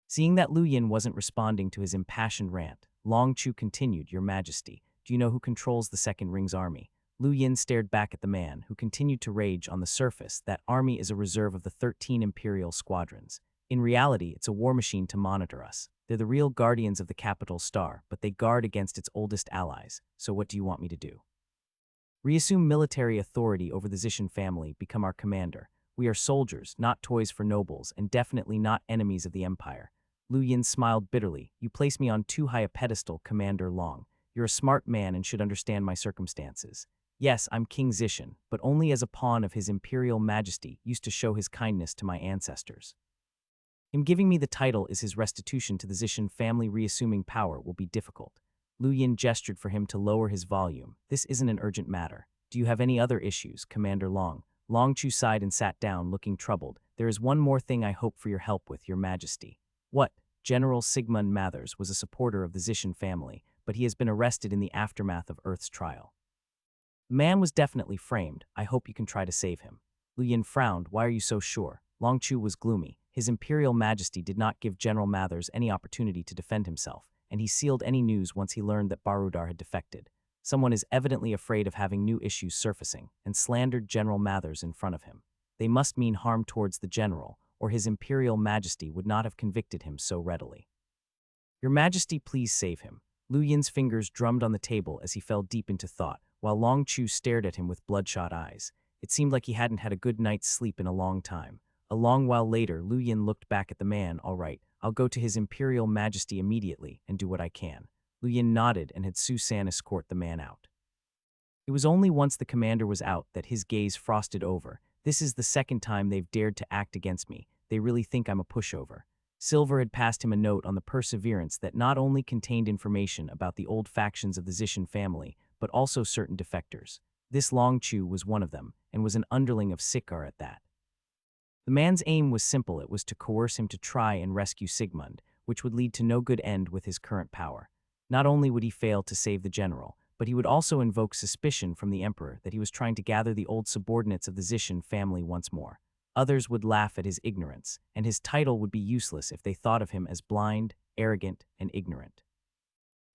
Seeing that Lu Yin wasn't responding to his impassioned rant, Long Chu continued, "Your Majesty, do you know who controls the Second Ring's army?" Lu Yin stared back at the man, who continued to rage. "On the surface, that army is a reserve of the 13 Imperial squadrons. In reality, it's a war machine to monitor us. They're the real guardians of the capital star, but they guard against its oldest allies. So what do you want me to do? Reassume military authority over the Zishan family, become our commander. We are soldiers, not toys for nobles, and definitely not enemies of the Empire." Lu Yin smiled bitterly. "You place me on too high a pedestal, Commander Long. You're a smart man and should understand my circumstances. Yes, I'm King Zishan, but only as a pawn of His Imperial Majesty used to show his kindness to my ancestors. Him giving me the title is his restitution to the Zishan family. Reassuming power will be difficult." Lu Yin gestured for him to lower his volume. "This isn't an urgent matter. Do you have any other issues, Commander Long?" Long Chu sighed and sat down, looking troubled. "There is one more thing I hope for your help with, Your Majesty." "What?" General Sigmund Mathers was a supporter of the Zishan family, but he has been arrested in the aftermath of Earth's trial. The man was definitely framed. "I hope you can try to save him." Lu Yin frowned. "Why are you so sure?" Long Chu was gloomy. His Imperial Majesty did not give General Mathers any opportunity to defend himself, and he sealed any news once he learned that Barudar had defected. Someone is evidently afraid of having new issues surfacing, and slandered General Mathers in front of him. They must mean harm towards the general, or His Imperial Majesty would not have convicted him so readily. "Your Majesty, please save him." Lu Yin's fingers drummed on the table as he fell deep into thought, while Long Chu stared at him with bloodshot eyes. It seemed like he hadn't had a good night's sleep in a long time. A long while later, Lu Yin looked back at the man. "All right, I'll go to His Imperial Majesty immediately and do what I can." Lu Yin nodded and had Su-san escort the man out. It was only once the commander was out that his gaze frosted over. "This is the second time they've dared to act against me. They really think I'm a pushover." Silver had passed him a note on the Perseverance that not only contained information about the old factions of the Zishan family, but also certain defectors. This Long Chu was one of them, and was an underling of Sikar at that. The man's aim was simple. It was to coerce him to try and rescue Sigmund, which would lead to no good end with his current power. Not only would he fail to save the general, but he would also invoke suspicion from the emperor that he was trying to gather the old subordinates of the Zishan family once more. Others would laugh at his ignorance, and his title would be useless if they thought of him as blind, arrogant, and ignorant.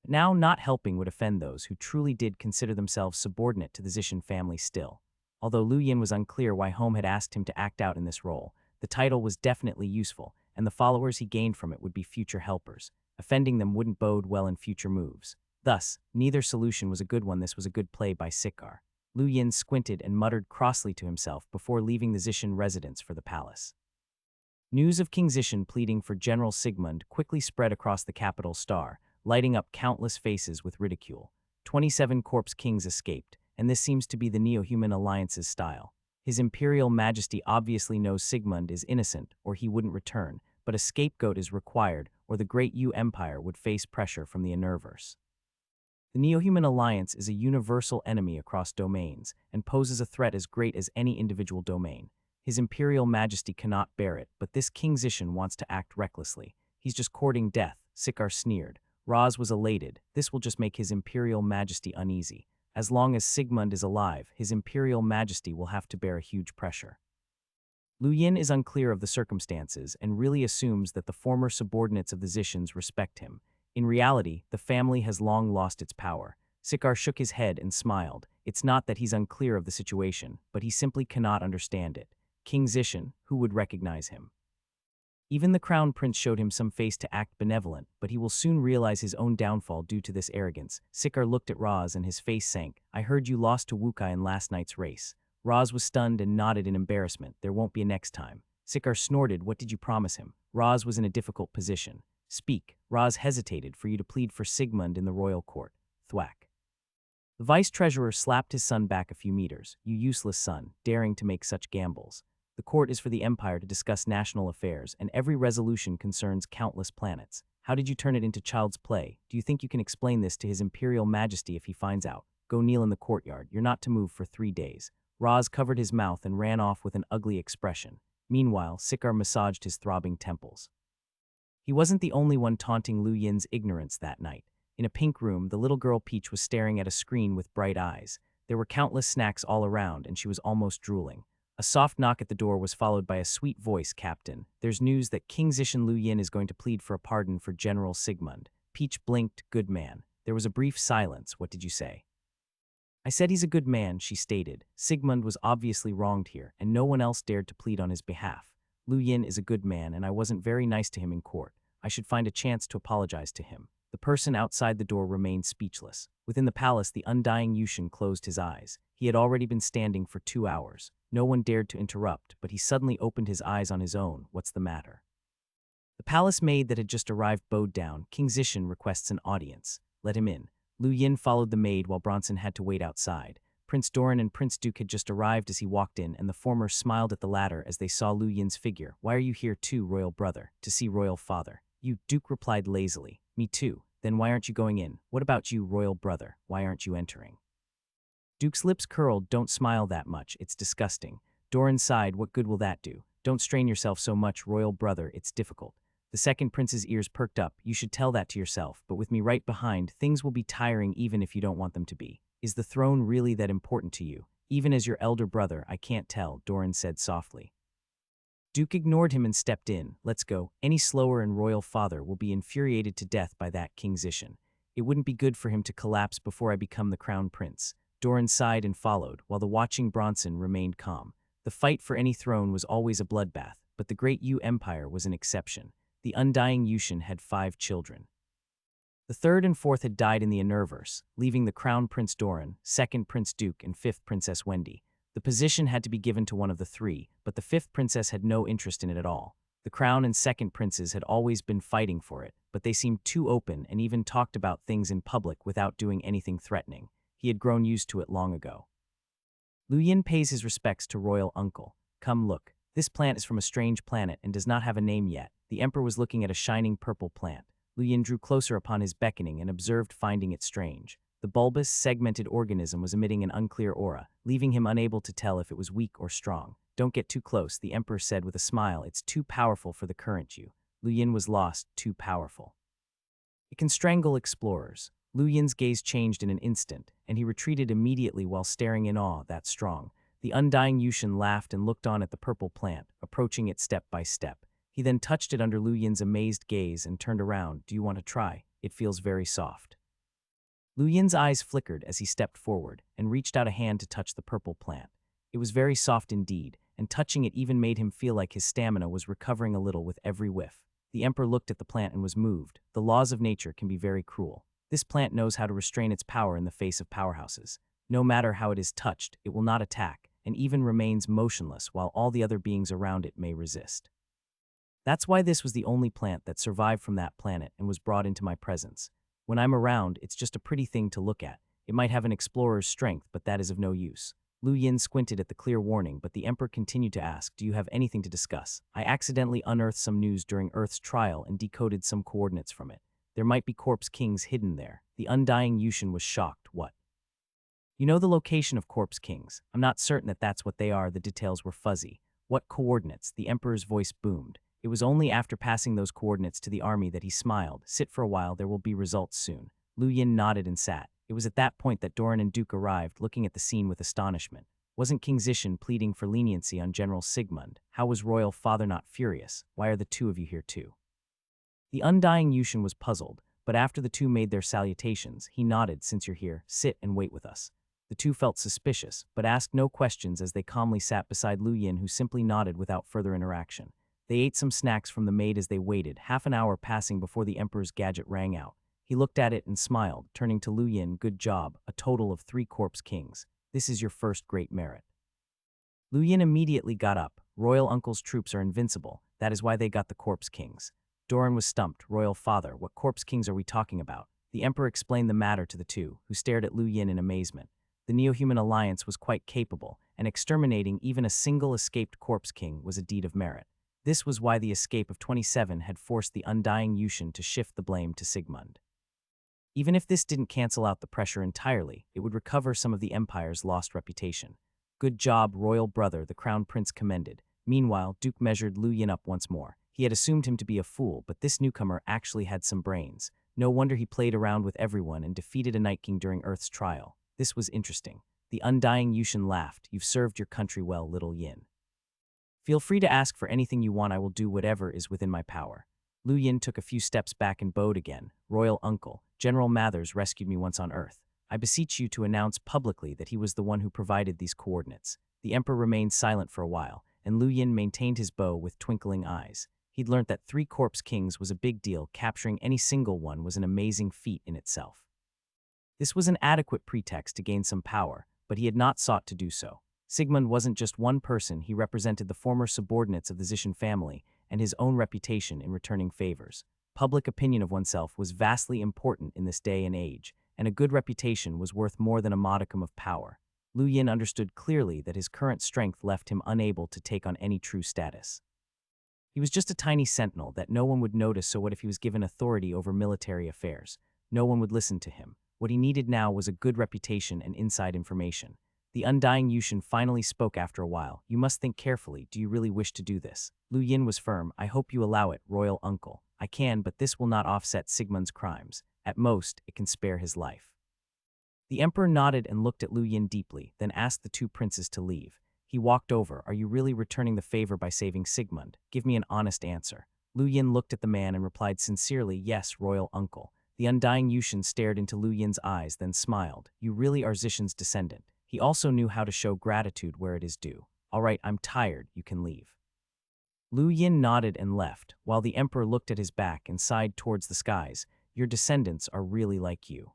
Now, not helping would offend those who truly did consider themselves subordinate to the Zishan family still. Although Lu Yin was unclear why Home had asked him to act out in this role, the title was definitely useful, and the followers he gained from it would be future helpers. Offending them wouldn't bode well in future moves. Thus, neither solution was a good one. This was a good play by Sikar. Lu Yin squinted and muttered crossly to himself before leaving the Zishan residence for the palace. News of King Zishan pleading for General Sigmund quickly spread across the capital star, lighting up countless faces with ridicule. 27 corpse kings escaped, and this seems to be the Neo-Human Alliance's style. His Imperial Majesty obviously knows Sigmund is innocent, or he wouldn't return, but a scapegoat is required, or the Great Yu Empire would face pressure from the Innerverse. The Neo-Human Alliance is a universal enemy across domains, and poses a threat as great as any individual domain. His Imperial Majesty cannot bear it, but this King Zishan wants to act recklessly. He's just courting death, Sikar sneered. Roz was elated. This will just make His Imperial Majesty uneasy. As long as Sigmund is alive, His Imperial Majesty will have to bear a huge pressure. Lu Yin is unclear of the circumstances and really assumes that the former subordinates of the Zishans respect him. In reality, the family has long lost its power. Sikar shook his head and smiled. It's not that he's unclear of the situation, but he simply cannot understand it. King Zishan, who would recognize him? Even the Crown Prince showed him some face to act benevolent, but he will soon realize his own downfall due to this arrogance. Sikar looked at Roz and his face sank. "I heard you lost to Wukai in last night's race." Roz was stunned and nodded in embarrassment. "There won't be a next time." Sikar snorted. "What did you promise him?" Roz was in a difficult position. "Speak." Roz hesitated. "For you to plead for Sigmund in the royal court." Thwack. The vice-treasurer slapped his son back a few meters. "You useless son, daring to make such gambles. The court is for the Empire to discuss national affairs, and every resolution concerns countless planets. How did you turn it into child's play? Do you think you can explain this to His Imperial Majesty if he finds out? Go kneel in the courtyard. You're not to move for 3 days." Roz covered his mouth and ran off with an ugly expression. Meanwhile, Sikar massaged his throbbing temples. He wasn't the only one taunting Lu Yin's ignorance that night. In a pink room, the little girl Peach was staring at a screen with bright eyes. There were countless snacks all around, and she was almost drooling. A soft knock at the door was followed by a sweet voice, "Captain, there's news that King Zishan Lu Yin is going to plead for a pardon for General Sigmund." Peach blinked. "Good man." There was a brief silence. "What did you say?" "I said he's a good man," she stated. "Sigmund was obviously wronged here, and no one else dared to plead on his behalf. Lu Yin is a good man, and I wasn't very nice to him in court. I should find a chance to apologize to him." The person outside the door remained speechless. Within the palace, the undying Yushin closed his eyes. He had already been standing for 2 hours. No one dared to interrupt, but he suddenly opened his eyes on his own. "What's the matter?" The palace maid that had just arrived bowed down. "King Zishan requests an audience." "Let him in." Lu Yin followed the maid while Bronson had to wait outside. Prince Doran and Prince Duke had just arrived as he walked in, and the former smiled at the latter as they saw Lu Yin's figure. "Why are you here too, royal brother?" "To see royal father." "You," Duke replied lazily. "Me too." "Then why aren't you going in?" "What about you, royal brother? Why aren't you entering?" Duke's lips curled. "Don't smile that much, it's disgusting." Doran sighed. "What good will that do?" "Don't strain yourself so much, royal brother, it's difficult." The second prince's ears perked up. "You should tell that to yourself, but with me right behind, things will be tiring even if you don't want them to be." "Is the throne really that important to you?" "Even as your elder brother, I can't tell," Doran said softly. Duke ignored him and stepped in. "Let's go. Any slower and royal father will be infuriated to death by that King Zishan. It wouldn't be good for him to collapse before I become the crown prince." Doran sighed and followed, while the watching Bronson remained calm. The fight for any throne was always a bloodbath, but the great Yu Empire was an exception. The undying Yushin had 5 children. The third and fourth had died in the Enerverse, leaving the Crown Prince Doran, second Prince Duke, and fifth Princess Wendy. The position had to be given to one of the 3, but the 5th princess had no interest in it at all. The crown and second princes had always been fighting for it, but they seemed too open and even talked about things in public without doing anything threatening. He had grown used to it long ago. Lu Yin pays his respects to royal uncle. "Come look. This plant is from a strange planet and does not have a name yet." The emperor was looking at a shining purple plant. Lu Yin drew closer upon his beckoning and observed, finding it strange. The bulbous, segmented organism was emitting an unclear aura, leaving him unable to tell if it was weak or strong. "Don't get too close," the emperor said with a smile. "It's too powerful for the current you." Lu Yin was lost. Too powerful. "It can strangle explorers." Lu Yin's gaze changed in an instant, and he retreated immediately while staring in awe. "That strong." The undying Yushin laughed and looked on at the purple plant, approaching it step by step. He then touched it under Lu Yin's amazed gaze and turned around. "Do you want to try? It feels very soft." Lu Yin's eyes flickered as he stepped forward and reached out a hand to touch the purple plant. It was very soft indeed, and touching it even made him feel like his stamina was recovering a little with every whiff. The emperor looked at the plant and was moved. The laws of nature can be very cruel. This plant knows how to restrain its power in the face of powerhouses. No matter how it is touched, it will not attack, and even remains motionless while all the other beings around it may resist. That's why this was the only plant that survived from that planet and was brought into my presence. When I'm around, it's just a pretty thing to look at. It might have an explorer's strength, but that is of no use. Lu Yin squinted at the clear warning, but the emperor continued to ask, "Do you have anything to discuss?" "I accidentally unearthed some news during Earth's trial and decoded some coordinates from it. There might be corpse kings hidden there." The undying Yushin was shocked. "What?" "You know the location of corpse kings. I'm not certain that that's what they are." The details were fuzzy. "What coordinates?" The emperor's voice boomed. It was only after passing those coordinates to the army that he smiled. "Sit for a while, there will be results soon." Lu Yin nodded and sat. It was at that point that Doran and Duke arrived, looking at the scene with astonishment. Wasn't King Zishan pleading for leniency on General Sigmund? How was royal father not furious? Why are the 2 of you here too? The undying Yushin was puzzled, but after the 2 made their salutations, he nodded. "Since you're here, sit and wait with us." The 2 felt suspicious, but asked no questions as they calmly sat beside Lu Yin, who simply nodded without further interaction. They ate some snacks from the maid as they waited, half an hour passing before the emperor's gadget rang out. He looked at it and smiled, turning to Lu Yin. "Good job, a total of 3 corpse kings. This is your first great merit." Lu Yin immediately got up. "Royal uncle's troops are invincible. That is why they got the corpse kings." Doran was stumped. "Royal father, what corpse kings are we talking about?" The emperor explained the matter to the 2, who stared at Lu Yin in amazement. The Neo-Human Alliance was quite capable, and exterminating even a single escaped corpse king was a deed of merit. This was why the escape of 27 had forced the undying Yushin to shift the blame to Sigmund. Even if this didn't cancel out the pressure entirely, it would recover some of the empire's lost reputation. "Good job, royal brother," the crown prince commended. Meanwhile, Duke measured Lu Yin up once more. He had assumed him to be a fool, but this newcomer actually had some brains. No wonder he played around with everyone and defeated a Night King during Earth's trial. This was interesting. The undying Yushin laughed. You've served your country well, little Yin. Feel free to ask for anything you want. I will do whatever is within my power. Lu Yin took a few steps back and bowed again. Royal uncle, General Mathers rescued me once on Earth. I beseech you to announce publicly that he was the one who provided these coordinates. The emperor remained silent for a while, and Lu Yin maintained his bow with twinkling eyes. He'd learnt that 3 corpse kings was a big deal. Capturing any single one was an amazing feat in itself. This was an adequate pretext to gain some power, but he had not sought to do so. Sigmund wasn't just one person. He represented the former subordinates of the Zishan family and his own reputation in returning favors. Public opinion of oneself was vastly important in this day and age, and a good reputation was worth more than a modicum of power. Lu Yin understood clearly that his current strength left him unable to take on any true status. He was just a tiny sentinel that no one would notice, so what if he was given authority over military affairs? No one would listen to him. What he needed now was a good reputation and inside information. The undying Yushin finally spoke after a while. You must think carefully. Do you really wish to do this? Lu Yin was firm. I hope you allow it, royal uncle. I can, but this will not offset Sigmund's crimes. At most, it can spare his life. The emperor nodded and looked at Lu Yin deeply, then asked the 2 princes to leave. He walked over. Are you really returning the favor by saving Sigmund? Give me an honest answer. Lu Yin looked at the man and replied sincerely, yes, royal uncle. The undying Yushin stared into Lu Yin's eyes, then smiled. You really are Zishan's descendant. He also knew how to show gratitude where it is due. All right, I'm tired. You can leave. Lu Yin nodded and left, while the emperor looked at his back and sighed towards the skies. Your descendants are really like you.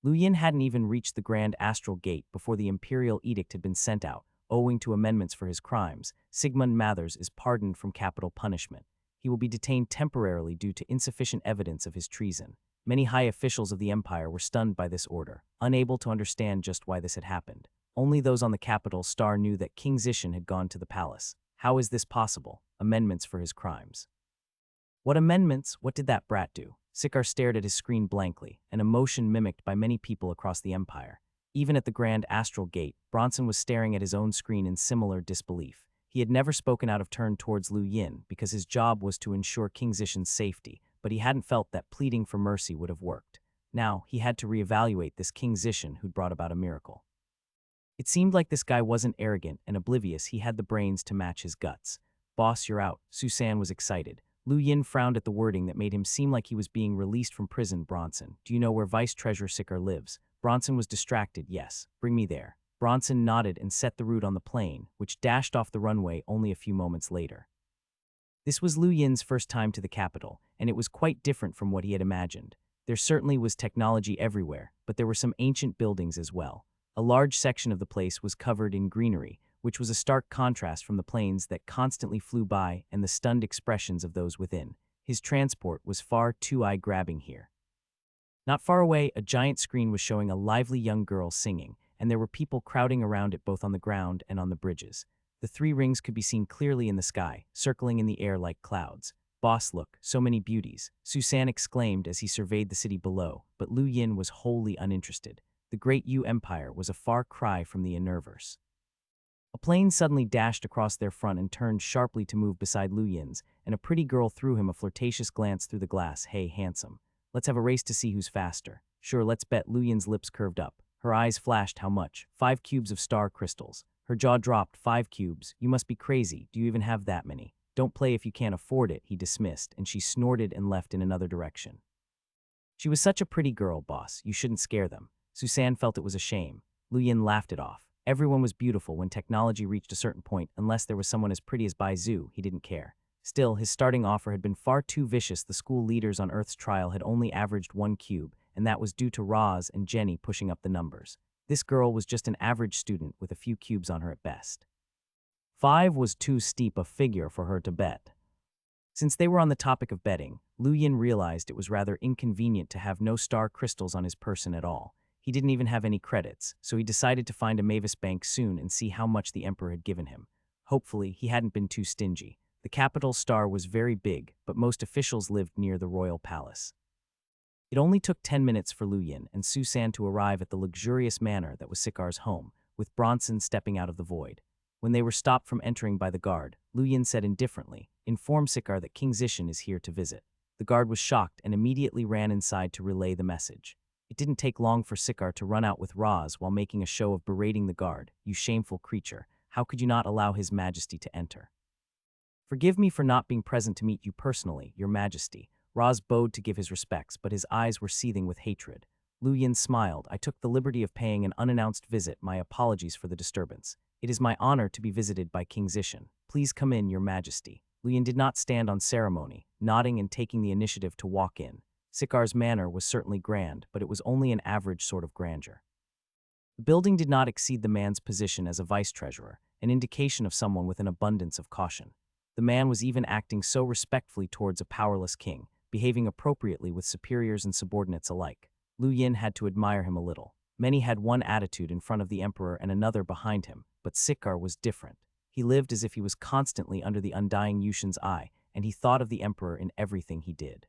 Lu Yin hadn't even reached the Grand Astral Gate before the imperial edict had been sent out. Owing to amendments for his crimes, Sigmund Mathers is pardoned from capital punishment. He will be detained temporarily due to insufficient evidence of his treason. Many high officials of the empire were stunned by this order, unable to understand just why this had happened. Only those on the capital star knew that King Zishan had gone to the palace. How is this possible? Amendments for his crimes. What amendments? What did that brat do? Sikar stared at his screen blankly, an emotion mimicked by many people across the empire. Even at the Grand Astral Gate, Bronson was staring at his own screen in similar disbelief. He had never spoken out of turn towards Lu Yin because his job was to ensure King Zishan's safety, but he hadn't felt that pleading for mercy would have worked. Now, he had to reevaluate this King Zishan who'd brought about a miracle. It seemed like this guy wasn't arrogant and oblivious. He had the brains to match his guts. Boss, you're out. Susan was excited. Lu Yin frowned at the wording that made him seem like he was being released from prison. Bronson, do you know where Vice Treasurer Sikar lives? Bronson was distracted. Yes, bring me there. Bronson nodded and set the route on the plane, which dashed off the runway only a few moments later. This was Lu Yin's first time to the capital, and it was quite different from what he had imagined. There certainly was technology everywhere, but there were some ancient buildings as well. A large section of the place was covered in greenery, which was a stark contrast from the planes that constantly flew by and the stunned expressions of those within. His transport was far too eye-grabbing here. Not far away, a giant screen was showing a lively young girl singing, and there were people crowding around it both on the ground and on the bridges. The 3 rings could be seen clearly in the sky, circling in the air like clouds. Boss, look, so many beauties, Susan exclaimed as he surveyed the city below, but Lu Yin was wholly uninterested. The great Yu Empire was a far cry from the Universe. A plane suddenly dashed across their front and turned sharply to move beside Lu Yin's, and a pretty girl threw him a flirtatious glance through the glass. Hey, handsome. Let's have a race to see who's faster. Sure, let's bet. Lu Yin's lips curved up. Her eyes flashed. How much? 5 cubes of star crystals. Her jaw dropped. 5 cubes? You must be crazy. Do you even have that many? Don't play if you can't afford it, he dismissed, and she snorted and left in another direction. She was such a pretty girl, boss. You shouldn't scare them. Susan felt it was a shame. Lu Yin laughed it off. Everyone was beautiful when technology reached a certain point. Unless there was someone as pretty as Bai Zhu, he didn't care. Still, his starting offer had been far too vicious. The school leaders on Earth's trial had only averaged 1 cube, and that was due to Roz and Jenny pushing up the numbers. This girl was just an average student with a few cubes on her at best. 5 was too steep a figure for her to bet. Since they were on the topic of betting, Lu Yin realized it was rather inconvenient to have no star crystals on his person at all. He didn't even have any credits, so he decided to find a Mavis Bank soon and see how much the Emperor had given him. Hopefully, he hadn't been too stingy. The capital star was very big, but most officials lived near the royal palace. It only took 10 minutes for Lu Yin and Susan to arrive at the luxurious manor that was Sikar's home, with Bronson stepping out of the void. When they were stopped from entering by the guard, Lu Yin said indifferently, "Inform Sikar that King Zishan is here to visit." The guard was shocked and immediately ran inside to relay the message. It didn't take long for Sikar to run out with Roz while making a show of berating the guard. "You shameful creature, how could you not allow His Majesty to enter?" "Forgive me for not being present to meet you personally, Your Majesty." Roz bowed to give his respects, but his eyes were seething with hatred. Lu Yin smiled. "I took the liberty of paying an unannounced visit. My apologies for the disturbance. It is my honor to be visited by King Zishan. Please come in, Your Majesty." Lu Yin did not stand on ceremony, nodding and taking the initiative to walk in. Sikar's manner was certainly grand, but it was only an average sort of grandeur. The building did not exceed the man's position as a vice-treasurer, an indication of someone with an abundance of caution. The man was even acting so respectfully towards a powerless king, behaving appropriately with superiors and subordinates alike. Lu Yin had to admire him a little. Many had one attitude in front of the emperor and another behind him, but Sikar was different. He lived as if he was constantly under the undying Yushin's eye, and he thought of the emperor in everything he did.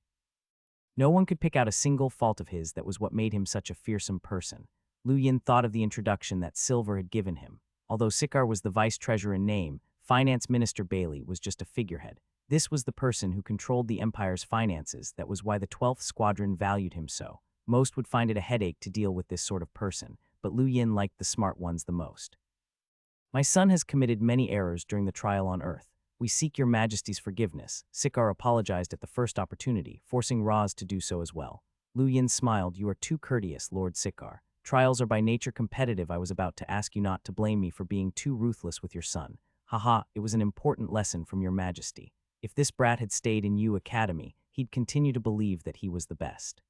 No one could pick out a single fault of his that was what made him such a fearsome person. Lu Yin thought of the introduction that Silver had given him. Although Sikar was the vice-treasurer in name, Finance Minister Bailey was just a figurehead. This was the person who controlled the empire's finances. That was why the 12th Squadron valued him so. Most would find it a headache to deal with this sort of person, but Lu Yin liked the smart ones the most. "My son has committed many errors during the trial on Earth. We seek Your Majesty's forgiveness." Sikar apologized at the first opportunity, forcing Roz to do so as well. Lu Yin smiled. "You are too courteous, Lord Sikar. Trials are by nature competitive. I was about to ask you not to blame me for being too ruthless with your son. Haha, it was an important lesson from Your Majesty. If this brat had stayed in Yu Academy, he'd continue to believe that he was the best.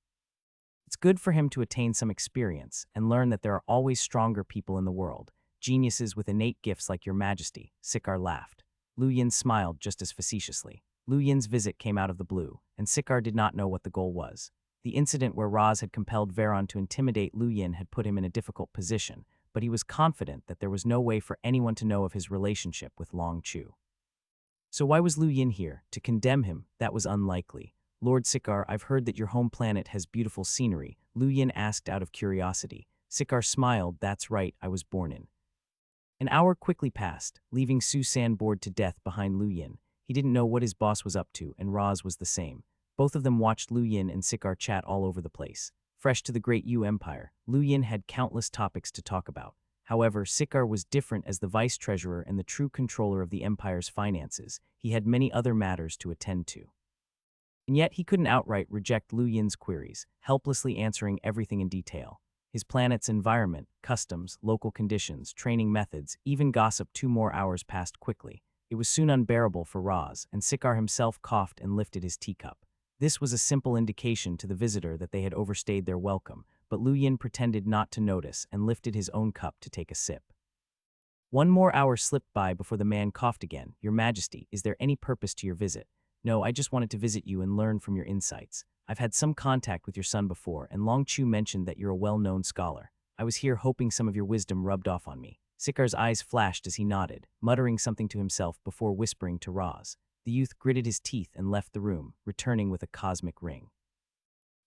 It's good for him to attain some experience and learn that there are always stronger people in the world, geniuses with innate gifts like Your Majesty." Sikar laughed. Lu Yin smiled just as facetiously. Lu Yin's visit came out of the blue, and Sikar did not know what the goal was. The incident where Roz had compelled Veron to intimidate Lu Yin had put him in a difficult position, but he was confident that there was no way for anyone to know of his relationship with Long Chu. So why was Lu Yin here? To condemn him? That was unlikely. "Lord Sikar, I've heard that your home planet has beautiful scenery," Lu Yin asked out of curiosity. Sikar smiled. "That's right, I was born in." An hour quickly passed, leaving Su San bored to death behind Lu Yin. He didn't know what his boss was up to, and Roz was the same. Both of them watched Lu Yin and Sikar chat all over the place. Fresh to the great Yu Empire, Lu Yin had countless topics to talk about. However, Sikar was different. As the vice-treasurer and the true controller of the empire's finances, he had many other matters to attend to. And yet he couldn't outright reject Lu Yin's queries, helplessly answering everything in detail. His planet's environment, customs, local conditions, training methods, even gossip. 2 more hours passed quickly. It was soon unbearable for Roz, and Sikar himself coughed and lifted his teacup. This was a simple indication to the visitor that they had overstayed their welcome, but Lu Yin pretended not to notice and lifted his own cup to take a sip. 1 more hour slipped by before the man coughed again. "Your Majesty, is there any purpose to your visit?" "No, I just wanted to visit you and learn from your insights. I've had some contact with your son before, and Long Chu mentioned that you're a well-known scholar. I was here hoping some of your wisdom rubbed off on me." Sikar's eyes flashed as he nodded, muttering something to himself before whispering to Roz. The youth gritted his teeth and left the room, returning with a cosmic ring.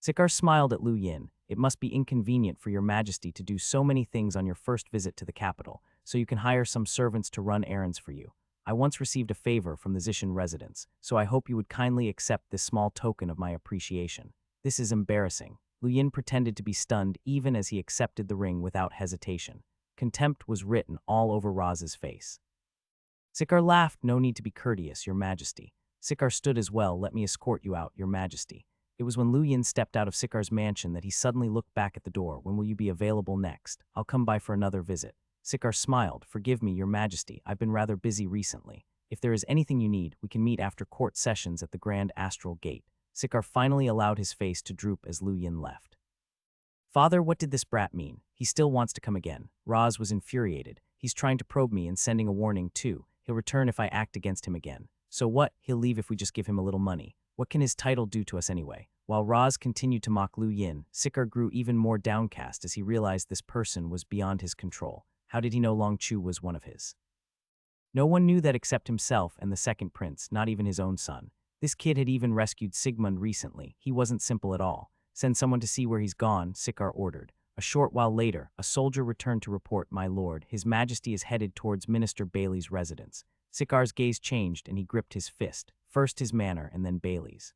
Sikar smiled at Lu Yin. "It must be inconvenient for Your Majesty to do so many things on your first visit to the capital, so you can hire some servants to run errands for you. I once received a favor from the Zishan residents, so I hope you would kindly accept this small token of my appreciation." "This is embarrassing." Lu Yin pretended to be stunned even as he accepted the ring without hesitation. Contempt was written all over Roz's face. Sikar laughed. "No need to be courteous, Your Majesty." Sikar stood as well. "Let me escort you out, Your Majesty." It was when Lu Yin stepped out of Sikar's mansion that he suddenly looked back at the door. "When will you be available next? I'll come by for another visit." Sikar smiled. "Forgive me, Your Majesty, I've been rather busy recently. If there is anything you need, we can meet after court sessions at the Grand Astral Gate." Sikar finally allowed his face to droop as Lu Yin left. "Father, what did this brat mean? He still wants to come again." Roz was infuriated. "He's trying to probe me and sending a warning too. He'll return if I act against him again. So what? He'll leave if we just give him a little money. What can his title do to us anyway?" While Roz continued to mock Lu Yin, Sikar grew even more downcast as he realized this person was beyond his control. How did he know Long Chu was one of his? No one knew that except himself and the second prince, not even his own son. This kid had even rescued Sigmund recently. He wasn't simple at all. "Send someone to see where he's gone," Sikar ordered. A short while later, a soldier returned to report, "My lord, His Majesty is headed towards Minister Bailey's residence." Sikar's gaze changed and he gripped his fist, first his manner and then Bailey's.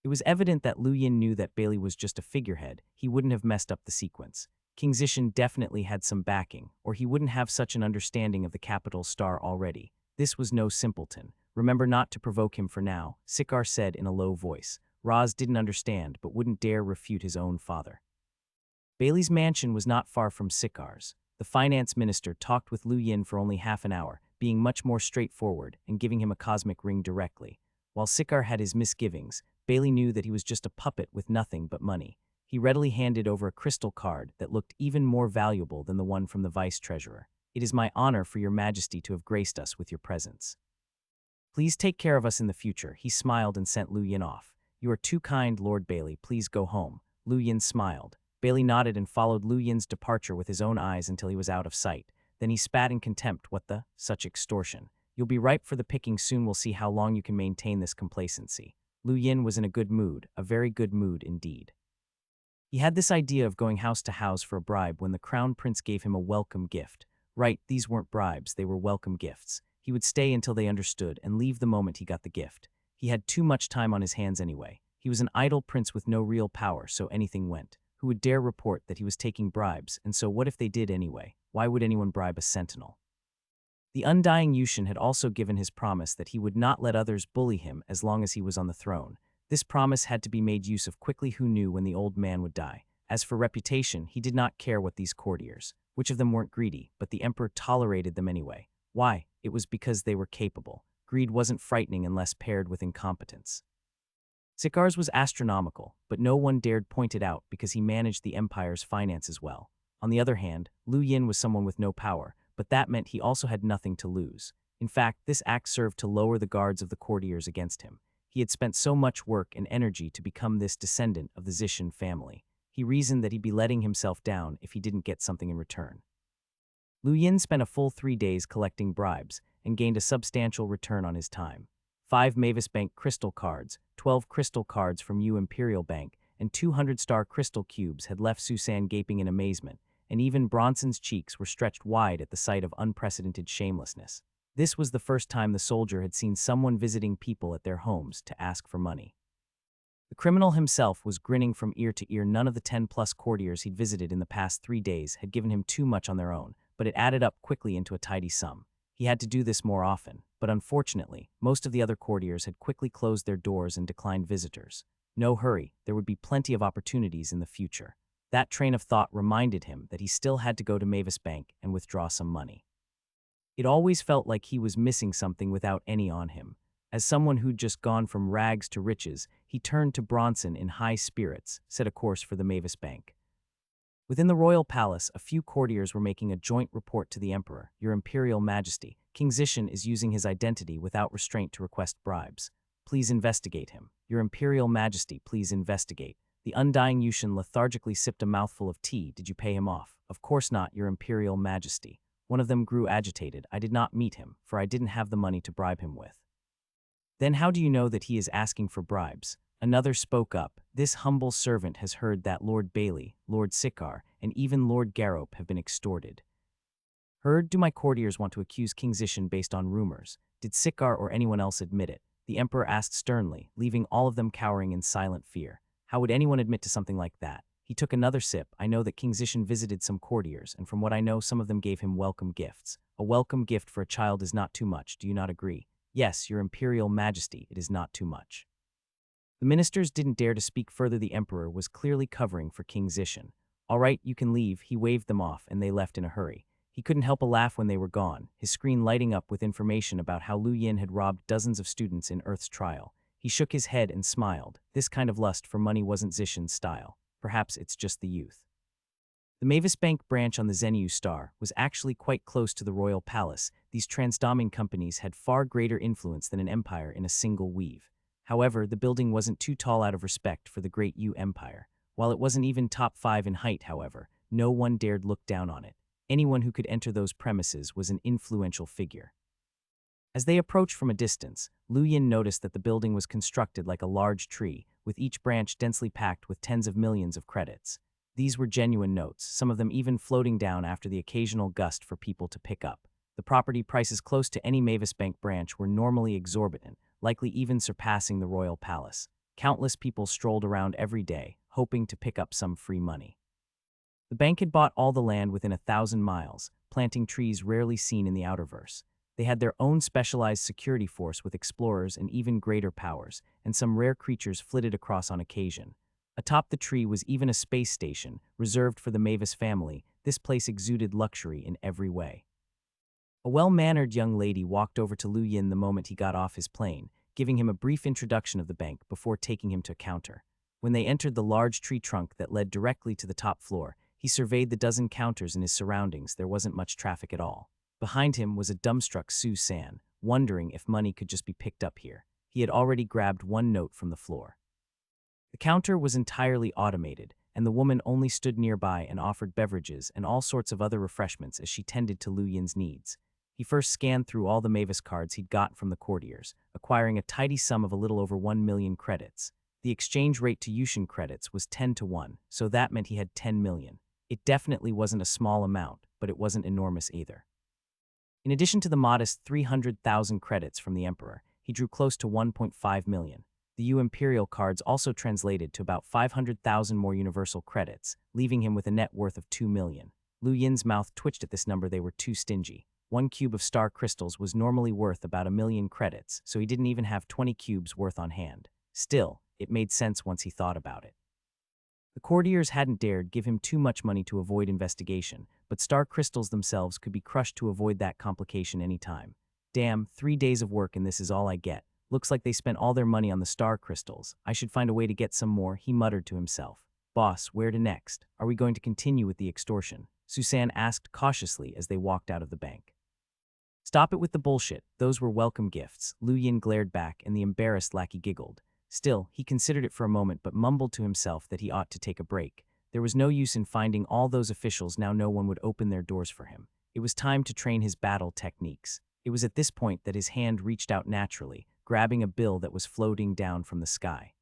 It was evident that Lu Yin knew that Bailey was just a figurehead. He wouldn't have messed up the sequence. King Zishan definitely had some backing, or he wouldn't have such an understanding of the capital star already. This was no simpleton. Remember not to provoke him for now, Sikar said in a low voice. Roz didn't understand, but wouldn't dare refute his own father. Bailey's mansion was not far from Sikar's. The finance minister talked with Lu Yin for only half an hour, being much more straightforward and giving him a cosmic ring directly. While Sikar had his misgivings, Bailey knew that he was just a puppet with nothing but money. He readily handed over a crystal card that looked even more valuable than the one from the vice-treasurer. It is my honor for your majesty to have graced us with your presence. Please take care of us in the future. He smiled and sent Lu Yin off. You are too kind, Lord Bailey. Please go home. Lu Yin smiled. Bailey nodded and followed Lu Yin's departure with his own eyes until he was out of sight. Then he spat in contempt. What the? Such extortion. You'll be ripe for the picking soon. We'll see how long you can maintain this complacency. Lu Yin was in a good mood, a very good mood indeed. He had this idea of going house to house for a bribe when the crown prince gave him a welcome gift. Right, these weren't bribes, they were welcome gifts. He would stay until they understood and leave the moment he got the gift. He had too much time on his hands anyway. He was an idle prince with no real power, so anything went. Who would dare report that he was taking bribes, and so what if they did anyway? Why would anyone bribe a sentinel? The undying Yushin had also given his promise that he would not let others bully him as long as he was on the throne. This promise had to be made use of quickly. Who knew when the old man would die? As for reputation, he did not care what these courtiers, which of them weren't greedy, but the emperor tolerated them anyway. Why? It was because they were capable. Greed wasn't frightening unless paired with incompetence. Sikar's was astronomical, but no one dared point it out because he managed the empire's finances well. On the other hand, Lu Yin was someone with no power, but that meant he also had nothing to lose. In fact, this act served to lower the guards of the courtiers against him. He had spent so much work and energy to become this descendant of the Zishan family. He reasoned that he'd be letting himself down if he didn't get something in return. Lu Yin spent a full 3 days collecting bribes and gained a substantial return on his time. 5 Mavis Bank crystal cards, 12 crystal cards from U Imperial Bank, and 200-star crystal cubes had left Susan gaping in amazement, and even Bronson's cheeks were stretched wide at the sight of unprecedented shamelessness. This was the first time the soldier had seen someone visiting people at their homes to ask for money. The criminal himself was grinning from ear to ear. None of the 10-plus courtiers he'd visited in the past 3 days had given him too much on their own, but it added up quickly into a tidy sum. He had to do this more often, but unfortunately, most of the other courtiers had quickly closed their doors and declined visitors. No hurry, there would be plenty of opportunities in the future. That train of thought reminded him that he still had to go to Mavis Bank and withdraw some money. It always felt like he was missing something without any on him. As someone who'd just gone from rags to riches, he turned to Bronson in high spirits, set a course for the Mavis Bank. Within the royal palace, a few courtiers were making a joint report to the emperor. Your Imperial Majesty, King Zishan is using his identity without restraint to request bribes. Please investigate him. Your Imperial Majesty, please investigate. The undying Yushin lethargically sipped a mouthful of tea. Did you pay him off? Of course not, Your Imperial Majesty. One of them grew agitated. I did not meet him, for I didn't have the money to bribe him with. Then how do you know that he is asking for bribes? Another spoke up. This humble servant has heard that Lord Bailey, Lord Sikar, and even Lord Garop have been extorted. Heard? Do my courtiers want to accuse King Zishan based on rumors? Did Sikar or anyone else admit it? The emperor asked sternly, leaving all of them cowering in silent fear. How would anyone admit to something like that? He took another sip. I know that King Zishan visited some courtiers, and from what I know, some of them gave him welcome gifts. A welcome gift for a child is not too much, do you not agree? Yes, Your Imperial Majesty, it is not too much. The ministers didn't dare to speak further. The emperor was clearly covering for King Zishan. All right, you can leave. He waved them off, and they left in a hurry. He couldn't help a laugh when they were gone, his screen lighting up with information about how Lu Yin had robbed dozens of students in Earth's trial. He shook his head and smiled. This kind of lust for money wasn't Zishan's style. Perhaps it's just the youth. The Mavis Bank branch on the Zenyu Star was actually quite close to the royal palace. These transdoming companies had far greater influence than an empire in a single weave. However, the building wasn't too tall out of respect for the great Yu Empire. While it wasn't even top 5 in height, however, no one dared look down on it. Anyone who could enter those premises was an influential figure. As they approached from a distance, Lu Yin noticed that the building was constructed like a large tree, with each branch densely packed with tens of millions of credits. These were genuine notes, some of them even floating down after the occasional gust for people to pick up. The property prices close to any Mavis Bank branch were normally exorbitant, likely even surpassing the royal palace. Countless people strolled around every day, hoping to pick up some free money. The bank had bought all the land within 1,000 miles, planting trees rarely seen in the outerverse. They had their own specialized security force with explorers and even greater powers, and some rare creatures flitted across on occasion. Atop the tree was even a space station, reserved for the Mavis family. This place exuded luxury in every way. A well-mannered young lady walked over to Lu Yin the moment he got off his plane, giving him a brief introduction of the bank before taking him to a counter. When they entered the large tree trunk that led directly to the top floor, he surveyed the dozen counters in his surroundings. There wasn't much traffic at all. Behind him was a dumbstruck Su San, wondering if money could just be picked up here. He had already grabbed one note from the floor. The counter was entirely automated, and the woman only stood nearby and offered beverages and all sorts of other refreshments as she tended to Lu Yin's needs. He first scanned through all the Mavis cards he'd got from the courtiers, acquiring a tidy sum of a little over 1 million credits. The exchange rate to Yushin credits was 10-1, so that meant he had 10 million. It definitely wasn't a small amount, but it wasn't enormous either. In addition to the modest 300,000 credits from the Emperor, he drew close to 1.5 million. The U Imperial cards also translated to about 500,000 more universal credits, leaving him with a net worth of 2 million. Lu Yin's mouth twitched at this number. They were too stingy. 1 cube of star crystals was normally worth about 1 million credits, so he didn't even have 20 cubes worth on hand. Still, it made sense once he thought about it. The courtiers hadn't dared give him too much money to avoid investigation, but star crystals themselves could be crushed to avoid that complication anytime. Damn, 3 days of work and this is all I get. Looks like they spent all their money on the star crystals. I should find a way to get some more, he muttered to himself. Boss, where to next? Are we going to continue with the extortion? Susan asked cautiously as they walked out of the bank. Stop it with the bullshit. Those were welcome gifts. Lu Yin glared back and the embarrassed lackey giggled. Still, he considered it for a moment but mumbled to himself that he ought to take a break. There was no use in finding all those officials. Now no one would open their doors for him. It was time to train his battle techniques. It was at this point that his hand reached out naturally, grabbing a bill that was floating down from the sky.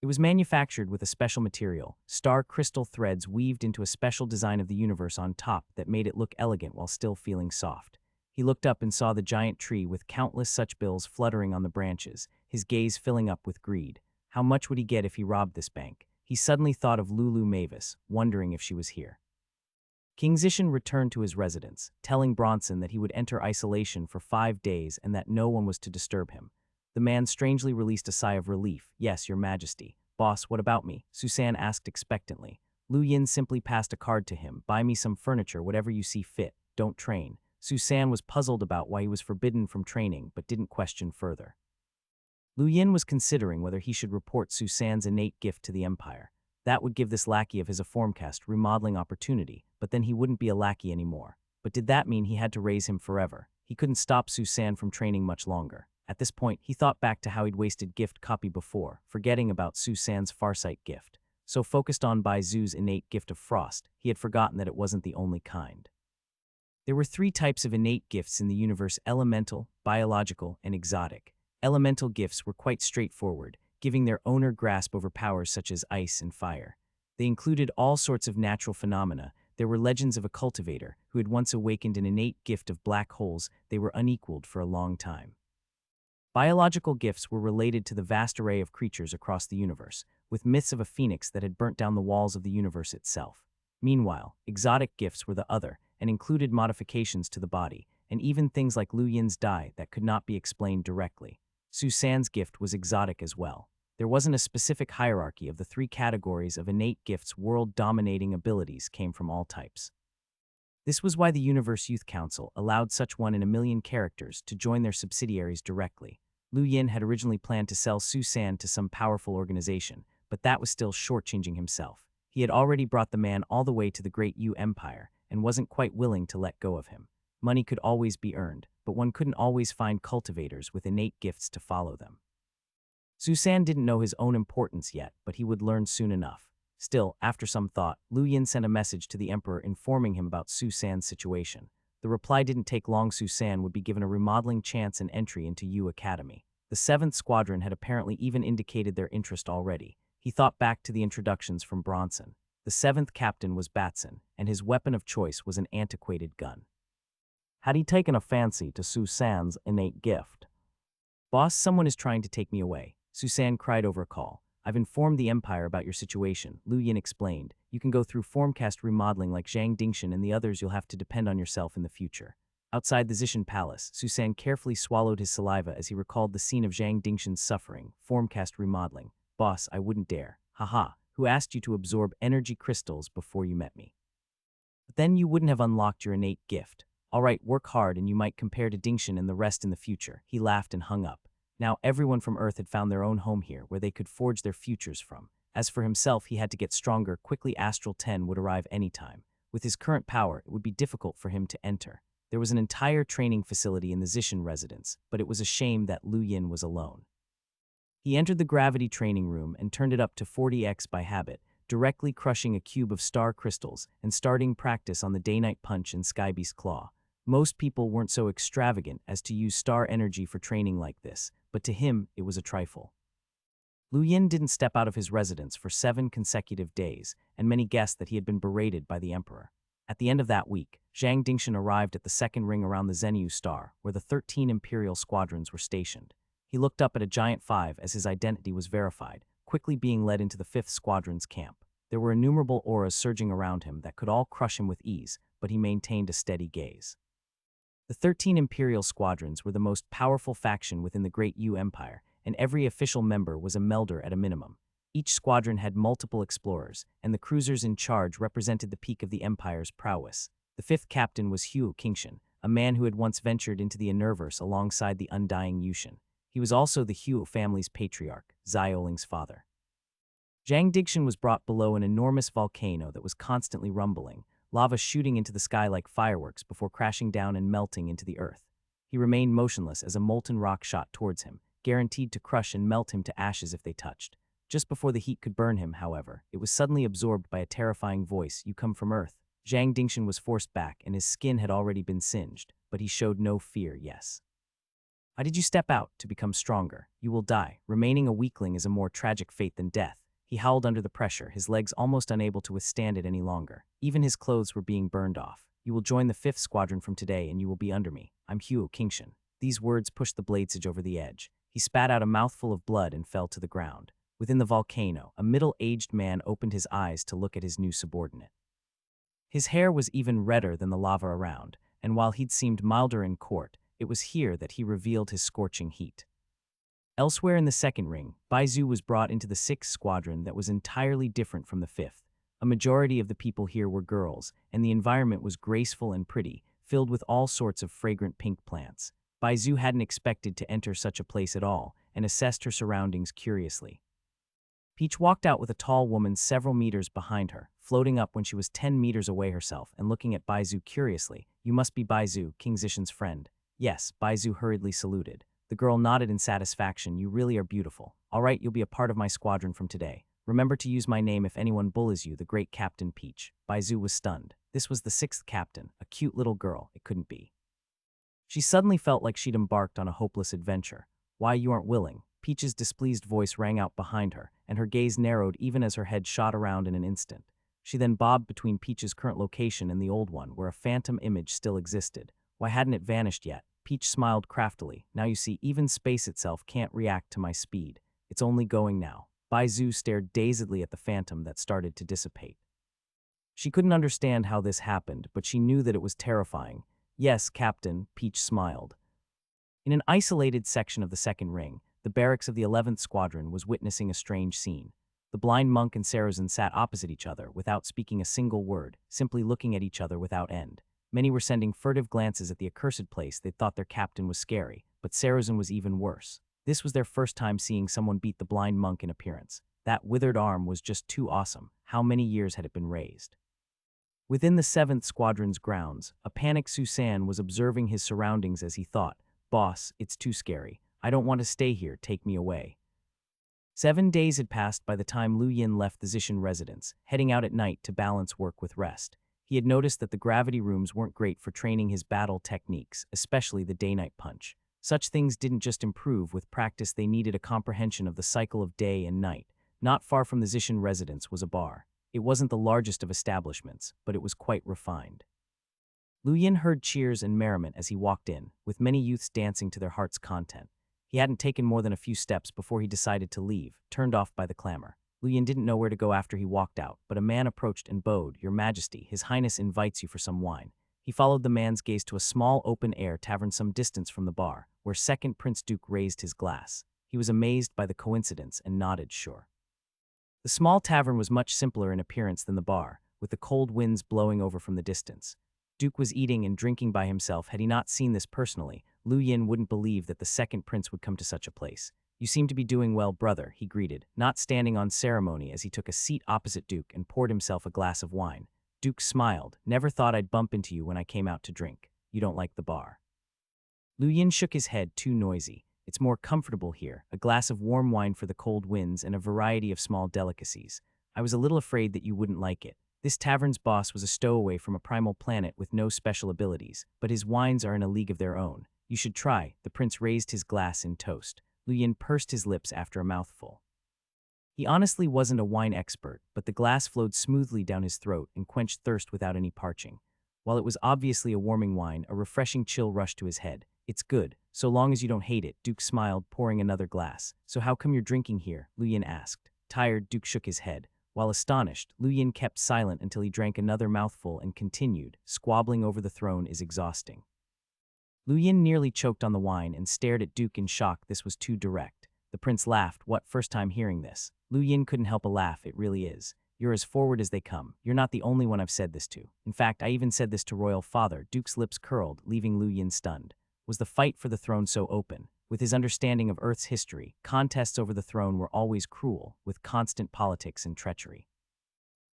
It was manufactured with a special material, star crystal threads weaved into a special design of the universe on top that made it look elegant while still feeling soft. He looked up and saw the giant tree with countless such bills fluttering on the branches, his gaze filling up with greed. How much would he get if he robbed this bank? He suddenly thought of Lulu Mavis, wondering if she was here. King Zishan returned to his residence, telling Bronson that he would enter isolation for 5 days and that no one was to disturb him. The man strangely released a sigh of relief. Yes, your majesty. Boss, what about me? Susan asked expectantly. Lu Yin simply passed a card to him. Buy me some furniture, whatever you see fit. Don't train. Susan was puzzled about why he was forbidden from training, but didn't question further. Lu Yin was considering whether he should report Susan's innate gift to the Empire. That would give this lackey of his a formcast remodeling opportunity, but then he wouldn't be a lackey anymore. But did that mean he had to raise him forever? He couldn't stop Susan from training much longer. At this point, he thought back to how he'd wasted gift copy before, forgetting about Susan's Farsight gift. So focused on Bai Zu's innate gift of frost, he had forgotten that it wasn't the only kind. There were 3 types of innate gifts in the universe: elemental, biological, and exotic. Elemental gifts were quite straightforward, giving their owner grasp over powers such as ice and fire. They included all sorts of natural phenomena. There were legends of a cultivator who had once awakened an innate gift of black holes. They were unequaled for a long time. Biological gifts were related to the vast array of creatures across the universe, with myths of a phoenix that had burnt down the walls of the universe itself. Meanwhile, exotic gifts were the other, and included modifications to the body, and even things like Lu Yin's dye that could not be explained directly. Susan's gift was exotic as well. There wasn't a specific hierarchy of the 3 categories of innate gifts. World-dominating abilities came from all types. This was why the Universe Youth Council allowed such 1 in a million characters to join their subsidiaries directly. Lu Yin had originally planned to sell Susan to some powerful organization, but that was still shortchanging himself. He had already brought the man all the way to the Great Yu Empire and wasn't quite willing to let go of him. Money could always be earned, but one couldn't always find cultivators with innate gifts to follow them. Susan didn't know his own importance yet, but he would learn soon enough. Still, after some thought, Lu Yin sent a message to the Emperor informing him about Susan's situation. The reply didn't take long. Susan would be given a remodeling chance and entry into Yu Academy. The 7th Squadron had apparently even indicated their interest already. He thought back to the introductions from Bronson. The 7th captain was Batson, and his weapon of choice was an antiquated gun. Had he taken a fancy to Susan's innate gift? Boss, someone is trying to take me away. Susan cried over a call. I've informed the Empire about your situation, Lu Yin explained. You can go through formcast remodeling like Zhang Dingshan and the others. You'll have to depend on yourself in the future. Outside the Zishan Palace, Susan carefully swallowed his saliva as he recalled the scene of Zhang Dingshan's suffering. Formcast remodeling. Boss, I wouldn't dare. Haha, who asked you to absorb energy crystals before you met me? But then you wouldn't have unlocked your innate gift. All right, work hard and you might compare to Dingshan and the rest in the future. He laughed and hung up. Now everyone from Earth had found their own home here where they could forge their futures from. As for himself, he had to get stronger quickly. Astral 10 would arrive anytime. With his current power, it would be difficult for him to enter. There was an entire training facility in the Zishan residence, but it was a shame that Lu Yin was alone. He entered the gravity training room and turned it up to 40x by habit, directly crushing a cube of star crystals and starting practice on the Day-Night Punch and Skybeast Claw. Most people weren't so extravagant as to use star energy for training like this, but to him, it was a trifle. Lu Yin didn't step out of his residence for 7 consecutive days, and many guessed that he had been berated by the Emperor. At the end of that week, Zhang Dingshan arrived at the second ring around the Zhenyu Star, where the 13 Imperial squadrons were stationed. He looked up at a giant 5 as his identity was verified, quickly being led into the 5th Squadron's camp. There were innumerable auras surging around him that could all crush him with ease, but he maintained a steady gaze. The 13 Imperial squadrons were the most powerful faction within the Great Yu Empire, and every official member was a melder at a minimum. Each squadron had multiple explorers, and the cruisers in charge represented the peak of the Empire's prowess. The 5th captain was Huo Qingshan, a man who had once ventured into the Innerverse alongside the undying Yushin. He was also the Huo family's patriarch, Xiaoling's father. Zhang Dingshan was brought below an enormous volcano that was constantly rumbling, lava shooting into the sky like fireworks before crashing down and melting into the earth. He remained motionless as a molten rock shot towards him, guaranteed to crush and melt him to ashes if they touched. Just before the heat could burn him, however, it was suddenly absorbed by a terrifying voice. You come from Earth. Zhang Dingshan was forced back and his skin had already been singed, but he showed no fear. Yes. Why did you step out? To become stronger. You will die. Remaining a weakling is a more tragic fate than death. He howled under the pressure, his legs almost unable to withstand it any longer. Even his clothes were being burned off. You will join the 5th Squadron from today and you will be under me. I'm Huo Qingshan. These words pushed the Bladesage over the edge. He spat out a mouthful of blood and fell to the ground. Within the volcano, a middle-aged man opened his eyes to look at his new subordinate. His hair was even redder than the lava around, and while he'd seemed milder in court, it was here that he revealed his scorching heat. Elsewhere in the second ring, Baizu was brought into the 6th Squadron that was entirely different from the 5th. A majority of the people here were girls, and the environment was graceful and pretty, filled with all sorts of fragrant pink plants. Baizu hadn't expected to enter such a place at all, and assessed her surroundings curiously. Peach walked out with a tall woman several meters behind her, floating up when she was 10 meters away herself and looking at Baizu curiously. You must be Baizu, King Zishan's friend. Yes, Baizu hurriedly saluted. The girl nodded in satisfaction. You really are beautiful. All right, you'll be a part of my squadron from today. Remember to use my name if anyone bullies you, the great Captain Peach. Baizu was stunned. This was the 6th captain, a cute little girl. It couldn't be. She suddenly felt like she'd embarked on a hopeless adventure. Why, you aren't willing? Peach's displeased voice rang out behind her, and her gaze narrowed even as her head shot around in an instant. She then bobbed between Peach's current location and the old one, where a phantom image still existed. Why hadn't it vanished yet? Peach smiled craftily. Now you see, even space itself can't react to my speed. It's only going now. Baizu stared dazedly at the phantom that started to dissipate. She couldn't understand how this happened, but she knew that it was terrifying. Yes, Captain, Peach smiled. In an isolated section of the second ring, the barracks of the 11th Squadron was witnessing a strange scene. The blind monk and Sarrazin sat opposite each other without speaking a single word, simply looking at each other without end. Many were sending furtive glances at the accursed place. They thought their captain was scary, but Sarrazin was even worse. This was their first time seeing someone beat the blind monk in appearance. That withered arm was just too awesome. How many years had it been raised? Within the 7th Squadron's grounds, a panicked Susan was observing his surroundings as he thought, Boss, it's too scary. I don't want to stay here. Take me away. 7 days had passed by the time Lu Yin left the Zishan residence, heading out at night to balance work with rest. He had noticed that the gravity rooms weren't great for training his battle techniques, especially the day-night punch. Such things didn't just improve with practice, they needed a comprehension of the cycle of day and night. Not far from the Zishan residence was a bar. It wasn't the largest of establishments, but it was quite refined. Lu Yin heard cheers and merriment as he walked in, with many youths dancing to their heart's content. He hadn't taken more than a few steps before he decided to leave, turned off by the clamor. Lu Yin didn't know where to go after he walked out, but a man approached and bowed, "Your Majesty, His Highness invites you for some wine." He followed the man's gaze to a small open-air tavern some distance from the bar, where second Prince Duke raised his glass. He was amazed by the coincidence and nodded sure. The small tavern was much simpler in appearance than the bar, with the cold winds blowing over from the distance. Duke was eating and drinking by himself. Had he not seen this personally, Lu Yin wouldn't believe that the second prince would come to such a place. "You seem to be doing well, brother," he greeted, not standing on ceremony as he took a seat opposite Duke and poured himself a glass of wine. Duke smiled. "Never thought I'd bump into you when I came out to drink. You don't like the bar." Lu Yin shook his head. "Too noisy. It's more comfortable here, a glass of warm wine for the cold winds and a variety of small delicacies. I was a little afraid that you wouldn't like it." This tavern's boss was a stowaway from a primal planet with no special abilities, but his wines are in a league of their own. "You should try." The prince raised his glass in toast. Lu Yin pursed his lips after a mouthful. He honestly wasn't a wine expert, but the glass flowed smoothly down his throat and quenched thirst without any parching. While it was obviously a warming wine, a refreshing chill rushed to his head. "It's good, so long as you don't hate it," Duke smiled, pouring another glass. "So how come you're drinking here?" Lu Yin asked. Tired, Duke shook his head. While astonished, Lu Yin kept silent until he drank another mouthful and continued, "Squabbling over the throne is exhausting." Lu Yin nearly choked on the wine and stared at Duke in shock. This was too direct. The prince laughed. "What, first time hearing this?" Lu Yin couldn't help a laugh. "It really is. You're as forward as they come. You're not the only one I've said this to. In fact, I even said this to royal father." Duke's lips curled, leaving Lu Yin stunned. Was the fight for the throne so open? With his understanding of Earth's history, contests over the throne were always cruel, with constant politics and treachery.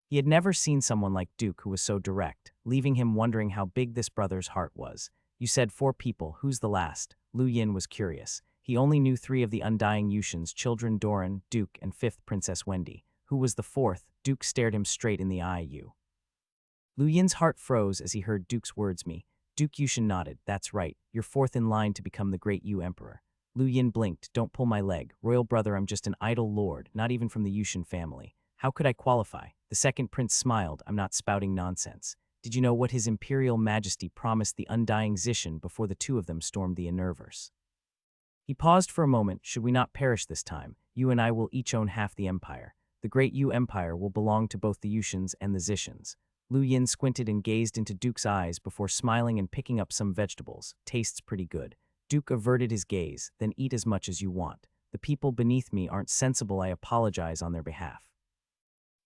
He had never seen someone like Duke who was so direct, leaving him wondering how big this brother's heart was. "You said 4 people. Who's the last?" Lu Yin was curious. He only knew 3 of the undying Yushins, children Doran, Duke, and 5th Princess Wendy. Who was the 4th? Duke stared him straight in the eye. Lu Yin's heart froze as he heard Duke's words. "Me." Duke Yushin nodded. "That's right. You're 4th in line to become the great Yu Emperor." Lu Yin blinked. "Don't pull my leg. Royal brother, I'm just an idle lord, not even from the Yushin family. How could I qualify?" The second prince smiled. "I'm not spouting nonsense. Did you know what His Imperial Majesty promised the undying Zishin before the 2 of them stormed the Innerverse?" He paused for a moment. "Should we not perish this time, you and I will each own half the empire. The great Yu Empire will belong to both the Yushins and the Zishins." Lu Yin squinted and gazed into Duke's eyes before smiling and picking up some vegetables. "Tastes pretty good." Duke averted his gaze. "Then eat as much as you want. The people beneath me aren't sensible. I apologize on their behalf."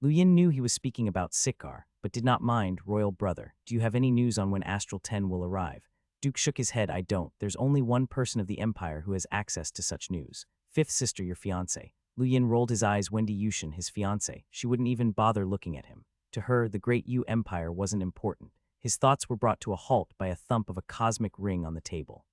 Lu Yin knew he was speaking about Sikar, but did not mind. "Royal brother, do you have any news on when Astral 10 will arrive?" Duke shook his head. "I don't. There's only one person of the Empire who has access to such news. 5th sister, your fiancé." Lu Yin rolled his eyes. Wendy Yushin, his fiancé. She wouldn't even bother looking at him. To her, the great Yu Empire wasn't important. His thoughts were brought to a halt by a thump of a cosmic ring on the table.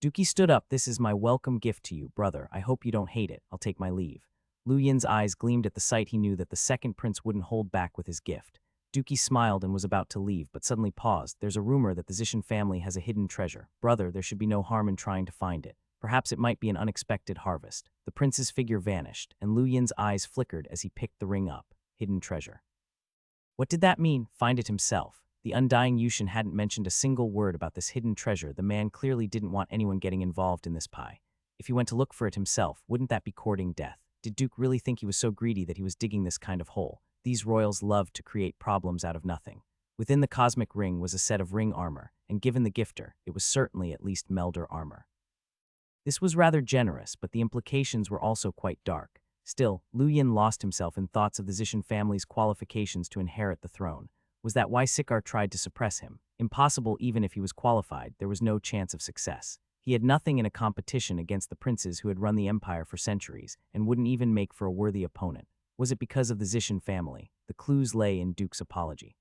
Dookie stood up. "This is my welcome gift to you, brother. I hope you don't hate it. I'll take my leave." Lu Yin's eyes gleamed at the sight. He knew that the second prince wouldn't hold back with his gift. Dookie smiled and was about to leave, but suddenly paused. "There's a rumor that the Zishin family has a hidden treasure. Brother, there should be no harm in trying to find it. Perhaps it might be an unexpected harvest." The prince's figure vanished, and Lu Yin's eyes flickered as he picked the ring up. Hidden treasure. What did that mean? Find it himself. The undying Yushin hadn't mentioned a single word about this hidden treasure. The man clearly didn't want anyone getting involved in this pie. If he went to look for it himself, wouldn't that be courting death? Did Duke really think he was so greedy that he was digging this kind of hole? These royals loved to create problems out of nothing. Within the cosmic ring was a set of ring armor, and given the gifter, it was certainly at least Melder armor. This was rather generous, but the implications were also quite dark. Still, Lu Yin lost himself in thoughts of the Zishin family's qualifications to inherit the throne. Was that why Sikar tried to suppress him? Impossible. Even if he was qualified, there was no chance of success. He had nothing in a competition against the princes who had run the empire for centuries, and wouldn't even make for a worthy opponent. Was it because of the Zishin family? The clues lay in Duke's apology.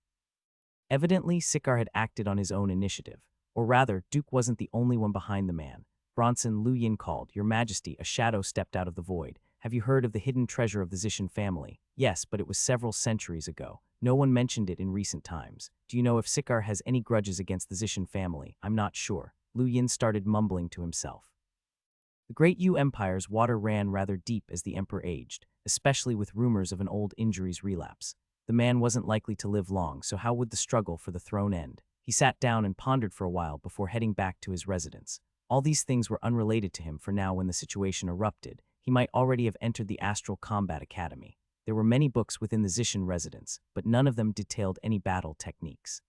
Evidently, Sikar had acted on his own initiative. Or rather, Duke wasn't the only one behind the man. "Bronson," Lu Yin called. "Your Majesty." A shadow stepped out of the void. "Have you heard of the hidden treasure of the Zishin family?" "Yes, but it was several centuries ago. No one mentioned it in recent times. Do you know if Sikar has any grudges against the Zishin family?" "I'm not sure." Lu Yin started mumbling to himself. The great Yu Empire's water ran rather deep as the emperor aged, especially with rumors of an old injury's relapse. The man wasn't likely to live long, so how would the struggle for the throne end? He sat down and pondered for a while before heading back to his residence. All these things were unrelated to him for now. When the situation erupted, he might already have entered the Astral Combat Academy. There were many books within the Zishan residence, but none of them detailed any battle techniques.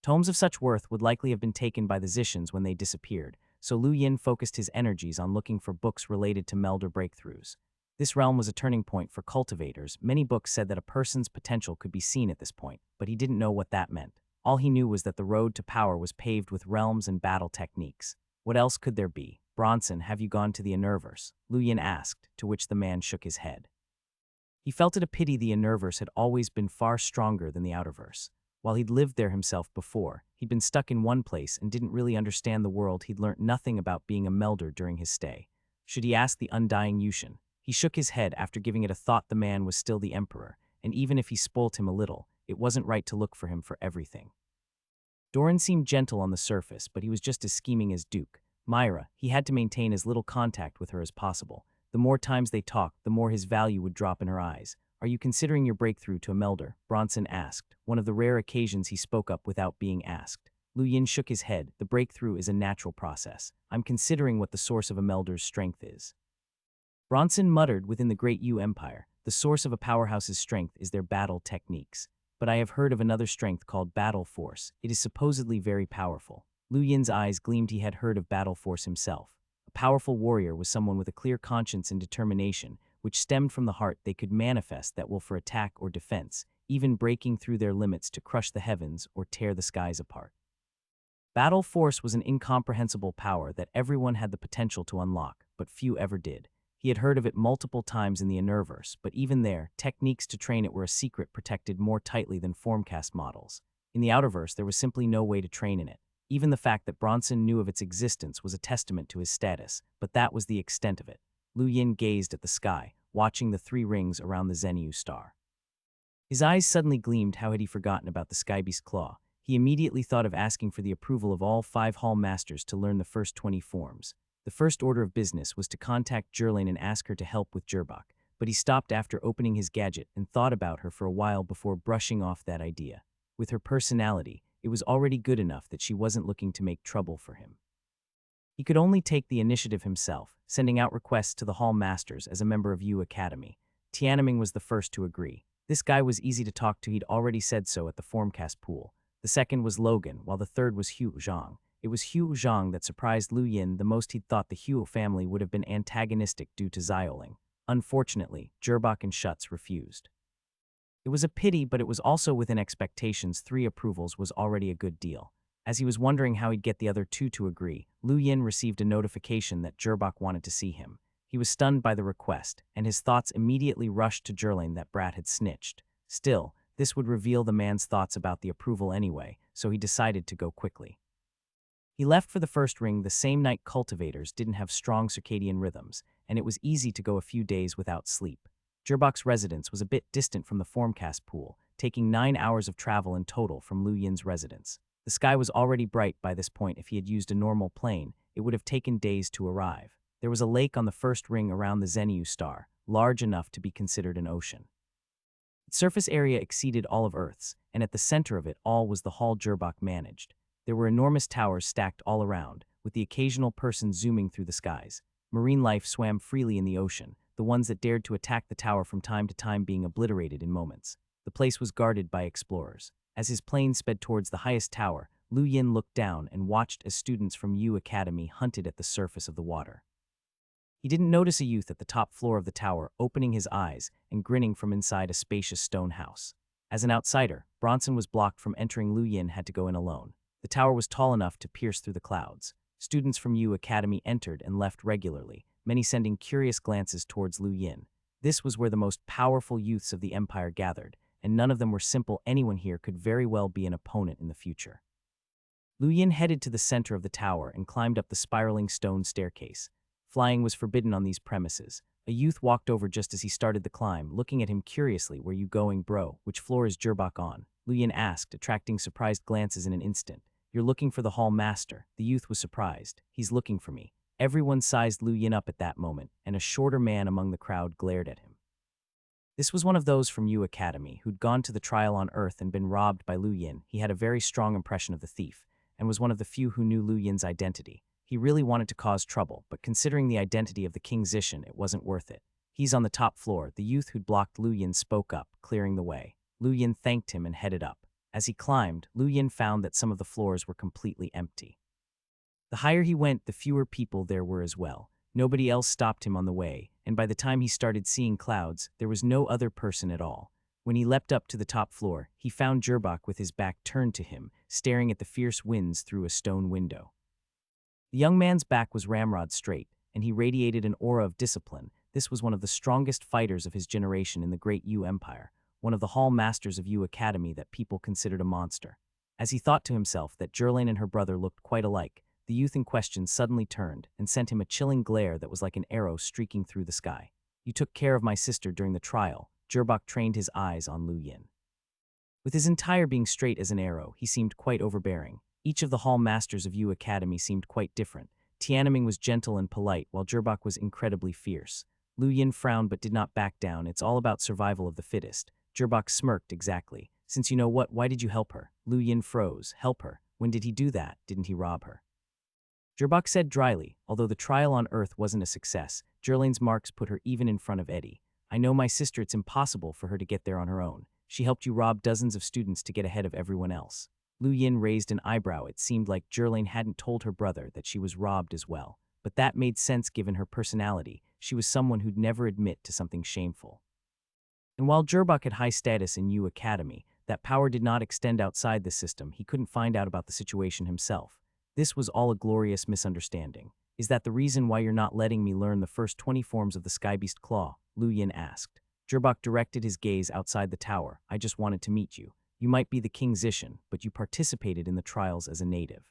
Tomes of such worth would likely have been taken by the Zishans when they disappeared, so Lu Yin focused his energies on looking for books related to Melder breakthroughs. This realm was a turning point for cultivators. Many books said that a person's potential could be seen at this point, but he didn't know what that meant. All he knew was that the road to power was paved with realms and battle techniques. What else could there be? Bronson, have you gone to the Innerverse? Lu Yin asked, to which the man shook his head. He felt it a pity the Innerverse had always been far stronger than the Outerverse. While he'd lived there himself before, he'd been stuck in one place and didn't really understand the world. He'd learnt nothing about being a melder during his stay. Should he ask the undying Yushin? He shook his head after giving it a thought. The man was still the emperor, and even if he spoilt him a little, it wasn't right to look for him for everything. Doran seemed gentle on the surface, but he was just as scheming as Duke. Myra, he had to maintain as little contact with her as possible. The more times they talked, the more his value would drop in her eyes. Are you considering your breakthrough to a melder? Bronson asked, one of the rare occasions he spoke up without being asked. Lu Yin shook his head. The breakthrough is a natural process. I'm considering what the source of a melder's strength is. Bronson muttered. Within the Great Yu Empire, the source of a powerhouse's strength is their battle techniques. But I have heard of another strength called battle force. It is supposedly very powerful. Lu Yin's eyes gleamed. He had heard of battle force himself. A powerful warrior was someone with a clear conscience and determination, which stemmed from the heart. They could manifest that will for attack or defense, even breaking through their limits to crush the heavens or tear the skies apart. Battle force was an incomprehensible power that everyone had the potential to unlock, but few ever did. He had heard of it multiple times in the Innerverse, but even there, techniques to train it were a secret protected more tightly than formcast models. In the Outerverse, there was simply no way to train in it. Even the fact that Bronson knew of its existence was a testament to his status, but that was the extent of it. Lu Yin gazed at the sky, watching the 3 rings around the Zenyu star. His eyes suddenly gleamed. How had he forgotten about the Skybeast claw? He immediately thought of asking for the approval of all 5 hall masters to learn the first 20 forms. The first order of business was to contact Jerlane and ask her to help with Jerbak, but he stopped after opening his gadget and thought about her for a while before brushing off that idea. With her personality, it was already good enough that she wasn't looking to make trouble for him. He could only take the initiative himself, sending out requests to the hall masters as a member of Yu Academy. Tianming was the first to agree. This guy was easy to talk to. He'd already said so at the formcast pool. The second was Logan, while the third was Hu Zhang. It was Hu Zhang that surprised Lu Yin the most. He'd thought the Hu family would have been antagonistic due to Zioling. Unfortunately, Jerbak and Schutz refused. It was a pity, but it was also within expectations. 3 approvals was already a good deal. As he was wondering how he'd get the other 2 to agree, Lu Yin received a notification that Jerbak wanted to see him. He was stunned by the request, and his thoughts immediately rushed to Jerlane. That brat had snitched. Still, this would reveal the man's thoughts about the approval anyway, so he decided to go quickly. He left for the first ring the same night. Cultivators didn't have strong circadian rhythms, and it was easy to go a few days without sleep. Jerbak's residence was a bit distant from the formcast pool, taking 9 hours of travel in total from Lu Yin's residence. The sky was already bright by this point. If he had used a normal plane, it would have taken days to arrive. There was a lake on the first ring around the Zenyu star, large enough to be considered an ocean. Its surface area exceeded all of Earth's, and at the center of it all was the hall Jerbak managed. There were enormous towers stacked all around, with the occasional person zooming through the skies. Marine life swam freely in the ocean, the ones that dared to attack the tower from time to time being obliterated in moments. The place was guarded by explorers. As his plane sped towards the highest tower, Lu Yin looked down and watched as students from Yu Academy hunted at the surface of the water. He didn't notice a youth at the top floor of the tower, opening his eyes and grinning from inside a spacious stone house. As an outsider, Bronson was blocked from entering. Lu Yin had to go in alone. The tower was tall enough to pierce through the clouds. Students from Yu Academy entered and left regularly, many sending curious glances towards Lu Yin. This was where the most powerful youths of the empire gathered, and none of them were simple. Anyone here could very well be an opponent in the future. Lu Yin headed to the center of the tower and climbed up the spiraling stone staircase. Flying was forbidden on these premises. A youth walked over just as he started the climb, looking at him curiously. "Where you going, bro? Which floor is Jerbak on?" Lu Yin asked, attracting surprised glances in an instant. "You're looking for the hall master." The youth was surprised. "He's looking for me." Everyone sized Lu Yin up at that moment, and a shorter man among the crowd glared at him. This was one of those from Yu Academy who'd gone to the trial on Earth and been robbed by Lu Yin. He had a very strong impression of the thief, and was one of the few who knew Lu Yin's identity. He really wanted to cause trouble, but considering the identity of the King Zishan, it wasn't worth it. He's on the top floor. The youth who'd blocked Lu Yin spoke up, clearing the way. Lu Yin thanked him and headed up. As he climbed, Lu Yin found that some of the floors were completely empty. The higher he went, the fewer people there were as well. Nobody else stopped him on the way, and by the time he started seeing clouds, there was no other person at all. When he leapt up to the top floor, he found Gerbak with his back turned to him, staring at the fierce winds through a stone window. The young man's back was ramrod straight, and he radiated an aura of discipline. This was one of the strongest fighters of his generation in the Great Yu Empire, one of the hall masters of Yu Academy that people considered a monster. As he thought to himself that Jerlaine and her brother looked quite alike, the youth in question suddenly turned and sent him a chilling glare that was like an arrow streaking through the sky. "You took care of my sister during the trial." Gerbak trained his eyes on Lu Yin. With his entire being straight as an arrow, he seemed quite overbearing. Each of the hall masters of Yu Academy seemed quite different. Tianming was gentle and polite, while Gerbak was incredibly fierce. Lu Yin frowned but did not back down. "It's all about survival of the fittest." Gerbak smirked. "Exactly. Since you know what, why did you help her?" Lu Yin froze. "Help her? When did he do that? Didn't he rob her?" Gerbak said dryly, although the trial on Earth wasn't a success, Jerlaine's marks put her even in front of Eddie. "I know my sister, it's impossible for her to get there on her own. She helped you rob dozens of students to get ahead of everyone else." Lu Yin raised an eyebrow. It seemed like Jerlaine hadn't told her brother that she was robbed as well. But that made sense given her personality. She was someone who'd never admit to something shameful. And while Gerbak had high status in Yu Academy, that power did not extend outside the system. He couldn't find out about the situation himself. This was all a glorious misunderstanding. "Is that the reason why you're not letting me learn the first 20 forms of the Skybeast Claw?" Lu Yin asked. Gerbak directed his gaze outside the tower. "I just wanted to meet you. You might be the King Zishan, but you participated in the trials as a native.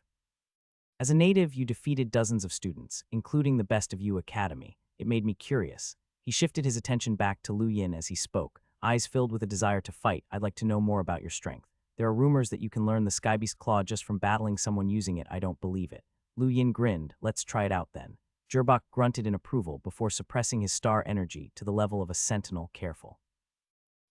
As a native, you defeated dozens of students, including the best of Yu Academy. It made me curious." He shifted his attention back to Lu Yin as he spoke, eyes filled with a desire to fight. "I'd like to know more about your strength. There are rumors that you can learn the Skybeast Claw just from battling someone using it. I don't believe it." Lu Yin grinned. "Let's try it out then." Gerbak grunted in approval before suppressing his star energy to the level of a sentinel. "Careful.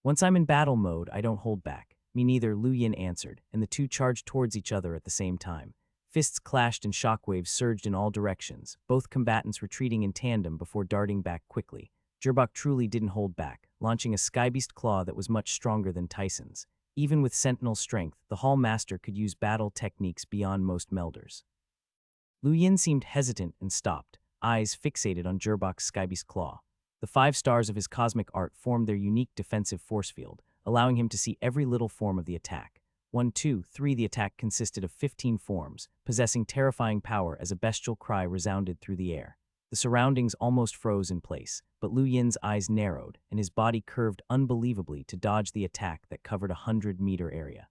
Once I'm in battle mode, I don't hold back." "Me neither," Lu Yin answered, and the two charged towards each other at the same time. Fists clashed and shockwaves surged in all directions, both combatants retreating in tandem before darting back quickly. Gerbak truly didn't hold back, launching a Skybeast Claw that was much stronger than Tyson's. Even with sentinel strength, the Hall Master could use battle techniques beyond most melders. Lu Yin seemed hesitant and stopped, eyes fixated on Gerbak's Skybeast Claw. The 5 stars of his cosmic art formed their unique defensive force field, allowing him to see every little form of the attack. 1, 2, 3 The attack consisted of 15 forms, possessing terrifying power as a bestial cry resounded through the air. The surroundings almost froze in place, but Lu Yin's eyes narrowed and his body curved unbelievably to dodge the attack that covered a 100-meter area.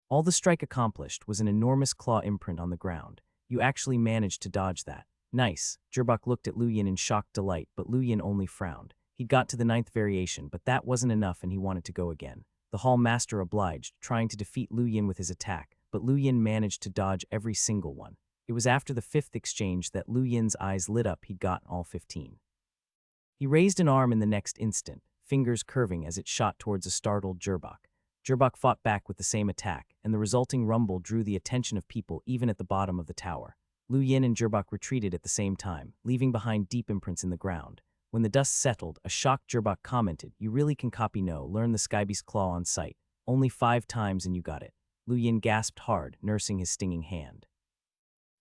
All the strike accomplished was an enormous claw imprint on the ground. "You actually managed to dodge that. Nice." Gerbak looked at Lu Yin in shocked delight, but Lu Yin only frowned. He'd got to the 9th variation, but that wasn't enough and he wanted to go again. The Hall Master obliged, trying to defeat Lu Yin with his attack, but Lu Yin managed to dodge every single one. It was after the 5th exchange that Lu Yin's eyes lit up. He'd gotten all 15. He raised an arm in the next instant, fingers curving as it shot towards a startled Gerbak. Gerbak fought back with the same attack, and the resulting rumble drew the attention of people even at the bottom of the tower. Lu Yin and Gerbak retreated at the same time, leaving behind deep imprints in the ground. When the dust settled, a shocked Gerbak commented, "You really can copy learn the Skybeast Claw on sight. Only 5 times and you got it." Lu Yin gasped hard, nursing his stinging hand.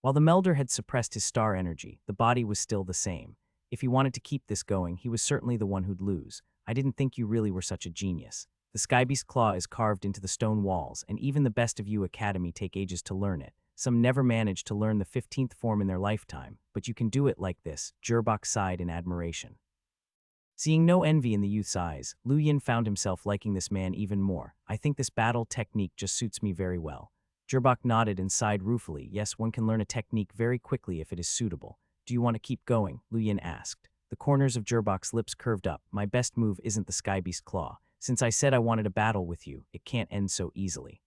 While the Melder had suppressed his star energy, the body was still the same. If he wanted to keep this going, he was certainly the one who'd lose. "I didn't think you really were such a genius. The Skybeast Claw is carved into the stone walls, and even the best of Yu Academy take ages to learn it. Some never manage to learn the 15th form in their lifetime, but you can do it like this." Gerbak sighed in admiration. Seeing no envy in the youth's eyes, Lu Yin found himself liking this man even more. "I think this battle technique just suits me very well." Gerbak nodded and sighed ruefully. "Yes, one can learn a technique very quickly if it is suitable." "Do you want to keep going?" Lu Yin asked. The corners of Gerbak's lips curved up. "My best move isn't the Skybeast Claw. Since I said I wanted a battle with you, it can't end so easily.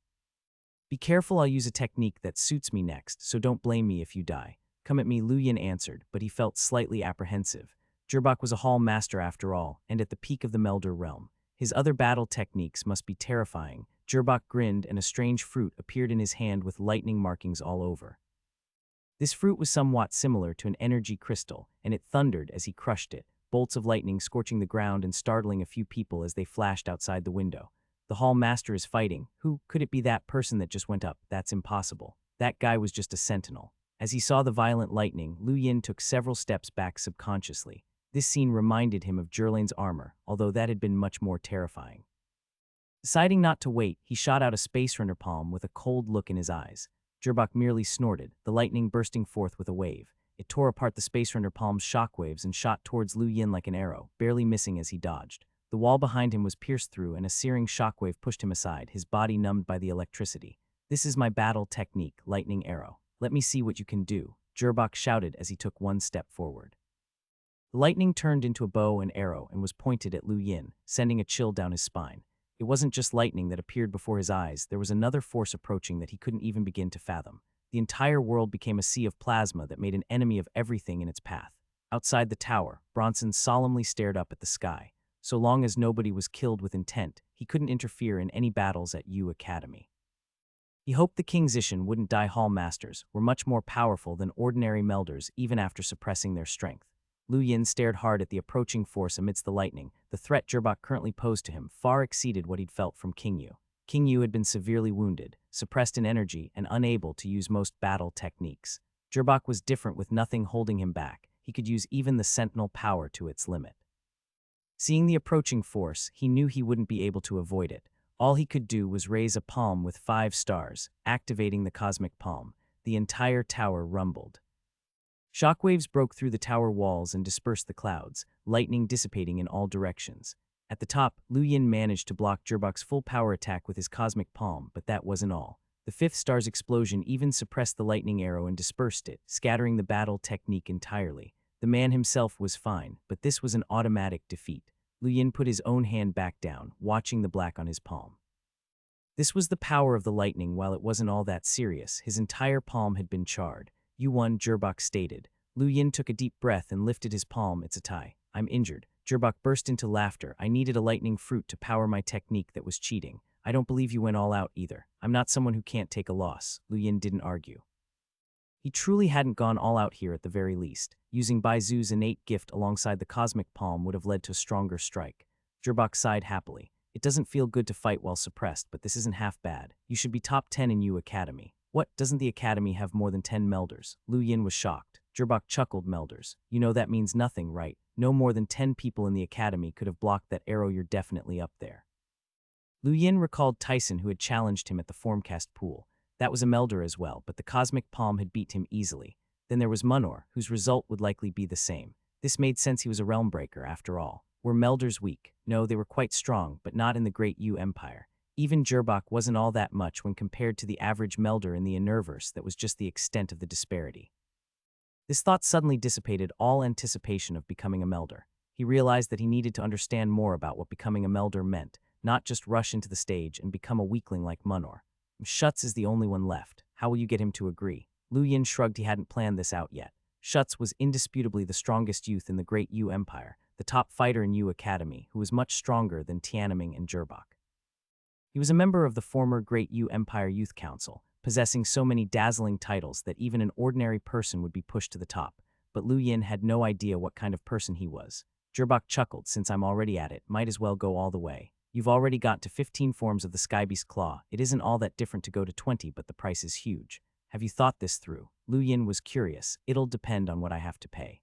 Be careful, I'll use a technique that suits me next, so don't blame me if you die." "Come at me," Lu Yin answered, but he felt slightly apprehensive. Gerbak was a hall master after all, and at the peak of the Melder realm. His other battle techniques must be terrifying. Gerbak grinned and a strange fruit appeared in his hand with lightning markings all over. This fruit was somewhat similar to an energy crystal, and it thundered as he crushed it, bolts of lightning scorching the ground and startling a few people as they flashed outside the window. The hall master is fighting. Who could it be? That person that just went up? That's impossible. That guy was just a sentinel. As he saw the violent lightning, Lu Yin took several steps back subconsciously. This scene reminded him of Zhurlane's armor, although that had been much more terrifying. Deciding not to wait, he shot out a Space Runner palm with a cold look in his eyes. Zhurbok merely snorted, the lightning bursting forth with a wave. It tore apart the Space Runner palm's shockwaves and shot towards Lu Yin like an arrow, barely missing as he dodged. The wall behind him was pierced through and a searing shockwave pushed him aside, his body numbed by the electricity. "This is my battle technique, lightning arrow. Let me see what you can do," Zhurbok shouted as he took one step forward. The lightning turned into a bow and arrow and was pointed at Lu Yin, sending a chill down his spine. It wasn't just lightning that appeared before his eyes, there was another force approaching that he couldn't even begin to fathom. The entire world became a sea of plasma that made an enemy of everything in its path. Outside the tower, Bronson solemnly stared up at the sky. So long as nobody was killed with intent, he couldn't interfere in any battles at U Academy. He hoped the King's Ishin wouldn't die. Hall masters were much more powerful than ordinary melders even after suppressing their strength. Lu Yin stared hard at the approaching force amidst the lightning. The threat Zhurbok currently posed to him far exceeded what he'd felt from King Yu. King Yu had been severely wounded, suppressed in energy, and unable to use most battle techniques. Zhurbok was different, with nothing holding him back. He could use even the sentinel power to its limit. Seeing the approaching force, he knew he wouldn't be able to avoid it. All he could do was raise a palm with 5 stars, activating the cosmic palm. The entire tower rumbled. Shockwaves broke through the tower walls and dispersed the clouds, lightning dissipating in all directions. At the top, Lu Yin managed to block Zhurbok's full power attack with his cosmic palm, but that wasn't all. The 5th star's explosion even suppressed the lightning arrow and dispersed it, scattering the battle technique entirely. The man himself was fine, but this was an automatic defeat. Lu Yin put his own hand back down, watching the black on his palm. This was the power of the lightning. While it wasn't all that serious, his entire palm had been charred. "You won," Zhurbok stated. Lu Yin took a deep breath and lifted his palm. "It's a tie. I'm injured." Zhurbok burst into laughter. "I needed a lightning fruit to power my technique that was cheating. I don't believe you went all out either. I'm not someone who can't take a loss." Lu Yin didn't argue. He truly hadn't gone all out here at the very least. Using Baizu's innate gift alongside the cosmic palm would have led to a stronger strike. Zhurbok sighed happily. "It doesn't feel good to fight while suppressed, but this isn't half bad. You should be top 10 in U Academy." "What, doesn't the Academy have more than 10 melders?" Lu Yin was shocked. Zhurbok chuckled. "Melders? You know that means nothing, right? No more than 10 people in the Academy could have blocked that arrow. You're definitely up there." Lu Yin recalled Tyson, who had challenged him at the Formcast pool. That was a melder as well, but the cosmic palm had beat him easily. Then there was Munor, whose result would likely be the same. This made sense. He was a realm breaker, after all. Were melders weak? No, they were quite strong, but not in the Great U Empire. Even Zhurbok wasn't all that much when compared to the average melder in the Innerverse. That was just the extent of the disparity. This thought suddenly dissipated all anticipation of becoming a melder. He realized that he needed to understand more about what becoming a melder meant, not just rush into the stage and become a weakling like Munor. "Schutz is the only one left. How will you get him to agree?" Lu Yin shrugged. He hadn't planned this out yet. Schutz was indisputably the strongest youth in the Great U Empire, the top fighter in U Academy, who was much stronger than Tianming and Zhurbok. He was a member of the former Great U Empire Youth Council, possessing so many dazzling titles that even an ordinary person would be pushed to the top, but Lu Yin had no idea what kind of person he was. Zhurbok chuckled. "Since I'm already at it, might as well go all the way. You've already got to 15 forms of the Skybeast Claw. It isn't all that different to go to 20, but the price is huge. Have you thought this through?" Lu Yin was curious. "It'll depend on what I have to pay."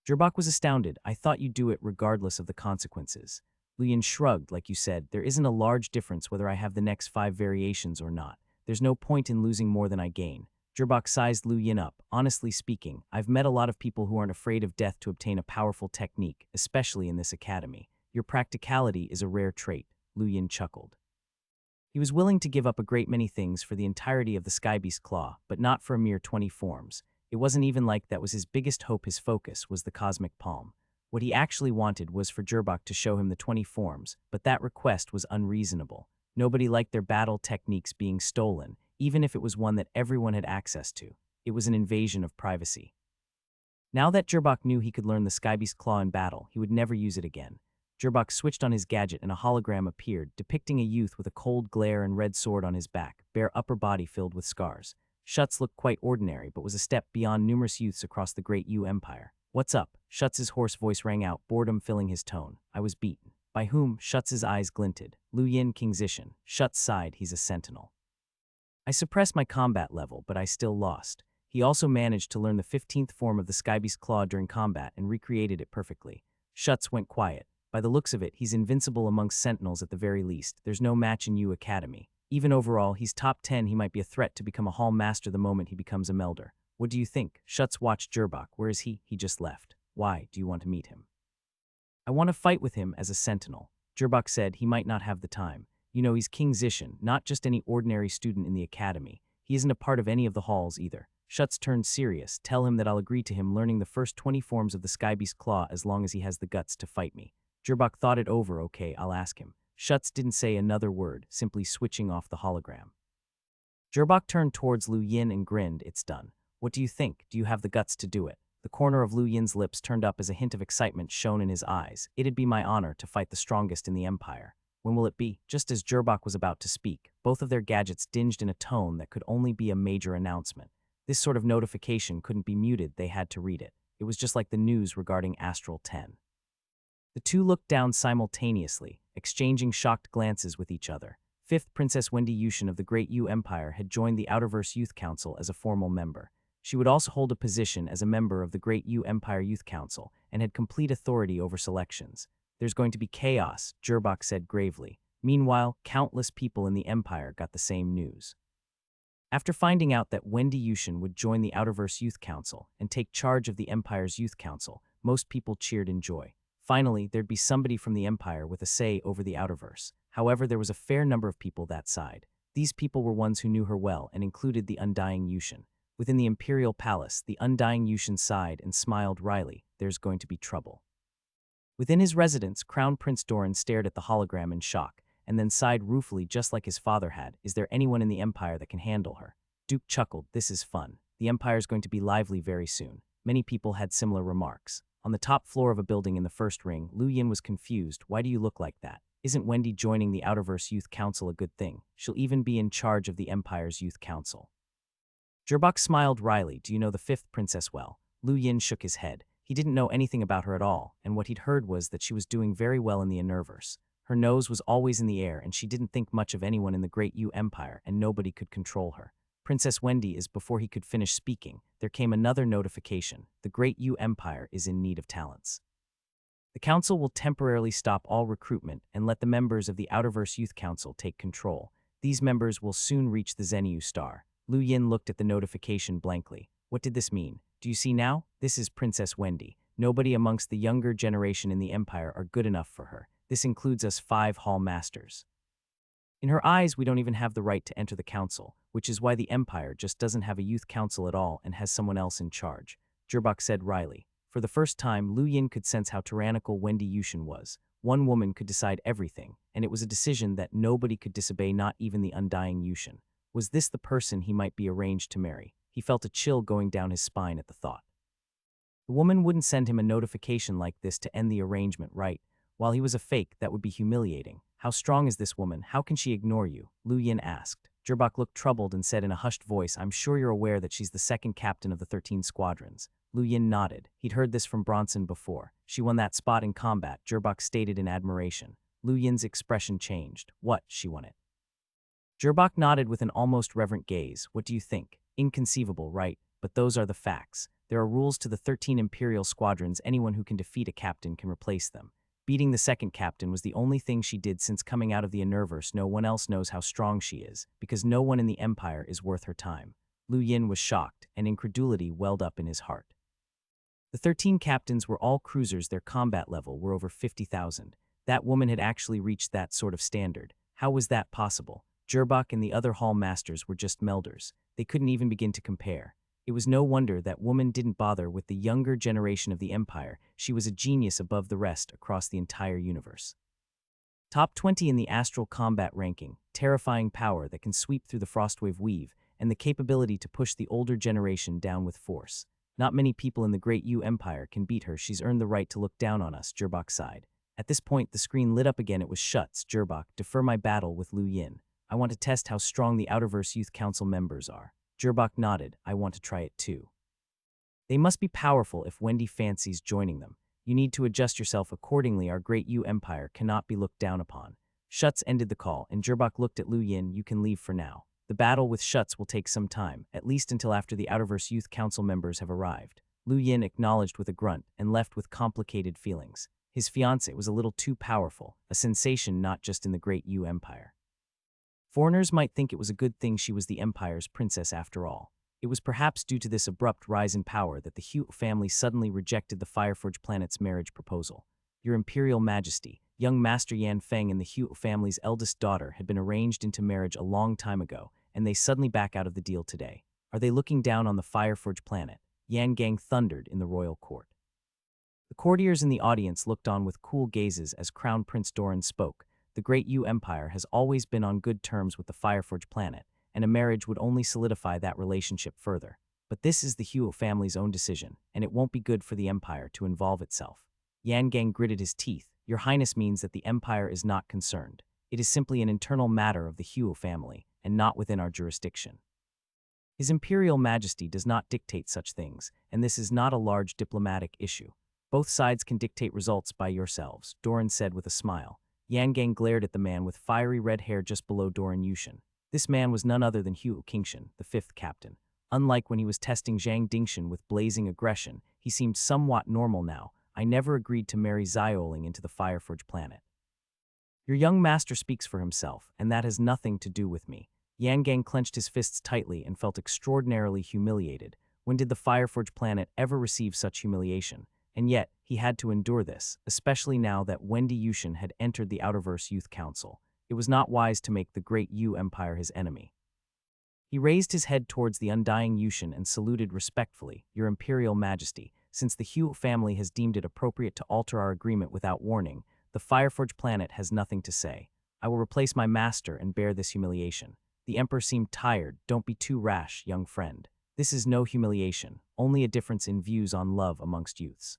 Zhurbok was astounded. "I thought you'd do it regardless of the consequences." Lu Yin shrugged. "Like you said, there isn't a large difference whether I have the next 5 variations or not. There's no point in losing more than I gain." Zhurbok sized Lu Yin up. "Honestly speaking, I've met a lot of people who aren't afraid of death to obtain a powerful technique, especially in this academy. Your practicality is a rare trait." Lu Yin chuckled. He was willing to give up a great many things for the entirety of the Skybeast Claw, but not for a mere 20 forms. It wasn't even like that was his biggest hope. His focus was the cosmic palm. What he actually wanted was for Zhurbok to show him the 20 forms, but that request was unreasonable. Nobody liked their battle techniques being stolen, even if it was one that everyone had access to. It was an invasion of privacy. Now that Zhurbok knew he could learn the Skybeast Claw in battle, he would never use it again. Zhurbok switched on his gadget and a hologram appeared, depicting a youth with a cold glare and red sword on his back, bare upper body filled with scars. Schutz looked quite ordinary but was a step beyond numerous youths across the great Yu Empire. "What's up?" Schutz's hoarse voice rang out, boredom filling his tone. "I was beaten." "By whom?" Schutz's eyes glinted. "Lu Yin Kingzishan." Schutz sighed. "He's a sentinel. I suppressed my combat level, but I still lost. He also managed to learn the 15th form of the Skybeast Claw during combat and recreated it perfectly." Schutz went quiet. "By the looks of it, he's invincible amongst sentinels at the very least. There's no match in Yu Academy. Even overall, he's top 10. He might be a threat to become a hall master the moment he becomes a melder. What do you think?" Schutz watched Gerbach. "Where is he?" "He just left." "Why? Do you want to meet him?" "I want to fight with him as a sentinel." Gerbach said. "He might not have the time. You know, he's King Zishan, not just any ordinary student in the academy. He isn't a part of any of the halls either." Schutz turned serious. "Tell him that I'll agree to him learning the first 20 forms of the Skybeast Claw as long as he has the guts to fight me." Gerbach thought it over. "Okay, I'll ask him." Schutz didn't say another word, simply switching off the hologram. Gerbach turned towards Lu Yin and grinned. "It's done. What do you think? Do you have the guts to do it?" The corner of Lu Yin's lips turned up as a hint of excitement shone in his eyes. "It'd be my honor to fight the strongest in the Empire." "When will it be?" Just as Gerbach was about to speak, both of their gadgets dinged in a tone that could only be a major announcement. This sort of notification couldn't be muted. They had to read it. It was just like the news regarding Astral 10. The two looked down simultaneously, exchanging shocked glances with each other. Fifth Princess Wendy Yushin of the Great Yu Empire had joined the Outerverse Youth Council as a formal member. She would also hold a position as a member of the Great Yu Empire Youth Council and had complete authority over selections. "There's going to be chaos," Gerbach said gravely. Meanwhile, countless people in the Empire got the same news. After finding out that Wendy Yushin would join the Outerverse Youth Council and take charge of the Empire's Youth Council, most people cheered in joy. Finally, there'd be somebody from the Empire with a say over the Outerverse. However, there was a fair number of people that side. These people were ones who knew her well and included the Undying Yushin. Within the Imperial Palace, the Undying Yushin sighed and smiled wryly. "There's going to be trouble." Within his residence, Crown Prince Doran stared at the hologram in shock, and then sighed ruefully just like his father had. "Is there anyone in the Empire that can handle her?" Duke chuckled. "This is fun. The Empire's going to be lively very soon." Many people had similar remarks. On the top floor of a building in the first ring, Lu Yin was confused. "Why do you look like that? Isn't Wendy joining the Outerverse Youth Council a good thing? She'll even be in charge of the Empire's Youth Council." Gerbach smiled wryly. "Do you know the fifth princess well?" Lu Yin shook his head. He didn't know anything about her at all, and what he'd heard was that she was doing very well in the Universe. Her nose was always in the air, and she didn't think much of anyone in the Great Yu Empire, and nobody could control her. Princess Wendy is. Before he could finish speaking, there came another notification. The Great Yu Empire is in need of talents. The council will temporarily stop all recruitment and let the members of the Outerverse Youth Council take control. These members will soon reach the Zenyu Star. Lu Yin looked at the notification blankly. What did this mean? Do you see now? This is Princess Wendy. Nobody amongst the younger generation in the Empire are good enough for her. This includes us 5 Hall Masters. In her eyes, we don't even have the right to enter the council, which is why the Empire just doesn't have a youth council at all and has someone else in charge. Gerbach said wryly. For the first time, Lu Yin could sense how tyrannical Wendy Yushin was. One woman could decide everything, and it was a decision that nobody could disobey, not even the Undying Yushin. Was this the person he might be arranged to marry? He felt a chill going down his spine at the thought. The woman wouldn't send him a notification like this to end the arrangement, right? While he was a fake, that would be humiliating. How strong is this woman? How can she ignore you? Lu Yin asked. Gerbach looked troubled and said in a hushed voice, "I'm sure you're aware that she's the second captain of the 13 squadrons." Lu Yin nodded. He'd heard this from Bronson before. "She won that spot in combat," Gerbach stated in admiration. Lu Yin's expression changed. "What? She won it?" Gerbach nodded with an almost reverent gaze. "What do you think? Inconceivable, right? But those are the facts. There are rules to the 13 Imperial squadrons. Anyone who can defeat a captain can replace them. Beating the second captain was the only thing she did since coming out of the Universe. No one else knows how strong she is, because no one in the Empire is worth her time." Lu Yin was shocked, and incredulity welled up in his heart. The 13 captains were all cruisers. Their combat level were over 50,000. That woman had actually reached that sort of standard. How was that possible? Gerbach and the other Hall Masters were just melders. They couldn't even begin to compare. It was no wonder that woman didn't bother with the younger generation of the Empire. She was a genius above the rest across the entire universe. Top 20 in the astral combat ranking, terrifying power that can sweep through the Frostwave weave, and the capability to push the older generation down with force. Not many people in the Great Yu Empire can beat her. She's earned the right to look down on us, Gerbach sighed. At this point, the screen lit up again. It was Schutz. "Gerbach, defer my battle with Lu Yin. I want to test how strong the Outerverse Youth Council members are." Jirbok nodded. I want to try it too. They must be powerful if Wendy fancies joining them. You need to adjust yourself accordingly. Our great Yu Empire cannot be looked down upon. Schutz ended the call, and Jirbok looked at Lu Yin. You can leave for now. The battle with Schutz will take some time, at least until after the Outerverse Youth Council members have arrived. Lu Yin acknowledged with a grunt and left with complicated feelings. His fiancée was a little too powerful, a sensation not just in the great Yu Empire. Foreigners might think it was a good thing she was the Empire's princess after all. It was perhaps due to this abrupt rise in power that the Hu family suddenly rejected the Fireforge planet's marriage proposal. Your Imperial Majesty, young Master Yan Feng and the Hu family's eldest daughter had been arranged into marriage a long time ago, and they suddenly back out of the deal today. Are they looking down on the Fireforge planet? Yan Gang thundered in the royal court. The courtiers in the audience looked on with cool gazes as Crown Prince Doran spoke. The great Yu Empire has always been on good terms with the Fireforge planet, and a marriage would only solidify that relationship further. But this is the Hu family's own decision, and it won't be good for the Empire to involve itself. Yan Gang gritted his teeth. Your Highness means that the Empire is not concerned. It is simply an internal matter of the Hu family, and not within our jurisdiction. His Imperial Majesty does not dictate such things, and this is not a large diplomatic issue. Both sides can dictate results by yourselves, Doran said with a smile. Yan Gang glared at the man with fiery red hair just below Doran Yushin. This man was none other than Hu Qingshan, the fifth captain. Unlike when he was testing Zhang Dingshan with blazing aggression, he seemed somewhat normal now. I never agreed to marry Zioling into the Fireforge planet. Your young master speaks for himself, and that has nothing to do with me. Yan Gang clenched his fists tightly and felt extraordinarily humiliated. When did the Fireforge planet ever receive such humiliation? And yet, he had to endure this, especially now that Wendy Yushin had entered the Outerverse Youth Council. It was not wise to make the great Yu Empire his enemy. He raised his head towards the undying Yushin and saluted respectfully, Your Imperial Majesty. Since the Hu family has deemed it appropriate to alter our agreement without warning, the Fireforge planet has nothing to say. I will replace my master and bear this humiliation. The Emperor seemed tired. Don't be too rash, young friend. This is no humiliation, only a difference in views on love amongst youths.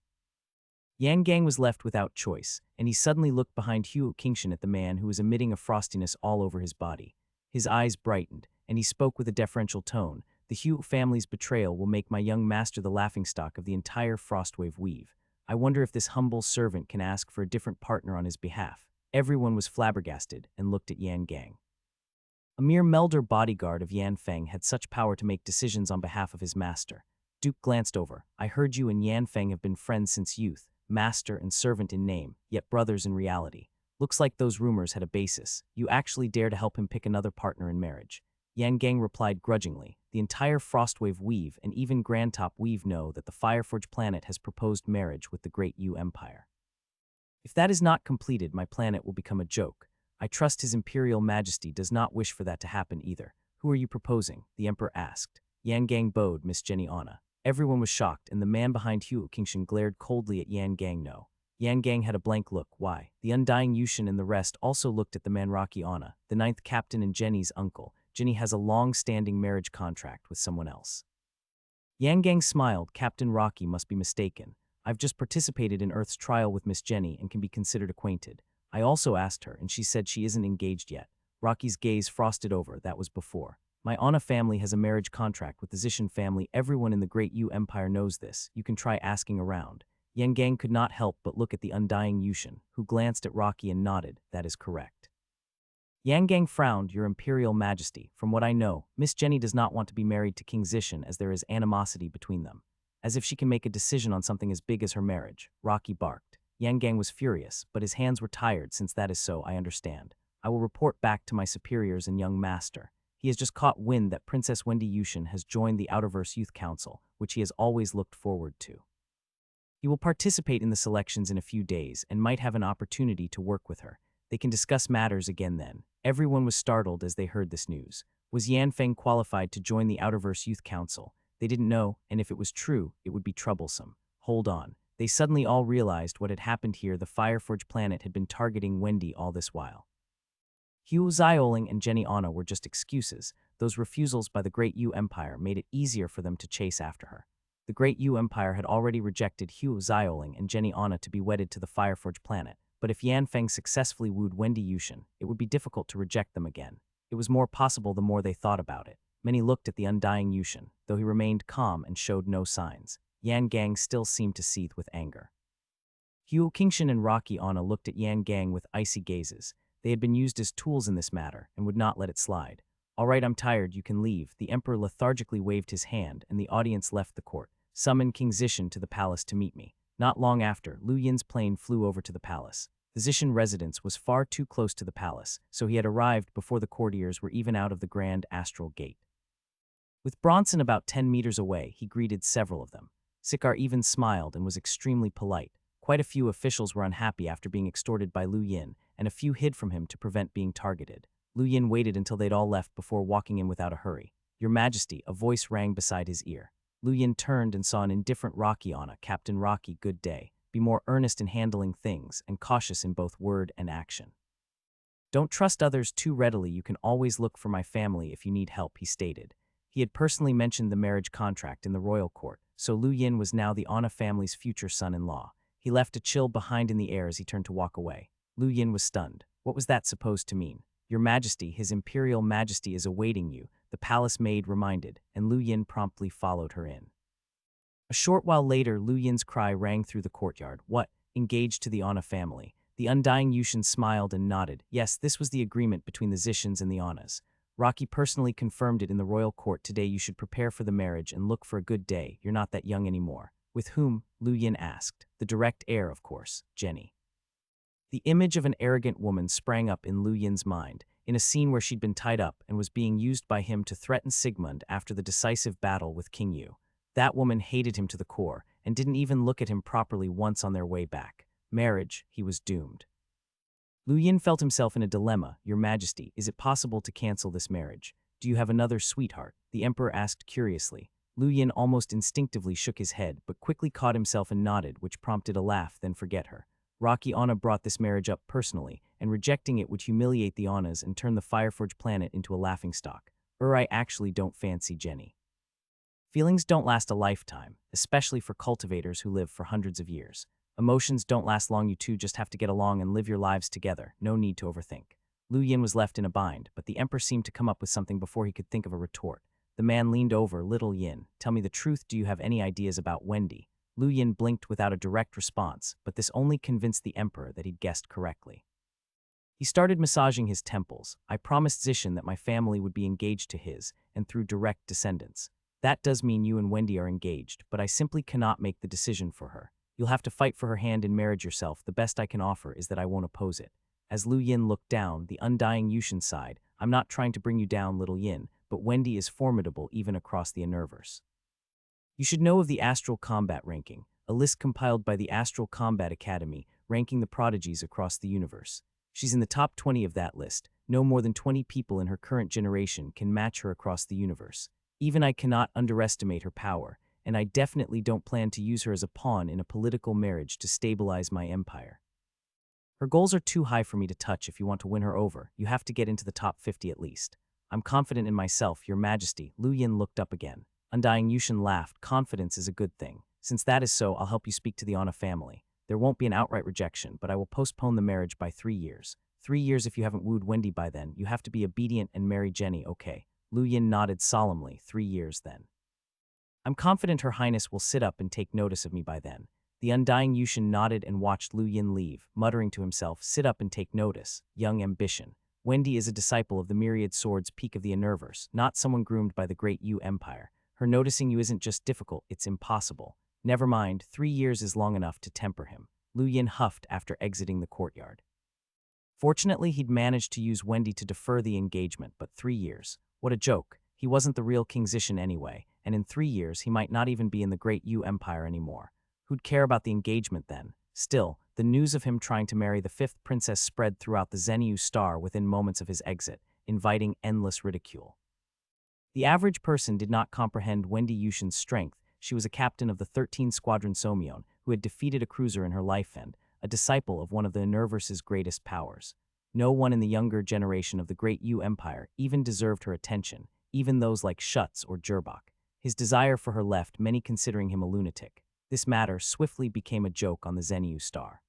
Yan Gang was left without choice, and he suddenly looked behind Hu Qingshan at the man who was emitting a frostiness all over his body. His eyes brightened, and he spoke with a deferential tone. The Hu family's betrayal will make my young master the laughingstock of the entire Frostwave Weave. I wonder if this humble servant can ask for a different partner on his behalf. Everyone was flabbergasted and looked at Yan Gang. A mere Melder bodyguard of Yan Feng had such power to make decisions on behalf of his master. Duke glanced over. I heard you and Yan Feng have been friends since youth, master and servant in name, yet brothers in reality. Looks like those rumors had a basis. You actually dare to help him pick another partner in marriage. Yan Gang replied grudgingly. The entire Frostwave Weave and even Grand Top Weave know that the Fireforge planet has proposed marriage with the great Yu Empire. If that is not completed, my planet will become a joke. I trust His Imperial Majesty does not wish for that to happen either. Who are you proposing? The Emperor asked. Yan Gang bowed Miss Jenny Anna. Everyone was shocked, and the man behind Hu Qingshan glared coldly at Yan Gang. No. Yan Gang had a blank look. Why? The undying Yushin and the rest also looked at the man Rocky Anna, the ninth captain and Jenny's uncle. Jenny has a long-standing marriage contract with someone else. Yan Gang smiled. Captain Rocky must be mistaken. I've just participated in Earth's trial with Miss Jenny and can be considered acquainted. I also asked her, and she said she isn't engaged yet. Rocky's gaze frosted over. That was before. My Anna family has a marriage contract with the Zishan family. Everyone in the great Yu Empire knows this. You can try asking around. Yan Gang could not help but look at the undying Yushin, who glanced at Rocky and nodded. That is correct. Yan Gang frowned. Your Imperial Majesty, from what I know, Miss Jenny does not want to be married to King Zishan as there is animosity between them. As if she can make a decision on something as big as her marriage, Rocky barked. Yan Gang was furious, but his hands were tired. Since that is so, I understand. I will report back to my superiors and young master. He has just caught wind that Princess Wendy Yushin has joined the Outerverse Youth Council, which he has always looked forward to. He will participate in the selections in a few days and might have an opportunity to work with her. They can discuss matters again then. Everyone was startled as they heard this news. Was Yan Feng qualified to join the Outerverse Youth Council? They didn't know, and if it was true, it would be troublesome. Hold on. They suddenly all realized what had happened here. The Fireforge planet had been targeting Wendy all this while. Hu Zioling and Jenny Anna were just excuses. Those refusals by the great Yu Empire made it easier for them to chase after her. The great Yu Empire had already rejected Hu Zioling and Jenny Anna to be wedded to the Fireforge planet, but if Yan Feng successfully wooed Wendy Yushin, it would be difficult to reject them again. It was more possible the more they thought about it. Many looked at the undying Yushin, though he remained calm and showed no signs. Yan Gang still seemed to seethe with anger. Hugh Kingshin and Rocky Anna looked at Yan Gang with icy gazes. They had been used as tools in this matter and would not let it slide. "All right, I'm tired, you can leave." The emperor lethargically waved his hand, and the audience left the court. "Summon King Zishan to the palace to meet me." Not long after, Lu Yin's plane flew over to the palace. The Zishan residence was far too close to the palace, so he had arrived before the courtiers were even out of the grand astral gate. With Bronson about 10 meters away, he greeted several of them. Sikar even smiled and was extremely polite. Quite a few officials were unhappy after being extorted by Lu Yin, and a few hid from him to prevent being targeted. Lu Yin waited until they'd all left before walking in without a hurry. "Your Majesty," a voice rang beside his ear. Lu Yin turned and saw an indifferent Rocky Anna. "Captain Rocky, good day. Be more earnest in handling things and cautious in both word and action. Don't trust others too readily. You can always look for my family if you need help," he stated. He had personally mentioned the marriage contract in the royal court, so Lu Yin was now the Anna family's future son-in-law. He left a chill behind in the air as he turned to walk away. Lu Yin was stunned. What was that supposed to mean? "Your Majesty, His Imperial Majesty is awaiting you," the palace maid reminded, and Lu Yin promptly followed her in. A short while later, Lu Yin's cry rang through the courtyard. "What? Engaged to the Anna family?" The undying Yushin smiled and nodded. Yes, this was the agreement between the Zishans and the Annas. Rocky personally confirmed it in the royal court today. "You should prepare for the marriage and look for a good day. You're not that young anymore." "With whom?" Lu Yin asked. "The direct heir, of course, Jenny." The image of an arrogant woman sprang up in Lu Yin's mind, in a scene where she'd been tied up and was being used by him to threaten Sigmund after the decisive battle with King Yu. That woman hated him to the core and didn't even look at him properly once on their way back. Marriage, he was doomed. Lu Yin felt himself in a dilemma. "Your Majesty, is it possible to cancel this marriage? Do you have another sweetheart?" the emperor asked curiously. Lu Yin almost instinctively shook his head, but quickly caught himself and nodded, which prompted a laugh, then forget her. Rocky Anna brought this marriage up personally, and rejecting it would humiliate the Annas and turn the Fireforge planet into a laughingstock. I actually don't fancy Jenny. Feelings don't last a lifetime, especially for cultivators who live for hundreds of years. Emotions don't last long. You two just have to get along and live your lives together. No need to overthink. Lu Yin was left in a bind, but the emperor seemed to come up with something before he could think of a retort. The man leaned over. "Little Yin, tell me the truth. Do you have any ideas about Wendy?" Lu Yin blinked without a direct response, but this only convinced the emperor that he'd guessed correctly. He started massaging his temples. "I promised Zishan that my family would be engaged to his, and through direct descendants. That does mean you and Wendy are engaged, but I simply cannot make the decision for her. You'll have to fight for her hand in marriage yourself. The best I can offer is that I won't oppose it." As Lu Yin looked down, the undying Yushin sighed. "I'm not trying to bring you down, little Yin, but Wendy is formidable even across the Universe. You should know of the Astral Combat Ranking, a list compiled by the Astral Combat Academy, ranking the prodigies across the universe. She's in the top 20 of that list. No more than 20 people in her current generation can match her across the universe. Even I cannot underestimate her power, and I definitely don't plan to use her as a pawn in a political marriage to stabilize my empire. Her goals are too high for me to touch. If you want to win her over, you have to get into the top 50 at least. I'm confident in myself, Your Majesty." Lu Yin looked up again. Undying Yushin laughed. "Confidence is a good thing. Since that is so, I'll help you speak to the Anna family. There won't be an outright rejection, but I will postpone the marriage by 3 years. 3 years if you haven't wooed Wendy by then. You have to be obedient and marry Jenny, okay?" Lu Yin nodded solemnly. 3 years then. "I'm confident Her Highness will sit up and take notice of me by then." The undying Yushin nodded and watched Lu Yin leave, muttering to himself, "Sit up and take notice. Young ambition. Wendy is a disciple of the Myriad Swords Peak of the Universe, not someone groomed by the great Yu Empire. Her noticing you isn't just difficult, it's impossible. Never mind, 3 years is long enough to temper him." Lu Yin huffed after exiting the courtyard. Fortunately, he'd managed to use Wendy to defer the engagement, but 3 years. What a joke. He wasn't the real King Zishan anyway, and in 3 years he might not even be in the great Yu Empire anymore. Who'd care about the engagement then? Still, the news of him trying to marry the 5th princess spread throughout the Zenyu star within moments of his exit, inviting endless ridicule. The average person did not comprehend Wendy Yushin's strength. She was a captain of the 13 Squadron Somyeon, who had defeated a cruiser in her life and a disciple of one of the Universe's greatest powers. No one in the younger generation of the great Yu Empire even deserved her attention, even those like Schutz or Jerbak. His desire for her left many considering him a lunatic. This matter swiftly became a joke on the Zenyu star.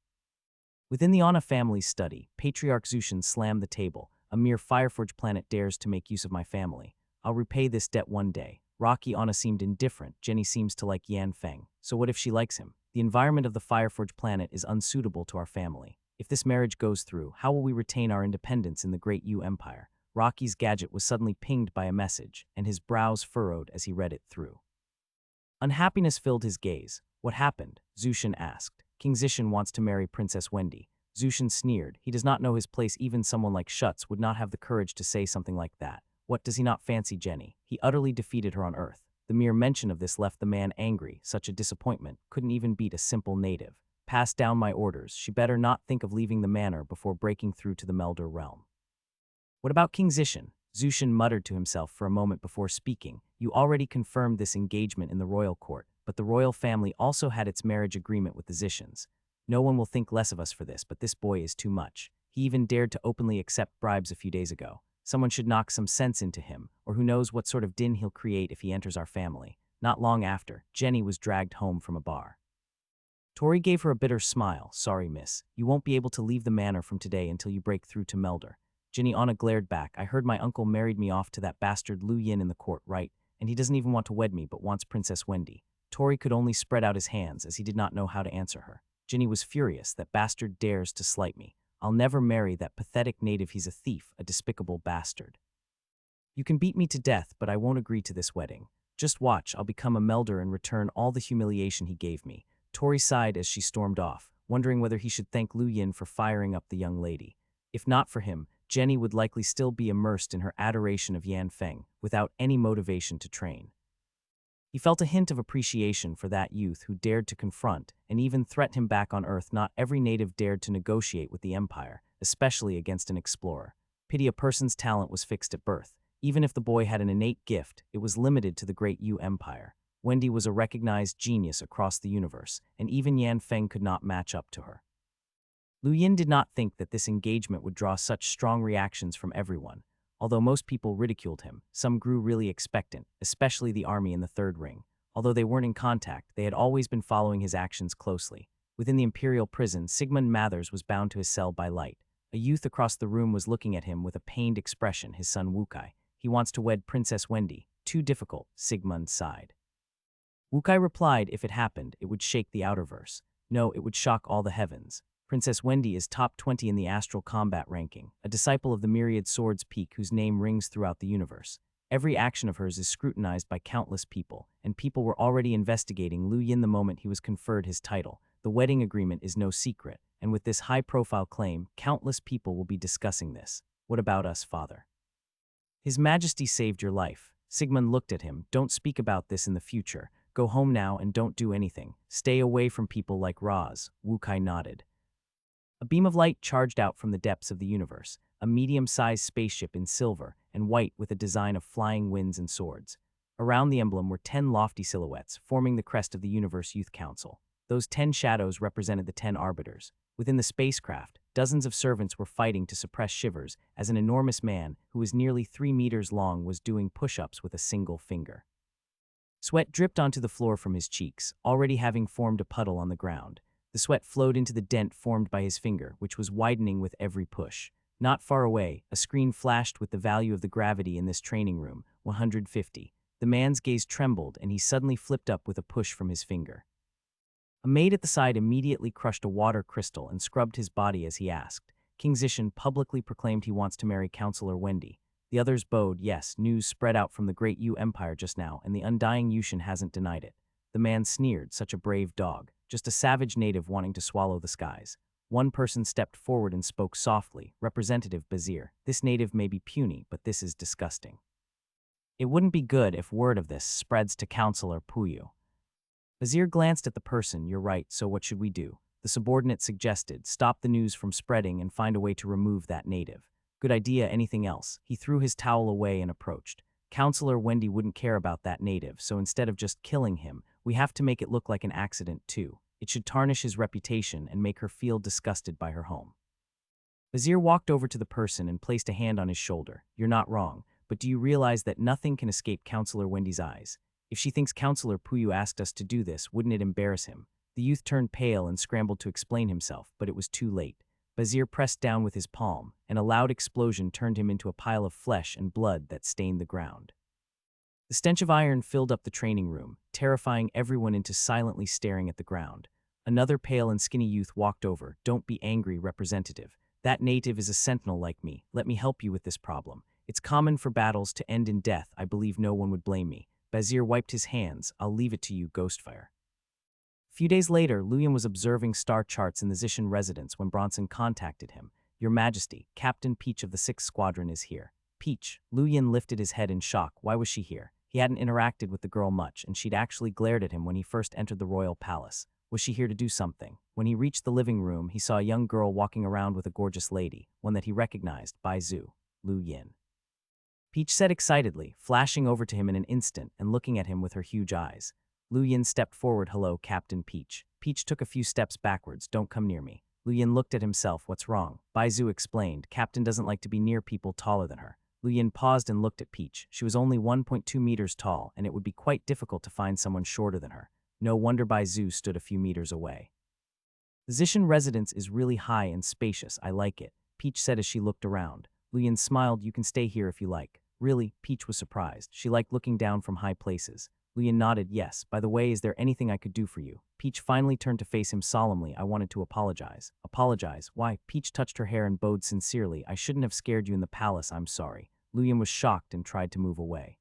Within the Anna family's study, Patriarch Zushin slammed the table. "A mere Fireforge planet dares to make use of my family. I'll repay this debt one day. Rocky Anna seemed indifferent. Jenny seems to like Yan Feng. So what if she likes him? The environment of the Fireforge planet is unsuitable to our family. If this marriage goes through, how will we retain our independence in the Great Yu Empire? Rocky's gadget was suddenly pinged by a message, and his brows furrowed as he read it through. Unhappiness filled his gaze. What happened? Zushin asked. King Zishan wants to marry Princess Wendy. Zushin sneered. He does not know his place. Even someone like Schutz would not have the courage to say something like that. What, does he not fancy Jenny? He utterly defeated her on Earth. The mere mention of this left the man angry. Such a disappointment. Couldn't even beat a simple native. Pass down my orders. She better not think of leaving the manor before breaking through to the Melder realm. What about King Zishan? Zushin muttered to himself for a moment before speaking. You already confirmed this engagement in the royal court, but the royal family also had its marriage agreement with the Zishans. No one will think less of us for this, but this boy is too much. He even dared to openly accept bribes a few days ago. Someone should knock some sense into him, or who knows what sort of din he'll create if he enters our family. Not long after, Jenny was dragged home from a bar. Tori gave her a bitter smile. Sorry, miss. You won't be able to leave the manor from today until you break through to Melder. Jenny Anna glared back. I heard my uncle married me off to that bastard Lu Yin in the court, right? And he doesn't even want to wed me, but wants Princess Wendy. Tori could only spread out his hands as he did not know how to answer her. Jenny was furious. That bastard dares to slight me. I'll never marry that pathetic native. He's a thief, a despicable bastard. You can beat me to death, but I won't agree to this wedding. Just watch, I'll become a Melder and return all the humiliation he gave me. Tori sighed as she stormed off, wondering whether he should thank Lu Yin for firing up the young lady. If not for him, Jenny would likely still be immersed in her adoration of Yan Feng, without any motivation to train. He felt a hint of appreciation for that youth who dared to confront and even threat him back on Earth. Not every native dared to negotiate with the Empire, especially against an explorer. Pity a person's talent was fixed at birth. Even if the boy had an innate gift, it was limited to the Great Yu Empire. Wendy was a recognized genius across the universe, and even Yan Feng could not match up to her. Lu Yin did not think that this engagement would draw such strong reactions from everyone. Although most people ridiculed him, some grew really expectant, especially the army in the third ring. Although they weren't in contact, they had always been following his actions closely. Within the imperial prison, Sigmund Mathers was bound to his cell by light. A youth across the room was looking at him with a pained expression. His son Wukai. He wants to wed Princess Wendy. Too difficult, Sigmund sighed. Wukai replied if it happened, it would shake the outerverse. No, it would shock all the heavens. Princess Wendy is top 20 in the astral combat ranking, a disciple of the myriad swords peak whose name rings throughout the universe. Every action of hers is scrutinized by countless people, and people were already investigating Lu Yin the moment he was conferred his title. The wedding agreement is no secret, and with this high-profile claim, countless people will be discussing this. What about us, father? His Majesty saved your life. Sigmund looked at him. Don't speak about this in the future. Go home now and don't do anything. Stay away from people like Roz. Wukai nodded. A beam of light charged out from the depths of the universe, a medium-sized spaceship in silver and white with a design of flying winds and swords. Around the emblem were 10 lofty silhouettes, forming the crest of the Universe Youth Council. Those 10 shadows represented the 10 arbiters. Within the spacecraft, dozens of servants were fighting to suppress shivers as an enormous man, who was nearly 3 meters long, was doing push-ups with a single finger. Sweat dripped onto the floor from his cheeks, already having formed a puddle on the ground. The sweat flowed into the dent formed by his finger, which was widening with every push. Not far away, a screen flashed with the value of the gravity in this training room, 150. The man's gaze trembled, and he suddenly flipped up with a push from his finger. A maid at the side immediately crushed a water crystal and scrubbed his body as he asked. King Zishan publicly proclaimed he wants to marry Counselor Wendy. The others bowed. Yes, news spread out from the Great Yu Empire just now, and the undying Yushin hasn't denied it. The man sneered. Such a brave dog. Just a savage native wanting to swallow the skies. One person stepped forward and spoke softly. Representative Bazir. This native may be puny, but this is disgusting. It wouldn't be good if word of this spreads to Counselor Puyu. Bazir glanced at the person. You're right, so what should we do? The subordinate suggested. Stop the news from spreading and find a way to remove that native. Good idea. Anything else? He threw his towel away and approached. Counselor Wendy wouldn't care about that native, so instead of just killing him, we have to make it look like an accident too. It should tarnish his reputation and make her feel disgusted by her home. Bazir walked over to the person and placed a hand on his shoulder. You're not wrong, but do you realize that nothing can escape Counselor Wendy's eyes? If she thinks Counselor Puyu asked us to do this, wouldn't it embarrass him? The youth turned pale and scrambled to explain himself, but it was too late. Bazir pressed down with his palm, and a loud explosion turned him into a pile of flesh and blood that stained the ground. The stench of iron filled up the training room, terrifying everyone into silently staring at the ground. Another pale and skinny youth walked over. "Don't be angry, representative. That native is a sentinel like me. Let me help you with this problem. It's common for battles to end in death. I believe no one would blame me." Bazir wiped his hands. "I'll leave it to you, Ghostfire." A few days later, Luyan was observing star charts in the Zishan residence when Bronson contacted him. "Your Majesty, Captain Peach of the 6th Squadron is here." Peach. Luyan lifted his head in shock. Why was she here? He hadn't interacted with the girl much, and she'd actually glared at him when he first entered the royal palace. Was she here to do something? When he reached the living room, he saw a young girl walking around with a gorgeous lady, one that he recognized, Baizu, Lu Yin. Peach said excitedly, flashing over to him in an instant and looking at him with her huge eyes. Lu Yin stepped forward. "Hello, Captain Peach." Peach took a few steps backwards. "Don't come near me." Lu Yin looked at himself. "What's wrong?" Baizu explained. "Captain doesn't like to be near people taller than her." Lu Yin paused and looked at Peach. She was only 1.2 meters tall, and it would be quite difficult to find someone shorter than her. No wonder Baizu stood a few meters away. "The Zishan residence is really high and spacious. I like it," Peach said as she looked around. Lu Yin smiled. "You can stay here if you like." Really? Peach was surprised. She liked looking down from high places. Lu Yin nodded. "Yes. By the way, is there anything I could do for you?" Peach finally turned to face him solemnly. "I wanted to apologize." "Apologize? Why?" Peach touched her hair and bowed sincerely. "I shouldn't have scared you in the palace. I'm sorry." Lu Yin was shocked and tried to move away.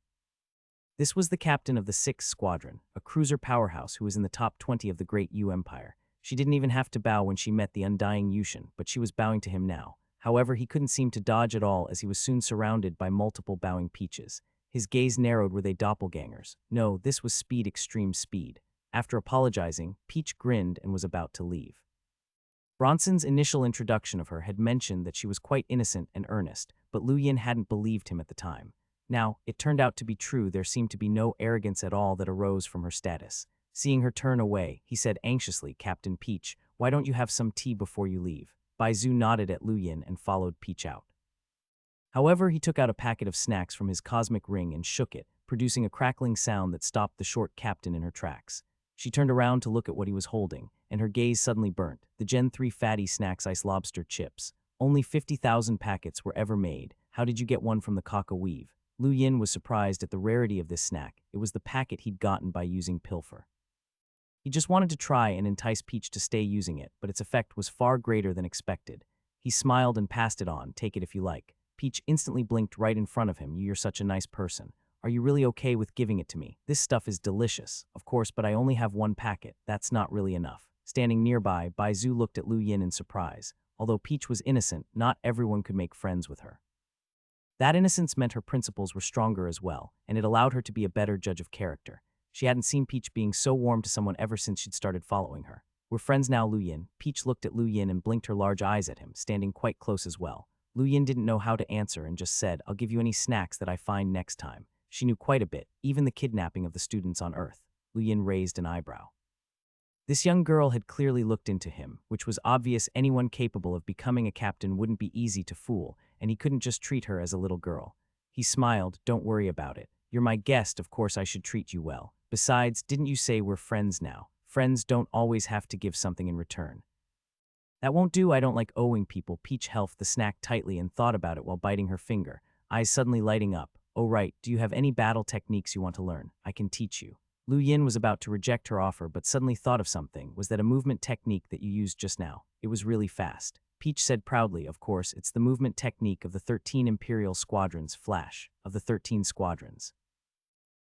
This was the captain of the 6th Squadron, a cruiser powerhouse who was in the top 20 of the Great Yu Empire. She didn't even have to bow when she met the undying Yushin, but she was bowing to him now. However, he couldn't seem to dodge at all as he was soon surrounded by multiple bowing Peaches. His gaze narrowed. Were they doppelgangers? No, this was Speed, extreme Speed. After apologizing, Peach grinned and was about to leave. Bronson's initial introduction of her had mentioned that she was quite innocent and earnest, but Lu Yin hadn't believed him at the time. Now, it turned out to be true. There seemed to be no arrogance at all that arose from her status. Seeing her turn away, he said anxiously, "Captain Peach, why don't you have some tea before you leave?" Baizu nodded at Lu Yin and followed Peach out. However, he took out a packet of snacks from his cosmic ring and shook it, producing a crackling sound that stopped the short captain in her tracks. She turned around to look at what he was holding, and her gaze suddenly burnt. The Gen 3 Fatty Snacks Ice Lobster Chips. Only 50,000 packets were ever made. How did you get one from the Cock-a-Weave? Lu Yin was surprised at the rarity of this snack. It was the packet he'd gotten by using Pilfer. He just wanted to try and entice Peach to stay using it, but its effect was far greater than expected. He smiled and passed it on. "Take it if you like." Peach instantly blinked right in front of him. "You're such a nice person. Are you really okay with giving it to me? This stuff is delicious." "Of course, but I only have one packet. That's not really enough." Standing nearby, Baizu looked at Lu Yin in surprise. Although Peach was innocent, not everyone could make friends with her. That innocence meant her principles were stronger as well, and it allowed her to be a better judge of character. She hadn't seen Peach being so warm to someone ever since she'd started following her. "We're friends now, Lu Yin." Peach looked at Lu Yin and blinked her large eyes at him, standing quite close as well. Lu Yin didn't know how to answer and just said, "I'll give you any snacks that I find next time." She knew quite a bit, even the kidnapping of the students on Earth. Lu Yin raised an eyebrow. This young girl had clearly looked into him, which was obvious. Anyone capable of becoming a captain wouldn't be easy to fool, and he couldn't just treat her as a little girl. He smiled. "Don't worry about it. You're my guest, of course I should treat you well. Besides, didn't you say we're friends now? Friends don't always have to give something in return." "That won't do. I don't like owing people." Peach held the snack tightly and thought about it while biting her finger, eyes suddenly lighting up. "Oh right, do you have any battle techniques you want to learn? I can teach you." Lu Yin was about to reject her offer but suddenly thought of something. "Was that a movement technique that you used just now? It was really fast." Peach said proudly, "Of course, it's the movement technique of the 13 Imperial Squadrons, Flash, of the 13 Squadrons."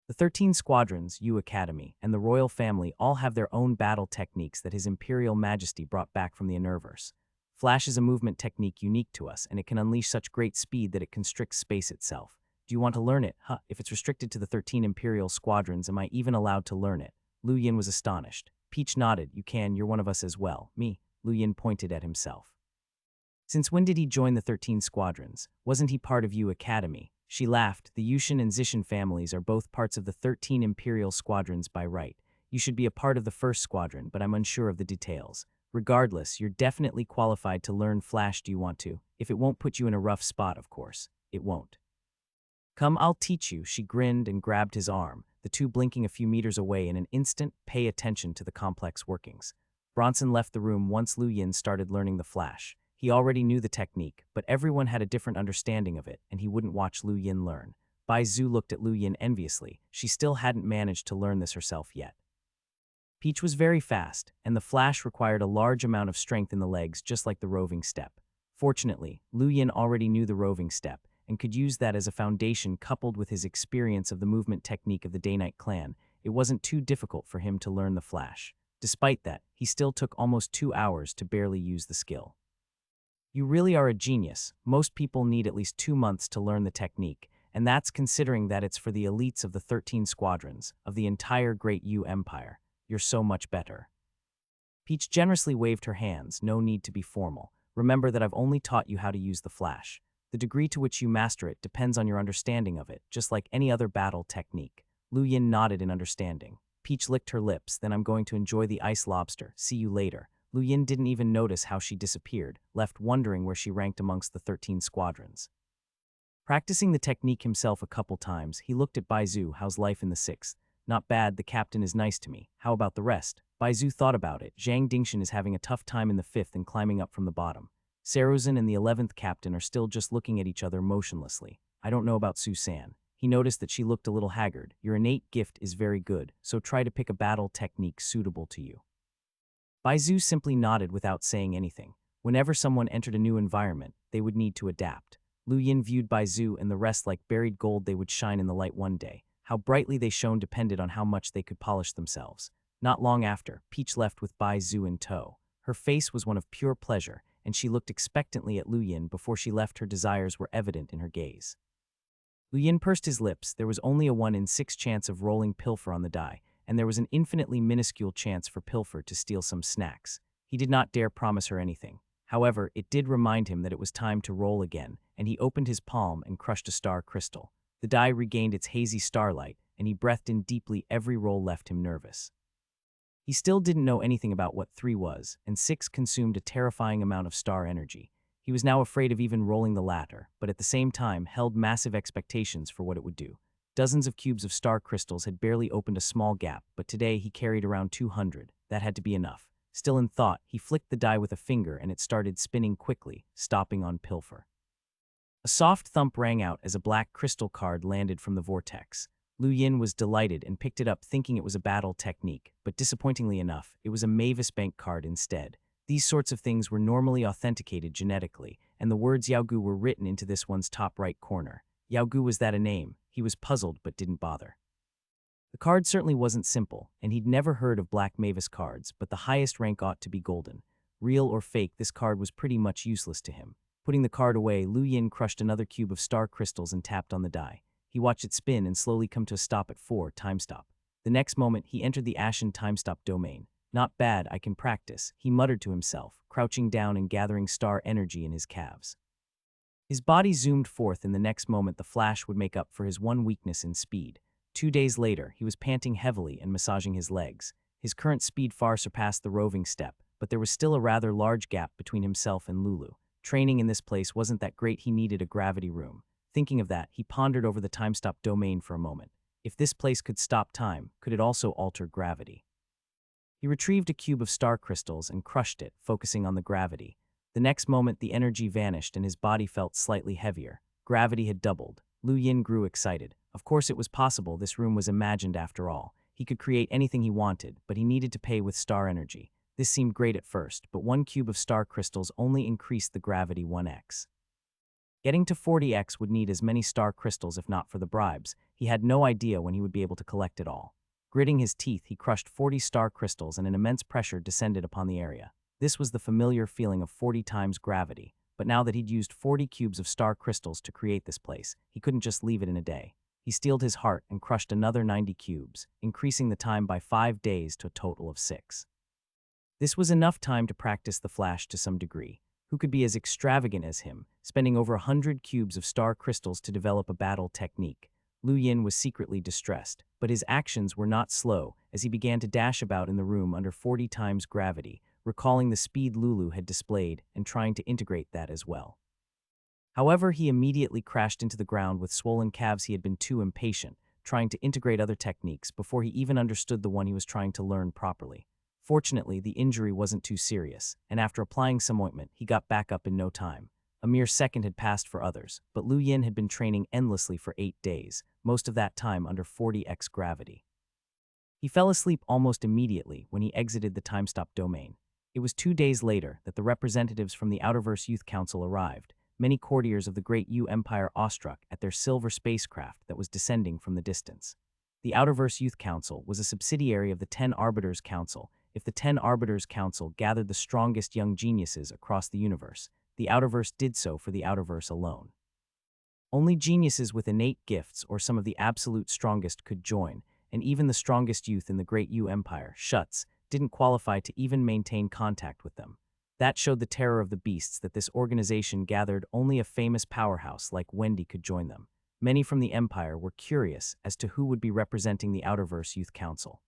The 13 Squadrons, Yu Academy, and the royal family all have their own battle techniques that His Imperial Majesty brought back from the Innerverse. Flash is a movement technique unique to us, and it can unleash such great speed that it constricts space itself. "Do you want to learn it?" "Huh, if it's restricted to the 13 Imperial Squadrons, am I even allowed to learn it?" Lu Yin was astonished. Peach nodded. "You can, you're one of us as well." "Me?" Lu Yin pointed at himself. "Since when did he join the 13 Squadrons? Wasn't he part of Yu Academy?" She laughed. "The Yushin and Zishan families are both parts of the 13 Imperial Squadrons by right. You should be a part of the 1st Squadron, but I'm unsure of the details. Regardless, you're definitely qualified to learn Flash. Do you want to? If it won't put you in a rough spot, of course. It won't." "Come, I'll teach you." She grinned and grabbed his arm, the two blinking a few meters away in an instant. "Pay attention to the complex workings." Bronson left the room once Lu Yin started learning the Flash. He already knew the technique, but everyone had a different understanding of it, and he wouldn't watch Lu Yin learn. Bai Zhu looked at Lu Yin enviously. She still hadn't managed to learn this herself yet. Peach was very fast, and the flash required a large amount of strength in the legs, just like the roving step. Fortunately, Lu Yin already knew the roving step, and could use that as a foundation coupled with his experience of the movement technique of the Day-Night clan. It wasn't too difficult for him to learn the flash. Despite that, he still took almost 2 hours to barely use the skill. You really are a genius. Most people need at least 2 months to learn the technique, and that's considering that it's for the elites of the 13 squadrons, of the entire Great Yu Empire. You're so much better. Peach generously waved her hands. No need to be formal. Remember that I've only taught you how to use the flash. The degree to which you master it depends on your understanding of it, just like any other battle technique. Lu Yin nodded in understanding. Peach licked her lips. Then I'm going to enjoy the ice lobster. See you later. Lu Yin didn't even notice how she disappeared, left wondering where she ranked amongst the 13 squadrons. Practicing the technique himself a couple times, he looked at Bai Zhu. How's life in the 6th? Not bad, the captain is nice to me. How about the rest? Bai Zhu thought about it. Zhang Dingshan is having a tough time in the 5th and climbing up from the bottom. Saruzin and the 11th captain are still just looking at each other motionlessly. I don't know about Su San. He noticed that she looked a little haggard. Your innate gift is very good, so try to pick a battle technique suitable to you. Bai Zhu simply nodded without saying anything. Whenever someone entered a new environment, they would need to adapt. Lu Yin viewed Bai Zhu and the rest like buried gold. They would shine in the light one day. How brightly they shone depended on how much they could polish themselves. Not long after, Peach left with Bai Zhu in tow. Her face was one of pure pleasure, and she looked expectantly at Lu Yin. Before she left, her desires were evident in her gaze. Lu Yin pursed his lips. There was only a 1 in 6 chance of rolling Pilfer on the die, and there was an infinitely minuscule chance for Pilfer to steal some snacks. He did not dare promise her anything. However, it did remind him that it was time to roll again, and he opened his palm and crushed a star crystal. The die regained its hazy starlight, and he breathed in deeply. Every roll left him nervous. He still didn't know anything about what 3 was, and 6 consumed a terrifying amount of star energy. He was now afraid of even rolling the latter, but at the same time held massive expectations for what it would do. Dozens of cubes of star crystals had barely opened a small gap, but today he carried around 200. That had to be enough. Still in thought, he flicked the die with a finger and it started spinning quickly, stopping on Pilfer. A soft thump rang out as a black crystal card landed from the vortex. Lu Yin was delighted and picked it up thinking it was a battle technique, but disappointingly enough, it was a Mavis Bank card instead. These sorts of things were normally authenticated genetically, and the words Yaogu were written into this one's top right corner. Yaogu, was that a name? He was puzzled but didn't bother. The card certainly wasn't simple, and he'd never heard of Black Mavis cards, but the highest rank ought to be golden. Real or fake, this card was pretty much useless to him. Putting the card away, Lu Yin crushed another cube of star crystals and tapped on the die. He watched it spin and slowly come to a stop at 4, time stop. The next moment, he entered the Ashen time stop domain. Not bad, I can practice, he muttered to himself, crouching down and gathering star energy in his calves. His body zoomed forth, and the next moment the flash would make up for his one weakness in speed. 2 days later, he was panting heavily and massaging his legs. His current speed far surpassed the roving step, but there was still a rather large gap between himself and Lulu. Training in this place wasn't that great. He needed a gravity room. Thinking of that, he pondered over the time stop domain for a moment. If this place could stop time, could it also alter gravity? He retrieved a cube of star crystals and crushed it, focusing on the gravity. The next moment, the energy vanished and his body felt slightly heavier. Gravity had doubled. Lu Yin grew excited. Of course it was possible. This room was imagined after all. He could create anything he wanted, but he needed to pay with star energy. This seemed great at first, but 1 cube of star crystals only increased the gravity 1x. Getting to 40x would need as many star crystals if not for the bribes. He had no idea when he would be able to collect it all. Gritting his teeth, he crushed 40 star crystals and an immense pressure descended upon the area. This was the familiar feeling of 40 times gravity, but now that he'd used 40 cubes of star crystals to create this place, he couldn't just leave it in a day. He steeled his heart and crushed another 90 cubes, increasing the time by 5 days to a total of 6. This was enough time to practice the flash to some degree. Who could be as extravagant as him, spending over 100 cubes of star crystals to develop a battle technique? Lu Yin was secretly distressed, but his actions were not slow as he began to dash about in the room under 40 times gravity, recalling the speed Lulu had displayed and trying to integrate that as well. However, he immediately crashed into the ground with swollen calves. He had been too impatient, trying to integrate other techniques before he even understood the one he was trying to learn properly. Fortunately, the injury wasn't too serious, and after applying some ointment, he got back up in no time. A mere second had passed for others, but Lu Yin had been training endlessly for 8 days, most of that time under 40x gravity. He fell asleep almost immediately when he exited the time-stop domain. It was 2 days later that the representatives from the Outerverse Youth Council arrived, many courtiers of the Great Yu Empire awestruck at their silver spacecraft that was descending from the distance. The Outerverse Youth Council was a subsidiary of the 10 Arbiters Council. If the 10 Arbiters Council gathered the strongest young geniuses across the universe, the Outerverse did so for the Outerverse alone. Only geniuses with innate gifts or some of the absolute strongest could join, and even the strongest youth in the Great Yu Empire, Shuts, didn't qualify to even maintain contact with them. That showed the terror of the beasts that this organization gathered only a famous powerhouse like Wendy could join them. Many from the Empire were curious as to who would be representing the Outerverse Youth Council.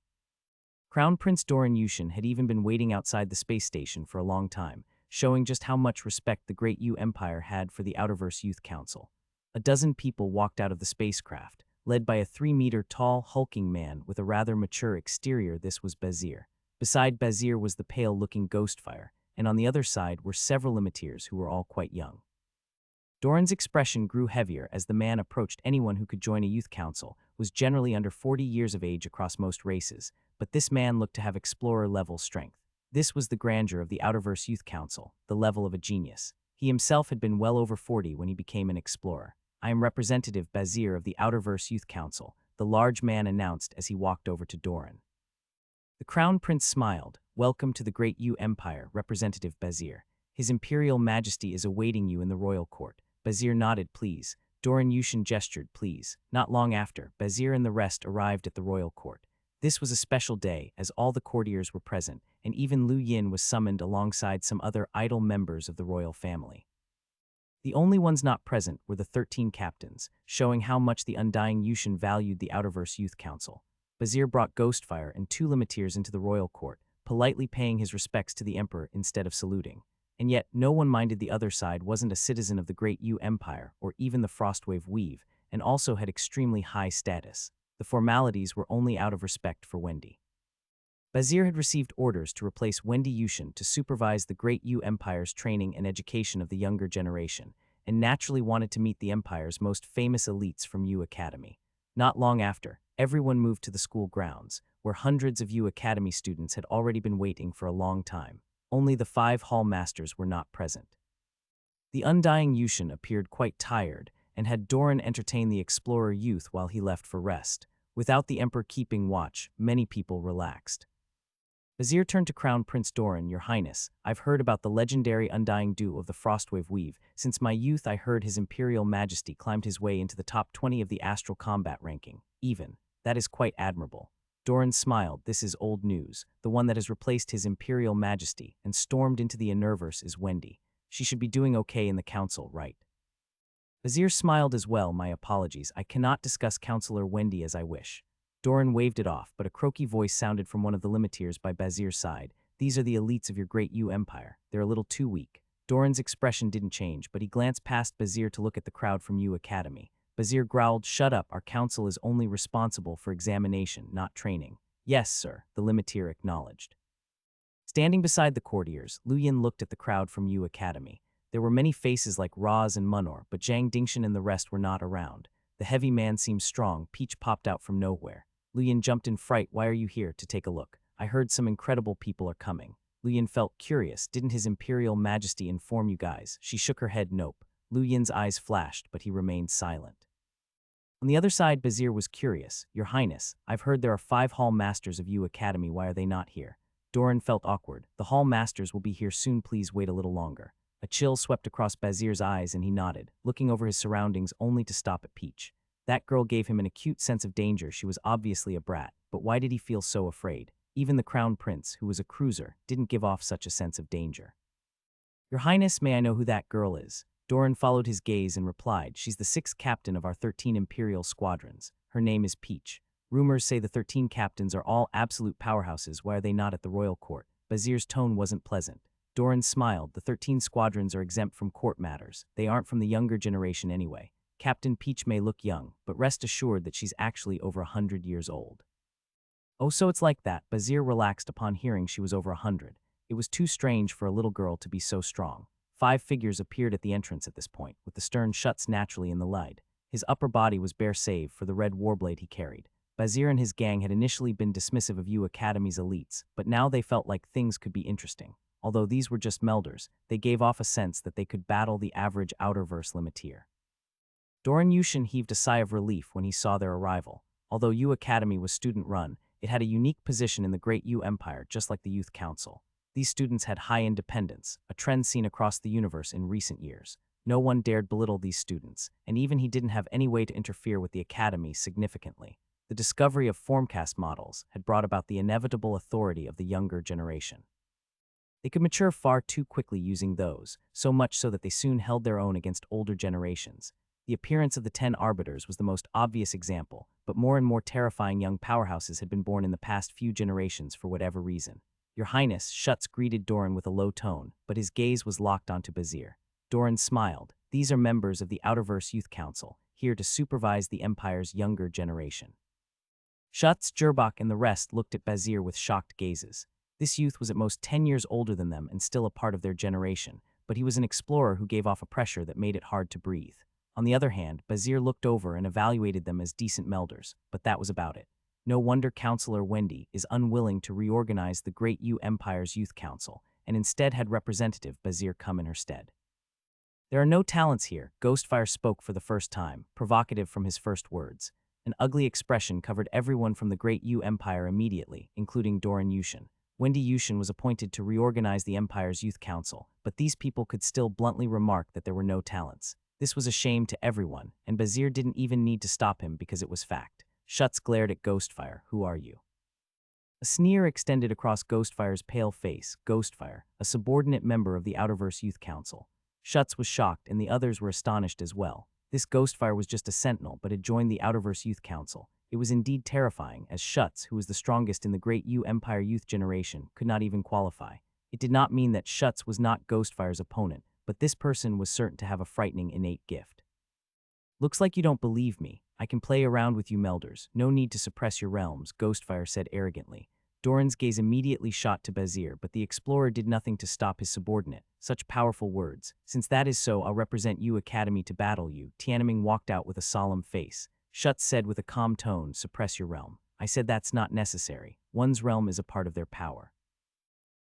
Crown Prince Doran Yushin had even been waiting outside the space station for a long time, showing just how much respect the Great Yu Empire had for the Outerverse Youth Council. A dozen people walked out of the spacecraft, led by a 3-meter-tall, hulking man with a rather mature exterior. This was Bazir. Beside Bazir was the pale-looking Ghostfire, and on the other side were several Limiteers who were all quite young. Doran's expression grew heavier as the man approached. Anyone who could join a youth council was generally under 40 years of age across most races, but this man looked to have explorer-level strength. This was the grandeur of the Outerverse Youth Council, the level of a genius. He himself had been well over 40 when he became an explorer. "I am Representative Bazir of the Outerverse Youth Council," the large man announced as he walked over to Doran. The Crown Prince smiled. "Welcome to the Great Yu Empire, Representative Bazir. His Imperial Majesty is awaiting you in the royal court." Bazir nodded. "Please." Doran Yushin gestured. "Please." Not long after, Bazir and the rest arrived at the royal court. This was a special day, as all the courtiers were present, and even Lu Yin was summoned alongside some other idle members of the royal family. The only ones not present were the 13 captains, showing how much the undying Yushin valued the Outerverse Youth Council. Bazir brought Ghostfire and 2 Limiteers into the royal court, politely paying his respects to the emperor instead of saluting. And yet, no one minded the other side wasn't a citizen of the Great Yu Empire or even the Frostwave Weave, and also had extremely high status. The formalities were only out of respect for Wendy. Bazir had received orders to replace Wendy Yushin to supervise the Great Yu Empire's training and education of the younger generation, and naturally wanted to meet the Empire's most famous elites from Yu Academy. Not long after, everyone moved to the school grounds, where hundreds of Yu Academy students had already been waiting for a long time. Only the 5 hall masters were not present. The undying Yushin appeared quite tired, and had Doran entertain the explorer youth while he left for rest. Without the emperor keeping watch, many people relaxed. Bazir turned to Crown Prince Doran. "Your Highness, I've heard about the legendary undying dew of the Frostwave Weave. Since my youth I heard His Imperial Majesty climbed his way into the top 20 of the astral combat ranking. Even. That is quite admirable." Doran smiled. "This is old news. The one that has replaced His Imperial Majesty and stormed into the Innerverse is Wendy. She should be doing okay in the council, right?" Bazir smiled as well. "My apologies. I cannot discuss Counselor Wendy as I wish." Doran waved it off, but a croaky voice sounded from one of the Limiteers by Bazir's side. "These are the elites of your Great Yu Empire. They're a little too weak." Doran's expression didn't change, but he glanced past Bazir to look at the crowd from Yu Academy. Bazir growled, "Shut up, our council is only responsible for examination, not training." "Yes, sir," the Limiteer acknowledged. Standing beside the courtiers, Lu Yin looked at the crowd from Yu Academy. There were many faces like Raz and Munor, but Zhang Dingshan and the rest were not around. The heavy man seemed strong. Peach popped out from nowhere. Lu Yin jumped in fright. "Why are you here?" "To take a look. I heard some incredible people are coming." Lu Yin felt curious. "Didn't His Imperial Majesty inform you guys?" She shook her head. "Nope." Lu Yin's eyes flashed, but he remained silent. On the other side, Bazir was curious. "Your Highness, I've heard there are 5 Hall Masters of Yu Academy. Why are they not here?" Doran felt awkward. "The Hall Masters will be here soon. Please wait a little longer." A chill swept across Bazir's eyes and he nodded, looking over his surroundings only to stop at Peach. That girl gave him an acute sense of danger. She was obviously a brat, but why did he feel so afraid? Even the Crown Prince, who was a cruiser, didn't give off such a sense of danger. "Your Highness, may I know who that girl is?" Doran followed his gaze and replied, "She's the 6th captain of our 13 Imperial squadrons. Her name is Peach. Rumors say the 13 captains are all absolute powerhouses. Why are they not at the royal court?" Bazir's tone wasn't pleasant. Doran smiled. "The 13 squadrons are exempt from court matters. They aren't from the younger generation anyway. Captain Peach may look young, but rest assured that she's actually over 100 years old." "Oh, so it's like that." Bazir relaxed upon hearing she was over 100. It was too strange for a little girl to be so strong. 5 figures appeared at the entrance at this point, with the stern shuts naturally in the light. His upper body was bare save for the red warblade he carried. Bazir and his gang had initially been dismissive of U Academy's elites, but now they felt like things could be interesting. Although these were just melders, they gave off a sense that they could battle the average outerverse limiteer. Doran Yushin heaved a sigh of relief when he saw their arrival. Although U Academy was student-run, it had a unique position in the Great U Empire, just like the Youth Council. These students had high independence, a trend seen across the universe in recent years. No one dared belittle these students, and even he didn't have any way to interfere with the Academy significantly. The discovery of formcast models had brought about the inevitable authority of the younger generation. They could mature far too quickly using those, so much so that they soon held their own against older generations. The appearance of the 10 Arbiters was the most obvious example, but more and more terrifying young powerhouses had been born in the past few generations for whatever reason. Your Highness, Schutz greeted Doran with a low tone, but his gaze was locked onto Bazir. Doran smiled. These are members of the Outerverse Youth Council, here to supervise the Empire's younger generation. Schutz, Jerbach, and the rest looked at Bazir with shocked gazes. This youth was at most 10 years older than them and still a part of their generation, but he was an explorer who gave off a pressure that made it hard to breathe. On the other hand, Bazir looked over and evaluated them as decent melders, but that was about it. No wonder Counselor Wendy is unwilling to reorganize the Great U Empire's Youth Council, and instead had Representative Bazir come in her stead. There are no talents here, Ghostfire spoke for the first time, provocative from his first words. An ugly expression covered everyone from the Great U Empire immediately, including Doran Yushin. Wendy Yushin was appointed to reorganize the Empire's Youth Council, but these people could still bluntly remark that there were no talents. This was a shame to everyone, and Bazir didn't even need to stop him because it was fact. Schutz glared at Ghostfire. Who are you? A sneer extended across Ghostfire's pale face. Ghostfire, a subordinate member of the Outerverse Youth Council. Schutz was shocked, and the others were astonished as well. This Ghostfire was just a sentinel, but had joined the Outerverse Youth Council. It was indeed terrifying, as Schutz, who was the strongest in the Great U Empire youth generation, could not even qualify. It did not mean that Schutz was not Ghostfire's opponent, but this person was certain to have a frightening innate gift. Looks like you don't believe me. I can play around with you melders. No need to suppress your realms, Ghostfire said arrogantly. Doran's gaze immediately shot to Bazir, but the explorer did nothing to stop his subordinate. Such powerful words. Since that is so, I'll represent you Academy to battle you. Tianming walked out with a solemn face. Schutz said with a calm tone, suppress your realm. I said that's not necessary. One's realm is a part of their power.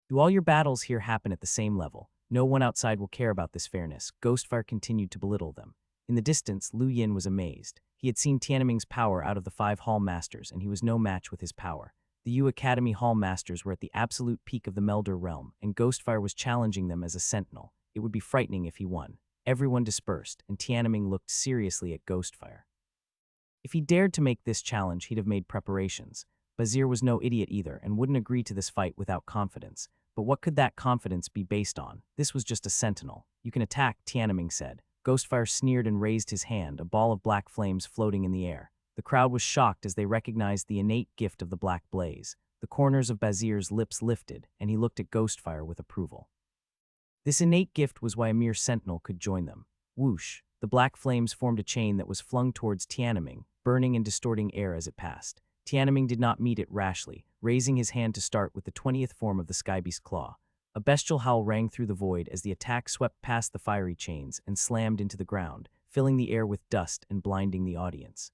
Do all your battles here happen at the same level? No one outside will care about this fairness. Ghostfire continued to belittle them. In the distance, Lu Yin was amazed. He had seen Tianming's power out of the 5 Hall Masters, and he was no match with his power. The U Academy Hall Masters were at the absolute peak of the Melder realm, and Ghostfire was challenging them as a sentinel. It would be frightening if he won. Everyone dispersed, and Tianming looked seriously at Ghostfire. If he dared to make this challenge, he'd have made preparations. Bazir was no idiot either, and wouldn't agree to this fight without confidence. But what could that confidence be based on? This was just a sentinel. You can attack, Tianming said. Ghostfire sneered and raised his hand, a ball of black flames floating in the air. The crowd was shocked as they recognized the innate gift of the black blaze. The corners of Bazir's lips lifted, and he looked at Ghostfire with approval. This innate gift was why a mere sentinel could join them. Whoosh! The black flames formed a chain that was flung towards Tianming, burning and distorting air as it passed. Tianming did not meet it rashly, raising his hand to start with the 20th form of the Skybeast Claw. A bestial howl rang through the void as the attack swept past the fiery chains and slammed into the ground, filling the air with dust and blinding the audience.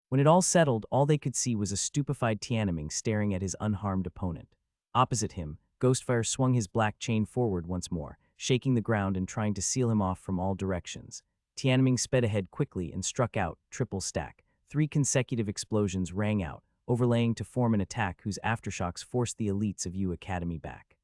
When it all settled, all they could see was a stupefied Tianming staring at his unharmed opponent. Opposite him, Ghostfire swung his black chain forward once more, shaking the ground and trying to seal him off from all directions. Tianming sped ahead quickly and struck out, triple stack. 3 consecutive explosions rang out, overlaying to form an attack whose aftershocks forced the elites of U Academy back.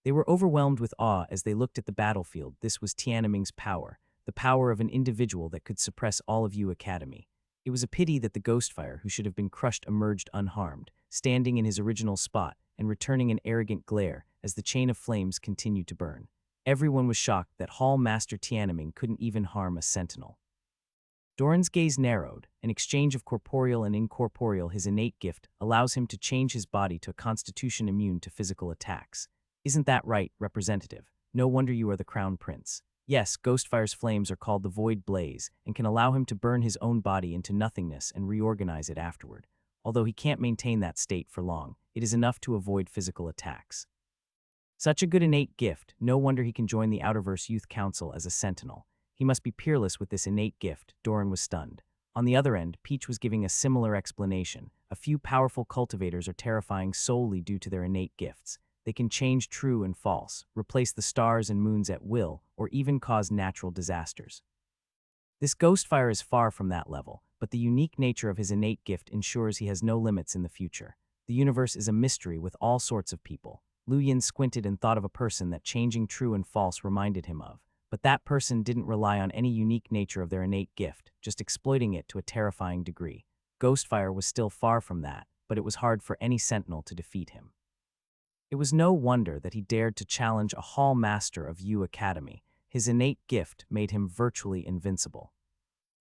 They were overwhelmed with awe as they looked at the battlefield. This was Tianming's power, the power of an individual that could suppress all of U Academy. It was a pity that the Ghostfire, who should have been crushed, emerged unharmed, standing in his original spot and returning an arrogant glare as the chain of flames continued to burn. Everyone was shocked that Hall Master Tianming couldn't even harm a sentinel. Doran's gaze narrowed. An exchange of corporeal and incorporeal, his innate gift, allows him to change his body to a constitution immune to physical attacks. Isn't that right, Representative? No wonder you are the Crown Prince. Yes, Ghostfire's flames are called the Void Blaze and can allow him to burn his own body into nothingness and reorganize it afterward. Although he can't maintain that state for long, it is enough to avoid physical attacks. Such a good innate gift, no wonder he can join the Outerverse Youth Council as a sentinel. He must be peerless with this innate gift, Doran was stunned. On the other end, Peach was giving a similar explanation. A few powerful cultivators are terrifying solely due to their innate gifts. They can change true and false, replace the stars and moons at will, or even cause natural disasters. This Ghostfire is far from that level, but the unique nature of his innate gift ensures he has no limits in the future. The universe is a mystery with all sorts of people. Lu Yin squinted and thought of a person that changing true and false reminded him of. But that person didn't rely on any unique nature of their innate gift, just exploiting it to a terrifying degree. Ghostfire was still far from that, but it was hard for any sentinel to defeat him. It was no wonder that he dared to challenge a Hall Master of Yu Academy. His innate gift made him virtually invincible.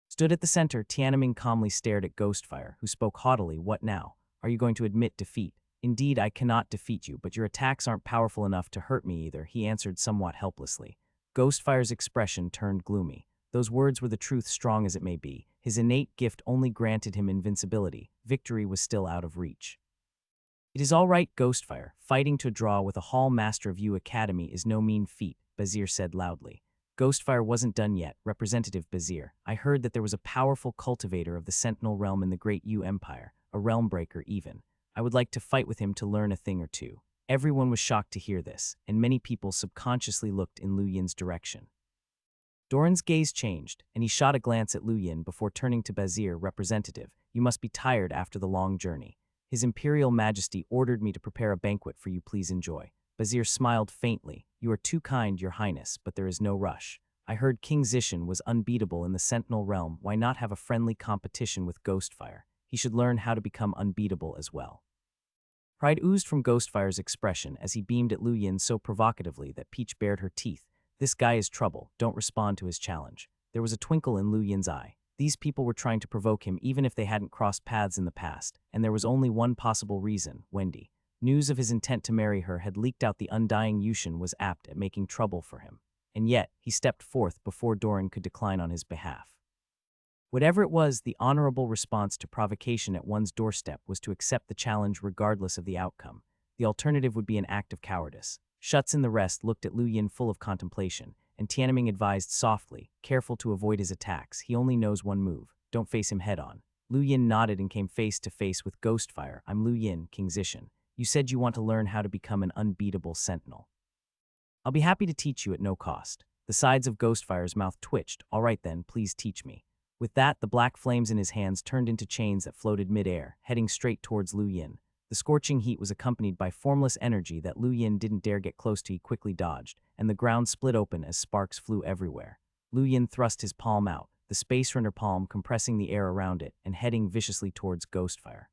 Stood at the center, Tiananmen calmly stared at Ghostfire, who spoke haughtily. What now? Are you going to admit defeat? Indeed, I cannot defeat you, but your attacks aren't powerful enough to hurt me either, he answered somewhat helplessly. Ghostfire's expression turned gloomy. Those words were the truth, strong as it may be. His innate gift only granted him invincibility. Victory was still out of reach. It is all right, Ghostfire. Fighting to a draw with a Hall Master of Yu Academy is no mean feat, Bazir said loudly. Ghostfire wasn't done yet. Representative Bazir, I heard that there was a powerful cultivator of the Sentinel realm in the Great Yu Empire, a realm breaker even. I would like to fight with him to learn a thing or two. Everyone was shocked to hear this, and many people subconsciously looked in Lu Yin's direction. Doran's gaze changed, and he shot a glance at Lu Yin before turning to Bazir. Representative, you must be tired after the long journey. His Imperial Majesty ordered me to prepare a banquet for you. Please enjoy. Bazir smiled faintly. You are too kind, Your Highness, but there is no rush. I heard King Zishan was unbeatable in the Sentinel realm. Why not have a friendly competition with Ghostfire? He should learn how to become unbeatable as well. Pride oozed from Ghostfire's expression as he beamed at Lu Yin so provocatively that Peach bared her teeth. This guy is trouble. Don't respond to his challenge. There was a twinkle in Lu Yin's eye. These people were trying to provoke him even if they hadn't crossed paths in the past, and there was only one possible reason, Wendy. News of his intent to marry her had leaked out. The undying Yushin was apt at making trouble for him. And yet, he stepped forth before Doran could decline on his behalf. Whatever it was, the honorable response to provocation at one's doorstep was to accept the challenge regardless of the outcome. The alternative would be an act of cowardice. Schutz and the rest looked at Lu Yin full of contemplation, and Tiananmen advised softly, careful to avoid his attacks. He only knows one move. Don't face him head-on. Lu Yin nodded and came face to face with Ghostfire. I'm Lu Yin, King Zishan. You said you want to learn how to become an unbeatable sentinel. I'll be happy to teach you at no cost. The sides of Ghostfire's mouth twitched. All right then, please teach me. With that, the black flames in his hands turned into chains that floated mid-air, heading straight towards Lu Yin. The scorching heat was accompanied by formless energy that Lu Yin didn't dare get close to. He quickly dodged, and the ground split open as sparks flew everywhere. Lu Yin thrust his palm out, the Space Runner palm compressing the air around it and heading viciously towards Ghostfire.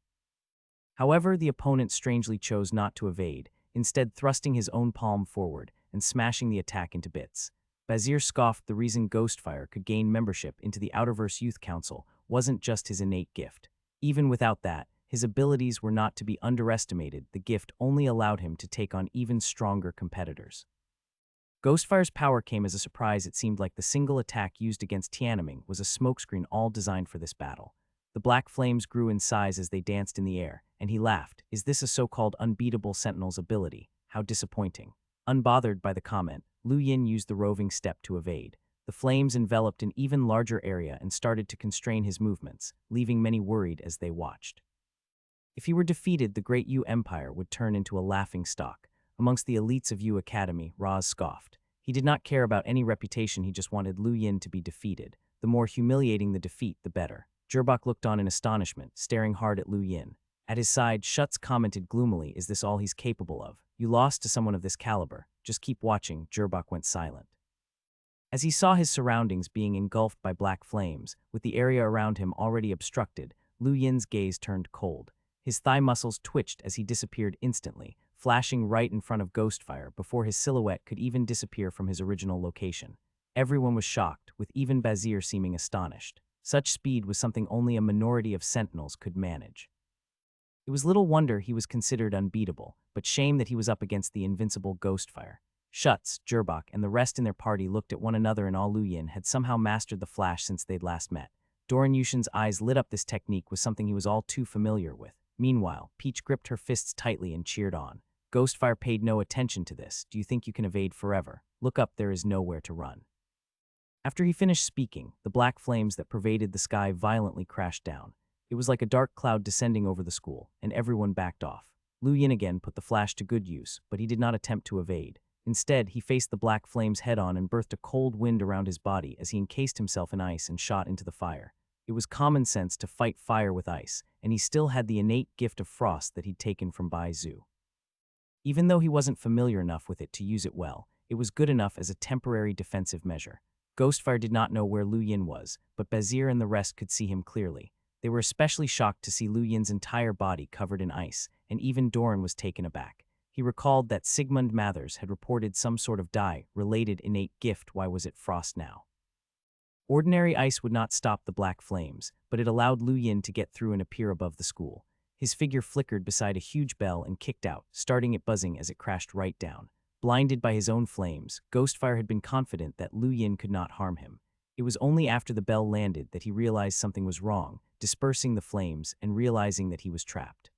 However, the opponent strangely chose not to evade, instead thrusting his own palm forward and smashing the attack into bits. Bazir scoffed. The reason Ghostfire could gain membership into the Outerverse Youth Council wasn't just his innate gift. Even without that, his abilities were not to be underestimated. The gift only allowed him to take on even stronger competitors. Ghostfire's power came as a surprise. It seemed like the single attack used against Tiananmen was a smokescreen all designed for this battle. The black flames grew in size as they danced in the air, and he laughed. Is this a so-called unbeatable sentinel's ability? How disappointing. Unbothered by the comment, Lu Yin used the roving step to evade. The flames enveloped an even larger area and started to constrain his movements, leaving many worried as they watched. If he were defeated, the Great Yu Empire would turn into a laughingstock. Amongst the elites of Yu Academy, Raz scoffed. He did not care about any reputation, he just wanted Lu Yin to be defeated. The more humiliating the defeat, the better. Jerbak looked on in astonishment, staring hard at Lu Yin. At his side, Schutz commented gloomily, is this all he's capable of? You lost to someone of this caliber. Just keep watching. Jerbak went silent. As he saw his surroundings being engulfed by black flames, with the area around him already obstructed, Lu Yin's gaze turned cold. His thigh muscles twitched as he disappeared instantly, flashing right in front of Ghostfire before his silhouette could even disappear from his original location. Everyone was shocked, with even Bazir seeming astonished. Such speed was something only a minority of sentinels could manage. It was little wonder he was considered unbeatable, but shame that he was up against the invincible Ghostfire. Schutz, Jerbak, and the rest in their party looked at one another, and all Lu Yin had somehow mastered the flash since they'd last met. Doran Yushin's eyes lit up. This technique was something he was all too familiar with. Meanwhile, Peach gripped her fists tightly and cheered on. Ghostfire paid no attention to this. Do you think you can evade forever? Look up, there is nowhere to run. After he finished speaking, the black flames that pervaded the sky violently crashed down. It was like a dark cloud descending over the school, and everyone backed off. Lu Yin again put the flash to good use, but he did not attempt to evade. Instead, he faced the black flames head-on and birthed a cold wind around his body as he encased himself in ice and shot into the fire. It was common sense to fight fire with ice, and he still had the innate gift of frost that he'd taken from Bai Zhu. Even though he wasn't familiar enough with it to use it well, it was good enough as a temporary defensive measure. Ghostfire did not know where Lu Yin was, but Bazir and the rest could see him clearly. They were especially shocked to see Lu Yin's entire body covered in ice, and even Doran was taken aback. He recalled that Sigmund Mathers had reported some sort of dye-related innate gift. Why was it frost now? Ordinary ice would not stop the black flames, but it allowed Lu Yin to get through and appear above the school. His figure flickered beside a huge bell and kicked out, starting it buzzing as it crashed right down. Blinded by his own flames, Ghostfire had been confident that Lu Yin could not harm him. It was only after the bell landed that he realized something was wrong, dispersing the flames and realizing that he was trapped.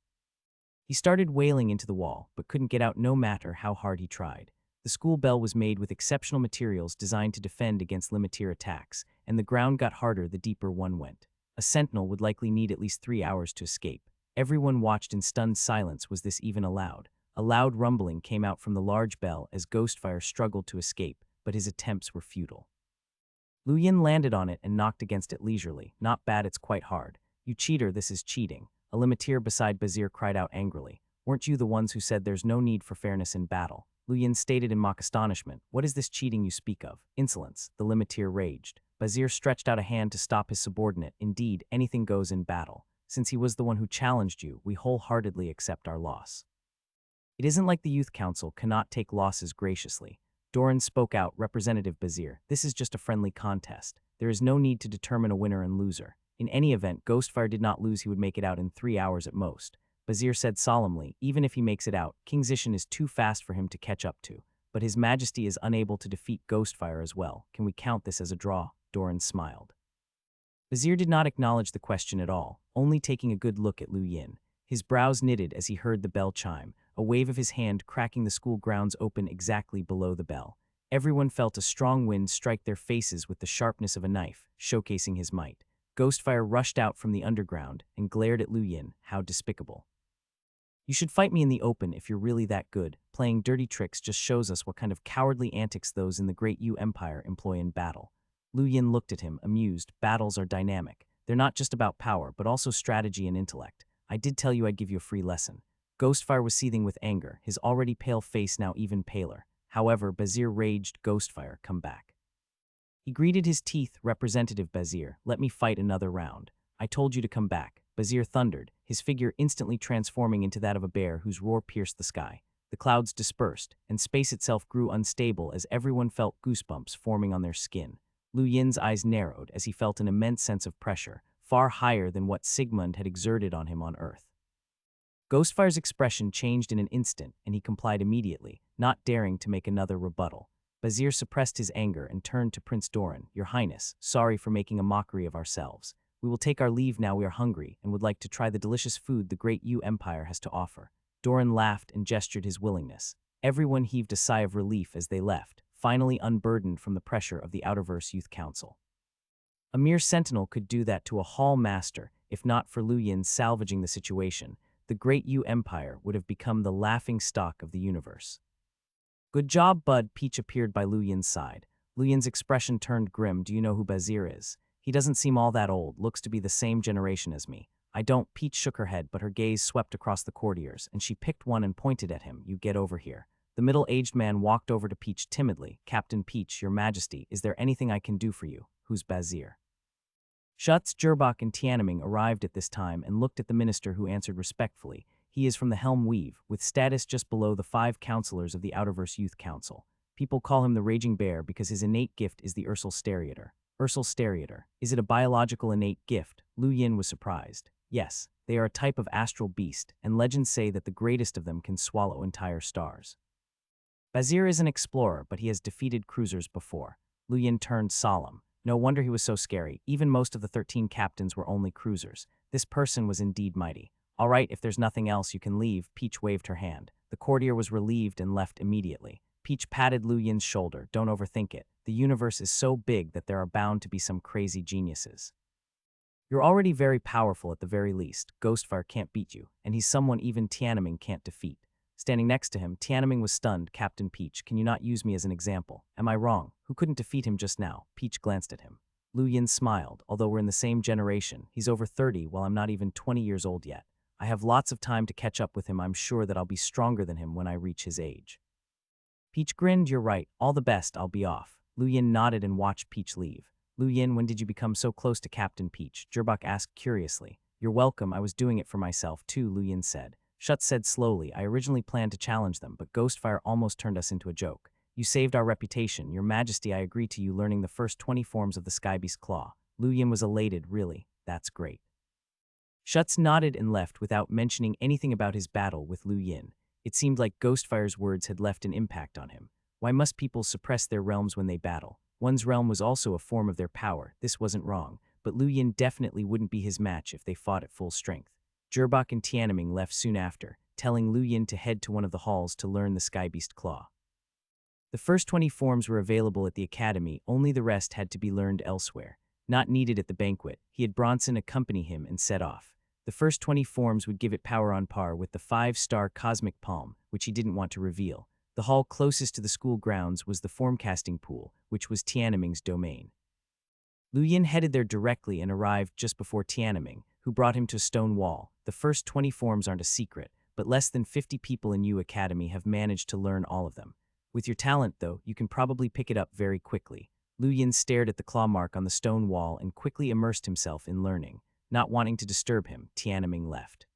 He started wailing into the wall, but couldn't get out no matter how hard he tried. The school bell was made with exceptional materials designed to defend against limiteer attacks, and the ground got harder the deeper one went. A sentinel would likely need at least 3 hours to escape. Everyone watched in stunned silence. Was this even allowed? A loud rumbling came out from the large bell as Ghostfire struggled to escape, but his attempts were futile. Lu Yin landed on it and knocked against it leisurely. Not bad, it's quite hard. You cheater, this is cheating. A limiteer beside Bazir cried out angrily. Weren't you the ones who said there's no need for fairness in battle? Lu Yin stated in mock astonishment. What is this cheating you speak of? Insolence, the limiteer raged. Bazir stretched out a hand to stop his subordinate. Indeed, anything goes in battle. Since he was the one who challenged you, we wholeheartedly accept our loss. It isn't like the Youth Council cannot take losses graciously. Doran spoke out, Representative Bazir. This is just a friendly contest. There is no need to determine a winner and loser. In any event, Ghostfire did not lose. He would make it out in 3 hours at most. Bazir said solemnly, even if he makes it out, King Zishan is too fast for him to catch up to. But His Majesty is unable to defeat Ghostfire as well. Can we count this as a draw? Doran smiled. Bazir did not acknowledge the question at all, only taking a good look at Lu Yin. His brows knitted as he heard the bell chime, a wave of his hand cracking the school grounds open exactly below the bell. Everyone felt a strong wind strike their faces with the sharpness of a knife, showcasing his might. Ghostfire rushed out from the underground and glared at Lu Yin. How despicable. You should fight me in the open if you're really that good. Playing dirty tricks just shows us what kind of cowardly antics those in the Great Yu Empire employ in battle. Lu Yin looked at him, amused. Battles are dynamic. They're not just about power, but also strategy and intellect. I did tell you I'd give you a free lesson. Ghostfire was seething with anger, his already pale face now even paler. However, Bazir raged. Ghostfire, come back. He greeted his teeth. Representative Bazir, let me fight another round. I told you to come back. Bazir thundered, his figure instantly transforming into that of a bear whose roar pierced the sky. The clouds dispersed, and space itself grew unstable as everyone felt goosebumps forming on their skin. Lu Yin's eyes narrowed as he felt an immense sense of pressure, far higher than what Sigmund had exerted on him on Earth. Ghostfire's expression changed in an instant, and he complied immediately, not daring to make another rebuttal. Bazir suppressed his anger and turned to Prince Doran. Your Highness, sorry for making a mockery of ourselves. We will take our leave now. We are hungry and would like to try the delicious food the Great Yu Empire has to offer. Doran laughed and gestured his willingness. Everyone heaved a sigh of relief as they left, finally unburdened from the pressure of the Outerverse Youth Council. A mere sentinel could do that to a hall master. If not for Lu Yin salvaging the situation, the Great Yu Empire would have become the laughing stock of the universe. Good job, Bud. Peach appeared by Lu Yin's side. Lu Yin's expression turned grim. Do you know who Bazir is? He doesn't seem all that old, looks to be the same generation as me. I don't. Peach shook her head, but her gaze swept across the courtiers, and she picked one and pointed at him. You get over here. The middle-aged man walked over to Peach timidly. Captain Peach, Your Majesty, is there anything I can do for you? Who's Bazir? Schutz, Jerbach, and Tianming arrived at this time and looked at the minister, who answered respectfully. He is from the Helm Weave, with status just below the 5 counselors of the Outerverse Youth Council. People call him the Raging Bear because his innate gift is the Ursal Stereator. Ursal Stereator. Is it a biological innate gift? Lu Yin was surprised. Yes, they are a type of astral beast, and legends say that the greatest of them can swallow entire stars. Bazir is an explorer, but he has defeated cruisers before. Lu Yin turned solemn. No wonder he was so scary. Even most of the 13 captains were only cruisers. This person was indeed mighty. All right, if there's nothing else, you can leave. Peach waved her hand. The courtier was relieved and left immediately. Peach patted Lu Yin's shoulder. Don't overthink it. The universe is so big that there are bound to be some crazy geniuses. You're already very powerful at the very least. Ghostfire can't beat you, and he's someone even Tianming can't defeat. Standing next to him, Tianming was stunned. Captain Peach, can you not use me as an example? Am I wrong? Who couldn't defeat him just now? Peach glanced at him. Lu Yin smiled. Although we're in the same generation, he's over 30 while I'm not even 20 years old yet. I have lots of time to catch up with him. I'm sure that I'll be stronger than him when I reach his age. Peach grinned. You're right. All the best. I'll be off. Lu Yin nodded and watched Peach leave. Lu Yin, when did you become so close to Captain Peach? Gerbok asked curiously. You're welcome. I was doing it for myself too, Lu Yin said. Shut said slowly. I originally planned to challenge them, but Ghostfire almost turned us into a joke. You saved our reputation. Your Majesty, I agree to you learning the first 20 forms of the Skybeast Claw. Lu Yin was elated. Really? That's great. Shutz nodded and left without mentioning anything about his battle with Lu Yin. It seemed like Ghostfire's words had left an impact on him. Why must people suppress their realms when they battle? One's realm was also a form of their power. This wasn't wrong, but Lu Yin definitely wouldn't be his match if they fought at full strength. Gerbok and Tianming left soon after, telling Lu Yin to head to one of the halls to learn the Skybeast Claw. The first 20 forms were available at the academy, only the rest had to be learned elsewhere. Not needed at the banquet, he had Bronson accompany him and set off. The first 20 forms would give it power on par with the 5-star Cosmic Palm, which he didn't want to reveal. The hall closest to the school grounds was the formcasting pool, which was Tianming's domain. Lu Yin headed there directly and arrived just before Tianming, who brought him to a stone wall. The first 20 forms aren't a secret, but less than 50 people in U Academy have managed to learn all of them. With your talent, though, you can probably pick it up very quickly. Lu Yin stared at the claw mark on the stone wall and quickly immersed himself in learning. Not wanting to disturb him, Tianming left.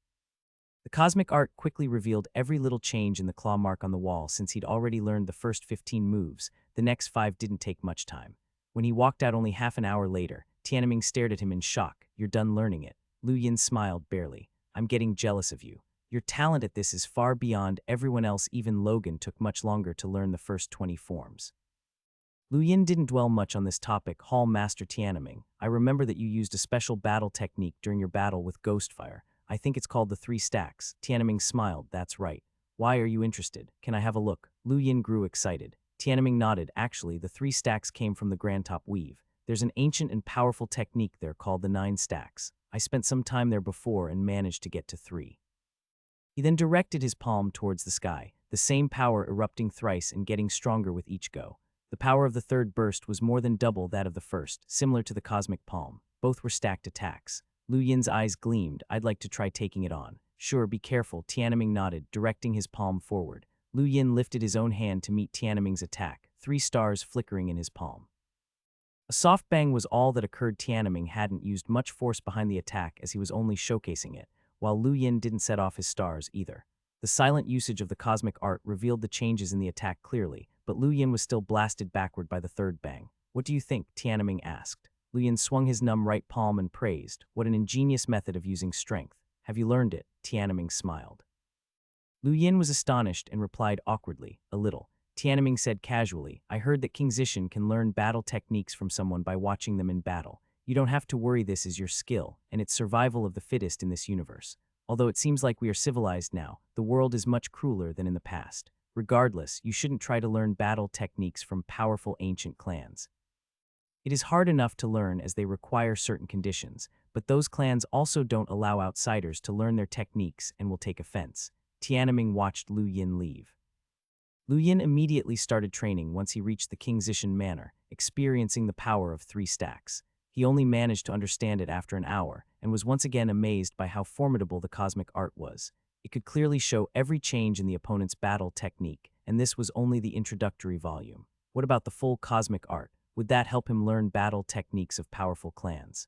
The cosmic art quickly revealed every little change in the claw mark on the wall. Since he'd already learned the first 15 moves, the next 5 didn't take much time. When he walked out only half an hour later, Tianming stared at him in shock. You're done learning it. Lu Yin smiled barely. I'm getting jealous of you. Your talent at this is far beyond everyone else. Even Logan took much longer to learn the first 20 forms. Lu Yin didn't dwell much on this topic. Hall Master Tianming, I remember that you used a special battle technique during your battle with Ghostfire. I think it's called the 3 stacks. Tianming smiled. That's right. Why are you interested? Can I have a look? Lu Yin grew excited. Tianming nodded. Actually, the 3 stacks came from the Grand Top Weave. There's an ancient and powerful technique there called the 9 stacks. I spent some time there before and managed to get to 3. He then directed his palm towards the sky, the same power erupting thrice and getting stronger with each go. The power of the third burst was more than double that of the first, similar to the cosmic palm. Both were stacked attacks. Lu Yin's eyes gleamed. I'd like to try taking it on. Sure, be careful. Tianming nodded, directing his palm forward. Lu Yin lifted his own hand to meet Tianming's attack, 3 stars flickering in his palm. A soft bang was all that occurred. Tianming hadn't used much force behind the attack as he was only showcasing it, while Lu Yin didn't set off his stars either. The silent usage of the cosmic art revealed the changes in the attack clearly, but Lu Yin was still blasted backward by the third bang. What do you think? Tianming asked. Lu Yin swung his numb right palm and praised. What an ingenious method of using strength. Have you learned it? Tianming smiled. Lu Yin was astonished and replied awkwardly, a little. Tianming said casually, I heard that King Zishan can learn battle techniques from someone by watching them in battle. You don't have to worry, this is your skill, and it's survival of the fittest in this universe. Although it seems like we are civilized now, the world is much crueler than in the past. Regardless, you shouldn't try to learn battle techniques from powerful ancient clans. It is hard enough to learn as they require certain conditions, but those clans also don't allow outsiders to learn their techniques and will take offense. Tianming watched Lu Yin leave. Lu Yin immediately started training once he reached the King Zishan Manor, experiencing the power of 3 stacks. He only managed to understand it after an hour, and was once again amazed by how formidable the cosmic art was. It could clearly show every change in the opponent's battle technique, and this was only the introductory volume. What about the full cosmic art? Would that help him learn battle techniques of powerful clans?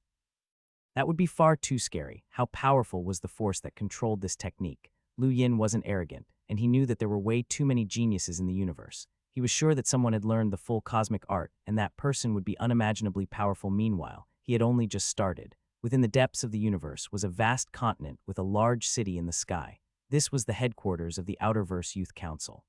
That would be far too scary. How powerful was the force that controlled this technique? Lu Yin wasn't arrogant, and he knew that there were way too many geniuses in the universe. He was sure that someone had learned the full cosmic art, and that person would be unimaginably powerful. Meanwhile, he had only just started. Within the depths of the universe was a vast continent with a large city in the sky. This was the headquarters of the Outerverse Youth Council.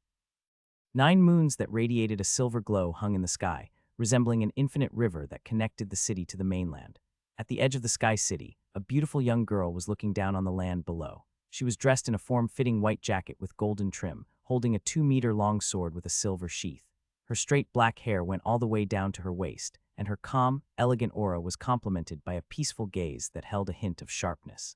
9 moons that radiated a silver glow hung in the sky, resembling an infinite river that connected the city to the mainland. At the edge of the Sky City, a beautiful young girl was looking down on the land below. She was dressed in a form-fitting white jacket with golden trim, holding a 2-meter-long sword with a silver sheath. Her straight black hair went all the way down to her waist, and her calm, elegant aura was complemented by a peaceful gaze that held a hint of sharpness.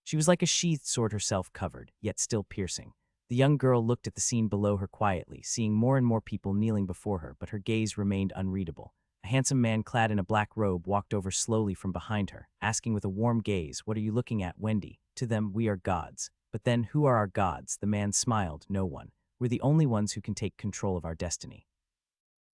She was like a sheathed sword herself, covered, yet still piercing. The young girl looked at the scene below her quietly, seeing more and more people kneeling before her, but her gaze remained unreadable. A handsome man clad in a black robe walked over slowly from behind her, asking with a warm gaze, "What are you looking at, Wendy?" "To them, we are gods." "But then, who are our gods?" The man smiled. "No one. We're the only ones who can take control of our destiny."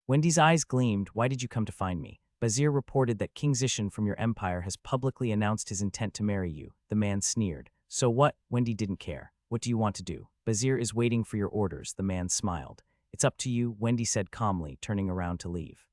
Wendy's eyes gleamed. "Why did you come to find me?" "Bazir reported that King Zishan from your empire has publicly announced his intent to marry you." The man sneered. "So what?" Wendy didn't care. "What do you want to do?" "Bazir is waiting for your orders." The man smiled. "It's up to you," Wendy said calmly, turning around to leave.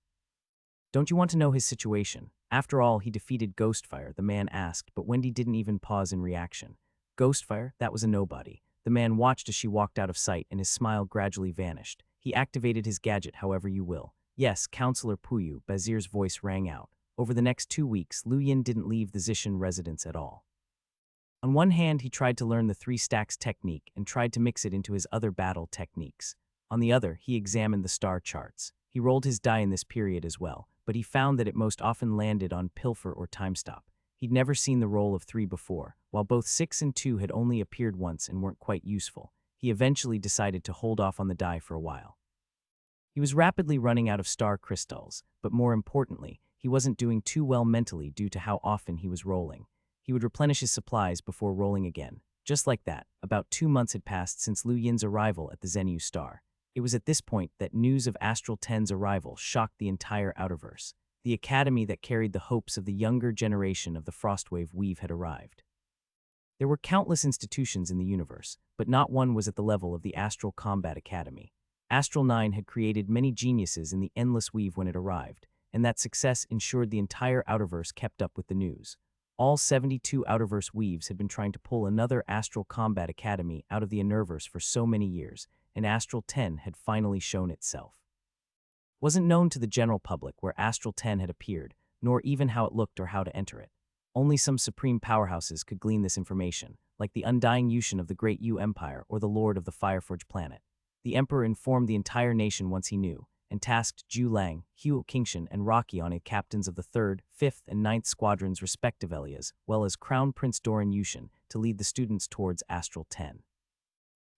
"Don't you want to know his situation? After all, he defeated Ghostfire," the man asked, but Wendy didn't even pause in reaction. Ghostfire? That was a nobody. The man watched as she walked out of sight, and his smile gradually vanished. He activated his gadget however you will. "Yes, Counselor Puyu," Bazir's voice rang out. Over the next 2 weeks, Lu Yin didn't leave the Zishan residence at all. On one hand, he tried to learn the 3 stacks technique and tried to mix it into his other battle techniques. On the other, he examined the star charts. He rolled his die in this period as well, but he found that it most often landed on pilfer or time stop. He'd never seen the roll of 3 before. While both 6 and 2 had only appeared once and weren't quite useful, he eventually decided to hold off on the die for a while. He was rapidly running out of star crystals, but more importantly, he wasn't doing too well mentally due to how often he was rolling. He would replenish his supplies before rolling again. Just like that, about 2 months had passed since Lu Yin's arrival at the Zhenyu Star. It was at this point that news of Astral 10's arrival shocked the entire Outerverse. The academy that carried the hopes of the younger generation of the Frostwave Weave had arrived. There were countless institutions in the universe, but not one was at the level of the Astral Combat Academy. Astral 9 had created many geniuses in the Endless Weave when it arrived, and that success ensured the entire Outerverse kept up with the news. All 72 Outerverse Weaves had been trying to pull another Astral Combat Academy out of the Innerverse for so many years, and Astral 10 had finally shown itself. It wasn't known to the general public where Astral 10 had appeared, nor even how it looked or how to enter it. Only some supreme powerhouses could glean this information, like the undying Yushin of the Great Yu Empire or the Lord of the Fireforge planet. The Emperor informed the entire nation once he knew, and tasked Zhu Lang, Hugh Kingshan, and Rocky on it captains of the 3rd, 5th, and 9th squadrons respectively, as well as Crown Prince Doran Yushin, to lead the students towards Astral 10.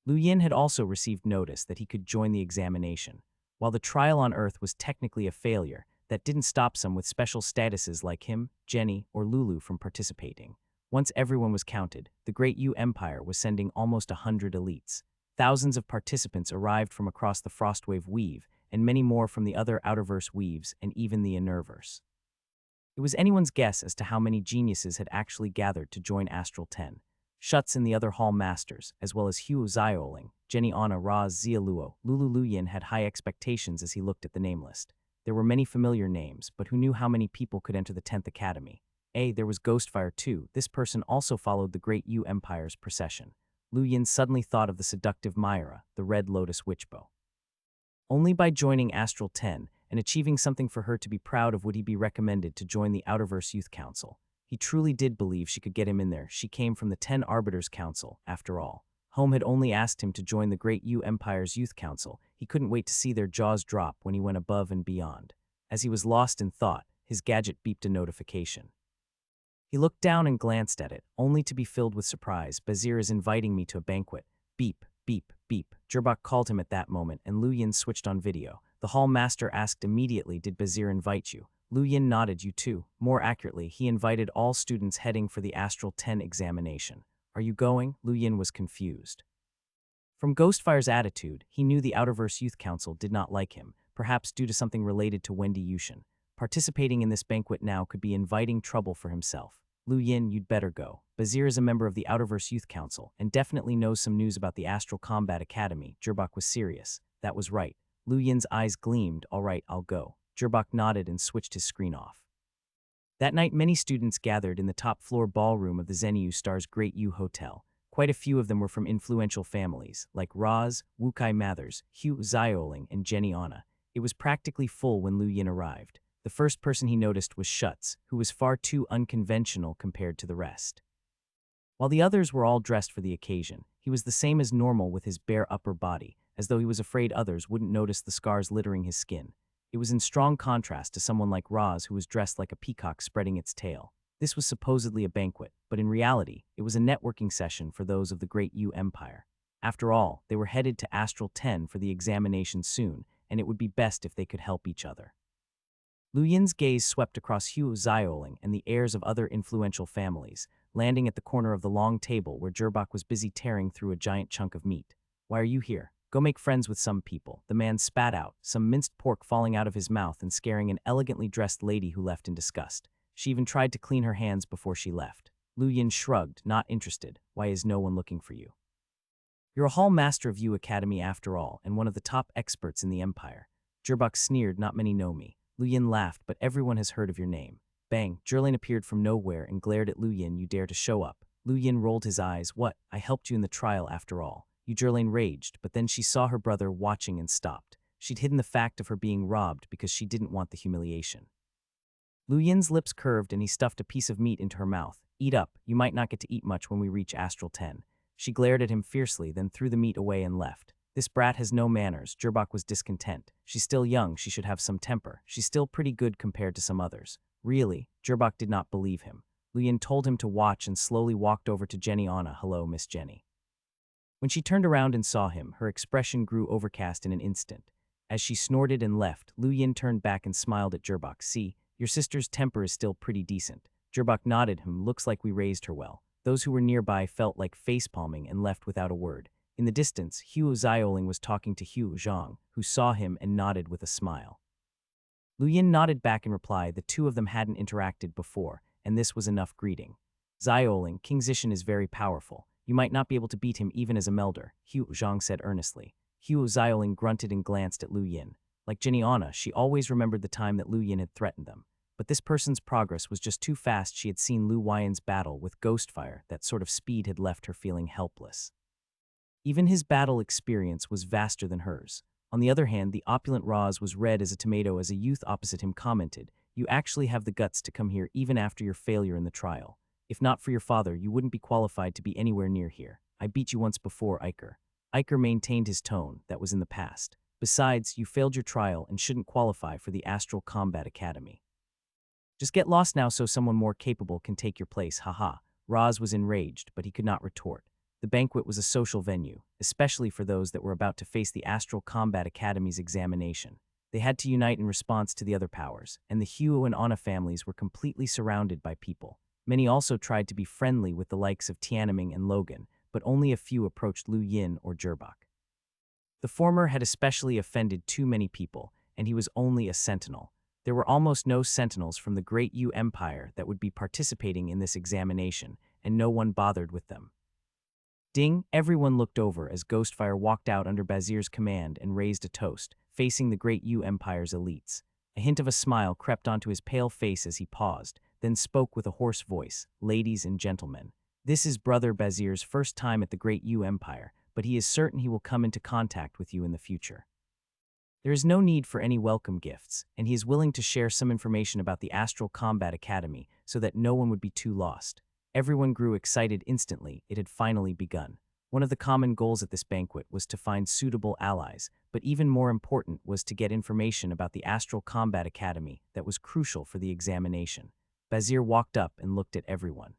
Lu Yin had also received notice that he could join the examination. While the trial on Earth was technically a failure, that didn't stop some with special statuses like him, Jenny, or Lulu from participating. Once everyone was counted, the Great Yu Empire was sending almost 100 elites. Thousands of participants arrived from across the Frostwave Weave, and many more from the other Outerverse Weaves and even the Innerverse. It was anyone's guess as to how many geniuses had actually gathered to join Astral 10. Schutz and the other Hall Masters, as well as Hugh Zioling, Jenny Anna Raz Zialuo, Lulu Luyin had high expectations as he looked at the name list. There were many familiar names, but who knew how many people could enter the 10th Academy? There was Ghostfire too. This person also followed the Great Yu Empire's procession. Lu Yin suddenly thought of the seductive Myra, the Red Lotus Witchbow. Only by joining Astral 10 and achieving something for her to be proud of would he be recommended to join the Outerverse Youth Council. He truly did believe she could get him in there. She came from the 10 Arbiters Council, after all. Home had only asked him to join the Great Yu Empire's Youth Council. He couldn't wait to see their jaws drop when he went above and beyond. As he was lost in thought, his gadget beeped a notification. He looked down and glanced at it, only to be filled with surprise. "Bazir is inviting me to a banquet." Beep, beep, beep. Jerbak called him at that moment, and Lu Yin switched on video. The Hall Master asked immediately, "Did Bazir invite you?" Lu Yin nodded. "You too." More accurately, he invited all students heading for the Astral 10 examination. "Are you going?" Lu Yin was confused. From Ghostfire's attitude, he knew the Outerverse Youth Council did not like him, perhaps due to something related to Wendy Yushin. Participating in this banquet now could be inviting trouble for himself. "Lu Yin, you'd better go. Bazir is a member of the Outerverse Youth Council and definitely knows some news about the Astral Combat Academy." Jerbak was serious. That was right. Lu Yin's eyes gleamed. "All right, I'll go." Jerbak nodded and switched his screen off. That night, many students gathered in the top-floor ballroom of the Zhenyu Star's Great Yu Hotel. Quite a few of them were from influential families, like Roz, Wukai Mathers, Hugh Zioling, and Jenny Anna. It was practically full when Lu Yin arrived. The first person he noticed was Schutz, who was far too unconventional compared to the rest. While the others were all dressed for the occasion, he was the same as normal with his bare upper body, as though he was afraid others wouldn't notice the scars littering his skin. It was in strong contrast to someone like Roz, who was dressed like a peacock spreading its tail. This was supposedly a banquet, but in reality, it was a networking session for those of the Great U Empire. After all, they were headed to Astral 10 for the examination soon, and it would be best if they could help each other. Lu Yin's gaze swept across Hugh Zioling and the heirs of other influential families, landing at the corner of the long table where Gerbak was busy tearing through a giant chunk of meat. "Why are you here? Go make friends with some people," the man spat out, some minced pork falling out of his mouth and scaring an elegantly dressed lady who left in disgust. She even tried to clean her hands before she left. Lu Yin shrugged, not interested. "Why is no one looking for you? You're a hall master of U Academy after all, and one of the top experts in the Empire." Gerbak sneered. "Not many know me." Lu Yin laughed. "But everyone has heard of your name." Bang! Zhurlane appeared from nowhere and glared at Lu Yin. "You dare to show up?" Lu Yin rolled his eyes. "What? I helped you in the trial after all." Zhurlane raged, but then she saw her brother watching and stopped. She'd hidden the fact of her being robbed because she didn't want the humiliation. Lu Yin's lips curved and he stuffed a piece of meat into her mouth. "Eat up, you might not get to eat much when we reach Astral 10. She glared at him fiercely, then threw the meat away and left. "This brat has no manners." Gerbak was discontent. "She's still young, she should have some temper. She's still pretty good compared to some others." "Really?" Gerbak did not believe him. Lu Yin told him to watch and slowly walked over to Jenny Anna. "Hello, Miss Jenny." When she turned around and saw him, her expression grew overcast in an instant. As she snorted and left, Lu Yin turned back and smiled at Gerbak. "See, your sister's temper is still pretty decent." Gerbak nodded him. "Looks like we raised her well." Those who were nearby felt like facepalming and left without a word. In the distance, Hugh Zioling was talking to Hugh Zhang, who saw him and nodded with a smile. Lu Yin nodded back in reply. The two of them hadn't interacted before, and this was enough greeting. "Zioling, King Zishan is very powerful. You might not be able to beat him even as a melder," Hugh Zhang said earnestly. Hugh Zioling grunted and glanced at Lu Yin. Like Jenny Anna, she always remembered the time that Lu Yin had threatened them. But this person's progress was just too fast. She had seen Lu Yin's battle with Ghostfire. That sort of speed had left her feeling helpless. Even his battle experience was vaster than hers. On the other hand, the opulent Roz was red as a tomato as a youth opposite him commented, "You actually have the guts to come here even after your failure in the trial. If not for your father, you wouldn't be qualified to be anywhere near here. I beat you once before, Iker." Iker maintained his tone. "That was in the past. Besides, you failed your trial and shouldn't qualify for the Astral Combat Academy. Just get lost now so someone more capable can take your place, haha." Roz was enraged, but he could not retort. The banquet was a social venue, especially for those that were about to face the Astral Combat Academy's examination. They had to unite in response to the other powers, and the Hugh and Anna families were completely surrounded by people. Many also tried to be friendly with the likes of Tianming and Logan, but only a few approached Lu Yin or Gerbak. The former had especially offended too many people, and he was only a sentinel. There were almost no sentinels from the Great U Empire that would be participating in this examination, and no one bothered with them. Ding! Everyone looked over as Ghostfire walked out under Bazir's command and raised a toast, facing the Great U Empire's elites. A hint of a smile crept onto his pale face as he paused, then spoke with a hoarse voice. "Ladies and gentlemen, this is Brother Bazir's first time at the Great U Empire, but he is certain he will come into contact with you in the future. There is no need for any welcome gifts, and he is willing to share some information about the Astral Combat Academy so that no one would be too lost." Everyone grew excited instantly. It had finally begun. One of the common goals at this banquet was to find suitable allies, but even more important was to get information about the Astral Combat Academy that was crucial for the examination. Bazir walked up and looked at everyone.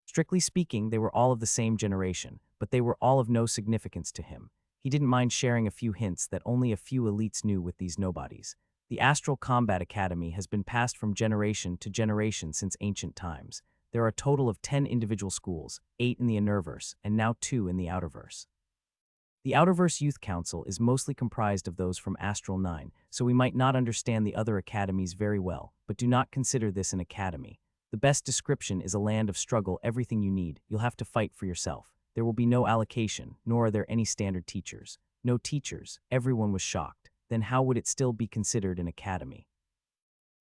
Strictly speaking, they were all of the same generation, but they were all of no significance to him. He didn't mind sharing a few hints that only a few elites knew with these nobodies. The Astral Combat Academy has been passed from generation to generation since ancient times. There are a total of 10 individual schools, 8 in the Innerverse, and now 2 in the Outerverse. The Outerverse Youth Council is mostly comprised of those from Astral 9, so we might not understand the other academies very well, but do not consider this an academy. The best description is a land of struggle. Everything you need, you'll have to fight for yourself. There will be no allocation, nor are there any standard teachers. No teachers. Everyone was shocked. Then how would it still be considered an academy?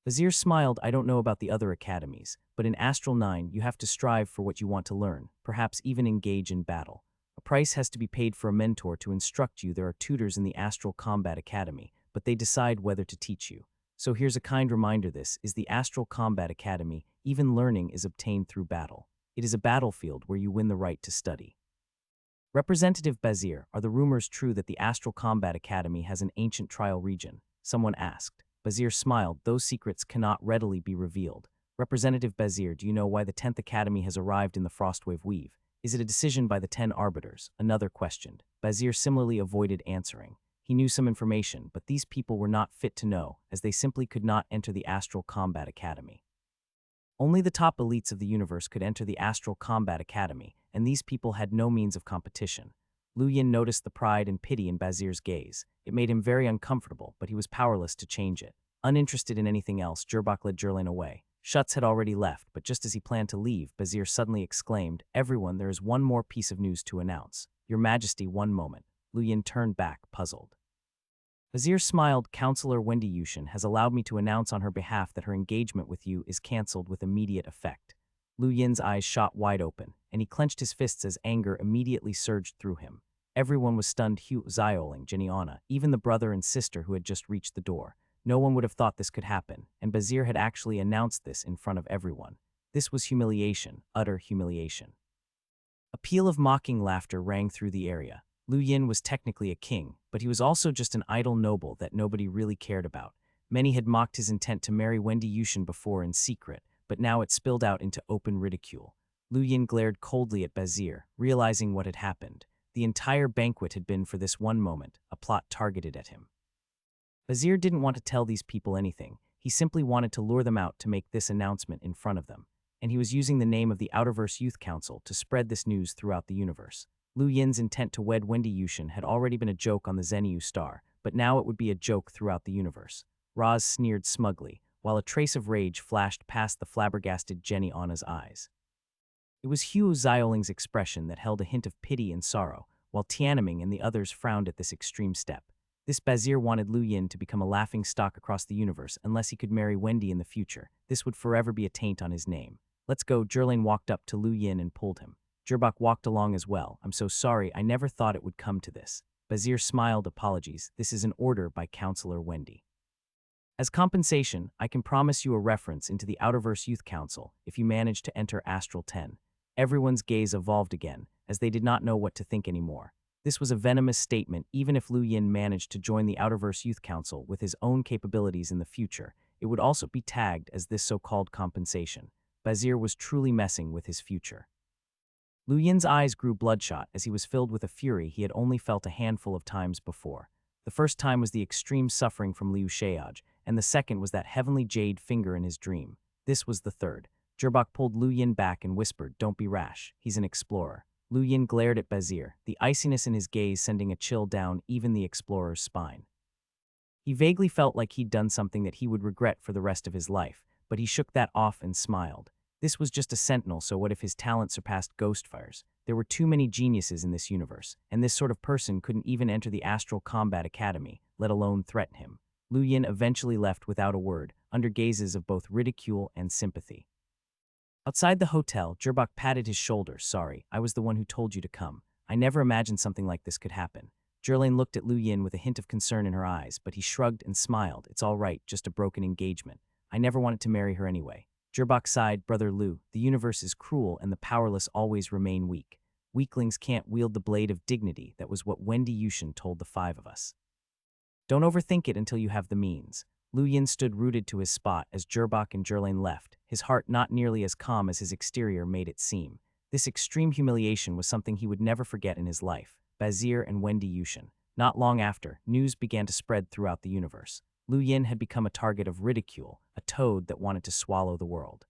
Bazir smiled. "I don't know about the other academies, but in Astral 9 you have to strive for what you want to learn, perhaps even engage in battle. A price has to be paid for a mentor to instruct you. There are tutors in the Astral Combat Academy, but they decide whether to teach you. So here's a kind reminder. This is the Astral Combat Academy. Even learning is obtained through battle." It is a battlefield where you win the right to study. Representative Bazir, are the rumors true that the Astral Combat Academy has an ancient trial region? Someone asked. Bazir smiled. Those secrets cannot readily be revealed. Representative Bazir, do you know why the 10th Academy has arrived in the Frostwave Weave? Is it a decision by the 10 arbiters? Another questioned. Bazir similarly avoided answering. He knew some information, but these people were not fit to know, as they simply could not enter the Astral Combat Academy. Only the top elites of the universe could enter the Astral Combat Academy, and these people had no means of competition. Lu Yin noticed the pride and pity in Bazir's gaze. It made him very uncomfortable, but he was powerless to change it. Uninterested in anything else, Gerbak led Jerlain away. Schutz had already left, but just as he planned to leave, Bazir suddenly exclaimed, "Everyone, there is one more piece of news to announce. Your Majesty, one moment." Lu Yin turned back, puzzled. Bazir smiled. "Counselor Wendy Yushin has allowed me to announce on her behalf that her engagement with you is cancelled with immediate effect." Lu Yin's eyes shot wide open, and he clenched his fists as anger immediately surged through him. Everyone was stunned. Hu Zioling, Geniana, even the brother and sister who had just reached the door. No one would have thought this could happen, and Bazir had actually announced this in front of everyone. This was humiliation, utter humiliation. A peal of mocking laughter rang through the area. Lu Yin was technically a king, but he was also just an idle noble that nobody really cared about. Many had mocked his intent to marry Wendy Yushin before in secret, but now it spilled out into open ridicule. Lu Yin glared coldly at Bazir, realizing what had happened. The entire banquet had been for this one moment, a plot targeted at him. Bazir didn't want to tell these people anything. He simply wanted to lure them out to make this announcement in front of them. And he was using the name of the Outerverse Youth Council to spread this news throughout the universe. Lu Yin's intent to wed Wendy Yushin had already been a joke on the Zenyu star, but now it would be a joke throughout the universe. Raz sneered smugly, while a trace of rage flashed past the flabbergasted Jenny Anna's eyes. It was Hu Xiaoling's expression that held a hint of pity and sorrow, while Tianming and the others frowned at this extreme step. This Bazir wanted Lu Yin to become a laughingstock across the universe unless he could marry Wendy in the future. This would forever be a taint on his name. "Let's go." Jerlain walked up to Lu Yin and pulled him. Gerbak walked along as well. "I'm so sorry, I never thought it would come to this." Bazir smiled. "Apologies. This is an order by Counselor Wendy. As compensation, I can promise you a reference into the Outerverse Youth Council if you manage to enter Astral 10. Everyone's gaze evolved again, as they did not know what to think anymore. This was a venomous statement. Even if Lu Yin managed to join the Outerverse Youth Council with his own capabilities in the future, it would also be tagged as this so-called compensation. Bazir was truly messing with his future. Lu Yin's eyes grew bloodshot as he was filled with a fury he had only felt a handful of times before. The first time was the extreme suffering from Liu Sheaj, and the second was that heavenly jade finger in his dream. This was the third. Gerbak pulled Lu Yin back and whispered, "Don't be rash. He's an explorer." Lu Yin glared at Bazir, the iciness in his gaze sending a chill down even the explorer's spine. He vaguely felt like he'd done something that he would regret for the rest of his life, but he shook that off and smiled. This was just a sentinel, so what if his talent surpassed Ghostfire's? There were too many geniuses in this universe, and this sort of person couldn't even enter the Astral Combat Academy, let alone threaten him. Lu Yin eventually left without a word, under gazes of both ridicule and sympathy. Outside the hotel, Gerbak patted his shoulder. "Sorry, I was the one who told you to come. I never imagined something like this could happen." Jerlain looked at Lu Yin with a hint of concern in her eyes, but he shrugged and smiled. "It's all right, just a broken engagement. I never wanted to marry her anyway." Gerbak sighed. "Brother Lu, the universe is cruel and the powerless always remain weak. Weaklings can't wield the blade of dignity. That was what Wendy Yushin told the five of us. Don't overthink it until you have the means." Lu Yin stood rooted to his spot as Gerbak and Jerlain left, his heart not nearly as calm as his exterior made it seem. This extreme humiliation was something he would never forget in his life. Bazir and Wendy Yushin. Not long after, news began to spread throughout the universe. Lu Yin had become a target of ridicule, a toad that wanted to swallow the world.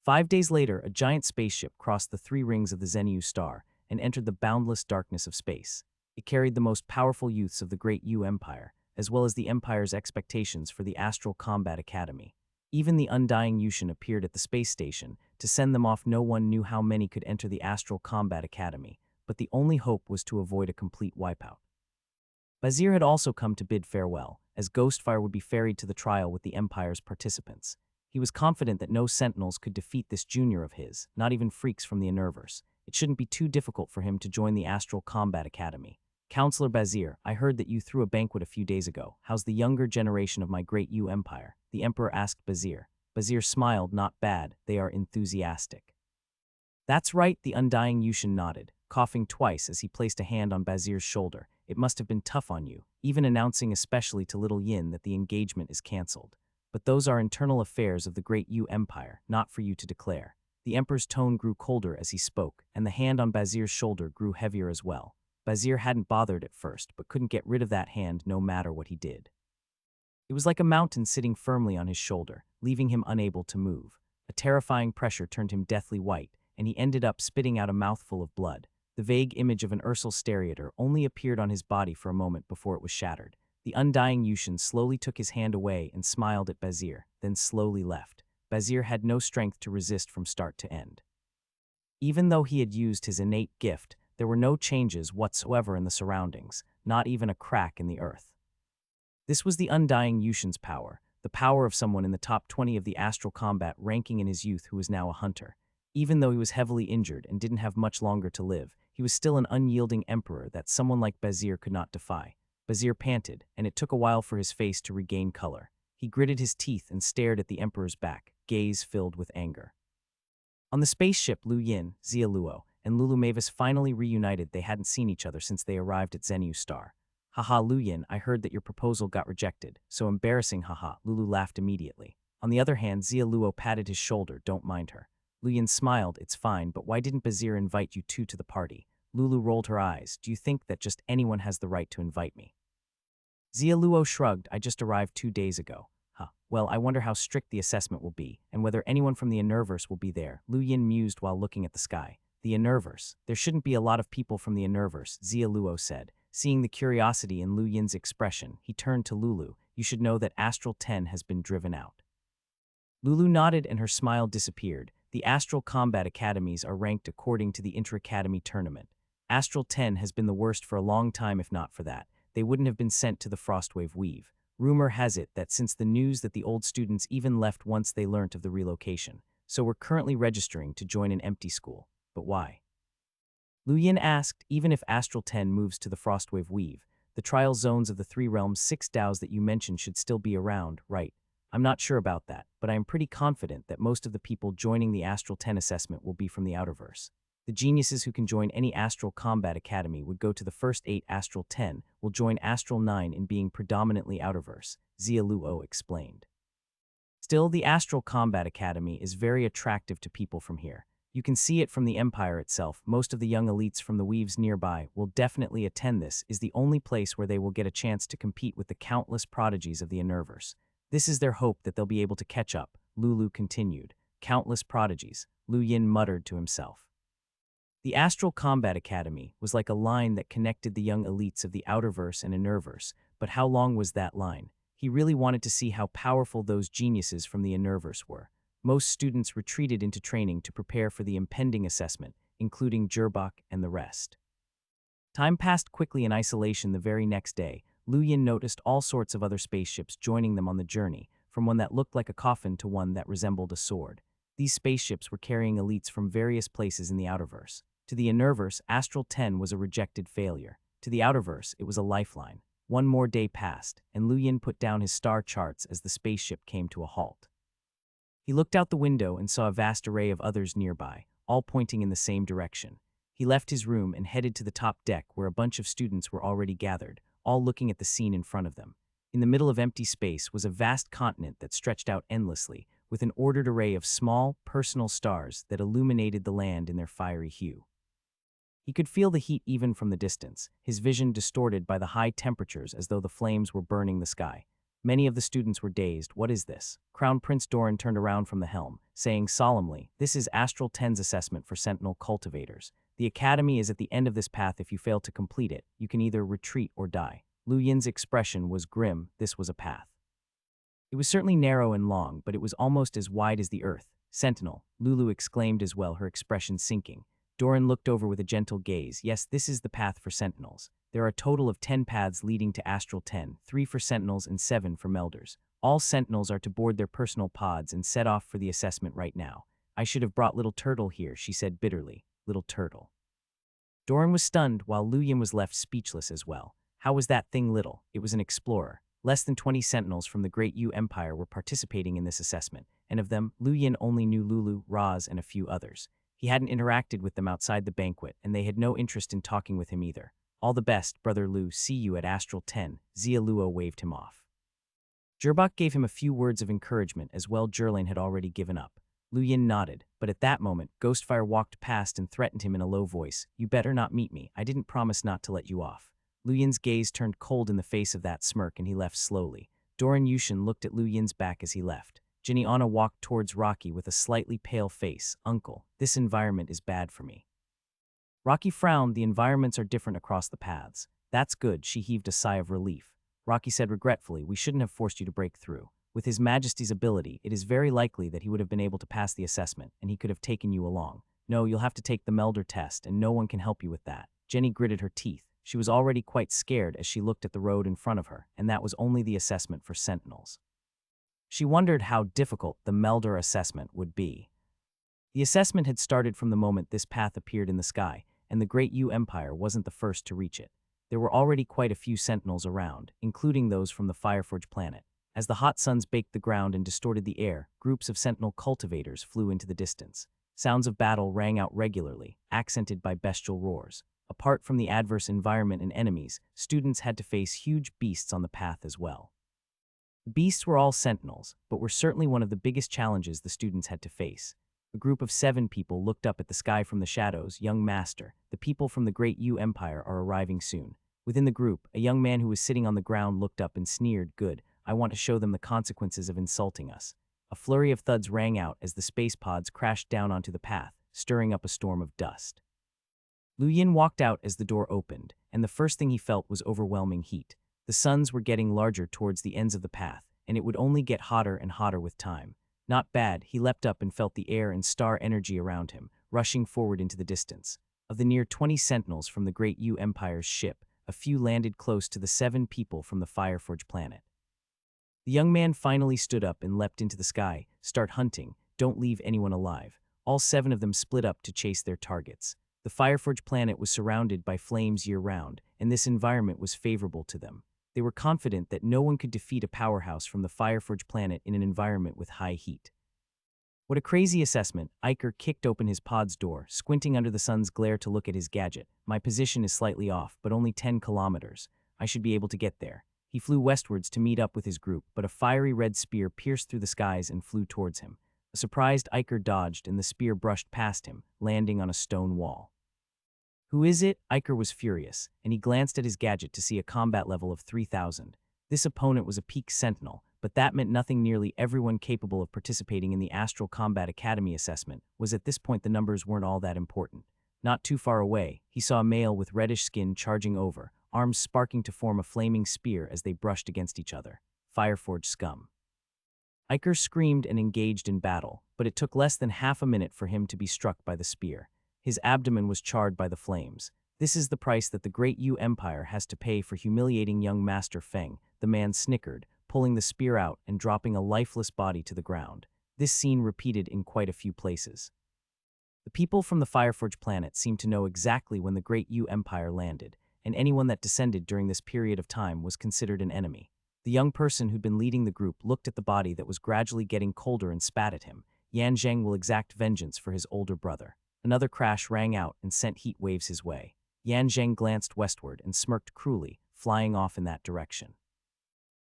5 days later, a giant spaceship crossed the 3 rings of the Zenyu star and entered the boundless darkness of space. It carried the most powerful youths of the great Yu Empire, as well as the Empire's expectations for the Astral Combat Academy. Even the undying Yushin appeared at the space station. To send them off, no one knew how many could enter the Astral Combat Academy, but the only hope was to avoid a complete wipeout. Bazir had also come to bid farewell, as Ghostfire would be ferried to the trial with the Empire's participants. He was confident that no sentinels could defeat this junior of his, not even freaks from the Universe. It shouldn't be too difficult for him to join the Astral Combat Academy. "Counselor Bazir, I heard that you threw a banquet a few days ago. How's the younger generation of my great Yu Empire?" the Emperor asked Bazir. Bazir smiled. "Not bad, they are enthusiastic." That's right, the undying Yushin nodded, coughing twice as he placed a hand on Bazir's shoulder. It must have been tough on you, even announcing especially to little Yin that the engagement is cancelled. But those are internal affairs of the great Yu Empire, not for you to declare. The Emperor's tone grew colder as he spoke, and the hand on Bazir's shoulder grew heavier as well. Bazir hadn't bothered at first, but couldn't get rid of that hand no matter what he did. It was like a mountain sitting firmly on his shoulder, leaving him unable to move. A terrifying pressure turned him deathly white, and he ended up spitting out a mouthful of blood. The vague image of an ursal stereator only appeared on his body for a moment before it was shattered. The undying Yushin slowly took his hand away and smiled at Bazir, then slowly left. Bazir had no strength to resist from start to end. Even though he had used his innate gift, there were no changes whatsoever in the surroundings, not even a crack in the earth. This was the undying Yushin's power, the power of someone in the top 20 of the astral combat ranking in his youth who was now a hunter. Even though he was heavily injured and didn't have much longer to live, he was still an unyielding emperor that someone like Bazir could not defy. Bazir panted, and it took a while for his face to regain color. He gritted his teeth and stared at the emperor's back, gaze filled with anger. On the spaceship, Lu Yin, Xia Luo, and Lulu Mavis finally reunited. They hadn't seen each other since they arrived at Zenu Star. Haha, Lu Yin, I heard that your proposal got rejected. So embarrassing, haha. Lulu laughed immediately. On the other hand, Xia Luo patted his shoulder, don't mind her. Lu Yin smiled, it's fine, but why didn't Bazir invite you two to the party? Lulu rolled her eyes, do you think that just anyone has the right to invite me? Xia Luo shrugged, I just arrived 2 days ago. Huh, well, I wonder how strict the assessment will be, and whether anyone from the Innerverse will be there. Lu Yin mused while looking at the sky. The Innerverse. There shouldn't be a lot of people from the Innerverse, Xia Luo said. Seeing the curiosity in Lu Yin's expression, he turned to Lulu. You should know that Astral 10 has been driven out. Lulu nodded and her smile disappeared. The Astral Combat Academies are ranked according to the Inter-Academy Tournament. Astral 10 has been the worst for a long time. If not for that, they wouldn't have been sent to the Frostwave Weave. Rumor has it that since the news that the old students even left once they learnt of the relocation, so we're currently registering to join an empty school. But why? Lu Yin asked, even if Astral 10 moves to the Frostwave Weave, the trial zones of the 3 realms 6 DAOs that you mentioned should still be around, right? I'm not sure about that, but I am pretty confident that most of the people joining the Astral 10 assessment will be from the Outerverse. The geniuses who can join any Astral Combat Academy would go to the first 8. Astral 10 will join Astral 9 in being predominantly Outerverse, Xia Luo explained. Still, the Astral Combat Academy is very attractive to people from here. You can see it from the Empire itself. Most of the young elites from the Weaves nearby will definitely attend. This is the only place where they will get a chance to compete with the countless prodigies of the Innerverse. This is their hope that they'll be able to catch up, Lulu continued. Countless prodigies, Lu Yin muttered to himself. The Astral Combat Academy was like a line that connected the young elites of the Outerverse and Innerverse, but how long was that line? He really wanted to see how powerful those geniuses from the Innerverse were. Most students retreated into training to prepare for the impending assessment, including Jurbach and the rest. Time passed quickly in isolation. The very next day, Lu Yin noticed all sorts of other spaceships joining them on the journey, from one that looked like a coffin to one that resembled a sword. These spaceships were carrying elites from various places in the Outerverse. To the Innerverse, Astral 10 was a rejected failure. To the Outerverse, it was a lifeline. One more day passed, and Lu Yin put down his star charts as the spaceship came to a halt. He looked out the window and saw a vast array of others nearby, all pointing in the same direction. He left his room and headed to the top deck where a bunch of students were already gathered, all looking at the scene in front of them. In the middle of empty space was a vast continent that stretched out endlessly, with an ordered array of small, personal stars that illuminated the land in their fiery hue. He could feel the heat even from the distance, his vision distorted by the high temperatures as though the flames were burning the sky. Many of the students were dazed. What is this? Crown Prince Doran turned around from the helm, saying solemnly, this is Astral 10's assessment for Sentinel cultivators. The academy is at the end of this path. If you fail to complete it, you can either retreat or die. Lu Yin's expression was grim. This was a path. It was certainly narrow and long, but it was almost as wide as the earth. Sentinel, Lulu exclaimed as well, her expression sinking. Doran looked over with a gentle gaze. Yes, this is the path for Sentinels. There are a total of 10 paths leading to Astral 10, 3 for Sentinels and 7 for Melders. All Sentinels are to board their personal pods and set off for the assessment right now. I should have brought Little Turtle here, she said bitterly. Little Turtle. Doran was stunned, while Lu Yin was left speechless as well. How was that thing little? It was an explorer. Less than 20 Sentinels from the Great Yu Empire were participating in this assessment, and of them, Lu Yin only knew Lulu, Raz, and a few others. He hadn't interacted with them outside the banquet, and they had no interest in talking with him either. All the best, Brother Lu, see you at Astral 10, Zia Luo waved him off. Gerbok gave him a few words of encouragement as well. Jerlane had already given up. Lu Yin nodded, but at that moment, Ghostfire walked past and threatened him in a low voice. You better not meet me, I didn't promise not to let you off. Lu Yin's gaze turned cold in the face of that smirk and he left slowly. Doran Yushin looked at Lu Yin's back as he left. Jinny Anna walked towards Rocky with a slightly pale face. Uncle, this environment is bad for me. Rocky frowned. The environments are different across the paths. That's good, she heaved a sigh of relief. Rocky said regretfully, we shouldn't have forced you to break through. With His Majesty's ability, it is very likely that he would have been able to pass the assessment, and he could have taken you along. No, you'll have to take the Melder test, and no one can help you with that. Jenny gritted her teeth. She was already quite scared as she looked at the road in front of her, and that was only the assessment for Sentinels. She wondered how difficult the Melder assessment would be. The assessment had started from the moment this path appeared in the sky, and the Great U Empire wasn't the first to reach it. There were already quite a few Sentinels around, including those from the Fireforge planet. As the hot suns baked the ground and distorted the air, groups of Sentinel cultivators flew into the distance. Sounds of battle rang out regularly, accented by bestial roars. Apart from the adverse environment and enemies, students had to face huge beasts on the path as well. The beasts were all Sentinels, but were certainly one of the biggest challenges the students had to face. A group of 7 people looked up at the sky from the shadows. Young Master, the people from the Great U Empire are arriving soon. Within the group, a young man who was sitting on the ground looked up and sneered, good, I want to show them the consequences of insulting us. A flurry of thuds rang out as the space pods crashed down onto the path, stirring up a storm of dust. Lu Yin walked out as the door opened, and the first thing he felt was overwhelming heat. The suns were getting larger towards the ends of the path, and it would only get hotter and hotter with time. Not bad, he leapt up and felt the air and star energy around him, rushing forward into the distance. Of the near 20 Sentinels from the Great U Empire's ship, a few landed close to the 7 people from the Fireforge planet. The young man finally stood up and leapt into the sky. Start hunting, don't leave anyone alive. All 7 of them split up to chase their targets. The Fireforge planet was surrounded by flames year-round, and this environment was favorable to them. They were confident that no one could defeat a powerhouse from the Fireforge planet in an environment with high heat. What a crazy assessment. Iker kicked open his pod's door, squinting under the sun's glare to look at his gadget. My position is slightly off, but only 10 kilometers. I should be able to get there. He flew westwards to meet up with his group, but a fiery red spear pierced through the skies and flew towards him. A surprised Iker dodged and the spear brushed past him, landing on a stone wall. Who is it? Iker was furious, and he glanced at his gadget to see a combat level of 3000. This opponent was a peak Sentinel, but that meant nothing. Nearly everyone capable of participating in the Astral Combat Academy assessment was at this point. The numbers weren't all that important. Not too far away, he saw a male with reddish skin charging over, arms sparking to form a flaming spear as they brushed against each other. Fireforge scum. Iker screamed and engaged in battle, but it took less than half a minute for him to be struck by the spear. His abdomen was charred by the flames. This is the price that the Great U Empire has to pay for humiliating young Master Feng, the man snickered, pulling the spear out and dropping a lifeless body to the ground. This scene repeated in quite a few places. The people from the Fireforge planet seemed to know exactly when the Great U Empire landed, and anyone that descended during this period of time was considered an enemy. The young person who'd been leading the group looked at the body that was gradually getting colder and spat at him. Yan Zheng will exact vengeance for his older brother. Another crash rang out and sent heat waves his way. Yan Zheng glanced westward and smirked cruelly, flying off in that direction.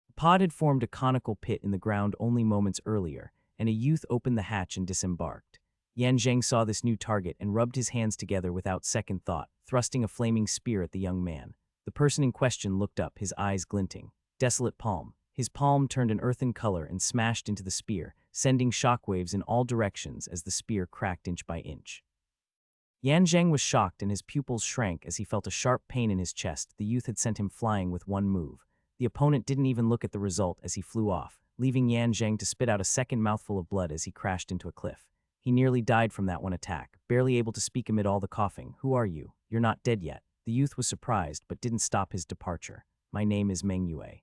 The pod had formed a conical pit in the ground only moments earlier, and a youth opened the hatch and disembarked. Yan Zheng saw this new target and rubbed his hands together without second thought, thrusting a flaming spear at the young man. The person in question looked up, his eyes glinting. Desolate palm. His palm turned an earthen color and smashed into the spear, sending shockwaves in all directions as the spear cracked inch by inch. Yan Zheng was shocked and his pupils shrank as he felt a sharp pain in his chest. The youth had sent him flying with one move. The opponent didn't even look at the result as he flew off, leaving Yan Zheng to spit out a second mouthful of blood as he crashed into a cliff. He nearly died from that one attack, barely able to speak amid all the coughing. Who are you? You're not dead yet. The youth was surprised but didn't stop his departure. My name is Meng Yue.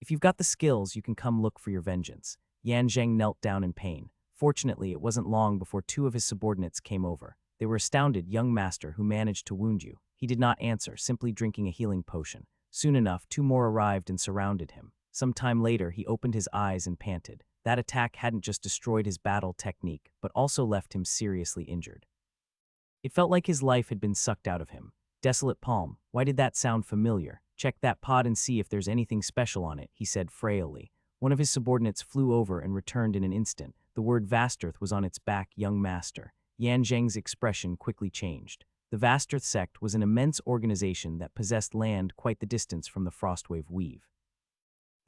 If you've got the skills, you can come look for your vengeance. Yan Zheng knelt down in pain. Fortunately, it wasn't long before 2 of his subordinates came over. They were astounded. Young Master, who managed to wound you? He did not answer, simply drinking a healing potion. Soon enough, 2 more arrived and surrounded him. Some time later, he opened his eyes and panted. That attack hadn't just destroyed his battle technique, but also left him seriously injured. It felt like his life had been sucked out of him. Desolate palm, why did that sound familiar? Check that pod and see if there's anything special on it, he said frailly. One of his subordinates flew over and returned in an instant. The word Vasterth was on its back, young master. Yan Zheng's expression quickly changed. The Vasterth sect was an immense organization that possessed land quite the distance from the Frostwave Weave.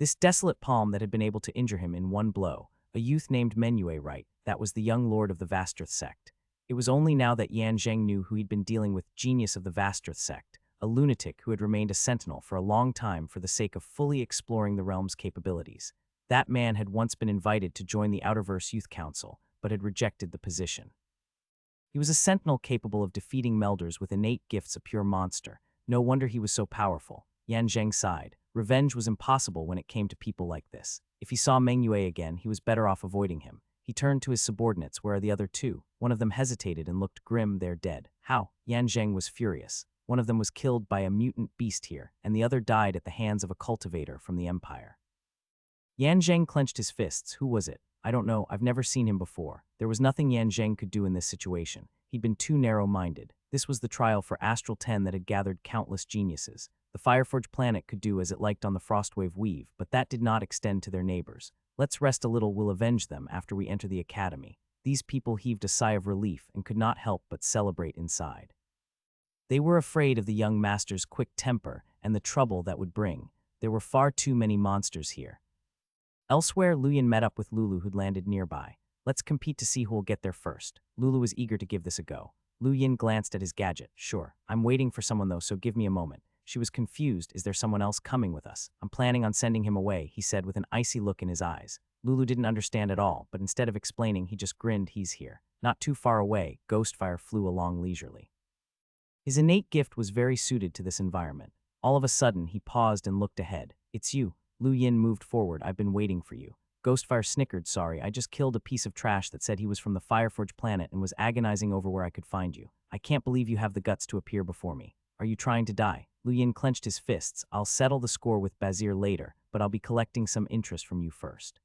This desolate palm that had been able to injure him in one blow, a youth named manhwaedit, that was the young lord of the Vasterth sect. It was only now that Yan Zheng knew who he'd been dealing with, genius of the Vasterth sect, a lunatic who had remained a sentinel for a long time for the sake of fully exploring the realm's capabilities. That man had once been invited to join the Outerverse Youth Council, but had rejected the position. He was a sentinel capable of defeating melders with innate gifts, a pure monster. No wonder he was so powerful. Yan Zheng sighed. Revenge was impossible when it came to people like this. If he saw Meng Yue again, he was better off avoiding him. He turned to his subordinates. Where are the other two? One of them hesitated and looked grim. They're dead. How? Yan Zheng was furious. One of them was killed by a mutant beast here, and the other died at the hands of a cultivator from the Empire. Yan Zheng clenched his fists. Who was it? I don't know. I've never seen him before. There was nothing Yan Zheng could do in this situation. He'd been too narrow-minded. This was the trial for Astral 10 that had gathered countless geniuses. The Fireforge planet could do as it liked on the Frostwave Weave, but that did not extend to their neighbors. Let's rest a little, we'll avenge them after we enter the academy. These people heaved a sigh of relief and could not help but celebrate inside. They were afraid of the young master's quick temper and the trouble that would bring. There were far too many monsters here. Elsewhere, Luyan met up with Lulu, who'd landed nearby. Let's compete to see who'll get there first. Lulu was eager to give this a go. Luyan glanced at his gadget. Sure, I'm waiting for someone though, so give me a moment. She was confused. Is there someone else coming with us? I'm planning on sending him away, he said with an icy look in his eyes. Lulu didn't understand at all, but instead of explaining, he just grinned. He's here. Not too far away, Ghostfire flew along leisurely. His innate gift was very suited to this environment. All of a sudden, he paused and looked ahead. It's you. Lu Yin moved forward. I've been waiting for you. Ghostfire snickered. Sorry, I just killed a piece of trash that said he was from the Fireforge planet and was agonizing over where I could find you. I can't believe you have the guts to appear before me. Are you trying to die? Lu Yin clenched his fists. I'll settle the score with Bazir later, but I'll be collecting some interest from you first.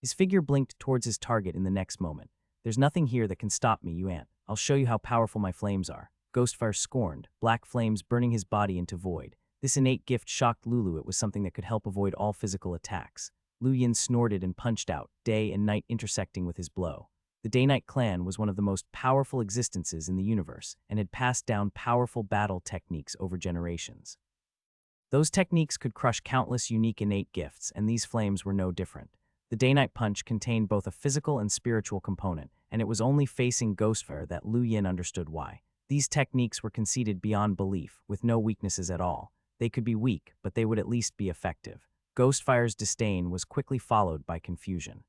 His figure blinked towards his target in the next moment. There's nothing here that can stop me, you ant. I'll show you how powerful my flames are. Ghostfire scorned, black flames burning his body into void. This innate gift shocked Lulu. It was something that could help avoid all physical attacks. Lu Yin snorted and punched out, day and night intersecting with his blow. The Day-Night clan was one of the most powerful existences in the universe and had passed down powerful battle techniques over generations. Those techniques could crush countless unique innate gifts, and these flames were no different. The Day-Night punch contained both a physical and spiritual component, and it was only facing Ghostfire that Lu Yin understood why. These techniques were conceded beyond belief, with no weaknesses at all. They could be weak, but they would at least be effective. Ghostfire's disdain was quickly followed by confusion.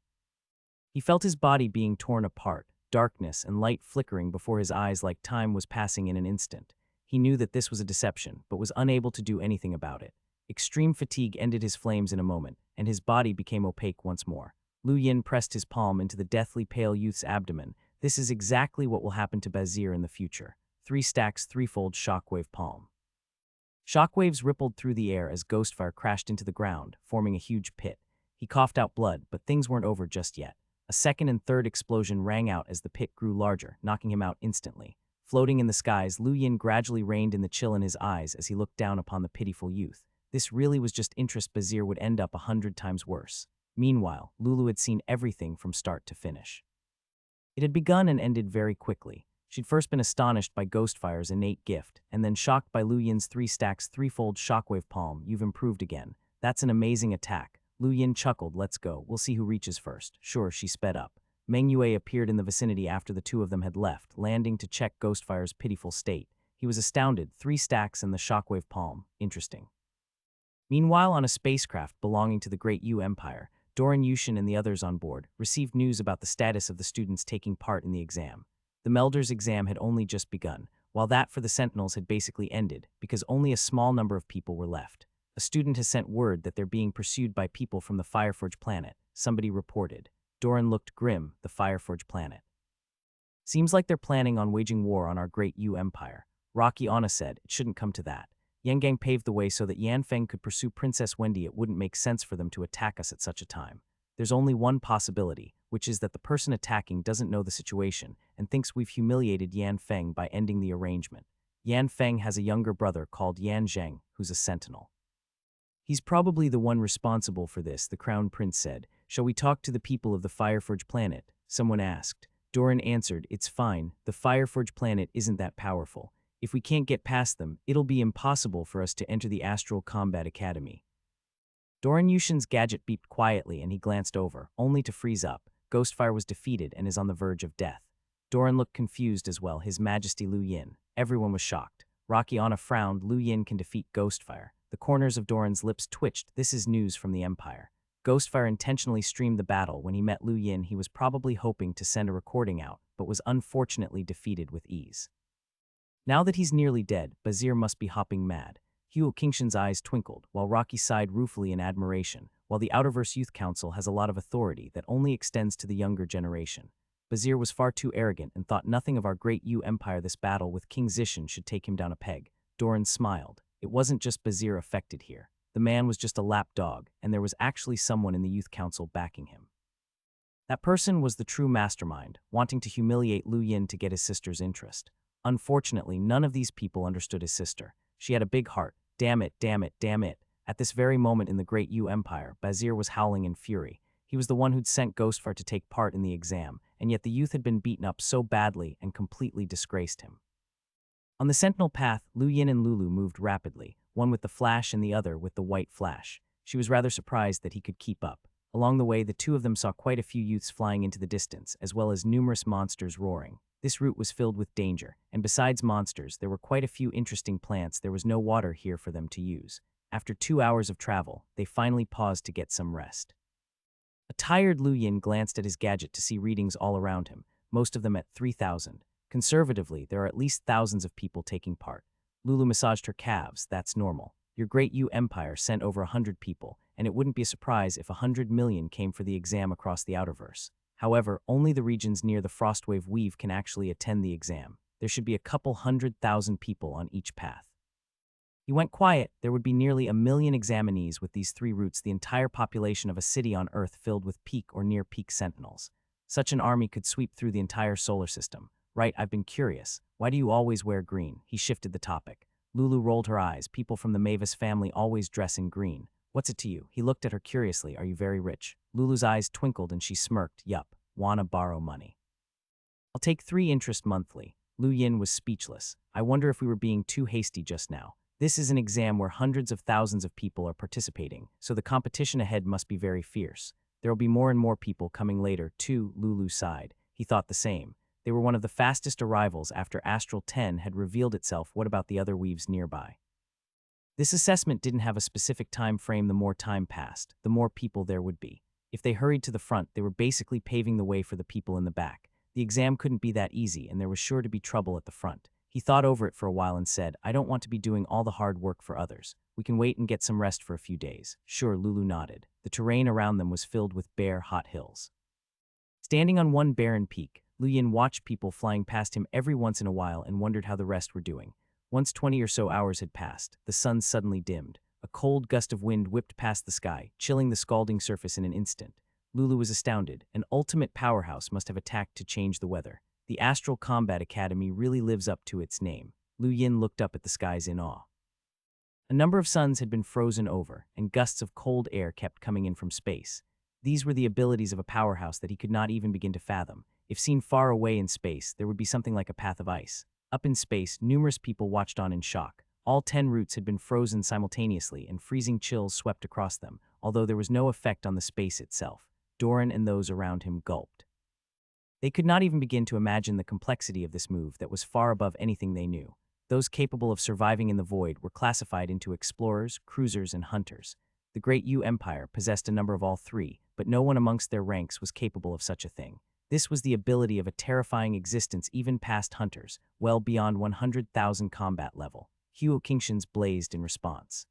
He felt his body being torn apart, darkness and light flickering before his eyes like time was passing in an instant. He knew that this was a deception, but was unable to do anything about it. Extreme fatigue ended his flames in a moment, and his body became opaque once more. Lu Yin pressed his palm into the deathly pale youth's abdomen. This is exactly what will happen to Bazir in the future. 3 stacks, threefold shockwave palm. Shockwaves rippled through the air as Ghostfire crashed into the ground, forming a huge pit. He coughed out blood, but things weren't over just yet. A second and third explosion rang out as the pit grew larger, knocking him out instantly. Floating in the skies, Lu Yin gradually reined in the chill in his eyes as he looked down upon the pitiful youth. This really was just interest. Bazir would end up 100 times worse. Meanwhile, Lulu had seen everything from start to finish. It had begun and ended very quickly. She'd first been astonished by Ghostfire's innate gift, and then shocked by Lu Yin's 3 stacks threefold shockwave palm. You've improved again. That's an amazing attack. Lu Yin chuckled. Let's go. We'll see who reaches first. Sure, she sped up. Meng Yue appeared in the vicinity after the two of them had left, landing to check Ghostfire's pitiful state. He was astounded. 3 stacks and the shockwave palm. Interesting. Meanwhile, on a spacecraft belonging to the Great Yu Empire, Doran Yushin and the others on board received news about the status of the students taking part in the exam. The Melder's exam had only just begun, while that for the Sentinels had basically ended because only a small number of people were left. A student has sent word that they're being pursued by people from the Fireforge planet, somebody reported. Doran looked grim. The Fireforge planet. Seems like they're planning on waging war on our Great Yu Empire. Rocky Anna said, it shouldn't come to that. Yangang paved the way so that Yanfeng could pursue Princess Wendy. It wouldn't make sense for them to attack us at such a time. There's only one possibility, which is that the person attacking doesn't know the situation and thinks we've humiliated Yan Feng by ending the arrangement. Yan Feng has a younger brother called Yan Zheng, who's a sentinel. He's probably the one responsible for this, the crown prince said. Shall we talk to the people of the Fireforge planet? Someone asked. Doran answered, it's fine, the Fireforge planet isn't that powerful. If we can't get past them, it'll be impossible for us to enter the Astral Combat Academy. Doran Yushin's gadget beeped quietly and he glanced over, only to freeze up. Ghostfire was defeated and is on the verge of death. Doran looked confused as well, His Majesty Lu Yin. Everyone was shocked. Rocky Anna frowned, Lu Yin can defeat Ghostfire. The corners of Doran's lips twitched, this is news from the Empire. Ghostfire intentionally streamed the battle. When he met Lu Yin, he was probably hoping to send a recording out, but was unfortunately defeated with ease. Now that he's nearly dead, Bazir must be hopping mad. Huo Qingshan's eyes twinkled, while Rocky sighed ruefully in admiration, while the Outerverse Youth Council has a lot of authority that only extends to the younger generation. Bazir was far too arrogant and thought nothing of our great Yu Empire. This battle with King Zishan should take him down a peg. Doran smiled. It wasn't just Bazir affected here. The man was just a lapdog, and there was actually someone in the Youth Council backing him. That person was the true mastermind, wanting to humiliate Lu Yin to get his sister's interest. Unfortunately, none of these people understood his sister. She had a big heart. Damn it, damn it, damn it. At this very moment in the Great Yu Empire, Bazir was howling in fury. He was the one who'd sent Ghostfire to take part in the exam, and yet the youth had been beaten up so badly and completely disgraced him. On the Sentinel path, Lu Yin and Lulu moved rapidly, one with the flash and the other with the white flash. She was rather surprised that he could keep up. Along the way, the two of them saw quite a few youths flying into the distance, as well as numerous monsters roaring. This route was filled with danger, and besides monsters, there were quite a few interesting plants. There was no water here for them to use. After 2 hours of travel, they finally paused to get some rest. A tired Lu Yin glanced at his gadget to see readings all around him, most of them at 3,000. Conservatively, there are at least thousands of people taking part. Lulu massaged her calves, that's normal. Your great Yu Empire sent over 100 people, and it wouldn't be a surprise if 100 million came for the exam across the Outerverse. However, only the regions near the Frostwave Weave can actually attend the exam. There should be a couple 100,000 people on each path. He went quiet. There would be nearly 1 million examinees with these 3 routes, the entire population of a city on Earth filled with peak or near-peak sentinels. Such an army could sweep through the entire solar system. Right, I've been curious. Why do you always wear green? He shifted the topic. Lulu rolled her eyes. People from the Mavis family always dress in green. What's it to you? He looked at her curiously. Are you very rich? Lulu's eyes twinkled and she smirked. Yup, wanna borrow money. I'll take 3 interest monthly. Lu Yin was speechless. I wonder if we were being too hasty just now. This is an exam where hundreds of thousands of people are participating, so the competition ahead must be very fierce. There will be more and more people coming later, too, Lulu sighed. He thought the same. They were one of the fastest arrivals after Astral 10 had revealed itself. What about the other weaves nearby? This assessment didn't have a specific time frame. The more time passed, the more people there would be. If they hurried to the front, they were basically paving the way for the people in the back. The exam couldn't be that easy, and there was sure to be trouble at the front. He thought over it for a while and said, I don't want to be doing all the hard work for others. We can wait and get some rest for a few days. Sure, Lulu nodded. The terrain around them was filled with bare, hot hills. Standing on one barren peak, Lu Yin watched people flying past him every once in a while and wondered how the rest were doing. Once 20 or so hours had passed, the sun suddenly dimmed. A cold gust of wind whipped past the sky, chilling the scalding surface in an instant. Lulu was astounded. An ultimate powerhouse must have attacked to change the weather. The Astral Combat Academy really lives up to its name. Lu Yin looked up at the skies in awe. A number of suns had been frozen over, and gusts of cold air kept coming in from space. These were the abilities of a powerhouse that he could not even begin to fathom. If seen far away in space, there would be something like a path of ice. Up in space, numerous people watched on in shock. All 10 routes had been frozen simultaneously, and freezing chills swept across them, although there was no effect on the space itself. Doran and those around him gulped. They could not even begin to imagine the complexity of this move that was far above anything they knew. Those capable of surviving in the void were classified into explorers, cruisers, and hunters. The Great Yu Empire possessed a number of all 3, but no one amongst their ranks was capable of such a thing. This was the ability of a terrifying existence even past hunters, well beyond 100,000 combat level. Huo Qingshan's blazed in response.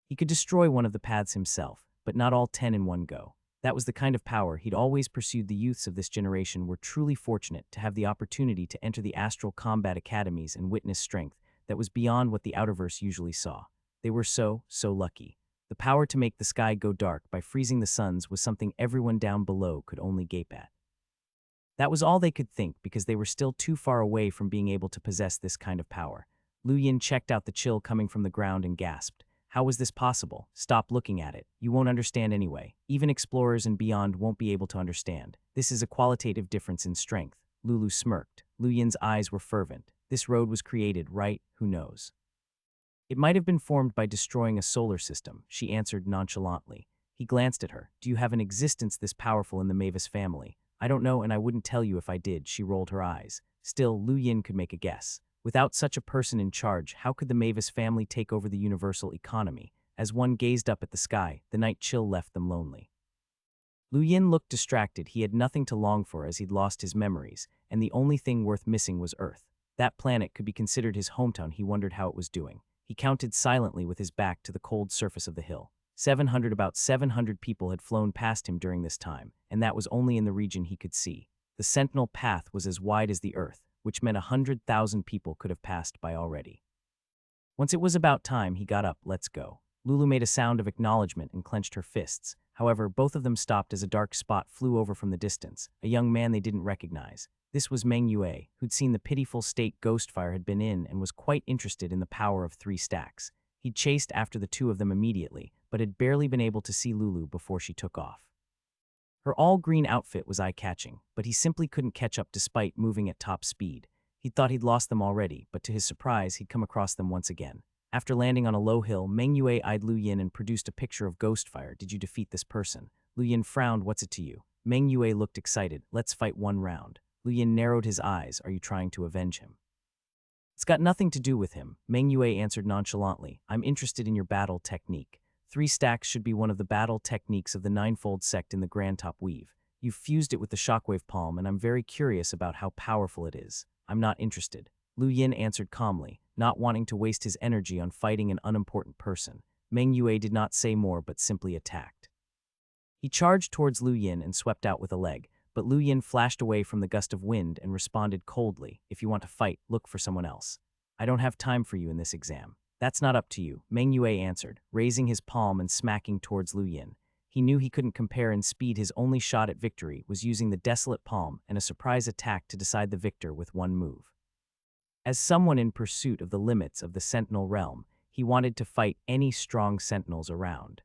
He could destroy one of the paths himself, but not all 10 in one go. That was the kind of power he'd always pursued. The youths of this generation were truly fortunate to have the opportunity to enter the Astral Combat Academies and witness strength that was beyond what the Outerverse usually saw. They were so lucky. The power to make the sky go dark by freezing the suns was something everyone down below could only gape at. That was all they could think because they were still too far away from being able to possess this kind of power. Lu Yin checked out the chill coming from the ground and gasped. How was this possible? Stop looking at it. You won't understand anyway. Even explorers and beyond won't be able to understand. This is a qualitative difference in strength. Lulu smirked. Lu Yin's eyes were fervent. This road was created, right? Who knows? It might have been formed by destroying a solar system, she answered nonchalantly. He glanced at her. Do you have an existence this powerful in the Mavis family? I don't know, and I wouldn't tell you if I did, she rolled her eyes. Still, Lu Yin could make a guess. Without such a person in charge, how could the Mavis family take over the universal economy? As one gazed up at the sky, the night chill left them lonely. Lu Yin looked distracted. He had nothing to long for as he'd lost his memories, and the only thing worth missing was Earth. That planet could be considered his hometown. He wondered how it was doing. He counted silently with his back to the cold surface of the hill. About 700 people had flown past him during this time, and that was only in the region he could see. The Sentinel path was as wide as the earth, which meant 100,000 people could have passed by already. Once it was about time, he got up. Let's go. Lulu made a sound of acknowledgement and clenched her fists. However, both of them stopped as a dark spot flew over from the distance, a young man they didn't recognize. This was Meng Yue, who'd seen the pitiful state Ghostfire had been in and was quite interested in the power of 3 stacks. He'd chased after the two of them immediately, but had barely been able to see Lulu before she took off. Her all-green outfit was eye-catching, but he simply couldn't catch up despite moving at top speed. He'd thought he'd lost them already, but to his surprise, he'd come across them once again. After landing on a low hill, Meng Yue eyed Lu Yin and produced a picture of Ghostfire. Did you defeat this person? Lu Yin frowned. What's it to you? Meng Yue looked excited. Let's fight one round. Lu Yin narrowed his eyes. Are you trying to avenge him? It's got nothing to do with him, Meng Yue answered nonchalantly. I'm interested in your battle technique. 3 stacks should be one of the battle techniques of the Ninefold sect in the Grand Top Weave. You've fused it with the Shockwave Palm, and I'm very curious about how powerful it is. I'm not interested. Lu Yin answered calmly, not wanting to waste his energy on fighting an unimportant person. Meng Yue did not say more but simply attacked. He charged towards Lu Yin and swept out with a leg, but Lu Yin flashed away from the gust of wind and responded coldly, if you want to fight, look for someone else. I don't have time for you in this exam. That's not up to you, Meng Yue answered, raising his palm and smacking towards Lu Yin. He knew he couldn't compare in speed. His only shot at victory was using the desolate palm and a surprise attack to decide the victor with one move. As someone in pursuit of the limits of the Sentinel realm, he wanted to fight any strong sentinels around.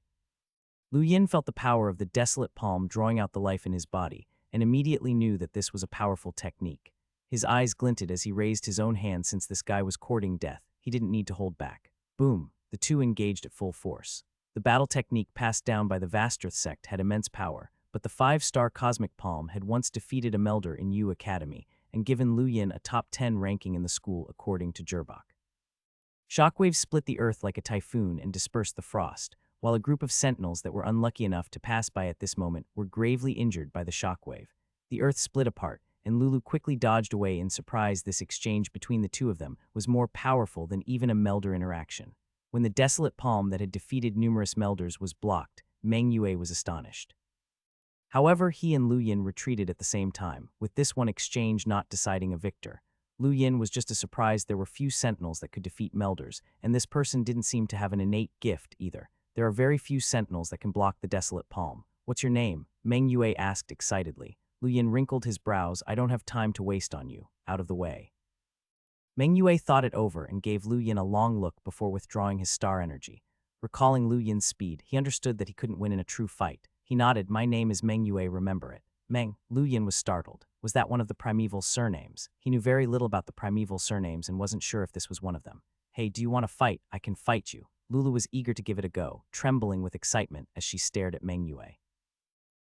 Lu Yin felt the power of the desolate palm drawing out the life in his body, and immediately knew that this was a powerful technique. His eyes glinted as he raised his own hand. Since this guy was courting death, he didn't need to hold back. Boom! The two engaged at full force. The battle technique passed down by the Vastrith sect had immense power, but the 5-star Cosmic Palm had once defeated a Melder in Yu Academy and given Lu Yin a top 10 ranking in the school according to Jerbak. Shockwaves split the earth like a typhoon and dispersed the frost, while a group of sentinels that were unlucky enough to pass by at this moment were gravely injured by the shockwave. The earth split apart, and Lulu quickly dodged away in surprise. This exchange between the two of them was more powerful than even a Melder interaction. When the desolate palm that had defeated numerous Melders was blocked, Meng Yue was astonished. However, he and Lu Yin retreated at the same time, with this one exchange not deciding a victor. Lu Yin was just as surprised there were few sentinels that could defeat Melders, and this person didn't seem to have an innate gift either. There are very few sentinels that can block the desolate palm. What's your name? Meng Yue asked excitedly. Lu Yin wrinkled his brows. I don't have time to waste on you. Out of the way. Meng Yue thought it over and gave Lu Yin a long look before withdrawing his star energy. Recalling Lu Yin's speed, he understood that he couldn't win in a true fight. He nodded. My name is Meng Yue, remember it. Meng. Lu Yin was startled. Was that one of the primeval surnames? He knew very little about the primeval surnames and wasn't sure if this was one of them. Hey, do you want to fight? I can fight you. Lulu was eager to give it a go, trembling with excitement as she stared at Meng Yue.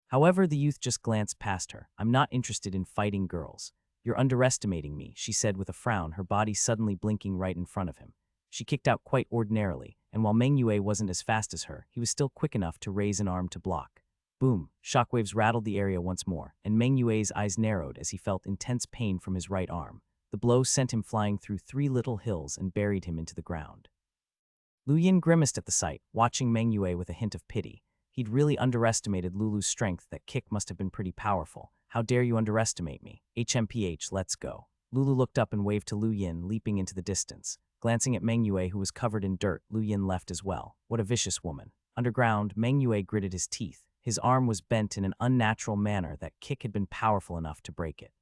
However, the youth just glanced past her. I'm not interested in fighting girls. You're underestimating me, she said with a frown, her body suddenly blinking right in front of him. She kicked out quite ordinarily, and while Meng Yue wasn't as fast as her, he was still quick enough to raise an arm to block. Boom! Shockwaves rattled the area once more, and Meng Yue's eyes narrowed as he felt intense pain from his right arm. The blow sent him flying through 3 little hills and buried him into the ground. Lu Yin grimaced at the sight, watching Meng Yue with a hint of pity. He'd really underestimated Lulu's strength. That kick must have been pretty powerful. How dare you underestimate me? HMPH, let's go. Lulu looked up and waved to Lu Yin, leaping into the distance. Glancing at Meng Yue, who was covered in dirt, Lu Yin left as well. What a vicious woman. Underground, Manhwae gritted his teeth. His arm was bent in an unnatural manner that kick had been powerful enough to break it.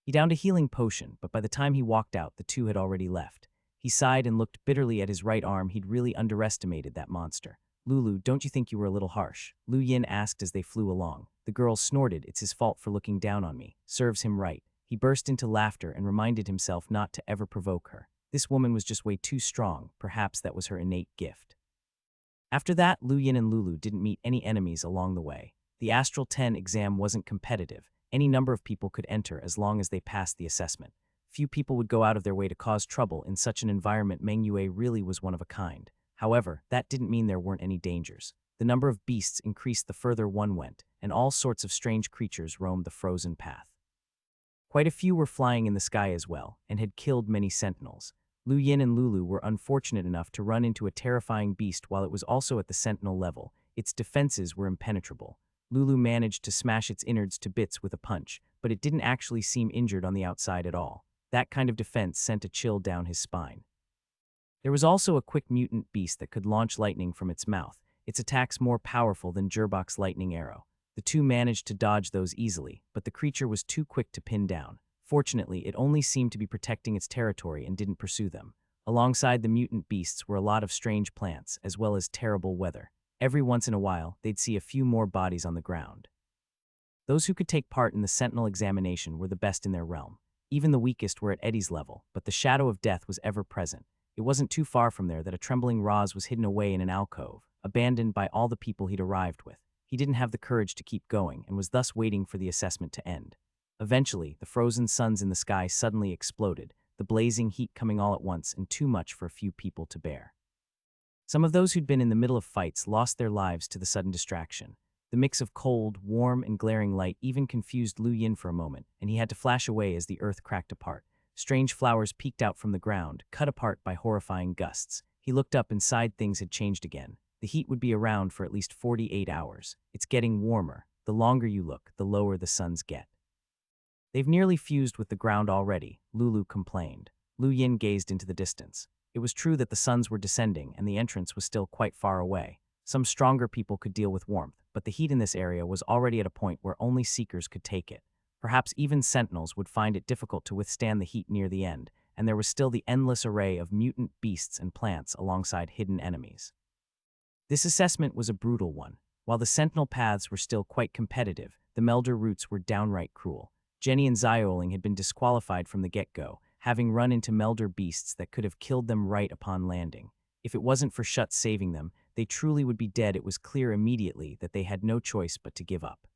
He downed a healing potion, but by the time he walked out, the two had already left. He sighed and looked bitterly at his right arm. He'd really underestimated that monster. Lulu, don't you think you were a little harsh? Lu Yin asked as they flew along. The girl snorted. It's his fault for looking down on me. Serves him right. He burst into laughter and reminded himself not to ever provoke her. This woman was just way too strong. Perhaps that was her innate gift. After that, Lu Yin and Lulu didn't meet any enemies along the way. The Astral 10 exam wasn't competitive. Any number of people could enter as long as they passed the assessment. Few people would go out of their way to cause trouble in such an environment. Manhwae really was one of a kind. However, that didn't mean there weren't any dangers. The number of beasts increased the further one went, and all sorts of strange creatures roamed the frozen path. Quite a few were flying in the sky as well, and had killed many sentinels. Lu Yin and Lulu were unfortunate enough to run into a terrifying beast while it was also at the sentinel level. Its defenses were impenetrable. Lulu managed to smash its innards to bits with a punch, but it didn't actually seem injured on the outside at all. That kind of defense sent a chill down his spine. There was also a quick mutant beast that could launch lightning from its mouth, its attacks more powerful than Gerbok's lightning arrow. The two managed to dodge those easily, but the creature was too quick to pin down. Fortunately, it only seemed to be protecting its territory and didn't pursue them. Alongside the mutant beasts were a lot of strange plants, as well as terrible weather. Every once in a while, they'd see a few more bodies on the ground. Those who could take part in the Sentinel examination were the best in their realm. Even the weakest were at Eddie's level, but the shadow of death was ever present. It wasn't too far from there that a trembling Roz was hidden away in an alcove, abandoned by all the people he'd arrived with. He didn't have the courage to keep going and was thus waiting for the assessment to end. Eventually, the frozen suns in the sky suddenly exploded, the blazing heat coming all at once and too much for a few people to bear. Some of those who'd been in the middle of fights lost their lives to the sudden distraction. The mix of cold, warm, and glaring light even confused Lu Yin for a moment, and he had to flash away as the earth cracked apart. Strange flowers peeked out from the ground, cut apart by horrifying gusts. He looked up and sighed. Things had changed again. The heat would be around for at least 48 hours. It's getting warmer. The longer you look, the lower the suns get. They've nearly fused with the ground already, Lulu complained. Lu Yin gazed into the distance. It was true that the suns were descending and the entrance was still quite far away. Some stronger people could deal with warmth, but the heat in this area was already at a point where only seekers could take it. Perhaps even sentinels would find it difficult to withstand the heat near the end, and there was still the endless array of mutant beasts and plants alongside hidden enemies. This assessment was a brutal one. While the sentinel paths were still quite competitive, the Melder routes were downright cruel. Jenny and Zioling had been disqualified from the get-go, having run into Melder beasts that could have killed them right upon landing. If it wasn't for Shut saving them, they truly would be dead. It was clear immediately that they had no choice but to give up.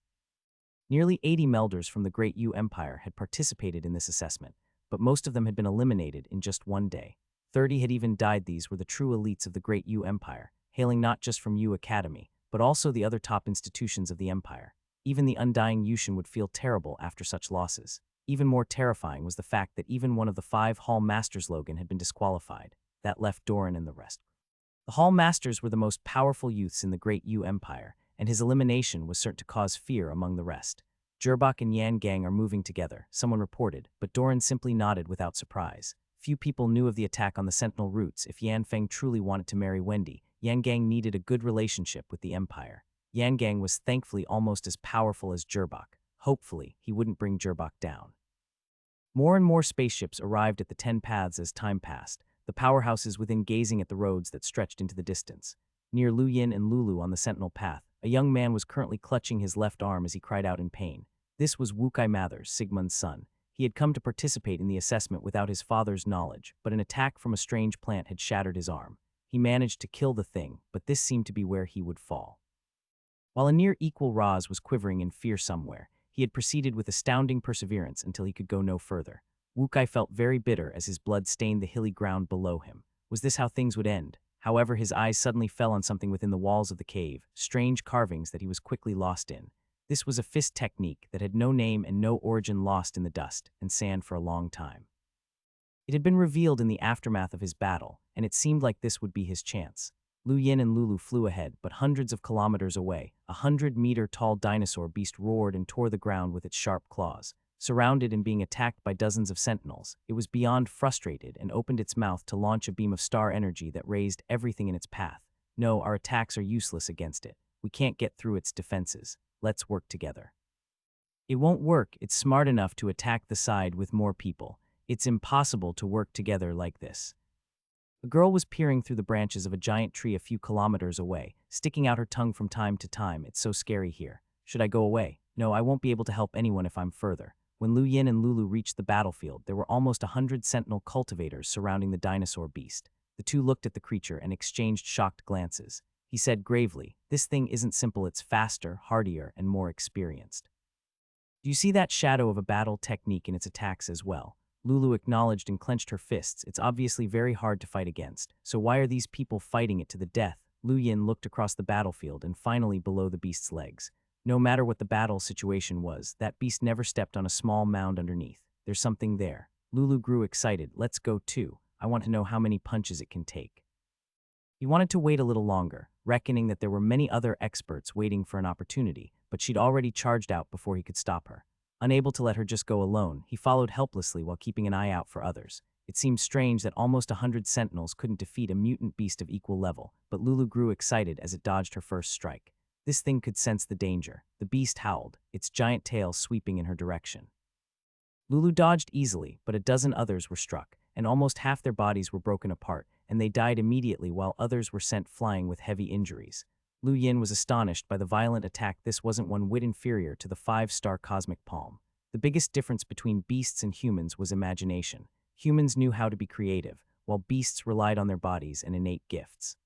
Nearly 80 Melders from the Great Yu Empire had participated in this assessment, but most of them had been eliminated in just one day. 30 had even died. These were the true elites of the Great Yu Empire, hailing not just from Yu Academy, but also the other top institutions of the Empire. Even the undying Yushin would feel terrible after such losses. Even more terrifying was the fact that even one of the 5 Hall Masters Logan had been disqualified. That left Doran and the rest. The Hall Masters were the most powerful youths in the Great Yu Empire, and his elimination was certain to cause fear among the rest. Gerbok and Yan Gang are moving together, someone reported, but Doran simply nodded without surprise. Few people knew of the attack on the Sentinel routes. If Yan Feng truly wanted to marry Wendy, Yan Gang needed a good relationship with the Empire. Yan Gang was thankfully almost as powerful as Gerbok. Hopefully, he wouldn't bring Gerbok down. More and more spaceships arrived at the 10 paths as time passed, the powerhouses within gazing at the roads that stretched into the distance. Near Lu Yin and Lulu on the Sentinel path, a young man was currently clutching his left arm as he cried out in pain. This was Wukai Mathers, Sigmund's son. He had come to participate in the assessment without his father's knowledge, but an attack from a strange plant had shattered his arm. He managed to kill the thing, but this seemed to be where he would fall. While a near-equal Roz was quivering in fear somewhere, he had proceeded with astounding perseverance until he could go no further. Wukai felt very bitter as his blood stained the hilly ground below him. Was this how things would end? However, his eyes suddenly fell on something within the walls of the cave, strange carvings that he was quickly lost in. This was a fist technique that had no name and no origin, lost in the dust and sand for a long time. It had been revealed in the aftermath of his battle, and it seemed like this would be his chance. Lu Yin and Lulu flew ahead, but hundreds of kilometers away, a 100-meter-tall dinosaur beast roared and tore the ground with its sharp claws. Surrounded and being attacked by dozens of sentinels, it was beyond frustrated and opened its mouth to launch a beam of star energy that razed everything in its path. No, our attacks are useless against it. We can't get through its defenses. Let's work together. It won't work. It's smart enough to attack the side with more people. It's impossible to work together like this. A girl was peering through the branches of a giant tree a few kilometers away, sticking out her tongue from time to time. It's so scary here. Should I go away? No, I won't be able to help anyone if I'm further. When Lu Yin and Lulu reached the battlefield, there were almost 100 sentinel cultivators surrounding the dinosaur beast. The two looked at the creature and exchanged shocked glances. He said gravely, "This thing isn't simple, it's faster, hardier, and more experienced." Do you see that shadow of a battle technique in its attacks as well? Lulu acknowledged and clenched her fists. It's obviously very hard to fight against. So why are these people fighting it to the death? Lu Yin looked across the battlefield and finally below the beast's legs. No matter what the battle situation was, that beast never stepped on a small mound underneath. There's something there. Lulu grew excited. Let's go too. I want to know how many punches it can take. He wanted to wait a little longer, reckoning that there were many other experts waiting for an opportunity, but she'd already charged out before he could stop her. Unable to let her just go alone, he followed helplessly while keeping an eye out for others. It seemed strange that almost 100 sentinels couldn't defeat a mutant beast of equal level, but Lulu grew excited as it dodged her first strike. This thing could sense the danger. The beast howled, its giant tail sweeping in her direction. Lulu dodged easily, but a dozen others were struck, and almost half their bodies were broken apart, and they died immediately while others were sent flying with heavy injuries. Lu Yin was astonished by the violent attack. This wasn't one whit inferior to the 5-star cosmic palm. The biggest difference between beasts and humans was imagination. Humans knew how to be creative, while beasts relied on their bodies and innate gifts.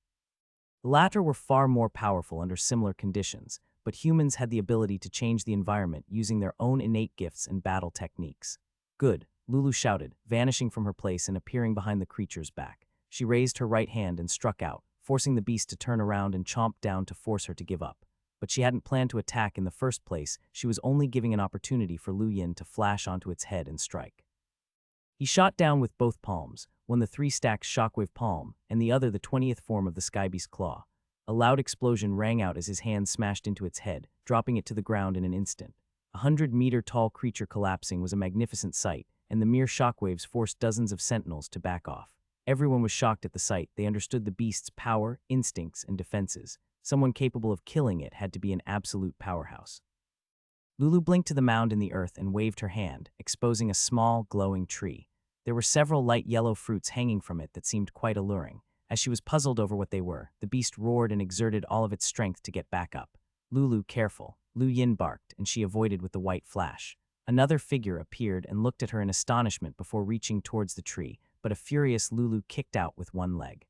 The latter were far more powerful under similar conditions, but humans had the ability to change the environment using their own innate gifts and battle techniques. Good, Lulu shouted, vanishing from her place and appearing behind the creature's back. She raised her right hand and struck out, forcing the beast to turn around and chomp down to force her to give up. But she hadn't planned to attack in the first place. She was only giving an opportunity for Lu Yin to flash onto its head and strike. He shot down with both palms, one the 3-stacked shockwave palm, and the other the 20th form of the skybeast claw. A loud explosion rang out as his hand smashed into its head, dropping it to the ground in an instant. A 100-meter-tall creature collapsing was a magnificent sight, and the mere shockwaves forced dozens of sentinels to back off. Everyone was shocked at the sight. They understood the beast's power, instincts, and defenses. Someone capable of killing it had to be an absolute powerhouse. Lulu blinked to the mound in the earth and waved her hand, exposing a small, glowing tree. There were several light yellow fruits hanging from it that seemed quite alluring. As she was puzzled over what they were, the beast roared and exerted all of its strength to get back up. Lulu, careful. Lu Yin barked, and she avoided with the white flash. Another figure appeared and looked at her in astonishment before reaching towards the tree, but a furious Lulu kicked out with one leg.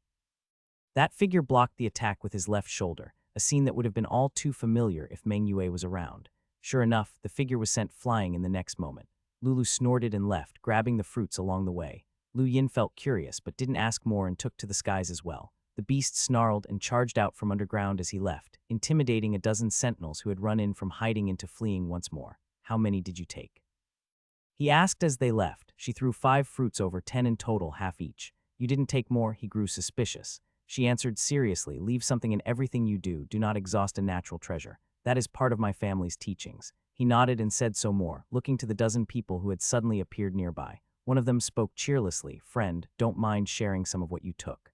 That figure blocked the attack with his left shoulder, a scene that would have been all too familiar if manhwaedit was around. Sure enough, the figure was sent flying in the next moment. Lulu snorted and left, grabbing the fruits along the way. Lu Yin felt curious but didn't ask more and took to the skies as well. The beast snarled and charged out from underground as he left, intimidating a dozen sentinels who had run in from hiding into fleeing once more. How many did you take? He asked as they left. She threw 5 fruits over 10 in total, half each. You didn't take more? He grew suspicious. She answered seriously, leave something in everything you do. Do not exhaust a natural treasure. That is part of my family's teachings. He nodded and said so more, looking to the dozen people who had suddenly appeared nearby. One of them spoke cheerlessly, friend, don't mind sharing some of what you took.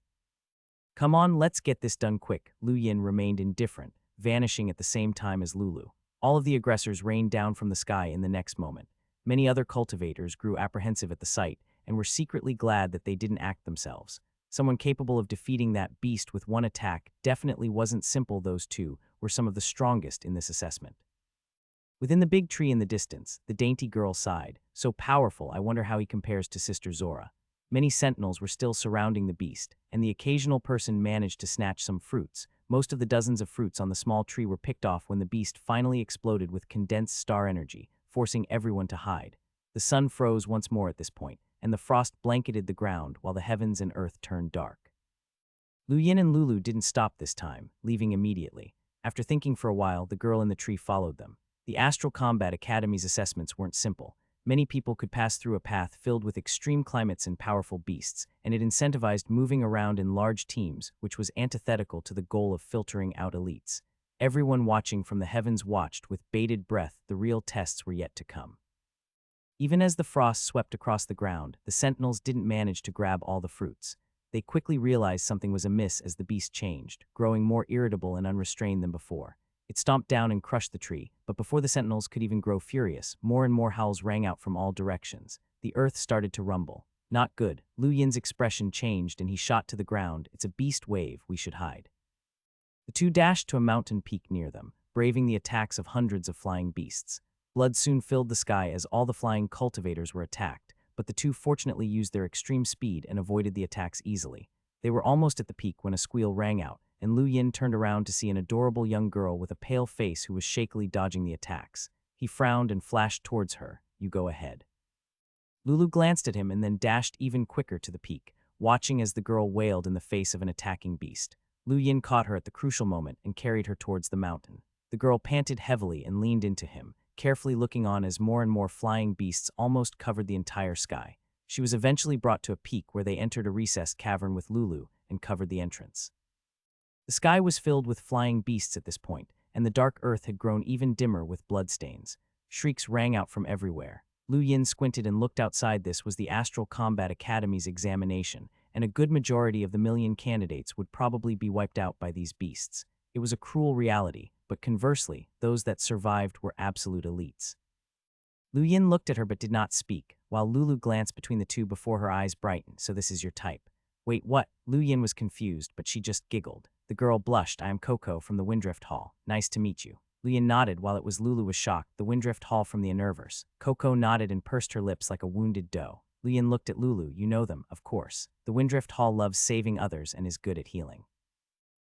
Come on, let's get this done quick. Lu Yin remained indifferent, vanishing at the same time as Lulu. All of the aggressors rained down from the sky in the next moment. Many other cultivators grew apprehensive at the sight and were secretly glad that they didn't act themselves. Someone capable of defeating that beast with one attack definitely wasn't simple. Those two were some of the strongest in this assessment. Within the big tree in the distance, the dainty girl sighed. So powerful, I wonder how he compares to Sister Zora. Many sentinels were still surrounding the beast, and the occasional person managed to snatch some fruits. Most of the dozens of fruits on the small tree were picked off when the beast finally exploded with condensed star energy, forcing everyone to hide. The sun froze once more at this point, and the frost blanketed the ground while the heavens and earth turned dark. Lu Yin and Lulu didn't stop this time, leaving immediately. After thinking for a while, the girl in the tree followed them. The Astral Combat Academy's assessments weren't simple. Many people could pass through a path filled with extreme climates and powerful beasts, and it incentivized moving around in large teams, which was antithetical to the goal of filtering out elites. Everyone watching from the heavens watched with bated breath. The real tests were yet to come. Even as the frost swept across the ground, the sentinels didn't manage to grab all the fruits. They quickly realized something was amiss as the beast changed, growing more irritable and unrestrained than before. It stomped down and crushed the tree, but before the sentinels could even grow furious, more and more howls rang out from all directions. The earth started to rumble. Not good. Lu Yin's expression changed and he shot to the ground. It's a beast wave, we should hide. The two dashed to a mountain peak near them, braving the attacks of hundreds of flying beasts. Blood soon filled the sky as all the flying cultivators were attacked, but the two fortunately used their extreme speed and avoided the attacks easily. They were almost at the peak when a squeal rang out, and Lu Yin turned around to see an adorable young girl with a pale face who was shakily dodging the attacks. He frowned and flashed towards her. You go ahead. Lulu glanced at him and then dashed even quicker to the peak, watching as the girl wailed in the face of an attacking beast. Lu Yin caught her at the crucial moment and carried her towards the mountain. The girl panted heavily and leaned into him, carefully looking on as more and more flying beasts almost covered the entire sky. She was eventually brought to a peak where they entered a recessed cavern with Lulu and covered the entrance. The sky was filled with flying beasts at this point, and the dark earth had grown even dimmer with bloodstains. Shrieks rang out from everywhere. Lu Yin squinted and looked outside. This was the Astral Combat Academy's examination, and a good majority of the million candidates would probably be wiped out by these beasts. It was a cruel reality, but conversely, those that survived were absolute elites. Lu Yin looked at her but did not speak, while Lulu glanced between the two before her eyes brightened. So this is your type. Wait, what? Lu Yin was confused, but she just giggled. The girl blushed. I am Coco from the Windrift Hall. Nice to meet you. Lu Yin nodded while it was Lulu was shocked. The Windrift Hall from the Unnerverse. Coco nodded and pursed her lips like a wounded doe. Lu Yin looked at Lulu. You know them, of course. The Windrift Hall loves saving others and is good at healing.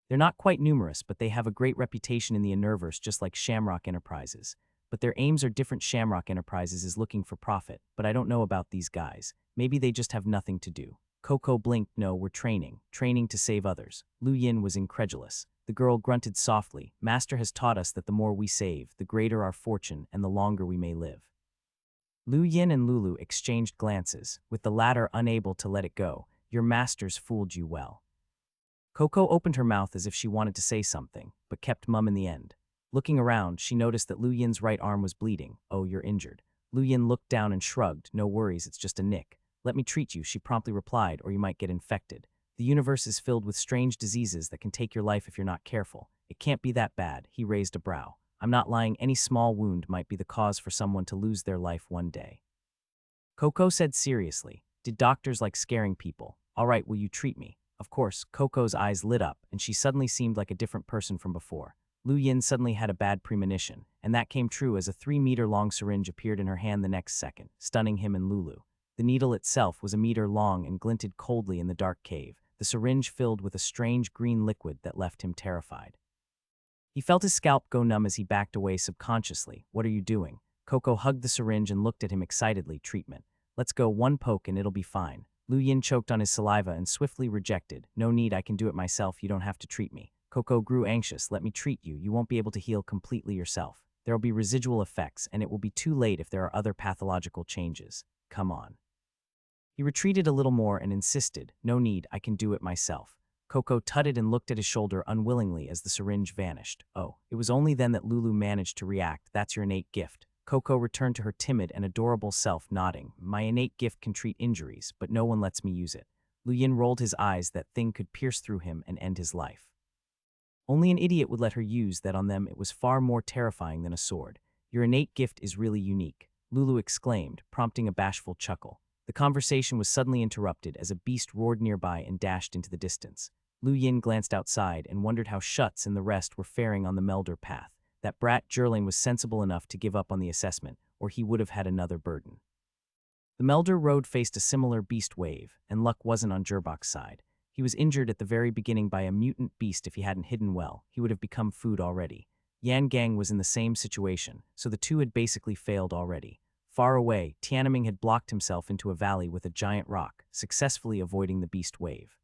They're not quite numerous, but they have a great reputation in the Unnerverse, just like Shamrock Enterprises. But their aims are different. Shamrock Enterprises is looking for profit, but I don't know about these guys. Maybe they just have nothing to do. Coco blinked. No, we're training to save others. Lu Yin was incredulous. The girl grunted softly. Master has taught us that the more we save, the greater our fortune and the longer we may live. Lu Yin and Lulu exchanged glances, with the latter unable to let it go. Your masters fooled you well. Coco opened her mouth as if she wanted to say something, but kept mum in the end. Looking around, she noticed that Lu Yin's right arm was bleeding. Oh, you're injured. Lu Yin looked down and shrugged. No worries, it's just a nick. Let me treat you, she promptly replied, or you might get infected. The universe is filled with strange diseases that can take your life if you're not careful. It can't be that bad. He raised a brow. I'm not lying. Any small wound might be the cause for someone to lose their life one day. Coco said seriously. Did doctors like scaring people? All right, will you treat me? Of course. Coco's eyes lit up, and she suddenly seemed like a different person from before. Lu Yin suddenly had a bad premonition, and that came true as a 3-meter-long syringe appeared in her hand the next second, stunning him and Lulu. The needle itself was a meter long and glinted coldly in the dark cave, the syringe filled with a strange green liquid that left him terrified. He felt his scalp go numb as he backed away subconsciously. What are you doing? Coco hugged the syringe and looked at him excitedly. Treatment. Let's go, one poke and it'll be fine. Lu Yin choked on his saliva and swiftly rejected. No need, I can do it myself, you don't have to treat me. Coco grew anxious. Let me treat you, you won't be able to heal completely yourself. There will be residual effects, and it will be too late if there are other pathological changes. Come on. He retreated a little more and insisted. No need, I can do it myself. Coco tutted and looked at his shoulder unwillingly as the syringe vanished. Oh, it was only then that Lulu managed to react. That's your innate gift. Coco returned to her timid and adorable self, nodding. My innate gift can treat injuries, but no one lets me use it. Lu Yin rolled his eyes. That thing could pierce through him and end his life. Only an idiot would let her use that on them. It was far more terrifying than a sword. Your innate gift is really unique, Lulu exclaimed, prompting a bashful chuckle. The conversation was suddenly interrupted as a beast roared nearby and dashed into the distance. Lu Yin glanced outside and wondered how Schutz and the rest were faring on the Melder path. That brat Jerling was sensible enough to give up on the assessment, or he would have had another burden. The Melder road faced a similar beast wave, and luck wasn't on Jerbak's side. He was injured at the very beginning by a mutant beast. If he hadn't hidden well, he would have become food already. Yan Gang was in the same situation, so the two had basically failed already. Far away, Tianming had blocked himself into a valley with a giant rock, successfully avoiding the beast wave.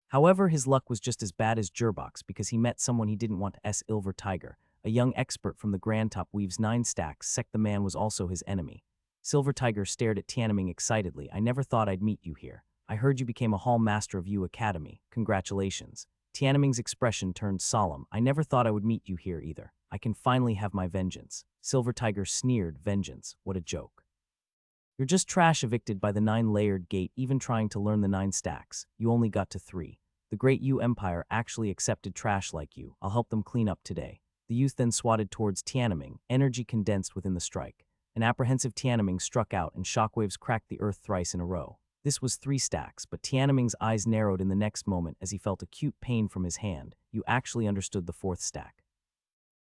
However, his luck was just as bad as Jerbak's because he met someone he didn't want. Ilver Tiger, a young expert from the Grand Top weaves 9 stacks. The man was also his enemy. Silver Tiger stared at Tianming excitedly. I never thought I'd meet you here. I heard you became a Hall Master of Yu Academy. Congratulations. Tianming's expression turned solemn. I never thought I would meet you here either. I can finally have my vengeance. Silver Tiger sneered. Vengeance, what a joke. You're just trash evicted by the 9-layered gate even trying to learn the 9 stacks. You only got to 3. The great Yu Empire actually accepted trash like you. I'll help them clean up today. The youth then swatted towards Tianming, energy condensed within the strike. An apprehensive Tianming struck out and shockwaves cracked the earth thrice in a row. This was 3 stacks, but Tianming's eyes narrowed in the next moment as he felt acute pain from his hand. You actually understood the 4th stack.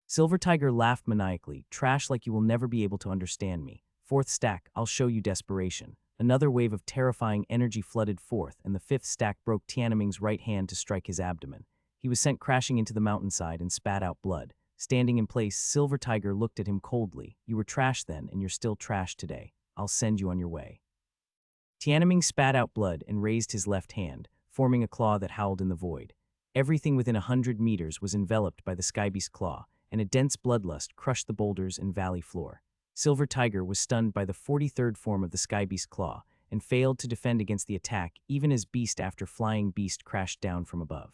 Silver Tiger laughed maniacally. Trash like you will never be able to understand me. 4th stack, I'll show you desperation. Another wave of terrifying energy flooded forth, and the 5th stack broke Tianming's right hand to strike his abdomen. He was sent crashing into the mountainside and spat out blood. Standing in place, Silver Tiger looked at him coldly. You were trash then, and you're still trash today. I'll send you on your way. Tianming spat out blood and raised his left hand, forming a claw that howled in the void. Everything within 100 meters was enveloped by the skybeast claw, and a dense bloodlust crushed the boulders and valley floor. Silver Tiger was stunned by the 43rd form of the skybeast claw and failed to defend against the attack even as Beast after Flying Beast crashed down from above.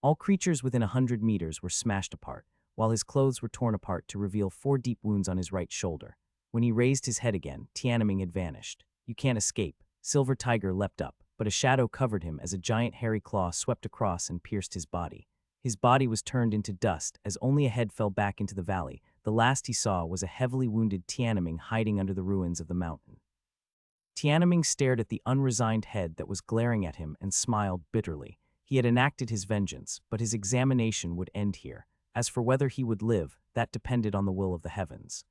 All creatures within 100 meters were smashed apart, while his clothes were torn apart to reveal 4 deep wounds on his right shoulder. When he raised his head again, Tianming had vanished. You can't escape. Silver Tiger leapt up, but a shadow covered him as a giant hairy claw swept across and pierced his body. His body was turned into dust as only a head fell back into the valley. The last he saw was a heavily wounded Tianming hiding under the ruins of the mountain. Tianming stared at the unresigned head that was glaring at him and smiled bitterly. He had enacted his vengeance, but his examination would end here. As for whether he would live, that depended on the will of the heavens.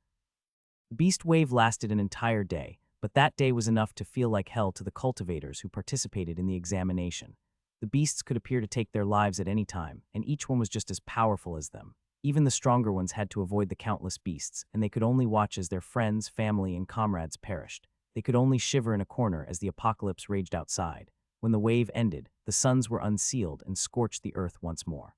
The beast wave lasted an entire day, but that day was enough to feel like hell to the cultivators who participated in the examination. The beasts could appear to take their lives at any time, and each one was just as powerful as them. Even the stronger ones had to avoid the countless beasts, and they could only watch as their friends, family, and comrades perished. They could only shiver in a corner as the apocalypse raged outside. When the wave ended, the suns were unsealed and scorched the earth once more.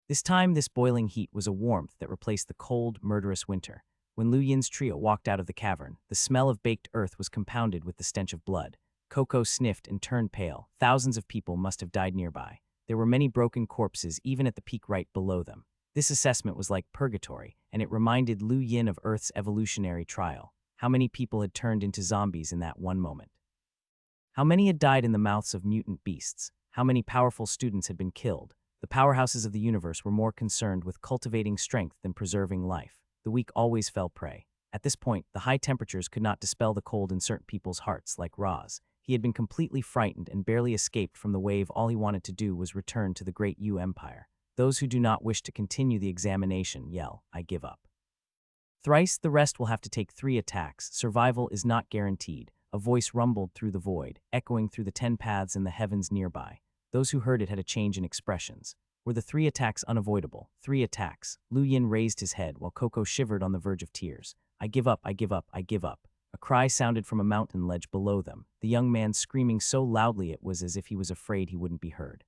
This time, this boiling heat was a warmth that replaced the cold, murderous winter. When Lu Yin's trio walked out of the cavern, the smell of baked earth was compounded with the stench of blood. Coco sniffed and turned pale. Thousands of people must have died nearby. There were many broken corpses even at the peak right below them. This assessment was like purgatory, and it reminded Lu Yin of Earth's evolutionary trial. How many people had turned into zombies in that one moment? How many had died in the mouths of mutant beasts? How many powerful students had been killed? The powerhouses of the universe were more concerned with cultivating strength than preserving life. The weak always fell prey. At this point, the high temperatures could not dispel the cold in certain people's hearts, like Ra's. He had been completely frightened and barely escaped from the wave. All he wanted to do was return to the great Yu Empire. Those who do not wish to continue the examination yell, "I give up." Thrice the rest will have to take 3 attacks. Survival is not guaranteed. A voice rumbled through the void, echoing through the 10 paths in the heavens nearby. Those who heard it had a change in expressions. Were the 3 attacks unavoidable? 3 attacks. Lu Yin raised his head while Coco shivered on the verge of tears. I give up, I give up, I give up. A cry sounded from a mountain ledge below them, the young man screaming so loudly it was as if he was afraid he wouldn't be heard.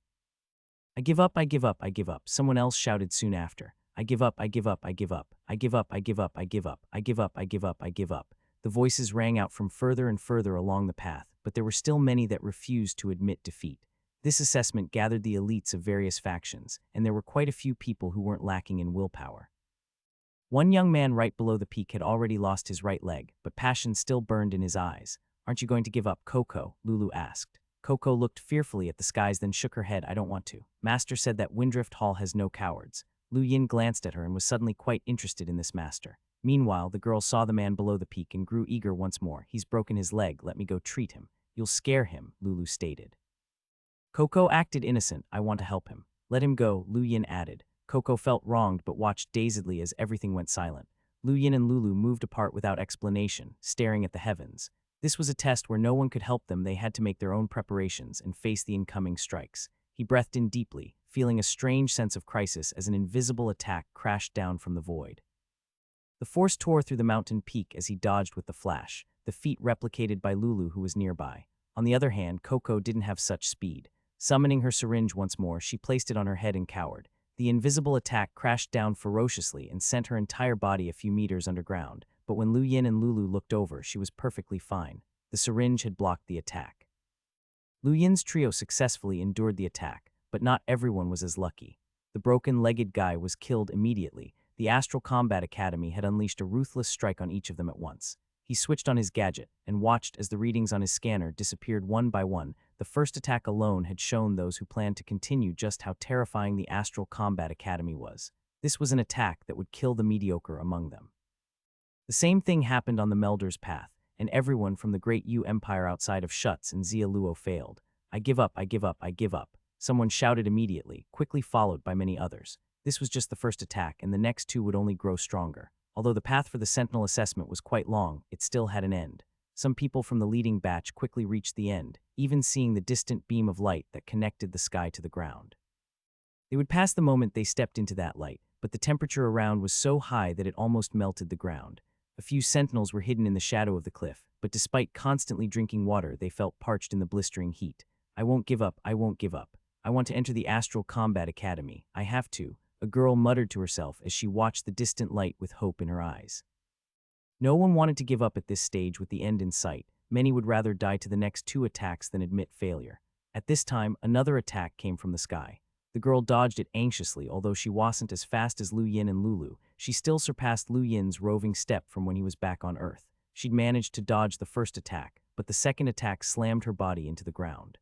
I give up, I give up, I give up. Someone else shouted soon after. I give up, I give up, I give up. I give up, I give up, I give up. I give up, I give up, I give up. The voices rang out from further and further along the path, but there were still many that refused to admit defeat. This assessment gathered the elites of various factions, and there were quite a few people who weren't lacking in willpower. One young man right below the peak had already lost his right leg, but passion still burned in his eyes. Aren't you going to give up, Coco? Lulu asked. Coco looked fearfully at the skies, then shook her head. I don't want to. Master said that Windrift Hall has no cowards. Lu Yin glanced at her and was suddenly quite interested in this master. Meanwhile, the girl saw the man below the peak and grew eager once more. He's broken his leg. Let me go treat him. You'll scare him, Lulu stated. Coco acted innocent. I want to help him. Let him go, Lu Yin added. Coco felt wronged but watched dazedly as everything went silent. Lu Yin and Lulu moved apart without explanation, staring at the heavens. This was a test where no one could help them. They had to make their own preparations and face the incoming strikes. He breathed in deeply, feeling a strange sense of crisis as an invisible attack crashed down from the void. The force tore through the mountain peak as he dodged with the flash, the feat replicated by Lulu, who was nearby. On the other hand, Coco didn't have such speed. Summoning her syringe once more, she placed it on her head and cowered. The invisible attack crashed down ferociously and sent her entire body a few meters underground, but when Lu Yin and Lulu looked over, she was perfectly fine. The syringe had blocked the attack. Lu Yin's trio successfully endured the attack, but not everyone was as lucky. The broken-legged guy was killed immediately. The Astral Combat Academy had unleashed a ruthless strike on each of them at once. He switched on his gadget and watched as the readings on his scanner disappeared one by one. The first attack alone had shown those who planned to continue just how terrifying the Astral Combat Academy was. This was an attack that would kill the mediocre among them. The same thing happened on the Melder's path, and everyone from the Great U Empire outside of Schutz and Zia Luo failed. I give up, I give up, I give up. Someone shouted immediately, quickly followed by many others. This was just the first attack, and the next two would only grow stronger. Although the path for the Sentinel assessment was quite long, it still had an end. Some people from the leading batch quickly reached the end, even seeing the distant beam of light that connected the sky to the ground. They would pass the moment they stepped into that light, but the temperature around was so high that it almost melted the ground. A few sentinels were hidden in the shadow of the cliff, but despite constantly drinking water, they felt parched in the blistering heat. I won't give up, I won't give up. I want to enter the Astral Combat Academy. I have to, a girl muttered to herself as she watched the distant light with hope in her eyes. No one wanted to give up at this stage with the end in sight. Many would rather die to the next two attacks than admit failure. At this time, another attack came from the sky. The girl dodged it anxiously. Although she wasn't as fast as Lu Yin and Lulu, she still surpassed Lu Yin's roving step from when he was back on Earth. She'd managed to dodge the first attack, but the second attack slammed her body into the ground.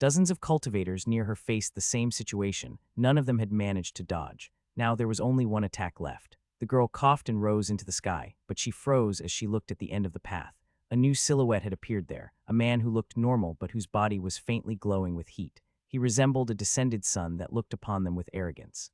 Dozens of cultivators near her faced the same situation. None of them had managed to dodge. Now there was only one attack left. The girl coughed and rose into the sky, but she froze as she looked at the end of the path. A new silhouette had appeared there, a man who looked normal but whose body was faintly glowing with heat. He resembled a descended sun that looked upon them with arrogance.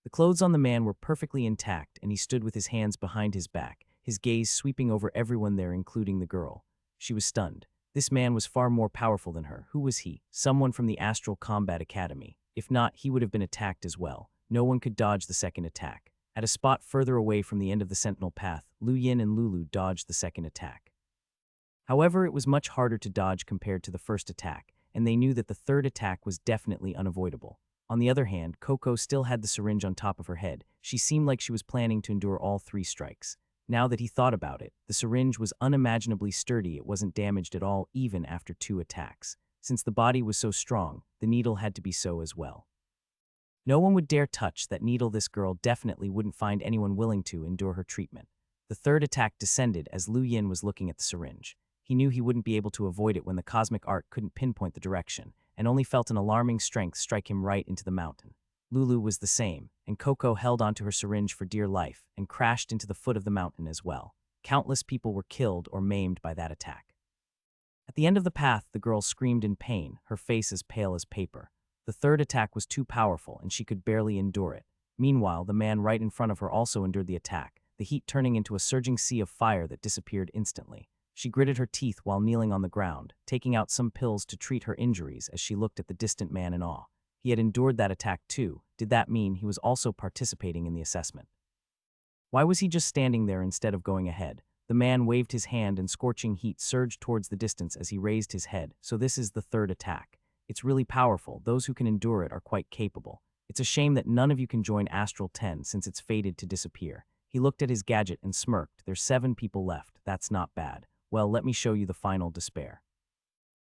The clothes on the man were perfectly intact, and he stood with his hands behind his back, his gaze sweeping over everyone there, including the girl. She was stunned. This man was far more powerful than her. Who was he? Someone from the Astral Combat Academy. If not, he would have been attacked as well. No one could dodge the second attack. At a spot further away from the end of the Sentinel path, Lu Yin and Lulu dodged the second attack. However, it was much harder to dodge compared to the first attack, and they knew that the third attack was definitely unavoidable. On the other hand, Coco still had the syringe on top of her head. She seemed like she was planning to endure all three strikes. Now that he thought about it, the syringe was unimaginably sturdy. It wasn't damaged at all, even after two attacks. Since the body was so strong, the needle had to be so as well. No one would dare touch that needle. This girl definitely wouldn't find anyone willing to endure her treatment. The third attack descended as Lu Yin was looking at the syringe. He knew he wouldn't be able to avoid it when the cosmic art couldn't pinpoint the direction, and only felt an alarming strength strike him right into the mountain. Lulu was the same, and Coco held onto her syringe for dear life and crashed into the foot of the mountain as well. Countless people were killed or maimed by that attack. At the end of the path, the girl screamed in pain, her face as pale as paper. The third attack was too powerful, and she could barely endure it. Meanwhile, the man right in front of her also endured the attack, the heat turning into a surging sea of fire that disappeared instantly. She gritted her teeth while kneeling on the ground, taking out some pills to treat her injuries as she looked at the distant man in awe. He had endured that attack too. Did that mean he was also participating in the assessment? Why was he just standing there instead of going ahead? The man waved his hand and scorching heat surged towards the distance as he raised his head. So this is the third attack. It's really powerful. Those who can endure it are quite capable. It's a shame that none of you can join Astral 10 since it's fated to disappear. He looked at his gadget and smirked. There's 7 people left. That's not bad. Well, let me show you the final despair.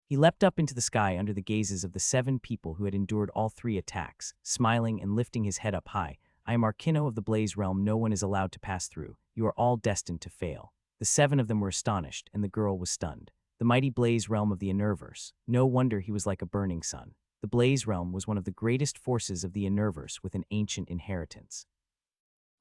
He leapt up into the sky under the gazes of the 7 people who had endured all 3 attacks, smiling and lifting his head up high. I am Arkino of the Blaze Realm. No one is allowed to pass through. You are all destined to fail. The 7 of them were astonished, and the girl was stunned. The mighty Blaze Realm of the Innerverse. No wonder he was like a burning sun. The Blaze Realm was one of the greatest forces of the Innerverse with an ancient inheritance.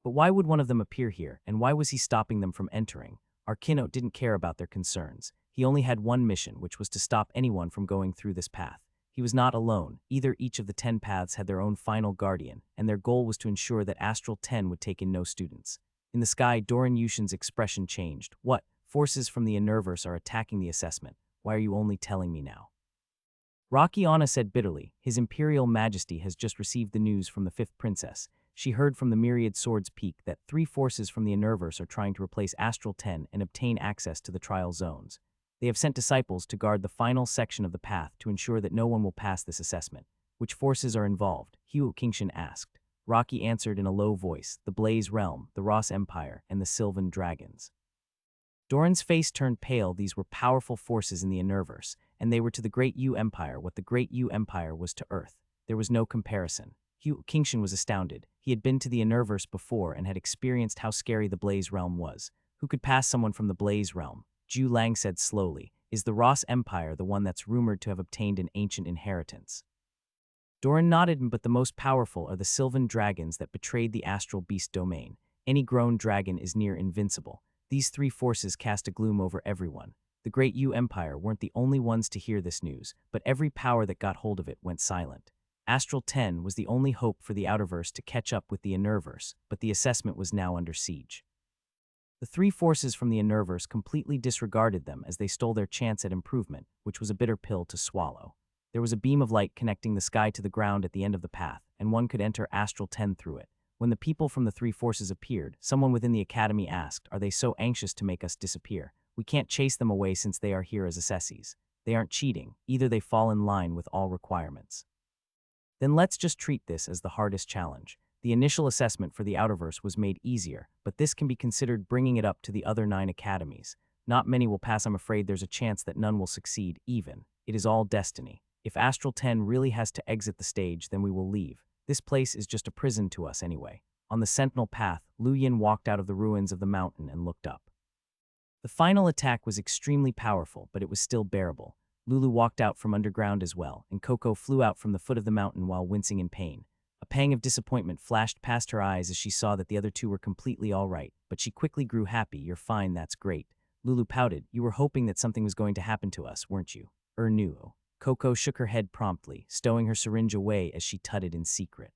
But why would one of them appear here, and why was he stopping them from entering? Arkino didn't care about their concerns. He only had one mission, which was to stop anyone from going through this path. He was not alone. Each of the 10 paths had their own final guardian, and their goal was to ensure that Astral 10 would take in no students. In the sky, Doran Yushin's expression changed. What? Forces from the Innerverse are attacking the assessment. Why are you only telling me now? Rocky Anna said bitterly, His Imperial Majesty has just received the news from the 5th Princess. She heard from the Myriad Swords Peak that 3 forces from the Innerverse are trying to replace Astral 10 and obtain access to the trial zones. They have sent disciples to guard the final section of the path to ensure that no one will pass this assessment. Which forces are involved? Hugh Kingshan asked. Rocky answered in a low voice, the Blaze Realm, the Ross Empire, and the Sylvan Dragons. Doran's face turned pale. These were powerful forces in the Innerverse, and they were to the Great U Empire what the Great U Empire was to Earth. There was no comparison. Hugh Kingshan was astounded. He had been to the Innerverse before and had experienced how scary the Blaze Realm was. Who could pass someone from the Blaze realm? Ju Lang said slowly. Is the Ross Empire the one that's rumored to have obtained an ancient inheritance? Doran nodded, but the most powerful are the Sylvan dragons that betrayed the astral beast domain. Any grown dragon is near invincible. These three forces cast a gloom over everyone. The Great Yu Empire weren't the only ones to hear this news, but every power that got hold of it went silent. Astral 10 was the only hope for the Outerverse to catch up with the Innerverse, but the assessment was now under siege. The three forces from the Innerverse completely disregarded them as they stole their chance at improvement, which was a bitter pill to swallow. There was a beam of light connecting the sky to the ground at the end of the path, and one could enter Astral 10 through it. When the people from the three forces appeared, someone within the academy asked, "Are they so anxious to make us disappear? We can't chase them away since they are here as assessees. They aren't cheating, either they fall in line with all requirements." Then let's just treat this as the hardest challenge. The initial assessment for the Outerverse was made easier, but this can be considered bringing it up to the other 9 academies. Not many will pass. I'm afraid there's a chance that none will succeed, even. It is all destiny. If Astral 10 really has to exit the stage, then we will leave. This place is just a prison to us anyway. On the Sentinel path, Lu Yin walked out of the ruins of the mountain and looked up. The final attack was extremely powerful, but it was still bearable. Lulu walked out from underground as well, and Coco flew out from the foot of the mountain while wincing in pain. A pang of disappointment flashed past her eyes as she saw that the other two were completely all right, but she quickly grew happy. "You're fine, that's great." Lulu pouted. "You were hoping that something was going to happen to us, weren't you?" No. Coco shook her head promptly, stowing her syringe away as she tutted in secret.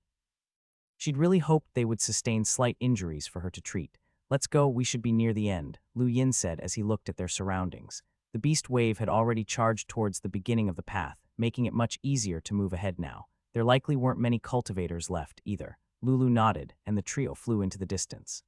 She'd really hoped they would sustain slight injuries for her to treat. "Let's go, we should be near the end," Lu Yin said as he looked at their surroundings. The beast wave had already charged towards the beginning of the path, making it much easier to move ahead now. There likely weren't many cultivators left, either. Lulu nodded, and the trio flew into the distance.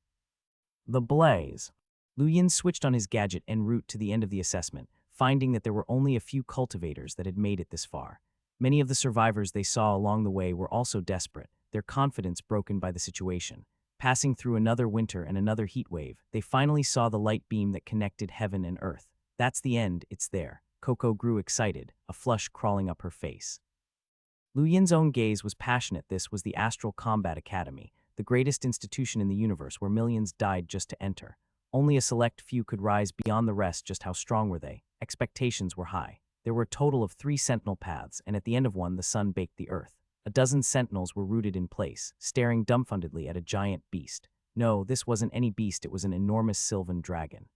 The Blaze. Lu Yin switched on his gadget en route to the end of the assessment, finding that there were only a few cultivators that had made it this far. Many of the survivors they saw along the way were also desperate, their confidence broken by the situation. Passing through another winter and another heat wave, they finally saw the light beam that connected heaven and earth. That's the end, it's there. Coco grew excited, a flush crawling up her face. Lu Yin's own gaze was passionate. This was the Astral Combat Academy, the greatest institution in the universe where millions died just to enter. Only a select few could rise beyond the rest. Just how strong were they? Expectations were high. There were a total of 3 sentinel paths, and at the end of one the sun baked the earth. A dozen sentinels were rooted in place, staring dumbfoundedly at a giant beast. No, this wasn't any beast, it was an enormous sylvan dragon.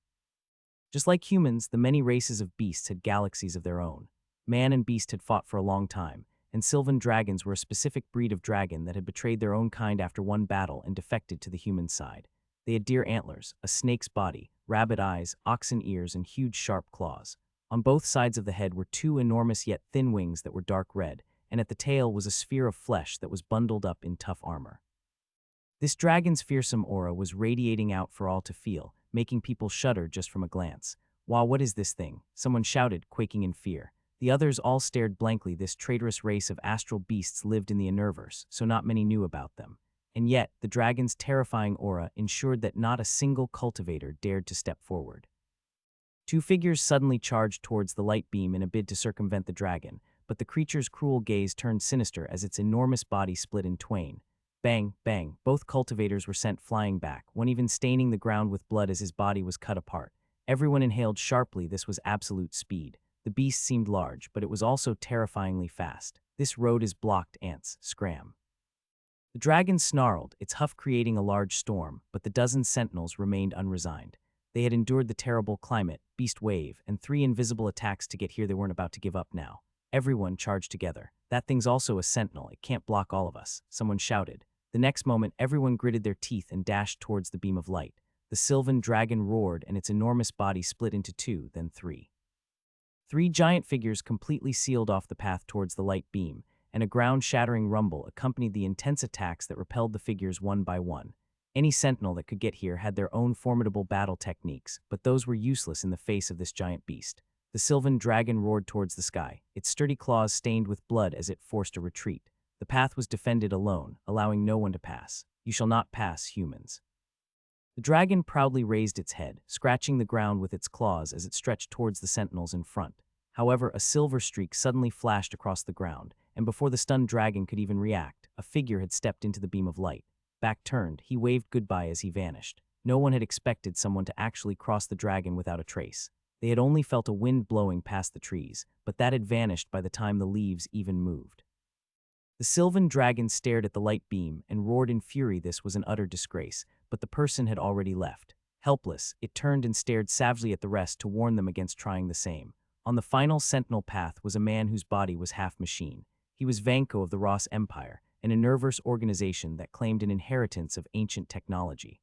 Just like humans, the many races of beasts had galaxies of their own. Man and beast had fought for a long time, and sylvan dragons were a specific breed of dragon that had betrayed their own kind after one battle and defected to the human side. They had deer antlers, a snake's body, rabbit eyes, oxen ears, and huge sharp claws. On both sides of the head were 2 enormous yet thin wings that were dark red, and at the tail was a sphere of flesh that was bundled up in tough armor. This dragon's fearsome aura was radiating out for all to feel, making people shudder just from a glance. "Wow, what is this thing?" someone shouted, quaking in fear. The others all stared blankly. This traitorous race of astral beasts lived in the Innerverse, so not many knew about them. And yet, the dragon's terrifying aura ensured that not a single cultivator dared to step forward. 2 figures suddenly charged towards the light beam in a bid to circumvent the dragon, but the creature's cruel gaze turned sinister as its enormous body split in twain. Bang, bang, both cultivators were sent flying back, one even staining the ground with blood as his body was cut apart. Everyone inhaled sharply. This was absolute speed. The beast seemed large, but it was also terrifyingly fast. "This road is blocked, ants, scram." The dragon snarled, its huff creating a large storm, but the dozen sentinels remained unresigned. They had endured the terrible climate, beast wave, and 3 invisible attacks to get here. They weren't about to give up now. Everyone charged together. "That thing's also a sentinel, it can't block all of us," someone shouted. The next moment, everyone gritted their teeth and dashed towards the beam of light. The sylvan dragon roared, and its enormous body split into 2, then 3. 3 giant figures completely sealed off the path towards the light beam, and a ground-shattering rumble accompanied the intense attacks that repelled the figures one by one. Any sentinel that could get here had their own formidable battle techniques, but those were useless in the face of this giant beast. The sylvan dragon roared towards the sky, its sturdy claws stained with blood as it forced a retreat. The path was defended alone, allowing no one to pass. "You shall not pass, humans." The dragon proudly raised its head, scratching the ground with its claws as it stretched towards the sentinels in front. However, a silver streak suddenly flashed across the ground, and before the stunned dragon could even react, a figure had stepped into the beam of light. Back turned, he waved goodbye as he vanished. No one had expected someone to actually cross the dragon without a trace. They had only felt a wind blowing past the trees, but that had vanished by the time the leaves even moved. The sylvan dragon stared at the light beam and roared in fury. This was an utter disgrace, but the person had already left. Helpless, it turned and stared savagely at the rest to warn them against trying the same. On the final sentinel path was a man whose body was half machine. He was Vanko of the Ross Empire, an Enerverse organization that claimed an inheritance of ancient technology.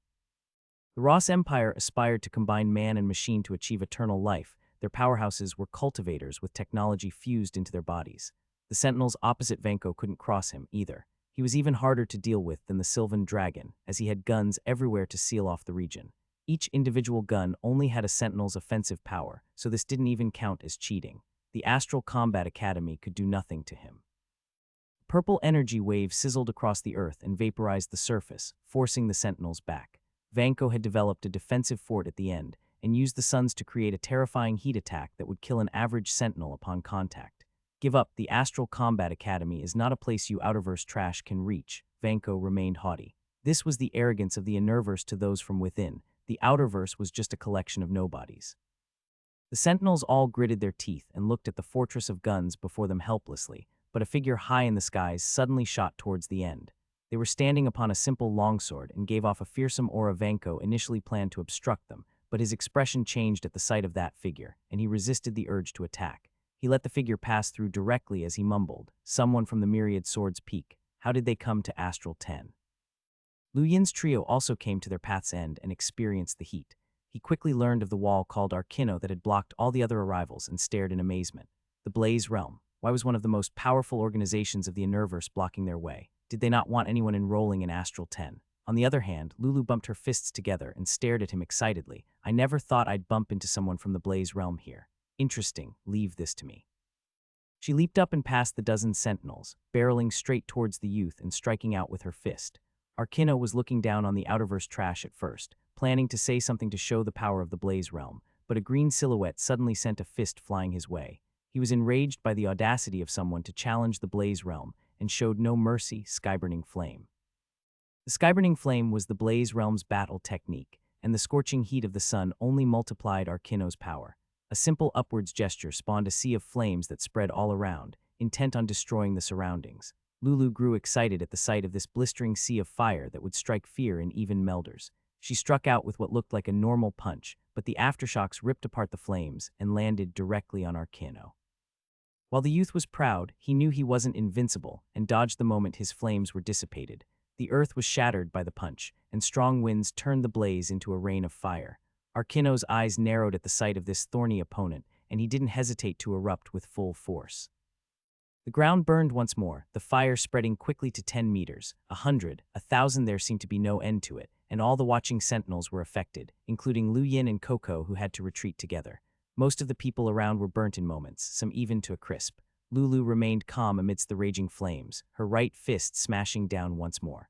The Ross Empire aspired to combine man and machine to achieve eternal life. Their powerhouses were cultivators with technology fused into their bodies. The Sentinels opposite Vanko couldn't cross him either. He was even harder to deal with than the Sylvan Dragon, as he had guns everywhere to seal off the region. Each individual gun only had a Sentinel's offensive power, so this didn't even count as cheating. The Astral Combat Academy could do nothing to him. Purple energy waves sizzled across the earth and vaporized the surface, forcing the Sentinels back. Vanko had developed a defensive fort at the end and used the suns to create a terrifying heat attack that would kill an average Sentinel upon contact. Give up, the Astral Combat Academy is not a place you Outerverse trash can reach, Vanko remained haughty. This was the arrogance of the Enerverse to those from within. The Outerverse was just a collection of nobodies. The Sentinels all gritted their teeth and looked at the fortress of guns before them helplessly, but a figure high in the skies suddenly shot towards the end. They were standing upon a simple longsword and gave off a fearsome aura. Vanko initially planned to obstruct them, but his expression changed at the sight of that figure, and he resisted the urge to attack. He let the figure pass through directly as he mumbled, "Someone from the Myriad Swords Peak. How did they come to Astral 10? Lu Yin's trio also came to their path's end and experienced the heat. He quickly learned of the wall called Arkino that had blocked all the other arrivals and stared in amazement. The Blaze Realm. Why was one of the most powerful organizations of the Enerverse blocking their way? Did they not want anyone enrolling in Astral 10? On the other hand, Lulu bumped her fists together and stared at him excitedly. I never thought I'd bump into someone from the Blaze Realm here. Interesting, leave this to me. She leaped up and passed the dozen sentinels, barreling straight towards the youth and striking out with her fist. Arkino was looking down on the Outerverse trash at first, planning to say something to show the power of the Blaze Realm, but a green silhouette suddenly sent a fist flying his way. He was enraged by the audacity of someone to challenge the Blaze Realm and showed no mercy. Skyburning Flame. The Skyburning Flame was the Blaze Realm's battle technique, and the scorching heat of the sun only multiplied Arkino's power. A simple upwards gesture spawned a sea of flames that spread all around, intent on destroying the surroundings. Lulu grew excited at the sight of this blistering sea of fire that would strike fear in even Melders. She struck out with what looked like a normal punch, but the aftershocks ripped apart the flames and landed directly on Arkino. While the youth was proud, he knew he wasn't invincible and dodged the moment his flames were dissipated. The earth was shattered by the punch, and strong winds turned the blaze into a rain of fire. Arkino's eyes narrowed at the sight of this thorny opponent, and he didn't hesitate to erupt with full force. The ground burned once more, the fire spreading quickly to 10 meters, 100, 1,000. There seemed to be no end to it, and all the watching sentinels were affected, including Lu Yin and Coco, who had to retreat together. Most of the people around were burnt in moments, some even to a crisp. Lulu remained calm amidst the raging flames, her right fist smashing down once more.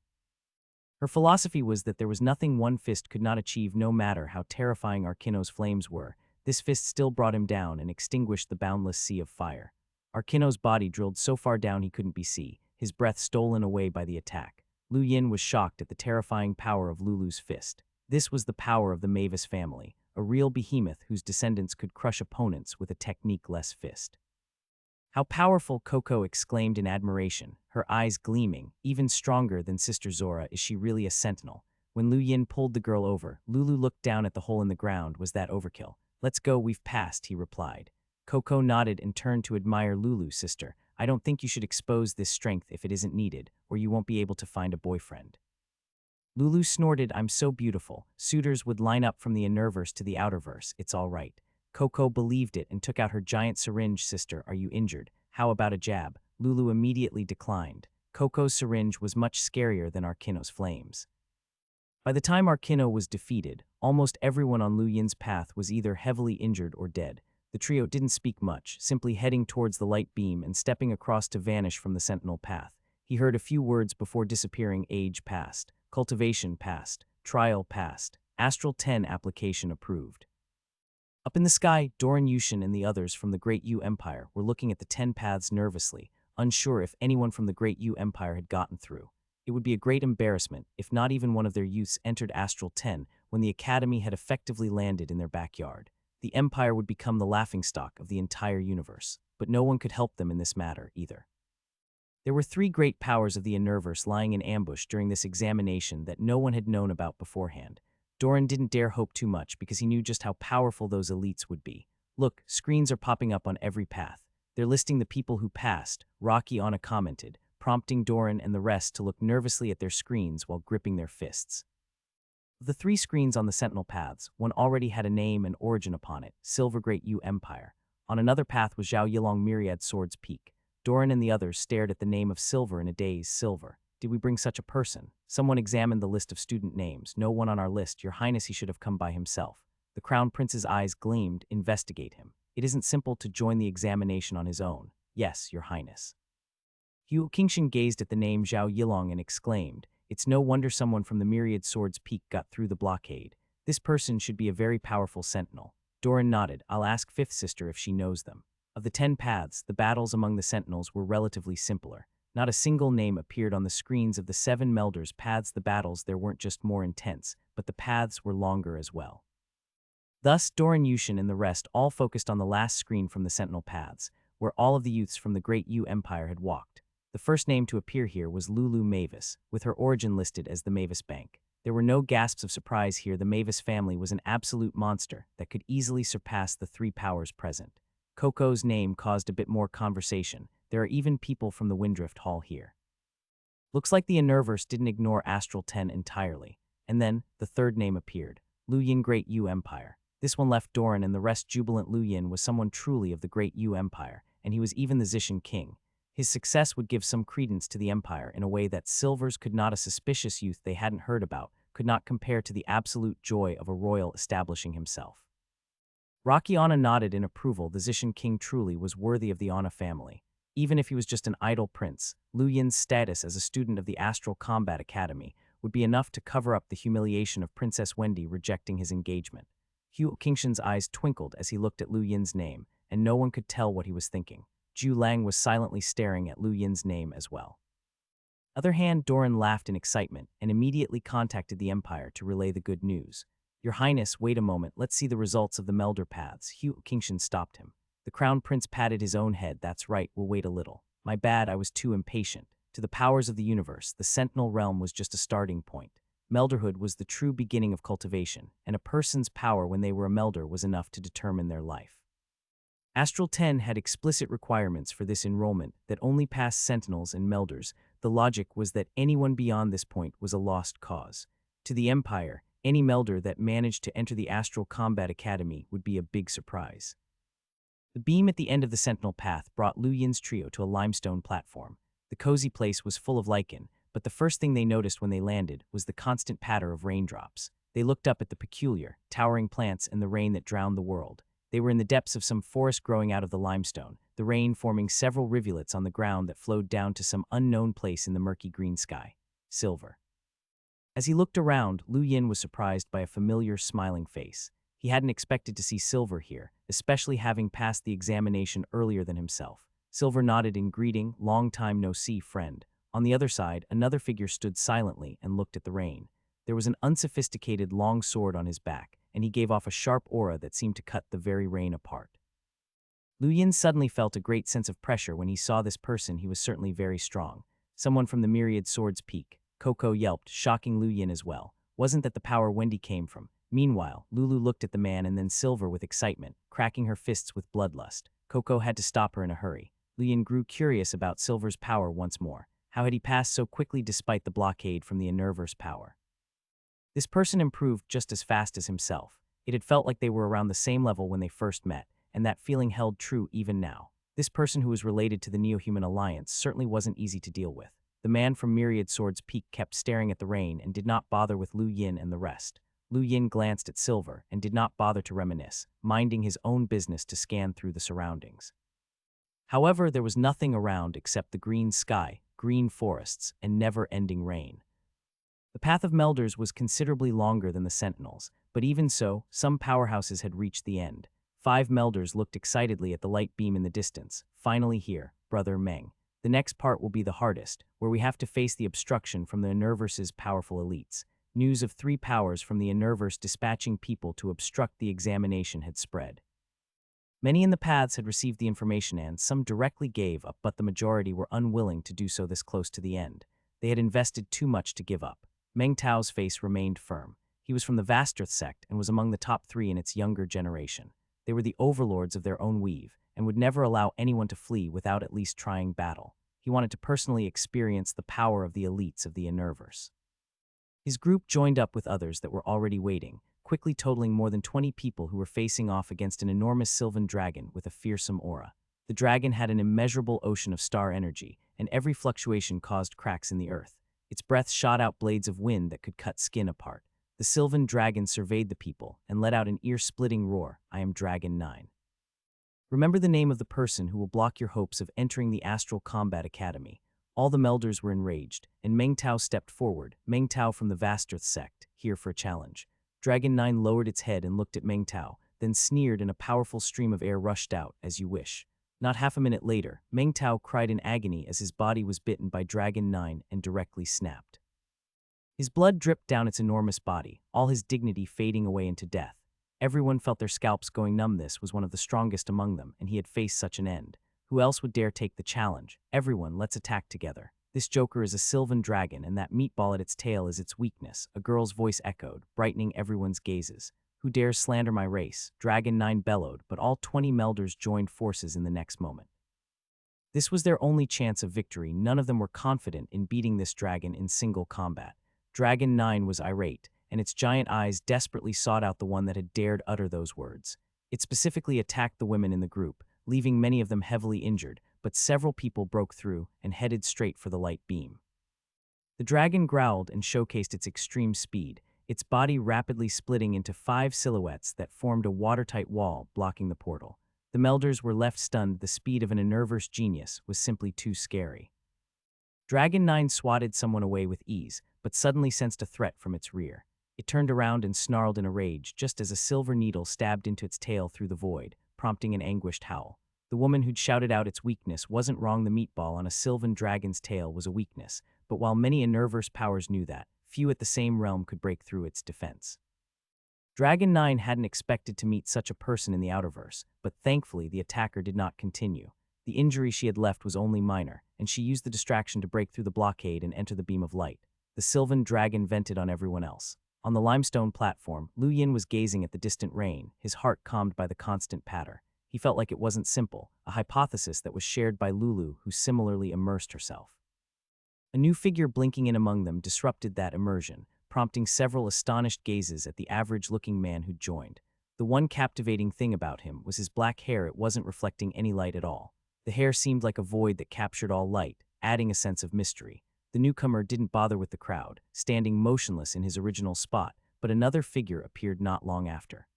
Her philosophy was that there was nothing one fist could not achieve, no matter how terrifying Arkino's flames were. This fist still brought him down and extinguished the boundless sea of fire. Arkino's body drilled so far down he couldn't be seen, his breath stolen away by the attack. Lu Yin was shocked at the terrifying power of Lulu's fist. This was the power of the Mavis family, a real behemoth whose descendants could crush opponents with a technique-less fist. How powerful, Coco exclaimed in admiration, her eyes gleaming, even stronger than Sister Zora. Is she really a sentinel? When Lu Yin pulled the girl over, Lulu looked down at the hole in the ground. Was that overkill? Let's go, we've passed, he replied. Coco nodded and turned to admire Lulu. Sister, I don't think you should expose this strength if it isn't needed, or you won't be able to find a boyfriend. Lulu snorted, I'm so beautiful. Suitors would line up from the Enerverse to the Outerverse. It's all right. Coco believed it and took out her giant syringe. Sister, are you injured? How about a jab? Lulu immediately declined. Coco's syringe was much scarier than Arkino's flames. By the time Arkino was defeated, almost everyone on Lu Yin's path was either heavily injured or dead. The trio didn't speak much, simply heading towards the light beam and stepping across to vanish from the sentinel path. He heard a few words before disappearing. Age passed. Cultivation passed. Trial passed. Astral 10 application approved. Up in the sky, Doran Yushin and the others from the Great Yu Empire were looking at the 10 paths nervously, unsure if anyone from the Great Yu Empire had gotten through. It would be a great embarrassment if not even one of their youths entered Astral 10 when the Academy had effectively landed in their backyard. The Empire would become the laughingstock of the entire universe, but no one could help them in this matter either. There were three great powers of the Universe lying in ambush during this examination that no one had known about beforehand. Doran didn't dare hope too much because he knew just how powerful those elites would be. Look, screens are popping up on every path. They're listing the people who passed, Rocky Anna commented, prompting Doran and the rest to look nervously at their screens while gripping their fists. Of the three screens on the Sentinel paths, one already had a name and origin upon it, Silver Great U Empire. On another path was Zhao Yilong Myriad Swords Peak. Doran and the others stared at the name of Silver in a daze. Silver. Did we bring such a person? Someone examined the list of student names. No one on our list, Your Highness, he should have come by himself. The Crown Prince's eyes gleamed. Investigate him. It isn't simple to join the examination on his own. Yes, Your Highness. Hugh Kingshan gazed at the name Zhao Yilong and exclaimed, it's no wonder someone from the Myriad Swords Peak got through the blockade. This person should be a very powerful sentinel. Doran nodded. I'll ask Fifth Sister if she knows them. Of the 10 paths, the battles among the sentinels were relatively simpler. Not a single name appeared on the screens of the 7 Melders paths. The battles there weren't just more intense, but the paths were longer as well. Thus, Doran Yushin and the rest all focused on the last screen from the sentinel paths, where all of the youths from the Great U Empire had walked. The first name to appear here was Lulu Mavis, with her origin listed as the Mavis Bank. There were no gasps of surprise here. The Mavis family was an absolute monster that could easily surpass the 3 powers present. Coco's name caused a bit more conversation. There are even people from the Windrift Hall here. Looks like the Universe didn't ignore Astral 10 entirely. And then, the third name appeared. Lu Yin Great U Empire. This one left Doran and the rest jubilant. Lu Yin was someone truly of the Great U Empire, and he was even the Zishan king. His success would give some credence to the Empire in a way that Silvers could not. A suspicious youth they hadn't heard about could not compare to the absolute joy of a royal establishing himself. Rocky Anna nodded in approval. The Zishan king truly was worthy of the Anna family. Even if he was just an idle prince, Lu Yin's status as a student of the Astral Combat Academy would be enough to cover up the humiliation of Princess Wendy rejecting his engagement. Hugh Kingshan's eyes twinkled as he looked at Lu Yin's name, and no one could tell what he was thinking. Zhu Lang was silently staring at Lu Yin's name as well. On the other hand, Doran laughed in excitement and immediately contacted the Empire to relay the good news. Your Highness, wait a moment, let's see the results of the Melder paths. Hugh Kingshan stopped him. The Crown Prince patted his own head. That's right, we'll wait a little. My bad, I was too impatient. To the powers of the universe, the Sentinel realm was just a starting point. Melderhood was the true beginning of cultivation, and a person's power when they were a Melder was enough to determine their life. Astral 10 had explicit requirements for this enrollment that only passed Sentinels and Melders. The logic was that anyone beyond this point was a lost cause. To the Empire, any Melder that managed to enter the Astral Combat Academy would be a big surprise. The beam at the end of the Sentinel path brought Lu Yin's trio to a limestone platform. The cozy place was full of lichen, but the first thing they noticed when they landed was the constant patter of raindrops. They looked up at the peculiar, towering plants and the rain that drowned the world. They were in the depths of some forest growing out of the limestone, the rain forming several rivulets on the ground that flowed down to some unknown place in the murky green sky. Silver. As he looked around, Lu Yin was surprised by a familiar, smiling face. He hadn't expected to see Silver here, especially having passed the examination earlier than himself. Silver nodded in greeting, long time no see, friend. On the other side, another figure stood silently and looked at the rain. There was an unsophisticated long sword on his back, and he gave off a sharp aura that seemed to cut the very rain apart. Lu Yin suddenly felt a great sense of pressure when he saw this person. He was certainly very strong. Someone from the Myriad Swords Peak. Coco yelped, shocking Lu Yin as well. Wasn't that the power Wendy came from? Meanwhile, Lulu looked at the man and then Silver with excitement, cracking her fists with bloodlust. Coco had to stop her in a hurry. Lu Yin grew curious about Silver's power once more. How had he passed so quickly despite the blockade from the Universe power? This person improved just as fast as himself. It had felt like they were around the same level when they first met, and that feeling held true even now. This person who was related to the Neo-Human Alliance certainly wasn't easy to deal with. The man from Myriad Swords Peak kept staring at the rain and did not bother with Lu Yin and the rest. Lu Yin glanced at Silver and did not bother to reminisce, minding his own business to scan through the surroundings. However, there was nothing around except the green sky, green forests, and never-ending rain. The path of Melders was considerably longer than the Sentinels, but even so, some powerhouses had reached the end. 5 Melders looked excitedly at the light beam in the distance. Finally here, Brother Meng. The next part will be the hardest, where we have to face the obstruction from the Universe's powerful elites. news of 3 powers from the Universe dispatching people to obstruct the examination had spread. Many in the paths had received the information and some directly gave up, but the majority were unwilling to do so this close to the end. They had invested too much to give up. Meng Tao's face remained firm. He was from the Vastrith sect and was among the top 3 in its younger generation. They were the overlords of their own weave and would never allow anyone to flee without at least trying battle. He wanted to personally experience the power of the elites of the Universe. His group joined up with others that were already waiting, quickly totaling more than 20 people who were facing off against an enormous sylvan dragon with a fearsome aura. The dragon had an immeasurable ocean of star energy, and every fluctuation caused cracks in the earth. Its breath shot out blades of wind that could cut skin apart. The sylvan dragon surveyed the people and let out an ear-splitting roar, "I am Dragon 9. Remember the name of the person who will block your hopes of entering the Astral Combat Academy." All the Melders were enraged, and Meng Tao stepped forward, Meng Tao from the Vastrith sect, here for a challenge. Dragon 9 lowered its head and looked at Meng Tao, then sneered and a powerful stream of air rushed out, "As you wish." Not half a minute later, Meng Tao cried in agony as his body was bitten by Dragon 9 and directly snapped. His blood dripped down its enormous body, all his dignity fading away into death. Everyone felt their scalps going numb. This was one of the strongest among them, and he had faced such an end. Who else would dare take the challenge? Everyone, let's attack together. This joker is a sylvan dragon, and that meatball at its tail is its weakness, a girl's voice echoed, brightening everyone's gazes. Who dares slander my race? Dragon 9 bellowed, but all 20 Melders joined forces in the next moment. This was their only chance of victory. None of them were confident in beating this dragon in single combat. Dragon 9 was irate, and its giant eyes desperately sought out the one that had dared utter those words. It specifically attacked the women in the group, leaving many of them heavily injured, but several people broke through and headed straight for the light beam. The dragon growled and showcased its extreme speed, its body rapidly splitting into 5 silhouettes that formed a watertight wall blocking the portal. The Melders were left stunned. The speed of an Universe genius was simply too scary. Dragon 9 swatted someone away with ease, but suddenly sensed a threat from its rear. It turned around and snarled in a rage just as a silver needle stabbed into its tail through the void, prompting an anguished howl. The woman who'd shouted out its weakness wasn't wrong. The meatball on a sylvan dragon's tail was a weakness, but while many Universe powers knew that, few at the same realm could break through its defense. Dragon 9 hadn't expected to meet such a person in the Outerverse, but thankfully the attacker did not continue. The injury she had left was only minor, and she used the distraction to break through the blockade and enter the beam of light. The sylvan dragon vented on everyone else. On the limestone platform, Lu Yin was gazing at the distant rain, his heart calmed by the constant patter. He felt like it wasn't simple, a hypothesis that was shared by Lulu, who similarly immersed herself. A new figure blinking in among them disrupted that immersion, prompting several astonished gazes at the average-looking man who'd joined. The one captivating thing about him was his black hair. It wasn't reflecting any light at all. The hair seemed like a void that captured all light, adding a sense of mystery. The newcomer didn't bother with the crowd, standing motionless in his original spot, but another figure appeared not long after.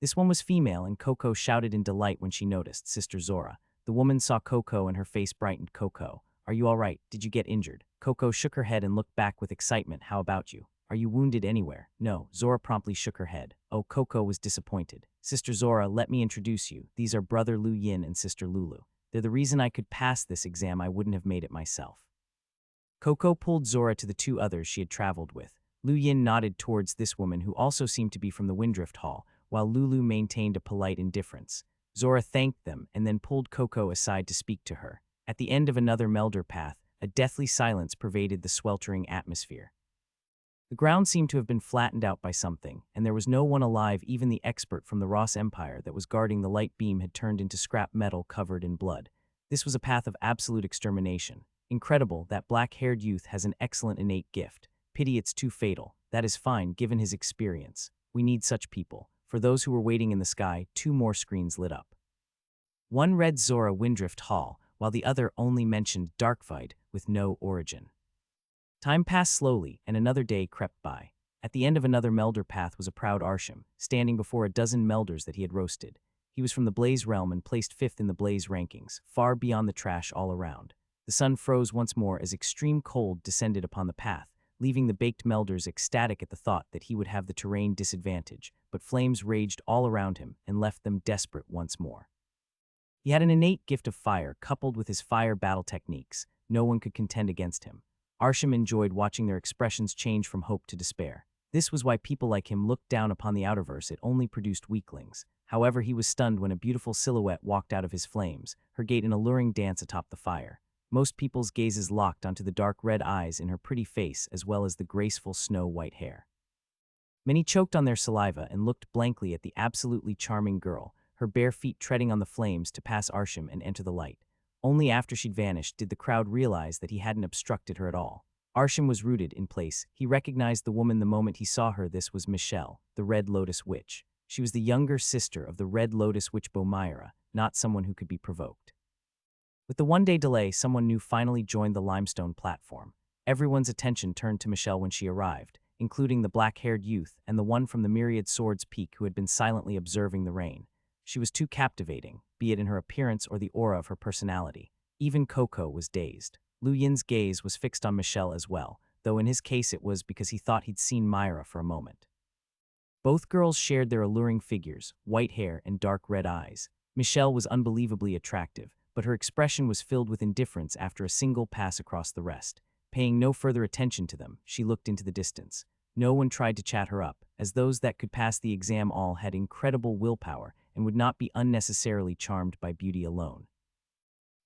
This one was female, and Coco shouted in delight when she noticed Sister Zora. The woman saw Coco and her face brightened. "Coco, are you all right? Did you get injured?" Coco shook her head and looked back with excitement. "How about you? Are you wounded anywhere?" "No." Zora promptly shook her head. Oh, Coco was disappointed. "Sister Zora, let me introduce you. These are Brother Lu Yin and Sister Lulu. They're the reason I could pass this exam. I wouldn't have made it myself." Coco pulled Zora to the 2 others she had traveled with. Lu Yin nodded towards this woman who also seemed to be from the Windrift Hall, while Lulu maintained a polite indifference. Zora thanked them and then pulled Coco aside to speak to her. At the end of another Melder path, a deathly silence pervaded the sweltering atmosphere. The ground seemed to have been flattened out by something, and there was no one alive. Even the expert from the Ross Empire that was guarding the light beam had turned into scrap metal covered in blood. This was a path of absolute extermination. Incredible, that black-haired youth has an excellent innate gift. Pity it's too fatal. That is fine, given his experience. We need such people. For those who were waiting in the sky, 2 more screens lit up. One read Zora Windrift Hall, while the other only mentioned Darkfight with no origin. Time passed slowly, and another day crept by. At the end of another Melder path was a proud Arsham, standing before a dozen Melders that he had roasted. He was from the Blaze realm and placed 5th in the Blaze rankings, far beyond the trash all around. The sun froze once more as extreme cold descended upon the path, leaving the baked Melders ecstatic at the thought that he would have the terrain disadvantage, but flames raged all around him and left them desperate once more. He had an innate gift of fire coupled with his fire battle techniques. No one could contend against him. Arsham enjoyed watching their expressions change from hope to despair. This was why people like him looked down upon the Outerverse. It only produced weaklings. However, he was stunned when a beautiful silhouette walked out of his flames, her gait an alluring dance atop the fire. Most people's gazes locked onto the dark red eyes in her pretty face as well as the graceful snow-white hair. Many choked on their saliva and looked blankly at the absolutely charming girl, her bare feet treading on the flames to pass Arsham and enter the light. Only after she'd vanished did the crowd realize that he hadn't obstructed her at all. Arsham was rooted in place. He recognized the woman the moment he saw her. This was Michelle, the Red Lotus Witch. She was the younger sister of the Red Lotus Witch Bomyra, not someone who could be provoked. With the one-day delay, someone new finally joined the limestone platform. Everyone's attention turned to Michelle when she arrived, including the black-haired youth and the one from the Myriad Swords Peak who had been silently observing the rain. She was too captivating, be it in her appearance or the aura of her personality. Even Coco was dazed. Lu Yin's gaze was fixed on Michelle as well, though in his case it was because he thought he'd seen Myra for a moment. Both girls shared their alluring figures, white hair and dark red eyes. Michelle was unbelievably attractive, but her expression was filled with indifference after a single pass across the rest. Paying no further attention to them, she looked into the distance. No one tried to chat her up, as those that could pass the exam all had incredible willpower and would not be unnecessarily charmed by beauty alone.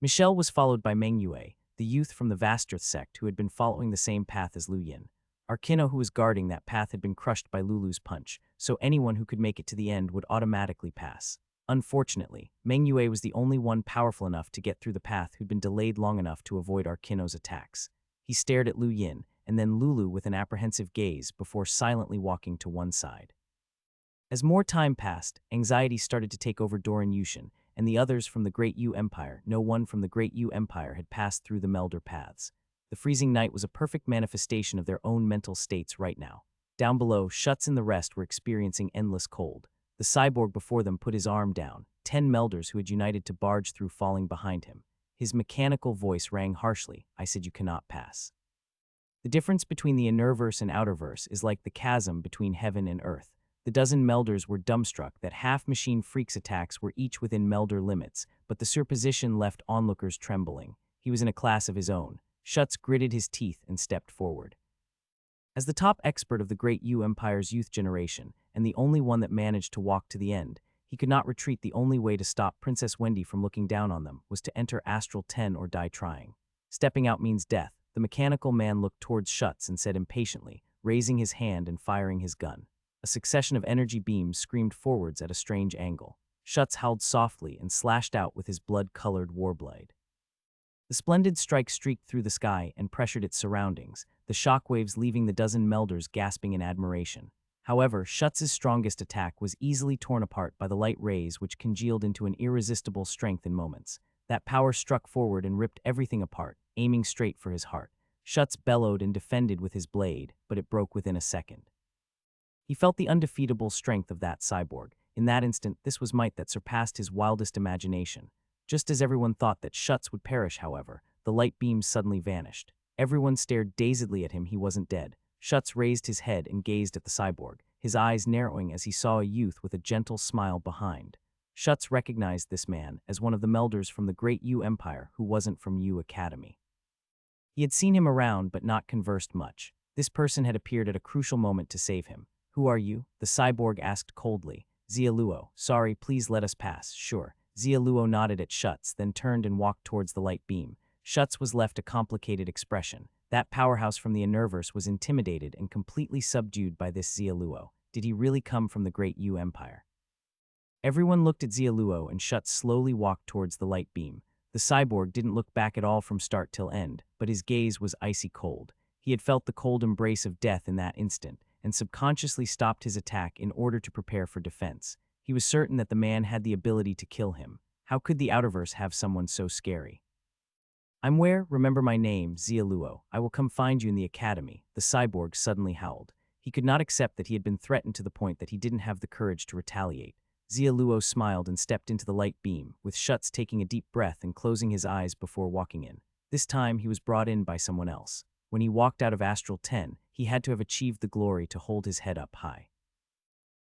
Michelle was followed by Manhwaedit, the youth from the Vastrith sect who had been following the same path as Lu Yin. Arkino, who was guarding that path, had been crushed by Lulu's punch, so anyone who could make it to the end would automatically pass. Unfortunately, Manhwaedit was the only one powerful enough to get through the path who'd been delayed long enough to avoid Arkino's attacks. He stared at Lu Yin, and then Lulu with an apprehensive gaze before silently walking to one side. As more time passed, anxiety started to take over Doran Yushin and the others from the Great Yu Empire. No one from the Great Yu Empire had passed through the Melder paths. The freezing night was a perfect manifestation of their own mental states right now. Down below, Schutz and the rest were experiencing endless cold. The cyborg before them put his arm down, 10 Melders who had united to barge through falling behind him. His mechanical voice rang harshly. I said you cannot pass. The difference between the innerverse and outerverse is like the chasm between heaven and earth. The dozen Melders were dumbstruck that half-machine freaks' attacks were each within Melder limits, but the superposition left onlookers trembling. He was in a class of his own. Schutz gritted his teeth and stepped forward. As the top expert of the Great Yu Empire's youth generation, and the only one that managed to walk to the end, he could not retreat. The only way to stop Princess Wendy from looking down on them was to enter Astral 10 or die trying. Stepping out means death. The mechanical man looked towards Schutz and said impatiently, raising his hand and firing his gun. A succession of energy beams screamed forwards at a strange angle. Schutz howled softly and slashed out with his blood-colored warblade. The splendid strike streaked through the sky and pressured its surroundings, the shockwaves leaving the dozen Melders gasping in admiration. However, Schutz's strongest attack was easily torn apart by the light rays which congealed into an irresistible strength in moments. That power struck forward and ripped everything apart, aiming straight for his heart. Schutz bellowed and defended with his blade, but it broke within a second. He felt the undefeatable strength of that cyborg. In that instant, this was might that surpassed his wildest imagination. Just as everyone thought that Schutz would perish, however, the light beams suddenly vanished. Everyone stared dazedly at him. He wasn't dead. Schutz raised his head and gazed at the cyborg, his eyes narrowing as he saw a youth with a gentle smile behind. Schutz recognized this man as one of the Melders from the Great Yu Empire who wasn't from Yu Academy. He had seen him around but not conversed much. This person had appeared at a crucial moment to save him. Who are you? The cyborg asked coldly. Zia Luo. Sorry, please let us pass. Sure. Zia Luo nodded at Schutz, then turned and walked towards the light beam. Schutz was left a complicated expression. That powerhouse from the Innerverse was intimidated and completely subdued by this Zia Luo. Did he really come from the Great Yu Empire? Everyone looked at Zia Luo and Schutz slowly walked towards the light beam. The cyborg didn't look back at all from start till end, but his gaze was icy cold. He had felt the cold embrace of death in that instant, and subconsciously stopped his attack in order to prepare for defense. He was certain that the man had the ability to kill him. How could the Outerverse have someone so scary? I'm where? Remember my name, Zia Luo. I will come find you in the academy. The cyborg suddenly howled. He could not accept that he had been threatened to the point that he didn't have the courage to retaliate. Zia Luo smiled and stepped into the light beam, with Schutz taking a deep breath and closing his eyes before walking in. This time, he was brought in by someone else. When he walked out of Astral 10, he had to have achieved the glory to hold his head up high.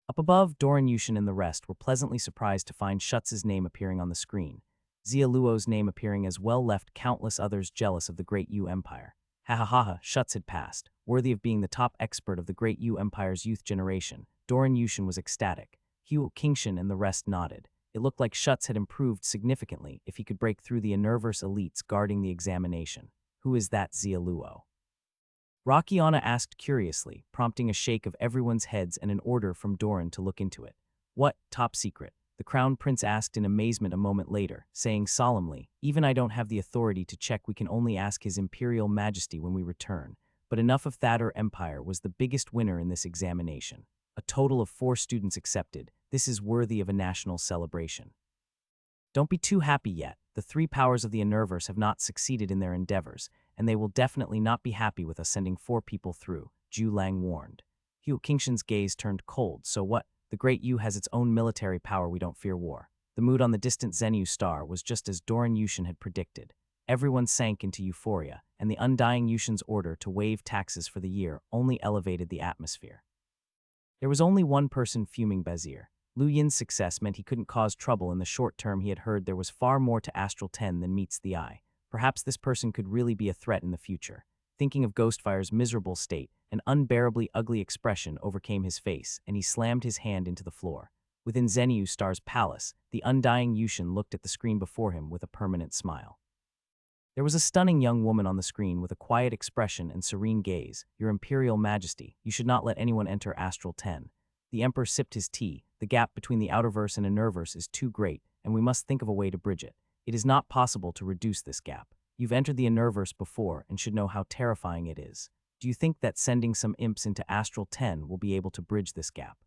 Up above, Doran Yushin and the rest were pleasantly surprised to find Schutz's name appearing on the screen. Zia Luo's name appearing as well left countless others jealous of the Great Yu Empire. Ha ha ha ha, Schutz had passed. Worthy of being the top expert of the great Yu Empire's youth generation, Doran Yushin was ecstatic. Hugh Kingshan and the rest nodded. It looked like Schutz had improved significantly if he could break through the Enerverse elites guarding the examination. Who is that Xia Luo? Rakiana asked curiously, prompting a shake of everyone's heads and an order from Doran to look into it. What, top secret? The Crown Prince asked in amazement a moment later, saying solemnly, even I don't have the authority to check, we can only ask His Imperial Majesty when we return. But enough of Thadur Empire was the biggest winner in this examination. A total of 4 students accepted. This is worthy of a national celebration. Don't be too happy yet. The 3 powers of the Enerverse have not succeeded in their endeavors, and they will definitely not be happy with us sending 4 people through, Ju Lang warned. Hugh Kingshan's gaze turned cold. So what? The Great Yu has its own military power, we don't fear war. The mood on the distant Zenu star was just as Doran Yushin had predicted. Everyone sank into euphoria, and the undying Yushin's order to waive taxes for the year only elevated the atmosphere. There was only one person fuming: Bazir. Lu Yin's success meant he couldn't cause trouble in the short term. He had heard there was far more to Astral 10 than meets the eye. Perhaps this person could really be a threat in the future. Thinking of Ghostfire's miserable state, an unbearably ugly expression overcame his face, and he slammed his hand into the floor. Within Zeniu Star's palace, the undying Yushin looked at the screen before him with a permanent smile. There was a stunning young woman on the screen with a quiet expression and serene gaze. Your Imperial Majesty, you should not let anyone enter Astral 10. The Emperor sipped his tea. The gap between the Outerverse and Enerverse is too great, and we must think of a way to bridge it. It is not possible to reduce this gap. You've entered the Enerverse before and should know how terrifying it is. Do you think that sending some imps into Astral 10 will be able to bridge this gap?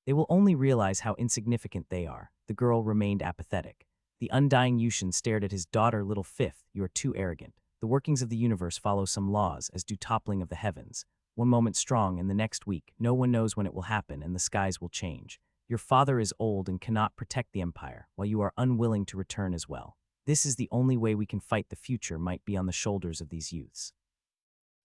They will only realize how insignificant they are. The girl remained apathetic. The undying Yushin stared at his daughter. Little fifth, you are too arrogant. The workings of the universe follow some laws, as do toppling of the heavens. One moment strong and the next weak. No one knows when it will happen, and the skies will change. Your father is old and cannot protect the Empire, while you are unwilling to return as well. This is the only way we can fight. The future might be on the shoulders of these youths.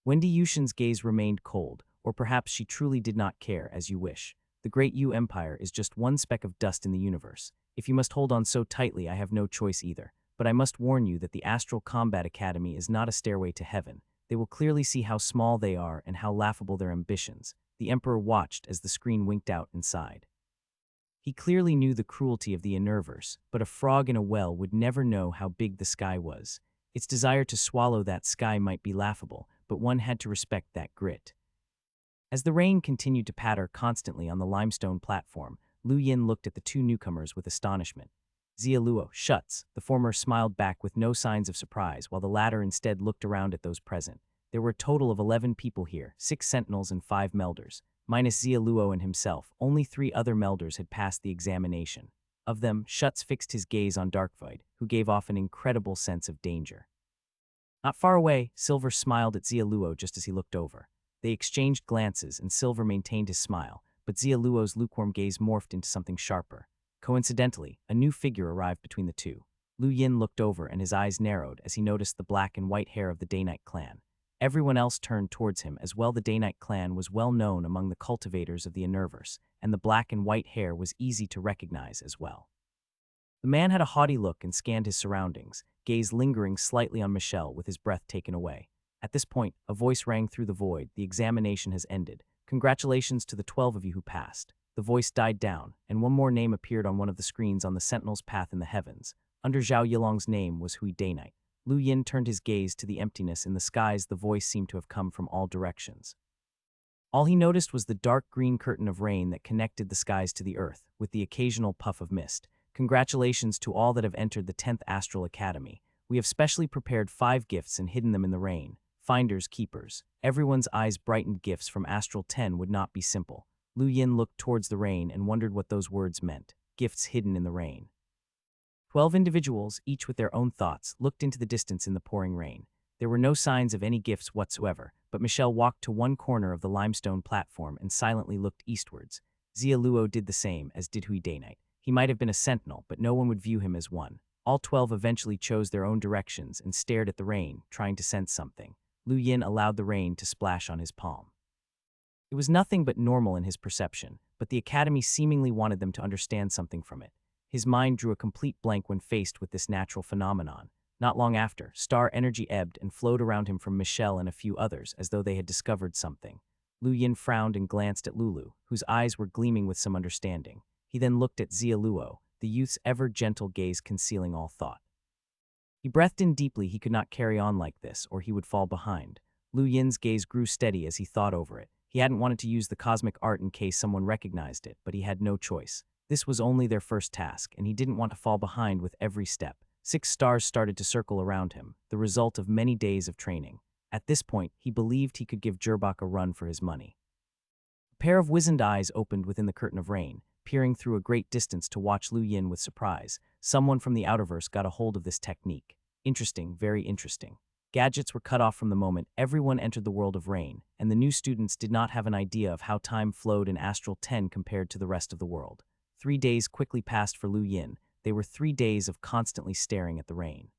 Wendy Yushin's gaze remained cold, or perhaps she truly did not care. As you wish. The great Yu Empire is just one speck of dust in the universe. If you must hold on so tightly, I have no choice either. But I must warn you that the Astral Combat Academy is not a stairway to heaven. They will clearly see how small they are and how laughable their ambitions. The Emperor watched as the screen winked out and sighed. He clearly knew the cruelty of the Enerverse, but a frog in a well would never know how big the sky was. Its desire to swallow that sky might be laughable, but one had to respect that grit. As the rain continued to patter constantly on the limestone platform, Lu Yin looked at the 2 newcomers with astonishment. Xia Luo, Schutz. The former smiled back with no signs of surprise, while the latter instead looked around at those present. There were a total of 11 people here, 6 sentinels and 5 melders. Minus Xia Luo and himself, only 3 other melders had passed the examination. Of them, Schutz fixed his gaze on Darkvoid, who gave off an incredible sense of danger. Not far away, Silver smiled at Xia Luo just as he looked over. They exchanged glances, and Silver maintained his smile, but Xia Luo's lukewarm gaze morphed into something sharper. Coincidentally, a new figure arrived between the two. Lu Yin looked over and his eyes narrowed as he noticed the black and white hair of the Day-Night clan. Everyone else turned towards him as well. The Day-Night clan was well known among the cultivators of the Enerverse, and the black and white hair was easy to recognize as well. The man had a haughty look and scanned his surroundings, gaze lingering slightly on Michelle with his breath taken away. At this point, a voice rang through the void. The examination has ended. Congratulations to the 12 of you who passed. The voice died down, and one more name appeared on one of the screens on the Sentinel's path in the heavens. Under Zhao Yilong's name was Hui Day-Night. Lu Yin turned his gaze to the emptiness in the skies. The voice seemed to have come from all directions. All he noticed was the dark green curtain of rain that connected the skies to the earth, with the occasional puff of mist. Congratulations to all that have entered the 10th Astral Academy. We have specially prepared 5 gifts and hidden them in the rain. Finders keepers. Everyone's eyes brightened. Gifts from Astral 10 would not be simple. Lu Yin looked towards the rain and wondered what those words meant. Gifts hidden in the rain. 12 individuals, each with their own thoughts, looked into the distance in the pouring rain. There were no signs of any gifts whatsoever, but Michelle walked to one corner of the limestone platform and silently looked eastwards. Xia Luo did the same, as did Hui Day-Night. He might have been a sentinel, but no one would view him as one. All 12 eventually chose their own directions and stared at the rain, trying to sense something. Lu Yin allowed the rain to splash on his palm. It was nothing but normal in his perception, but the academy seemingly wanted them to understand something from it. His mind drew a complete blank when faced with this natural phenomenon. Not long after, star energy ebbed and flowed around him from Michelle and a few others as though they had discovered something. Lu Yin frowned and glanced at Lulu, whose eyes were gleaming with some understanding. He then looked at Zia Luo, the youth's ever-gentle gaze concealing all thought. He breathed in deeply. He could not carry on like this, or he would fall behind. Lu Yin's gaze grew steady as he thought over it. He hadn't wanted to use the cosmic art in case someone recognized it, but he had no choice. This was only their first task, and he didn't want to fall behind with every step. 6 stars started to circle around him, the result of many days of training. At this point, he believed he could give Gerbak a run for his money. A pair of wizened eyes opened within the curtain of rain, peering through a great distance to watch Lu Yin with surprise. Someone from the outerverse got a hold of this technique. Interesting, very interesting. Gadgets were cut off from the moment everyone entered the world of rain, and the new students did not have an idea of how time flowed in Astral 10 compared to the rest of the world. 3 days quickly passed for Lu Yin. They were 3 days of constantly staring at the rain.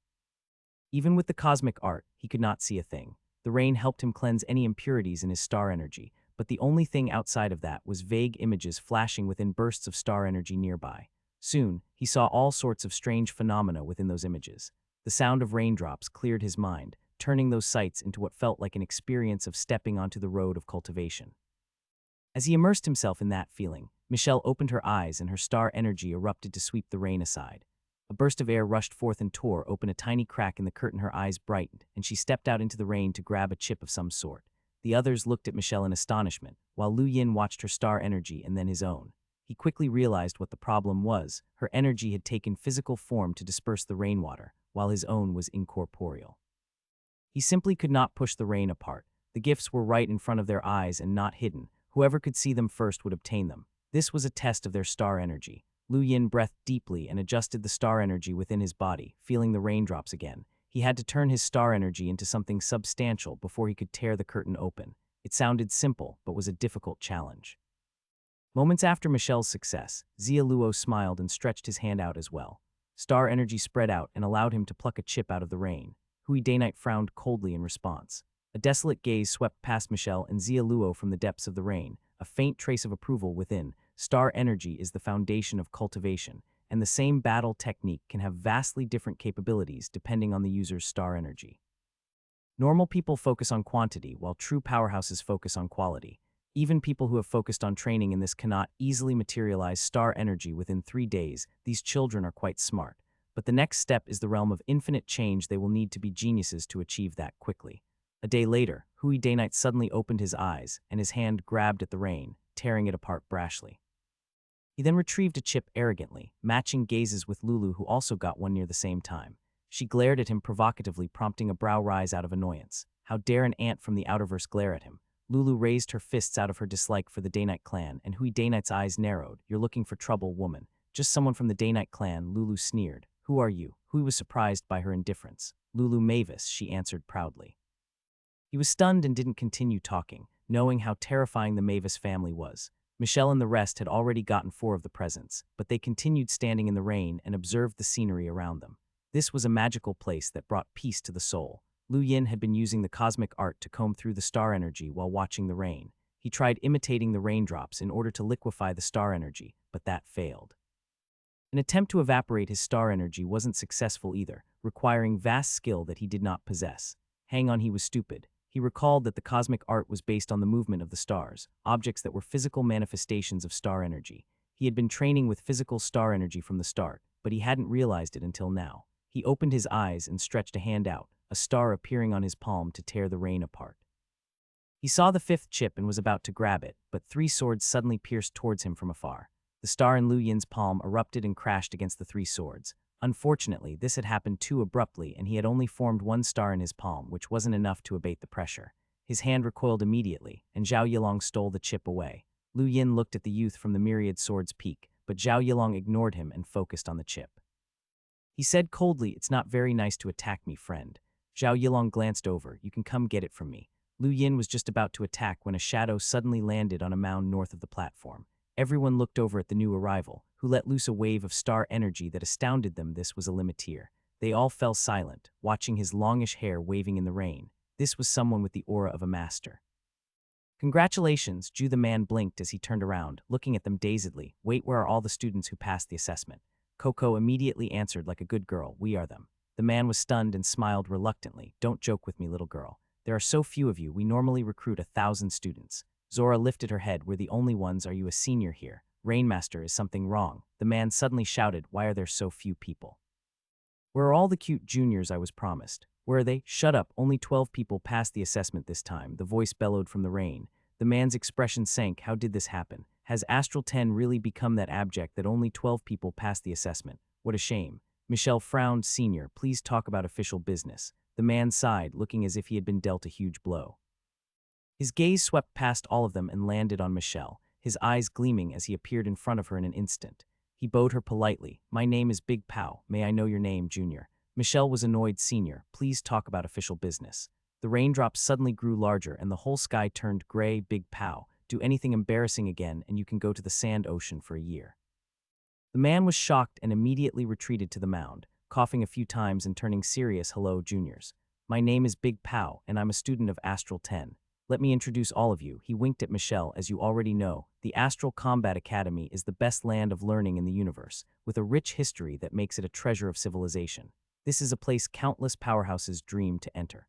Even with the cosmic art, he could not see a thing. The rain helped him cleanse any impurities in his star energy, but the only thing outside of that was vague images flashing within bursts of star energy nearby. Soon, he saw all sorts of strange phenomena within those images. The sound of raindrops cleared his mind, turning those sights into what felt like an experience of stepping onto the road of cultivation. As he immersed himself in that feeling, Michelle opened her eyes and her star energy erupted to sweep the rain aside. A burst of air rushed forth and tore open a tiny crack in the curtain. Her eyes brightened, and she stepped out into the rain to grab a chip of some sort. The others looked at Michelle in astonishment, while Lu Yin watched her star energy and then his own. He quickly realized what the problem was. Her energy had taken physical form to disperse the rainwater, while his own was incorporeal. He simply could not push the rain apart. The gifts were right in front of their eyes and not hidden. Whoever could see them first would obtain them. This was a test of their star energy. Lu Yin breathed deeply and adjusted the star energy within his body, feeling the raindrops again. He had to turn his star energy into something substantial before he could tear the curtain open. It sounded simple, but was a difficult challenge. Moments after Michelle's success, Zia Luo smiled and stretched his hand out as well. Star energy spread out and allowed him to pluck a chip out of the rain. Hui Daynite frowned coldly in response. A desolate gaze swept past Michelle and Zia Luo from the depths of the rain, a faint trace of approval within. Star energy is the foundation of cultivation, and the same battle technique can have vastly different capabilities depending on the user's star energy. Normal people focus on quantity, while true powerhouses focus on quality. Even people who have focused on training in this cannot easily materialize star energy within 3 days. These children are quite smart. But the next step is the realm of infinite change. They will need to be geniuses to achieve that quickly. A day later, Hui Daynite suddenly opened his eyes, and his hand grabbed at the rain, tearing it apart brashly. He then retrieved a chip arrogantly, matching gazes with Lulu, who also got one near the same time. She glared at him provocatively, prompting a brow rise out of annoyance. How dare an ant from the outerverse glare at him? Lulu raised her fists out of her dislike for the Daynite clan, and Hui Daynite's eyes narrowed. You're looking for trouble, woman. Just someone from the Daynite clan, Lulu sneered. Who are you? Hui was surprised by her indifference. Lulu Mavis, she answered proudly. He was stunned and didn't continue talking, knowing how terrifying the Mavis family was. Michelle and the rest had already gotten 4 of the presents, but they continued standing in the rain and observed the scenery around them. This was a magical place that brought peace to the soul. Lu Yin had been using the cosmic art to comb through the star energy while watching the rain. He tried imitating the raindrops in order to liquefy the star energy, but that failed. An attempt to evaporate his star energy wasn't successful either, requiring vast skill that he did not possess. Hang on, he was stupid. He recalled that the cosmic art was based on the movement of the stars, objects that were physical manifestations of star energy. He had been training with physical star energy from the start, but he hadn't realized it until now. He opened his eyes and stretched a hand out, a star appearing on his palm to tear the rain apart. He saw the 5th chip and was about to grab it, but 3 swords suddenly pierced towards him from afar. The star in Lu Yin's palm erupted and crashed against the 3 swords. Unfortunately, this had happened too abruptly, and he had only formed 1 star in his palm, which wasn't enough to abate the pressure. His hand recoiled immediately, and Zhao Yilong stole the chip away. Lu Yin looked at the youth from the myriad swords' peak, but Zhao Yilong ignored him and focused on the chip. He said coldly, "It's not very nice to attack me, friend." Zhao Yilong glanced over. "You can come get it from me." Lu Yin was just about to attack when a shadow suddenly landed on a mound north of the platform. Everyone looked over at the new arrival, who let loose a wave of star energy that astounded them. This was a limiteer. They all fell silent, watching his longish hair waving in the rain. This was someone with the aura of a master. Congratulations, Ju the man blinked as he turned around, looking at them dazedly. Wait, where are all the students who passed the assessment? Coco immediately answered like a good girl, we are them. The man was stunned and smiled reluctantly. Don't joke with me, little girl. There are so few of you, we normally recruit 1,000 students. Zora lifted her head. We're the only ones. Are you a senior here? Rainmaster, is something wrong? The man suddenly shouted, why are there so few people? Where are all the cute juniors I was promised? Where are they? Shut up, only 12 people passed the assessment this time, the voice bellowed from the rain. The man's expression sank. How did this happen? Has Astral 10 really become that abject that only 12 people passed the assessment? What a shame. Michelle frowned. Senior, please talk about official business. The man sighed, looking as if he had been dealt a huge blow. His gaze swept past all of them and landed on Michelle, his eyes gleaming as he appeared in front of her in an instant. He bowed her politely. My name is Big Pow. May I know your name, Junior? Michelle was annoyed. Senior, please talk about official business. The raindrops suddenly grew larger and the whole sky turned gray. Big Pow, do anything embarrassing again and you can go to the sand ocean for a year. The man was shocked and immediately retreated to the mound, coughing a few times and turning serious. Hello, juniors. My name is Big Pow and I'm a student of Astral 10. Let me introduce all of you. He winked at Michelle. As you already know, the Astral Combat Academy is the best land of learning in the universe, with a rich history that makes it a treasure of civilization. This is a place countless powerhouses dream to enter.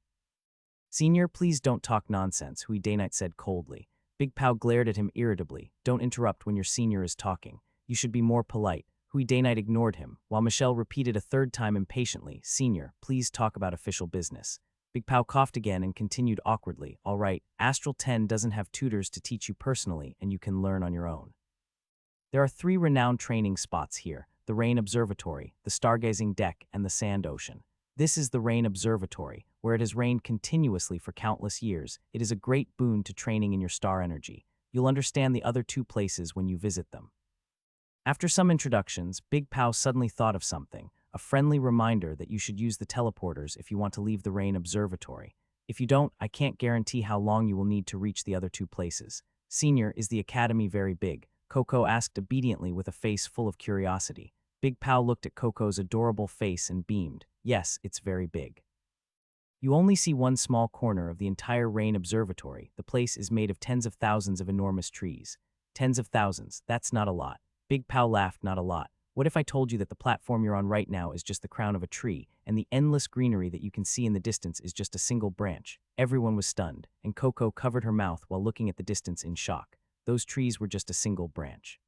Senior, please don't talk nonsense, Hui Daynite said coldly. Big Pow glared at him irritably. Don't interrupt when your senior is talking. You should be more polite. Hui Daynite ignored him, while Michelle repeated a third time impatiently, Senior, please talk about official business. Big Pow coughed again and continued awkwardly, all right, Astral 10 doesn't have tutors to teach you personally and you can learn on your own. There are 3 renowned training spots here, the Rain Observatory, the Stargazing Deck, and the Sand Ocean. This is the Rain Observatory, where it has rained continuously for countless years. It is a great boon to training in your star energy. You'll understand the other 2 places when you visit them. After some introductions, Big Pow suddenly thought of something. A friendly reminder that you should use the teleporters if you want to leave the Rain Observatory. If you don't, I can't guarantee how long you will need to reach the other 2 places. Senior, is the academy very big? Coco asked obediently with a face full of curiosity. Big Pow looked at Coco's adorable face and beamed. Yes, it's very big. You only see one small corner of the entire Rain Observatory. The place is made of tens of thousands of enormous trees. Tens of thousands, that's not a lot. Big Pow laughed. Not a lot. What if I told you that the platform you're on right now is just the crown of a tree, and the endless greenery that you can see in the distance is just a single branch? Everyone was stunned, and Coco covered her mouth while looking at the distance in shock. Those trees were just a single branch.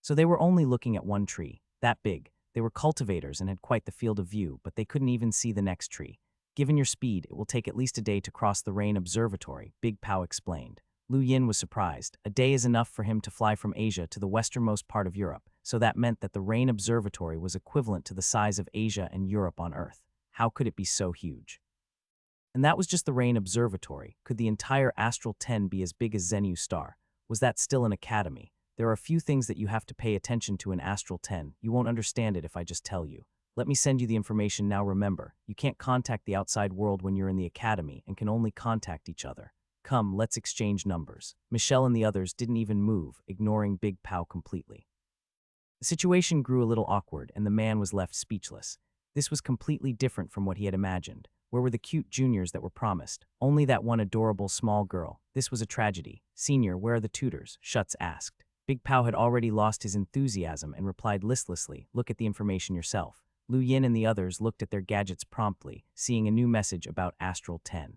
So they were only looking at one tree, that big. They were cultivators and had quite the field of view, but they couldn't even see the next tree. Given your speed, it will take at least a day to cross the Rain Observatory, Big Pow explained. Lu Yin was surprised. A day is enough for him to fly from Asia to the westernmost part of Europe, so that meant that the Rain Observatory was equivalent to the size of Asia and Europe on Earth. How could it be so huge? And that was just the Rain Observatory. Could the entire Astral 10 be as big as Zenu Star? Was that still an academy? There are a few things that you have to pay attention to in Astral 10. You won't understand it if I just tell you. Let me send you the information now. Remember, you can't contact the outside world when you're in the academy and can only contact each other. Come, let's exchange numbers. Michelle and the others didn't even move, ignoring Big Pow completely. The situation grew a little awkward and the man was left speechless. This was completely different from what he had imagined. Where were the cute juniors that were promised? Only that one adorable small girl. This was a tragedy. Senior, where are the tutors? Schutz asked. Big Pow had already lost his enthusiasm and replied listlessly, look at the information yourself. Lu Yin and the others looked at their gadgets promptly, seeing a new message about Astral 10.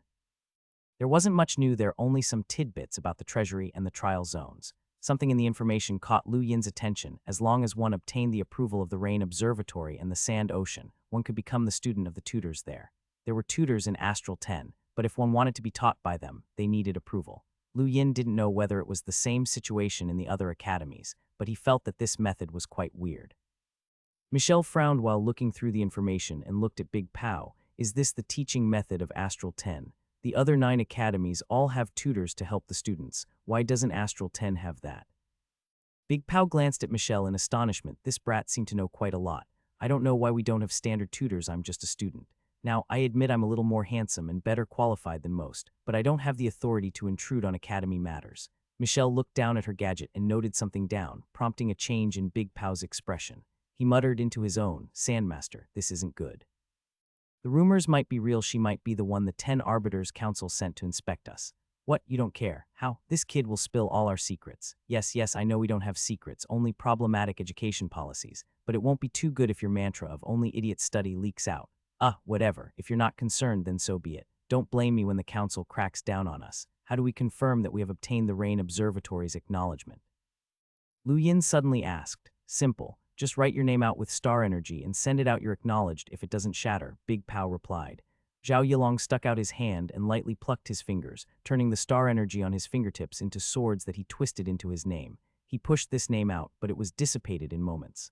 There wasn't much new there, only some tidbits about the treasury and the trial zones. Something in the information caught Lu Yin's attention. As long as one obtained the approval of the Rain Observatory and the Sand Ocean, one could become the student of the tutors there. There were tutors in Astral 10, but if one wanted to be taught by them, they needed approval. Lu Yin didn't know whether it was the same situation in the other academies, but he felt that this method was quite weird. Michelle frowned while looking through the information and looked at Big Pow. Is this the teaching method of Astral 10? The other 9 academies all have tutors to help the students. Why doesn't Astral 10 have that? Big Pow glanced at Michelle in astonishment. This brat seemed to know quite a lot. I don't know why we don't have standard tutors. I'm just a student. Now, I admit I'm a little more handsome and better qualified than most, but I don't have the authority to intrude on academy matters. Michelle looked down at her gadget and noted something down, prompting a change in Big Pow's expression. He muttered into his own, Sandmaster, this isn't good. The rumors might be real. She might be the one the 10 Arbiters Council sent to inspect us. What, you don't care? How? This kid will spill all our secrets. Yes, I know we don't have secrets, only problematic education policies, but it won't be too good if your mantra of only idiots study leaks out. Whatever. If you're not concerned, then so be it. Don't blame me when the council cracks down on us. How do we confirm that we have obtained the Rain Observatory's acknowledgement? Lu Yin suddenly asked. Simple. Just write your name out with star energy and send it out your acknowledged if it doesn't shatter, Big Pao replied. Zhao Yilong stuck out his hand and lightly plucked his fingers, turning the star energy on his fingertips into swords that he twisted into his name. He pushed this name out, but it was dissipated in moments.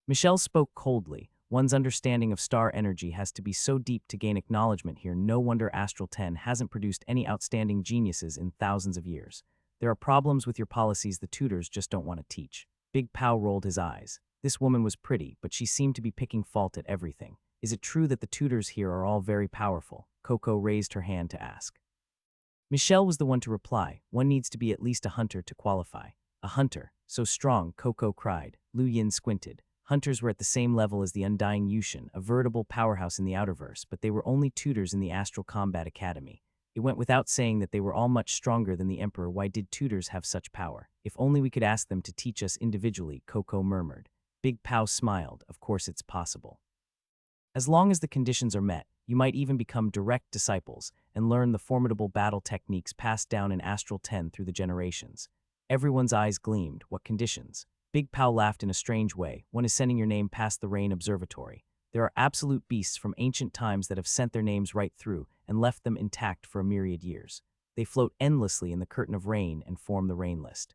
Michelle spoke coldly. One's understanding of star energy has to be so deep to gain acknowledgement here. No wonder Astral 10 hasn't produced any outstanding geniuses in thousands of years. There are problems with your policies the tutors just don't want to teach. Big Pao rolled his eyes. This woman was pretty, but she seemed to be picking fault at everything. Is it true that the tutors here are all very powerful? Coco raised her hand to ask. Michelle was the one to reply. One needs to be at least a hunter to qualify. A hunter? So strong, Coco cried. Lu Yin squinted. Hunters were at the same level as the undying Yushin, a veritable powerhouse in the Outerverse, but they were only tutors in the Astral Combat Academy. It went without saying that they were all much stronger than the Emperor. Why did tutors have such power? If only we could ask them to teach us individually, Coco murmured. Big Pao smiled. Of course it's possible. As long as the conditions are met, you might even become direct disciples and learn the formidable battle techniques passed down in Astral 10 through the generations. Everyone's eyes gleamed. What conditions? Big Pao laughed in a strange way. One is sending your name past the Rain Observatory. There are absolute beasts from ancient times that have sent their names right through and left them intact for a myriad years. They float endlessly in the curtain of rain and form the Rain List.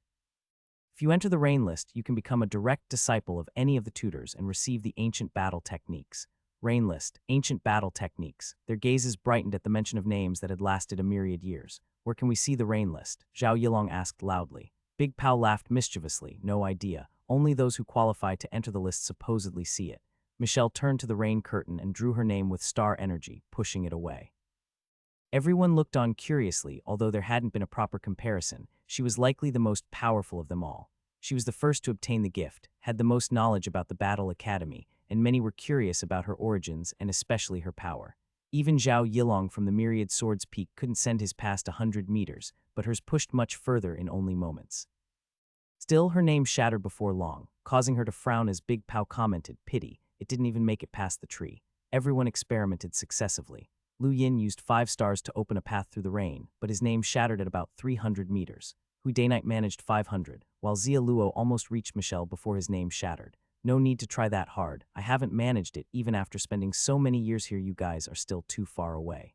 If you enter the Rain List, you can become a direct disciple of any of the tutors and receive the ancient battle techniques. Rain List, ancient battle techniques. Their gazes brightened at the mention of names that had lasted a myriad years. Where can we see the Rain List? Zhao Yilong asked loudly. Big Pao laughed mischievously. No idea. Only those who qualify to enter the list supposedly see it. Michelle turned to the rain curtain and drew her name with star energy, pushing it away. Everyone looked on curiously. Although there hadn't been a proper comparison, she was likely the most powerful of them all. She was the first to obtain the gift, had the most knowledge about the Battle Academy, and many were curious about her origins and especially her power. Even Zhao Yilong from the Myriad Swords Peak couldn't send his past 100 meters, but hers pushed much further in only moments. Still, her name shattered before long, causing her to frown as Big Pao commented, pity, it didn't even make it past the tree. Everyone experimented successively. Lu Yin used 5 stars to open a path through the rain, but his name shattered at about 300 meters. Hui Daynite managed 500, while Zia Luo almost reached Michelle before his name shattered. No need to try that hard. I haven't managed it even after spending so many years here. You guys are still too far away.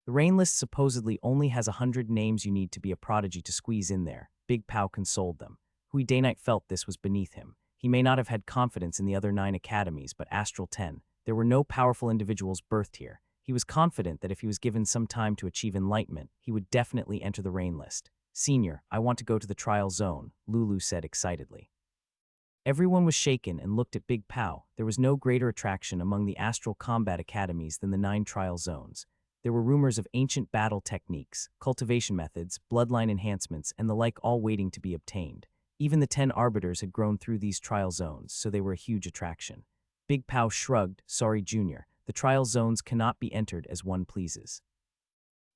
The Rain List supposedly only has 100 names. You need to be a prodigy to squeeze in there. Big Pao consoled them. Hui Daynite felt this was beneath him. He may not have had confidence in the other 9 academies, but Astral 10, there were no powerful individuals birthed here. He was confident that if he was given some time to achieve enlightenment, he would definitely enter the Rain List. Senior, I want to go to the trial zone, Lulu said excitedly. Everyone was shaken and looked at Big Pao. There was no greater attraction among the Astral Combat Academies than the 9 trial zones. There were rumors of ancient battle techniques, cultivation methods, bloodline enhancements, and the like all waiting to be obtained. Even the 10 arbiters had grown through these trial zones, so they were a huge attraction. Big Pao shrugged, sorry Junior, the trial zones cannot be entered as one pleases.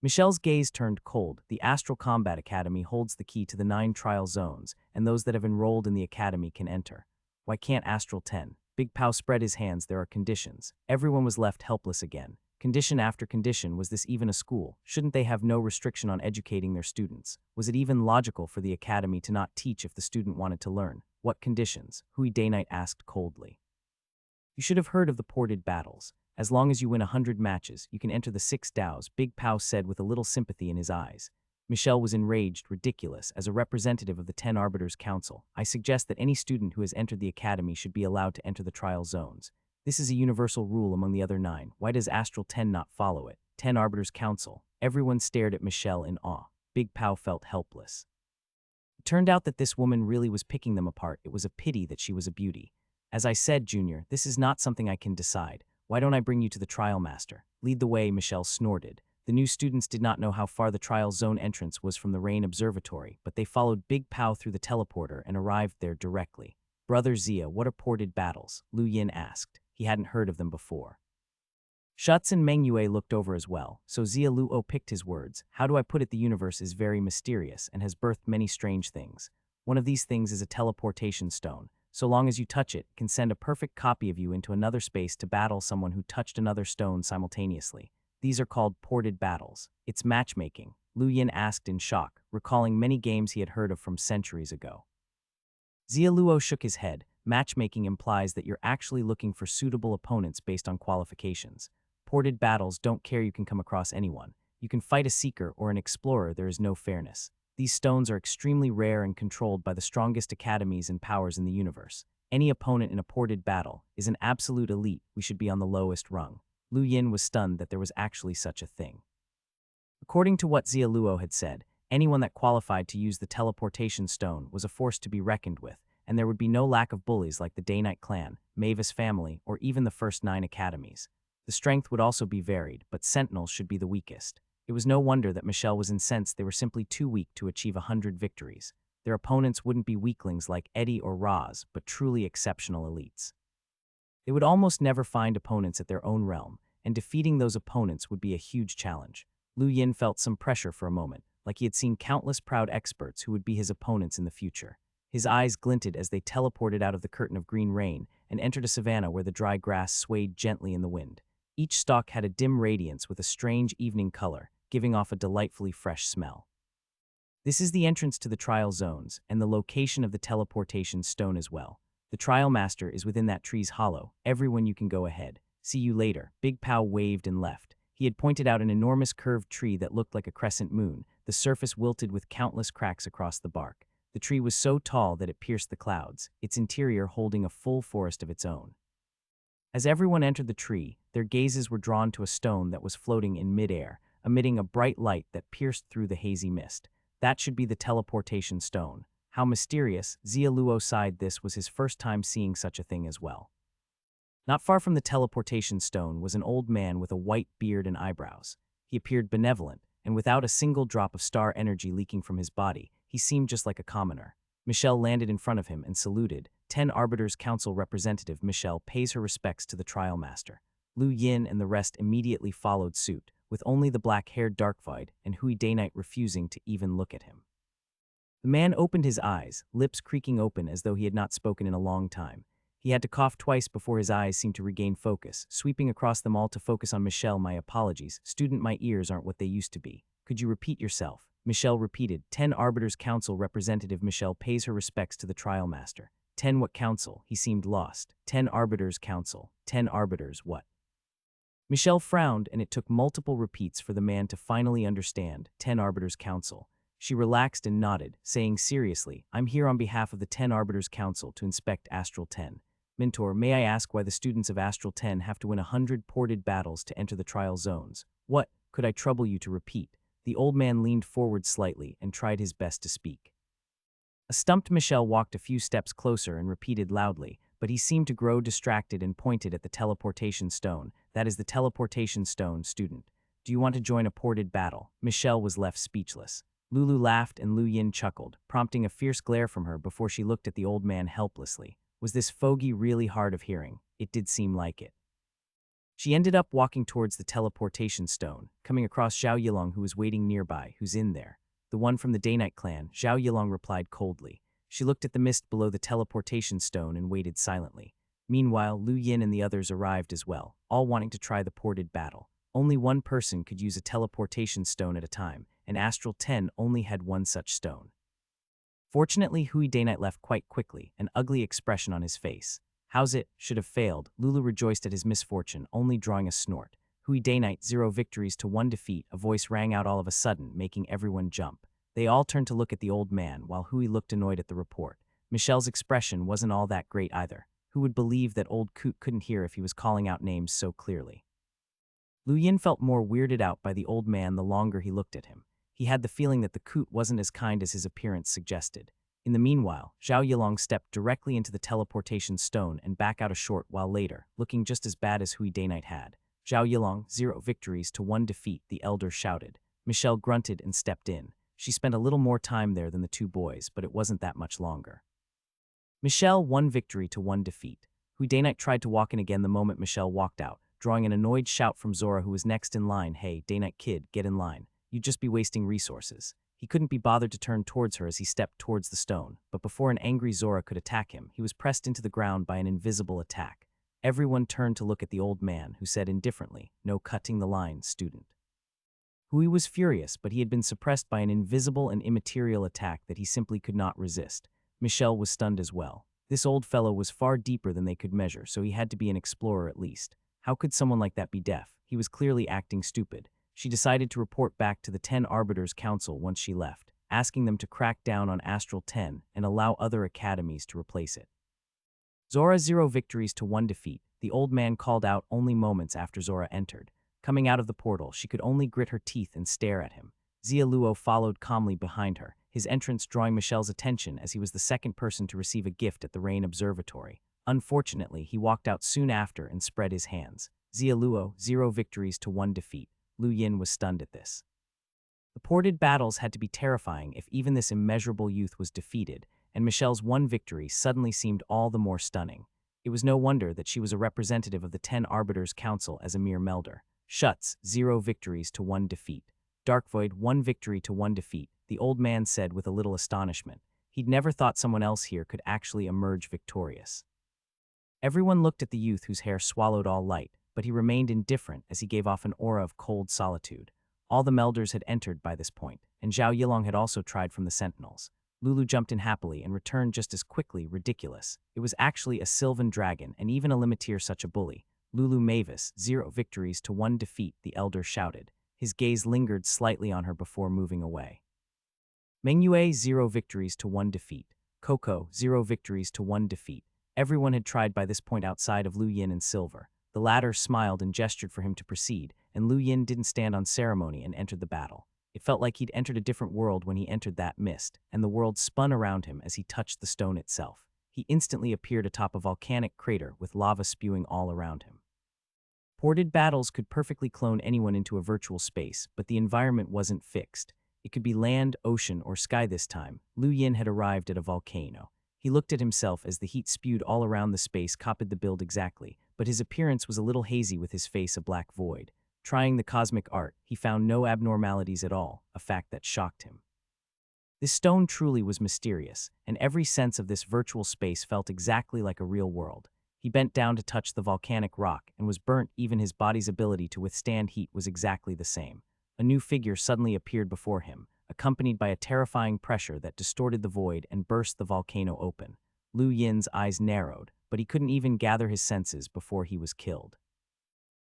Michelle's gaze turned cold. The Astral Combat Academy holds the key to the 9 trial zones, and those that have enrolled in the academy can enter. Why can't Astral 10? Big Pao spread his hands. There are conditions. Everyone was left helpless again. Condition after condition. Was this even a school? Shouldn't they have no restriction on educating their students? Was it even logical for the academy to not teach if the student wanted to learn? What conditions? Hui Daynite asked coldly. You should have heard of the ported battles. As long as you win 100 matches, you can enter the 6 DAOs, Big Pao said with a little sympathy in his eyes. Michelle was enraged, ridiculous. As a representative of the 10 Arbiters Council, I suggest that any student who has entered the academy should be allowed to enter the trial zones. This is a universal rule among the other 9. Why does Astral 10 not follow it? 10 Arbiters Council. Everyone stared at Michelle in awe. Big Pao felt helpless. It turned out that this woman really was picking them apart. It was a pity that she was a beauty. As I said, Junior, this is not something I can decide. Why don't I bring you to the trial master? Lead the way, Michelle snorted. The new students did not know how far the trial zone entrance was from the Rain Observatory, but they followed Big Pao through the teleporter and arrived there directly. Brother Zia, what are ported battles? Lu Yin asked. He hadn't heard of them before. Shutz and Mengyue looked over as well, so Zia Luo picked his words. How do I put it? The universe is very mysterious and has birthed many strange things. One of these things is a teleportation stone. So long as you touch it, can send a perfect copy of you into another space to battle someone who touched another stone simultaneously. These are called ported battles. It's matchmaking, Lu Yin asked in shock, recalling many games he had heard of from centuries ago. Xia Luo shook his head. Matchmaking implies that you're actually looking for suitable opponents based on qualifications. Ported battles don't care you can come across anyone. You can fight a seeker or an explorer, there is no fairness. These stones are extremely rare and controlled by the strongest academies and powers in the universe. Any opponent in a ported battle is an absolute elite. We should be on the lowest rung. Lu Yin was stunned that there was actually such a thing. According to what Xia Luo had said, anyone that qualified to use the teleportation stone was a force to be reckoned with, and there would be no lack of bullies like the Day-Night clan, Mavis family, or even the first 9 academies. The strength would also be varied, but sentinels should be the weakest. It was no wonder that Michelle was incensed. They were simply too weak to achieve 100 victories. Their opponents wouldn't be weaklings like Eddie or Roz, but truly exceptional elites. They would almost never find opponents at their own realm, and defeating those opponents would be a huge challenge. Lu Yin felt some pressure for a moment, like he had seen countless proud experts who would be his opponents in the future. His eyes glinted as they teleported out of the curtain of green rain and entered a savanna where the dry grass swayed gently in the wind. Each stalk had a dim radiance with a strange evening color, giving off a delightfully fresh smell. This is the entrance to the trial zones and the location of the teleportation stone as well. The trial master is within that tree's hollow. Everyone, you can go ahead. See you later. Big Pow waved and left. He had pointed out an enormous curved tree that looked like a crescent moon, the surface wilted with countless cracks across the bark. The tree was so tall that it pierced the clouds, its interior holding a full forest of its own. As everyone entered the tree, their gazes were drawn to a stone that was floating in midair, emitting a bright light that pierced through the hazy mist. That should be the teleportation stone. How mysterious. Xia Luo sighed. This was his first time seeing such a thing as well. Not far from the teleportation stone was an old man with a white beard and eyebrows. He appeared benevolent, and without a single drop of star energy leaking from his body, he seemed just like a commoner. Michelle landed in front of him and saluted. 10 Arbiters Council representative Michelle pays her respects to the trial master. Lu Yin and the rest immediately followed suit, with only the black-haired Darkvoid and Hui Day-Night refusing to even look at him. The man opened his eyes, lips creaking open as though he had not spoken in a long time. He had to cough twice before his eyes seemed to regain focus, sweeping across them all to focus on Michelle. My apologies, student, my ears aren't what they used to be. Could you repeat yourself? Michelle repeated. 10 Arbiters Council representative Michelle pays her respects to the trial master. 10 what council? He seemed lost. 10 Arbiters Council. 10 Arbiters what? Michelle frowned, and it took multiple repeats for the man to finally understand. 10 Arbiters Council. She relaxed and nodded, saying seriously, I'm here on behalf of the 10 Arbiters Council to inspect Astral 10. Mentor, may I ask why the students of Astral 10 have to win 100 ported battles to enter the trial zones? What? Could I trouble you to repeat? The old man leaned forward slightly and tried his best to speak. A stumped Michelle walked a few steps closer and repeated loudly, but he seemed to grow distracted and pointed at the teleportation stone. That is the teleportation stone, student. Do you want to join a ported battle? Michelle was left speechless. Lulu laughed and Lu Yin chuckled, prompting a fierce glare from her before she looked at the old man helplessly. Was this fogey really hard of hearing? It did seem like it. She ended up walking towards the teleportation stone, coming across Zhao Yilong, who was waiting nearby. Who's in there? The one from the Day-Night clan, Zhao Yilong replied coldly. She looked at the mist below the teleportation stone and waited silently. Meanwhile, Lu Yin and the others arrived as well, all wanting to try the ported battle. Only one person could use a teleportation stone at a time, and Astral 10 only had one such stone. Fortunately, Hui Day-Night left quite quickly, an ugly expression on his face. How's it? Should have failed. Lulu rejoiced at his misfortune, only drawing a snort. Hui Day-Night, 0 victories to 1 defeat, a voice rang out all of a sudden, making everyone jump. They all turned to look at the old man, while Hui looked annoyed at the report. Michelle's expression wasn't all that great either. Who would believe that old Coot couldn't hear if he was calling out names so clearly? Lu Yin felt more weirded out by the old man the longer he looked at him. He had the feeling that the Coot wasn't as kind as his appearance suggested. In the meanwhile, Zhao Yilong stepped directly into the teleportation stone and back out a short while later, looking just as bad as Hui Day-Night had. Zhao Yilong, 0 victories to 1 defeat, the elder shouted. Michelle grunted and stepped in. She spent a little more time there than the 2 boys, but it wasn't that much longer. Michelle, 1 victory to 1 defeat. Hui Day-Night tried to walk in again the moment Michelle walked out, drawing an annoyed shout from Zora, who was next in line. Hey, Day-Night kid, get in line. You'd just be wasting resources. He couldn't be bothered to turn towards her as he stepped towards the stone, but before an angry Zora could attack him, he was pressed into the ground by an invisible attack. Everyone turned to look at the old man, who said indifferently, "No cutting the line, student." Hui was furious, but he had been suppressed by an invisible and immaterial attack that he simply could not resist. Michelle was stunned as well. This old fellow was far deeper than they could measure, so he had to be an explorer at least. How could someone like that be deaf? He was clearly acting stupid. She decided to report back to the 10 Arbiters Council once she left, asking them to crack down on Astral 10 and allow other academies to replace it. Zora 0 victories to 1 defeat, the old man called out only moments after Zora entered. Coming out of the portal, she could only grit her teeth and stare at him. Zia Luo followed calmly behind her, his entrance drawing Michelle's attention as he was the second person to receive a gift at the Rain Observatory. Unfortunately, he walked out soon after and spread his hands. Zia Luo 0 victories to 1 defeat. Lu Yin was stunned at this. The ported battles had to be terrifying if even this immeasurable youth was defeated, and Michelle's 1 victory suddenly seemed all the more stunning. It was no wonder that she was a representative of the 10 Arbiters Council as a mere melder. Shuts 0 victories to 1 defeat. Darkvoid 1 victory to 1 defeat, the old man said with a little astonishment. He'd never thought someone else here could actually emerge victorious. Everyone looked at the youth whose hair swallowed all light, but he remained indifferent as he gave off an aura of cold solitude. All the melders had entered by this point, and Zhao Yilong had also tried from the sentinels. Lulu jumped in happily and returned just as quickly, ridiculous. It was actually a Sylvan dragon, and even a limiteer such a bully. Lulu Mavis 0 victories to 1 defeat, the elder shouted. His gaze lingered slightly on her before moving away. Mengyue 0 victories to 1 defeat. Coco 0 victories to 1 defeat. Everyone had tried by this point outside of Lu Yin and Silver. The latter smiled and gestured for him to proceed, and Lu Yin didn't stand on ceremony and entered the battle. It felt like he'd entered a different world when he entered that mist, and the world spun around him as he touched the stone itself. He instantly appeared atop a volcanic crater with lava spewing all around him. Ported battles could perfectly clone anyone into a virtual space, but the environment wasn't fixed. It could be land, ocean, or sky this time. Lu Yin had arrived at a volcano. He looked at himself as the heat spewed all around the space copied the build exactly, but his appearance was a little hazy with his face a black void. Trying the cosmic art, he found no abnormalities at all, a fact that shocked him. This stone truly was mysterious, and every sense of this virtual space felt exactly like a real world. He bent down to touch the volcanic rock and was burnt. Even his body's ability to withstand heat was exactly the same. A new figure suddenly appeared before him, accompanied by a terrifying pressure that distorted the void and burst the volcano open. Lu Yin's eyes narrowed, but he couldn't even gather his senses before he was killed.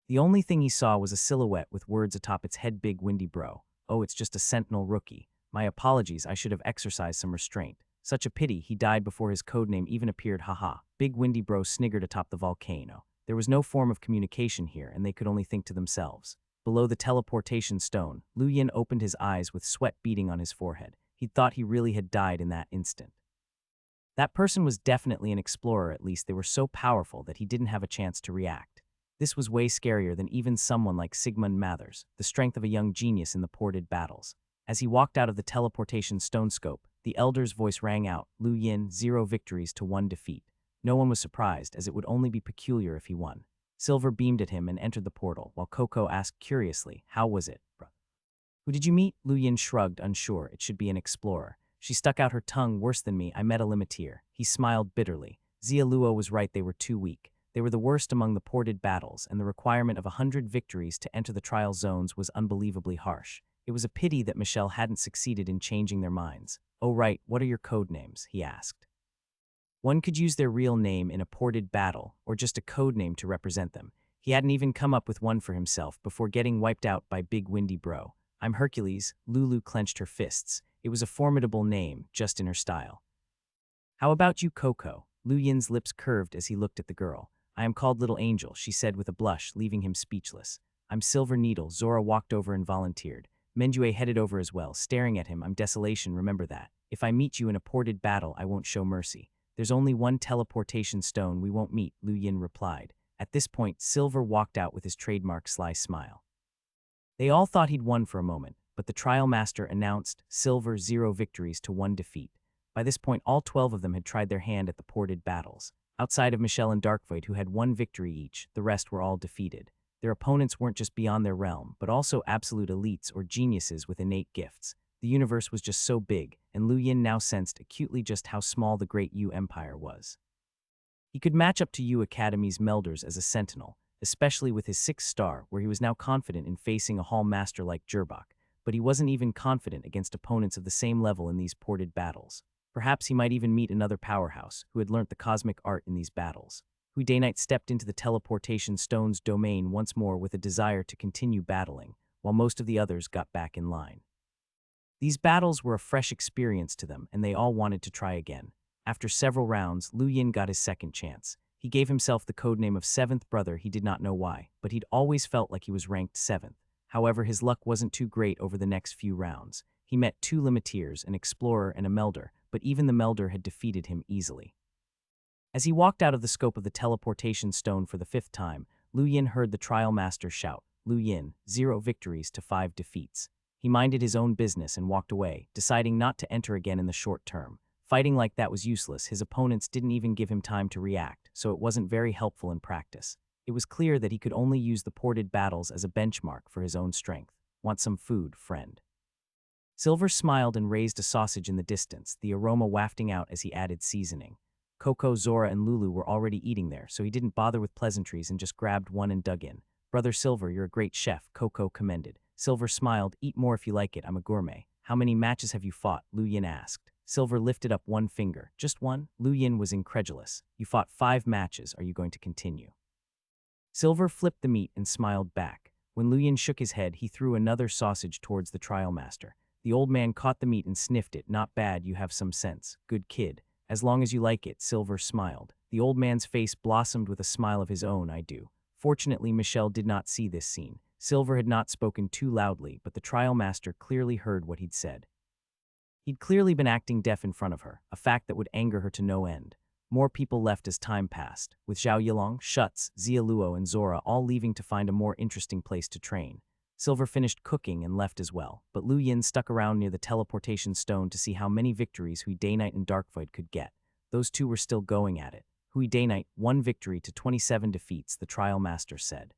The only thing he saw was a silhouette with words atop its head. Big windy bro. Oh, it's just a sentinel rookie. My apologies, I should have exercised some restraint. Such a pity he died before his codename even appeared. Haha. Big windy bro sniggered atop the volcano. There was no form of communication here, and they could only think to themselves. Below the teleportation stone, Lu Yin opened his eyes with sweat beading on his forehead. He'd thought he really had died in that instant. That person was definitely an explorer. At least they were so powerful that he didn't have a chance to react. This was way scarier than even someone like Sigmund Mathers, the strength of a young genius in the ported battles. As he walked out of the teleportation stone scope, the elder's voice rang out, Lu Yin 0 victories to 1 defeat. No one was surprised, as it would only be peculiar if he won. Silver beamed at him and entered the portal, while Coco asked curiously, how was it, bruh? Who did you meet? Lu Yin shrugged, unsure. It should be an explorer. She stuck out her tongue. Worse than me, I met a limiteer. He smiled bitterly. Zia Luo was right, they were too weak. They were the worst among the ported battles, and the requirement of 100 victories to enter the trial zones was unbelievably harsh. It was a pity that Michelle hadn't succeeded in changing their minds. Oh right, what are your code names? He asked. One could use their real name in a ported battle, or just a code name to represent them. He hadn't even come up with one for himself before getting wiped out by Big Windy Bro. I'm Hercules. Lulu clenched her fists. It was a formidable name, just in her style. How about you, Coco? Lu Yin's lips curved as he looked at the girl. I am called Little Angel, she said with a blush, leaving him speechless. I'm Silver Needle. Zora walked over and volunteered. Menjue headed over as well, staring at him. I'm Desolation, remember that. If I meet you in a ported battle, I won't show mercy. There's only one teleportation stone we won't meet, Lu Yin replied. At this point, Silver walked out with his trademark sly smile. They all thought he'd won for a moment, but the trial master announced Silver 0 victories to 1 defeat. By this point, all 12 of them had tried their hand at the ported battles. Outside of Michelle and Darkvoid, who had 1 victory each, the rest were all defeated. Their opponents weren't just beyond their realm, but also absolute elites or geniuses with innate gifts. The universe was just so big, and Lu Yin now sensed acutely just how small the Great Yu Empire was. He could match up to Yu Academy's melders as a sentinel, especially with his 6th star, where he was now confident in facing a hall master like Jurbok, but he wasn't even confident against opponents of the same level in these ported battles. Perhaps he might even meet another powerhouse who had learnt the cosmic art in these battles. Hui Daynite stepped into the teleportation stone's domain once more with a desire to continue battling, while most of the others got back in line. These battles were a fresh experience to them, and they all wanted to try again. After several rounds, Lu Yin got his second chance. He gave himself the codename of 7th Brother. He did not know why, but he'd always felt like he was ranked 7th. However, his luck wasn't too great over the next few rounds. He met 2 Limiteers, an Explorer and a Melder, but even the Melder had defeated him easily. As he walked out of the scope of the teleportation stone for the 5th time, Lu Yin heard the Trial Master shout, "Lu Yin, 0 victories to 5 defeats." He minded his own business and walked away, deciding not to enter again in the short term. Fighting like that was useless. His opponents didn't even give him time to react, so it wasn't very helpful in practice. It was clear that he could only use the ported battles as a benchmark for his own strength. "Want some food, friend?" Silver smiled and raised a sausage in the distance, the aroma wafting out as he added seasoning. Coco, Zora, and Lulu were already eating there, so he didn't bother with pleasantries and just grabbed one and dug in. "Brother Silver, you're a great chef," Coco commended. Silver smiled. "Eat more if you like it, I'm a gourmet." "How many matches have you fought?" Lu Yin asked. Silver lifted up one finger. "Just one?" Lu Yin was incredulous. "You fought 5 matches, are you going to continue?" Silver flipped the meat and smiled back. When Lu Yin shook his head, he threw another sausage towards the trial master. The old man caught the meat and sniffed it. "Not bad, you have some sense. Good kid. As long as you like it," Silver smiled. The old man's face blossomed with a smile of his own. "I do." Fortunately, Michelle did not see this scene. Silver had not spoken too loudly, but the trial master clearly heard what he'd said. He'd clearly been acting deaf in front of her, a fact that would anger her to no end. More people left as time passed, with Zhao Yilong, Schutz, Xia Luo, and Zora all leaving to find a more interesting place to train. Silver finished cooking and left as well, but Lu Yin stuck around near the teleportation stone to see how many victories Hui Daynite and Darkvoid could get. Those two were still going at it. Hui Daynite, 1 victory to 27 defeats, the trial master said.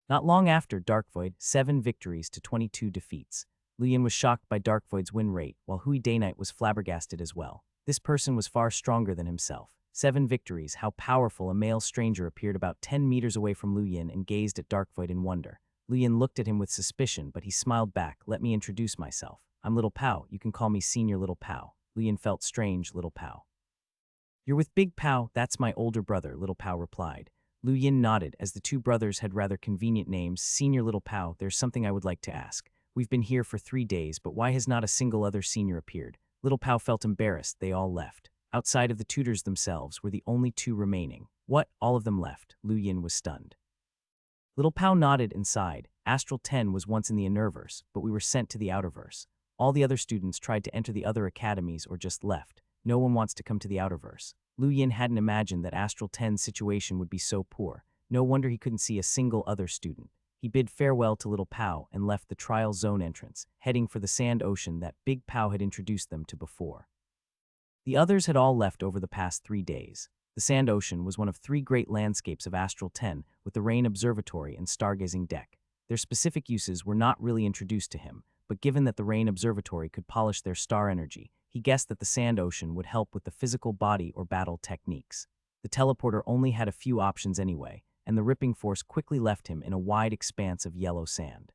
Not long after, Darkvoid, 7 victories to 22 defeats. Lu Yin was shocked by Darkvoid's win rate, while Hui Daynite was flabbergasted as well. This person was far stronger than himself. 7 victories, how powerful. A male stranger appeared about 10 meters away from Lu Yin and gazed at Darkvoid in wonder. Lu Yin looked at him with suspicion, but he smiled back. "Let me introduce myself. I'm Little Pao. You can call me Senior Little Pao." Lu Yin felt strange. "Little Pao." "You're with Big Pao." "That's my older brother," Little Pao replied. Lu Yin nodded, as the two brothers had rather convenient names. "Senior Little Pao, there's something I would like to ask. We've been here for 3 days, but why has not a single other senior appeared?" Little Pao felt embarrassed. They all left. Outside of the tutors themselves were the only 2 remaining. "What? All of them left?" Lu Yin was stunned. Little Pao nodded and sighed. "Astral 10 was once in the Innerverse, but we were sent to the Outerverse. All the other students tried to enter the other academies or just left. No one wants to come to the Outerverse." Lu Yin hadn't imagined that Astral 10's situation would be so poor. No wonder he couldn't see a single other student. He bid farewell to Little Pao and left the trial zone entrance, heading for the sand ocean that Big Pao had introduced them to before. The others had all left over the past 3 days. The sand ocean was one of 3 great landscapes of Astral 10, with the Rain Observatory and Stargazing Deck. Their specific uses were not really introduced to him, but given that the Rain Observatory could polish their star energy, he guessed that the sand ocean would help with the physical body or battle techniques. The teleporter only had a few options anyway, and the ripping force quickly left him in a wide expanse of yellow sand.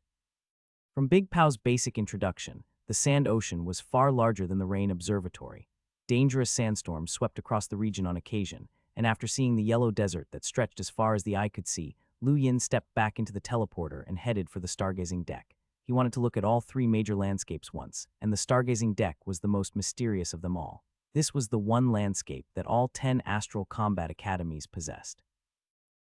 From Big Pao's basic introduction, the sand ocean was far larger than the Rain Observatory. Dangerous sandstorms swept across the region on occasion, and after seeing the yellow desert that stretched as far as the eye could see, Lu Yin stepped back into the teleporter and headed for the Stargazing Deck. He wanted to look at all 3 major landscapes once, and the Stargazing Deck was the most mysterious of them all. This was the one landscape that all 10 astral combat academies possessed.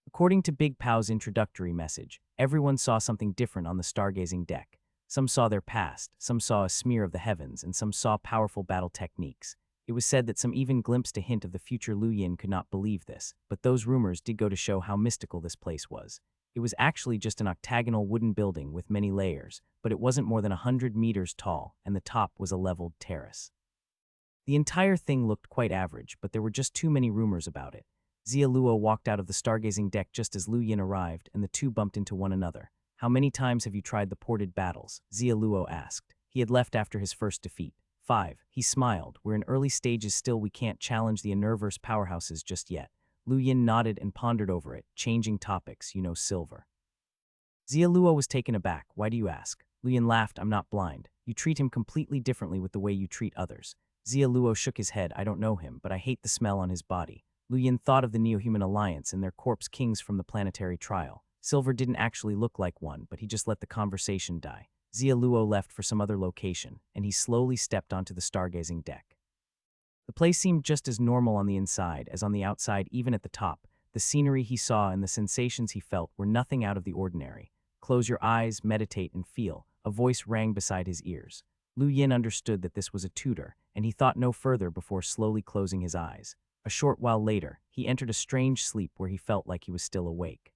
According to Big Pao's introductory message, everyone saw something different on the Stargazing Deck. Some saw their past, some saw a smear of the heavens, and some saw powerful battle techniques. It was said that some even glimpsed a hint of the future. Lu Yin could not believe this, but those rumors did go to show how mystical this place was. It was actually just an octagonal wooden building with many layers, but it wasn't more than 100 meters tall, and the top was a leveled terrace. The entire thing looked quite average, but there were just too many rumors about it. Xia Luo walked out of the Stargazing Deck just as Lu Yin arrived, and the two bumped into one another. "How many times have you tried the ported battles?" Xia Luo asked. He had left after his first defeat. 5. He smiled. We're in early stages still, we can't challenge the Universe powerhouses just yet. Lu Yin nodded and pondered over it, changing topics, silver. Xia Luo was taken aback. Why do you ask? Lu Yin laughed. I'm not blind. You treat him completely differently with the way you treat others. Xia Luo shook his head. I don't know him, but I hate the smell on his body. Lu Yin thought of the Neo-Human Alliance and their corpse kings from the planetary trial. Silver didn't actually look like one, but he just let the conversation die. Xia Luo left for some other location, and he slowly stepped onto the stargazing deck. The place seemed just as normal on the inside as on the outside. Even at the top, the scenery he saw and the sensations he felt were nothing out of the ordinary. Close your eyes, meditate, and feel. A voice rang beside his ears. Lu Yin understood that this was a tutor, and he thought no further before slowly closing his eyes. A short while later, he entered a strange sleep where he felt like he was still awake.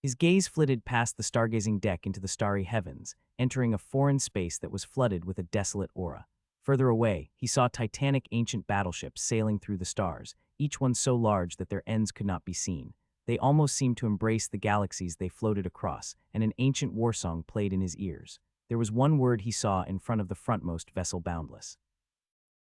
His gaze flitted past the stargazing deck into the starry heavens, entering a foreign space that was flooded with a desolate aura. Further away, he saw titanic ancient battleships sailing through the stars, each one so large that their ends could not be seen. They almost seemed to embrace the galaxies they floated across, and an ancient war song played in his ears. There was one word he saw in front of the frontmost vessel, boundless.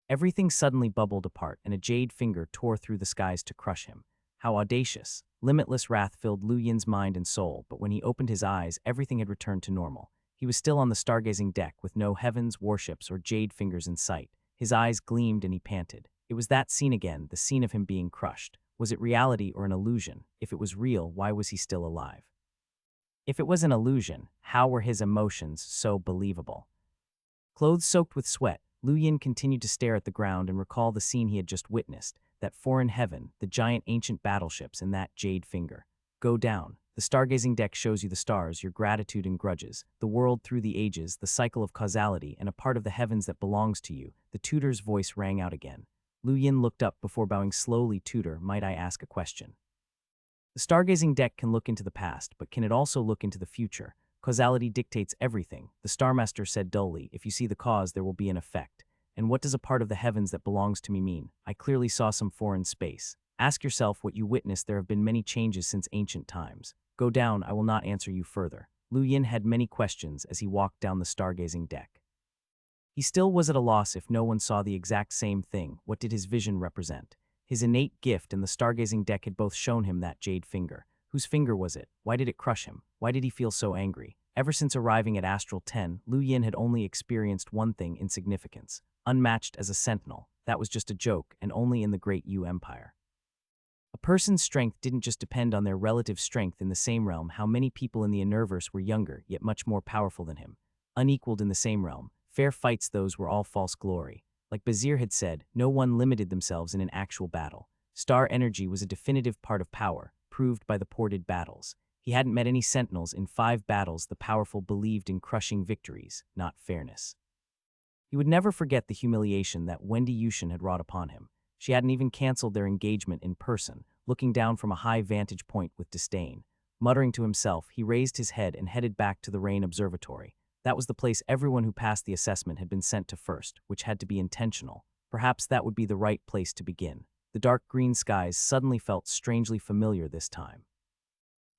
Everything suddenly bubbled apart, and a jade finger tore through the skies to crush him. How audacious! Limitless wrath filled Lu Yin's mind and soul, but when he opened his eyes, everything had returned to normal. He was still on the stargazing deck with no heavens, warships, or jade fingers in sight. His eyes gleamed and he panted. It was that scene again, the scene of him being crushed. Was it reality or an illusion? If it was real, why was he still alive? If it was an illusion, how were his emotions so believable? Clothes soaked with sweat, Lu Yin continued to stare at the ground and recall the scene he had just witnessed. That foreign heaven, the giant ancient battleships, and that jade finger. Go down. The stargazing deck shows you the stars, your gratitude and grudges, the world through the ages, the cycle of causality, and a part of the heavens that belongs to you. The tutor's voice rang out again. Lu Yin looked up before bowing slowly. Tutor, might I ask a question? The stargazing deck can look into the past, but can it also look into the future? Causality dictates everything, the Starmaster said dully. If you see the cause, there will be an effect. And what does a part of the heavens that belongs to me mean? I clearly saw some foreign space. Ask yourself what you witnessed. There have been many changes since ancient times. Go down, I will not answer you further. Lu Yin had many questions as he walked down the stargazing deck. He still was at a loss if no one saw the exact same thing. What did his vision represent? His innate gift and the stargazing deck had both shown him that jade finger. Whose finger was it? Why did it crush him? Why did he feel so angry? Ever since arriving at Astral 10, Lu Yin had only experienced one thing: insignificance. Unmatched as a sentinel, that was just a joke, and only in the great Yu Empire. A person's strength didn't just depend on their relative strength in the same realm. How many people in the universe were younger, yet much more powerful than him? Unequaled in the same realm. Fair fights, those were all false glory. Like Bazir had said, no one limited themselves in an actual battle. Star energy was a definitive part of power, proved by the ported battles. He hadn't met any sentinels in 5 battles. The powerful believed in crushing victories, not fairness. He would never forget the humiliation that Wendy Yushin had wrought upon him. She hadn't even canceled their engagement in person, looking down from a high vantage point with disdain. Muttering to himself, he raised his head and headed back to the Rain Observatory. That was the place everyone who passed the assessment had been sent to first, which had to be intentional. Perhaps that would be the right place to begin. The dark green skies suddenly felt strangely familiar this time.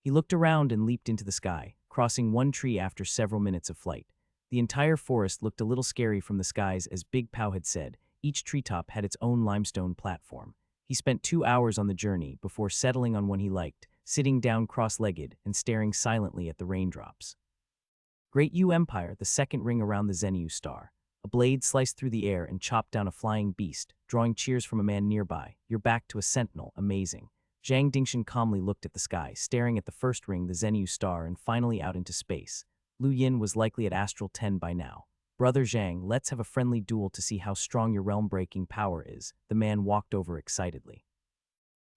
He looked around and leaped into the sky, crossing one tree after several minutes of flight. The entire forest looked a little scary from the skies. As Big Pow had said, each treetop had its own limestone platform. He spent 2 hours on the journey before settling on one he liked, sitting down cross-legged and staring silently at the raindrops. Great Yu Empire, the second ring around the Zenyu star. A blade sliced through the air and chopped down a flying beast, drawing cheers from a man nearby. You're back to a sentinel, amazing. Zhang Dingshan calmly looked at the sky, staring at the first ring, the Zenyu star, and finally out into space. Lu Yin was likely at Astral 10 by now. Brother Zhang, let's have a friendly duel to see how strong your realm-breaking power is. The man walked over excitedly.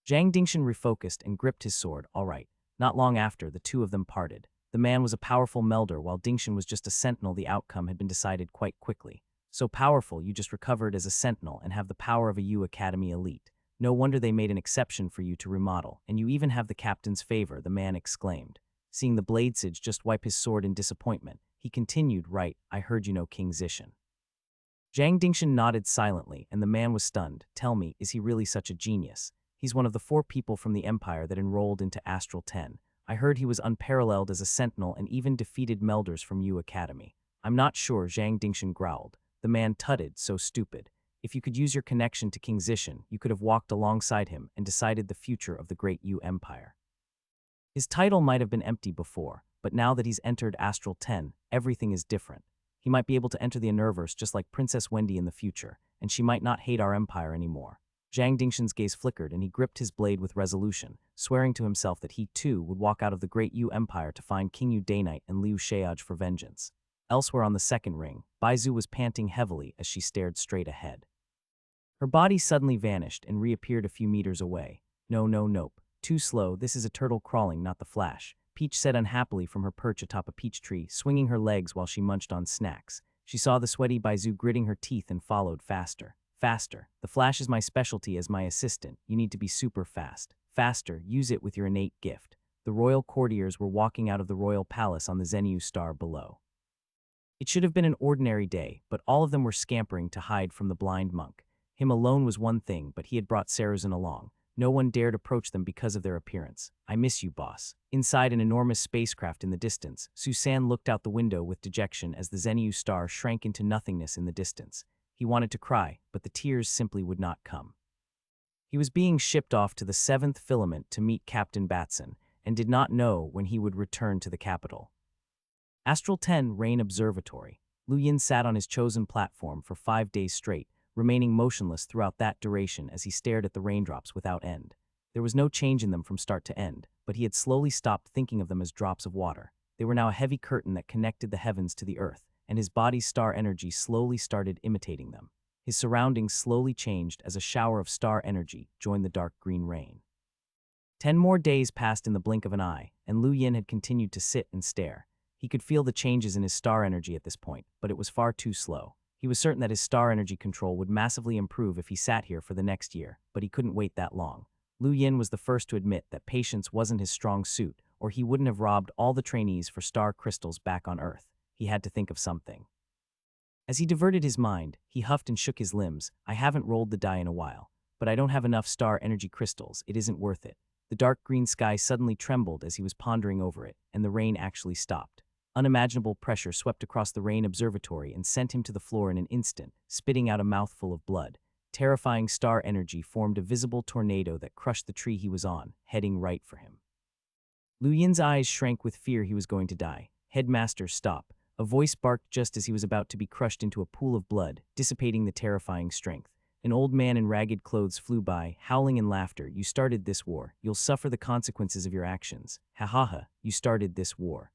Zhang Dingshan refocused and gripped his sword. All right. Not long after, the two of them parted. The man was a powerful melder, while Dingshan was just a sentinel. The outcome had been decided quite quickly. So powerful, you just recovered as a sentinel and have the power of a Yu Academy elite. No wonder they made an exception for you to remodel, and you even have the captain's favor, the man exclaimed. Seeing the Bladesage just wipe his sword in disappointment, he continued, right, I heard you know King Zishan. Zhang Dingshan nodded silently, and the man was stunned. Tell me, is he really such a genius? He's one of the 4 people from the Empire that enrolled into Astral 10. I heard he was unparalleled as a sentinel and even defeated melders from Yu Academy. I'm not sure, Zhang Dingshan growled. The man tutted, so stupid. If you could use your connection to King Zishan, you could have walked alongside him and decided the future of the great Yu Empire. His title might have been empty before, but now that he's entered Astral 10, everything is different. He might be able to enter the Universe just like Princess Wendy in the future, and she might not hate our empire anymore. Zhang Dingshan's gaze flickered and he gripped his blade with resolution, swearing to himself that he too would walk out of the great Yu Empire to find King Yu Daynite and Liu Sheaj for vengeance. Elsewhere on the second ring, Baizu was panting heavily as she stared straight ahead. Her body suddenly vanished and reappeared a few meters away. Nope. Too slow, this is a turtle crawling, not the Flash, Peach said unhappily from her perch atop a peach tree, swinging her legs while she munched on snacks. She saw the sweaty Baizu gritting her teeth and followed faster. Faster. The Flash is my specialty as my assistant. You need to be super fast. Faster, use it with your innate gift. The royal courtiers were walking out of the royal palace on the Zenyu star below. It should have been an ordinary day, but all of them were scampering to hide from the blind monk. Him alone was one thing, but he had brought Saruzin along. No one dared approach them because of their appearance. I miss you, boss. Inside an enormous spacecraft in the distance, Susan looked out the window with dejection as the Zenyu star shrank into nothingness in the distance. He wanted to cry, but the tears simply would not come. He was being shipped off to the 7th filament to meet Captain Batson, and did not know when he would return to the capital. Astral 10 Rain Observatory. Lu Yin sat on his chosen platform for 5 days straight, remaining motionless throughout that duration as he stared at the raindrops without end. There was no change in them from start to end, but he had slowly stopped thinking of them as drops of water. They were now a heavy curtain that connected the heavens to the earth, and his body's star energy slowly started imitating them. His surroundings slowly changed as a shower of star energy joined the dark green rain. 10 more days passed in the blink of an eye, and Lu Yin had continued to sit and stare. He could feel the changes in his star energy at this point, but it was far too slow. He was certain that his star energy control would massively improve if he sat here for the next year, but he couldn't wait that long. Lu Yin was the first to admit that patience wasn't his strong suit, or he wouldn't have robbed all the trainees for star crystals back on Earth. He had to think of something. As he diverted his mind, he huffed and shook his limbs. I haven't rolled the die in a while, but I don't have enough star energy crystals. It isn't worth it. The dark green sky suddenly trembled as he was pondering over it, and the rain actually stopped. Unimaginable pressure swept across the rain observatory and sent him to the floor in an instant, spitting out a mouthful of blood. Terrifying star energy formed a visible tornado that crushed the tree he was on, heading right for him. Lu Yin's eyes shrank with fear he was going to die. Headmaster, stop. A voice barked just as he was about to be crushed into a pool of blood, dissipating the terrifying strength. An old man in ragged clothes flew by, howling in laughter. You started this war. You'll suffer the consequences of your actions. Ha ha ha, you started this war.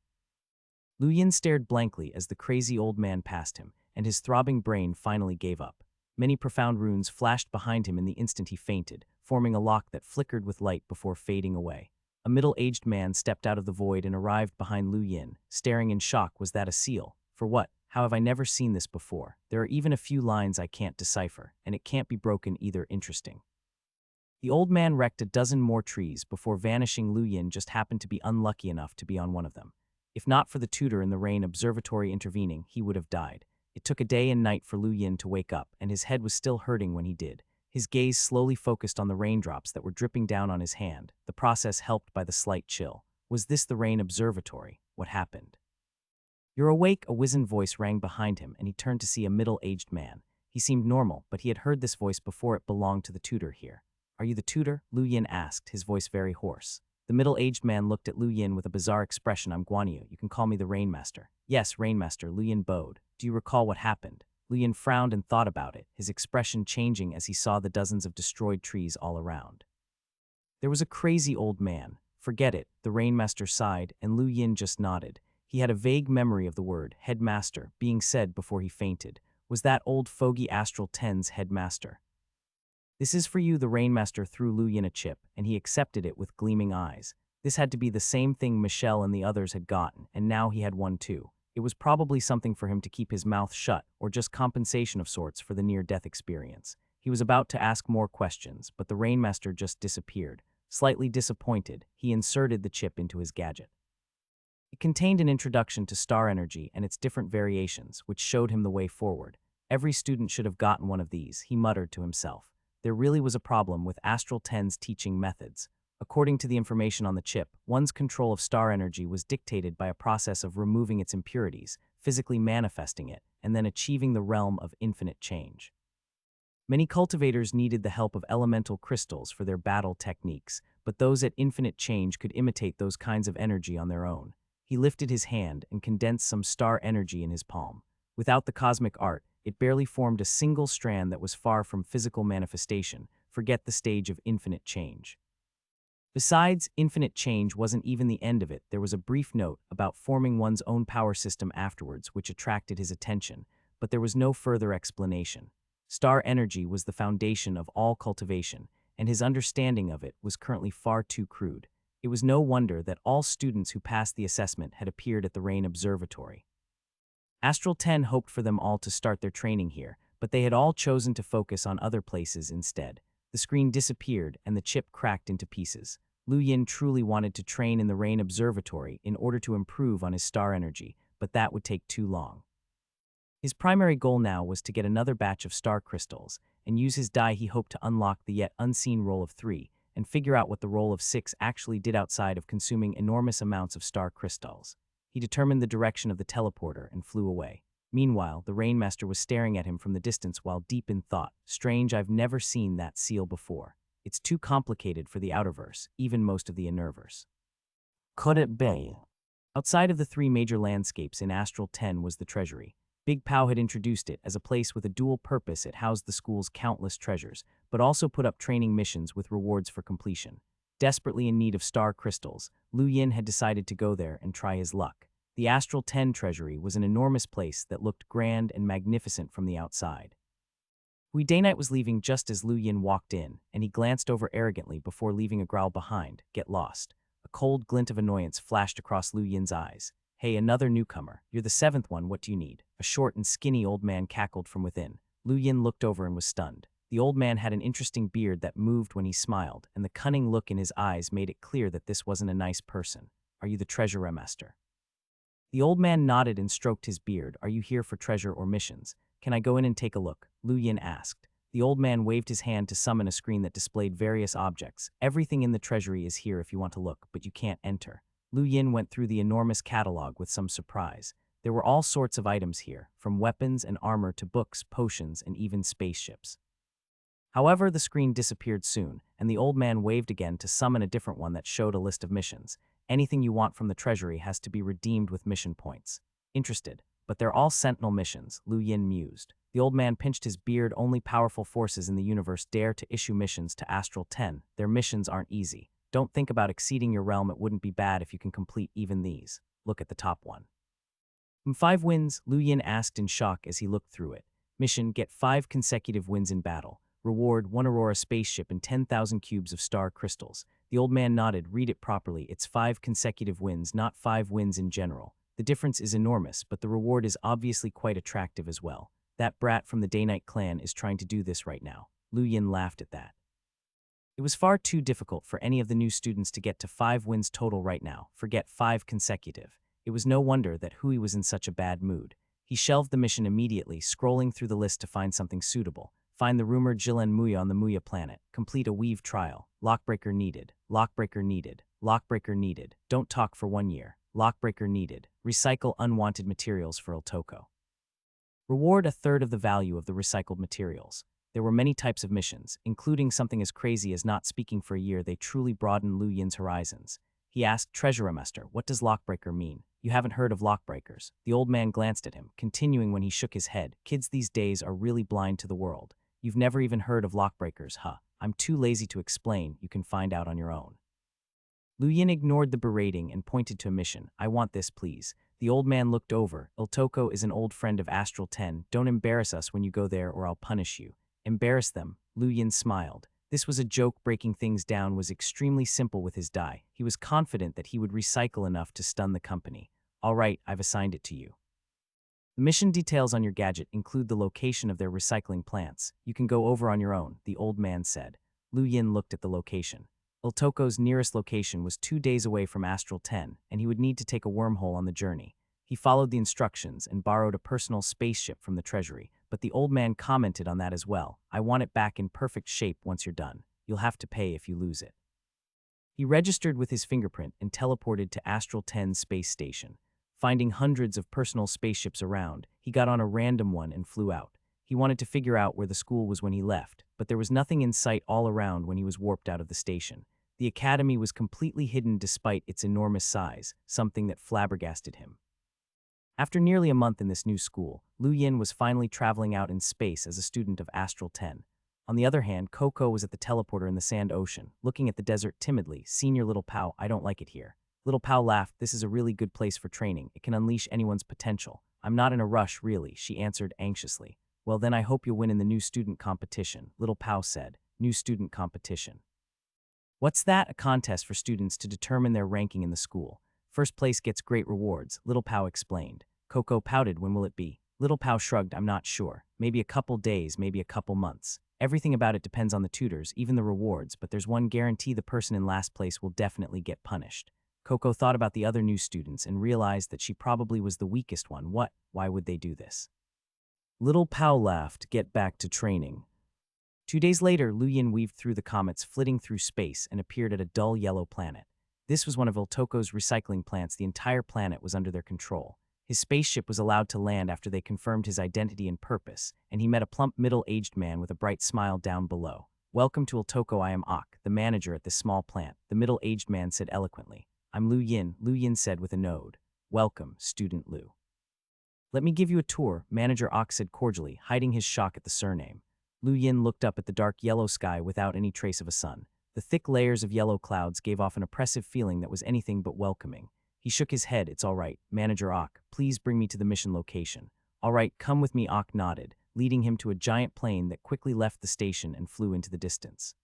Lu Yin stared blankly as the crazy old man passed him, and his throbbing brain finally gave up. Many profound runes flashed behind him in the instant he fainted, forming a lock that flickered with light before fading away. A middle-aged man stepped out of the void and arrived behind Lu Yin, staring in shock. Was that a seal? For what? How have I never seen this before? There are even a few lines I can't decipher, and it can't be broken either. Interesting. The old man wrecked a dozen more trees before vanishing. Lu Yin just happened to be unlucky enough to be on one of them. If not for the tutor in the rain observatory intervening, he would have died. It took a day and night for Lu Yin to wake up, and his head was still hurting when he did. His gaze slowly focused on the raindrops that were dripping down on his hand, the process helped by the slight chill. Was this the rain observatory? What happened? You're awake, a wizened voice rang behind him, and he turned to see a middle-aged man. He seemed normal, but he had heard this voice before. It belonged to the tutor here. Are you the tutor? Lu Yin asked, his voice very hoarse. The middle-aged man looked at Lu Yin with a bizarre expression. I'm Guan Yu. You can call me the Rainmaster. Yes, Rainmaster, Lu Yin bowed. Do you recall what happened? Lu Yin frowned and thought about it, his expression changing as he saw the dozens of destroyed trees all around. There was a crazy old man. Forget it, the Rainmaster sighed, and Lu Yin just nodded. He had a vague memory of the word, headmaster, being said before he fainted. Was that old fogey Astral 10's headmaster? This is for you, the Rainmaster threw Lu Yin a chip, and he accepted it with gleaming eyes. This had to be the same thing Michelle and the others had gotten, and now he had one too. It was probably something for him to keep his mouth shut, or just compensation of sorts for the near-death experience. He was about to ask more questions, but the Rainmaster just disappeared. Slightly disappointed, he inserted the chip into his gadget. It contained an introduction to star energy and its different variations, which showed him the way forward. Every student should have gotten one of these, he muttered to himself. There really was a problem with Astral 10's teaching methods. According to the information on the chip, one's control of star energy was dictated by a process of removing its impurities, physically manifesting it, and then achieving the realm of infinite change. Many cultivators needed the help of elemental crystals for their battle techniques, but those at infinite change could imitate those kinds of energy on their own. He lifted his hand and condensed some star energy in his palm. Without the cosmic art, it barely formed a single strand that was far from physical manifestation. Forget the stage of infinite change. Besides, infinite change wasn't even the end of it. There was a brief note about forming one's own power system afterwards, which attracted his attention, but there was no further explanation. Star energy was the foundation of all cultivation, and his understanding of it was currently far too crude. It was no wonder that all students who passed the assessment had appeared at the Rain Observatory. Astral 10 hoped for them all to start their training here, but they had all chosen to focus on other places instead. The screen disappeared and the chip cracked into pieces. Lu Yin truly wanted to train in the Rain Observatory in order to improve on his star energy, but that would take too long. His primary goal now was to get another batch of star crystals, and use his die he hoped to unlock the yet unseen roll of 3, and figure out what the roll of 6 actually did outside of consuming enormous amounts of star crystals. He determined the direction of the teleporter and flew away. Meanwhile, the Rainmaster was staring at him from the distance while deep in thought. Strange, I've never seen that seal before. It's too complicated for the outerverse, even most of the innerverse. Could it be? Outside of the 3 major landscapes in Astral 10 was the treasury. Big Pow had introduced it as a place with a dual purpose. It housed the school's countless treasures, but also put up training missions with rewards for completion. Desperately in need of star crystals, Lu Yin had decided to go there and try his luck. The Astral 10 treasury was an enormous place that looked grand and magnificent from the outside. Day Night was leaving just as Lu Yin walked in, and he glanced over arrogantly before leaving a growl behind. Get lost. A cold glint of annoyance flashed across Lu Yin's eyes. Hey, another newcomer. You're the 7th one, what do you need? A short and skinny old man cackled from within. Lu Yin looked over and was stunned. The old man had an interesting beard that moved when he smiled, and the cunning look in his eyes made it clear that this wasn't a nice person. Are you the treasure master? The old man nodded and stroked his beard. Are you here for treasure or missions? Can I go in and take a look? Lu Yin asked. The old man waved his hand to summon a screen that displayed various objects. Everything in the treasury is here if you want to look, but you can't enter. Lu Yin went through the enormous catalog with some surprise. There were all sorts of items here, from weapons and armor to books, potions, and even spaceships. However, the screen disappeared soon, and the old man waved again to summon a different one that showed a list of missions. Anything you want from the treasury has to be redeemed with mission points. Interested, but they're all sentinel missions, Lu Yin mused. The old man pinched his beard. Only powerful forces in the universe dare to issue missions to Astral 10. Their missions aren't easy. Don't think about exceeding your realm. It wouldn't be bad if you can complete even these. Look at the top one. 5 wins, Lu Yin asked in shock as he looked through it. Mission, get 5 consecutive wins in battle. Reward, 1 Aurora spaceship and 10,000 cubes of star crystals. The old man nodded. Read it properly. It's 5 consecutive wins, not 5 wins in general. The difference is enormous, but the reward is obviously quite attractive as well. That brat from the Day-Night clan is trying to do this right now. Lu Yin laughed at that. It was far too difficult for any of the new students to get to 5 wins total right now. Forget 5 consecutive. It was no wonder that Hui was in such a bad mood. He shelved the mission immediately, scrolling through the list to find something suitable. Find the rumored Jilen Muya on the Muya planet. Complete a weave trial. Lockbreaker needed. Lockbreaker needed. Lockbreaker needed. Don't talk for 1 year. Lockbreaker needed. Recycle unwanted materials for Iltoko. Reward 1/3 of the value of the recycled materials. There were many types of missions, including something as crazy as not speaking for a year. They truly broadened Lu Yin's horizons. He asked, Treasurer Master, what does Lockbreaker mean? You haven't heard of Lockbreakers. The old man glanced at him, continuing when he shook his head. Kids these days are really blind to the world. You've never even heard of Lockbreakers, huh? I'm too lazy to explain. You can find out on your own. Lu Yin ignored the berating and pointed to a mission. I want this, please. The old man looked over. Iltoko is an old friend of Astral 10. Don't embarrass us when you go there or I'll punish you. Embarrass them? Lu Yin smiled. This was a joke. Breaking things down was extremely simple with his die. He was confident that he would recycle enough to stun the company. All right, I've assigned it to you. The mission details on your gadget include the location of their recycling plants. You can go over on your own, the old man said. Lu Yin looked at the location. Iltoko's nearest location was 2 days away from Astral 10, and he would need to take a wormhole on the journey. He followed the instructions and borrowed a personal spaceship from the treasury, but the old man commented on that as well. I want it back in perfect shape once you're done. You'll have to pay if you lose it. He registered with his fingerprint and teleported to Astral 10's space station. Finding hundreds of personal spaceships around, he got on a random one and flew out. He wanted to figure out where the school was when he left, but there was nothing in sight all around when he was warped out of the station. The academy was completely hidden despite its enormous size, something that flabbergasted him. After nearly a month in this new school, Lu Yin was finally traveling out in space as a student of Astral 10. On the other hand, Coco was at the teleporter in the sand ocean, looking at the desert timidly. "Senior Little Pao, I don't like it here." Little Pao laughed. "This is a really good place for training. It can unleash anyone's potential." "I'm not in a rush, really," she answered anxiously. "Well, then I hope you'll win in the new student competition," Little Pao said. "New student competition. What's that?" "A contest for students to determine their ranking in the school. First place gets great rewards," Little Pao explained. Coco pouted. "When will it be?" Little Pao shrugged. "I'm not sure. Maybe a couple days, maybe a couple months. Everything about it depends on the tutors, even the rewards, but there's one guarantee: the person in last place will definitely get punished." Coco thought about the other new students and realized that she probably was the weakest one. What? Why would they do this? Little Pao laughed. "Get back to training." 2 days later, Lu Yin weaved through the comets, flitting through space, and appeared at a dull yellow planet. This was one of Iltoko's recycling plants. The entire planet was under their control. His spaceship was allowed to land after they confirmed his identity and purpose, and he met a plump, middle-aged man with a bright smile down below. "Welcome to Iltoko. I am Ak, the manager at this small plant," the middle-aged man said eloquently. "I'm Lu Yin said with a nod. "Welcome, student Lu." "Let me give you a tour," Manager Ak said cordially, hiding his shock at the surname. Lu Yin looked up at the dark yellow sky without any trace of a sun. The thick layers of yellow clouds gave off an oppressive feeling that was anything but welcoming. He shook his head. "It's all right, Manager Ak. Please bring me to the mission location." "All right, come with me," Ak nodded, leading him to a giant plane that quickly left the station and flew into the distance.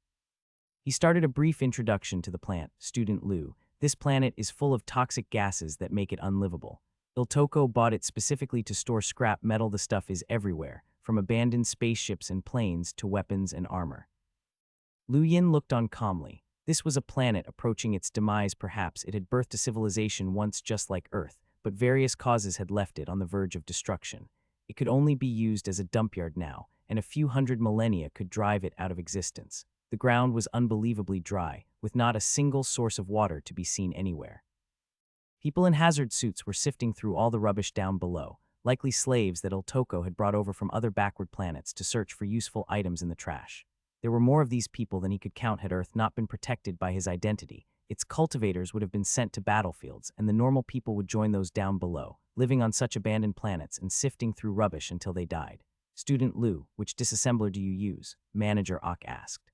He started a brief introduction to the plant. "Student Lu, this planet is full of toxic gases that make it unlivable. Iltoko bought it specifically to store scrap metal. The stuff is everywhere, from abandoned spaceships and planes to weapons and armor." Lu Yin looked on calmly. This was a planet approaching its demise. Perhaps it had birthed a civilization once just like Earth, but various causes had left it on the verge of destruction. It could only be used as a dumpyard now, and a few hundred millennia could drive it out of existence. The ground was unbelievably dry, with not a single source of water to be seen anywhere. People in hazard suits were sifting through all the rubbish down below, likely slaves that Iltoko had brought over from other backward planets to search for useful items in the trash. There were more of these people than he could count. Had Earth not been protected by his identity, its cultivators would have been sent to battlefields, and the normal people would join those down below, living on such abandoned planets and sifting through rubbish until they died. "Student Lu, which disassembler do you use?" Manager Ak asked.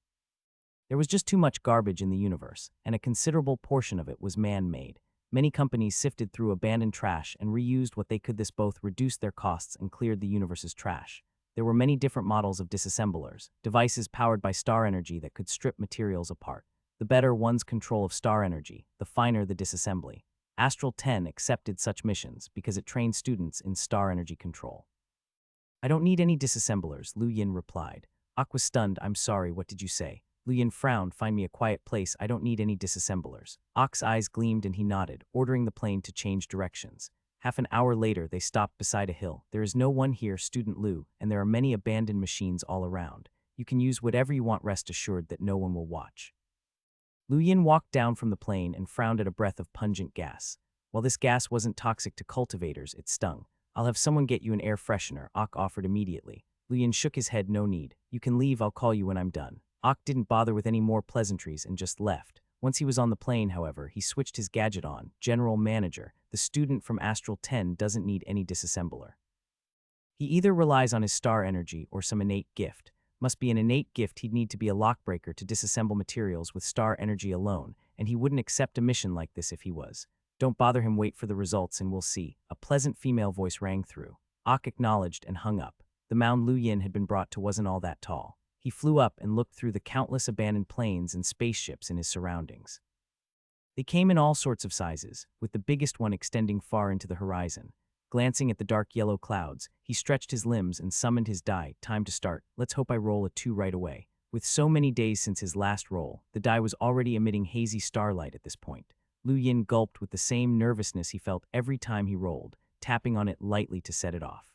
There was just too much garbage in the universe, and a considerable portion of it was man-made. Many companies sifted through abandoned trash and reused what they could. This both reduced their costs and cleared the universe's trash. There were many different models of disassemblers, devices powered by star energy that could strip materials apart. The better one's control of star energy, the finer the disassembly. Astral 10 accepted such missions because it trained students in star energy control. "I don't need any disassemblers," Lu Yin replied. Ak was stunned. "I'm sorry, what did you say?" Lu Yin frowned. "Find me a quiet place. I don't need any disassemblers." Ak's eyes gleamed and he nodded, ordering the plane to change directions. Half an hour later, they stopped beside a hill. "There is no one here, Student Lu, and there are many abandoned machines all around. You can use whatever you want. Rest assured that no one will watch." Lu Yin walked down from the plane and frowned at a breath of pungent gas. While this gas wasn't toxic to cultivators, it stung. "I'll have someone get you an air freshener," Ak offered immediately. Lu Yin shook his head. "No need. You can leave. I'll call you when I'm done." Ak didn't bother with any more pleasantries and just left. Once he was on the plane, however, he switched his gadget on. "General Manager, the student from Astral 10 doesn't need any disassembler. He either relies on his star energy or some innate gift. Must be an innate gift. He'd need to be a lockbreaker to disassemble materials with star energy alone, and he wouldn't accept a mission like this if he was. Don't bother him. Wait for the results and we'll see." A pleasant female voice rang through. Ak acknowledged and hung up. The mound Lu Yin had been brought to wasn't all that tall. He flew up and looked through the countless abandoned planes and spaceships in his surroundings. They came in all sorts of sizes, with the biggest one extending far into the horizon. Glancing at the dark yellow clouds, he stretched his limbs and summoned his die. "Time to start. Let's hope I roll a 2 right away." With so many days since his last roll, the die was already emitting hazy starlight at this point. Lu Yin gulped with the same nervousness he felt every time he rolled, tapping on it lightly to set it off.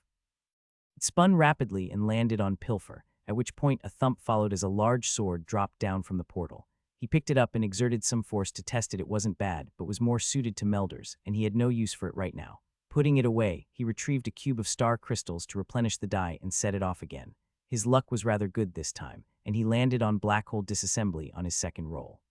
It spun rapidly and landed on Pilfer, at which point a thump followed as a large sword dropped down from the portal. He picked it up and exerted some force to test it. It wasn't bad, but was more suited to melders, and he had no use for it right now. Putting it away, he retrieved a cube of star crystals to replenish the die and set it off again. His luck was rather good this time, and he landed on black hole disassembly on his second roll.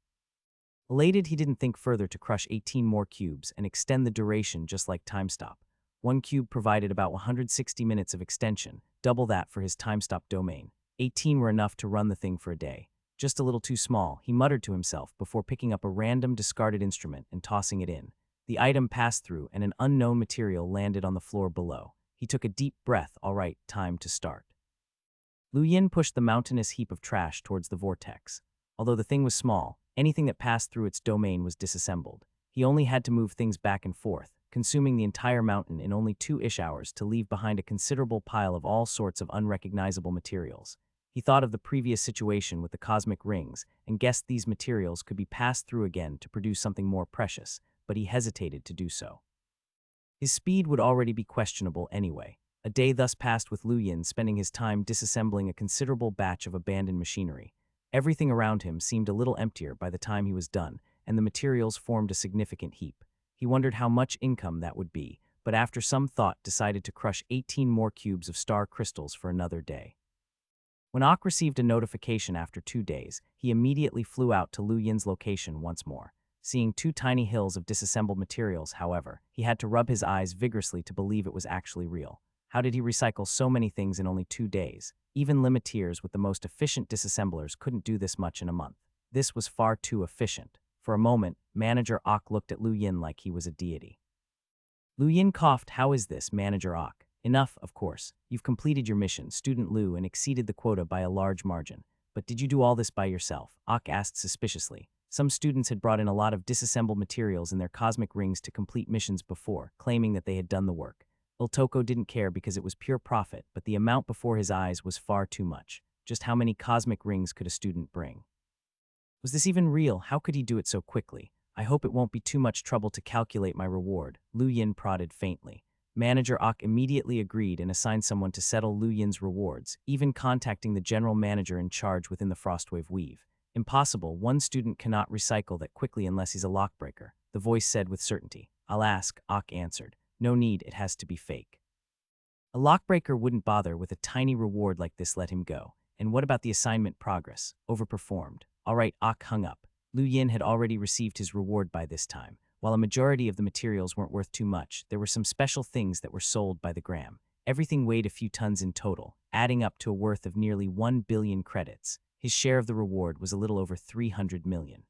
Elated, he didn't think further to crush 18 more cubes and extend the duration just like time stop. One cube provided about 160 minutes of extension, double that for his time stop domain. 18 were enough to run the thing for a day. Just a little too small, he muttered to himself before picking up a random discarded instrument and tossing it in. The item passed through and an unknown material landed on the floor below. He took a deep breath. All right, time to start. Lu Yin pushed the mountainous heap of trash towards the vortex. Although the thing was small, anything that passed through its domain was disassembled. He only had to move things back and forth, consuming the entire mountain in only 2-ish hours to leave behind a considerable pile of all sorts of unrecognizable materials. He thought of the previous situation with the cosmic rings and guessed these materials could be passed through again to produce something more precious, but he hesitated to do so. His speed would already be questionable anyway. A day thus passed with Lu Yin spending his time disassembling a considerable batch of abandoned machinery. Everything around him seemed a little emptier by the time he was done, and the materials formed a significant heap. He wondered how much income that would be, but after some thought decided to crush 18 more cubes of star crystals for another day. When Ak received a notification after 2 days, he immediately flew out to Lu Yin's location once more. Seeing 2 tiny hills of disassembled materials, however, he had to rub his eyes vigorously to believe it was actually real. How did he recycle so many things in only 2 days? Even limiteers with the most efficient disassemblers couldn't do this much in a month. This was far too efficient. For a moment, Manager Ak looked at Lu Yin like he was a deity. Lu Yin coughed. How is this, Manager Ak? Enough, of course. You've completed your mission, Student Lu, and exceeded the quota by a large margin. But did you do all this by yourself? Ak asked suspiciously. Some students had brought in a lot of disassembled materials in their cosmic rings to complete missions before, claiming that they had done the work. Iltoko didn't care because it was pure profit, but the amount before his eyes was far too much. Just how many cosmic rings could a student bring? Was this even real? How could he do it so quickly? I hope it won't be too much trouble to calculate my reward, Lu Yin prodded faintly. Manager Ak immediately agreed and assigned someone to settle Lu Yin's rewards, even contacting the general manager in charge within the Frostwave Weave. Impossible, one student cannot recycle that quickly unless he's a lockbreaker, the voice said with certainty. I'll ask, Ak answered. No need, it has to be fake. A lockbreaker wouldn't bother with a tiny reward like this. Let him go. And what about the assignment progress? Overperformed. All right, Ak hung up. Lu Yin had already received his reward by this time. While a majority of the materials weren't worth too much, there were some special things that were sold by the gram. Everything weighed a few tons in total, adding up to a worth of nearly 1 billion credits. His share of the reward was a little over 300 million.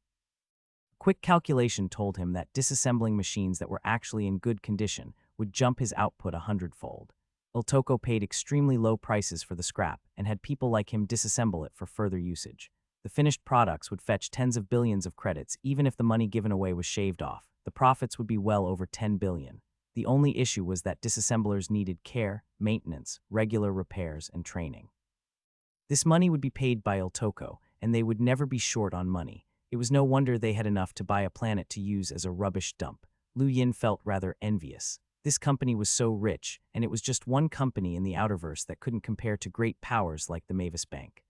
Quick calculation told him that disassembling machines that were actually in good condition would jump his output 100-fold. Iltoko paid extremely low prices for the scrap and had people like him disassemble it for further usage. The finished products would fetch tens of billions of credits even if the money given away was shaved off. The profits would be well over 10 billion. The only issue was that disassemblers needed care, maintenance, regular repairs, and training. This money would be paid by Iltoko, and they would never be short on money. It was no wonder they had enough to buy a planet to use as a rubbish dump. Lu Yin felt rather envious. This company was so rich, and it was just one company in the Outerverse that couldn't compare to great powers like the Mavis Bank.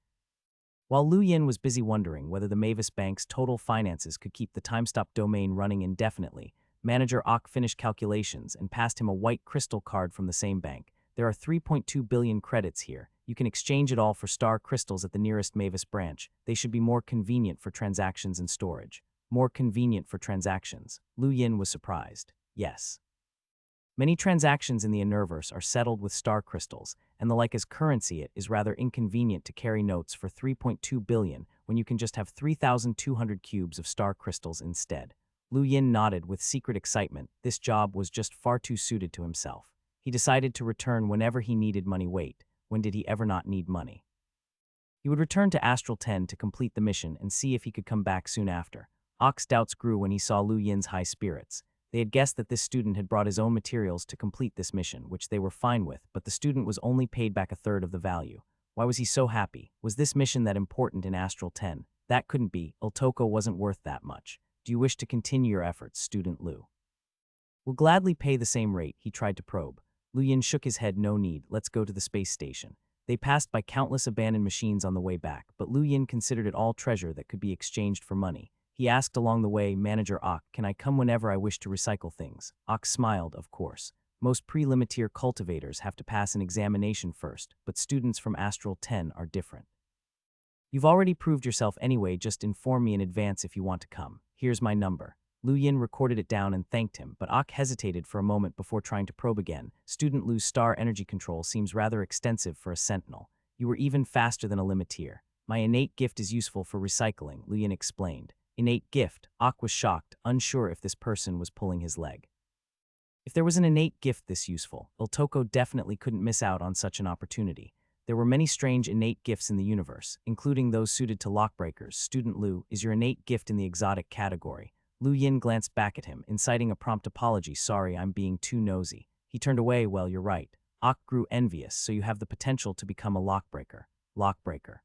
While Lu Yin was busy wondering whether the Mavis Bank's total finances could keep the time-stop domain running indefinitely, Manager Ak finished calculations and passed him a white crystal card from the same bank. There are 3.2 billion credits here. You can exchange it all for star crystals at the nearest Mavis branch. They should be more convenient for transactions and storage. More convenient for transactions. Lu Yin was surprised. Yes. Many transactions in the Universe are settled with star crystals, and the like as currency. It is rather inconvenient to carry notes for 3.2 billion when you can just have 3,200 cubes of star crystals instead. Lu Yin nodded with secret excitement. This job was just far too suited to himself. He decided to return whenever he needed money. Wait, when did he ever not need money? He would return to Astral 10 to complete the mission and see if he could come back soon after. Ak's doubts grew when he saw Lu Yin's high spirits. They had guessed that this student had brought his own materials to complete this mission, which they were fine with, but the student was only paid back a third of the value. Why was he so happy? Was this mission that important in Astral 10? That couldn't be. Iltoko wasn't worth that much. Do you wish to continue your efforts, Student Lu? Will gladly pay the same rate, he tried to probe. Lu Yin shook his head. No need, let's go to the space station. They passed by countless abandoned machines on the way back, but Lu Yin considered it all treasure that could be exchanged for money. He asked along the way, "Manager Ock, can I come whenever I wish to recycle things?" Ock smiled, "Of course. Most pre-limitier cultivators have to pass an examination first, but students from Astral 10 are different. You've already proved yourself anyway, just inform me in advance if you want to come. Here's my number." Lu Yin recorded it down and thanked him, but Ock hesitated for a moment before trying to probe again. "Student Lu's star energy control seems rather extensive for a sentinel. You were even faster than a limiteer. My innate gift is useful for recycling," Lu Yin explained. Innate gift? Ock was shocked, unsure if this person was pulling his leg. If there was an innate gift this useful, Iltoko definitely couldn't miss out on such an opportunity. There were many strange innate gifts in the universe, including those suited to lockbreakers. "Student Lu, is your innate gift in the exotic category?" Lu Yin glanced back at him, inciting a prompt apology. "Sorry, I'm being too nosy." He turned away. "Well, you're right." Ock grew envious. "So you have the potential to become a lockbreaker." Lockbreaker.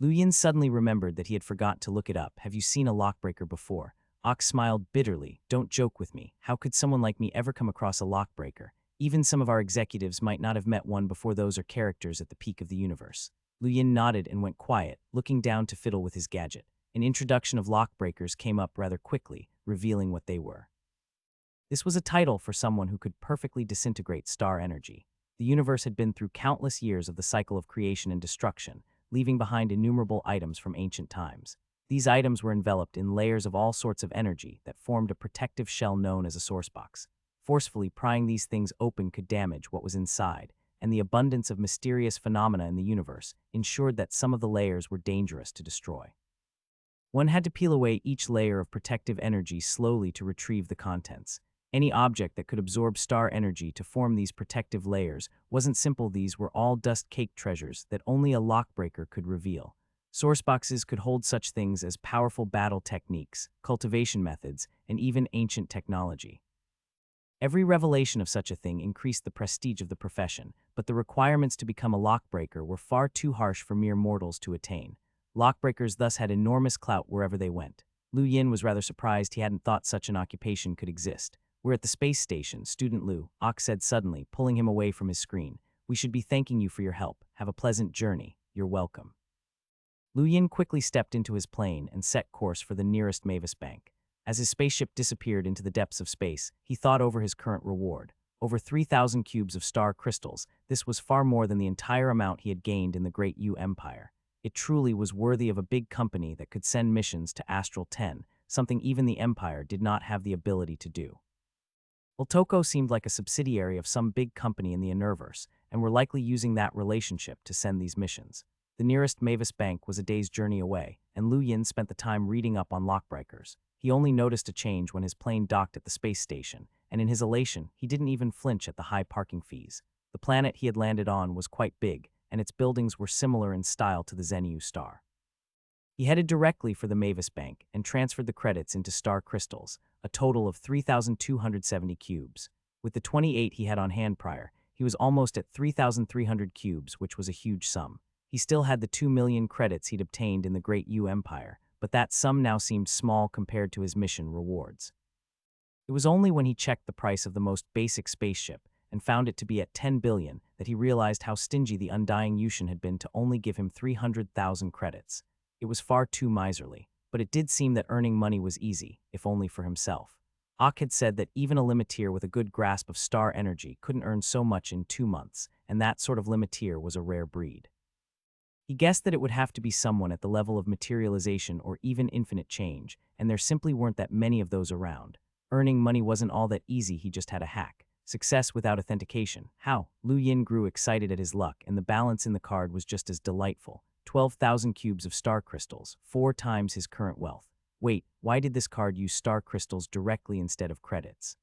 Lu Yin suddenly remembered that he had forgot to look it up. "Have you seen a lockbreaker before?" Ock smiled bitterly. "Don't joke with me. How could someone like me ever come across a lockbreaker? Even some of our executives might not have met one before. Those are characters at the peak of the universe." Lu Yin nodded and went quiet, looking down to fiddle with his gadget. An introduction of lockbreakers came up rather quickly, revealing what they were. This was a title for someone who could perfectly disintegrate star energy. The universe had been through countless years of the cycle of creation and destruction, leaving behind innumerable items from ancient times. These items were enveloped in layers of all sorts of energy that formed a protective shell known as a sourcebox. Forcefully prying these things open could damage what was inside, and the abundance of mysterious phenomena in the universe ensured that some of the layers were dangerous to destroy. One had to peel away each layer of protective energy slowly to retrieve the contents. Any object that could absorb star energy to form these protective layers wasn't simple. These were all dust-caked treasures that only a lockbreaker could reveal. Sourceboxes could hold such things as powerful battle techniques, cultivation methods, and even ancient technology. Every revelation of such a thing increased the prestige of the profession, but the requirements to become a lockbreaker were far too harsh for mere mortals to attain. Lockbreakers thus had enormous clout wherever they went. Lu Yin was rather surprised he hadn't thought such an occupation could exist. "We're at the space station, Student Lu," Ock said suddenly, pulling him away from his screen. "We should be thanking you for your help. Have a pleasant journey. You're welcome." Lu Yin quickly stepped into his plane and set course for the nearest Mavis Bank. As his spaceship disappeared into the depths of space, he thought over his current reward. Over 3,000 cubes of star crystals. This was far more than the entire amount he had gained in the Great Yu Empire. It truly was worthy of a big company that could send missions to Astral 10, something even the Empire did not have the ability to do. Iltoko seemed like a subsidiary of some big company in the Universe, and were likely using that relationship to send these missions. The nearest Mavis Bank was a day's journey away, and Lu Yin spent the time reading up on lockbreakers. He only noticed a change when his plane docked at the space station, and in his elation, he didn't even flinch at the high parking fees. The planet he had landed on was quite big, and its buildings were similar in style to the Zenu star. He headed directly for the Mavis Bank and transferred the credits into star crystals, a total of 3,270 cubes. With the 28 he had on hand prior, he was almost at 3,300 cubes, which was a huge sum. He still had the 2 million credits he'd obtained in the Great Yu Empire, but that sum now seemed small compared to his mission rewards. It was only when he checked the price of the most basic spaceship and found it to be at 10 billion that he realized how stingy the Undying Yushin had been to only give him 300,000 credits. It was far too miserly, but it did seem that earning money was easy, if only for himself. Ock had said that even a limiteer with a good grasp of star energy couldn't earn so much in 2 months, and that sort of limiteer was a rare breed. He guessed that it would have to be someone at the level of materialization or even infinite change, and there simply weren't that many of those around. Earning money wasn't all that easy, he just had a hack. Success without authentication. How? Lu Yin grew excited at his luck, and the balance in the card was just as delightful. 12,000 cubes of star crystals, 4 times his current wealth. Wait, why did this card use star crystals directly instead of credits?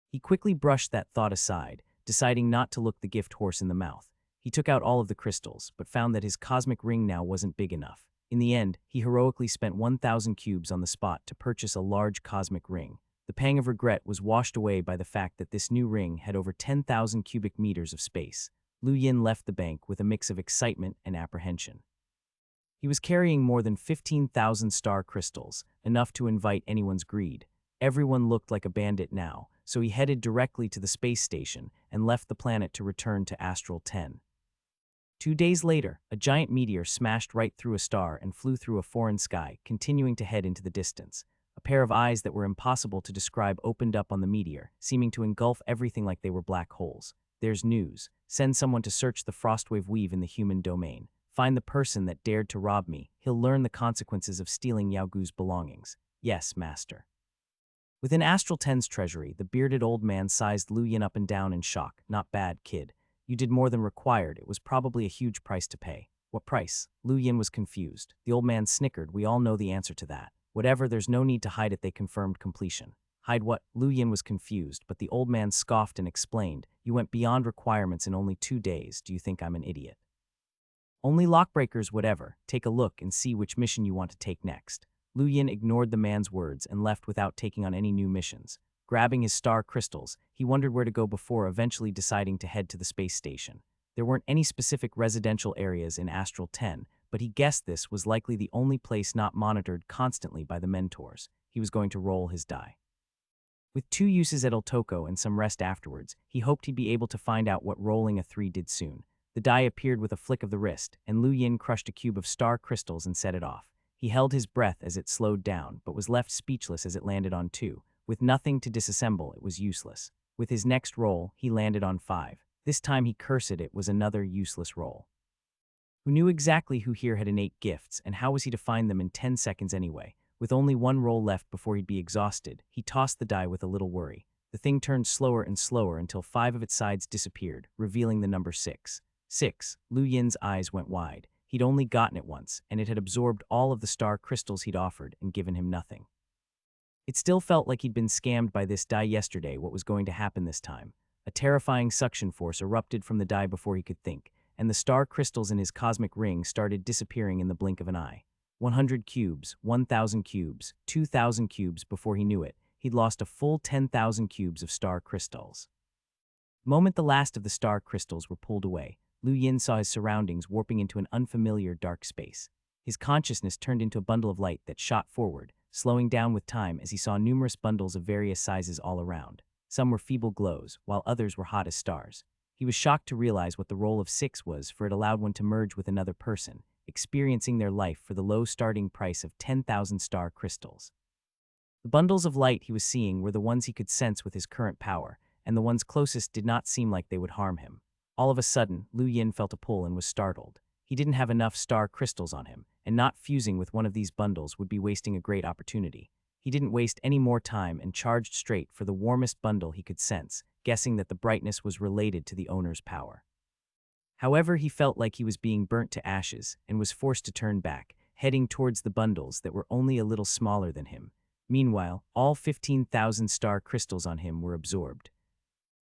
He quickly brushed that thought aside, deciding not to look the gift horse in the mouth. He took out all of the crystals, but found that his cosmic ring now wasn't big enough. In the end, he heroically spent 1,000 cubes on the spot to purchase a large cosmic ring. The pang of regret was washed away by the fact that this new ring had over 10,000 cubic meters of space. Lu Yin left the bank with a mix of excitement and apprehension. He was carrying more than 15,000 star crystals, enough to invite anyone's greed. Everyone looked like a bandit now, so he headed directly to the space station and left the planet to return to Astral 10. 2 days later, a giant meteor smashed right through a star and flew through a foreign sky, continuing to head into the distance. A pair of eyes that were impossible to describe opened up on the meteor, seeming to engulf everything like they were black holes. There's news. Send someone to search the Frostwave Weave in the human domain. Find the person that dared to rob me. He'll learn the consequences of stealing Yaogu's belongings. Yes, master. Within Astral Ten's treasury, the bearded old man sized Lu Yin up and down in shock. Not bad, kid. You did more than required. It was probably a huge price to pay. What price? Lu Yin was confused. The old man snickered. We all know the answer to that. Whatever, there's no need to hide it, they confirmed completion. Hide what? Lu Yin was confused, but the old man scoffed and explained. You went beyond requirements in only 2 days. Do you think I'm an idiot? Only lockbreakers, whatever. Take a look and see which mission you want to take next. Lu Yin ignored the man's words and left without taking on any new missions. Grabbing his star crystals, he wondered where to go before eventually deciding to head to the space station. There weren't any specific residential areas in Astral 10, but he guessed this was likely the only place not monitored constantly by the mentors. He was going to roll his die. With 2 uses at El Toco and some rest afterwards, he hoped he'd be able to find out what rolling a 3 did soon. The die appeared with a flick of the wrist, and Lu Yin crushed a cube of star crystals and set it off. He held his breath as it slowed down, but was left speechless as it landed on 2. With nothing to disassemble, it was useless. With his next roll, he landed on 5. This time he cursed it was another useless roll. Who knew exactly who here had innate gifts, and how was he to find them in 10 seconds anyway? With only 1 roll left before he'd be exhausted, he tossed the die with a little worry. The thing turned slower and slower until 5 of its sides disappeared, revealing the number 6. 6. Lu Yin's eyes went wide. He'd only gotten it once, and it had absorbed all of the star crystals he'd offered and given him nothing. It still felt like he'd been scammed by this die yesterday. What was going to happen this time? A terrifying suction force erupted from the die before he could think, and the star crystals in his cosmic ring started disappearing in the blink of an eye. 100 cubes, 1,000 cubes, 2,000 cubes. Before he knew it, he'd lost a full 10,000 cubes of star crystals. The moment the last of the star crystals were pulled away, Lu Yin saw his surroundings warping into an unfamiliar dark space. His consciousness turned into a bundle of light that shot forward, slowing down with time as he saw numerous bundles of various sizes all around. Some were feeble glows, while others were hot as stars. He was shocked to realize what the roll of 6 was, for it allowed one to merge with another person, experiencing their life for the low starting price of 10,000 star crystals. The bundles of light he was seeing were the ones he could sense with his current power, and the ones closest did not seem like they would harm him. All of a sudden, Lu Yin felt a pull and was startled. He didn't have enough star crystals on him, and not fusing with one of these bundles would be wasting a great opportunity. He didn't waste any more time and charged straight for the warmest bundle he could sense, guessing that the brightness was related to the owner's power. However, he felt like he was being burnt to ashes and was forced to turn back, heading towards the bundles that were only a little smaller than him. Meanwhile, all 15,000 star crystals on him were absorbed.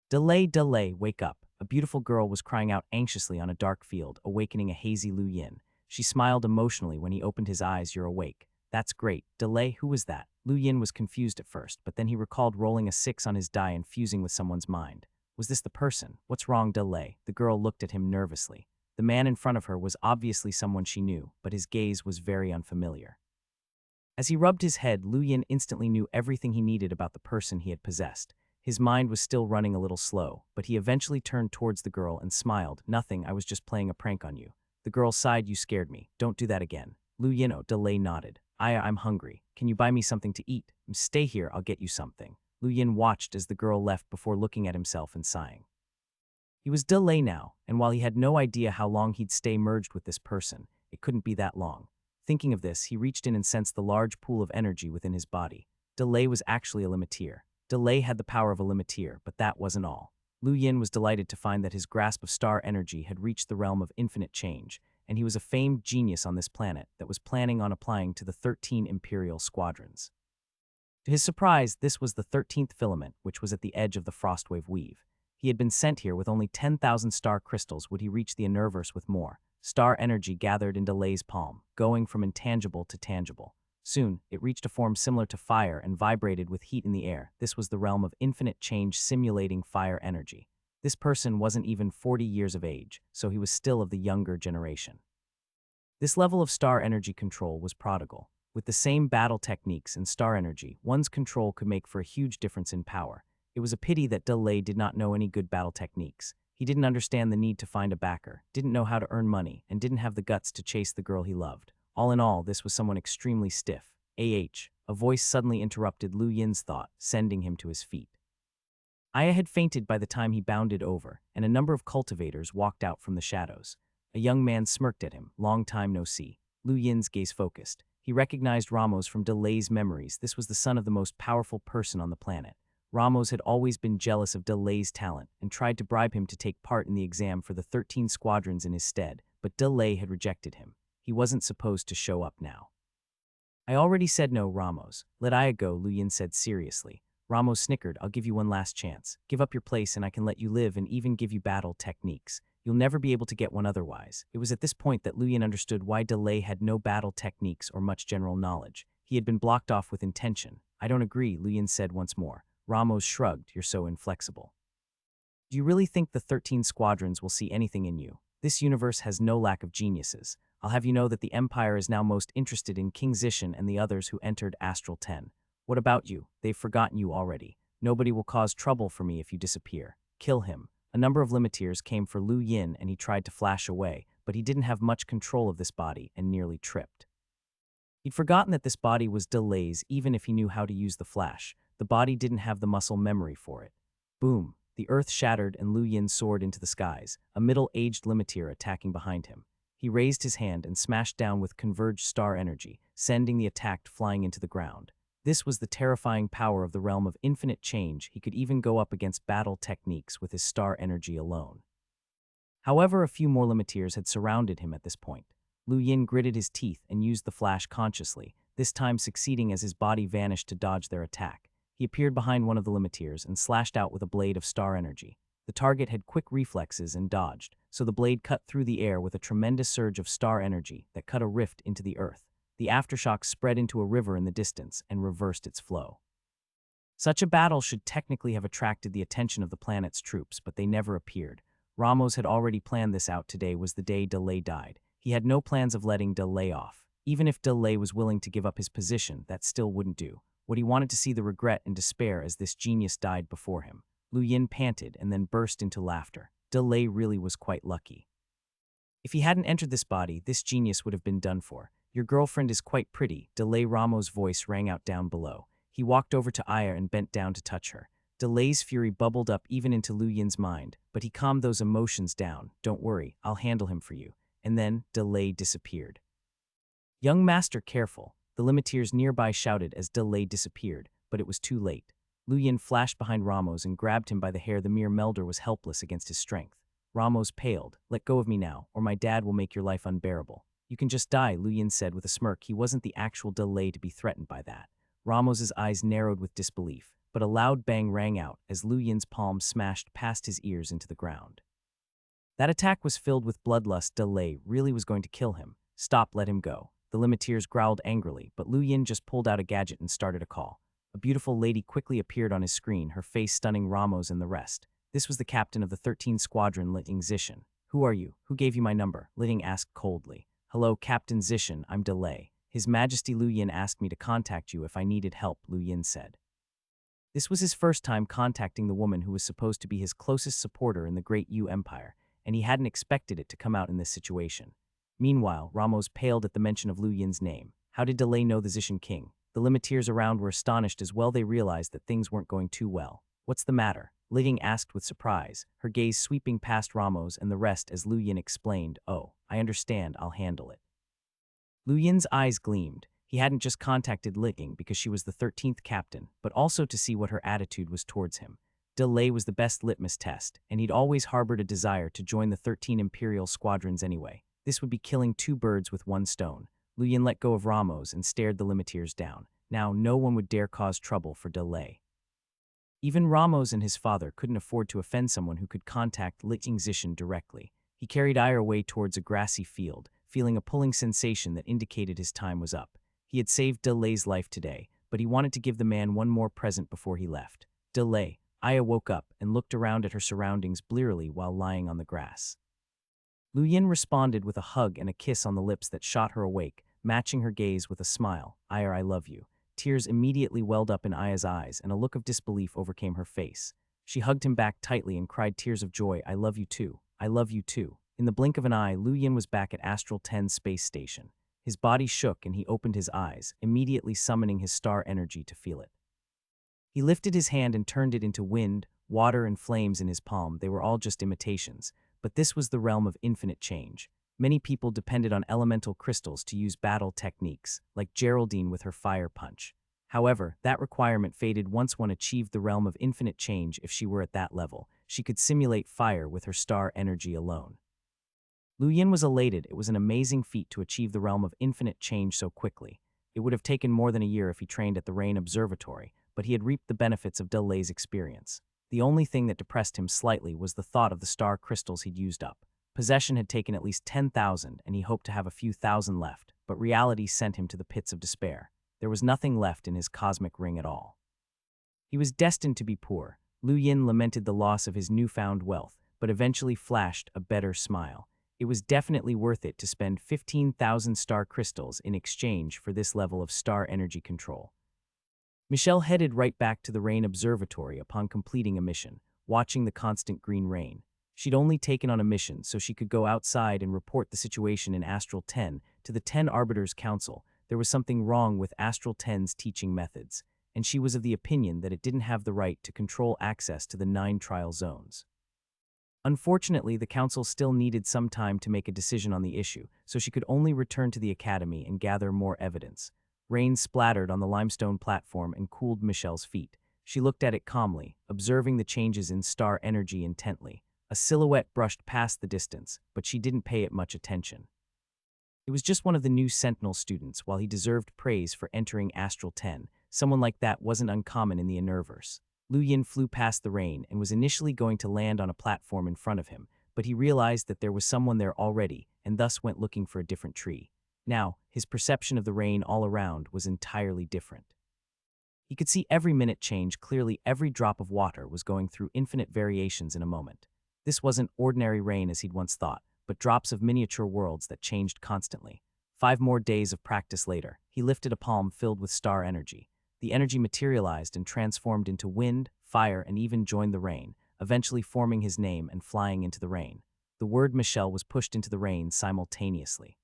Delay, wake up. A beautiful girl was crying out anxiously on a dark field, awakening a hazy Lu Yin. She smiled emotionally when he opened his eyes. You're awake. That's great. Delay, who was that? Lu Yin was confused at first, but then he recalled rolling a 6 on his die and fusing with someone's mind. Was this the person? What's wrong, Delay? The girl looked at him nervously. The man in front of her was obviously someone she knew, but his gaze was very unfamiliar. As he rubbed his head, Lu Yin instantly knew everything he needed about the person he had possessed. His mind was still running a little slow, but he eventually turned towards the girl and smiled. Nothing, I was just playing a prank on you. The girl sighed. You scared me. Don't do that again. Lu Yin, Delay nodded. I'm hungry. Can you buy me something to eat? Stay here, I'll get you something. Lu Yin watched as the girl left before looking at himself and sighing. He was Delay now, and while he had no idea how long he'd stay merged with this person, it couldn't be that long. Thinking of this, he reached in and sensed the large pool of energy within his body. Delay was actually a limiteer. Delay had the power of a limiteer, but that wasn't all. Lu Yin was delighted to find that his grasp of star energy had reached the realm of infinite change, and he was a famed genius on this planet that was planning on applying to the 13 Imperial squadrons. To his surprise, this was the 13th filament, which was at the edge of the Frostwave Weave. He had been sent here with only 10,000 star crystals. Would he reach the Universe with more? Star energy gathered in Delay's palm, going from intangible to tangible. Soon, it reached a form similar to fire and vibrated with heat in the air. This was the realm of infinite change simulating fire energy. This person wasn't even 40 years of age, so he was still of the younger generation. This level of star energy control was prodigal. With the same battle techniques and star energy, one's control could make for a huge difference in power. It was a pity that Delay did not know any good battle techniques. He didn't understand the need to find a backer, didn't know how to earn money, and didn't have the guts to chase the girl he loved. All in all, this was someone extremely stiff. A voice suddenly interrupted Lu Yin's thought, sending him to his feet. Aya had fainted by the time he bounded over, and a number of cultivators walked out from the shadows. A young man smirked at him, long time no see. Lu Yin's gaze focused. He recognized Ramos from Delay's memories. This was the son of the most powerful person on the planet. Ramos had always been jealous of Delay's talent and tried to bribe him to take part in the exam for the 13 squadrons in his stead, but Delay had rejected him. He wasn't supposed to show up now. I already said no, Ramos. Let Aya go, Lu Yin said seriously. Ramos snickered. I'll give you one last chance. Give up your place and I can let you live and even give you battle techniques. You'll never be able to get one otherwise. It was at this point that Lu Yin understood why Delay had no battle techniques or much general knowledge. He had been blocked off with intention. I don't agree, Lu Yin said once more. Ramos shrugged. You're so inflexible. Do you really think the 13 squadrons will see anything in you? This universe has no lack of geniuses. I'll have you know that the Empire is now most interested in King Zishan and the others who entered Astral 10. What about you? They've forgotten you already. Nobody will cause trouble for me if you disappear. Kill him. A number of limiteers came for Lu Yin and he tried to flash away, but he didn't have much control of this body and nearly tripped. He'd forgotten that this body was Delay's even if he knew how to use the flash. The body didn't have the muscle memory for it. Boom. The earth shattered and Lu Yin soared into the skies, a middle-aged limiteer attacking behind him. He raised his hand and smashed down with converged star energy, sending the attacked flying into the ground. This was the terrifying power of the realm of infinite change. He could even go up against battle techniques with his star energy alone. However, a few more limiteers had surrounded him at this point. Lu Yin gritted his teeth and used the flash consciously, this time succeeding as his body vanished to dodge their attack. He appeared behind one of the limiteers and slashed out with a blade of star energy. The target had quick reflexes and dodged, so the blade cut through the air with a tremendous surge of star energy that cut a rift into the earth. The aftershock spread into a river in the distance and reversed its flow. Such a battle should technically have attracted the attention of the planet's troops, but they never appeared. Ramos had already planned this out. Today was the day Delay died. He had no plans of letting Delay off. Even if Delay was willing to give up his position, that still wouldn't do. What he wanted to see the regret and despair as this genius died before him. Lu Yin panted and then burst into laughter. Delay really was quite lucky. If he hadn't entered this body, this genius would have been done for. Your girlfriend is quite pretty, Delay. Ramos' voice rang out down below. He walked over to Aya and bent down to touch her. Delay's fury bubbled up even into Lu Yin's mind, but he calmed those emotions down. Don't worry, I'll handle him for you. And then, Delay disappeared. Young master, careful. The limiteers nearby shouted as Delay disappeared, but it was too late. Lu Yin flashed behind Ramos and grabbed him by the hair. The mere melder was helpless against his strength. Ramos paled. Let go of me now, or my dad will make your life unbearable. You can just die, Lu Yin said with a smirk. He wasn't the actual Delay to be threatened by that. Ramos's eyes narrowed with disbelief, but a loud bang rang out as Lu Yin's palm smashed past his ears into the ground. That attack was filled with bloodlust. Delay really was going to kill him. Stop, let him go. The limiteers growled angrily, but Lu Yin just pulled out a gadget and started a call. A beautiful lady quickly appeared on his screen, her face stunning Ramos and the rest. This was the captain of the 13 Squadron, Liting Zishan. Who are you? Who gave you my number? Liting asked coldly. Hello, Captain Zishan, I'm Delay. His Majesty Lu Yin asked me to contact you if I needed help, Lu Yin said. This was his first time contacting the woman who was supposed to be his closest supporter in the Great Yu Empire, and he hadn't expected it to come out in this situation. Meanwhile, Ramos paled at the mention of Lu Yin's name. How did Delay know the Zishan king? The limiteers around were astonished as well. They realized that things weren't going too well. What's the matter? Liting asked with surprise, her gaze sweeping past Ramos and the rest as Lu Yin explained, Oh, I understand, I'll handle it. Lu Yin's eyes gleamed. He hadn't just contacted Liting because she was the 13th captain, but also to see what her attitude was towards him. Delay was the best litmus test, and he'd always harbored a desire to join the 13 Imperial squadrons anyway. This would be killing two birds with one stone. Lu Yin let go of Ramos and stared the limiteers down. Now no one would dare cause trouble for Delay. Even Ramos and his father couldn't afford to offend someone who could contact Liting Zishan directly. He carried Aya away towards a grassy field, feeling a pulling sensation that indicated his time was up. He had saved Delay's life today, but he wanted to give the man one more present before he left. Delay. Aya woke up and looked around at her surroundings blearily while lying on the grass. Lu Yin responded with a hug and a kiss on the lips that shot her awake, matching her gaze with a smile. Aya, I love you. Tears immediately welled up in Aya's eyes and a look of disbelief overcame her face. She hugged him back tightly and cried tears of joy, "I love you too. I love you too." In the blink of an eye, Lu Yin was back at Astral 10 space station. His body shook and he opened his eyes, immediately summoning his star energy to feel it. He lifted his hand and turned it into wind, water, and flames in his palm. They were all just imitations, but this was the realm of infinite change. Many people depended on elemental crystals to use battle techniques, like Geraldine with her fire punch. However, that requirement faded once one achieved the realm of infinite change. If she were at that level, she could simulate fire with her star energy alone. Lu Yin was elated. It was an amazing feat to achieve the realm of infinite change so quickly. It would have taken more than a year if he trained at the Rain Observatory, but he had reaped the benefits of Delay's experience. The only thing that depressed him slightly was the thought of the star crystals he'd used up. Possession had taken at least 10,000, and he hoped to have a few thousand left, but reality sent him to the pits of despair. There was nothing left in his cosmic ring at all. He was destined to be poor. Lu Yin lamented the loss of his newfound wealth, but eventually flashed a better smile. It was definitely worth it to spend 15,000 star crystals in exchange for this level of star energy control. Michelle headed right back to the Rain Observatory upon completing a mission, watching the constant green rain. She'd only taken on a mission so she could go outside and report the situation in Astral 10 to the 10 Arbiters Council. There was something wrong with Astral 10's teaching methods, and she was of the opinion that it didn't have the right to control access to the 9 trial zones. Unfortunately, the council still needed some time to make a decision on the issue, so she could only return to the academy and gather more evidence. Rain splattered on the limestone platform and cooled Michelle's feet. She looked at it calmly, observing the changes in star energy intently. A silhouette brushed past the distance, but she didn't pay it much attention. It was just one of the new Sentinel students. While he deserved praise for entering Astral 10, someone like that wasn't uncommon in the Innerverse. Lu Yin flew past the rain and was initially going to land on a platform in front of him, but he realized that there was someone there already and thus went looking for a different tree. Now, his perception of the rain all around was entirely different. He could see every minute change clearly. Every drop of water was going through infinite variations in a moment. This wasn't ordinary rain as he'd once thought, but drops of miniature worlds that changed constantly. 5 more days of practice later, he lifted a palm filled with star energy. The energy materialized and transformed into wind, fire, and even joined the rain, eventually forming his name and flying into the rain. The word Michelle was pushed into the rain simultaneously.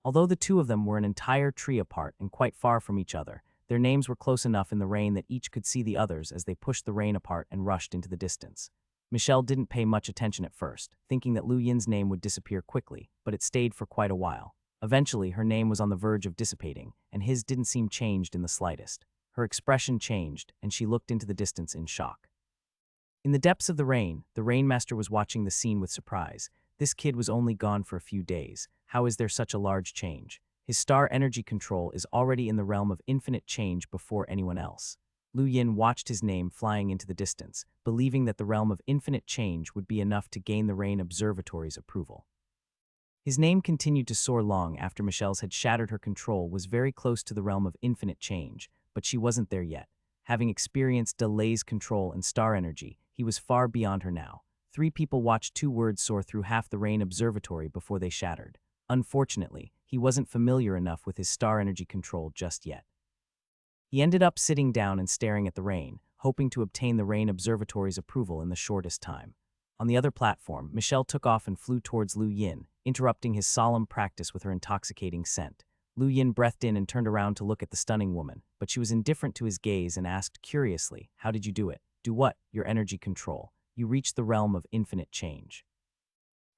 Although the two of them were an entire tree apart and quite far from each other, their names were close enough in the rain that each could see the others as they pushed the rain apart and rushed into the distance. Michelle didn't pay much attention at first, thinking that Lu Yin's name would disappear quickly, but it stayed for quite a while. Eventually, her name was on the verge of dissipating, and his didn't seem changed in the slightest. Her expression changed, and she looked into the distance in shock. In the depths of the Rainmaster was watching the scene with surprise. This kid was only gone for a few days. How is there such a large change? His star energy control is already in the realm of infinite change before anyone else. Lu Yin watched his name flying into the distance, believing that the realm of infinite change would be enough to gain the Rain Observatory's approval. His name continued to soar long after Michelle's had shattered her control, was very close to the realm of infinite change, but she wasn't there yet. Having experienced Delay's control and star energy, he was far beyond her now. 3 people watched 2 words soar through half the Rain Observatory before they shattered. Unfortunately, he wasn't familiar enough with his star energy control just yet. He ended up sitting down and staring at the rain, hoping to obtain the Rain Observatory's approval in the shortest time. On the other platform, Michelle took off and flew towards Lu Yin, interrupting his solemn practice with her intoxicating scent. Lu Yin breathed in and turned around to look at the stunning woman, but she was indifferent to his gaze and asked curiously, "How did you do it?" "Do what?" "Your energy control. You reached the realm of infinite change."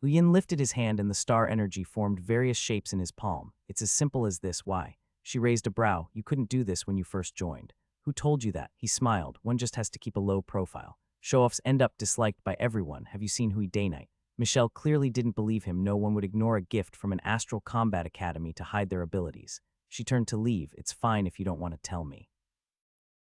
Lu Yin lifted his hand and the star energy formed various shapes in his palm. "It's as simple as this." "Why?" She raised a brow. "You couldn't do this when you first joined." "Who told you that?" He smiled. "One just has to keep a low profile. Show-offs end up disliked by everyone. Have you seen Hui Day-Night?" Michelle clearly didn't believe him. No one would ignore a gift from an astral combat academy to hide their abilities. She turned to leave. "It's fine if you don't want to tell me."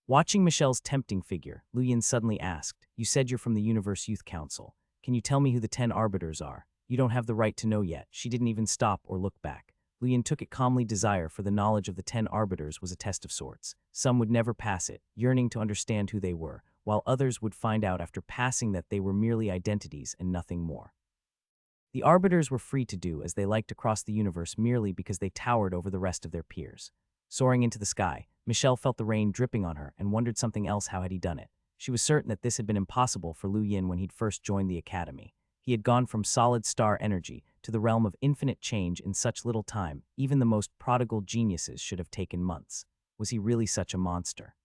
Watching Michelle's tempting figure, Lu Yin suddenly asked, "You said you're from the Universe Youth Council. Can you tell me who the 10 Arbiters are?" "You don't have the right to know yet." She didn't even stop or look back. Lu Yin took it calmly. Desire for the knowledge of the 10 Arbiters was a test of sorts. Some would never pass it, yearning to understand who they were, while others would find out after passing that they were merely identities and nothing more. The Arbiters were free to do as they liked across the universe merely because they towered over the rest of their peers. Soaring into the sky, Michelle felt the rain dripping on her and wondered something else. How had he done it? She was certain that this had been impossible for Lu Yin when he'd first joined the academy. He had gone from solid star energy to the realm of infinite change in such little time. Even the most prodigal geniuses should have taken months. Was he really such a monster?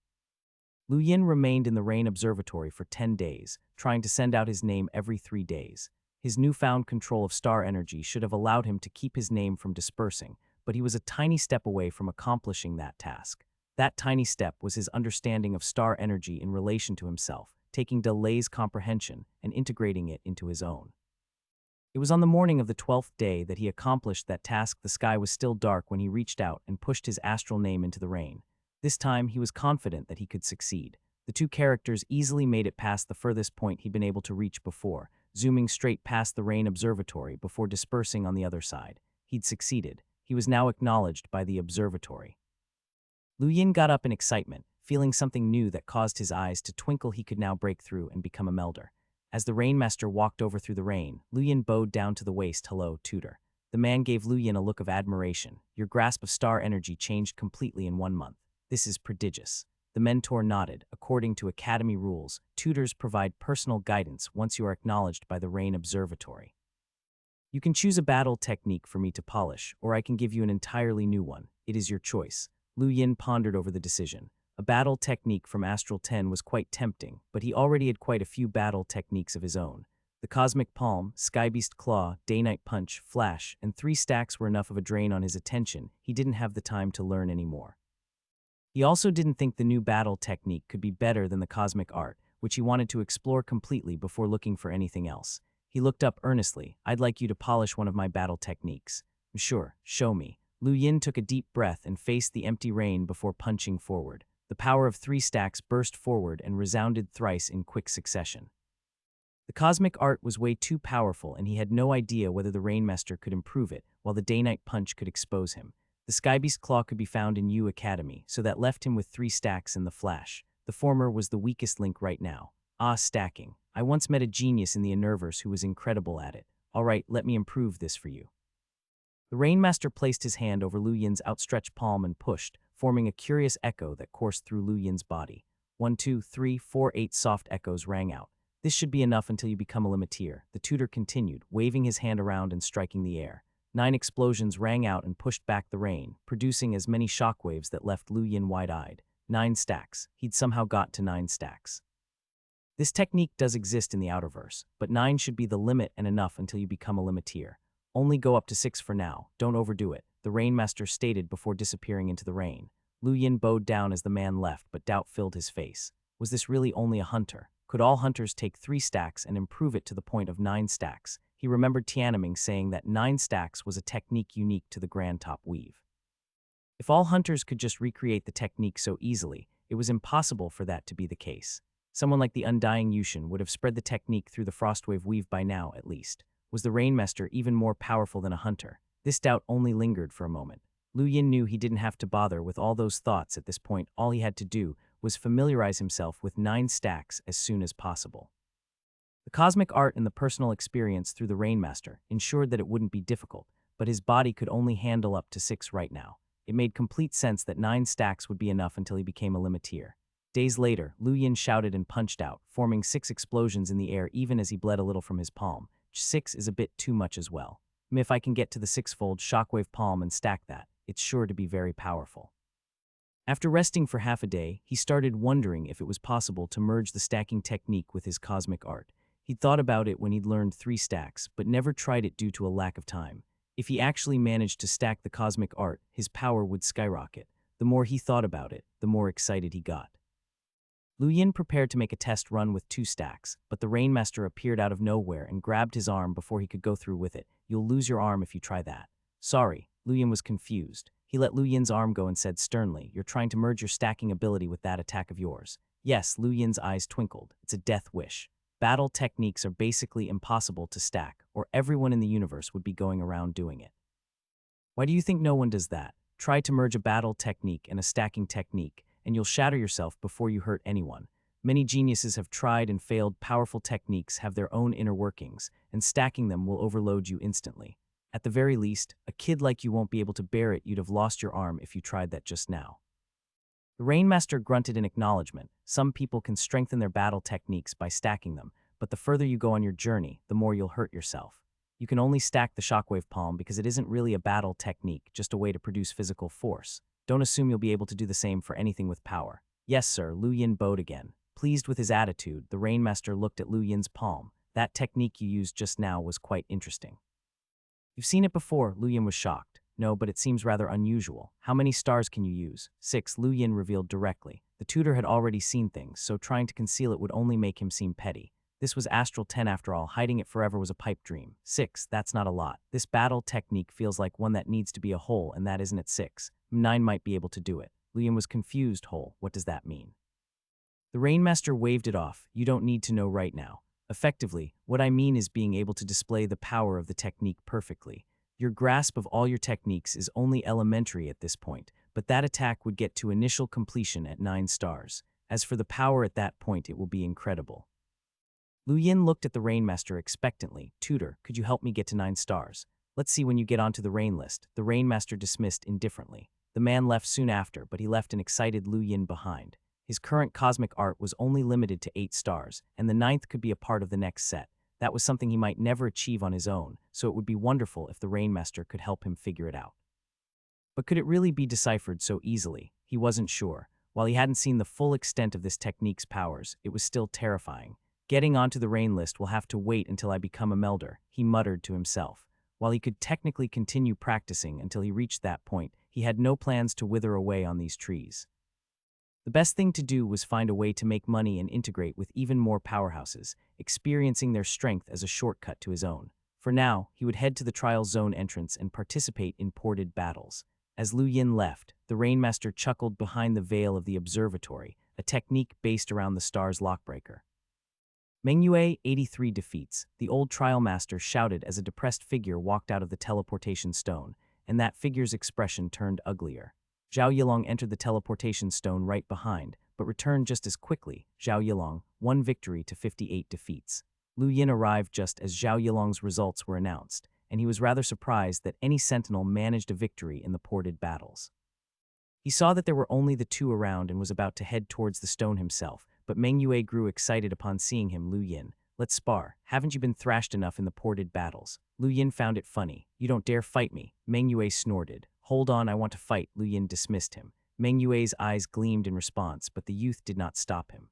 Lu Yin remained in the Rain Observatory for 10 days, trying to send out his name every 3 days. His newfound control of star energy should have allowed him to keep his name from dispersing, but he was a tiny step away from accomplishing that task. That tiny step was his understanding of star energy in relation to himself, taking Delay's comprehension and integrating it into his own. It was on the morning of the 12th day that he accomplished that task. The sky was still dark when he reached out and pushed his astral name into the rain. This time, he was confident that he could succeed. The two characters easily made it past the furthest point he'd been able to reach before, zooming straight past the Rain Observatory before dispersing on the other side. He'd succeeded. He was now acknowledged by the observatory. Lu Yin got up in excitement, feeling something new that caused his eyes to twinkle. He could now break through and become a melder. As the Rainmaster walked over through the rain, Lu Yin bowed down to the waist. "Hello, tutor." The man gave Lu Yin a look of admiration. "Your grasp of star energy changed completely in 1 month. This is prodigious." The mentor nodded. "According to academy rules, tutors provide personal guidance once you are acknowledged by the Rain Observatory. You can choose a battle technique for me to polish, or I can give you an entirely new one. It is your choice." Lu Yin pondered over the decision. A battle technique from Astral 10 was quite tempting, but he already had quite a few battle techniques of his own. The Cosmic Palm, Skybeast Claw, Day-Night Punch, Flash, and 3 stacks were enough of a drain on his attention. He didn't have the time to learn anymore. He also didn't think the new battle technique could be better than the Cosmic Art, which he wanted to explore completely before looking for anything else. He looked up earnestly. "I'd like you to polish one of my battle techniques." "Sure, show me." Lu Yin took a deep breath and faced the empty rain before punching forward. The power of 3 stacks burst forward and resounded thrice in quick succession. The Cosmic Art was way too powerful, and he had no idea whether the Rainmaster could improve it, while the Day-Night Punch could expose him. The Skybeast Claw could be found in U Academy, so that left him with 3 stacks in the Flash. The former was the weakest link right now. Stacking. I once met a genius in the Unnerverse who was incredible at it. All right, let me improve this for you. The Rainmaster placed his hand over Lu Yin's outstretched palm and pushed, forming a curious echo that coursed through Lu Yin's body. 1, 2, 3, 4, 8 soft echoes rang out. "This should be enough until you become a limiteer," the tutor continued, waving his hand around and striking the air. 9 explosions rang out and pushed back the rain, producing as many shockwaves that left Lu Yin wide-eyed. 9 stacks. He'd somehow got to 9 stacks. This technique does exist in the Outerverse, but 9 should be the limit and enough until you become a limiteer. Only go up to 6 for now. Don't overdo it, the Rainmaster stated before disappearing into the rain. Lu Yin bowed down as the man left, but doubt filled his face. Was this really only a hunter? Could all hunters take 3 stacks and improve it to the point of 9 stacks? He remembered Tianming saying that 9 stacks was a technique unique to the Grand Top Weave. If all hunters could just recreate the technique so easily, it was impossible for that to be the case. Someone like the Undying Yushin would have spread the technique through the Frostwave Weave by now, at least. Was the Rainmaster even more powerful than a hunter? This doubt only lingered for a moment. Lu Yin knew he didn't have to bother with all those thoughts at this point. All he had to do was familiarize himself with 9 stacks as soon as possible. The Cosmic Art and the personal experience through the Rainmaster ensured that it wouldn't be difficult, but his body could only handle up to 6 right now. It made complete sense that 9 stacks would be enough until he became a limiteer. Days later, Lu Yin shouted and punched out, forming 6 explosions in the air even as he bled a little from his palm. 6 is a bit too much as well. If I can get to the 6-fold shockwave palm and stack that, it's sure to be very powerful. After resting for half a day, he started wondering if it was possible to merge the stacking technique with his Cosmic Art. He'd thought about it when he'd learned 3 stacks, but never tried it due to a lack of time. If he actually managed to stack the Cosmic Art, his power would skyrocket. The more he thought about it, the more excited he got. Lu Yin prepared to make a test run with 2 stacks, but the Rainmaster appeared out of nowhere and grabbed his arm before he could go through with it. "You'll lose your arm if you try that." "Sorry." Lu Yin was confused. He let Lu Yin's arm go and said sternly, "You're trying to merge your stacking ability with that attack of yours." "Yes." Lu Yin's eyes twinkled. "It's a death wish. Battle techniques are basically impossible to stack, or everyone in the universe would be going around doing it. Why do you think no one does that? Try to merge a battle technique and a stacking technique, and you'll shatter yourself before you hurt anyone. Many geniuses have tried and failed. Powerful techniques have their own inner workings, and stacking them will overload you instantly. At the very least, a kid like you won't be able to bear it. You'd have lost your arm if you tried that just now." The Rainmaster grunted in acknowledgement. Some people can strengthen their battle techniques by stacking them, but the further you go on your journey, the more you'll hurt yourself. You can only stack the Shockwave Palm because it isn't really a battle technique, just a way to produce physical force. Don't assume you'll be able to do the same for anything with power. Yes, sir, Lu Yin bowed again. Pleased with his attitude, the Rainmaster looked at Lu Yin's palm. That technique you used just now was quite interesting. You've seen it before, Lu Yin was shocked. No, but it seems rather unusual. How many stars can you use? 6, Lu Yin revealed directly. The tutor had already seen things, so trying to conceal it would only make him seem petty. This was Astral 10 after all, hiding it forever was a pipe dream. 6, that's not a lot. This battle technique feels like one that needs to be a whole, and that isn't at 6. 9 might be able to do it. Lu Yin was confused. Whole, what does that mean? The Rainmaster waved it off. You don't need to know right now. Effectively, what I mean is being able to display the power of the technique perfectly. Your grasp of all your techniques is only elementary at this point, but that attack would get to initial completion at 9 stars. As for the power at that point, it will be incredible. Lu Yin looked at the Rainmaster expectantly. Tutor, could you help me get to 9 stars? Let's see when you get onto the Rain list. The Rainmaster dismissed indifferently. The man left soon after, but he left an excited Lu Yin behind. His current cosmic art was only limited to 8 stars, and the 9th could be a part of the next set. That was something he might never achieve on his own, so it would be wonderful if the Rainmaster could help him figure it out. But could it really be deciphered so easily? He wasn't sure. While he hadn't seen the full extent of this technique's powers, it was still terrifying. Getting onto the Rain list will have to wait until I become a melder, he muttered to himself. While he could technically continue practicing until he reached that point, he had no plans to wither away on these trees. The best thing to do was find a way to make money and integrate with even more powerhouses, experiencing their strength as a shortcut to his own. For now, he would head to the trial zone entrance and participate in ported battles. As Lu Yin left, the Rainmaster chuckled behind the veil of the observatory, a technique based around the star's lockbreaker. Manhwaedit 83 defeats, the old trial master shouted as a depressed figure walked out of the teleportation stone, and that figure's expression turned uglier. Zhao Yilong entered the teleportation stone right behind, but returned just as quickly. Zhao Yilong, 1 victory to 58 defeats. Lu Yin arrived just as Zhao Yilong's results were announced, and he was rather surprised that any sentinel managed a victory in the ported battles. He saw that there were only the 2 around and was about to head towards the stone himself, but Meng Yue grew excited upon seeing him. Lu Yin, let's spar. Haven't you been thrashed enough in the ported battles? Lu Yin found it funny. You don't dare fight me. Meng Yue snorted. Hold on, I want to fight. Lu Yin dismissed him. Meng Yue's eyes gleamed in response, but the youth did not stop him.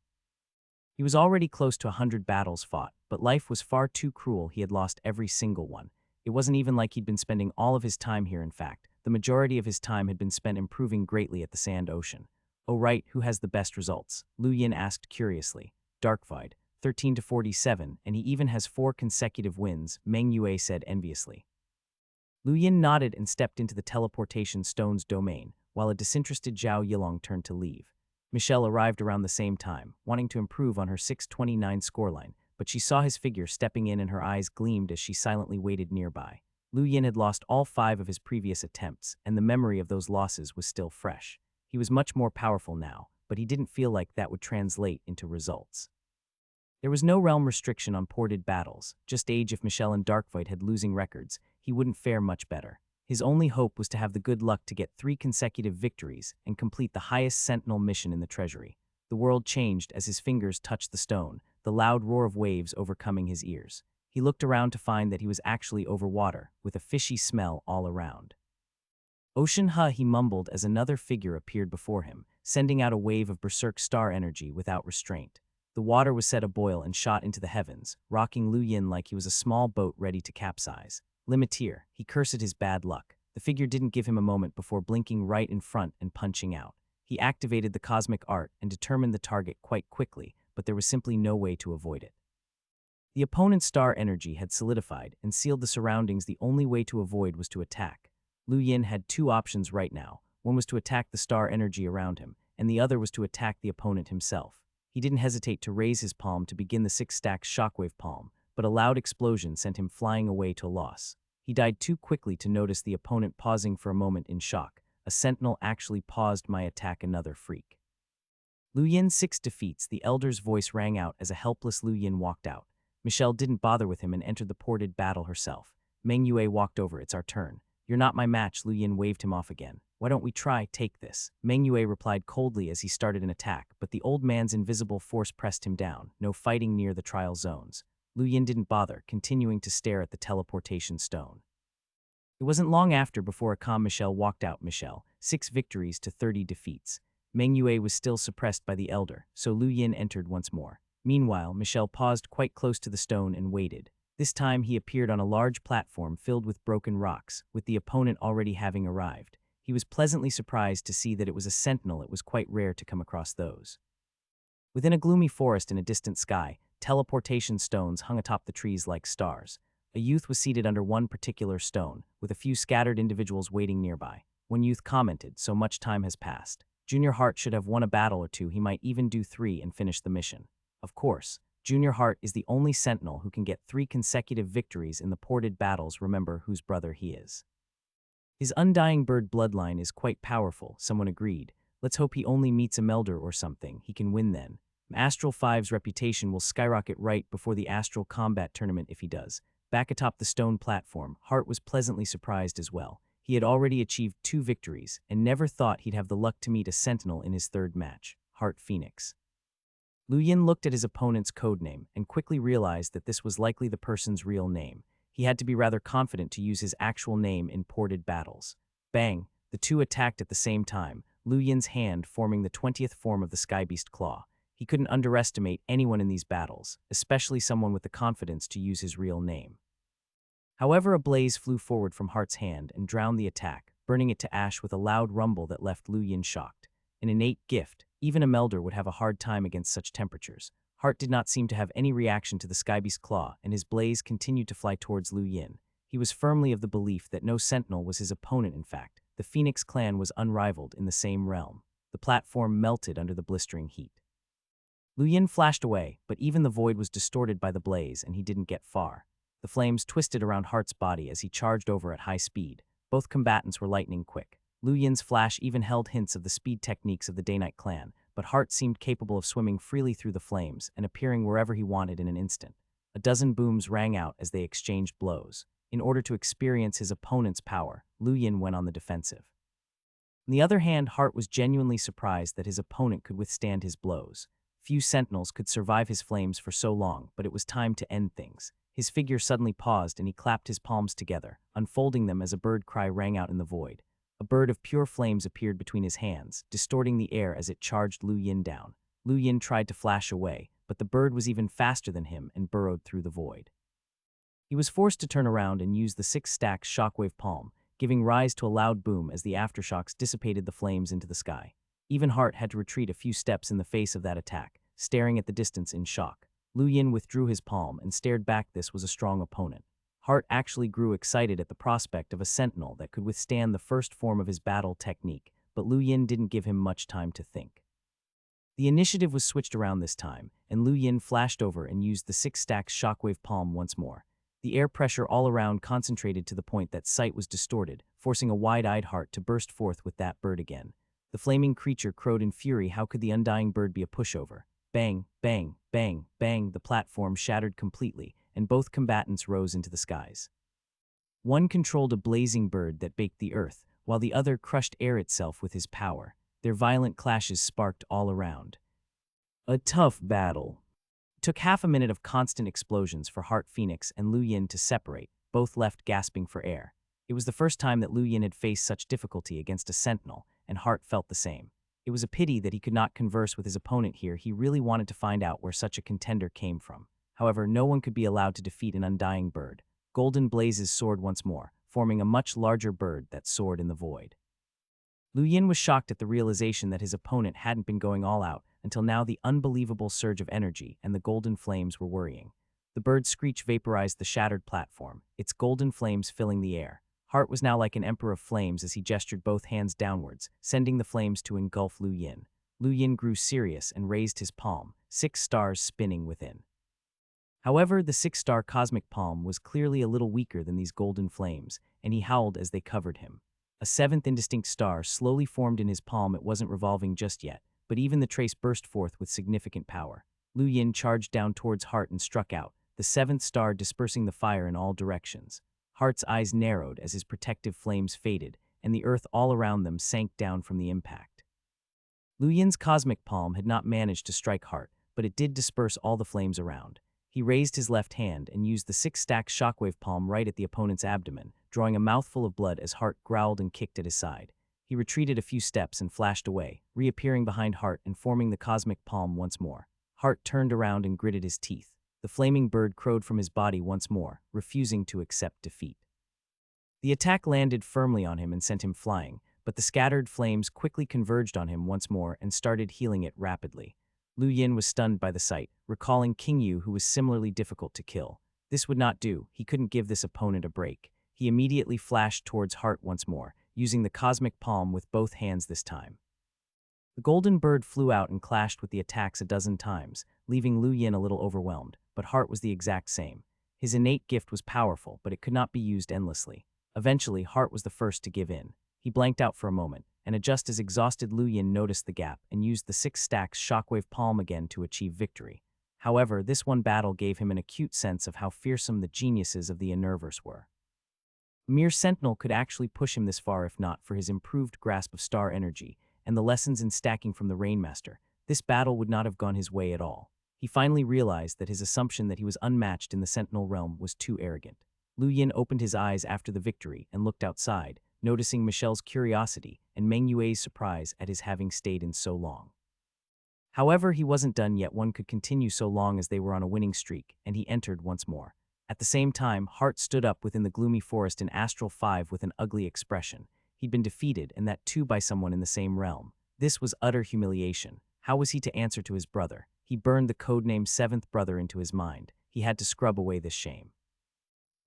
He was already close to 100 battles fought, but life was far too cruel. He had lost every single one. It wasn't even like he'd been spending all of his time here. In fact, the majority of his time had been spent improving greatly at the Sand Ocean. Oh right, who has the best results? Lu Yin asked curiously. Darkvide, 13 to 47, and he even has 4 consecutive wins, Meng Yue said enviously. Lu Yin nodded and stepped into the teleportation stone's domain, while a disinterested Zhao Yilong turned to leave. Michelle arrived around the same time, wanting to improve on her 629 scoreline, but she saw his figure stepping in and her eyes gleamed as she silently waited nearby. Lu Yin had lost all 5 of his previous attempts, and the memory of those losses was still fresh. He was much more powerful now, but he didn't feel like that would translate into results. There was no realm restriction on ported battles, just age. If Michelle and Darkvoid had losing records, he wouldn't fare much better. His only hope was to have the good luck to get 3 consecutive victories and complete the highest sentinel mission in the treasury. The world changed as his fingers touched the stone, the loud roar of waves overcoming his ears. He looked around to find that he was actually over water, with a fishy smell all around. Ocean huh, he mumbled as another figure appeared before him, sending out a wave of berserk star energy without restraint. The water was set aboil and shot into the heavens, rocking Lu Yin like he was a small boat ready to capsize. Limiteer, he cursed his bad luck. The figure didn't give him a moment before blinking right in front and punching out. He activated the cosmic art and determined the target quite quickly, but there was simply no way to avoid it. The opponent's star energy had solidified and sealed the surroundings. The only way to avoid was to attack. Lu Yin had 2 options right now. One was to attack the star energy around him, and the other was to attack the opponent himself. He didn't hesitate to raise his palm to begin the 6-stack shockwave palm, but a loud explosion sent him flying away to a loss. He died too quickly to notice the opponent pausing for a moment in shock. A sentinel actually paused my attack. Another freak. Lu Yin 6 defeats. The elder's voice rang out as a helpless Lu Yin walked out. Michelle didn't bother with him and entered the ported battle herself. Meng Yue walked over. It's our turn. You're not my match. Lu Yin waved him off again. Why don't we try, take this? Manhwae replied coldly as he started an attack, but the old man's invisible force pressed him down. No fighting near the trial zones. Lu Yin didn't bother, continuing to stare at the teleportation stone. It wasn't long after before a calm Michelle walked out. Michelle, 6 victories to 30 defeats. Manhwae was still suppressed by the elder, so Lu Yin entered once more. Meanwhile, Michelle paused quite close to the stone and waited. This time he appeared on a large platform filled with broken rocks, with the opponent already having arrived. He was pleasantly surprised to see that it was a sentinel. It was quite rare to come across those. Within a gloomy forest in a distant sky, teleportation stones hung atop the trees like stars. A youth was seated under one particular stone, with a few scattered individuals waiting nearby. One youth commented, "So much time has passed. Junior Heart should have won a battle or two. He might even do 3 and finish the mission." Of course, Junior Heart is the only sentinel who can get 3 consecutive victories in the ported battles. Remember whose brother he is. His undying bird bloodline is quite powerful, someone agreed. Let's hope he only meets a Melder or something. He can win then. Astral 5's reputation will skyrocket right before the Astral Combat Tournament if he does. Back atop the stone platform, Hart was pleasantly surprised as well. He had already achieved 2 victories, and never thought he'd have the luck to meet a sentinel in his 3rd match, Hart Phoenix. Lu Yin looked at his opponent's codename and quickly realized that this was likely the person's real name. He had to be rather confident to use his actual name in ported battles. Bang! The two attacked at the same time, Lu Yin's hand forming the 20th form of the Skybeast Claw. He couldn't underestimate anyone in these battles, especially someone with the confidence to use his real name. However, a blaze flew forward from Hart's hand and drowned the attack, burning it to ash with a loud rumble that left Lu Yin shocked. An innate gift, even a Melder would have a hard time against such temperatures. Hart did not seem to have any reaction to the Skybeast Claw, and his blaze continued to fly towards Lu Yin. He was firmly of the belief that no sentinel was his opponent. In fact, the Phoenix clan was unrivaled in the same realm. The platform melted under the blistering heat. Lu Yin flashed away, but even the void was distorted by the blaze, and he didn't get far. The flames twisted around Hart's body as he charged over at high speed. Both combatants were lightning quick. Lu Yin's flash even held hints of the speed techniques of the Day-Night clan, but Hart seemed capable of swimming freely through the flames and appearing wherever he wanted in an instant. A dozen booms rang out as they exchanged blows. In order to experience his opponent's power, Lu Yin went on the defensive. On the other hand, Hart was genuinely surprised that his opponent could withstand his blows. Few sentinels could survive his flames for so long, but it was time to end things. His figure suddenly paused and he clapped his palms together, unfolding them as a bird cry rang out in the void. A bird of pure flames appeared between his hands, distorting the air as it charged Lu Yin down. Lu Yin tried to flash away, but the bird was even faster than him and burrowed through the void. He was forced to turn around and use the 6-stack shockwave palm, giving rise to a loud boom as the aftershocks dissipated the flames into the sky. Even Hart had to retreat a few steps in the face of that attack, staring at the distance in shock. Lu Yin withdrew his palm and stared back. This was a strong opponent. Hart actually grew excited at the prospect of a sentinel that could withstand the first form of his battle technique, but Lu Yin didn't give him much time to think. The initiative was switched around this time, and Lu Yin flashed over and used the 6-stack shockwave palm once more. The air pressure all around concentrated to the point that sight was distorted, forcing a wide-eyed Hart to burst forth with that bird again. The flaming creature crowed in fury. How could the undying bird be a pushover? Bang, bang, bang, bang, the platform shattered completely, and both combatants rose into the skies. One controlled a blazing bird that baked the earth, while the other crushed air itself with his power. Their violent clashes sparked all around. A tough battle. It took half a minute of constant explosions for Hart Phoenix and Lu Yin to separate, both left gasping for air. It was the first time that Lu Yin had faced such difficulty against a sentinel, and Hart felt the same. It was a pity that he could not converse with his opponent here. He really wanted to find out where such a contender came from. However, no one could be allowed to defeat an undying bird. Golden blazes soared once more, forming a much larger bird that soared in the void. Lu Yin was shocked at the realization that his opponent hadn't been going all out until now. The unbelievable surge of energy and the golden flames were worrying. The bird's screech vaporized the shattered platform, its golden flames filling the air. Hart was now like an emperor of flames as he gestured both hands downwards, sending the flames to engulf Lu Yin. Lu Yin grew serious and raised his palm, 6 stars spinning within. However, the 6-star cosmic palm was clearly a little weaker than these golden flames, and he howled as they covered him. A 7th indistinct star slowly formed in his palm. It wasn't revolving just yet, but even the trace burst forth with significant power. Lu Yin charged down towards Hart and struck out, the 7th star dispersing the fire in all directions. Hart's eyes narrowed as his protective flames faded, and the earth all around them sank down from the impact. Lu Yin's cosmic palm had not managed to strike Heart, but it did disperse all the flames around. He raised his left hand and used the six-stack shockwave palm right at the opponent's abdomen, drawing a mouthful of blood as Heart growled and kicked at his side. He retreated a few steps and flashed away, reappearing behind Heart and forming the cosmic palm once more. Heart turned around and gritted his teeth. The flaming bird crowed from his body once more, refusing to accept defeat. The attack landed firmly on him and sent him flying, but the scattered flames quickly converged on him once more and started healing it rapidly. Lu Yin was stunned by the sight, recalling King Yu, who was similarly difficult to kill. This would not do. He couldn't give this opponent a break. He immediately flashed towards Heart once more, using the cosmic palm with both hands this time. The golden bird flew out and clashed with the attacks a dozen times, leaving Lu Yin a little overwhelmed, but Heart was the exact same. His innate gift was powerful, but it could not be used endlessly. Eventually, Heart was the first to give in. He blanked out for a moment, and just as exhausted Lu Yin noticed the gap and used the six stacks shockwave palm again to achieve victory. However, this one battle gave him an acute sense of how fearsome the geniuses of the Animeverse were. A mere sentinel could actually push him this far if not for his improved grasp of star energy and the lessons in stacking from the Rainmaster. This battle would not have gone his way at all. He finally realized that his assumption that he was unmatched in the Sentinel realm was too arrogant. Lu Yin opened his eyes after the victory and looked outside, noticing Michelle's curiosity and manhwaedit's surprise at his having stayed in so long. However, he wasn't done yet. One could continue so long as they were on a winning streak, and he entered once more. At the same time, Heart stood up within the gloomy forest in Astral 5 with an ugly expression. He'd been defeated, and that too by someone in the same realm. This was utter humiliation. How was he to answer to his brother? He burned the codename Seventh Brother into his mind. He had to scrub away this shame.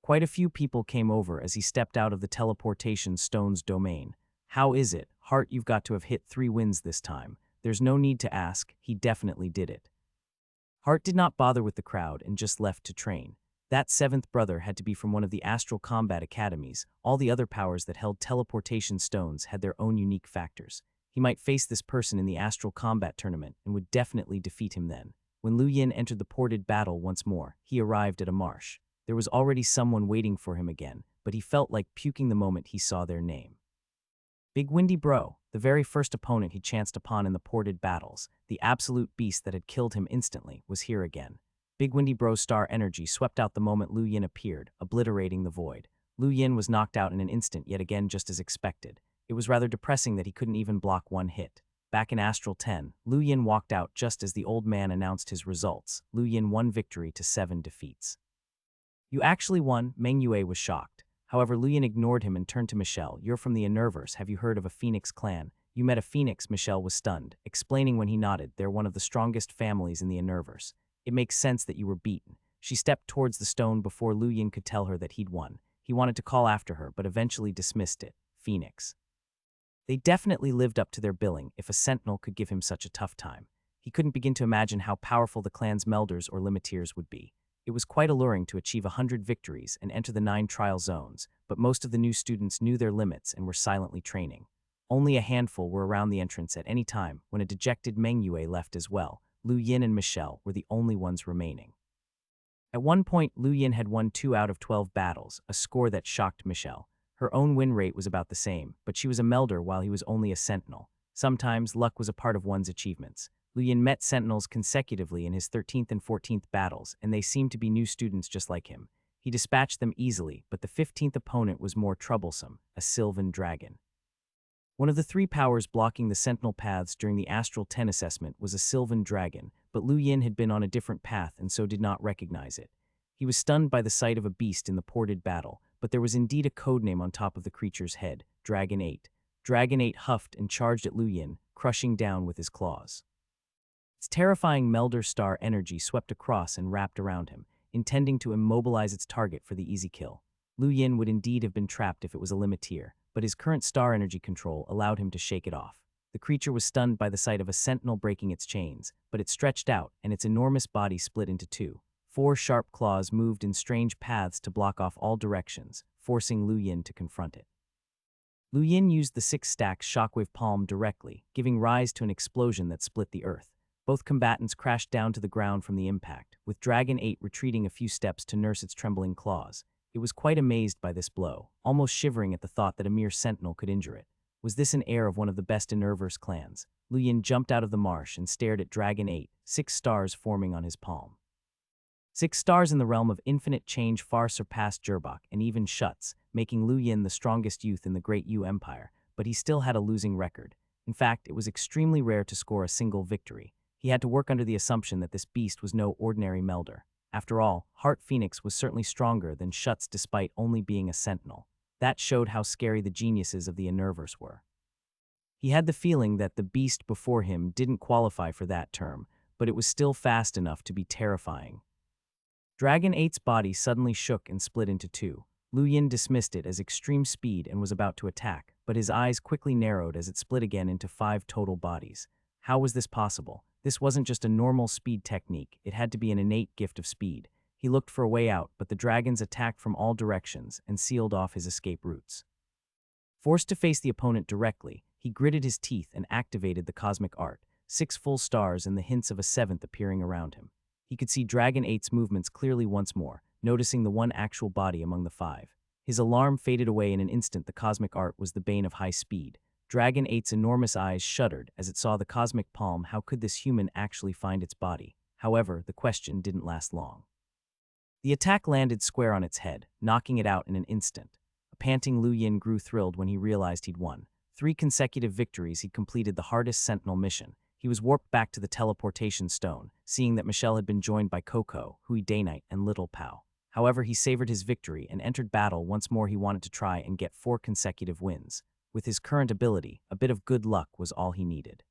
Quite a few people came over as he stepped out of the teleportation stone's domain. How is it, Heart? You've got to have hit 3 wins this time. There's no need to ask, he definitely did it. Heart did not bother with the crowd and just left to train. That seventh brother had to be from one of the Astral Combat Academies. All the other powers that held teleportation stones had their own unique factors. He might face this person in the Astral Combat Tournament and would definitely defeat him then. When Lu Yin entered the ported battle once more, he arrived at a marsh. There was already someone waiting for him again, but he felt like puking the moment he saw their name. Big Windy Bro, the very first opponent he chanced upon in the ported battles, the absolute beast that had killed him instantly, was here again. Big Windy Bro's star energy swept out the moment Lu Yin appeared, obliterating the void. Lu Yin was knocked out in an instant, yet again just as expected. It was rather depressing that he couldn't even block one hit. Back in Astral 10, Lu Yin walked out just as the old man announced his results. Lu Yin won victory to 7 defeats. You actually won, Meng Yue was shocked. However, Lu Yin ignored him and turned to Michelle. You're from the Animeverse. Have you heard of a Phoenix clan? You met a Phoenix. Michelle was stunned, explaining when he nodded. They're one of the strongest families in the Animeverse. It makes sense that you were beaten. She stepped towards the stone before Lu Yin could tell her that he'd won. He wanted to call after her, but eventually dismissed it. Phoenix. They definitely lived up to their billing if a sentinel could give him such a tough time. He couldn't begin to imagine how powerful the clan's melders or limiteers would be. It was quite alluring to achieve 100 victories and enter the 9 trial zones, but most of the new students knew their limits and were silently training. Only a handful were around the entrance at any time. When a dejected Meng Yue left as well, Lu Yin and Michelle were the only ones remaining. At one point, Lu Yin had won 2 out of 12 battles, a score that shocked Michelle. Her own win rate was about the same, but she was a melder while he was only a sentinel. Sometimes, luck was a part of one's achievements. Lu Yin met sentinels consecutively in his 13th and 14th battles, and they seemed to be new students just like him. He dispatched them easily, but the 15th opponent was more troublesome, a Sylvan dragon. One of the 3 powers blocking the sentinel paths during the Astral 10 assessment was a Sylvan dragon, but Lu Yin had been on a different path and so did not recognize it. He was stunned by the sight of a beast in the ported battle, but there was indeed a codename on top of the creature's head, Dragon 8. Dragon 8 huffed and charged at Lu Yin, crushing down with his claws. Its terrifying melder star energy swept across and wrapped around him, intending to immobilize its target for the easy kill. Lu Yin would indeed have been trapped if it was a limiteer, but his current star energy control allowed him to shake it off. The creature was stunned by the sight of a sentinel breaking its chains, but it stretched out and its enormous body split into 2. 4 sharp claws moved in strange paths to block off all directions, forcing Lu Yin to confront it. Lu Yin used the 6-stack shockwave palm directly, giving rise to an explosion that split the earth. Both combatants crashed down to the ground from the impact, with Dragon 8 retreating a few steps to nurse its trembling claws. It was quite amazed by this blow, almost shivering at the thought that a mere sentinel could injure it. Was this an heir of one of the best Enerverse clans? Lu Yin jumped out of the marsh and stared at Dragon 8, 6 stars forming on his palm. 6 stars in the realm of infinite change far surpassed Jerbak and even Shuts, making Lu Yin the strongest youth in the Great Yu Empire, but he still had a losing record. In fact, it was extremely rare to score a single victory. He had to work under the assumption that this beast was no ordinary melder. After all, Heart Phoenix was certainly stronger than Shuts despite only being a sentinel. That showed how scary the geniuses of the Enerverse were. He had the feeling that the beast before him didn't qualify for that term, but it was still fast enough to be terrifying. Dragon 8's body suddenly shook and split into two. Lu Yin dismissed it as extreme speed and was about to attack, but his eyes quickly narrowed as it split again into 5 total bodies. How was this possible? This wasn't just a normal speed technique, it had to be an innate gift of speed. He looked for a way out, but the dragons attacked from all directions and sealed off his escape routes. Forced to face the opponent directly, he gritted his teeth and activated the cosmic art, 6 full stars and the hints of a 7th appearing around him. He could see Dragon 8's movements clearly once more, noticing the one actual body among the 5. His alarm faded away in an instant. The cosmic art was the bane of high speed. Dragon 8's enormous eyes shuddered as it saw the cosmic palm. How could this human actually find its body? However, the question didn't last long. The attack landed square on its head, knocking it out in an instant. A panting Lu Yin grew thrilled when he realized he'd won. 3 consecutive victories, he'd completed the hardest sentinel mission. He was warped back to the teleportation stone, seeing that Michelle had been joined by Coco, Hui Daynite, and Little Pao. However, he savored his victory and entered battle once more. He wanted to try and get 4 consecutive wins. With his current ability, a bit of good luck was all he needed.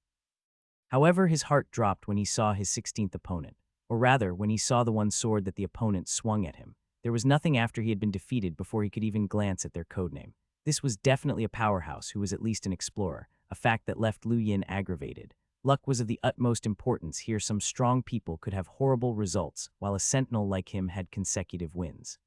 However, his heart dropped when he saw his 16th opponent, or rather, when he saw the one sword that the opponent swung at him. There was nothing after he had been defeated before he could even glance at their codename. This was definitely a powerhouse who was at least an explorer, a fact that left Lu Yin aggravated. Luck was of the utmost importance here. Some strong people could have horrible results, while a sentinel like him had consecutive wins.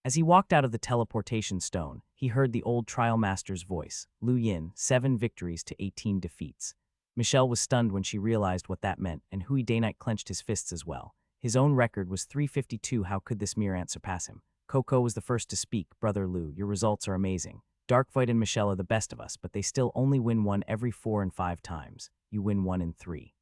As he walked out of the teleportation stone, he heard the old trial master's voice. Lu Yin, 7 victories to 18 defeats. Michelle was stunned when she realized what that meant, and Hui Daynite clenched his fists as well. His own record was 352. How could this mere ant surpass him? Coco was the first to speak. Brother Lu, your results are amazing. Darkvoid and Michelle are the best of us, but they still only win one every 4 and 5 times. You win 1 in 3.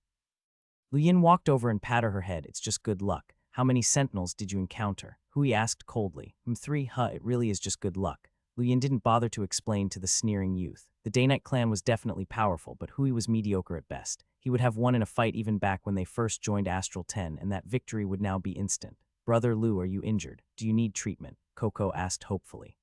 Lu Yin walked over and patted her head. It's just good luck. How many sentinels did you encounter? Hui asked coldly. 3, huh, it really is just good luck. Lu Yin didn't bother to explain to the sneering youth. The Daynite clan was definitely powerful, but Hui was mediocre at best. He would have won in a fight even back when they first joined Astral 10, and that victory would now be instant. Brother Lu, are you injured? Do you need treatment? Coco asked hopefully.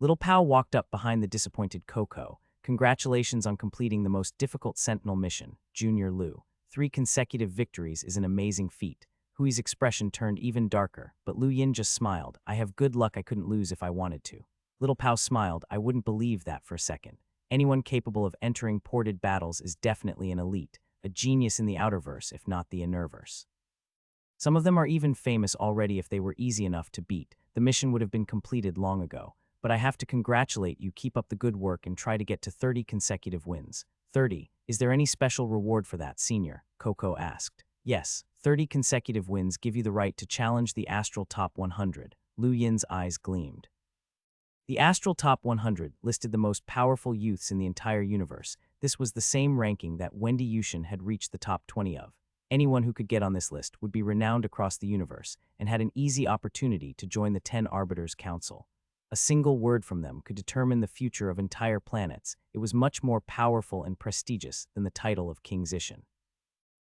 Little Pao walked up behind the disappointed Coco. Congratulations on completing the most difficult sentinel mission, Junior Lu. 3 consecutive victories is an amazing feat. Hui's expression turned even darker, but Lu Yin just smiled. I have good luck. I couldn't lose if I wanted to. Little Pao smiled. I wouldn't believe that for a second. Anyone capable of entering ported battles is definitely an elite, a genius in the Outerverse, if not the Enerverse. Some of them are even famous already. If they were easy enough to beat, the mission would have been completed long ago. But I have to congratulate you. Keep up the good work and try to get to 30 consecutive wins. 30. Is there any special reward for that, Senior? Coco asked. Yes, 30 consecutive wins give you the right to challenge the Astral Top 100. Lu Yin's eyes gleamed. The Astral Top 100 listed the most powerful youths in the entire universe. This was the same ranking that Wendy Yushin had reached the top 20 of. Anyone who could get on this list would be renowned across the universe and had an easy opportunity to join the 10 Arbiters' Council. A single word from them could determine the future of entire planets. It was much more powerful and prestigious than the title of King Zishan.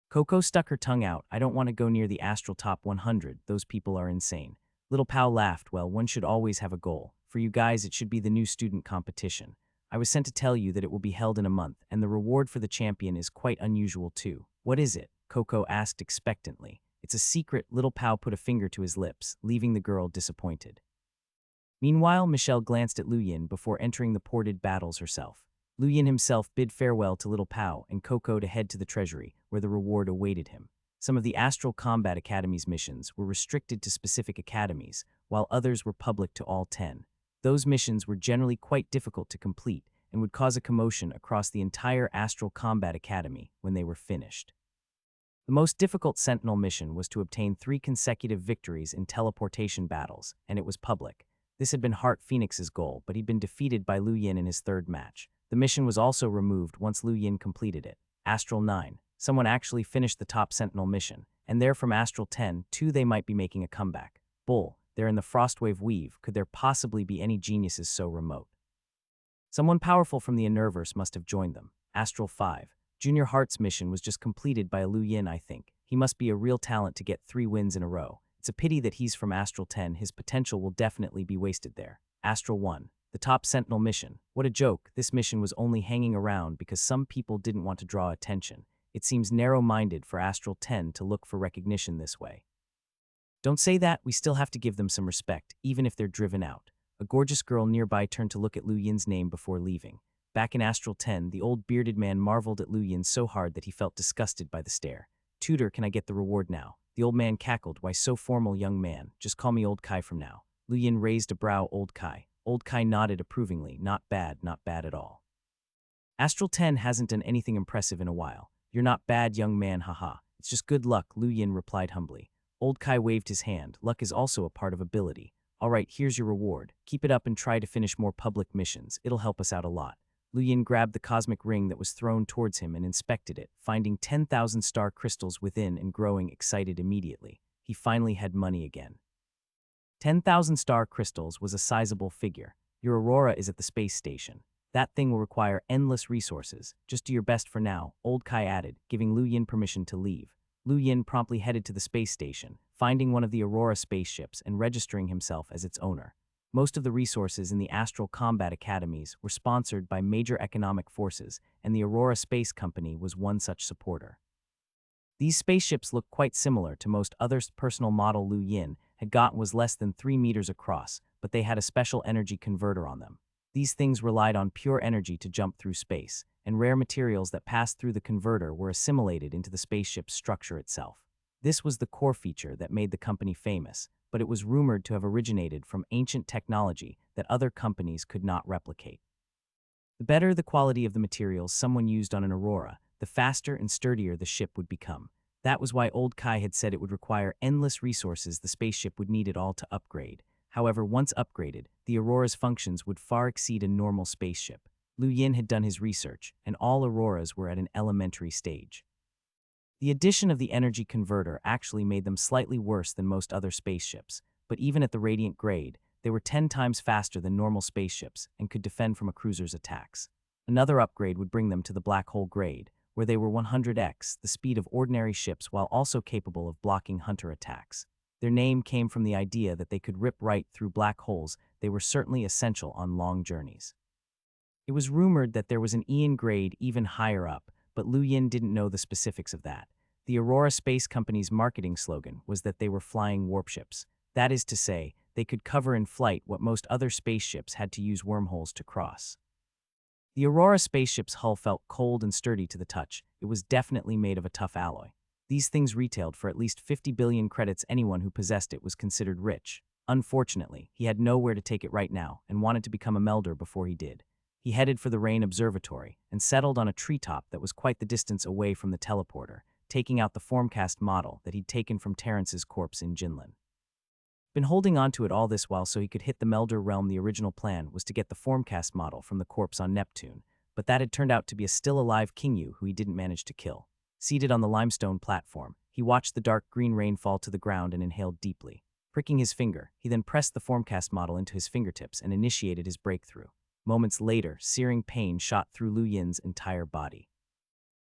Coco stuck her tongue out. I don't want to go near the Astral Top 100. Those people are insane. Little Pao laughed. Well, one should always have a goal. For you guys, it should be the new student competition. I was sent to tell you that it will be held in a month, and the reward for the champion is quite unusual too. What is it? Coco asked expectantly. It's a secret. Little Pao put a finger to his lips, leaving the girl disappointed. Meanwhile, Michelle glanced at Lu Yin before entering the ported battles herself. Lu Yin himself bid farewell to Little Pao and Coco to head to the treasury, where the reward awaited him. Some of the Astral Combat Academy's missions were restricted to specific academies, while others were public to all 10. Those missions were generally quite difficult to complete and would cause a commotion across the entire Astral Combat Academy when they were finished. The most difficult Sentinel mission was to obtain 3 consecutive victories in teleportation battles, and it was public. This had been Heart Phoenix's goal, but he'd been defeated by Lu Yin in his 3rd match. The mission was also removed once Lu Yin completed it. Astral 9. Someone actually finished the top Sentinel mission, and they're from Astral 10, too. They might be making a comeback. Bull, they're in the Frostwave Weave. Could there possibly be any geniuses so remote? Someone powerful from the Innerverse must have joined them. Astral 5. Junior Heart's mission was just completed by a Lu Yin, I think. He must be a real talent to get 3 wins in a row. It's a pity that he's from Astral 10. His potential will definitely be wasted there. Astral 1. The top Sentinel mission. What a joke. This mission was only hanging around because some people didn't want to draw attention. It seems narrow-minded for Astral 10 to look for recognition this way. Don't say that. We still have to give them some respect, even if they're driven out. A gorgeous girl nearby turned to look at Lu Yin's name before leaving. Back in Astral 10, the old bearded man marveled at Lu Yin so hard that he felt disgusted by the stare. Tutor, can I get the reward now? The old man cackled. Why so formal, young man? Just call me Old Kai from now. Lu Yin raised a brow. Old Kai. Old Kai nodded approvingly. Not bad at all. Astral 10 hasn't done anything impressive in a while. You're not bad, young man, haha. It's just good luck, Lu Yin replied humbly. Old Kai waved his hand. Luck is also a part of ability. All right, here's your reward. Keep it up and try to finish more public missions. It'll help us out a lot. Lu Yin grabbed the cosmic ring that was thrown towards him and inspected it, finding 10,000 star crystals within and growing excited immediately. He finally had money again. 10,000 star crystals was a sizable figure. Your Aurora is at the space station. That thing will require endless resources. Just do your best for now, Old Kai added, giving Lu Yin permission to leave. Lu Yin promptly headed to the space station, finding one of the Aurora spaceships and registering himself as its owner. Most of the resources in the Astral Combat Academies were sponsored by major economic forces, and the Aurora Space Company was one such supporter. These spaceships looked quite similar to most others. Personal model Lu Yin had gotten was less than 3 meters across, but they had a special energy converter on them. These things relied on pure energy to jump through space, and rare materials that passed through the converter were assimilated into the spaceship's structure itself. This was the core feature that made the company famous, but it was rumored to have originated from ancient technology that other companies could not replicate. The better the quality of the materials someone used on an Aurora, the faster and sturdier the ship would become. That was why Old Kai had said it would require endless resources the spaceship would need it all to upgrade. However, once upgraded, the Aurora's functions would far exceed a normal spaceship. Lu Yin had done his research, and all Auroras were at an elementary stage. The addition of the energy converter actually made them slightly worse than most other spaceships, but even at the Radiant grade, they were 10 times faster than normal spaceships and could defend from a cruiser's attacks. Another upgrade would bring them to the Black Hole grade, where they were 100x the speed of ordinary ships while also capable of blocking hunter attacks. Their name came from the idea that they could rip right through black holes. They were certainly essential on long journeys. It was rumored that there was an Ian grade even higher up, but Lu Yin didn't know the specifics of that. The Aurora Space Company's marketing slogan was that they were flying warpships. That is to say, they could cover in flight what most other spaceships had to use wormholes to cross. The Aurora spaceship's hull felt cold and sturdy to the touch. It was definitely made of a tough alloy. These things retailed for at least 50 billion credits. Anyone who possessed it was considered rich. Unfortunately, he had nowhere to take it right now and wanted to become a melder before he did. He headed for the Rain Observatory and settled on a treetop that was quite the distance away from the teleporter, taking out the formcast model that he'd taken from Terrence's corpse in Jinlin. Been holding on to it all this while so he could hit the Melder realm. The original plan was to get the formcast model from the corpse on Neptune, but that had turned out to be a still-alive Kingu who he didn't manage to kill. Seated on the limestone platform, he watched the dark green rain fall to the ground and inhaled deeply. Pricking his finger, he then pressed the formcast model into his fingertips and initiated his breakthrough. Moments later, searing pain shot through Lu Yin's entire body.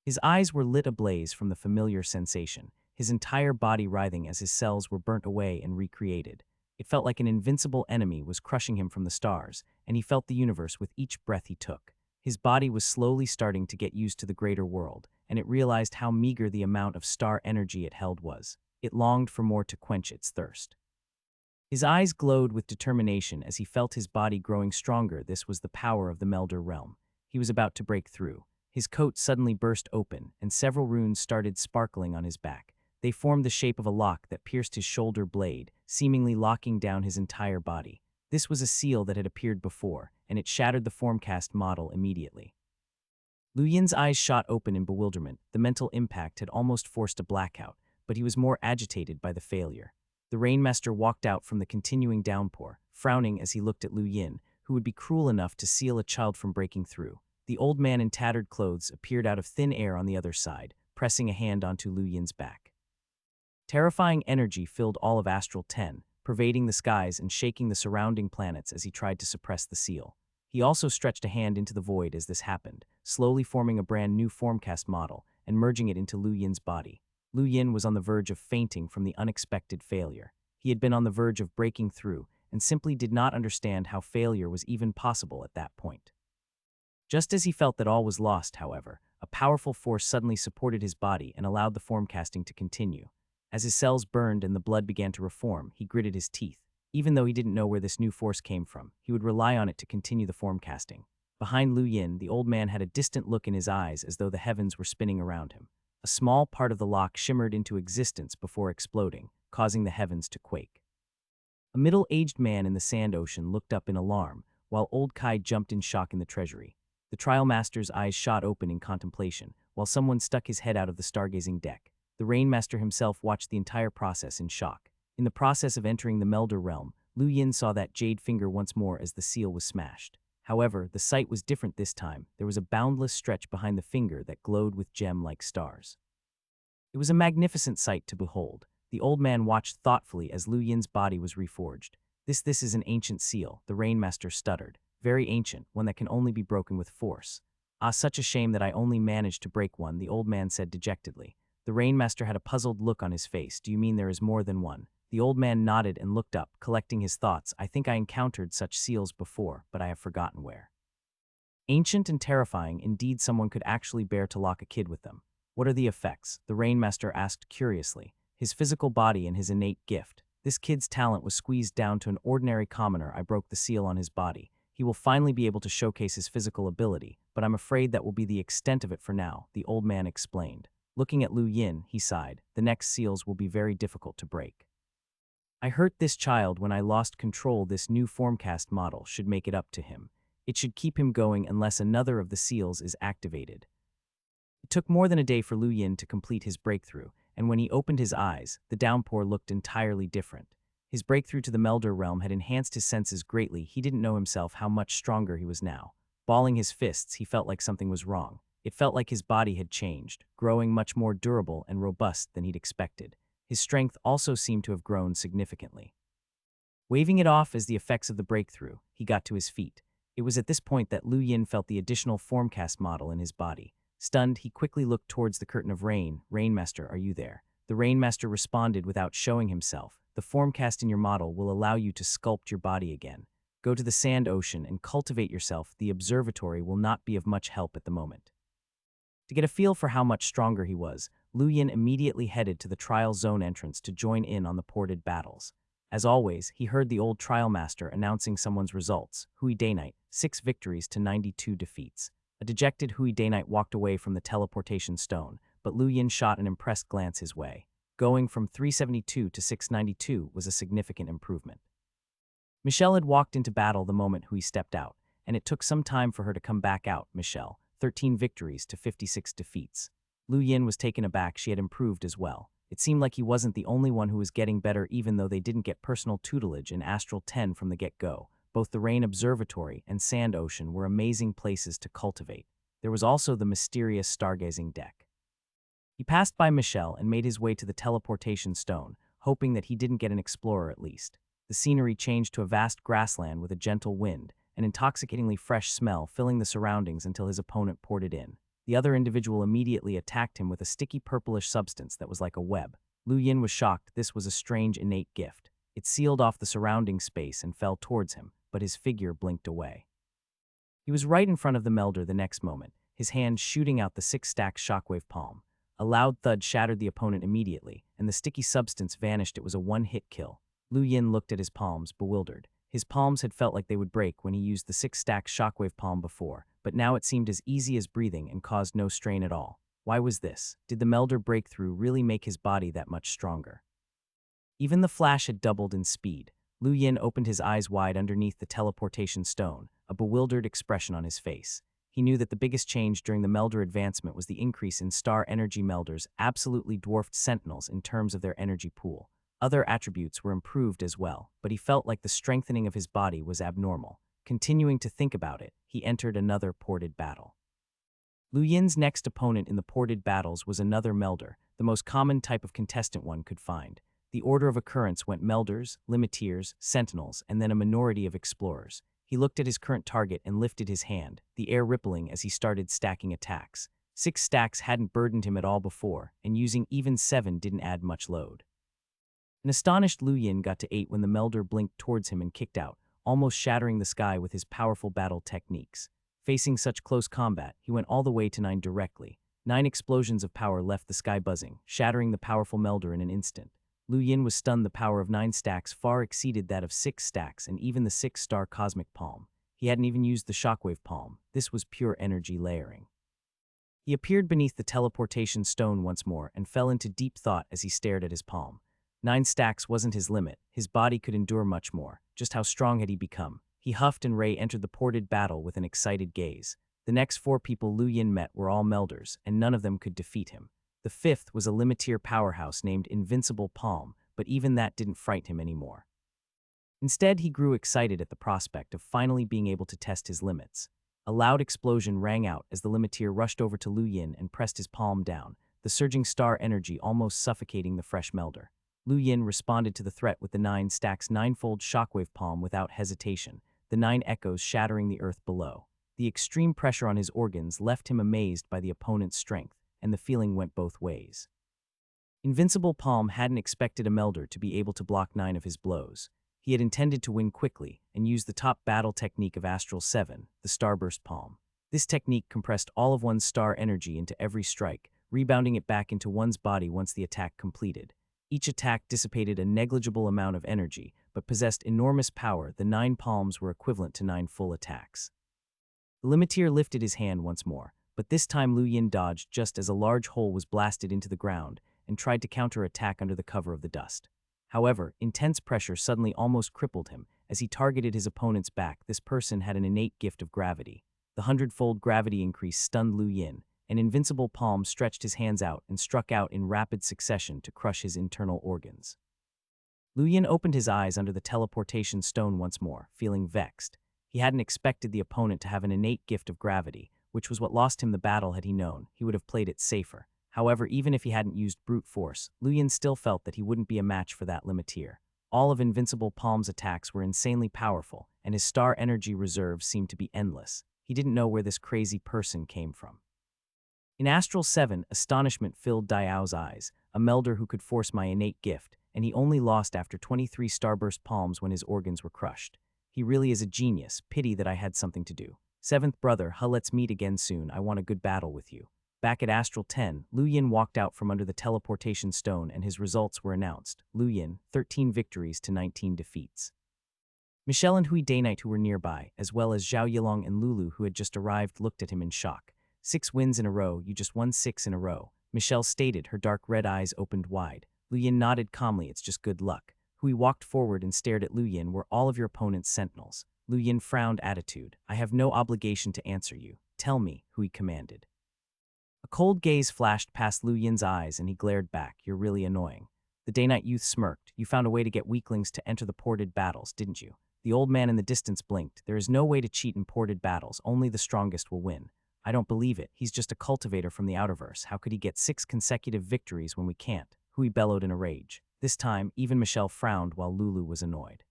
His eyes were lit ablaze from the familiar sensation, his entire body writhing as his cells were burnt away and recreated. It felt like an invincible enemy was crushing him from the stars, and he felt the universe with each breath he took. His body was slowly starting to get used to the greater world, and it realized how meager the amount of star energy it held was. It longed for more to quench its thirst. His eyes glowed with determination as he felt his body growing stronger. This was the power of the Melder realm. He was about to break through. His coat suddenly burst open, and several runes started sparkling on his back. They formed the shape of a lock that pierced his shoulder blade, seemingly locking down his entire body. This was a seal that had appeared before, and it shattered the formcast model immediately. Lu Yin's eyes shot open in bewilderment. The mental impact had almost forced a blackout, but he was more agitated by the failure. The rainmaster walked out from the continuing downpour, frowning as he looked at Lu Yin, who would be cruel enough to seal a child from breaking through. The old man in tattered clothes appeared out of thin air on the other side, pressing a hand onto Lu Yin's back. Terrifying energy filled all of Astral 10, pervading the skies and shaking the surrounding planets as he tried to suppress the seal. He also stretched a hand into the void as this happened, slowly forming a brand new formcast model and merging it into Lu Yin's body. Lu Yin was on the verge of fainting from the unexpected failure. He had been on the verge of breaking through and simply did not understand how failure was even possible at that point. Just as he felt that all was lost, however, a powerful force suddenly supported his body and allowed the formcasting to continue. As his cells burned and the blood began to reform, he gritted his teeth. Even though he didn't know where this new force came from, he would rely on it to continue the formcasting. Behind Lu Yin, the old man had a distant look in his eyes as though the heavens were spinning around him. A small part of the lock shimmered into existence before exploding, causing the heavens to quake. A middle-aged man in the sand ocean looked up in alarm, while old Kai jumped in shock in the treasury. The trial master's eyes shot open in contemplation, while someone stuck his head out of the stargazing deck. The rainmaster himself watched the entire process in shock. In the process of entering the Melder realm, Lu Yin saw that jade finger once more as the seal was smashed. However, the sight was different this time. There was a boundless stretch behind the finger that glowed with gem-like stars. It was a magnificent sight to behold. The old man watched thoughtfully as Lu Yin's body was reforged. This is an ancient seal, the rainmaster stuttered. Very ancient, one that can only be broken with force. Ah, such a shame that I only managed to break one, the old man said dejectedly. The rainmaster had a puzzled look on his face. Do you mean there is more than one? The old man nodded and looked up, collecting his thoughts. I think I encountered such seals before, but I have forgotten where. Ancient and terrifying, indeed someone could actually bear to lock a kid with them. What are the effects? The rainmaster asked curiously. His physical body and his innate gift. This kid's talent was squeezed down to an ordinary commoner. I broke the seal on his body. He will finally be able to showcase his physical ability, but I'm afraid that will be the extent of it for now, the old man explained. Looking at Lu Yin, he sighed. The next seals will be very difficult to break. I hurt this child when I lost control. This new formcast model should make it up to him. It should keep him going unless another of the seals is activated. It took more than a day for Lu Yin to complete his breakthrough, and when he opened his eyes, the downpour looked entirely different. His breakthrough to the Melder realm had enhanced his senses greatly. He didn't know himself how much stronger he was now. Balling his fists, he felt like something was wrong. It felt like his body had changed, growing much more durable and robust than he'd expected. His strength also seemed to have grown significantly. Waving it off as the effects of the breakthrough, he got to his feet. It was at this point that Lu Yin felt the additional formcast model in his body. Stunned, he quickly looked towards the curtain of rain. Rainmaster, are you there? The rainmaster responded without showing himself. The formcast in your model will allow you to sculpt your body again. Go to the sand ocean and cultivate yourself. The observatory will not be of much help at the moment. To get a feel for how much stronger he was, Lu Yin immediately headed to the trial zone entrance to join in on the ported battles. As always, he heard the old trial master announcing someone's results. Hui Daynite, 6 victories to 92 defeats. A dejected Hui Daynite walked away from the teleportation stone, but Lu Yin shot an impressed glance his way. Going from 372 to 692 was a significant improvement. Michelle had walked into battle the moment Hui stepped out, and it took some time for her to come back out. Michelle, 13 victories to 56 defeats. Lu Yin was taken aback. She had improved as well. It seemed like he wasn't the only one who was getting better, even though they didn't get personal tutelage in Astral 10 from the get-go. Both the Rain Observatory and Sand Ocean were amazing places to cultivate. There was also the mysterious stargazing deck. He passed by Michelle and made his way to the teleportation stone, hoping that he didn't get an explorer at least. The scenery changed to a vast grassland with a gentle wind, an intoxicatingly fresh smell filling the surroundings until his opponent poured it in. The other individual immediately attacked him with a sticky purplish substance that was like a web. Lu Yin was shocked. This was a strange innate gift. It sealed off the surrounding space and fell towards him, but his figure blinked away. He was right in front of the Melder the next moment, his hand shooting out the 6-stack shockwave palm. A loud thud shattered the opponent immediately, and the sticky substance vanished. It was a one-hit kill. Lu Yin looked at his palms, bewildered. His palms had felt like they would break when he used the 6-stack shockwave palm before, but now it seemed as easy as breathing and caused no strain at all. Why was this? Did the Melder breakthrough really make his body that much stronger? Even the flash had doubled in speed. Lu Yin opened his eyes wide underneath the teleportation stone, a bewildered expression on his face. He knew that the biggest change during the Melder advancement was the increase in star energy Melders absolutely dwarfed Sentinels in terms of their energy pool. Other attributes were improved as well, but he felt like the strengthening of his body was abnormal. Continuing to think about it, he entered another ported battle. Lu Yin's next opponent in the ported battles was another Melder, the most common type of contestant one could find. The order of occurrence went Melders, Limiteers, Sentinels, and then a minority of Explorers. He looked at his current target and lifted his hand, the air rippling as he started stacking attacks. 6 stacks hadn't burdened him at all before, and using even 7 didn't add much load. An astonished Lu Yin got to 8 when the Melder blinked towards him and kicked out, almost shattering the sky with his powerful battle techniques. Facing such close combat, he went all the way to 9 directly. 9 explosions of power left the sky buzzing, shattering the powerful Melder in an instant. Lu Yin was stunned. The power of 9 stacks far exceeded that of 6 stacks and even the 6-star cosmic palm. He hadn't even used the shockwave palm. This was pure energy layering. He appeared beneath the teleportation stone once more and fell into deep thought as he stared at his palm. 9 stacks wasn't his limit. His body could endure much more. Just how strong had he become? He huffed and Ray entered the ported battle with an excited gaze. The next 4 people Lu Yin met were all Melders, and none of them could defeat him. The 5th was a Limiteer powerhouse named Invincible Palm, but even that didn't frighten him anymore. Instead, he grew excited at the prospect of finally being able to test his limits. A loud explosion rang out as the Limiteer rushed over to Lu Yin and pressed his palm down, the surging star energy almost suffocating the fresh Melder. Lu Yin responded to the threat with the 9 stacks 9-fold shockwave palm without hesitation, the 9 echoes shattering the earth below. The extreme pressure on his organs left him amazed by the opponent's strength, and the feeling went both ways. Invincible Palm hadn't expected a Melder to be able to block 9 of his blows. He had intended to win quickly and use the top battle technique of Astral 7, the Starburst Palm. This technique compressed all of one's star energy into every strike, rebounding it back into one's body once the attack completed. Each attack dissipated a negligible amount of energy, but possessed enormous power. The 9 palms were equivalent to 9 full attacks. The Limiteer lifted his hand once more, but this time Lu Yin dodged just as a large hole was blasted into the ground and tried to counterattack under the cover of the dust. However, intense pressure suddenly almost crippled him as he targeted his opponent's back. This person had an innate gift of gravity. The 100-fold gravity increase stunned Lu Yin, and Invincible Palm stretched his hands out and struck out in rapid succession to crush his internal organs. Lu Yin opened his eyes under the teleportation stone once more, feeling vexed. He hadn't expected the opponent to have an innate gift of gravity, which was what lost him the battle. Had he known, he would have played it safer. However, even if he hadn't used brute force, Lu Yin still felt that he wouldn't be a match for that Limiteer. All of Invincible Palm's attacks were insanely powerful, and his star energy reserves seemed to be endless. He didn't know where this crazy person came from. In Astral 7, astonishment filled Diao's eyes, a Melder who could force my innate gift, and he only lost after 23 Starburst Palms when his organs were crushed. He really is a genius. Pity that I had something to do. 7th brother, let's meet again soon. I want a good battle with you. Back at Astral 10, Lu Yin walked out from under the teleportation stone and his results were announced. Lu Yin, 13 victories to 19 defeats. Michelle and Hui Dayknight, who were nearby, as well as Zhao Yilong and Lulu, who had just arrived, looked at him in shock. 6 wins in a row. You just won 6 in a row, Michelle stated, her dark red eyes opened wide. Lu Yin nodded calmly. It's just good luck. Hui walked forward and stared at Lu Yin. Were all of your opponent's sentinels? Lu Yin frowned attitude. I have no obligation to answer you. Tell me, Hui commanded. A cold gaze flashed past Lu Yin's eyes and he glared back. You're really annoying. The Dayknight youth smirked. You found a way to get weaklings to enter the ported battles, didn't you? The old man in the distance blinked. There is no way to cheat in ported battles. Only the strongest will win. I don't believe it. He's just a cultivator from the Outerverse. How could he get 6 consecutive victories when we can't? Hui bellowed in a rage. This time, even Michelle frowned while Lulu was annoyed.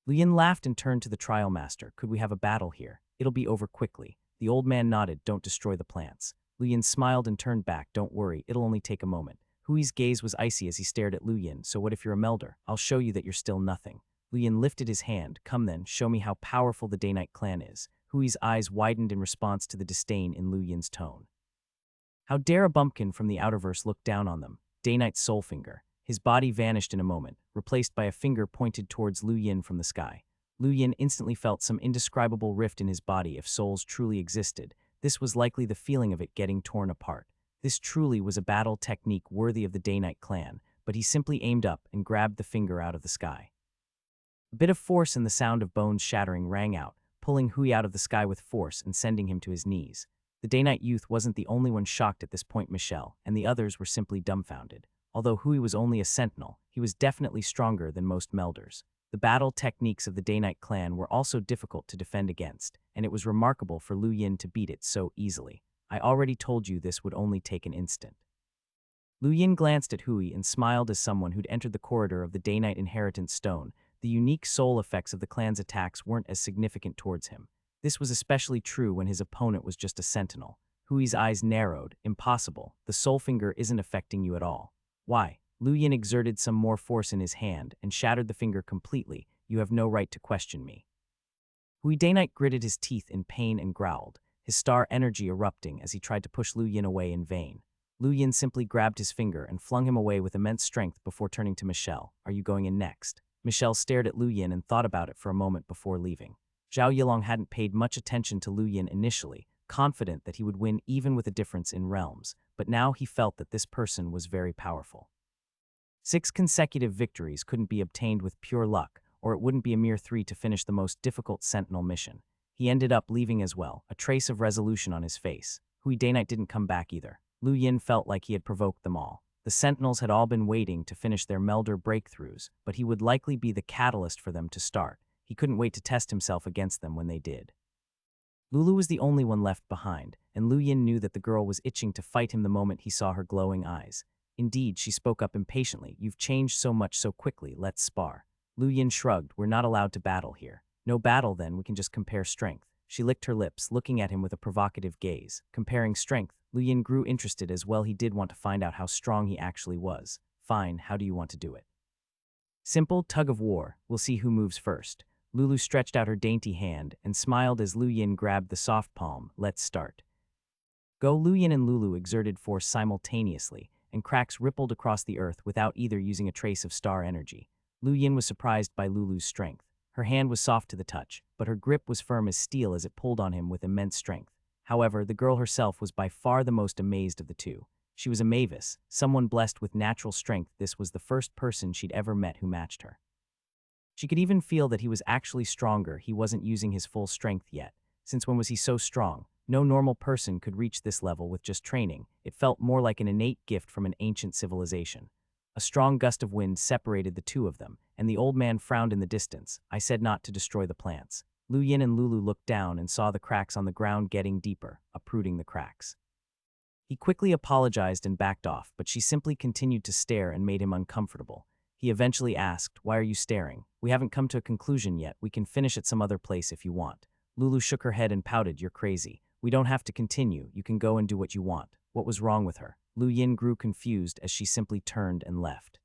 Lu Yin laughed and turned to the trial master. Could we have a battle here? It'll be over quickly. The old man nodded. Don't destroy the plants. Lu Yin smiled and turned back. Don't worry, it'll only take a moment. Hui's gaze was icy as he stared at Lu Yin. So what if you're a Melder? I'll show you that you're still nothing. Lu Yin lifted his hand. Come then, show me how powerful the Dayknight clan is. Hui's eyes widened in response to the disdain in Lu Yin's tone. How dare a bumpkin from the Outerverse look down on them? Dayknight's soul finger. His body vanished in a moment, replaced by a finger pointed towards Lu Yin from the sky. Lu Yin instantly felt some indescribable rift in his body. If souls truly existed, this was likely the feeling of it getting torn apart. This truly was a battle technique worthy of the Dayknight clan, but he simply aimed up and grabbed the finger out of the sky. A bit of force and the sound of bones shattering rang out, pulling Hui out of the sky with force and sending him to his knees. The Day-Night youth wasn't the only one shocked at this point, Michelle, and the others were simply dumbfounded. Although Hui was only a sentinel, he was definitely stronger than most melders. The battle techniques of the Day-Night clan were also difficult to defend against, and it was remarkable for Lu Yin to beat it so easily. I already told you this would only take an instant. Lu Yin glanced at Hui and smiled as someone who'd entered the corridor of the Day-Night Inheritance Stone. The unique soul effects of the clan's attacks weren't as significant towards him. This was especially true when his opponent was just a sentinel. Hui's eyes narrowed. Impossible. The soul finger isn't affecting you at all. Why? Lu Yin exerted some more force in his hand and shattered the finger completely. You have no right to question me. Hui Day-Night gritted his teeth in pain and growled, his star energy erupting as he tried to push Lu Yin away in vain. Lu Yin simply grabbed his finger and flung him away with immense strength before turning to Michelle. Are you going in next? Michelle stared at Lu Yin and thought about it for a moment before leaving. Zhao Yilong hadn't paid much attention to Lu Yin initially, confident that he would win even with a difference in realms, but now he felt that this person was very powerful. 6 consecutive victories couldn't be obtained with pure luck, or it wouldn't be a mere 3 to finish the most difficult sentinel mission. He ended up leaving as well, a trace of resolution on his face. Hui Day-Night didn't come back either. Lu Yin felt like he had provoked them all. The sentinels had all been waiting to finish their melder breakthroughs, but he would likely be the catalyst for them to start. He couldn't wait to test himself against them when they did. Lulu was the only one left behind, and Lu Yin knew that the girl was itching to fight him the moment he saw her glowing eyes. Indeed, she spoke up impatiently. You've changed so much so quickly, let's spar. Lu Yin shrugged. We're not allowed to battle here. No battle then, we can just compare strength. She licked her lips, looking at him with a provocative gaze. Comparing strength, Lu Yin grew interested as well. He did want to find out how strong he actually was. Fine, how do you want to do it? Simple, tug of war. We'll see who moves first. Lulu stretched out her dainty hand and smiled as Lu Yin grabbed the soft palm. Let's start. Go. Lu Yin and Lulu exerted force simultaneously, and cracks rippled across the earth without either using a trace of star energy. Lu Yin was surprised by Lulu's strength. Her hand was soft to the touch, but her grip was firm as steel as it pulled on him with immense strength. However, the girl herself was by far the most amazed of the two. She was a mavis, someone blessed with natural strength. This was the first person she'd ever met who matched her. She could even feel that he was actually stronger. He wasn't using his full strength yet. Since when was he so strong? No normal person could reach this level with just training. It felt more like an innate gift from an ancient civilization. A strong gust of wind separated the two of them, and the old man frowned in the distance. I said not to destroy the plants. Lu Yin and Lulu looked down and saw the cracks on the ground getting deeper, uprooting the cracks. He quickly apologized and backed off, but she simply continued to stare and made him uncomfortable. He eventually asked, Why are you staring? We haven't come to a conclusion yet. We can finish at some other place if you want. Lulu shook her head and pouted. You're crazy. We don't have to continue. You can go and do what you want. What was wrong with her? Lu Yin grew confused as she simply turned and left.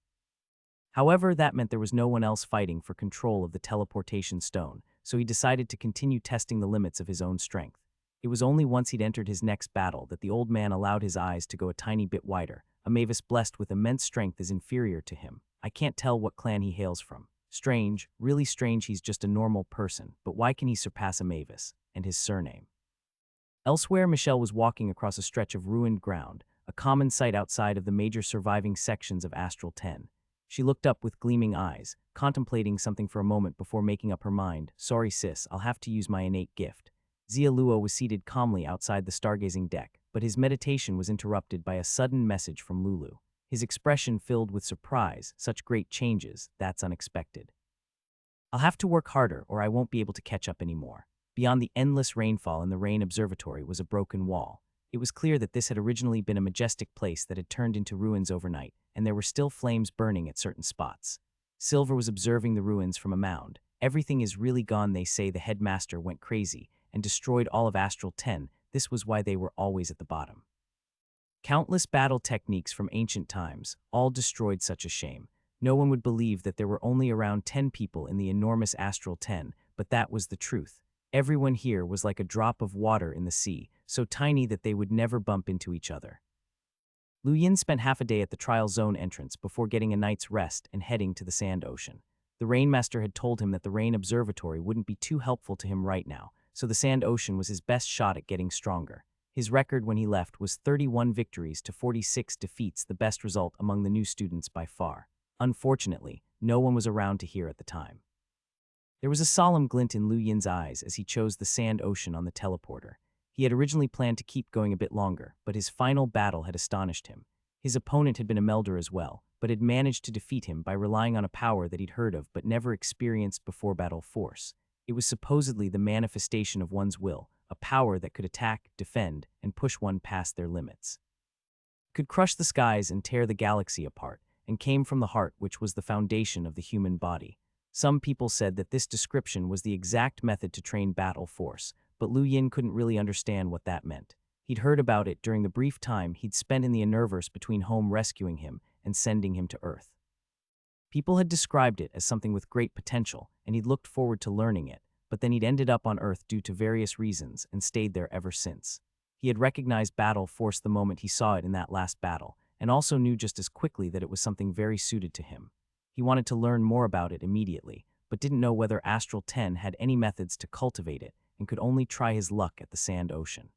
However, that meant there was no one else fighting for control of the teleportation stone, so he decided to continue testing the limits of his own strength. It was only once he'd entered his next battle that the old man allowed his eyes to go a tiny bit wider. A mavis blessed with immense strength is inferior to him. I can't tell what clan he hails from. Strange, really strange. He's just a normal person, but why can he surpass a mavis? And his surname. Elsewhere, Michelle was walking across a stretch of ruined ground, a common sight outside of the major surviving sections of Astral 10. She looked up with gleaming eyes, contemplating something for a moment before making up her mind. Sorry sis, I'll have to use my innate gift. Xia Luo was seated calmly outside the stargazing deck, but his meditation was interrupted by a sudden message from Lulu. His expression filled with surprise. Such great changes, that's unexpected. I'll have to work harder or I won't be able to catch up anymore. Beyond the endless rainfall in the rain observatory was a broken wall. It was clear that this had originally been a majestic place that had turned into ruins overnight, and there were still flames burning at certain spots. Silver was observing the ruins from a mound. Everything is really gone, they say. The headmaster went crazy and destroyed all of Astral 10. This was why they were always at the bottom. Countless battle techniques from ancient times, all destroyed. Such a shame. No one would believe that there were only around 10 people in the enormous Astral 10, but that was the truth. Everyone here was like a drop of water in the sea, so tiny that they would never bump into each other. Lu Yin spent half a day at the trial zone entrance before getting a night's rest and heading to the Sand Ocean. The Rainmaster had told him that the Rain Observatory wouldn't be too helpful to him right now, so the Sand Ocean was his best shot at getting stronger. His record when he left was 31 victories to 46 defeats, the best result among the new students by far. Unfortunately, no one was around to hear at the time. There was a solemn glint in Lu Yin's eyes as he chose the sand ocean on the teleporter. He had originally planned to keep going a bit longer, but his final battle had astonished him. His opponent had been a melder as well, but had managed to defeat him by relying on a power that he'd heard of but never experienced before battle force. It was supposedly the manifestation of one's will, a power that could attack, defend, and push one past their limits. It could crush the skies and tear the galaxy apart, and came from the heart, which was the foundation of the human body. Some people said that this description was the exact method to train battle force, but Lu Yin couldn't really understand what that meant. He'd heard about it during the brief time he'd spent in the Universe between home rescuing him and sending him to Earth. People had described it as something with great potential, and he'd looked forward to learning it, but then he'd ended up on Earth due to various reasons and stayed there ever since. He had recognized battle force the moment he saw it in that last battle, and also knew just as quickly that it was something very suited to him. He wanted to learn more about it immediately, but didn't know whether Astral 10 had any methods to cultivate it and could only try his luck at the Sand Ocean.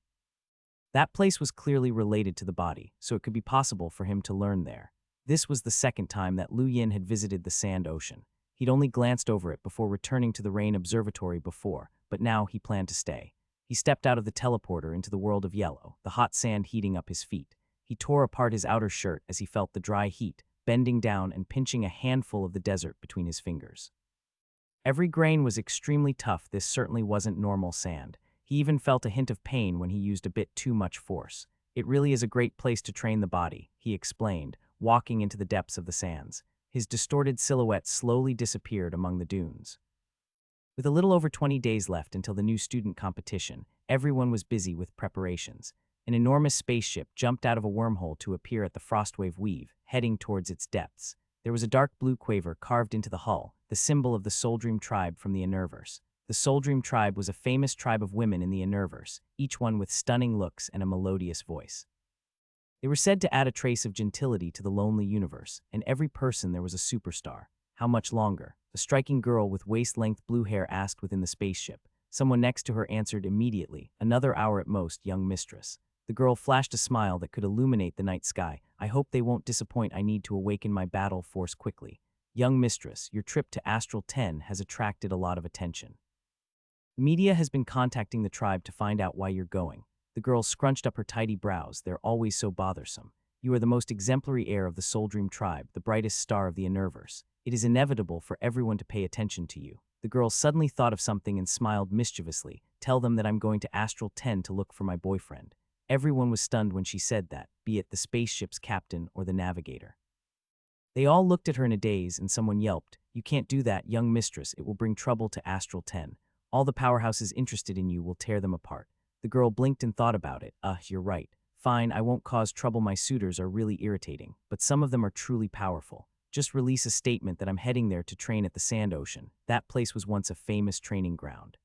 That place was clearly related to the body, so it could be possible for him to learn there. This was the second time that Lu Yin had visited the Sand Ocean. He'd only glanced over it before returning to the Rain Observatory before, but now he planned to stay. He stepped out of the teleporter into the world of yellow, the hot sand heating up his feet. He tore apart his outer shirt as he felt the dry heat, bending down and pinching a handful of the desert between his fingers. Every grain was extremely tough. This certainly wasn't normal sand. He even felt a hint of pain when he used a bit too much force. It really is a great place to train the body, he explained, walking into the depths of the sands. His distorted silhouette slowly disappeared among the dunes. With a little over 20 days left until the new student competition, everyone was busy with preparations. An enormous spaceship jumped out of a wormhole to appear at the Frostwave Weave, heading towards its depths. There was a dark blue quaver carved into the hull, the symbol of the Soldream tribe from the Universe. The Soldream tribe was a famous tribe of women in the Universe, each one with stunning looks and a melodious voice. They were said to add a trace of gentility to the lonely universe, and every person there was a superstar. How much longer? A striking girl with waist-length blue hair asked within the spaceship. Someone next to her answered immediately, another hour at most, young mistress. The girl flashed a smile that could illuminate the night sky. I hope they won't disappoint. I need to awaken my battle force quickly. Young mistress, your trip to Astral 10 has attracted a lot of attention. The media has been contacting the tribe to find out why you're going. The girl scrunched up her tidy brows. They're always so bothersome. You are the most exemplary heir of the Soldream tribe, the brightest star of the Universe. It is inevitable for everyone to pay attention to you. The girl suddenly thought of something and smiled mischievously. Tell them that I'm going to Astral 10 to look for my boyfriend. Everyone was stunned when she said that, be it the spaceship's captain or the navigator. They all looked at her in a daze, and someone yelped, "You can't do that, young mistress. It will bring trouble to Astral 10. All the powerhouses interested in you will tear them apart." The girl blinked and thought about it. You're right. Fine, I won't cause trouble. My suitors are really irritating, but some of them are truly powerful. Just release a statement that I'm heading there to train at the Sand Ocean. That place was once a famous training ground.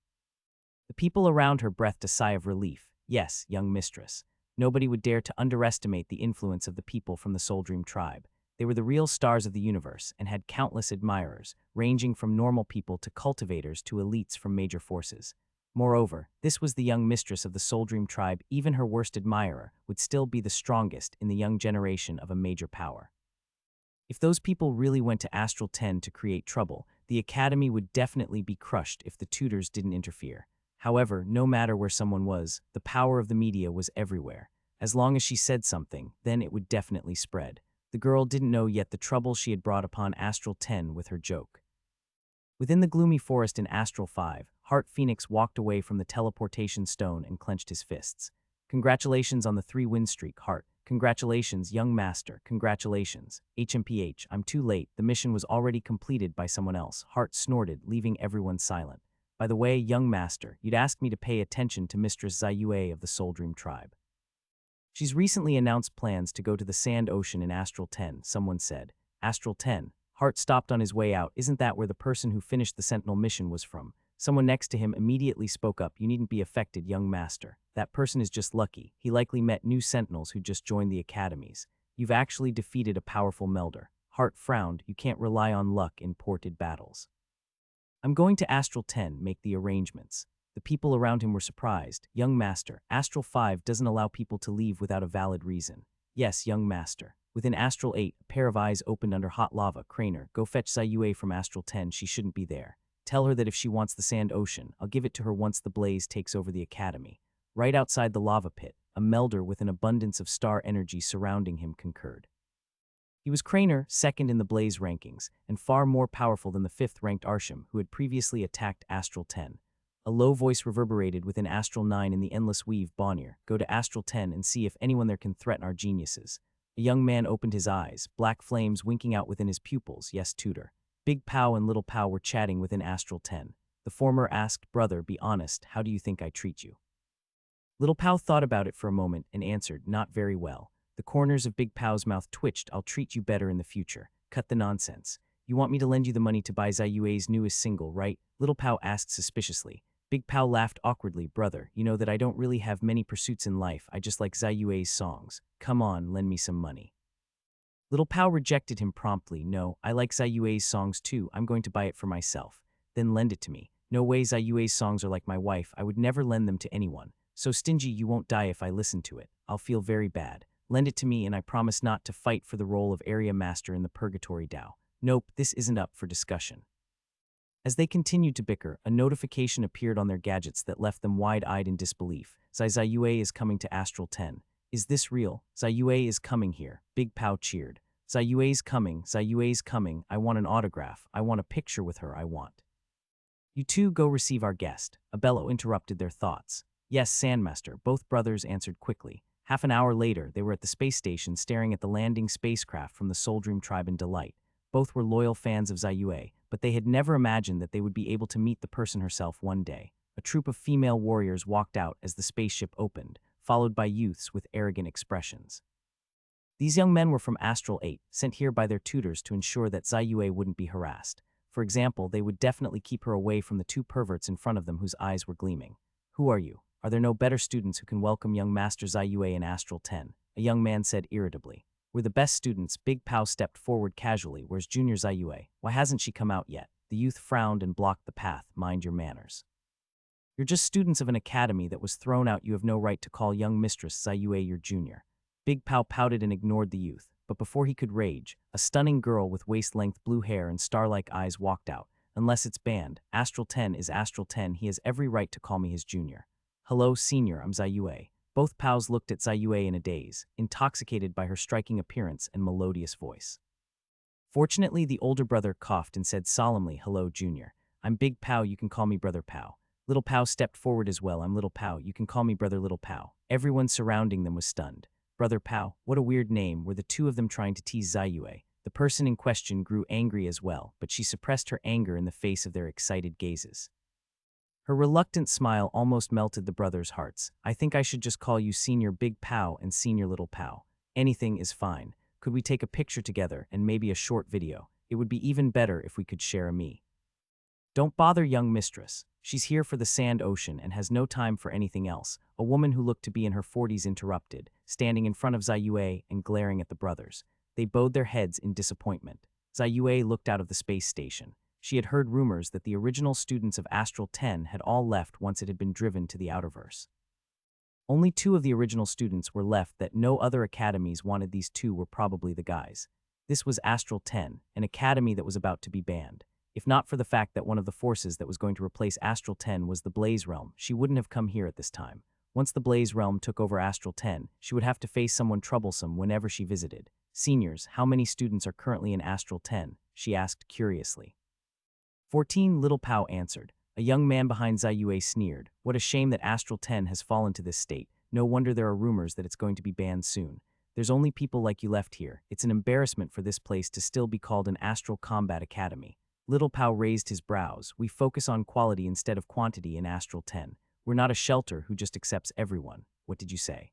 The people around her breathed a sigh of relief. Yes, young mistress. Nobody would dare to underestimate the influence of the people from the Soldream tribe. They were the real stars of the universe and had countless admirers, ranging from normal people to cultivators to elites from major forces. Moreover, this was the young mistress of the Soldream tribe. Even her worst admirer would still be the strongest in the young generation of a major power. If those people really went to Astral 10 to create trouble, the academy would definitely be crushed if the tutors didn't interfere. However, no matter where someone was, the power of the media was everywhere. As long as she said something, then it would definitely spread. The girl didn't know yet the trouble she had brought upon Astral 10 with her joke. Within the gloomy forest in Astral 5, Heart Phoenix walked away from the teleportation stone and clenched his fists. Congratulations on the 3-win streak, Heart. Congratulations, young master. Congratulations. HMPH, I'm too late. The mission was already completed by someone else. Heart snorted, leaving everyone silent. By the way, young master, you'd asked me to pay attention to Mistress Ziyue of the Soldream tribe. She's recently announced plans to go to the Sand Ocean in Astral 10, someone said. Astral 10. Hart stopped on his way out. Isn't that where the person who finished the Sentinel mission was from? Someone next to him immediately spoke up. You needn't be affected, young master. That person is just lucky. He likely met new Sentinels who just joined the academies. You've actually defeated a powerful melder. Hart frowned. You can't rely on luck in ported battles. I'm going to Astral 10, make the arrangements. The people around him were surprised. Young master, Astral 5 doesn't allow people to leave without a valid reason. Yes, young master. Within Astral 8, a pair of eyes opened under hot lava. Craner, go fetch Ziyue from Astral 10. She shouldn't be there. Tell her that if she wants the sand ocean, I'll give it to her once the blaze takes over the academy. Right outside the lava pit, a melder with an abundance of star energy surrounding him concurred. He was Craner, second in the Blaze rankings, and far more powerful than the fifth-ranked Arsham, who had previously attacked Astral 10. A low voice reverberated within Astral 9 in the Endless Weave. Bonnier, go to Astral 10 and see if anyone there can threaten our geniuses. A young man opened his eyes, black flames winking out within his pupils. Yes, tutor. Big Pow and Little Pow were chatting within Astral 10. The former asked, brother, be honest, how do you think I treat you? Little Pow thought about it for a moment and answered, not very well. The corners of Big Pow's mouth twitched. I'll treat you better in the future. Cut the nonsense. You want me to lend you the money to buy Zayue's newest single, right? Little Pow asked suspiciously. Big Pow laughed awkwardly. Brother, you know that I don't really have many pursuits in life. I just like Zayue's songs. Come on, lend me some money. Little Pow rejected him promptly. No, I like Zayue's songs too. I'm going to buy it for myself. Then lend it to me. No way, Zayue's songs are like my wife. I would never lend them to anyone. So stingy you won't die if I listen to it. I'll feel very bad. Lend it to me and I promise not to fight for the role of area master in the Purgatory Dao. Nope, this isn't up for discussion. As they continued to bicker, a notification appeared on their gadgets that left them wide-eyed in disbelief. Zayue is coming to Astral 10. Is this real? Zayue is coming here. Big Pow cheered. Zayue's coming, Zayue's coming. I want an autograph. I want a picture with her, I want. You two go receive our guest. Abello interrupted their thoughts. Yes, Sandmaster, both brothers answered quickly. Half an hour later, they were at the space station staring at the landing spacecraft from the Soul Dream tribe in delight. Both were loyal fans of Zayue, but they had never imagined that they would be able to meet the person herself one day. A troop of female warriors walked out as the spaceship opened, followed by youths with arrogant expressions. These young men were from Astral 8, sent here by their tutors to ensure that Zayue wouldn't be harassed. For example, they would definitely keep her away from the two perverts in front of them whose eyes were gleaming. Who are you? Are there no better students who can welcome young Master Zayue in Astral 10? A young man said irritably. We're the best students. Big Pow stepped forward casually. Where's Junior Zayue? Why hasn't she come out yet? The youth frowned and blocked the path. Mind your manners. You're just students of an academy that was thrown out. You have no right to call young Mistress Zayue your junior. Big Pow pouted and ignored the youth, but before he could rage, a stunning girl with waist-length blue hair and star-like eyes walked out. Unless it's banned, Astral 10 is Astral 10. He has every right to call me his junior. Hello, senior, I'm Zayue. Both Pows looked at Zayue in a daze, intoxicated by her striking appearance and melodious voice. Fortunately, the older brother coughed and said solemnly, hello, junior. I'm Big Pow, you can call me Brother Pow. Little Pow stepped forward as well. I'm Little Pow, you can call me Brother Little Pow. Everyone surrounding them was stunned. Brother Pow, what a weird name. Were the two of them trying to tease Zayue? The person in question grew angry as well, but she suppressed her anger in the face of their excited gazes. Her reluctant smile almost melted the brothers' hearts. I think I should just call you Senior Big Pow and Senior Little Pow. Anything is fine. Could we take a picture together and maybe a short video? It would be even better if we could share a me. Don't bother young mistress. She's here for the sand ocean and has no time for anything else. A woman who looked to be in her 40s interrupted, standing in front of Zayue and glaring at the brothers. They bowed their heads in disappointment. Zayue looked out of the space station. She had heard rumors that the original students of Astral 10 had all left once it had been driven to the Outerverse. Only two of the original students were left that no other academies wanted. These two were probably the guys. This was Astral 10, an academy that was about to be banned. If not for the fact that one of the forces that was going to replace Astral 10 was the Blaze Realm, she wouldn't have come here at this time. Once the Blaze Realm took over Astral 10, she would have to face someone troublesome whenever she visited. Seniors, how many students are currently in Astral 10? She asked curiously. 14, Little Pow answered. A young man behind Zayue sneered. What a shame that Astral 10 has fallen to this state. No wonder there are rumors that it's going to be banned soon. There's only people like you left here. It's an embarrassment for this place to still be called an Astral Combat Academy. Little Pow raised his brows. We focus on quality instead of quantity in Astral 10. We're not a shelter who just accepts everyone. What did you say?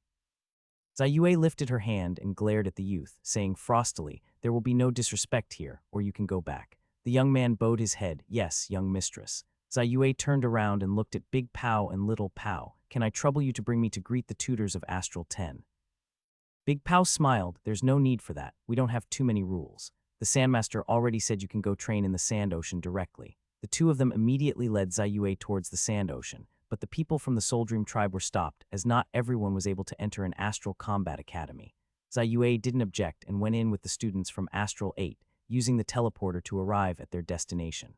Zayue lifted her hand and glared at the youth, saying frostily, there will be no disrespect here, or you can go back. The young man bowed his head. Yes, young mistress. Zayue turned around and looked at Big Pow and Little Pow. Can I trouble you to bring me to greet the tutors of Astral 10? Big Pow smiled. There's no need for that. We don't have too many rules. The Sandmaster already said you can go train in the Sand Ocean directly. The two of them immediately led Zayue towards the Sand Ocean, but the people from the Soul Dream tribe were stopped, as not everyone was able to enter an Astral Combat Academy. Zayue didn't object and went in with the students from Astral 8, using the teleporter to arrive at their destination.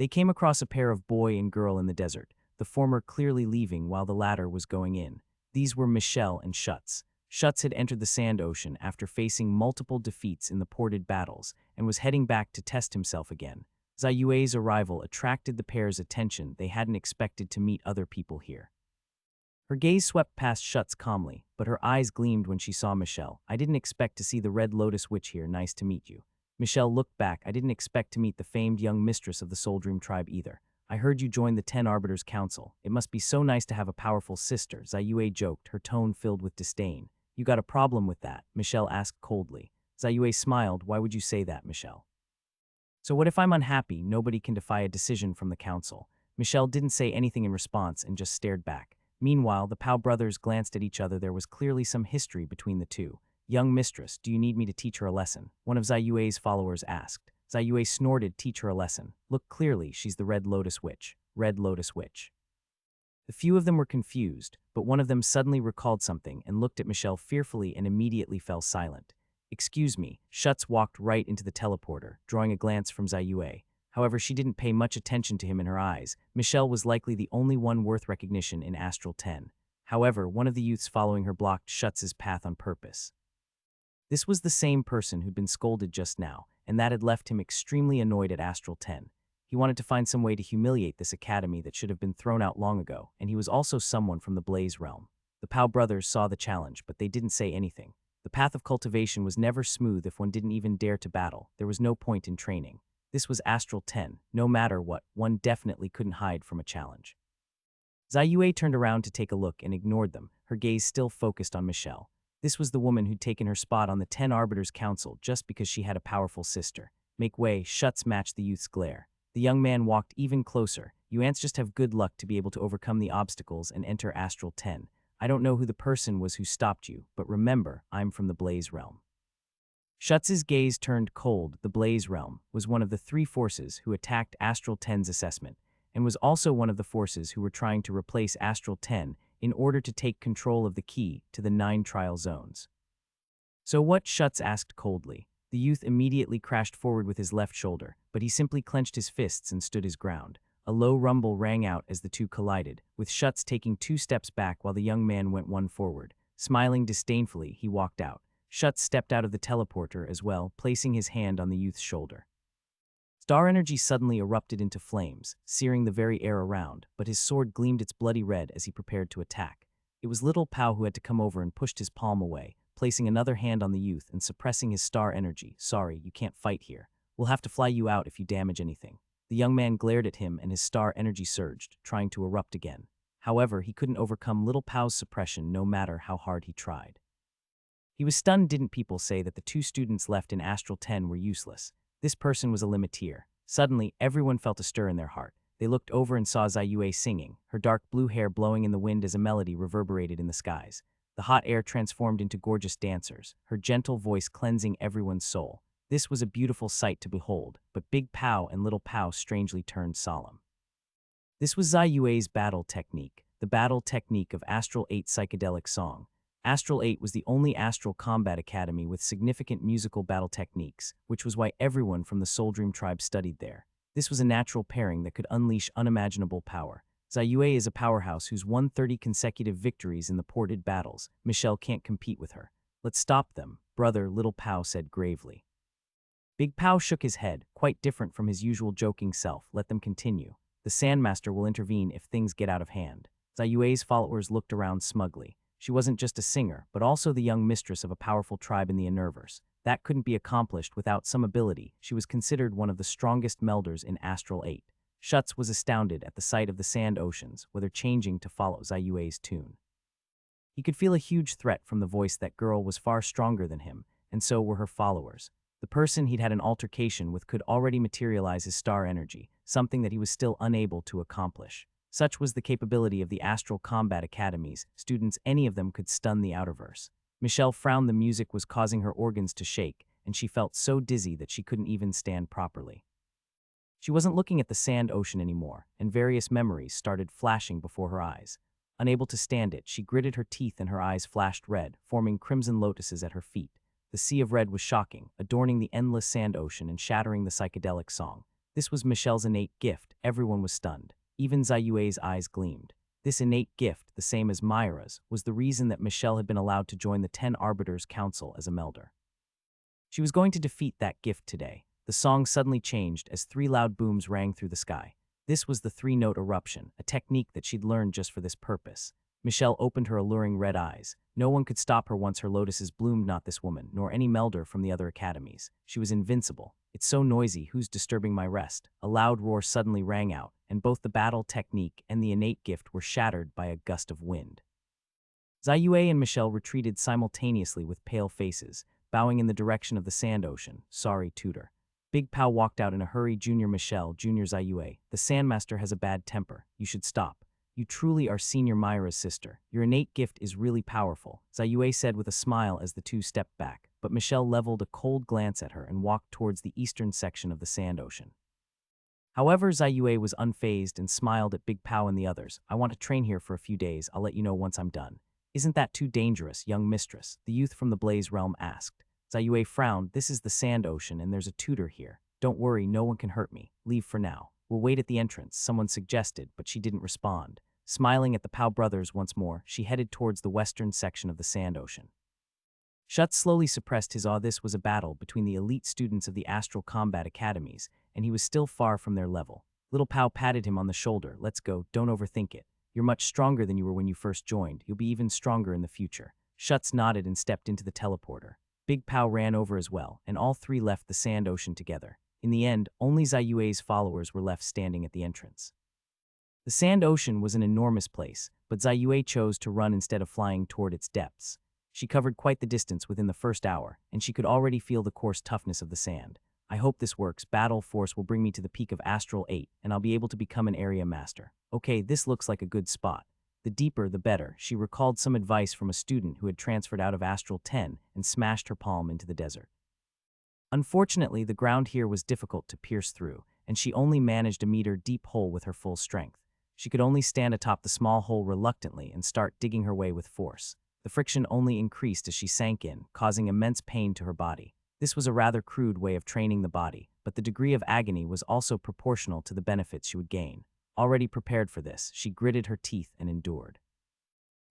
They came across a pair of boy and girl in the desert, the former clearly leaving while the latter was going in. These were Michelle and Schutz. Schutz had entered the sand ocean after facing multiple defeats in the ported battles and was heading back to test himself again. Zayue's arrival attracted the pair's attention. They hadn't expected to meet other people here. Her gaze swept past Schutz calmly, but her eyes gleamed when she saw Michelle. "I didn't expect to see the Red Lotus Witch here. Nice to meet you." Michelle looked back. "I didn't expect to meet the famed young mistress of the Soul Dream tribe either. I heard you joined the 10 Arbiters Council. It must be so nice to have a powerful sister," Zayue joked, her tone filled with disdain. "You got a problem with that?" Michelle asked coldly. Zayue smiled. "Why would you say that, Michelle?" "So what if I'm unhappy? Nobody can defy a decision from the council." Michelle didn't say anything in response and just stared back. Meanwhile, the Pao brothers glanced at each other. There was clearly some history between the two. "Young mistress, do you need me to teach her a lesson?" one of Zayue's followers asked. Zayue snorted. "Teach her a lesson. Look clearly, she's the Red Lotus Witch." Red Lotus Witch. The few of them were confused, but one of them suddenly recalled something and looked at Michelle fearfully and immediately fell silent. "Excuse me." Schutz walked right into the teleporter, drawing a glance from Zayue. However, she didn't pay much attention to him in her eyes. Michelle was likely the only one worth recognition in Astral 10. However, one of the youths following her blocked Schutz's path on purpose. This was the same person who'd been scolded just now, and that had left him extremely annoyed at Astral 10. He wanted to find some way to humiliate this academy that should have been thrown out long ago, and he was also someone from the Blaze realm. The Pao brothers saw the challenge, but they didn't say anything. The path of cultivation was never smooth if one didn't even dare to battle. There was no point in training. This was Astral 10. No matter what, one definitely couldn't hide from a challenge. Zayue turned around to take a look and ignored them, her gaze still focused on Michelle. This was the woman who'd taken her spot on the 10 Arbiters Council just because she had a powerful sister. "Make way." Schutz matched the youth's glare. The young man walked even closer. "You ants just have good luck to be able to overcome the obstacles and enter Astral 10. I don't know who the person was who stopped you, but remember, I'm from the Blaze realm." Schutz's gaze turned cold. The Blaze realm was one of the 3 forces who attacked Astral 10's assessment, and was also one of the forces who were trying to replace Astral 10 in order to take control of the key to the 9 trial zones. "So what?" Schutz asked coldly. The youth immediately crashed forward with his left shoulder, but he simply clenched his fists and stood his ground. A low rumble rang out as the two collided, with Schutz taking 2 steps back while the young man went 1 forward. Smiling disdainfully, he walked out. Schutz stepped out of the teleporter as well, placing his hand on the youth's shoulder. Star energy suddenly erupted into flames, searing the very air around, but his sword gleamed its bloody red as he prepared to attack. It was little Pao who had to come over and pushed his palm away, placing another hand on the youth and suppressing his star energy. "Sorry, you can't fight here. We'll have to fly you out if you damage anything." The young man glared at him and his star energy surged, trying to erupt again. However, he couldn't overcome little Pao's suppression no matter how hard he tried. He was stunned. Didn't people say that the 2 students left in Astral 10 were useless? This person was a limiteer. Suddenly, everyone felt a stir in their heart. They looked over and saw Zayue singing, her dark blue hair blowing in the wind as a melody reverberated in the skies. The hot air transformed into gorgeous dancers, her gentle voice cleansing everyone's soul. This was a beautiful sight to behold, but Big Pao and Little Pao strangely turned solemn. This was Zayue's battle technique, the battle technique of Astral 8 psychedelic song. Astral 8 was the only astral combat academy with significant musical battle techniques, which was why everyone from the Soul Dream tribe studied there. This was a natural pairing that could unleash unimaginable power. Zayue is a powerhouse who's won 30 consecutive victories in the ported battles. Michelle can't compete with her. "Let's stop them," brother, Little Pao said gravely. Big Pao shook his head, quite different from his usual joking self. "Let them continue. The Sandmaster will intervene if things get out of hand." Zayue's followers looked around smugly. She wasn't just a singer, but also the young mistress of a powerful tribe in the Universe. That couldn't be accomplished without some ability. She was considered one of the strongest melders in Astral 8. Schutz was astounded at the sight of the sand oceans, whether changing to follow Zayue's tune. He could feel a huge threat from the voice. That girl was far stronger than him, and so were her followers. The person he'd had an altercation with could already materialize his star energy, something that he was still unable to accomplish. Such was the capability of the Astral Combat Academies. Students, any of them could stun the Outerverse. Michelle frowned. The music was causing her organs to shake, and she felt so dizzy that she couldn't even stand properly. She wasn't looking at the sand ocean anymore, and various memories started flashing before her eyes. Unable to stand it, she gritted her teeth and her eyes flashed red, forming crimson lotuses at her feet. The sea of red was shocking, adorning the endless sand ocean and shattering the psychedelic song. This was Michelle's innate gift. Everyone was stunned. Even Zayue's eyes gleamed. This innate gift, the same as Myra's, was the reason that Michelle had been allowed to join the 10 Arbiters' Council as a melder. She was going to defeat that gift today. The song suddenly changed as 3 loud booms rang through the sky. This was the 3-note eruption, a technique that she'd learned just for this purpose. Michelle opened her alluring red eyes. No one could stop her once her lotuses bloomed, not this woman, nor any melder from the other academies. She was invincible. It's so noisy, who's disturbing my rest? A loud roar suddenly rang out, and both the battle technique and the innate gift were shattered by a gust of wind. Zayue and Michelle retreated simultaneously with pale faces, bowing in the direction of the sand ocean. Sorry, tutor. Big Pow walked out in a hurry. Junior Michelle, Junior Zayue, the Sandmaster has a bad temper. You should stop. You truly are Senior Myra's sister. Your innate gift is really powerful, Zayue said with a smile as the two stepped back, but Michelle leveled a cold glance at her and walked towards the eastern section of the sand ocean. However, Zayue was unfazed and smiled at Big Pow and the others. I want to train here for a few days. I'll let you know once I'm done. Isn't that too dangerous, young mistress? The youth from the Blaze Realm asked. Zayue frowned. This is the sand ocean and there's a tutor here. Don't worry, no one can hurt me. Leave for now. We'll wait at the entrance, someone suggested, but she didn't respond. Smiling at the Pow brothers once more, she headed towards the western section of the sand ocean. Schutz slowly suppressed his awe. This was a battle between the elite students of the Astral Combat Academies, and he was still far from their level. Little Pow patted him on the shoulder. Let's go, don't overthink it. You're much stronger than you were when you first joined. You'll be even stronger in the future. Schutz nodded and stepped into the teleporter. Big Pow ran over as well, and all 3 left the sand ocean together. In the end, only Zayue's followers were left standing at the entrance. The sand ocean was an enormous place, but Zayue chose to run instead of flying toward its depths. She covered quite the distance within the first hour, and she could already feel the coarse toughness of the sand. I hope this works. Battle Force will bring me to the peak of Astral 8, and I'll be able to become an area master. Okay, this looks like a good spot. The deeper, the better. She recalled some advice from a student who had transferred out of Astral 10 and smashed her palm into the desert. Unfortunately, the ground here was difficult to pierce through, and she only managed a meter-deep hole with her full strength. She could only stand atop the small hole reluctantly and start digging her way with force. The friction only increased as she sank in, causing immense pain to her body. This was a rather crude way of training the body, but the degree of agony was also proportional to the benefits she would gain. Already prepared for this, she gritted her teeth and endured.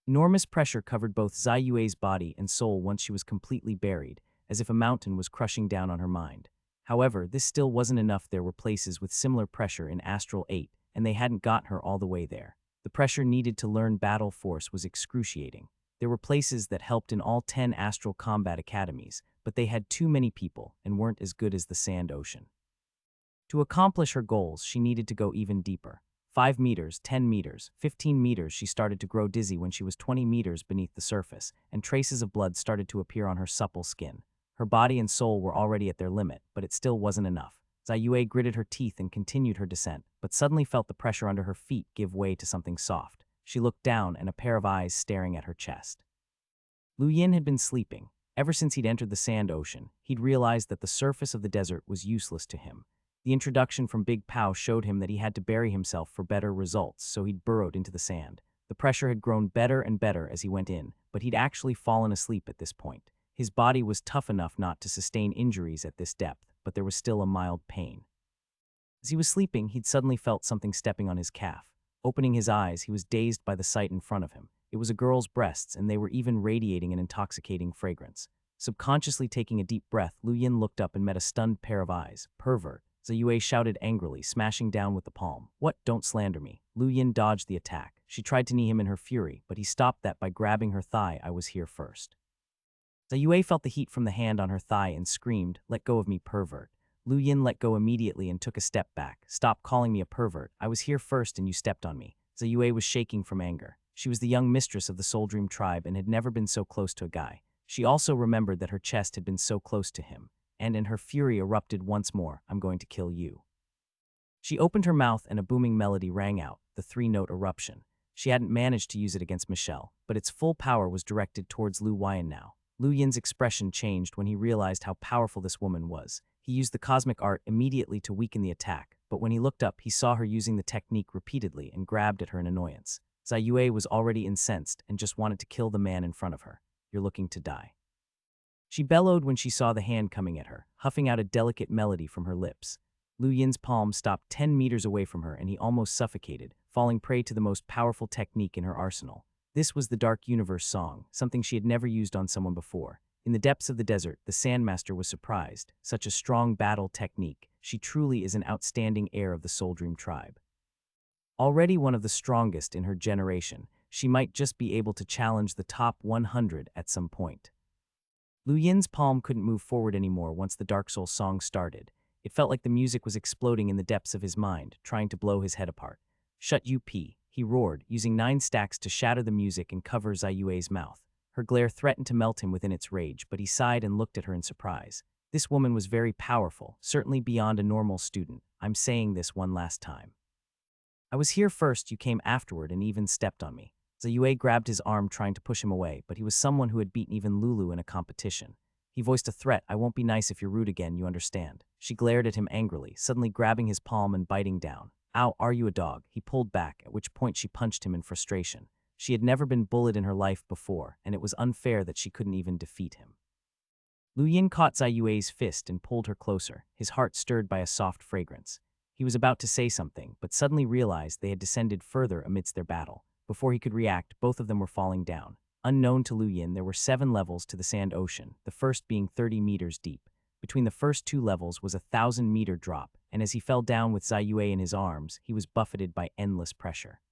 Enormous pressure covered both Zayue's body and soul once she was completely buried, as if a mountain was crushing down on her mind. However, this still wasn't enough. There were places with similar pressure in Astral 8, and they hadn't got her all the way there. The pressure needed to learn Battle Force was excruciating. There were places that helped in all 10 Astral Combat Academies, but they had too many people and weren't as good as the Sand Ocean. To accomplish her goals, she needed to go even deeper. 5 meters, 10 meters, 15 meters. She started to grow dizzy when she was 20 meters beneath the surface, and traces of blood started to appear on her supple skin. Her body and soul were already at their limit, but it still wasn't enough. Zayue gritted her teeth and continued her descent, but suddenly felt the pressure under her feet give way to something soft. She looked down, and a pair of eyes staring at her chest. Lu Yin had been sleeping. Ever since he'd entered the sand ocean, he'd realized that the surface of the desert was useless to him. The introduction from Big Pow showed him that he had to bury himself for better results, so he'd burrowed into the sand. The pressure had grown better and better as he went in, but he'd actually fallen asleep at this point. His body was tough enough not to sustain injuries at this depth, but there was still a mild pain. As he was sleeping, he'd suddenly felt something stepping on his calf. Opening his eyes, he was dazed by the sight in front of him. It was a girl's breasts, and they were even radiating an intoxicating fragrance. Subconsciously taking a deep breath, Lu Yin looked up and met a stunned pair of eyes. Pervert! Zayue shouted angrily, smashing down with the palm. What? Don't slander me. Lu Yin dodged the attack. She tried to knee him in her fury, but he stopped that by grabbing her thigh. I was here first. Zayue felt the heat from the hand on her thigh and screamed, let go of me, pervert. Lu Yin let go immediately and took a step back. Stop calling me a pervert. I was here first and you stepped on me. Zayue was shaking from anger. She was the young mistress of the Soul Dream tribe and had never been so close to a guy. She also remembered that her chest had been so close to him, and in her fury erupted once more, I'm going to kill you. She opened her mouth and a booming melody rang out, the 3-note eruption. She hadn't managed to use it against Michelle, but its full power was directed towards Lu Yin now. Lu Yin's expression changed when he realized how powerful this woman was. He used the cosmic art immediately to weaken the attack, but when he looked up, he saw her using the technique repeatedly and grabbed at her in annoyance. Zayue was already incensed and just wanted to kill the man in front of her. You're looking to die. She bellowed when she saw the hand coming at her, huffing out a delicate melody from her lips. Lu Yin's palm stopped 10 meters away from her and he almost suffocated, falling prey to the most powerful technique in her arsenal. This was the Dark Universe song, something she had never used on someone before. In the depths of the desert, the Sandmaster was surprised. Such a strong battle technique. She truly is an outstanding heir of the Soul Dream tribe. Already one of the strongest in her generation, she might just be able to challenge the top 100 at some point. Lu Yin's palm couldn't move forward anymore once the Dark Soul song started. It felt like the music was exploding in the depths of his mind, trying to blow his head apart. "Shut you, P," he roared, using 9 stacks to shatter the music and cover Ziyue's mouth. Her glare threatened to melt him within its rage, but he sighed and looked at her in surprise. This woman was very powerful, certainly beyond a normal student. I'm saying this one last time. I was here first, you came afterward and even stepped on me. Ziyue grabbed his arm trying to push him away, but he was someone who had beaten even Lulu in a competition. He voiced a threat. "I won't be nice if you're rude again, you understand." She glared at him angrily, suddenly grabbing his palm and biting down. "Ow, are you a dog?" He pulled back, at which point she punched him in frustration. She had never been bullied in her life before, and it was unfair that she couldn't even defeat him. Lu Yin caught Ziyue's fist and pulled her closer, his heart stirred by a soft fragrance. He was about to say something, but suddenly realized they had descended further amidst their battle. Before he could react, both of them were falling down. Unknown to Lu Yin, there were 7 levels to the Sand Ocean, the first being 30 meters deep. Between the first 2 levels was a 1,000-meter drop, and as he fell down with Ziyue in his arms, he was buffeted by endless pressure.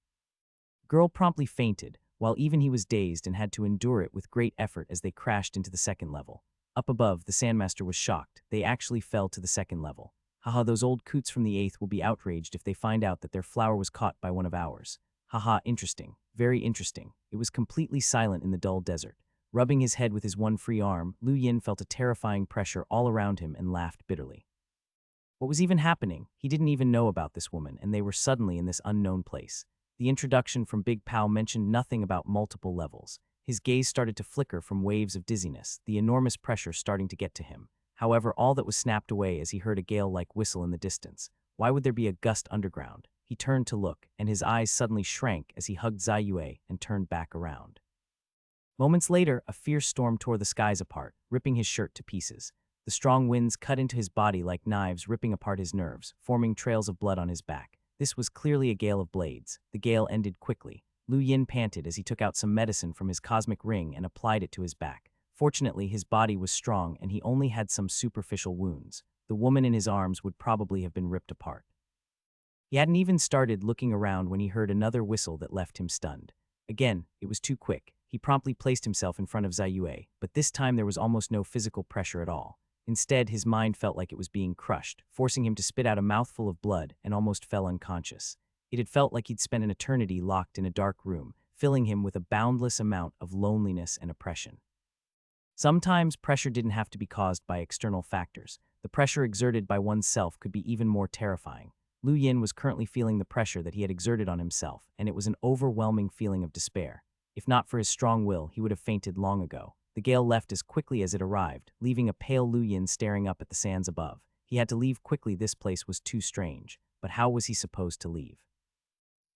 Girl promptly fainted, while even he was dazed and had to endure it with great effort as they crashed into the second level. Up above, the Sandmaster was shocked. They actually fell to the second level. Haha, those old coots from the 8th will be outraged if they find out that their flower was caught by one of ours. Haha, interesting. Very interesting. It was completely silent in the dull desert. Rubbing his head with his one free arm, Lu Yin felt a terrifying pressure all around him and laughed bitterly. What was even happening? He didn't even know about this woman, and they were suddenly in this unknown place. The introduction from Big Pow mentioned nothing about multiple levels. His gaze started to flicker from waves of dizziness, the enormous pressure starting to get to him. However, all that was snapped away as he heard a gale-like whistle in the distance. Why would there be a gust underground? He turned to look, and his eyes suddenly shrank as he hugged Ziyue and turned back around. Moments later, a fierce storm tore the skies apart, ripping his shirt to pieces. The strong winds cut into his body like knives, ripping apart his nerves, forming trails of blood on his back. This was clearly a gale of blades. The gale ended quickly. Lu Yin panted as he took out some medicine from his cosmic ring and applied it to his back. Fortunately, his body was strong and he only had some superficial wounds. The woman in his arms would probably have been ripped apart. He hadn't even started looking around when he heard another whistle that left him stunned. Again, it was too quick. He promptly placed himself in front of Ziyue, but this time there was almost no physical pressure at all. Instead, his mind felt like it was being crushed, forcing him to spit out a mouthful of blood and almost fell unconscious. It had felt like he'd spent an eternity locked in a dark room, filling him with a boundless amount of loneliness and oppression. Sometimes pressure didn't have to be caused by external factors. The pressure exerted by oneself could be even more terrifying. Lu Yin was currently feeling the pressure that he had exerted on himself, and it was an overwhelming feeling of despair. If not for his strong will, he would have fainted long ago. The gale left as quickly as it arrived, leaving a pale Lu Yin staring up at the sands above. He had to leave quickly. This place was too strange. But how was he supposed to leave?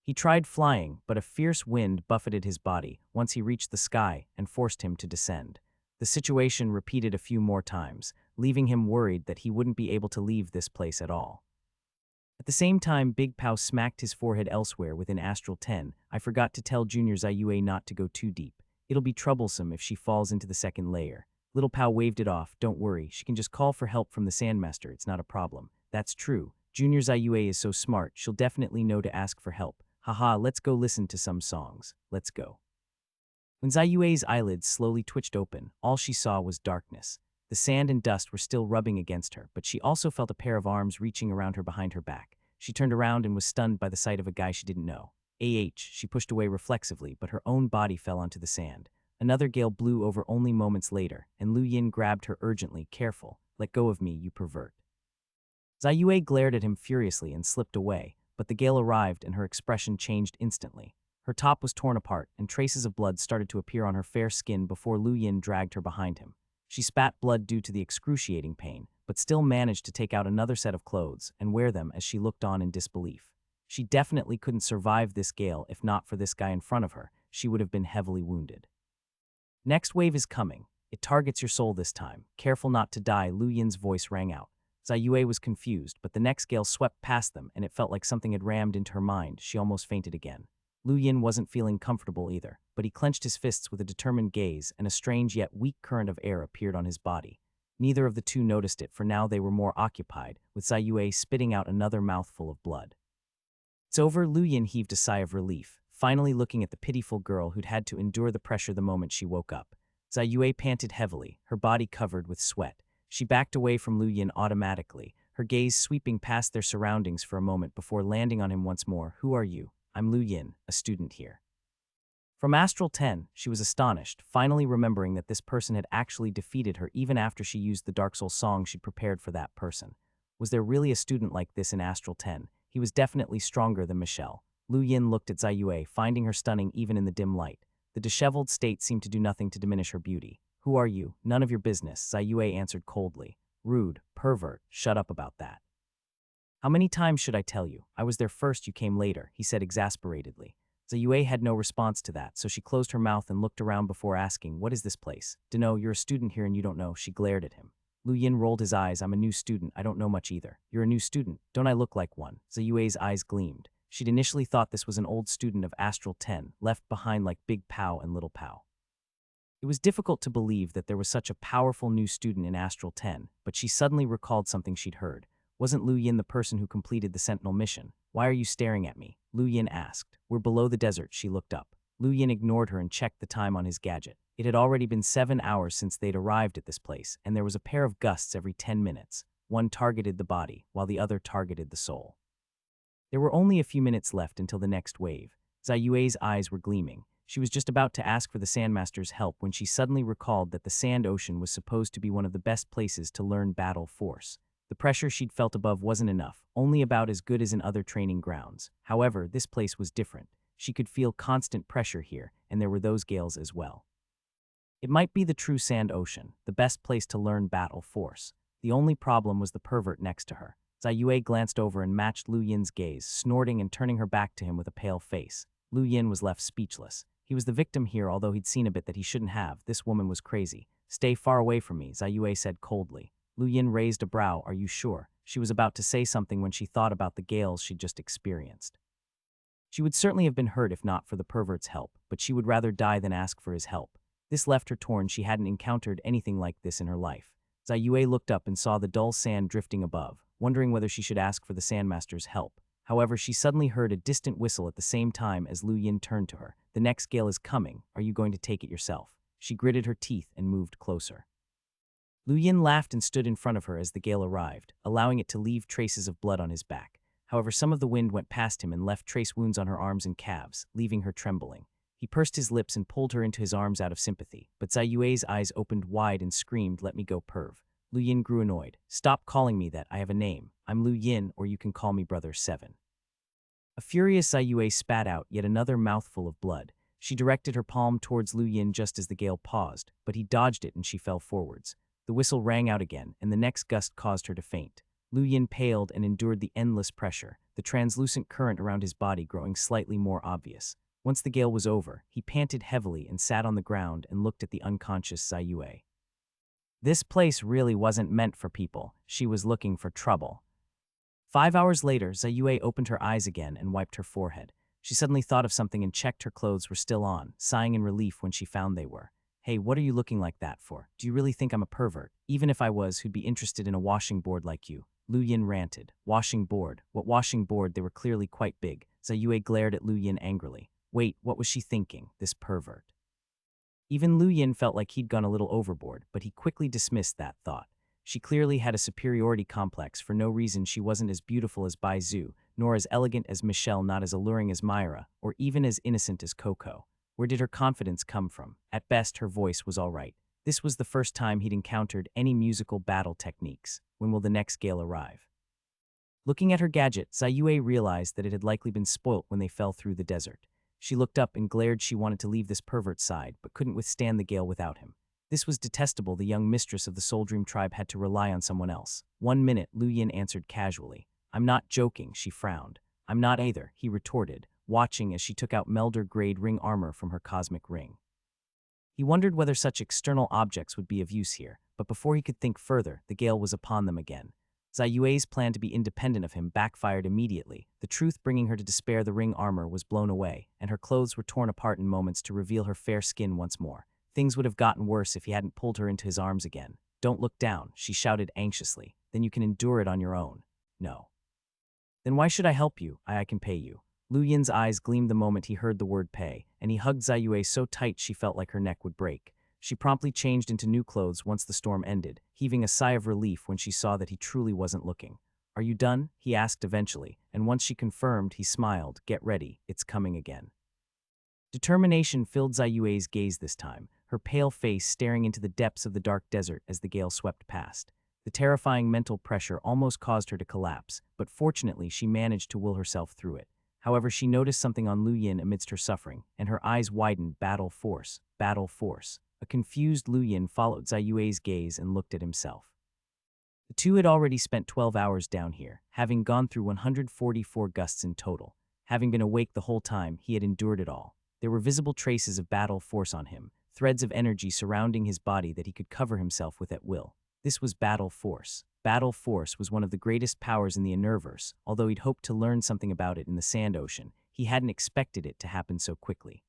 He tried flying, but a fierce wind buffeted his body once he reached the sky and forced him to descend. The situation repeated a few more times, leaving him worried that he wouldn't be able to leave this place at all. At the same time, Big Pow smacked his forehead elsewhere within Astral 10. I forgot to tell Junior Ziyue not to go too deep. It'll be troublesome if she falls into the second layer. Little Pow waved it off. Don't worry, she can just call for help from the Sandmaster. It's not a problem. That's true. Junior Ziyue is so smart, she'll definitely know to ask for help. Haha, let's go listen to some songs. Let's go. When Ziyue's eyelids slowly twitched open, all she saw was darkness. The sand and dust were still rubbing against her, but she also felt a pair of arms reaching around her behind her back. She turned around and was stunned by the sight of a guy she didn't know. She pushed away reflexively, but her own body fell onto the sand. Another gale blew over only moments later, and Lu Yin grabbed her urgently. Careful, let go of me, you pervert. Ziyue glared at him furiously and slipped away, but the gale arrived and her expression changed instantly. Her top was torn apart, and traces of blood started to appear on her fair skin before Lu Yin dragged her behind him. She spat blood due to the excruciating pain, but still managed to take out another set of clothes and wear them as she looked on in disbelief. She definitely couldn't survive this gale if not for this guy in front of her. She would have been heavily wounded. Next wave is coming. It targets your soul this time. Careful not to die, Lu Yin's voice rang out. Zayue was confused, but the next gale swept past them, and it felt like something had rammed into her mind. She almost fainted again. Lu Yin wasn't feeling comfortable either, but he clenched his fists with a determined gaze, and a strange yet weak current of air appeared on his body. Neither of the two noticed it, for now they were more occupied, with Zayue spitting out another mouthful of blood. "It's over." Lu Yin heaved a sigh of relief, finally looking at the pitiful girl who'd had to endure the pressure the moment she woke up. Zayue panted heavily, her body covered with sweat. She backed away from Lu Yin automatically, her gaze sweeping past their surroundings for a moment before landing on him once more. "Who are you?" "I'm Lu Yin, a student here." From Astral 10, she was astonished, finally remembering that this person had actually defeated her even after she used the Dark Soul song she'd prepared for that person. Was there really a student like this in Astral 10? He was definitely stronger than Michelle. Lu Yin looked at Zayue, finding her stunning even in the dim light. The disheveled state seemed to do nothing to diminish her beauty. "Who are you?" "None of your business," Zayue answered coldly. "Rude, pervert, shut up about that." "How many times should I tell you? I was there first, you came later," he said exasperatedly. Zayue had no response to that, so she closed her mouth and looked around before asking, "What is this place?" "Dunno, you're a student here and you don't know." She glared at him. Lu Yin rolled his eyes. "I'm a new student, I don't know much either." "You're a new student? Don't I look like one?" Zayue's eyes gleamed. She'd initially thought this was an old student of Astral 10, left behind like Big Pow and Little Pow. It was difficult to believe that there was such a powerful new student in Astral 10, but she suddenly recalled something she'd heard. Wasn't Lu Yin the person who completed the Sentinel mission? "Why are you staring at me?" Lu Yin asked. "We're below the desert." She looked up. Lu Yin ignored her and checked the time on his gadget. It had already been 7 hours since they'd arrived at this place, and there was a pair of gusts every 10 minutes. One targeted the body, while the other targeted the soul. There were only a few minutes left until the next wave. Zayue's eyes were gleaming. She was just about to ask for the Sandmaster's help when she suddenly recalled that the Sand Ocean was supposed to be one of the best places to learn battle force. The pressure she'd felt above wasn't enough, only about as good as in other training grounds. However, this place was different. She could feel constant pressure here, and there were those gales as well. It might be the true Sand Ocean, the best place to learn battle force. The only problem was the pervert next to her. Zayue glanced over and matched Lu Yin's gaze, snorting and turning her back to him with a pale face. Lu Yin was left speechless. He was the victim here, although he'd seen a bit that he shouldn't have. This woman was crazy. "Stay far away from me," Zayue said coldly. Lu Yin raised a brow. "Are you sure?" She was about to say something when she thought about the gales she'd just experienced. She would certainly have been hurt if not for the pervert's help, but she would rather die than ask for his help. This left her torn. She hadn't encountered anything like this in her life. Zayue looked up and saw the dull sand drifting above, wondering whether she should ask for the Sandmaster's help. However, she suddenly heard a distant whistle at the same time as Lu Yin turned to her. "The next gale is coming. Are you going to take it yourself?" She gritted her teeth and moved closer. Lu Yin laughed and stood in front of her as the gale arrived, allowing it to leave traces of blood on his back. However, some of the wind went past him and left trace wounds on her arms and calves, leaving her trembling. He pursed his lips and pulled her into his arms out of sympathy, but Zayue's eyes opened wide and screamed, "Let me go, perv." Lu Yin grew annoyed. "Stop calling me that. I have a name. I'm Lu Yin, or you can call me Brother 7. A furious Zayue spat out yet another mouthful of blood. She directed her palm towards Lu Yin just as the gale paused, but he dodged it and she fell forwards. The whistle rang out again, and the next gust caused her to faint. Lu Yin paled and endured the endless pressure, the translucent current around his body growing slightly more obvious. Once the gale was over, he panted heavily and sat on the ground and looked at the unconscious Zayue. This place really wasn't meant for people. She was looking for trouble. 5 hours later, Zayue opened her eyes again and wiped her forehead. She suddenly thought of something and checked her clothes were still on, sighing in relief when she found they were. "Hey, what are you looking like that for? Do you really think I'm a pervert? Even if I was, who'd be interested in a washing board like you?" Lu Yin ranted. "Washing board? What washing board?" They were clearly quite big. Zayue glared at Lu Yin angrily. Wait, what was she thinking? This pervert. Even Lu Yin felt like he'd gone a little overboard, but he quickly dismissed that thought. She clearly had a superiority complex. For no reason she wasn't as beautiful as Bai Zhu, nor as elegant as Michelle, not as alluring as Myra, or even as innocent as Coco. Where did her confidence come from? At best, her voice was all right. This was the first time he'd encountered any musical battle techniques. When will the next gale arrive? Looking at her gadget, Zayue realized that it had likely been spoilt when they fell through the desert. She looked up and glared. She wanted to leave this pervert's side, but couldn't withstand the gale without him. This was detestable. The young mistress of the Soul Dream tribe had to rely on someone else. 1 minute, Lu Yin answered casually. "I'm not joking," she frowned. "I'm not either," he retorted, watching as she took out Melder-grade ring armor from her cosmic ring. He wondered whether such external objects would be of use here, but before he could think further, the gale was upon them again. Ziyue's plan to be independent of him backfired immediately. The truth bringing her to despair, the ring armor was blown away, and her clothes were torn apart in moments to reveal her fair skin once more. Things would have gotten worse if he hadn't pulled her into his arms again. "Don't look down," she shouted anxiously. "Then you can endure it on your own." "No." "Then why should I help you? I can pay you." Lu Yin's eyes gleamed the moment he heard the word pay, and he hugged Ziyue so tight she felt like her neck would break. She promptly changed into new clothes once the storm ended, heaving a sigh of relief when she saw that he truly wasn't looking. "Are you done?" he asked eventually, and once she confirmed, he smiled. "Get ready, it's coming again." Determination filled Ziyue's gaze this time, her pale face staring into the depths of the dark desert as the gale swept past. The terrifying mental pressure almost caused her to collapse, but fortunately she managed to will herself through it. However, she noticed something on Lu Yin amidst her suffering, and her eyes widened. Battle force, battle force. A confused Lu Yin followed Ziyue's gaze and looked at himself. The two had already spent 12 hours down here, having gone through 144 gusts in total. Having been awake the whole time, he had endured it all. There were visible traces of battle force on him, threads of energy surrounding his body that he could cover himself with at will. This was battle force. Battle force was one of the greatest powers in the universe. Although he'd hoped to learn something about it in the Sand Ocean, he hadn't expected it to happen so quickly.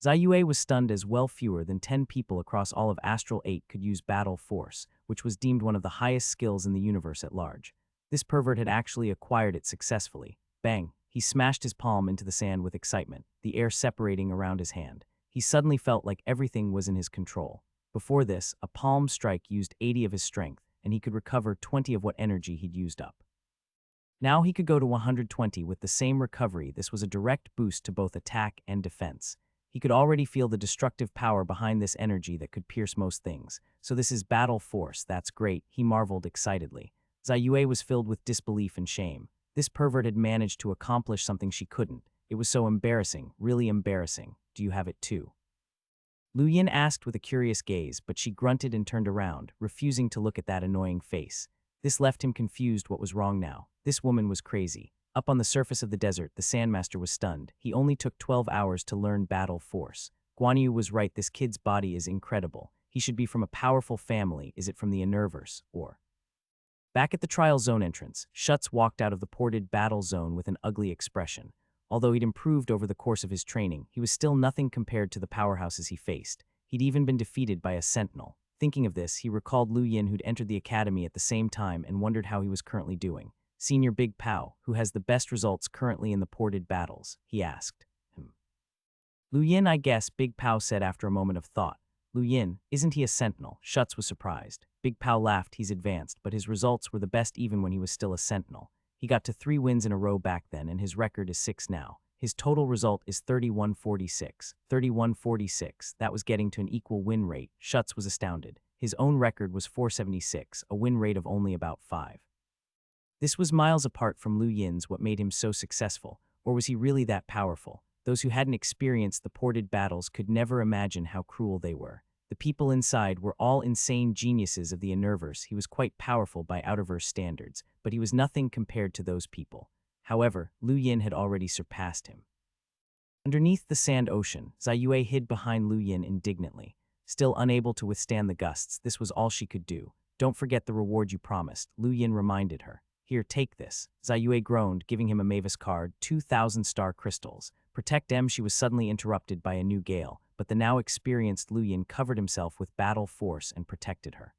Ziyue was stunned as well. Fewer than 10 people across all of Astral 8 could use battle force, which was deemed one of the highest skills in the universe at large. This pervert had actually acquired it successfully. Bang! He smashed his palm into the sand with excitement, the air separating around his hand. He suddenly felt like everything was in his control. Before this, a palm strike used 80 of his strength, and he could recover 20 of what energy he'd used up. Now he could go to 120 with the same recovery. This was a direct boost to both attack and defense. He could already feel the destructive power behind this energy that could pierce most things. "So this is battle force, that's great," he marveled excitedly. Ziyue was filled with disbelief and shame. This pervert had managed to accomplish something she couldn't. It was so embarrassing, really embarrassing. "Do you have it too?" Lu Yin asked with a curious gaze, but she grunted and turned around, refusing to look at that annoying face. This left him confused. What was wrong now? This woman was crazy. Up on the surface of the desert, the Sandmaster was stunned. He only took 12 hours to learn battle force. Guan Yu was right. This kid's body is incredible. He should be from a powerful family. Is it from the Universe, or... Back at the trial zone entrance, Schutz walked out of the ported battle zone with an ugly expression. Although he'd improved over the course of his training, he was still nothing compared to the powerhouses he faced. He'd even been defeated by a sentinel. Thinking of this, he recalled Lu Yin, who'd entered the academy at the same time, and wondered how he was currently doing. "Senior Big Pow, who has the best results currently in the ported battles?" he asked. Lu Yin, I guess," Big Pow said after a moment of thought. "Lu Yin, isn't he a sentinel?" Schutz was surprised. Big Pow laughed. "He's advanced, but his results were the best even when he was still a sentinel. He got to 3 wins in a row back then, and his record is 6 now. His total result is 31-46. 31-46, that was getting to an equal win rate." Schutz was astounded. His own record was 476, a win rate of only about 5. This was miles apart from Lu Yin's. What made him so successful? Or was he really that powerful? Those who hadn't experienced the ported battles could never imagine how cruel they were. The people inside were all insane geniuses of the universe. He was quite powerful by outerverse standards, but he was nothing compared to those people. However, Lu Yin had already surpassed him. Underneath the sand ocean, Ziyue hid behind Lu Yin indignantly. Still unable to withstand the gusts, this was all she could do. "Don't forget the reward you promised," Lu Yin reminded her. "Here, take this." Ziyue groaned, giving him a Mavis card, 2,000 star crystals. "Protect them." She was suddenly interrupted by a new gale, but the now experienced Lu Yin covered himself with battle force and protected her.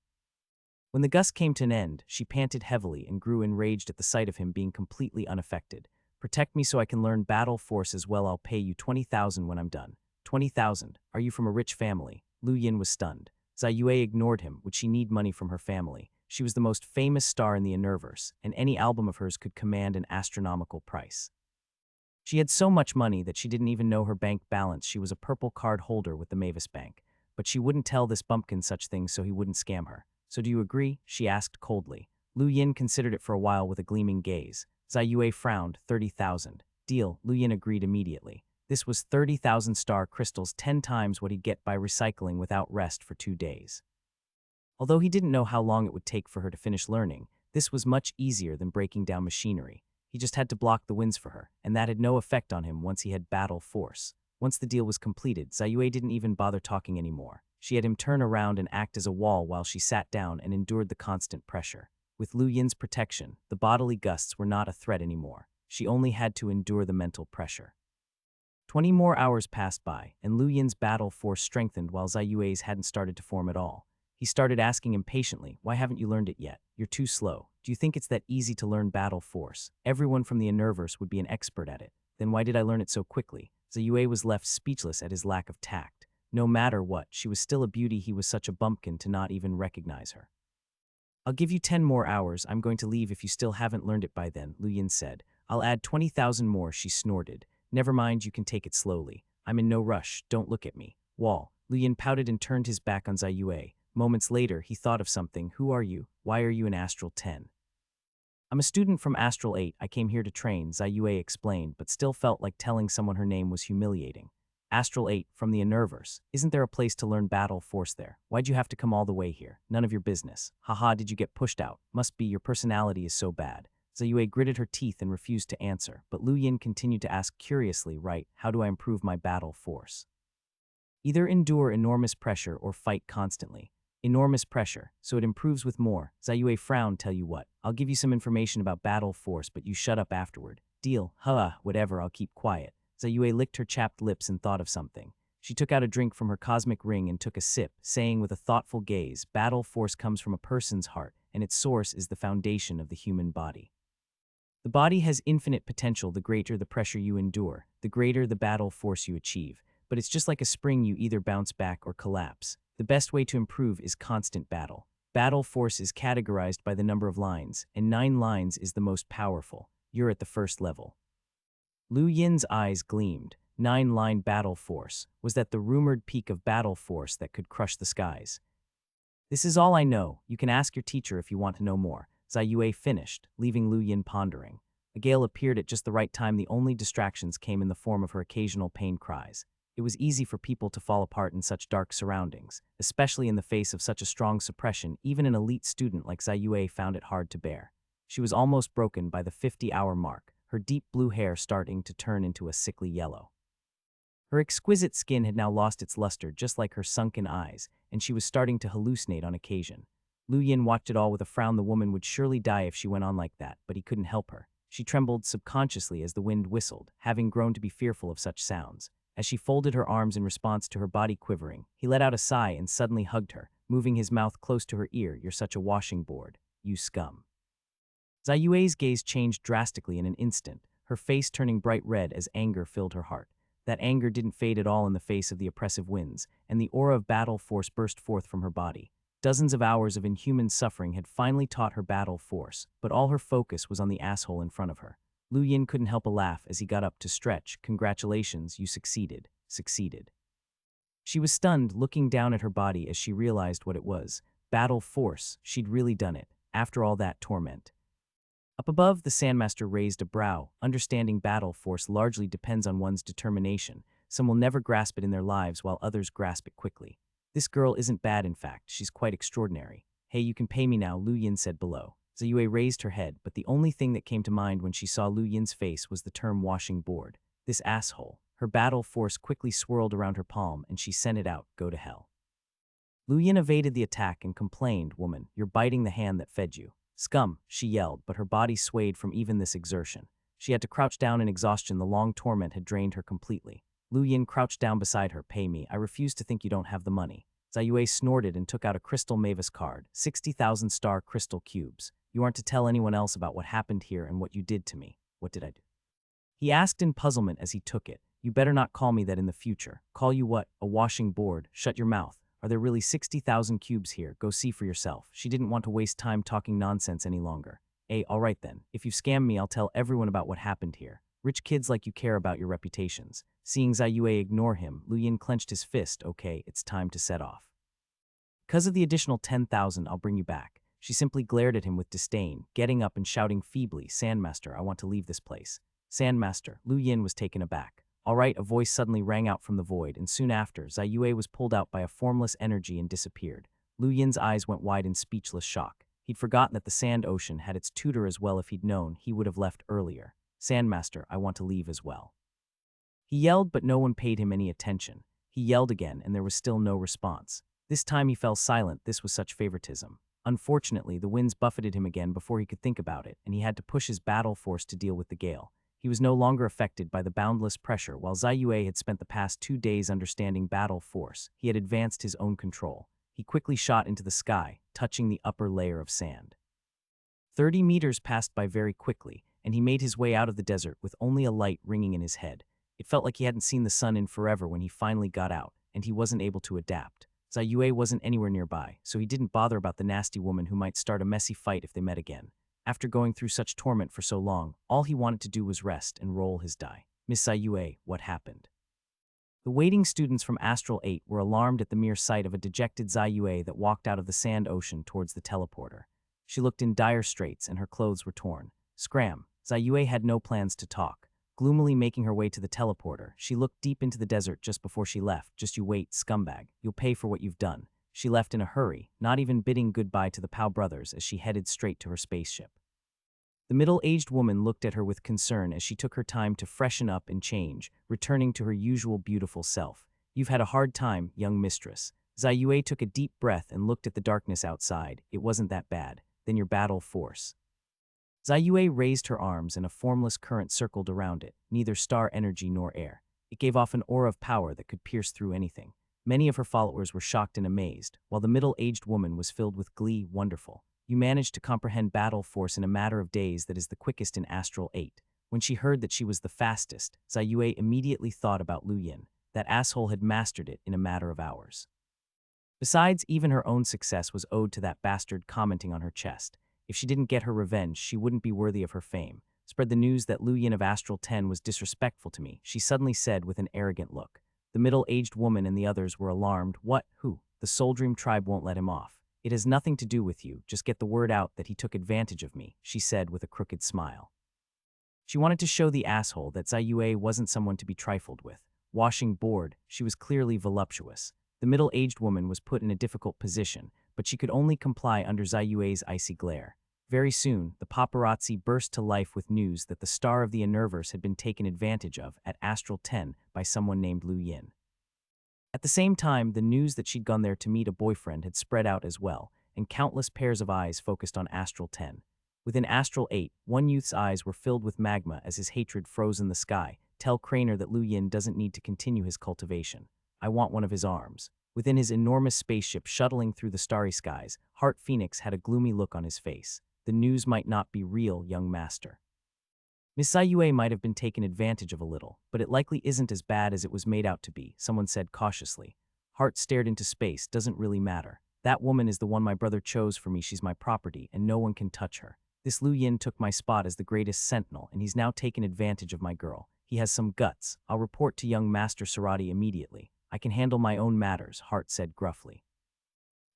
When the gust came to an end, she panted heavily and grew enraged at the sight of him being completely unaffected. "Protect me so I can learn battle force as well. I'll pay you 20,000 when I'm done." 20,000? Are you from a rich family? Lu Yin was stunned. Ziyue ignored him. Would she need money from her family? She was the most famous star in the universe, and any album of hers could command an astronomical price. She had so much money that she didn't even know her bank balance. She was a purple card holder with the Mavis Bank. But she wouldn't tell this bumpkin such things so he wouldn't scam her. "So do you agree?" she asked coldly. Lu Yin considered it for a while with a gleaming gaze. Ziyue frowned. 30,000. Deal. Lu Yin agreed immediately. This was 30,000 star crystals, 10 times what he'd get by recycling without rest for 2 days. Although he didn't know how long it would take for her to finish learning, this was much easier than breaking down machinery. He just had to block the winds for her, and that had no effect on him once he had battle force. Once the deal was completed, Ziyue didn't even bother talking anymore. She had him turn around and act as a wall while she sat down and endured the constant pressure. With Lu Yin's protection, the bodily gusts were not a threat anymore. She only had to endure the mental pressure. 20 more hours passed by, and Lu Yin's battle force strengthened while Zai Yue's hadn't started to form at all. He started asking impatiently, "Why haven't you learned it yet? You're too slow. Do you think it's that easy to learn battle force? Everyone from the Universe would be an expert at it. Then why did I learn it so quickly?" Zai Yue was left speechless at his lack of tact. No matter what, she was still a beauty. He was such a bumpkin to not even recognize her. "I'll give you 10 more hours. I'm going to leave if you still haven't learned it by then," Lu Yin said. "I'll add 20,000 more," she snorted. "Never mind, you can take it slowly. I'm in no rush. Don't look at me." Wall. Lu Yin pouted and turned his back on Zai Yue. Moments later, he thought of something. "Who are you? Why are you in Astral 10? "I'm a student from Astral 8. I came here to train," Zai Yue explained, but still felt like telling someone her name was humiliating. "Astral 8, from the Universe. Isn't there a place to learn battle force there? Why'd you have to come all the way here? None of your business. Haha, did you get pushed out? Must be your personality is so bad." Zai Yue gritted her teeth and refused to answer, but Lu Yin continued to ask curiously, "Right, how do I improve my battle force?" "Either endure enormous pressure or fight constantly." "Enormous pressure, so it improves with more." Zai Yue frowned. "Tell you what, I'll give you some information about battle force, but you shut up afterward. Deal?" "Huh, whatever, I'll keep quiet." Zai Yue licked her chapped lips and thought of something. She took out a drink from her cosmic ring and took a sip, saying with a thoughtful gaze, "Battle force comes from a person's heart, and its source is the foundation of the human body. The body has infinite potential. The greater the pressure you endure, the greater the battle force you achieve. But it's just like a spring, you either bounce back or collapse. The best way to improve is constant battle. Battle force is categorized by the number of lines, and 9 lines is the most powerful. You're at the first level." Lu Yin's eyes gleamed. 9-line battle force. Was that the rumored peak of battle force that could crush the skies? "This is all I know. You can ask your teacher if you want to know more." Zai Yue finished, leaving Lu Yin pondering. A gale appeared at just the right time. The only distractions came in the form of her occasional pain cries. It was easy for people to fall apart in such dark surroundings, especially in the face of such a strong suppression. Even an elite student like Zai Yue found it hard to bear. She was almost broken by the 50-hour mark, her deep blue hair starting to turn into a sickly yellow. Her exquisite skin had now lost its luster, just like her sunken eyes, and she was starting to hallucinate on occasion. Lu Yin watched it all with a frown. The woman would surely die if she went on like that, but he couldn't help her. She trembled subconsciously as the wind whistled, having grown to be fearful of such sounds. As she folded her arms in response to her body quivering, he let out a sigh and suddenly hugged her, moving his mouth close to her ear. "You're such a washing board, you scum." Zai Yue's gaze changed drastically in an instant, her face turning bright red as anger filled her heart. That anger didn't fade at all in the face of the oppressive winds, and the aura of battle force burst forth from her body. Dozens of hours of inhuman suffering had finally taught her battle force, but all her focus was on the asshole in front of her. Lu Yin couldn't help a laugh as he got up to stretch. "Congratulations, you succeeded." Succeeded. She was stunned, looking down at her body as she realized what it was. Battle force. She'd really done it, after all that torment. Up above, the Sandmaster raised a brow. "Understanding battle force largely depends on one's determination. Some will never grasp it in their lives while others grasp it quickly. This girl isn't bad, in fact, she's quite extraordinary." "Hey, you can pay me now," Lu Yin said below. Zai Yue raised her head, but the only thing that came to mind when she saw Lu Yin's face was the term washing board. This asshole. Her battle force quickly swirled around her palm, and she sent it out. "Go to hell." Lu Yin evaded the attack and complained, "Woman, you're biting the hand that fed you." "Scum," she yelled, but her body swayed from even this exertion. She had to crouch down in exhaustion. The long torment had drained her completely. Lu Yin crouched down beside her. "Pay me. I refuse to think you don't have the money." Zai Yue snorted and took out a crystal Mavis card, 60,000 star crystal cubes. "You aren't to tell anyone else about what happened here and what you did to me." "What did I do?" he asked in puzzlement as he took it. "You better not call me that in the future." "Call you what? A washing board? Shut your mouth. Are there really 60,000 cubes here? Go see for yourself." She didn't want to waste time talking nonsense any longer. All right then. If you scam me, I'll tell everyone about what happened here. Rich kids like you care about your reputations." Seeing Zai Yue ignore him, Lu Yin clenched his fist. "Okay, it's time to set off. Because of the additional 10,000, I'll bring you back." She simply glared at him with disdain, getting up and shouting feebly, "Sandmaster, I want to leave this place." "Sandmaster." Lu Yin was taken aback. "All right," a voice suddenly rang out from the void, and soon after, Zai Yue was pulled out by a formless energy and disappeared. Lu Yin's eyes went wide in speechless shock. He'd forgotten that the Sand Ocean had its tutor as well. If he'd known, he would have left earlier. "Sandmaster, I want to leave as well." He yelled, but no one paid him any attention. He yelled again, and there was still no response. This time he fell silent. This was such favoritism. Unfortunately, the winds buffeted him again before he could think about it, and he had to push his battle force to deal with the gale. He was no longer affected by the boundless pressure. While Zai Yue had spent the past 2 days understanding battle force, he had advanced his own control. He quickly shot into the sky, touching the upper layer of sand. 30 meters passed by very quickly, and he made his way out of the desert with only a light ringing in his head. It felt like he hadn't seen the sun in forever when he finally got out, and he wasn't able to adapt. Zai Yue wasn't anywhere nearby, so he didn't bother about the nasty woman who might start a messy fight if they met again. After going through such torment for so long, all he wanted to do was rest and roll his die. Miss Zai Yue, what happened? The waiting students from Astral 8 were alarmed at the mere sight of a dejected Zai Yue that walked out of the sand ocean towards the teleporter. She looked in dire straits and her clothes were torn. Scram! Zai Yue had no plans to talk. Gloomily making her way to the teleporter, she looked deep into the desert just before she left. Just you wait, scumbag. You'll pay for what you've done. She left in a hurry, not even bidding goodbye to the Pao brothers as she headed straight to her spaceship. The middle-aged woman looked at her with concern as she took her time to freshen up and change, returning to her usual beautiful self. You've had a hard time, young mistress. Zai Yue took a deep breath and looked at the darkness outside. It wasn't that bad. Then your battle force. Zai Yue raised her arms and a formless current circled around it, neither star energy nor air. It gave off an aura of power that could pierce through anything. Many of her followers were shocked and amazed, while the middle-aged woman was filled with glee. Wonderful. You managed to comprehend battle force in a matter of days that is the quickest in Astral 8. When she heard that she was the fastest, Zai Yue immediately thought about Lu Yin. That asshole had mastered it in a matter of hours. Besides, even her own success was owed to that bastard commenting on her chest. If she didn't get her revenge, she wouldn't be worthy of her fame. Spread the news that Lu Yin of Astral 10 was disrespectful to me, she suddenly said with an arrogant look. The middle-aged woman and the others were alarmed. What? Who? The Soul Dream tribe won't let him off. It has nothing to do with you, just get the word out that he took advantage of me, she said with a crooked smile. She wanted to show the asshole that Zai Yue wasn't someone to be trifled with. Washing board, she was clearly voluptuous. The middle-aged woman was put in a difficult position, but she could only comply under Zai Yue's icy glare. Very soon, the paparazzi burst to life with news that the star of the Universe had been taken advantage of at Astral 10 by someone named Lu Yin. At the same time, the news that she'd gone there to meet a boyfriend had spread out as well, and countless pairs of eyes focused on Astral 10. Within Astral 8, one youth's eyes were filled with magma as his hatred froze in the sky. Tell Craner that Lu Yin doesn't need to continue his cultivation. I want one of his arms. Within his enormous spaceship shuttling through the starry skies, Heart Phoenix had a gloomy look on his face. The news might not be real, young master. Miss Zai Yue might have been taken advantage of a little, but it likely isn't as bad as it was made out to be, someone said cautiously. Heart stared into space. Doesn't really matter. That woman is the one my brother chose for me. She's my property, and no one can touch her. This Lu Yin took my spot as the greatest sentinel, and he's now taken advantage of my girl. He has some guts. I'll report to young Master Sarati immediately. I can handle my own matters, Heart said gruffly.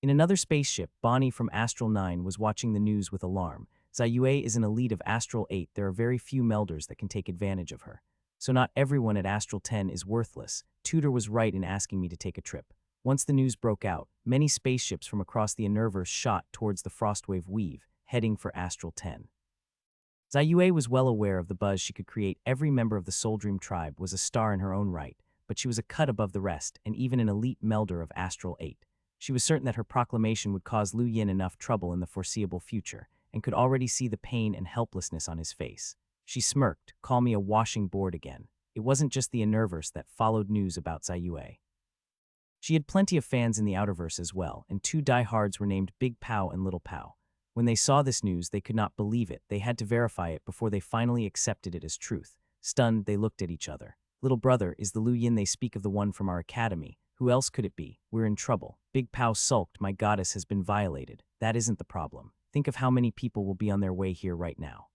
In another spaceship, Bonnie from Astral 9 was watching the news with alarm. Zai Yue is an elite of Astral 8. There are very few melders that can take advantage of her. So not everyone at Astral 10 is worthless. Tutor was right in asking me to take a trip. Once the news broke out, many spaceships from across the Universe shot towards the Frostwave Weave, heading for Astral 10. Zai Yue was well aware of the buzz she could create. Every member of the Soul Dream tribe was a star in her own right, but she was a cut above the rest and even an elite melder of Astral 8. She was certain that her proclamation would cause Lu Yin enough trouble in the foreseeable future, and could already see the pain and helplessness on his face. She smirked. Call me a washing board again. It wasn't just the Universe that followed news about Zai Yue. She had plenty of fans in the Outerverse as well, and two diehards were named Big Pao and Little Pao. When they saw this news, they could not believe it. They had to verify it before they finally accepted it as truth. Stunned, they looked at each other. Little brother, is the Lu Yin they speak of the one from our academy? Who else could it be? We're in trouble. Big Pao sulked. My goddess has been violated. That isn't the problem. Think of how many people will be on their way here right now.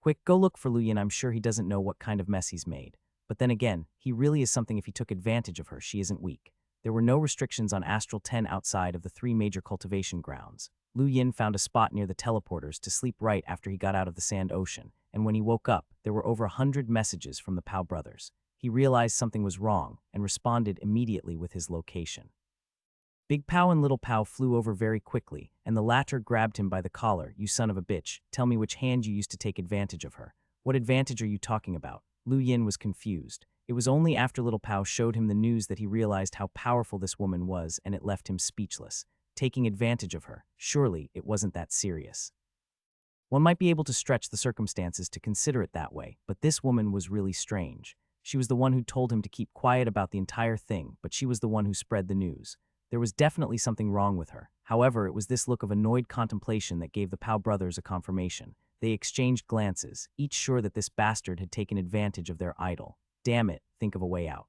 Quick, go look for Lu Yin. I'm sure he doesn't know what kind of mess he's made. But then again, he really is something if he took advantage of her. She isn't weak. There were no restrictions on Astral 10 outside of the 3 major cultivation grounds. Lu Yin found a spot near the teleporters to sleep right after he got out of the sand ocean, and when he woke up, there were over 100 messages from the Pao brothers. He realized something was wrong and responded immediately with his location. Big Pao and Little Pao flew over very quickly, and the latter grabbed him by the collar. You son of a bitch, tell me which hand you used to take advantage of her. What advantage are you talking about? Lu Yin was confused. It was only after Little Pao showed him the news that he realized how powerful this woman was, and it left him speechless. taking advantage of her. Surely it wasn't that serious. One might be able to stretch the circumstances to consider it that way, but this woman was really strange. She was the one who told him to keep quiet about the entire thing, but she was the one who spread the news. There was definitely something wrong with her. However, it was this look of annoyed contemplation that gave the Pow brothers a confirmation. They exchanged glances, each sure that this bastard had taken advantage of their idol. Damn it, think of a way out.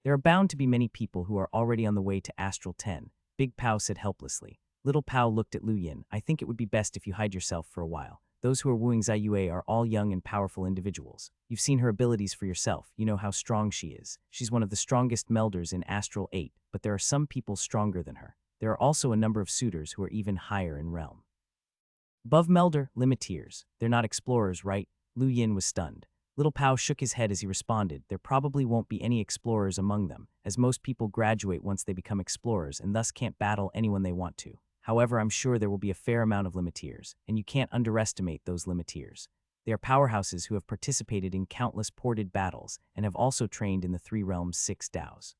There are bound to be many people who are already on the way to Astral 10, Big Pow said helplessly. Little Pow looked at Lu Yin. I think it would be best if you hide yourself for a while. Those who are wooing Ziyue are all young and powerful individuals. You've seen her abilities for yourself. You know how strong she is. She's one of the strongest melders in Astral 8, but there are some people stronger than her. There are also a number of suitors who are even higher in realm. Above melder, limiteers. They're not explorers, right? Lu Yin was stunned. Little Pow shook his head as he responded, there probably won't be any explorers among them, as most people graduate once they become explorers and thus can't battle anyone they want to. However, I'm sure there will be a fair amount of limiteers, and you can't underestimate those limiteers. They are powerhouses who have participated in countless ported battles and have also trained in the Three Realms' 6 Daos.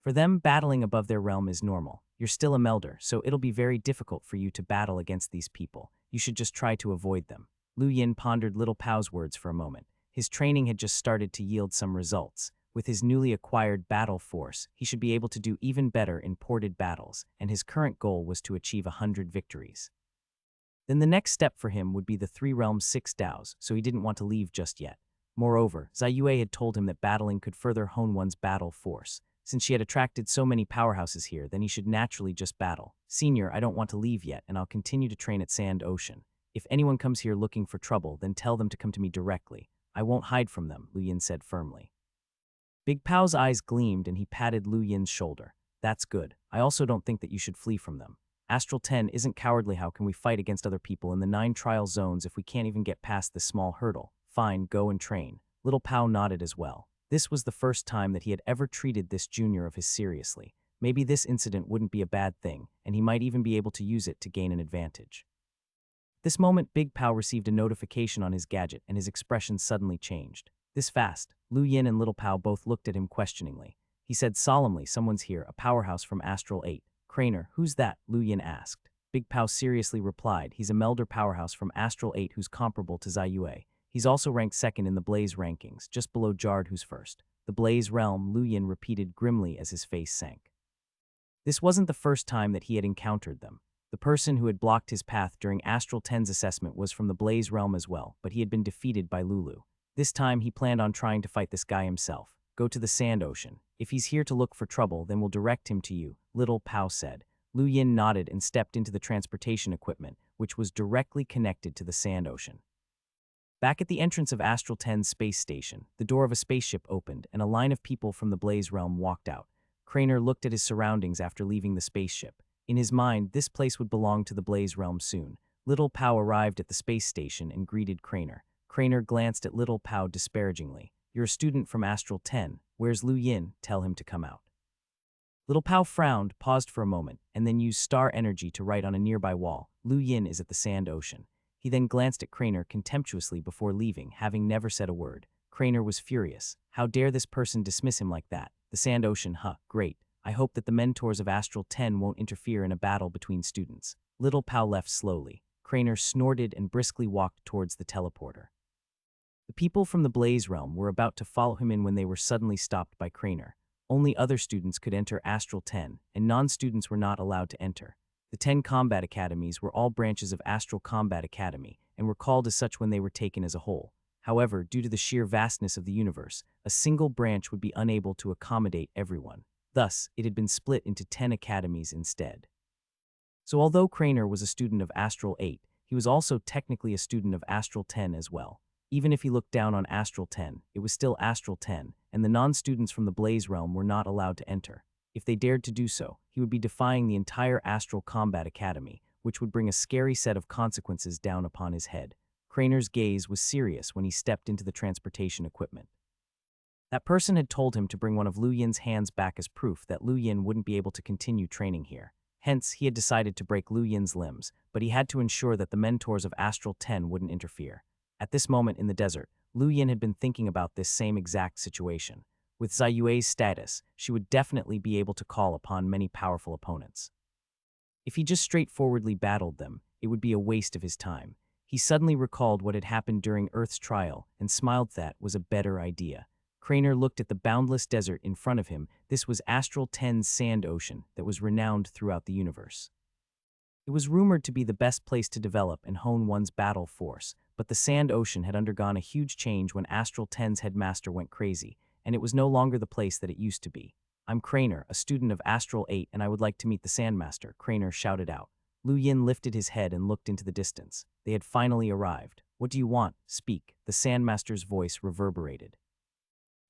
For them, battling above their realm is normal. You're still a melder, so it'll be very difficult for you to battle against these people. You should just try to avoid them. Lu Yin pondered Little Pow's words for a moment. His training had just started to yield some results. With his newly acquired battle force, he should be able to do even better in ported battles, and his current goal was to achieve 100 victories. Then the next step for him would be the Three Realms' 6 Daos, so he didn't want to leave just yet. Moreover, Ziyue had told him that battling could further hone one's battle force. Since she had attracted so many powerhouses here, then he should naturally just battle. Senior, I don't want to leave yet, and I'll continue to train at Sand Ocean. If anyone comes here looking for trouble, then tell them to come to me directly. I won't hide from them, Lu Yin said firmly. Big Pow's eyes gleamed and he patted Lu Yin's shoulder. That's good. I also don't think that you should flee from them. Astral 10 isn't cowardly. How can we fight against other people in the 9 trial zones if we can't even get past this small hurdle? Fine, go and train. Little Pow nodded as well. This was the first time that he had ever treated this junior of his seriously. Maybe this incident wouldn't be a bad thing, and he might even be able to use it to gain an advantage. This moment, Big Pow received a notification on his gadget and his expression suddenly changed. This fast, Lu Yin and Little Pow both looked at him questioningly. He said solemnly, someone's here, a powerhouse from Astral 8. Craner, who's that? Lu Yin asked. Big Pow seriously replied, he's a melder powerhouse from Astral 8 who's comparable to Ziyue. He's also ranked second in the Blaze rankings, just below Jard who's first. The Blaze realm, Lu Yin repeated grimly as his face sank. This wasn't the first time that he had encountered them. The person who had blocked his path during Astral 10's assessment was from the Blaze realm as well, but he had been defeated by Lulu. This time he planned on trying to fight this guy himself. Go to the Sand Ocean. If he's here to look for trouble, then we'll direct him to you, Little Pow said. Lu Yin nodded and stepped into the transportation equipment, which was directly connected to the Sand Ocean. Back at the entrance of Astral 10's space station, the door of a spaceship opened and a line of people from the Blaze realm walked out. Craner looked at his surroundings after leaving the spaceship. In his mind, this place would belong to the Blaze realm soon. Little Pow arrived at the space station and greeted Craner. Craner glanced at Little Pow disparagingly. You're a student from Astral 10. Where's Lu Yin? Tell him to come out. Little Pow frowned, paused for a moment, and then used star energy to write on a nearby wall. Lu Yin is at the Sand Ocean. He then glanced at Craner contemptuously before leaving, having never said a word. Craner was furious. How dare this person dismiss him like that? The Sand Ocean, huh, great. I hope that the mentors of Astral 10 won't interfere in a battle between students. Little Pow left slowly. Craner snorted and briskly walked towards the teleporter. The people from the Blaze realm were about to follow him in when they were suddenly stopped by Craner. Only other students could enter Astral 10, and non-students were not allowed to enter. The 10 combat academies were all branches of Astral Combat Academy, and were called as such when they were taken as a whole. However, due to the sheer vastness of the universe, a single branch would be unable to accommodate everyone. Thus, it had been split into 10 academies instead. So although Craner was a student of Astral 8, he was also technically a student of Astral 10 as well. Even if he looked down on Astral 10, it was still Astral 10, and the non-students from the Blaze realm were not allowed to enter. If they dared to do so, he would be defying the entire Astral Combat Academy, which would bring a scary set of consequences down upon his head. Craner's gaze was serious when he stepped into the transportation equipment. That person had told him to bring one of Lu Yin's hands back as proof that Lu Yin wouldn't be able to continue training here. Hence, he had decided to break Lu Yin's limbs, but he had to ensure that the mentors of Astral 10 wouldn't interfere. At this moment in the desert, Lu Yin had been thinking about this same exact situation. With Ziyue's status, she would definitely be able to call upon many powerful opponents. If he just straightforwardly battled them, it would be a waste of his time. He suddenly recalled what had happened during Earth's trial and smiled that was a better idea. Craner looked at the boundless desert in front of him. This was Astral 10's sand ocean that was renowned throughout the universe. It was rumored to be the best place to develop and hone one's battle force, but the sand ocean had undergone a huge change when Astral 10's headmaster went crazy, and it was no longer the place that it used to be. "I'm Craner, a student of Astral 8, and I would like to meet the Sandmaster," Craner shouted out. Lu Yin lifted his head and looked into the distance. They had finally arrived. "What do you want? Speak," the Sandmaster's voice reverberated.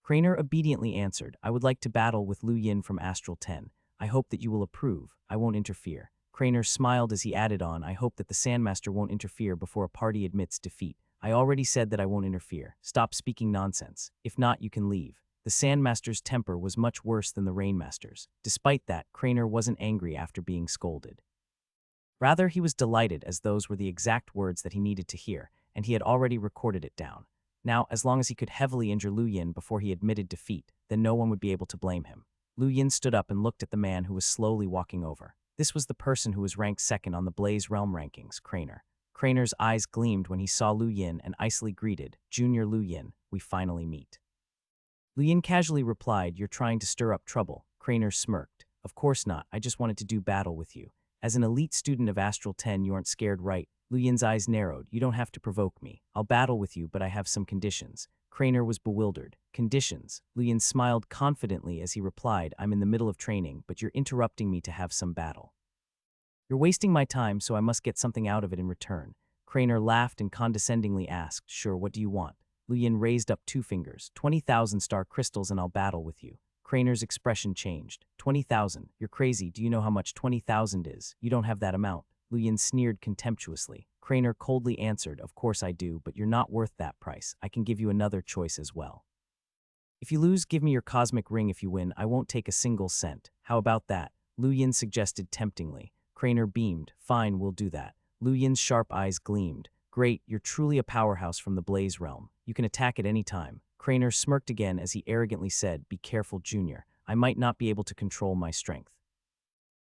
Craner obediently answered, "I would like to battle with Lu Yin from Astral 10. I hope that you will approve. I won't interfere." Craner smiled as he added on, "I hope that the Sandmaster won't interfere before a party admits defeat. I already said that I won't interfere. Stop speaking nonsense. If not, you can leave." The Sandmaster's temper was much worse than the Rainmaster's. Despite that, Craner wasn't angry after being scolded. Rather, he was delighted, as those were the exact words that he needed to hear, and he had already recorded it down. Now, as long as he could heavily injure Lu Yin before he admitted defeat, then no one would be able to blame him. Lu Yin stood up and looked at the man who was slowly walking over. This was the person who was ranked second on the Blaze Realm rankings, Craner. Craner's eyes gleamed when he saw Lu Yin and icily greeted, "Junior Lu Yin, we finally meet." Lu Yin casually replied, "You're trying to stir up trouble." Craner smirked. "Of course not, I just wanted to do battle with you. As an elite student of Astral 10, you aren't scared, right?" Lu Yin's eyes narrowed. "You don't have to provoke me. I'll battle with you, but I have some conditions." Craner was bewildered. "Conditions?" Lu Yin smiled confidently as he replied, "I'm in the middle of training, but you're interrupting me to have some battle. You're wasting my time, so I must get something out of it in return." Craner laughed and condescendingly asked, "Sure, what do you want?" Lu Yin raised up 2 fingers. 20,000 star crystals and I'll battle with you." Craner's expression changed. 20,000? You're crazy. Do you know how much 20,000 is? You don't have that amount." Lu Yin sneered contemptuously. Craner coldly answered, "Of course I do, but you're not worth that price. I can give you another choice as well. If you lose, give me your cosmic ring. If you win, I won't take a single cent. How about that?" Lu Yin suggested temptingly. Craner beamed. "Fine, we'll do that." Lu Yin's sharp eyes gleamed. "Great, you're truly a powerhouse from the Blaze Realm. You can attack at any time." Craner smirked again as he arrogantly said, "Be careful, Junior. I might not be able to control my strength."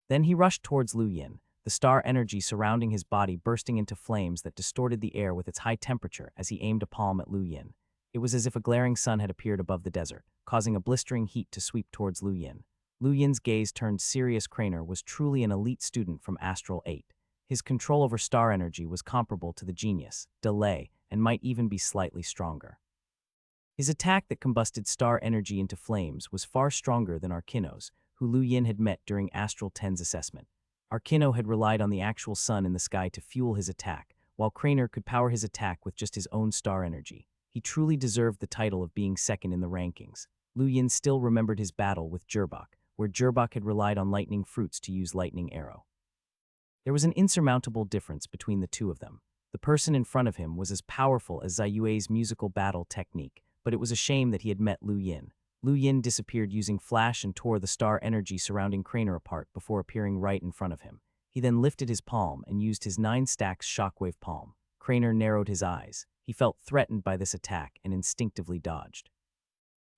Then he rushed towards Lu Yin, the star energy surrounding his body bursting into flames that distorted the air with its high temperature as he aimed a palm at Lu Yin. It was as if a glaring sun had appeared above the desert, causing a blistering heat to sweep towards Lu Yin. Lu Yin's gaze turned serious. Craner was truly an elite student from Astral 8. His control over star energy was comparable to the genius, Delay, and might even be slightly stronger. His attack that combusted star energy into flames was far stronger than Arkino's, who Lu Yin had met during Astral 10's assessment. Arkino had relied on the actual sun in the sky to fuel his attack, while Craner could power his attack with just his own star energy. He truly deserved the title of being second in the rankings. Lu Yin still remembered his battle with Gerbok, where Gerbok had relied on lightning fruits to use lightning arrow. There was an insurmountable difference between the two of them. The person in front of him was as powerful as Ziyue's musical battle technique, but it was a shame that he had met Lu Yin. Lu Yin disappeared using flash and tore the star energy surrounding Craner apart before appearing right in front of him. He then lifted his palm and used his 9 stacks shockwave palm. Craner narrowed his eyes. He felt threatened by this attack and instinctively dodged.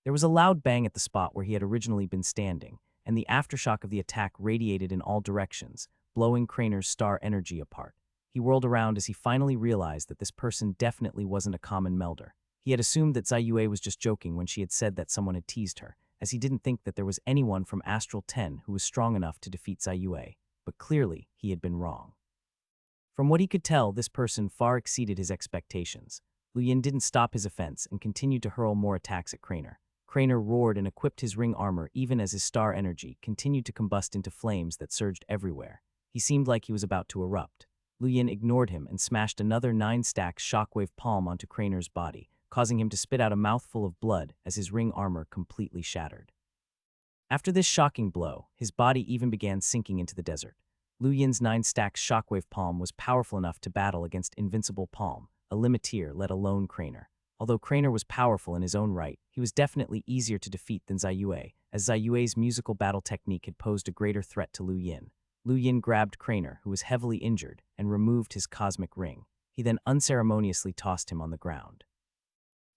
There was a loud bang at the spot where he had originally been standing, and the aftershock of the attack radiated in all directions, blowing Craner's star energy apart. He whirled around as he finally realized that this person definitely wasn't a common melder. He had assumed that Ziyue was just joking when she had said that someone had teased her, as he didn't think that there was anyone from Astral 10 who was strong enough to defeat Ziyue, but clearly he had been wrong. From what he could tell, this person far exceeded his expectations. Lu Yin didn't stop his offense and continued to hurl more attacks at Craner. Craner roared and equipped his ring armor even as his star energy continued to combust into flames that surged everywhere. He seemed like he was about to erupt. Lu Yin ignored him and smashed another 9-stack shockwave palm onto Craner's body, causing him to spit out a mouthful of blood as his ring armor completely shattered. After this shocking blow, his body even began sinking into the desert. Lu Yin's 9-stack shockwave palm was powerful enough to battle against Invincible Palm, a limiteer, let alone Craner. Although Craner was powerful in his own right, he was definitely easier to defeat than Ziyue, as Ziyue's musical battle technique had posed a greater threat to Lu Yin. Lu Yin grabbed Craner, who was heavily injured, and removed his cosmic ring. He then unceremoniously tossed him on the ground.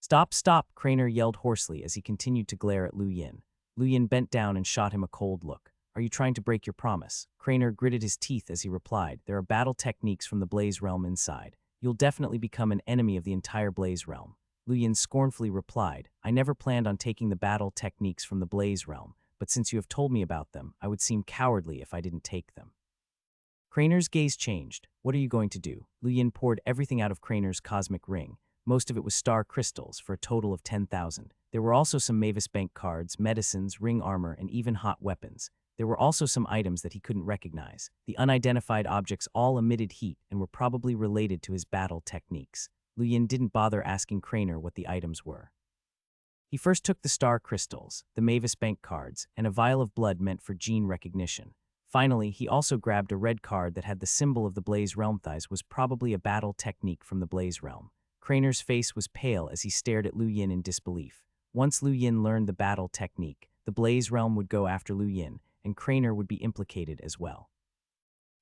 "Stop, stop!" Craner yelled hoarsely as he continued to glare at Lu Yin. Lu Yin bent down and shot him a cold look. Are you trying to break your promise? Craner gritted his teeth as he replied, there are battle techniques from the Blaze Realm inside. You'll definitely become an enemy of the entire Blaze Realm. Lu Yin scornfully replied, I never planned on taking the battle techniques from the Blaze Realm, but since you have told me about them, I would seem cowardly if I didn't take them. Craner's gaze changed. What are you going to do? Lu Yin poured everything out of Craner's cosmic ring. Most of it was star crystals, for a total of 10,000. There were also some Mavis Bank cards, medicines, ring armor, and even hot weapons. There were also some items that he couldn't recognize. The unidentified objects all emitted heat and were probably related to his battle techniques. Lu Yin didn't bother asking Craner what the items were. He first took the star crystals, the Mavis Bank cards, and a vial of blood meant for gene recognition. Finally, he also grabbed a red card that had the symbol of the Blaze Realm. Thighs was probably a battle technique from the Blaze Realm. Craner's face was pale as he stared at Lu Yin in disbelief. Once Lu Yin learned the battle technique, the Blaze Realm would go after Lu Yin, and Craner would be implicated as well.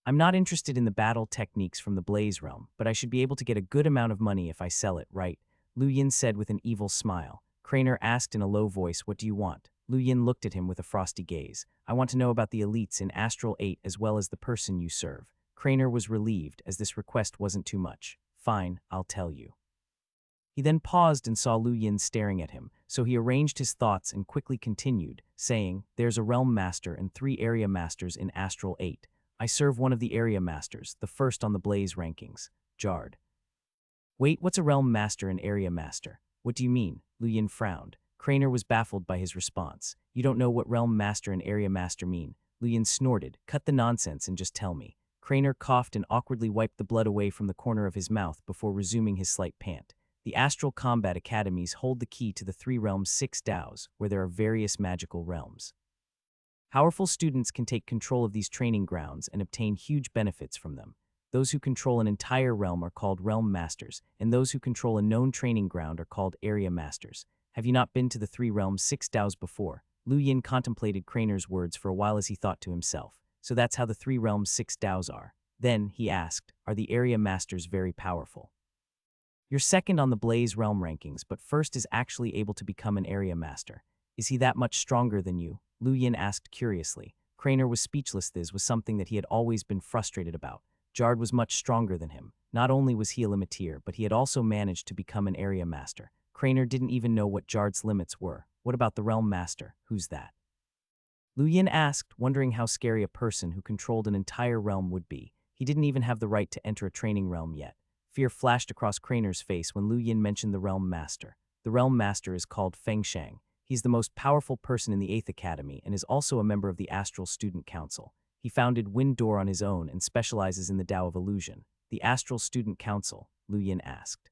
I'm not interested in the battle techniques from the Blaze Realm, but I should be able to get a good amount of money if I sell it, right? Lu Yin said with an evil smile. Craner asked in a low voice, what do you want? Lu Yin looked at him with a frosty gaze. I want to know about the elites in Astral 8 as well as the person you serve. Craner was relieved as this request wasn't too much. Fine, I'll tell you. He then paused and saw Lu Yin staring at him, so he arranged his thoughts and quickly continued, saying, there's a Realm Master and 3 Area Masters in Astral 8. I serve one of the Area Masters, the first on the Blaze rankings. Jarred. Wait, what's a Realm Master and Area Master? What do you mean? Lu Yin frowned. Craner was baffled by his response. You don't know what Realm Master and Area Master mean? Lu Yin snorted. Cut the nonsense and just tell me. Craner coughed and awkwardly wiped the blood away from the corner of his mouth before resuming his slight pant. The Astral Combat Academies hold the key to the 3 realms' 6 DAOs, where there are various magical realms. Powerful students can take control of these training grounds and obtain huge benefits from them. Those who control an entire realm are called Realm Masters, and those who control a known training ground are called Area Masters. Have you not been to the 3 realms' 6 DAOs before? Lu Yin contemplated Craner's words for a while as he thought to himself. So that's how the 3 realms' 6 DAOs are. Then, he asked, are the Area Masters very powerful? You're second on the Blaze Realm rankings, but first is actually able to become an Area Master. Is he that much stronger than you? Lu Yin asked curiously. Craner was speechless. This was something that he had always been frustrated about. Jarred was much stronger than him. Not only was he a limiteer, but he had also managed to become an Area Master. Craner didn't even know what Jarred's limits were. What about the Realm Master? Who's that? Lu Yin asked, wondering how scary a person who controlled an entire realm would be. He didn't even have the right to enter a training realm yet. Fear flashed across Craner's face when Lu Yin mentioned the Realm Master. The Realm Master is called Feng Shang. He's the most powerful person in the 8th Academy and is also a member of the Astral Student Council. He founded Wind Door on his own and specializes in the Tao of Illusion. The Astral Student Council? Lu Yin asked.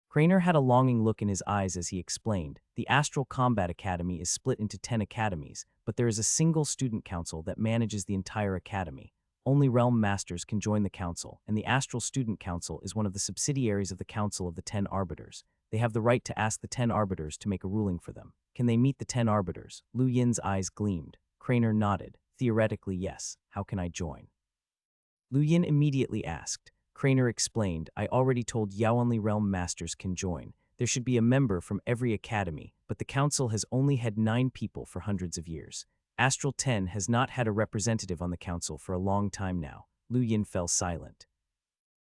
Craner had a longing look in his eyes as he explained. The Astral Combat Academy is split into 10 academies, but there is a single student council that manages the entire academy. Only Realm Masters can join the council, and the Astral Student Council is one of the subsidiaries of the Council of the 10 Arbiters. They have the right to ask the 10 Arbiters to make a ruling for them. Can they meet the 10 Arbiters? Lu Yin's eyes gleamed. Craner nodded. Theoretically, yes. How can I join? Lu Yin immediately asked. Craner explained, I already told Yao only Realm Masters can join. There should be a member from every academy, but the council has only had 9 people for hundreds of years. Astral 10 has not had a representative on the council for a long time now. Lu Yin fell silent.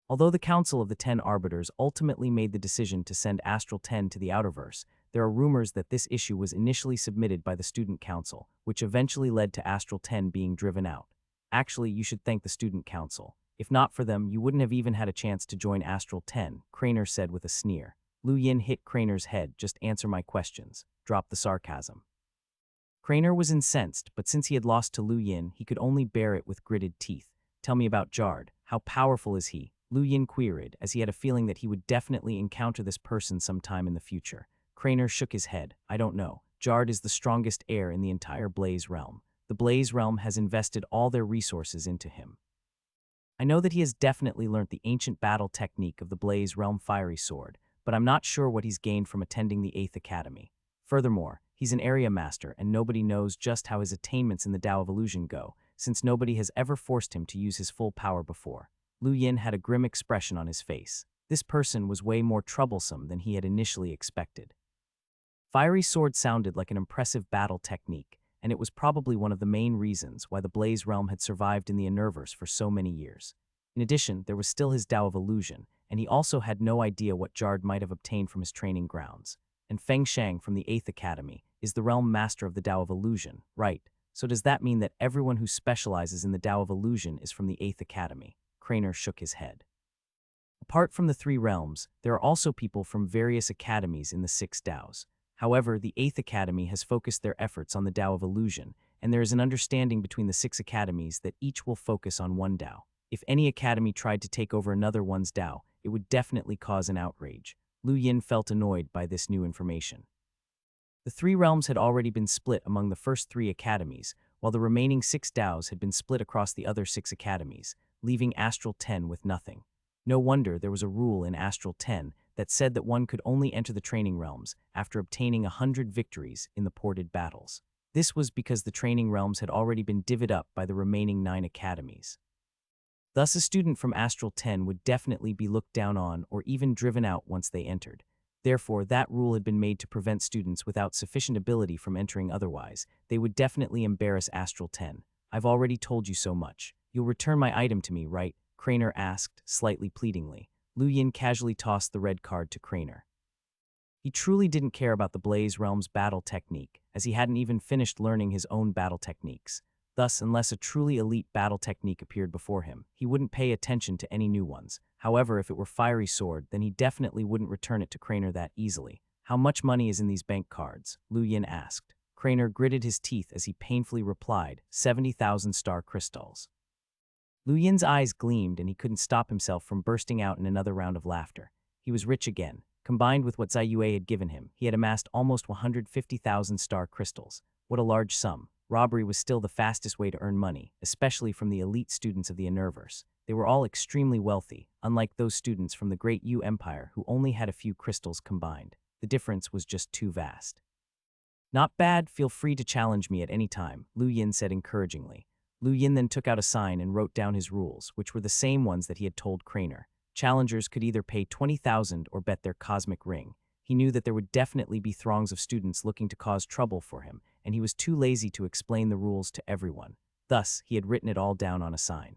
Although the Council of the 10 Arbiters ultimately made the decision to send Astral 10 to the Outerverse, there are rumors that this issue was initially submitted by the Student Council, which eventually led to Astral 10 being driven out. Actually, you should thank the Student Council. If not for them, you wouldn't have even had a chance to join Astral 10, Craner said with a sneer. Lu Yin hit Craner's head. Just answer my questions. Drop the sarcasm. Craner was incensed, but since he had lost to Lu Yin, he could only bear it with gritted teeth. Tell me about Jarred. How powerful is he? Lu Yin queried, as he had a feeling that he would definitely encounter this person sometime in the future. Craner shook his head. I don't know. Jarred is the strongest heir in the entire Blaze Realm. The Blaze Realm has invested all their resources into him. I know that he has definitely learnt the ancient battle technique of the Blaze Realm Fiery Sword, but I'm not sure what he's gained from attending the 8th Academy. Furthermore, he's an area master and nobody knows just how his attainments in the Tao of Illusion go, since nobody has ever forced him to use his full power before. Lu Yin had a grim expression on his face. This person was way more troublesome than he had initially expected. Fiery Sword sounded like an impressive battle technique. and it was probably one of the main reasons why the Blaze realm had survived in the Universe for so many years. In addition, there was still his Tao of Illusion, and he also had no idea what Jard might have obtained from his training grounds. And Feng Shang from the 8th Academy is the realm master of the Tao of Illusion, right? So does that mean that everyone who specializes in the Tao of Illusion is from the 8th Academy? Craner shook his head. Apart from the 3 realms, there are also people from various academies in the 6 Taos. However, the 8th Academy has focused their efforts on the Tao of Illusion, and there is an understanding between the 6 academies that each will focus on one Tao. If any academy tried to take over another one's Tao, it would definitely cause an outrage. Lu Yin felt annoyed by this new information. The 3 realms had already been split among the first 3 academies, while the remaining 6 Taos had been split across the other 6 academies, leaving Astral 10 with nothing. No wonder there was a rule in Astral 10 that said that one could only enter the training realms after obtaining 100 victories in the ported battles. This was because the training realms had already been divvied up by the remaining 9 academies. Thus, a student from Astral 10 would definitely be looked down on or even driven out once they entered. Therefore, that rule had been made to prevent students without sufficient ability from entering otherwise. They would definitely embarrass Astral 10. I've already told you so much. You'll return my item to me, right? Craner asked, slightly pleadingly. Lu Yin casually tossed the red card to Craner. He truly didn't care about the Blaze Realm's battle technique, as he hadn't even finished learning his own battle techniques. Thus, unless a truly elite battle technique appeared before him, he wouldn't pay attention to any new ones. However, if it were Fiery Sword, then he definitely wouldn't return it to Craner that easily. How much money is in these bank cards? Lu Yin asked. Craner gritted his teeth as he painfully replied, 70,000 star crystals. Lu Yin's eyes gleamed and he couldn't stop himself from bursting out in another round of laughter. He was rich again. Combined with what Zai Yue had given him, he had amassed almost 150,000 star crystals. What a large sum. Robbery was still the fastest way to earn money, especially from the elite students of the Universe. They were all extremely wealthy, unlike those students from the Great Yu Empire who only had a few crystals combined. The difference was just too vast. Not bad, feel free to challenge me at any time, Lu Yin said encouragingly. Lu Yin then took out a sign and wrote down his rules, which were the same ones that he had told Craner. Challengers could either pay 20,000 or bet their cosmic ring. He knew that there would definitely be throngs of students looking to cause trouble for him, and he was too lazy to explain the rules to everyone. Thus, he had written it all down on a sign.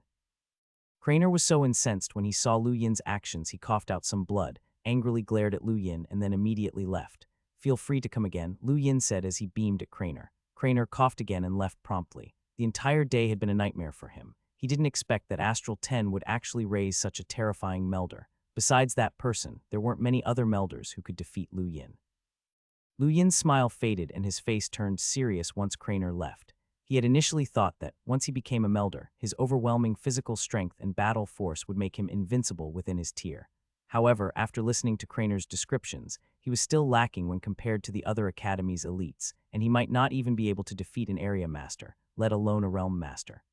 Craner was so incensed when he saw Lu Yin's actions he coughed out some blood, angrily glared at Lu Yin, and then immediately left. Feel free to come again, Lu Yin said as he beamed at Craner. Craner coughed again and left promptly. The entire day had been a nightmare for him. He didn't expect that Astral 10 would actually raise such a terrifying melder. Besides that person, there weren't many other melders who could defeat Lu Yin. Lu Yin's smile faded and his face turned serious once Craner left. He had initially thought that, once he became a melder, his overwhelming physical strength and battle force would make him invincible within his tier. However, after listening to Craner's descriptions, he was still lacking when compared to the other academy's elites, and he might not even be able to defeat an area master, let alone a realm master.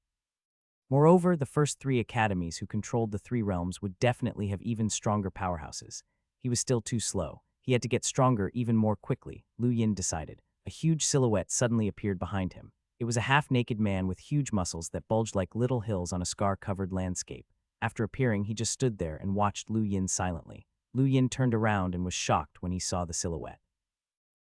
Moreover, the first 3 academies who controlled the 3 realms would definitely have even stronger powerhouses. He was still too slow. He had to get stronger even more quickly, Lu Yin decided. A huge silhouette suddenly appeared behind him. It was a half-naked man with huge muscles that bulged like little hills on a scar-covered landscape. After appearing, he just stood there and watched Lu Yin silently. Lu Yin turned around and was shocked when he saw the silhouette.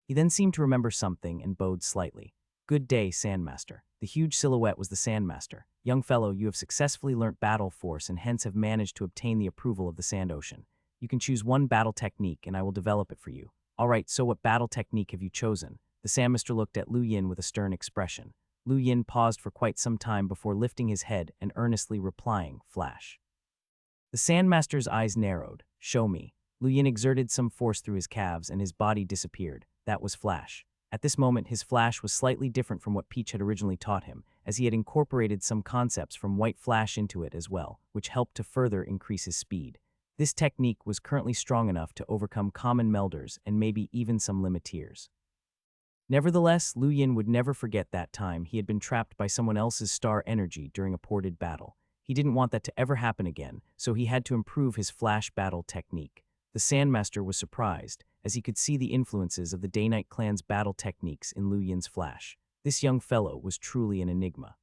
He then seemed to remember something and bowed slightly. Good day, Sandmaster. The huge silhouette was the Sandmaster. Young fellow, you have successfully learnt Battle Force and hence have managed to obtain the approval of the Sand Ocean. You can choose one battle technique and I will develop it for you. Alright, so what battle technique have you chosen? The Sandmaster looked at Lu Yin with a stern expression. Lu Yin paused for quite some time before lifting his head and earnestly replying, Flash. The Sandmaster's eyes narrowed. Show me. Lu Yin exerted some force through his calves and his body disappeared. That was Flash. At this moment, his Flash was slightly different from what Peach had originally taught him, as he had incorporated some concepts from White Flash into it as well, which helped to further increase his speed. This technique was currently strong enough to overcome common melders and maybe even some limiteers. Nevertheless, Lu Yin would never forget that time he had been trapped by someone else's star energy during a ported battle. He didn't want that to ever happen again, so he had to improve his Flash battle technique. The Sandmaster was surprised, as he could see the influences of the Day-Night clan's battle techniques in Lu Yin's Flash. This young fellow was truly an enigma.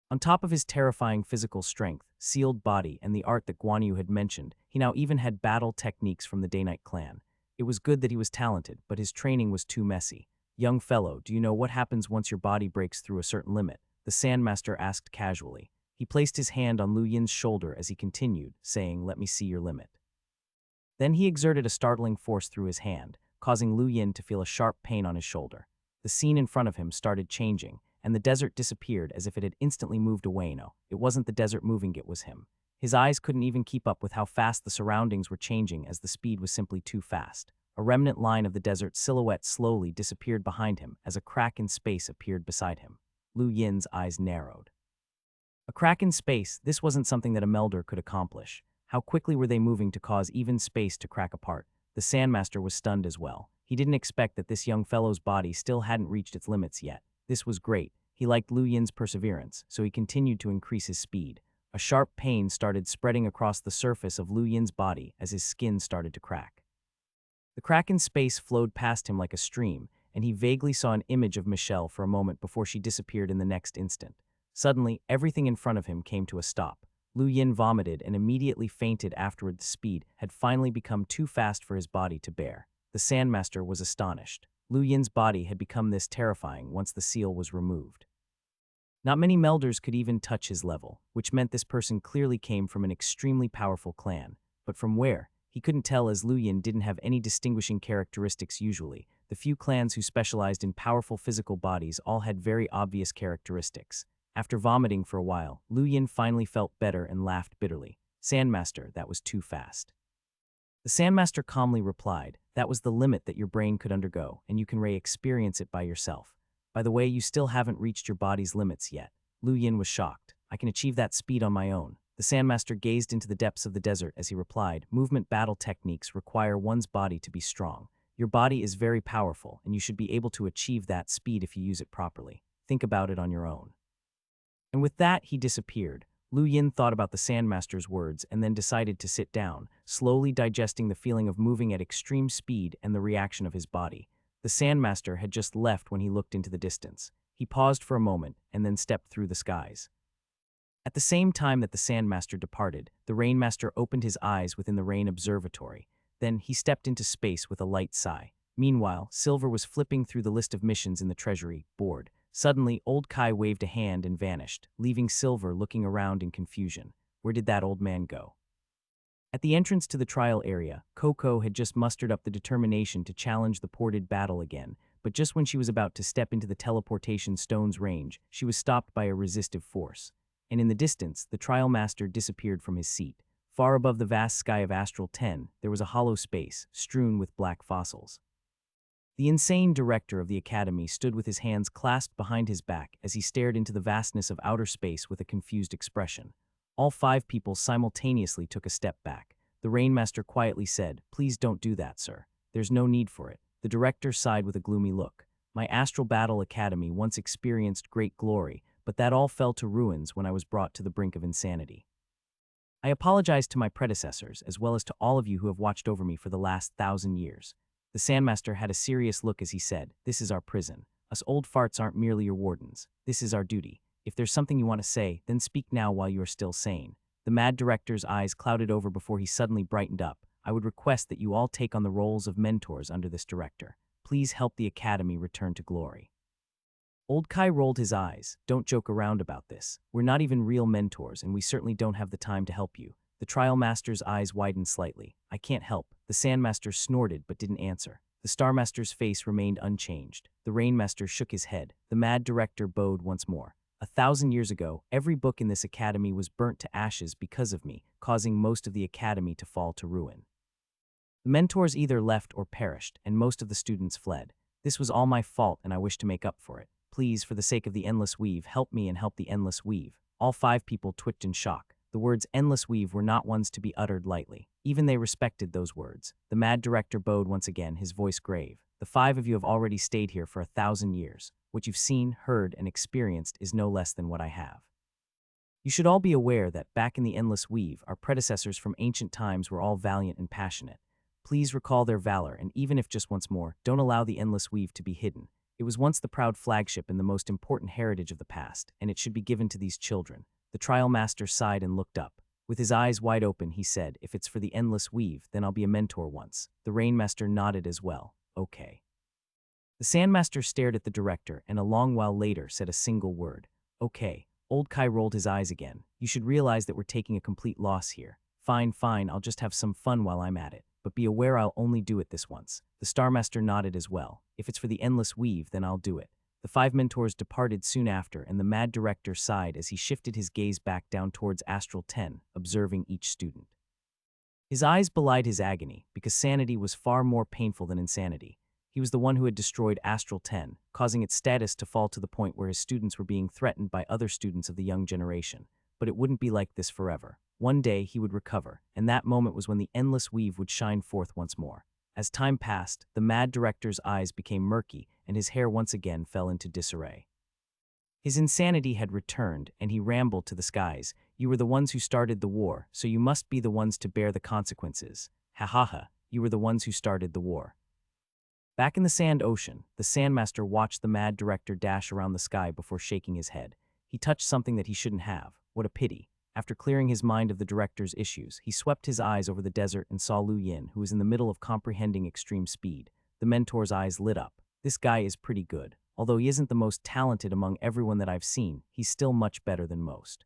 On top of his terrifying physical strength, sealed body, and the art that Guan Yu had mentioned, he now even had battle techniques from the Day-Night clan. It was good that he was talented, but his training was too messy. Young fellow, do you know what happens once your body breaks through a certain limit? The Sandmaster asked casually. He placed his hand on Lu Yin's shoulder as he continued, saying, "Let me see your limit." Then he exerted a startling force through his hand, causing Lu Yin to feel a sharp pain on his shoulder. The scene in front of him started changing, and the desert disappeared as if it had instantly moved away. No, it wasn't the desert moving, it was him. His eyes couldn't even keep up with how fast the surroundings were changing, as the speed was simply too fast. A remnant line of the desert silhouette slowly disappeared behind him as a crack in space appeared beside him. Lu Yin's eyes narrowed. A crack in space, this wasn't something that a melder could accomplish. How quickly were they moving to cause even space to crack apart? The Sandmaster was stunned as well. He didn't expect that this young fellow's body still hadn't reached its limits yet. This was great. He liked Lu Yin's perseverance, so he continued to increase his speed. A sharp pain started spreading across the surface of Lu Yin's body as his skin started to crack. The crack in space flowed past him like a stream, and he vaguely saw an image of Michelle for a moment before she disappeared in the next instant. Suddenly, everything in front of him came to a stop. Lu Yin vomited and immediately fainted afterward. The speed had finally become too fast for his body to bear. The Sandmaster was astonished. Lu Yin's body had become this terrifying once the seal was removed. Not many melders could even touch his level, which meant this person clearly came from an extremely powerful clan. But from where? He couldn't tell, as Lu Yin didn't have any distinguishing characteristics usually. The few clans who specialized in powerful physical bodies all had very obvious characteristics. After vomiting for a while, Lu Yin finally felt better and laughed bitterly. "Sandmaster, that was too fast." The Sandmaster calmly replied, "That was the limit that your brain could undergo, and you can experience it by yourself. By the way, you still haven't reached your body's limits yet." Lu Yin was shocked. "I can achieve that speed on my own." The Sandmaster gazed into the depths of the desert as he replied, "Movement battle techniques require one's body to be strong. Your body is very powerful, and you should be able to achieve that speed if you use it properly. Think about it on your own." And with that, he disappeared. Lu Yin thought about the Sandmaster's words and then decided to sit down, slowly digesting the feeling of moving at extreme speed and the reaction of his body. The Sandmaster had just left when he looked into the distance. He paused for a moment and then stepped through the skies. At the same time that the Sandmaster departed, the Rainmaster opened his eyes within the Rain Observatory. Then he stepped into space with a light sigh. Meanwhile, Silver was flipping through the list of missions in the treasury board. Suddenly, Old Kai waved a hand and vanished, leaving Silver looking around in confusion. Where did that old man go? At the entrance to the trial area, Coco had just mustered up the determination to challenge the ported battle again, but just when she was about to step into the teleportation stone's range, she was stopped by a resistive force. And in the distance, the trial master disappeared from his seat. Far above the vast sky of Astral 10, there was a hollow space, strewn with black fossils. The insane director of the academy stood with his hands clasped behind his back as he stared into the vastness of outer space with a confused expression. All 5 people simultaneously took a step back. The Rainmaster quietly said, "Please don't do that, sir. There's no need for it." The director sighed with a gloomy look. "My Astral Battle Academy once experienced great glory, but that all fell to ruins when I was brought to the brink of insanity. I apologize to my predecessors, as well as to all of you who have watched over me for the last 1,000 years." The Sandmaster had a serious look as he said, "This is our prison. Us old farts aren't merely your wardens. This is our duty. If there's something you want to say, then speak now while you are still sane." The mad director's eyes clouded over before he suddenly brightened up. "I would request that you all take on the roles of mentors under this director. Please help the academy return to glory." Old Kai rolled his eyes. "Don't joke around about this. We're not even real mentors, and we certainly don't have the time to help you." The trial master's eyes widened slightly. "I can't help." The Sandmaster snorted but didn't answer. The Starmaster's face remained unchanged. The Rainmaster shook his head. The mad director bowed once more. 1,000 years ago, every book in this academy was burnt to ashes because of me, causing most of the academy to fall to ruin. The mentors either left or perished, and most of the students fled. This was all my fault, and I wish to make up for it. Please, for the sake of the Endless Weave, help me and help the Endless Weave." All 5 people twitched in shock. The words Endless Weave were not ones to be uttered lightly. Even they respected those words. The mad director bowed once again, his voice grave. "The 5 of you have already stayed here for 1,000 years. What you've seen, heard, and experienced is no less than what I have. You should all be aware that back in the Endless Weave, our predecessors from ancient times were all valiant and passionate. Please recall their valor, and even if just once more, don't allow the Endless Weave to be hidden. It was once the proud flagship and the most important heritage of the past, and it should be given to these children." The trial master sighed and looked up. With his eyes wide open, he said, "If it's for the Endless Weave, then I'll be a mentor once." The Rainmaster nodded as well. "Okay." The Sandmaster stared at the director and a long while later said a single word. Okay. Old Kai rolled his eyes again. You should realize that we're taking a complete loss here. Fine, I'll just have some fun while I'm at it. But be aware I'll only do it this once. The Starmaster nodded as well. If it's for the endless weave, then I'll do it. The 5 mentors departed soon after, and the mad director sighed as he shifted his gaze back down towards Astral 10, observing each student. His eyes belied his agony, because sanity was far more painful than insanity. He was the one who had destroyed Astral 10, causing its status to fall to the point where his students were being threatened by other students of the young generation. But it wouldn't be like this forever. One day he would recover, and that moment was when the endless weave would shine forth once more. As time passed, the mad director's eyes became murky, and his hair once again fell into disarray. His insanity had returned, and he rambled to the skies. You were the ones who started the war, so you must be the ones to bear the consequences. Ha ha ha, you were the ones who started the war. Back in the sand ocean, the Sandmaster watched the mad director dash around the sky before shaking his head. He touched something that he shouldn't have. What a pity. After clearing his mind of the director's issues, he swept his eyes over the desert and saw Lu Yin, who was in the middle of comprehending extreme speed. The mentor's eyes lit up. This guy is pretty good. Although he isn't the most talented among everyone that I've seen, he's still much better than most.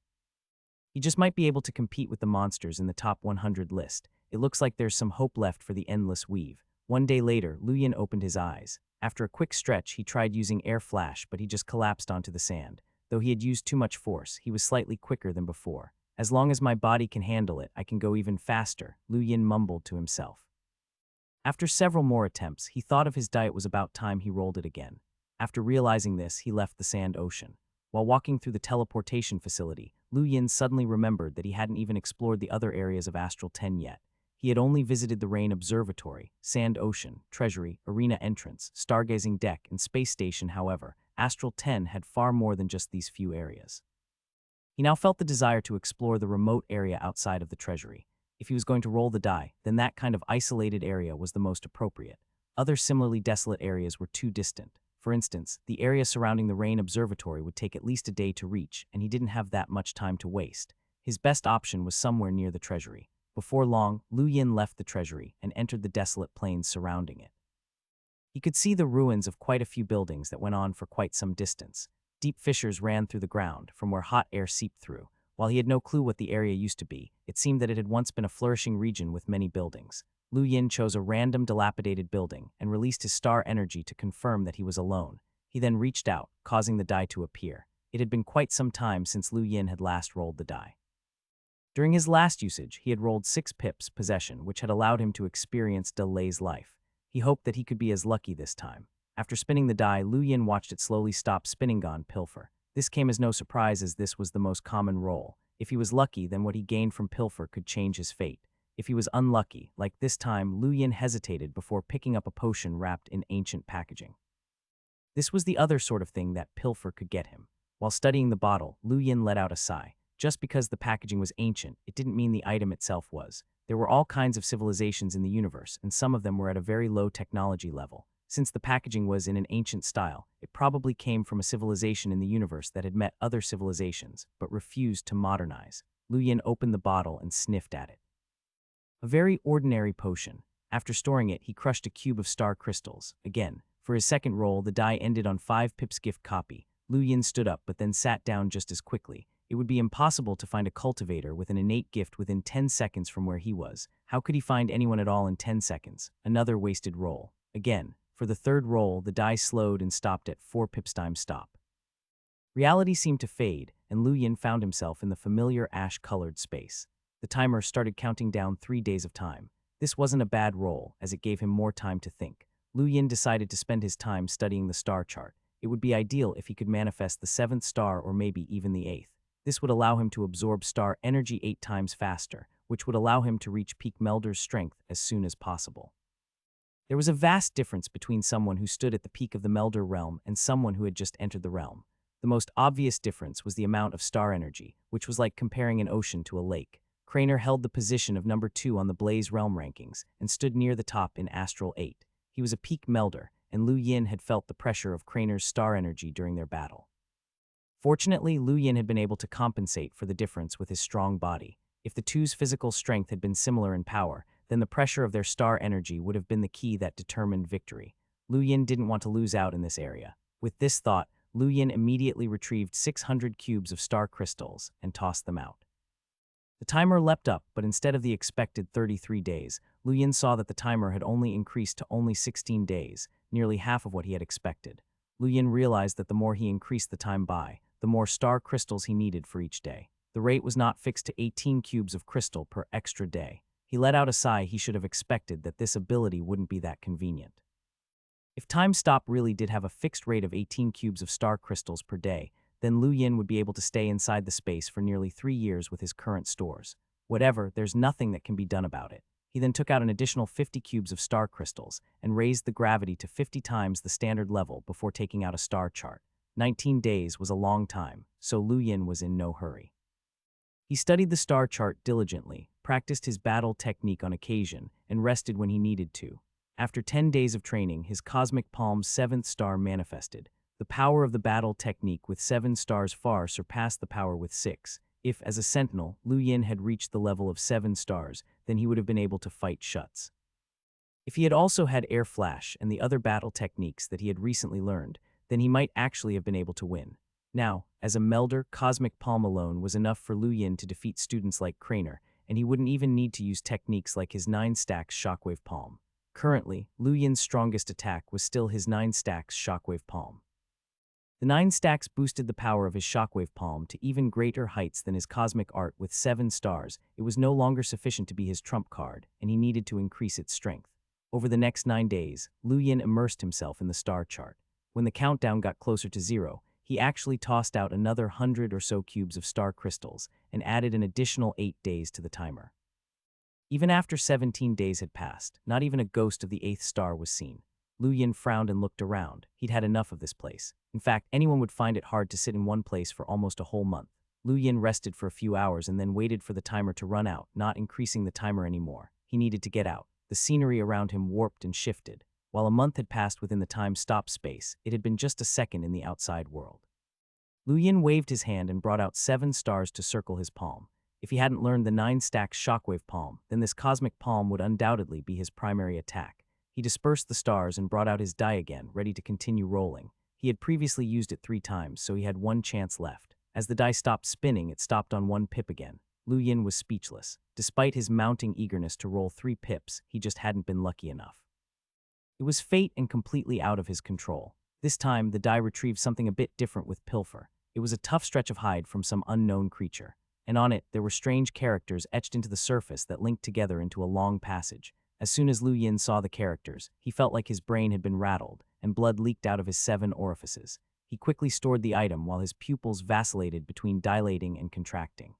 He just might be able to compete with the monsters in the top 100 list. It looks like there's some hope left for the endless weave. One day later, Lu Yin opened his eyes. After a quick stretch, he tried using air flash, but he just collapsed onto the sand. Though he had used too much force, he was slightly quicker than before. As long as my body can handle it, I can go even faster, Lu Yin mumbled to himself. After several more attempts, he thought of his diet was about time he rolled it again. After realizing this, he left the sand ocean. While walking through the teleportation facility, Lu Yin suddenly remembered that he hadn't even explored the other areas of Astral 10 yet. He had only visited the Rain Observatory, Sand Ocean, Treasury, Arena Entrance, Stargazing Deck, and Space Station. However, Astral 10 had far more than just these few areas. He now felt the desire to explore the remote area outside of the Treasury. If he was going to roll the die, then that kind of isolated area was the most appropriate. Other similarly desolate areas were too distant. For instance, the area surrounding the Rain Observatory would take at least a day to reach, and he didn't have that much time to waste. His best option was somewhere near the Treasury. Before long, Lu Yin left the Treasury and entered the desolate plains surrounding it. He could see the ruins of quite a few buildings that went on for quite some distance. Deep fissures ran through the ground, from where hot air seeped through. While he had no clue what the area used to be, it seemed that it had once been a flourishing region with many buildings. Lu Yin chose a random dilapidated building and released his star energy to confirm that he was alone. He then reached out, causing the die to appear. It had been quite some time since Lu Yin had last rolled the die. During his last usage, he had rolled 6 pips possession, which had allowed him to experience Delay's life. He hoped that he could be as lucky this time. After spinning the die, Lu Yin watched it slowly stop spinning on Pilfer. This came as no surprise, as this was the most common roll. If he was lucky, then what he gained from Pilfer could change his fate. If he was unlucky, like this time, Lu Yin hesitated before picking up a potion wrapped in ancient packaging. This was the other sort of thing that Pilfer could get him. While studying the bottle, Lu Yin let out a sigh. Just because the packaging was ancient, it didn't mean the item itself was. There were all kinds of civilizations in the universe, and some of them were at a very low technology level. Since the packaging was in an ancient style, it probably came from a civilization in the universe that had met other civilizations, but refused to modernize. Lu Yin opened the bottle and sniffed at it. A very ordinary potion. After storing it, he crushed a cube of star crystals. Again, for his second roll, the die ended on 5 pips gift copy. Lu Yin stood up but then sat down just as quickly. It would be impossible to find a cultivator with an innate gift within 10 seconds from where he was. How could he find anyone at all in 10 seconds? Another wasted roll. Again, for the third roll, the die slowed and stopped at 4 pips time stop. Reality seemed to fade, and Lu Yin found himself in the familiar ash-colored space. The timer started counting down 3 days of time. This wasn't a bad roll, as it gave him more time to think. Lu Yin decided to spend his time studying the star chart. It would be ideal if he could manifest the 7th star or maybe even the 8th. This would allow him to absorb star energy 8 times faster, which would allow him to reach peak Melder's strength as soon as possible. There was a vast difference between someone who stood at the peak of the Melder realm and someone who had just entered the realm. The most obvious difference was the amount of star energy, which was like comparing an ocean to a lake. Craner held the position of number 2 on the Blaze realm rankings and stood near the top in Astral 8. He was a peak Melder, and Lu Yin had felt the pressure of Craner's star energy during their battle. Fortunately, Lu Yin had been able to compensate for the difference with his strong body. If the two's physical strength had been similar in power, then the pressure of their star energy would have been the key that determined victory. Lu Yin didn't want to lose out in this area. With this thought, Lu Yin immediately retrieved 600 cubes of star crystals and tossed them out. The timer leapt up, but instead of the expected 33 days, Lu Yin saw that the timer had only increased to only 16 days, nearly half of what he had expected. Lu Yin realized that the more he increased the time by, the more star crystals he needed for each day. The rate was not fixed to 18 cubes of crystal per extra day. He let out a sigh. He should have expected that this ability wouldn't be that convenient. If Time Stop really did have a fixed rate of 18 cubes of star crystals per day, then Lu Yin would be able to stay inside the space for nearly 3 years with his current stores. Whatever, there's nothing that can be done about it. He then took out an additional 50 cubes of star crystals and raised the gravity to 50 times the standard level before taking out a star chart. 19 days was a long time, so Lu Yin was in no hurry. He studied the star chart diligently, practiced his battle technique on occasion, and rested when he needed to. After 10 days of training, his cosmic palm's 7th star manifested. The power of the battle technique with 7 stars far surpassed the power with 6. If, as a sentinel, Lu Yin had reached the level of 7 stars, then he would have been able to fight Shuts. If he had also had air flash and the other battle techniques that he had recently learned, then he might actually have been able to win. Now, as a melder, cosmic palm alone was enough for Lu Yin to defeat students like Craner, and he wouldn't even need to use techniques like his 9 stacks shockwave palm. Currently, Lu Yin's strongest attack was still his 9 stacks shockwave palm. The 9 stacks boosted the power of his shockwave palm to even greater heights than his cosmic art with 7 stars. It was no longer sufficient to be his trump card, and he needed to increase its strength. Over the next 9 days, Lu Yin immersed himself in the star chart. When the countdown got closer to 0, he actually tossed out another 100 or so cubes of star crystals and added an additional 8 days to the timer. Even after 17 days had passed, not even a ghost of the 8th star was seen. Lu Yin frowned and looked around. He'd had enough of this place. In fact, anyone would find it hard to sit in one place for almost a whole month. Lu Yin rested for a few hours and then waited for the timer to run out, not increasing the timer anymore. He needed to get out. The scenery around him warped and shifted. While a month had passed within the time-stop space, it had been just a second in the outside world. Lu Yin waved his hand and brought out 7 stars to circle his palm. If he hadn't learned the 9 stacks shockwave palm, then this cosmic palm would undoubtedly be his primary attack. He dispersed the stars and brought out his die again, ready to continue rolling. He had previously used it 3 times, so he had 1 chance left. As the die stopped spinning, it stopped on 1 pip again. Lu Yin was speechless. Despite his mounting eagerness to roll 3 pips, he just hadn't been lucky enough. It was fate and completely out of his control. This time, the die retrieved something a bit different with Pilfer. It was a tough stretch of hide from some unknown creature, and on it there were strange characters etched into the surface that linked together into a long passage. As soon as Lu Yin saw the characters, he felt like his brain had been rattled, and blood leaked out of his 7 orifices. He quickly stored the item while his pupils vacillated between dilating and contracting.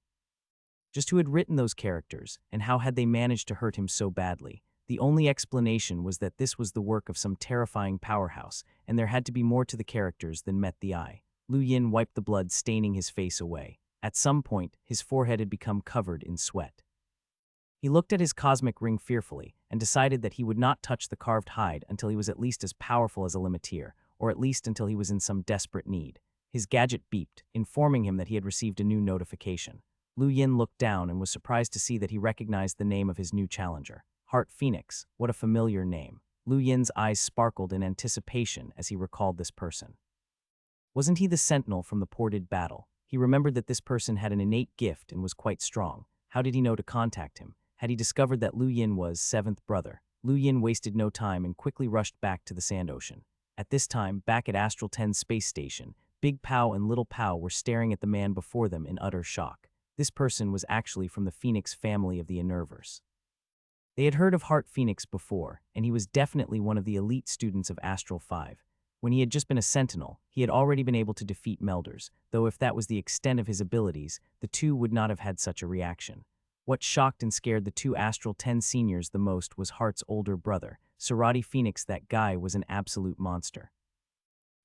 Just who had written those characters, and how had they managed to hurt him so badly? The only explanation was that this was the work of some terrifying powerhouse, and there had to be more to the characters than met the eye. Lu Yin wiped the blood staining his face away. At some point, his forehead had become covered in sweat. He looked at his cosmic ring fearfully and decided that he would not touch the carved hide until he was at least as powerful as a limiteer, or at least until he was in some desperate need. His gadget beeped, informing him that he had received a new notification. Lu Yin looked down and was surprised to see that he recognized the name of his new challenger. Heart Phoenix, what a familiar name. Lu Yin's eyes sparkled in anticipation as he recalled this person. Wasn't he the sentinel from the ported battle? He remembered that this person had an innate gift and was quite strong. How did he know to contact him? Had he discovered that Lu Yin was 7th brother? Lu Yin wasted no time and quickly rushed back to the Sand Ocean. At this time, back at Astral 10's space station, Big Pow and Little Pow were staring at the man before them in utter shock. This person was actually from the Phoenix family of the Innerverse. They had heard of Heart Phoenix before, and he was definitely one of the elite students of Astral 5. When he had just been a sentinel, he had already been able to defeat Melders, though if that was the extent of his abilities, the two would not have had such a reaction. What shocked and scared the 2 Astral 10 seniors the most was Heart's older brother. Sarati Phoenix, that guy was an absolute monster.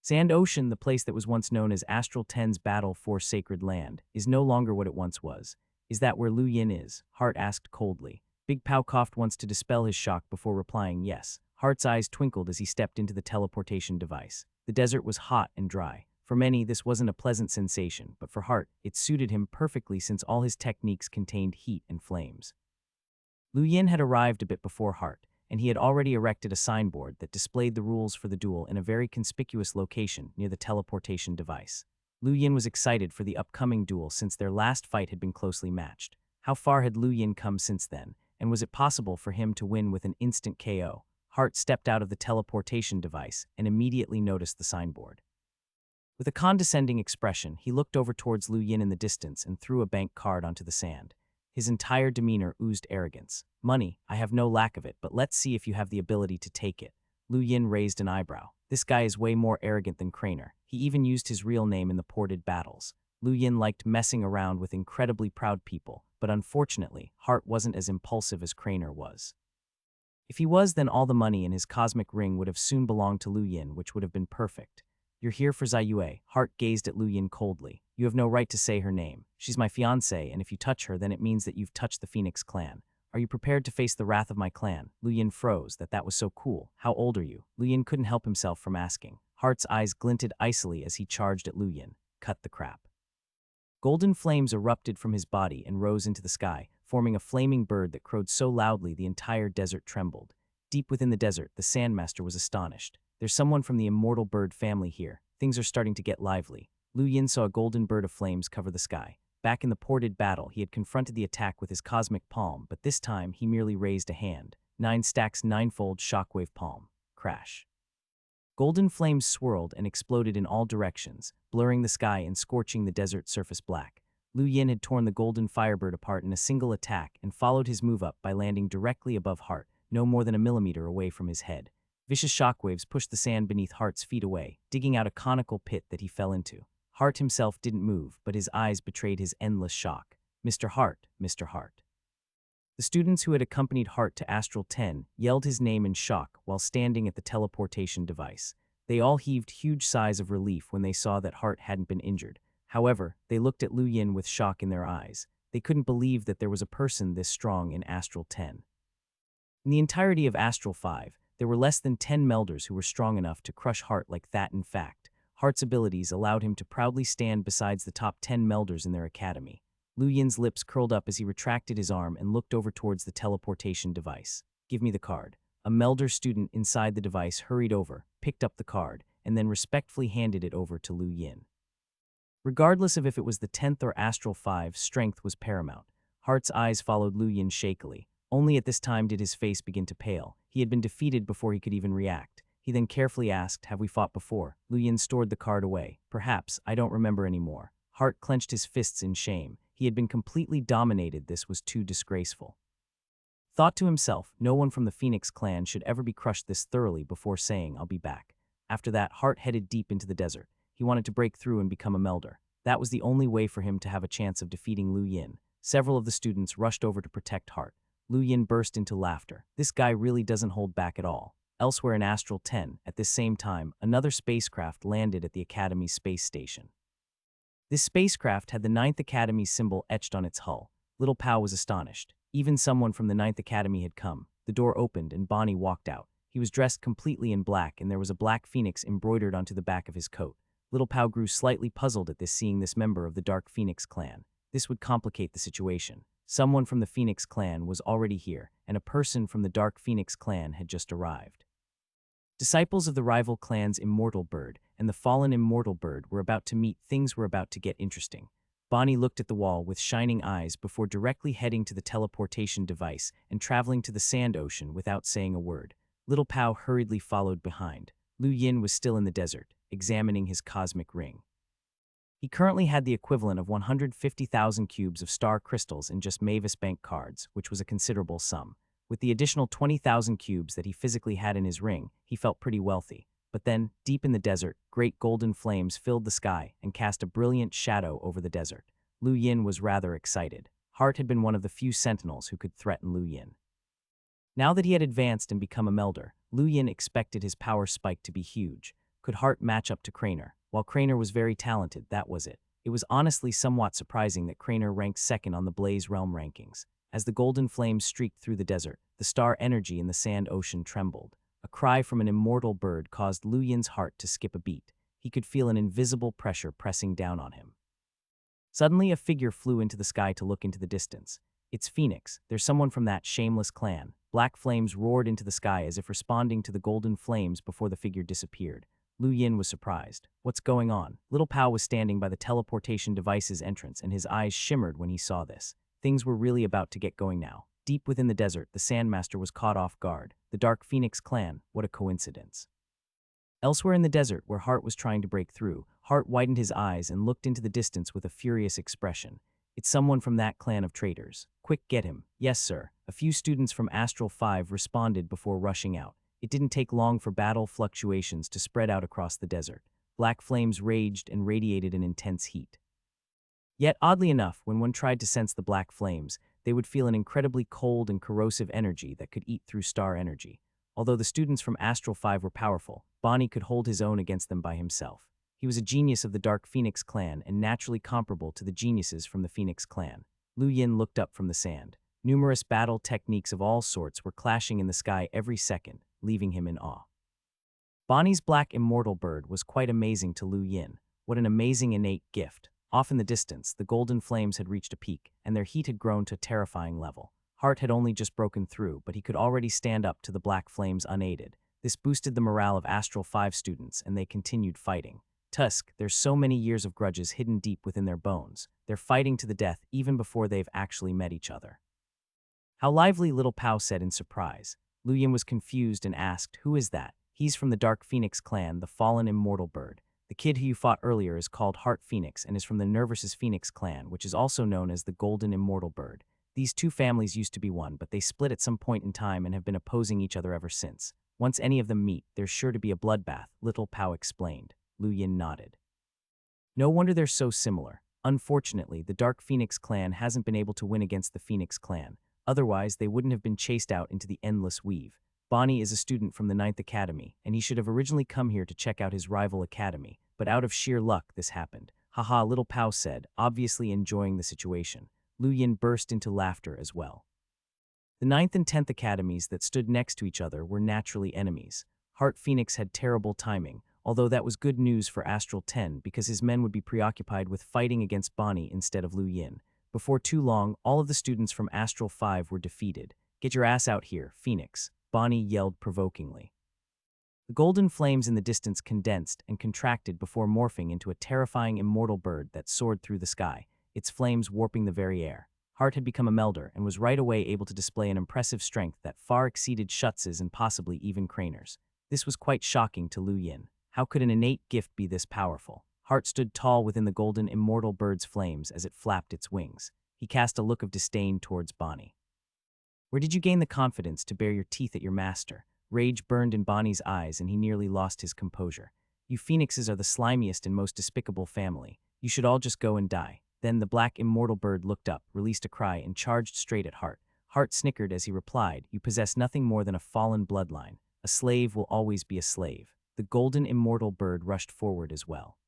Sand Ocean, the place that was once known as Astral 10's Battle for Sacred Land, is no longer what it once was. Is that where Lu Yin is? Heart asked coldly. Big Pow coughed once to dispel his shock before replying yes. Heart's eyes twinkled as he stepped into the teleportation device. The desert was hot and dry. For many, this wasn't a pleasant sensation, but for Heart, it suited him perfectly since all his techniques contained heat and flames. Lu Yin had arrived a bit before Heart, and he had already erected a signboard that displayed the rules for the duel in a very conspicuous location near the teleportation device. Lu Yin was excited for the upcoming duel since their last fight had been closely matched. How far had Lu Yin come since then, and was it possible for him to win with an instant KO? Hart stepped out of the teleportation device and immediately noticed the signboard. With a condescending expression, he looked over towards Lu Yin in the distance and threw a bank card onto the sand. His entire demeanor oozed arrogance. Money, I have no lack of it, but let's see if you have the ability to take it. Lu Yin raised an eyebrow. This guy is way more arrogant than Craner. He even used his real name in the ported battles. Lu Yin liked messing around with incredibly proud people, but unfortunately, Hart wasn't as impulsive as Craner was. If he was, then all the money in his cosmic ring would have soon belonged to Lu Yin, which would have been perfect. You're here for Ziyue. Hart gazed at Lu Yin coldly. You have no right to say her name. She's my fiancée, and if you touch her, then it means that you've touched the Phoenix clan. Are you prepared to face the wrath of my clan? Lu Yin froze. That was so cool. How old are you? Lu Yin couldn't help himself from asking. Hart's eyes glinted icily as he charged at Lu Yin. Cut the crap. Golden flames erupted from his body and rose into the sky, forming a flaming bird that crowed so loudly the entire desert trembled. Deep within the desert, the Sandmaster was astonished. There's someone from the immortal bird family here. Things are starting to get lively. Lu Yin saw a golden bird of flames cover the sky. Back in the ported battle, he had confronted the attack with his cosmic palm, but this time he merely raised a hand. 9 stacks ninefold shockwave palm. Crash. Golden flames swirled and exploded in all directions, blurring the sky and scorching the desert surface black. Lu Yin had torn the golden firebird apart in a single attack and followed his move up by landing directly above Hart, no more than a millimeter away from his head. Vicious shockwaves pushed the sand beneath Hart's feet away, digging out a conical pit that he fell into. Hart himself didn't move, but his eyes betrayed his endless shock. Mr. Hart, Mr. Hart. The students who had accompanied Hart to Astral 10 yelled his name in shock while standing at the teleportation device. They all heaved huge sighs of relief when they saw that Hart hadn't been injured. However, they looked at Lu Yin with shock in their eyes. They couldn't believe that there was a person this strong in Astral 10. In the entirety of Astral 5, there were less than 10 melders who were strong enough to crush Hart like that. In fact, Hart's abilities allowed him to proudly stand beside the top 10 melders in their academy. Lu Yin's lips curled up as he retracted his arm and looked over towards the teleportation device. Give me the card. A melder student inside the device hurried over, picked up the card, and then respectfully handed it over to Lu Yin. Regardless of if it was the 10th or Astral 5, strength was paramount. Hart's eyes followed Lu Yin shakily. Only at this time did his face begin to pale. He had been defeated before he could even react. He then carefully asked, have we fought before? Lu Yin stored the card away. Perhaps, I don't remember anymore. Hart clenched his fists in shame. He had been completely dominated. This was too disgraceful. Thought to himself, no one from the Phoenix clan should ever be crushed this thoroughly before saying, I'll be back. After that, Hart headed deep into the desert. He wanted to break through and become a melder. That was the only way for him to have a chance of defeating Lu Yin. Several of the students rushed over to protect Hart. Lu Yin burst into laughter. This guy really doesn't hold back at all. Elsewhere in Astral 10, at this same time, another spacecraft landed at the Academy's space station. This spacecraft had the 9th Academy symbol etched on its hull. Little Pao was astonished. Even someone from the 9th Academy had come. The door opened and Bonnie walked out. He was dressed completely in black and there was a black phoenix embroidered onto the back of his coat. Little Pao grew slightly puzzled at this, seeing this member of the Dark Phoenix clan. This would complicate the situation. Someone from the Phoenix clan was already here, and a person from the Dark Phoenix clan had just arrived. Disciples of the rival clan's Immortal Bird and the fallen Immortal Bird were about to meet. Things were about to get interesting. Bonnie looked at the wall with shining eyes before directly heading to the teleportation device and traveling to the sand ocean without saying a word. Little Pao hurriedly followed behind. Lu Yin was still in the desert, examining his cosmic ring. He currently had the equivalent of 150,000 cubes of star crystals in just Mavis Bank cards, which was a considerable sum. With the additional 20,000 cubes that he physically had in his ring, he felt pretty wealthy. But then, deep in the desert, great golden flames filled the sky and cast a brilliant shadow over the desert. Lu Yin was rather excited. Hart had been one of the few sentinels who could threaten Lu Yin. Now that he had advanced and become a melder, Lu Yin expected his power spike to be huge. Could Hart match up to Craner? While Craner was very talented, that was it. It was honestly somewhat surprising that Craner ranked second on the Blaze Realm rankings. As the golden flames streaked through the desert, the star energy in the sand ocean trembled. A cry from an immortal bird caused Lu Yin's heart to skip a beat. He could feel an invisible pressure pressing down on him. Suddenly, a figure flew into the sky to look into the distance. It's Phoenix. There's someone from that shameless clan. black flames roared into the sky as if responding to the golden flames before the figure disappeared. Lu Yin was surprised. What's going on? Little Pao was standing by the teleportation device's entrance, and his eyes shimmered when he saw this. Things were really about to get going now. Deep within the desert, the Sandmaster was caught off guard. The Dark Phoenix clan, what a coincidence. Elsewhere in the desert, where Hart was trying to break through, Hart widened his eyes and looked into the distance with a furious expression. It's someone from that clan of traitors. Quick, get him. Yes, sir. A few students from Astral 5 responded before rushing out. It didn't take long for battle fluctuations to spread out across the desert. Black flames raged and radiated an intense heat. Yet, oddly enough, when one tried to sense the black flames, they would feel an incredibly cold and corrosive energy that could eat through star energy. Although the students from Astral 5 were powerful, Bonnie could hold his own against them by himself. He was a genius of the Dark Phoenix clan and naturally comparable to the geniuses from the Phoenix clan. Lu Yin looked up from the sand. Numerous battle techniques of all sorts were clashing in the sky every second, leaving him in awe. Bonnie's black immortal bird was quite amazing to Lu Yin. What an amazing innate gift. Off in the distance, the golden flames had reached a peak, and their heat had grown to a terrifying level. Hart had only just broken through, but he could already stand up to the black flames unaided. This boosted the morale of Astral 5 students, and they continued fighting. Tusk, there's so many years of grudges hidden deep within their bones. They're fighting to the death even before they've actually met each other. How lively, Little Pao said in surprise. Lu Yin was confused and asked, who is that? He's from the Dark Phoenix clan, the fallen immortal bird. The kid who you fought earlier is called Hart Phoenix and is from the Nervous's Phoenix clan, which is also known as the Golden Immortal Bird. These two families used to be one, but they split at some point in time and have been opposing each other ever since. Once any of them meet, there's sure to be a bloodbath, Little Pao explained. Lu Yin nodded. No wonder they're so similar. Unfortunately, the Dark Phoenix clan hasn't been able to win against the Phoenix clan. Otherwise, they wouldn't have been chased out into the endless weave. Bonnie is a student from the 9th Academy, and he should have originally come here to check out his rival academy, but out of sheer luck, this happened. Haha, Little Pao said, obviously enjoying the situation. Lu Yin burst into laughter as well. The 9th and 10th academies that stood next to each other were naturally enemies. Hart Phoenix had terrible timing, although that was good news for Astral 10 because his men would be preoccupied with fighting against Bonnie instead of Lu Yin. Before too long, all of the students from Astral 5 were defeated. Get your ass out here, Phoenix, Bonnie yelled provokingly. The golden flames in the distance condensed and contracted before morphing into a terrifying immortal bird that soared through the sky, its flames warping the very air. Hart had become a melder and was right away able to display an impressive strength that far exceeded Schutz's and possibly even Krainer's. This was quite shocking to Lu Yin. How could an innate gift be this powerful? Hart stood tall within the golden immortal bird's flames as it flapped its wings. He cast a look of disdain towards Bonnie. Where did you gain the confidence to bare your teeth at your master? Rage burned in Bonnie's eyes and he nearly lost his composure. You phoenixes are the slimiest and most despicable family. You should all just go and die. Then the black immortal bird looked up, released a cry, and charged straight at Hart. Hart snickered as he replied, you possess nothing more than a fallen bloodline. A slave will always be a slave. The golden immortal bird rushed forward as well.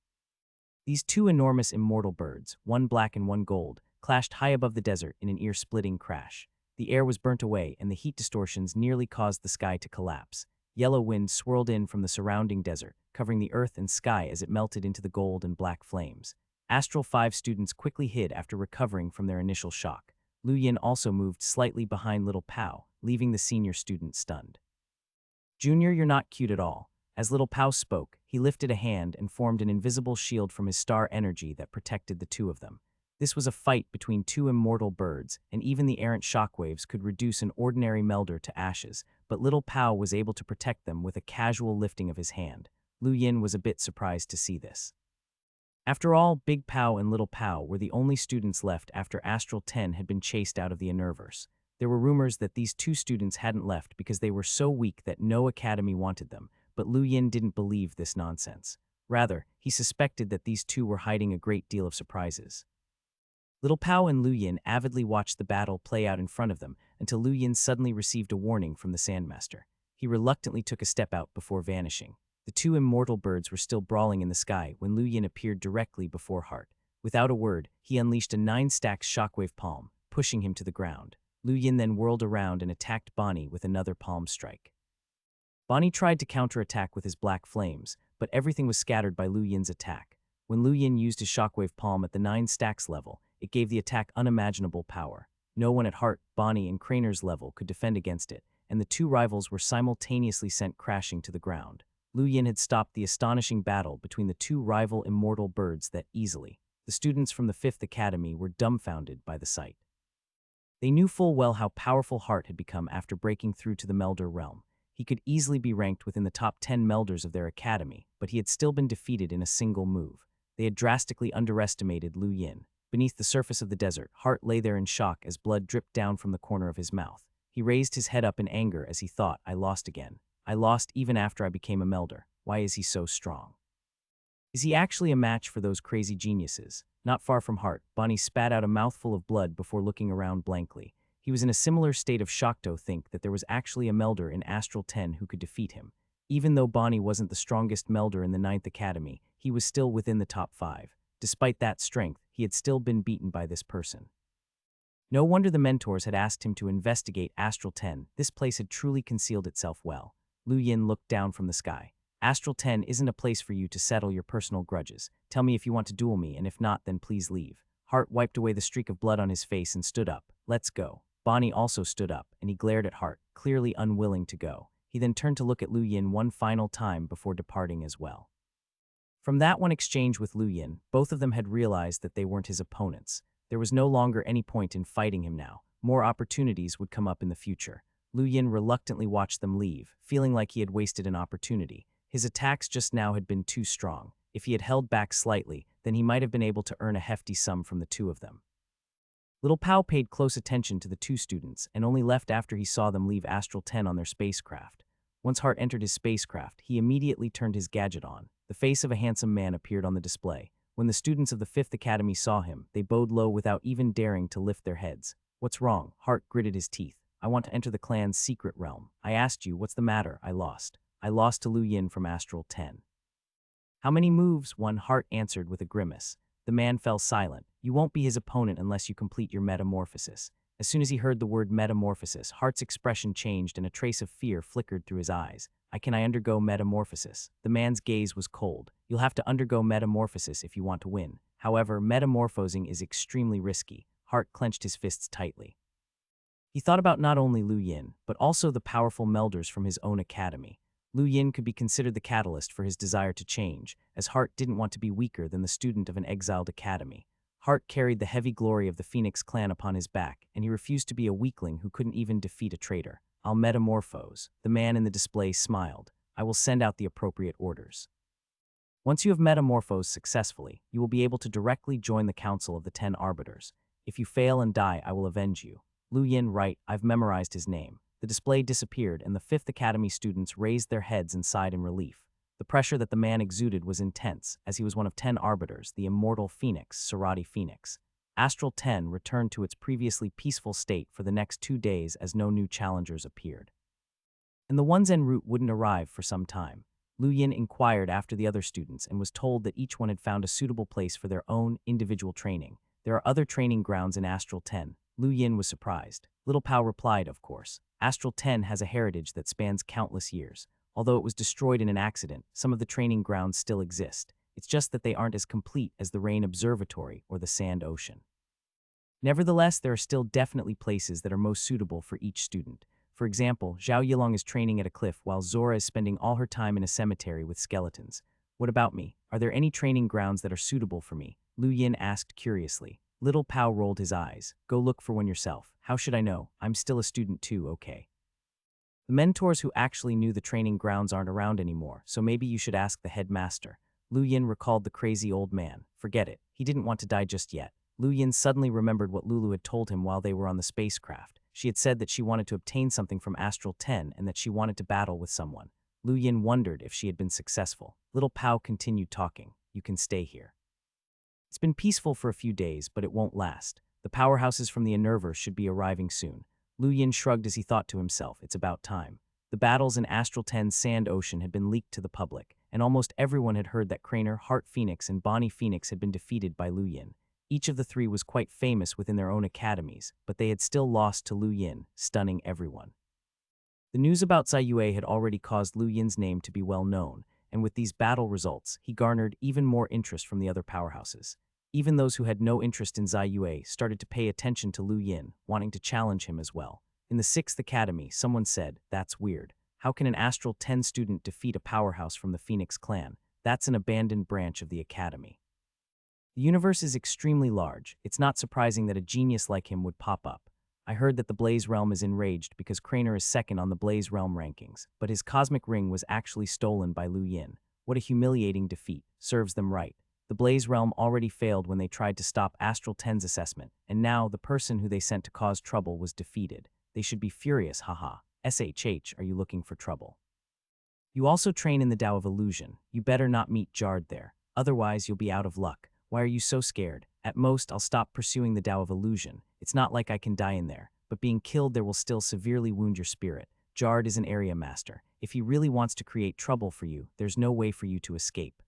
These two enormous immortal birds, one black and one gold, clashed high above the desert in an ear-splitting crash. The air was burnt away and the heat distortions nearly caused the sky to collapse. Yellow wind swirled in from the surrounding desert, covering the earth and sky as it melted into the gold and black flames. Astral 5 students quickly hid after recovering from their initial shock. Lu Yin also moved slightly behind Little Pao, leaving the senior student stunned. Junior, you're not cute at all. As Little Pao spoke, he lifted a hand and formed an invisible shield from his star energy that protected the two of them. This was a fight between two immortal birds, and even the errant shockwaves could reduce an ordinary melder to ashes, but Little Pao was able to protect them with a casual lifting of his hand. Lu Yin was a bit surprised to see this. After all, Big Pao and Little Pao were the only students left after Astral 10 had been chased out of the Universe. There were rumors that these two students hadn't left because they were so weak that no academy wanted them, but Lu Yin didn't believe this nonsense. Rather, he suspected that these two were hiding a great deal of surprises. Little Pao and Lu Yin avidly watched the battle play out in front of them until Lu Yin suddenly received a warning from the Sandmaster. He reluctantly took a step out before vanishing. The two immortal birds were still brawling in the sky when Lu Yin appeared directly before Hart. Without a word, he unleashed a 9-stack shockwave palm, pushing him to the ground. Lu Yin then whirled around and attacked Bonnie with another palm strike. Bonnie tried to counterattack with his black flames, but everything was scattered by Lu Yin's attack. When Lu Yin used his shockwave palm at the 9 stacks level, it gave the attack unimaginable power. No one at Hart, Bonnie, and Krainer's level could defend against it, and the two rivals were simultaneously sent crashing to the ground. Lu Yin had stopped the astonishing battle between the two rival immortal birds that easily. The students from the Fifth Academy were dumbfounded by the sight. They knew full well how powerful Hart had become after breaking through to the Melder realm. He could easily be ranked within the top 10 Melders of their academy, but he had still been defeated in a single move. They had drastically underestimated Lu Yin. Beneath the surface of the desert, Hart lay there in shock as blood dripped down from the corner of his mouth. He raised his head up in anger as he thought, I lost again. I lost even after I became a Melder. Why is he so strong? Is he actually a match for those crazy geniuses? Not far from Hart, Bonnie spat out a mouthful of blood before looking around blankly. He was in a similar state of shock to think that there was actually a Melder in Astral 10 who could defeat him. Even though Bonnie wasn't the strongest Melder in the Ninth Academy, he was still within the top 5. Despite that strength, he had still been beaten by this person. No wonder the mentors had asked him to investigate Astral 10. This place had truly concealed itself well. Lu Yin looked down from the sky. Astral 10 isn't a place for you to settle your personal grudges. Tell me if you want to duel me, and if not, then please leave. Hart wiped away the streak of blood on his face and stood up. Let's go. Bonnie also stood up, and he glared at Hart, clearly unwilling to go. He then turned to look at Lu Yin one final time before departing as well. From that one exchange with Lu Yin, both of them had realized that they weren't his opponents. There was no longer any point in fighting him now. More opportunities would come up in the future. Lu Yin reluctantly watched them leave, feeling like he had wasted an opportunity. His attacks just now had been too strong. If he had held back slightly, then he might have been able to earn a hefty sum from the two of them. Little Pao paid close attention to the two students and only left after he saw them leave Astral 10 on their spacecraft. Once Hart entered his spacecraft, he immediately turned his gadget on. The face of a handsome man appeared on the display. When the students of the Fifth Academy saw him, they bowed low without even daring to lift their heads. What's wrong? Hart gritted his teeth. I want to enter the clan's secret realm. I asked you, what's the matter? I lost. I lost to Lu Yin from Astral 10. How many moves? One. Hart answered with a grimace. The man fell silent. You won't be his opponent unless you complete your metamorphosis. As soon as he heard the word metamorphosis, Hart's expression changed and a trace of fear flickered through his eyes. Can I undergo metamorphosis? The man's gaze was cold. You'll have to undergo metamorphosis if you want to win. However, metamorphosing is extremely risky. Hart clenched his fists tightly. He thought about not only Lu Yin, but also the powerful Melders from his own academy. Lu Yin could be considered the catalyst for his desire to change, as Hart didn't want to be weaker than the student of an exiled academy. Hart carried the heavy glory of the Phoenix clan upon his back, and he refused to be a weakling who couldn't even defeat a traitor. I'll metamorphose. The man in the display smiled. I will send out the appropriate orders. Once you have metamorphosed successfully, you will be able to directly join the Council of the 10 Arbiters. If you fail and die, I will avenge you. Lu Yin, right, I've memorized his name. The display disappeared, and the Fifth Academy students raised their heads and sighed in relief. The pressure that the man exuded was intense, as he was one of 10 arbiters, the immortal Phoenix, Sarati Phoenix. Astral 10 returned to its previously peaceful state for the next 2 days as no new challengers appeared. And the ones en route wouldn't arrive for some time. Lu Yin inquired after the other students and was told that each one had found a suitable place for their own individual training. There are other training grounds in Astral 10. Lu Yin was surprised. Little Pao replied, of course. Astral 10 has a heritage that spans countless years. Although it was destroyed in an accident, some of the training grounds still exist. It's just that they aren't as complete as the Rain Observatory or the Sand Ocean. Nevertheless, there are still definitely places that are most suitable for each student. For example, Zhao Yilong is training at a cliff while Zora is spending all her time in a cemetery with skeletons. What about me? Are there any training grounds that are suitable for me? Lu Yin asked curiously. Little Pao rolled his eyes. Go look for one yourself. How should I know? I'm still a student too, okay? The mentors who actually knew the training grounds aren't around anymore, so maybe you should ask the headmaster. Lu Yin recalled the crazy old man. Forget it. He didn't want to die just yet. Lu Yin suddenly remembered what Lulu had told him while they were on the spacecraft. She had said that she wanted to obtain something from Astral 10 and that she wanted to battle with someone. Lu Yin wondered if she had been successful. Little Pao continued talking. You can stay here. It's been peaceful for a few days, but it won't last. The powerhouses from the Enervers should be arriving soon. Lu Yin shrugged as he thought to himself, it's about time. The battles in Astral 10's Sand Ocean had been leaked to the public, and almost everyone had heard that Craner, Hart Phoenix, and Bonnie Phoenix had been defeated by Lu Yin. Each of the three was quite famous within their own academies, but they had still lost to Lu Yin, stunning everyone. The news about Zai Yue had already caused Lu Yin's name to be well known, and with these battle results, he garnered even more interest from the other powerhouses. Even those who had no interest in Zai Yue started to pay attention to Lu Yin, wanting to challenge him as well. In the 6th Academy, someone said, "That's weird. How can an Astral 10 student defeat a powerhouse from the Phoenix clan? That's an abandoned branch of the Academy." The universe is extremely large. It's not surprising that a genius like him would pop up. I heard that the Blaze Realm is enraged because Craner is second on the Blaze Realm rankings, but his cosmic ring was actually stolen by Lu Yin. What a humiliating defeat. Serves them right. The Blaze Realm already failed when they tried to stop Astral 10's assessment, and now the person who they sent to cause trouble was defeated. They should be furious, haha. SHH, are you looking for trouble? You also train in the Tao of Illusion. You better not meet Jard there. Otherwise, you'll be out of luck. Why are you so scared? At most, I'll stop pursuing the Tao of Illusion. It's not like I can die in there, but being killed there will still severely wound your spirit. Jard is an area master. If he really wants to create trouble for you, there's no way for you to escape.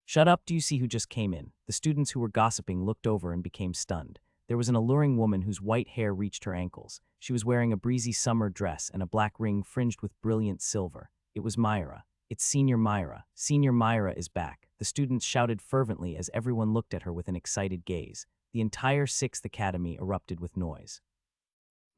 Shut up, do you see who just came in? The students who were gossiping looked over and became stunned. There was an alluring woman whose white hair reached her ankles. She was wearing a breezy summer dress and a black ring fringed with brilliant silver. It was Myra. It's Senior Myra. Senior Myra is back. The students shouted fervently as everyone looked at her with an excited gaze. The entire 6th Academy erupted with noise.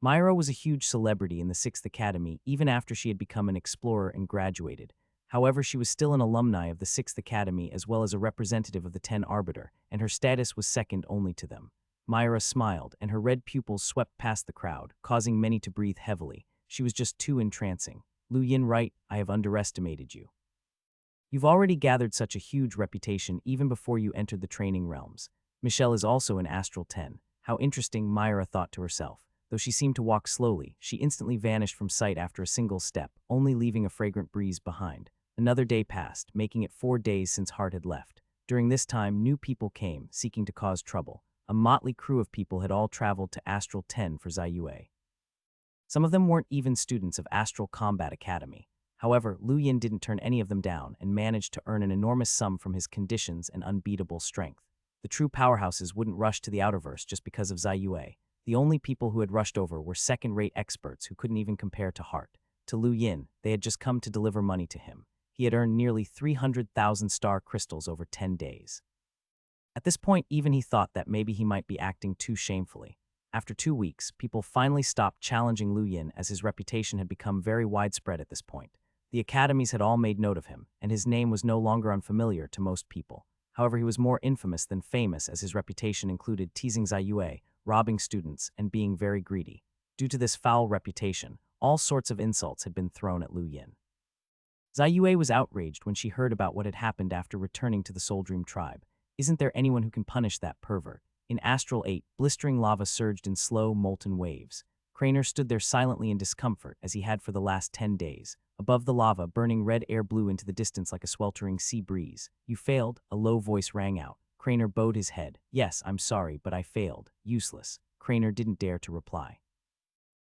Myra was a huge celebrity in the 6th Academy even after she had become an explorer and graduated. However, she was still an alumni of the 6th Academy as well as a representative of the 10 Arbiter, and her status was second only to them. Myra smiled, and her red pupils swept past the crowd, causing many to breathe heavily. She was just too entrancing. Lu Yin, right, I have underestimated you. You've already gathered such a huge reputation even before you entered the training realms. Michelle is also an Astral 10. How interesting, Myra thought to herself. Though she seemed to walk slowly, she instantly vanished from sight after a single step, only leaving a fragrant breeze behind. Another day passed, making it 4 days since Hart had left. During this time, new people came, seeking to cause trouble. A motley crew of people had all traveled to Astral 10 for Ziyue. Some of them weren't even students of Astral Combat Academy. However, Lu Yin didn't turn any of them down and managed to earn an enormous sum from his conditions and unbeatable strength. The true powerhouses wouldn't rush to the Outerverse just because of Ziyue. The only people who had rushed over were second-rate experts who couldn't even compare to Hart. To Lu Yin, they had just come to deliver money to him. He had earned nearly 300,000 star crystals over 10 days. At this point, even he thought that maybe he might be acting too shamefully. After 2 weeks, people finally stopped challenging Lu Yin as his reputation had become very widespread at this point. The academies had all made note of him, and his name was no longer unfamiliar to most people. However, he was more infamous than famous as his reputation included teasing Ziyue, robbing students, and being very greedy. Due to this foul reputation, all sorts of insults had been thrown at Lu Yin. Ziyue was outraged when she heard about what had happened after returning to the Soul Dream tribe. Isn't there anyone who can punish that pervert? In Astral 8, blistering lava surged in slow, molten waves. Craner stood there silently in discomfort as he had for the last 10 days. Above the lava, burning red air blew into the distance like a sweltering sea breeze. You failed, a low voice rang out. Craner bowed his head. Yes, I'm sorry, but I failed. Useless. Craner didn't dare to reply.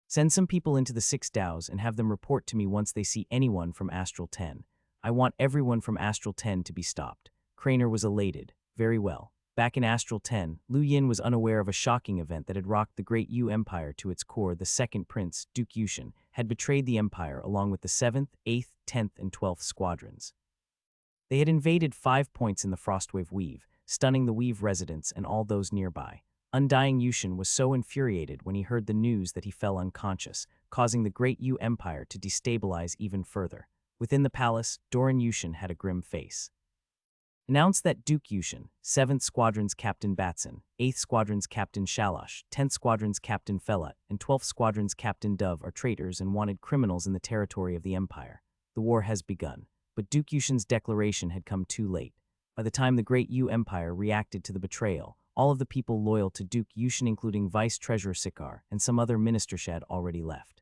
Send some people into the 6 DAOs and have them report to me once they see anyone from Astral 10. I want everyone from Astral 10 to be stopped. Craner was elated. Very well. Back in Astral 10, Lu Yin was unaware of a shocking event that had rocked the Great Yu Empire to its core. The second prince, Duke Yushin, had betrayed the Empire along with the 7th, 8th, 10th, and 12th squadrons. They had invaded 5 points in the Frostwave Weave, stunning the Weave residents and all those nearby. Undying Yushin was so infuriated when he heard the news that he fell unconscious, causing the Great Yu Empire to destabilize even further. Within the palace, Doran Yushin had a grim face. Announced that Duke Yushin, 7th Squadron's Captain Batson, 8th Squadron's Captain Shalosh, 10th Squadron's Captain Fellat, and 12th Squadron's Captain Dove are traitors and wanted criminals in the territory of the Empire. The war has begun, but Duke Yushin's declaration had come too late. By the time the Great Yu Empire reacted to the betrayal, all of the people loyal to Duke Yushin, including Vice Treasurer Sikar and some other ministers, had already left.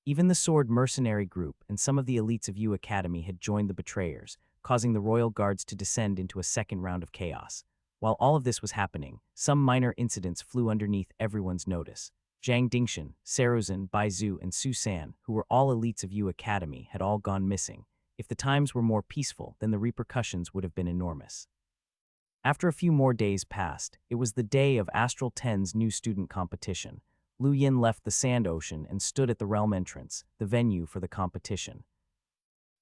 Even the Sword Mercenary Group and some of the elites of Yu Academy had joined the betrayers, causing the royal guards to descend into a second round of chaos. While all of this was happening, some minor incidents flew underneath everyone's notice. Zhang Dingshan, Saruzin, Baizu, and Su San, who were all elites of Yu Academy, had all gone missing. If the times were more peaceful, then the repercussions would have been enormous. After a few more days passed, it was the day of Astral 10's new student competition. Lu Yin left the Sand Ocean and stood at the realm entrance, the venue for the competition.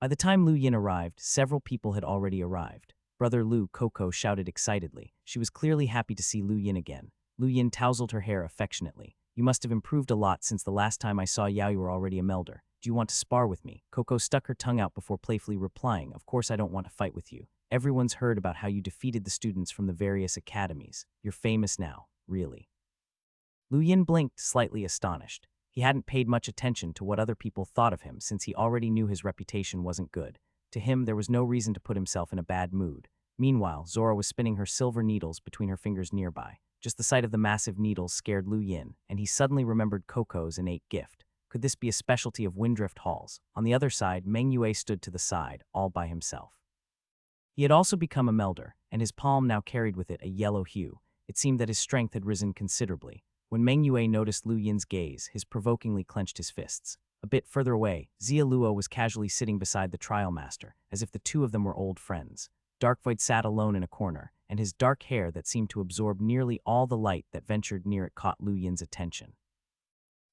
By the time Lu Yin arrived, several people had already arrived. Brother Lu, Coco, shouted excitedly. She was clearly happy to see Lu Yin again. Lu Yin tousled her hair affectionately. You must have improved a lot since the last time I saw you were already a melder. Do you want to spar with me? Coco stuck her tongue out before playfully replying, of course I don't want to fight with you. Everyone's heard about how you defeated the students from the various academies. You're famous now, really. Lu Yin blinked, slightly astonished. He hadn't paid much attention to what other people thought of him since he already knew his reputation wasn't good. To him, there was no reason to put himself in a bad mood. Meanwhile, Zora was spinning her silver needles between her fingers nearby. Just the sight of the massive needles scared Lu Yin, and he suddenly remembered Coco's innate gift. Could this be a specialty of Windrift Halls? On the other side, Manhwaedit stood to the side, all by himself. He had also become a melder, and his palm now carried with it a yellow hue. It seemed that his strength had risen considerably. When Manhwaedit noticed Lu Yin's gaze, his provokingly clenched his fists. A bit further away, Xia Luo was casually sitting beside the trial master, as if the two of them were old friends. Darkvoid sat alone in a corner, and his dark hair that seemed to absorb nearly all the light that ventured near it caught Lu Yin's attention.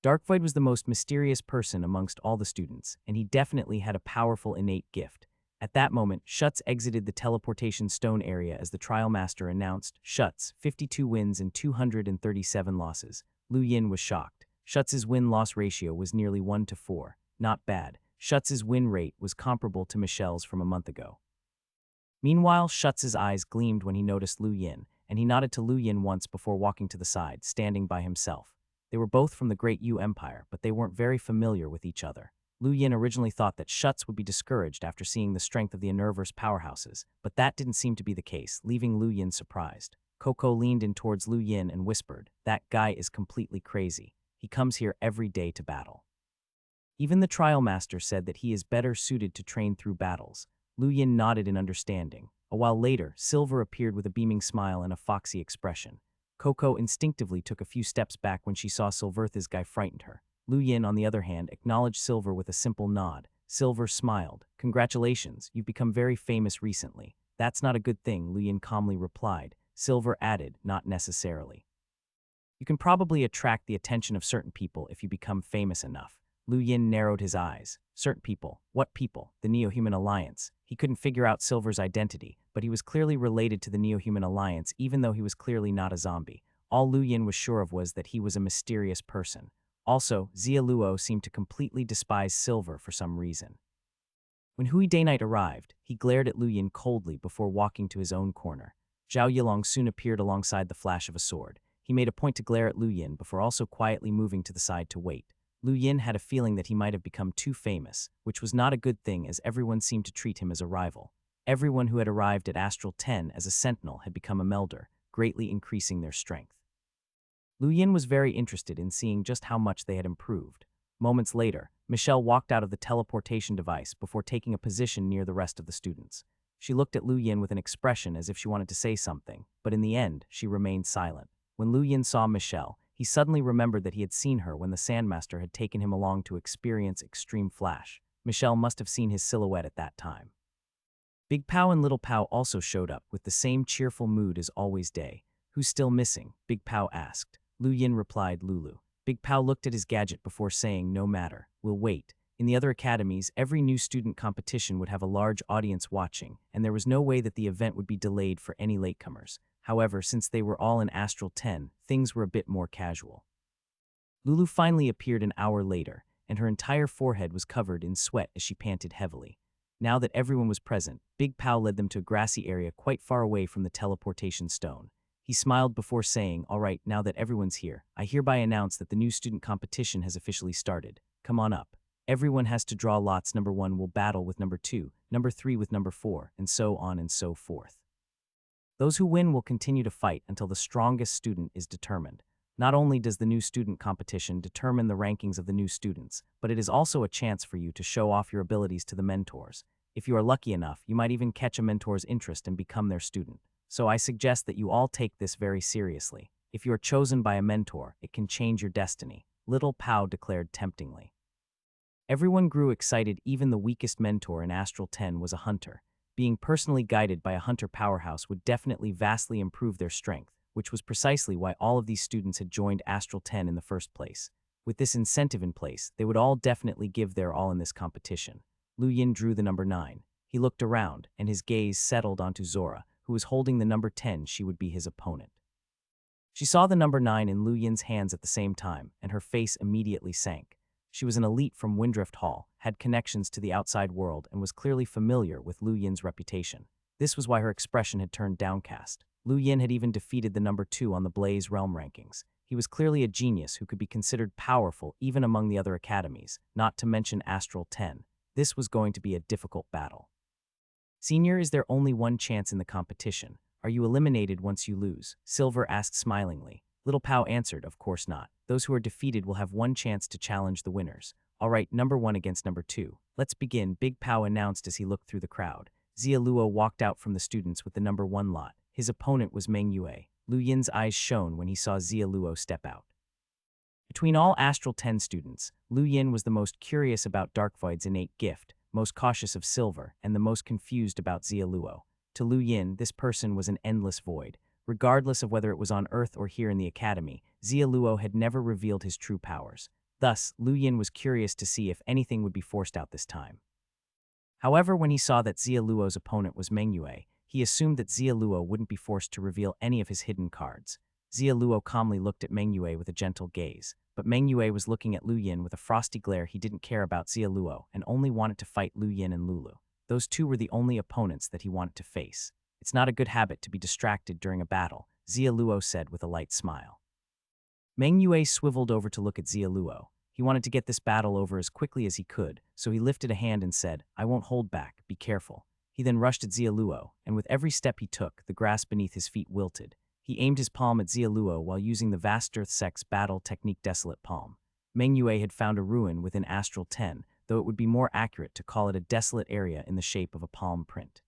Darkvoid was the most mysterious person amongst all the students, and he definitely had a powerful innate gift. At that moment, Schutz exited the teleportation stone area as the trial master announced, Schutz, 52 wins and 237 losses. Lu Yin was shocked. Schutz's win-loss ratio was nearly 1-4. Not bad. Schutz's win rate was comparable to Michelle's from a month ago. Meanwhile, Schutz's eyes gleamed when he noticed Lu Yin, and he nodded to Lu Yin once before walking to the side, standing by himself. They were both from the Great Yu Empire, but they weren't very familiar with each other. Lu Yin originally thought that Schutz would be discouraged after seeing the strength of the Universe powerhouses, but that didn't seem to be the case, leaving Lu Yin surprised. Coco leaned in towards Lu Yin and whispered, "That guy is completely crazy. He comes here every day to battle." Even the trial master said that he is better suited to train through battles. Lu Yin nodded in understanding. A while later, Silver appeared with a beaming smile and a foxy expression. Coco instinctively took a few steps back when she saw Silverth's guy frightened her. Lu Yin, on the other hand, acknowledged Silver with a simple nod. Silver smiled. "Congratulations, you've become very famous recently." "That's not a good thing," Lu Yin calmly replied. Silver added, "Not necessarily. You can probably attract the attention of certain people if you become famous enough." Lu Yin narrowed his eyes. Certain people? What people? The Neo-Human Alliance. He couldn't figure out Silver's identity, but he was clearly related to the Neo-Human Alliance even though he was clearly not a zombie. All Lu Yin was sure of was that he was a mysterious person. Also, Xia Luo seemed to completely despise Silver for some reason. When Hui Daynite arrived, he glared at Lu Yin coldly before walking to his own corner. Zhao Yilong soon appeared alongside the flash of a sword. He made a point to glare at Lu Yin before also quietly moving to the side to wait. Lu Yin had a feeling that he might have become too famous, which was not a good thing as everyone seemed to treat him as a rival. Everyone who had arrived at Astral 10 as a sentinel had become a melder, greatly increasing their strength. Lu Yin was very interested in seeing just how much they had improved. Moments later, Michelle walked out of the teleportation device before taking a position near the rest of the students. She looked at Lu Yin with an expression as if she wanted to say something, but in the end, she remained silent. When Lu Yin saw Michelle, he suddenly remembered that he had seen her when the Sandmaster had taken him along to experience Extreme Flash. Michelle must have seen his silhouette at that time. Big Pow and Little Pow also showed up with the same cheerful mood as always day. "Who's still missing?" Big Pow asked. Lu Yin replied, "Lulu." Big Pow looked at his gadget before saying, "No matter, we'll wait." In the other academies, every new student competition would have a large audience watching, and there was no way that the event would be delayed for any latecomers. However, since they were all in Astral 10, things were a bit more casual. Lulu finally appeared an hour later, and her entire forehead was covered in sweat as she panted heavily. Now that everyone was present, Big Pow led them to a grassy area quite far away from the teleportation stone. He smiled before saying, "All right, now that everyone's here, I hereby announce that the new student competition has officially started. Come on up. Everyone has to draw lots. Number 1 will battle with number 2, number 3 with number 4, and so on and so forth. Those who win will continue to fight until the strongest student is determined. Not only does the new student competition determine the rankings of the new students, but it is also a chance for you to show off your abilities to the mentors. If you are lucky enough, you might even catch a mentor's interest and become their student. So I suggest that you all take this very seriously. If you are chosen by a mentor, it can change your destiny," Little Pow declared temptingly. Everyone grew excited. Even the weakest mentor in Astral 10 was a hunter. Being personally guided by a hunter powerhouse would definitely vastly improve their strength, which was precisely why all of these students had joined Astral 10 in the first place. With this incentive in place, they would all definitely give their all in this competition. Lu Yin drew the number 9. He looked around, and his gaze settled onto Zora, who was holding the number 10. She would be his opponent. She saw the number 9 in Lu Yin's hands at the same time, and her face immediately sank. She was an elite from Windrift Hall, had connections to the outside world, and was clearly familiar with Lu Yin's reputation. This was why her expression had turned downcast. Lu Yin had even defeated the number 2 on the Blaze realm rankings. He was clearly a genius who could be considered powerful even among the other academies, not to mention Astral 10. This was going to be a difficult battle. Senior, is there only one chance in the competition? Are you eliminated once you lose? Silver asked smilingly. Little Pao answered, of course not. Those who are defeated will have one chance to challenge the winners. All right, number 1 against number 2. Let's begin, Big Pao announced as he looked through the crowd. Xia Luo walked out from the students with the number 1 lot. His opponent was Meng Yue. Lu Yin's eyes shone when he saw Xia Luo step out. Between all Astral 10 students, Lu Yin was the most curious about Darkvoid's innate gift, most cautious of Silver, and the most confused about Xia Luo. To Lu Yin, this person was an endless void. Regardless of whether it was on Earth or here in the Academy, Xia Luo had never revealed his true powers. Thus, Lu Yin was curious to see if anything would be forced out this time. However, when he saw that Xia Luo's opponent was Meng Yue, he assumed that Xia Luo wouldn't be forced to reveal any of his hidden cards. Xia Luo calmly looked at Meng Yue with a gentle gaze, but Meng Yue was looking at Lu Yin with a frosty glare. He didn't care about Xia Luo and only wanted to fight Lu Yin and Lulu. Those two were the only opponents that he wanted to face. It's not a good habit to be distracted during a battle, Xia Luo said with a light smile. Meng Yue swiveled over to look at Xia Luo. He wanted to get this battle over as quickly as he could, so he lifted a hand and said, I won't hold back, be careful. He then rushed at Xia Luo, and with every step he took, the grass beneath his feet wilted. He aimed his palm at Xia Luo while using the vast Earth Sex battle technique Desolate Palm. Meng Yue had found a ruin within Astral 10, though it would be more accurate to call it a desolate area in the shape of a palm print.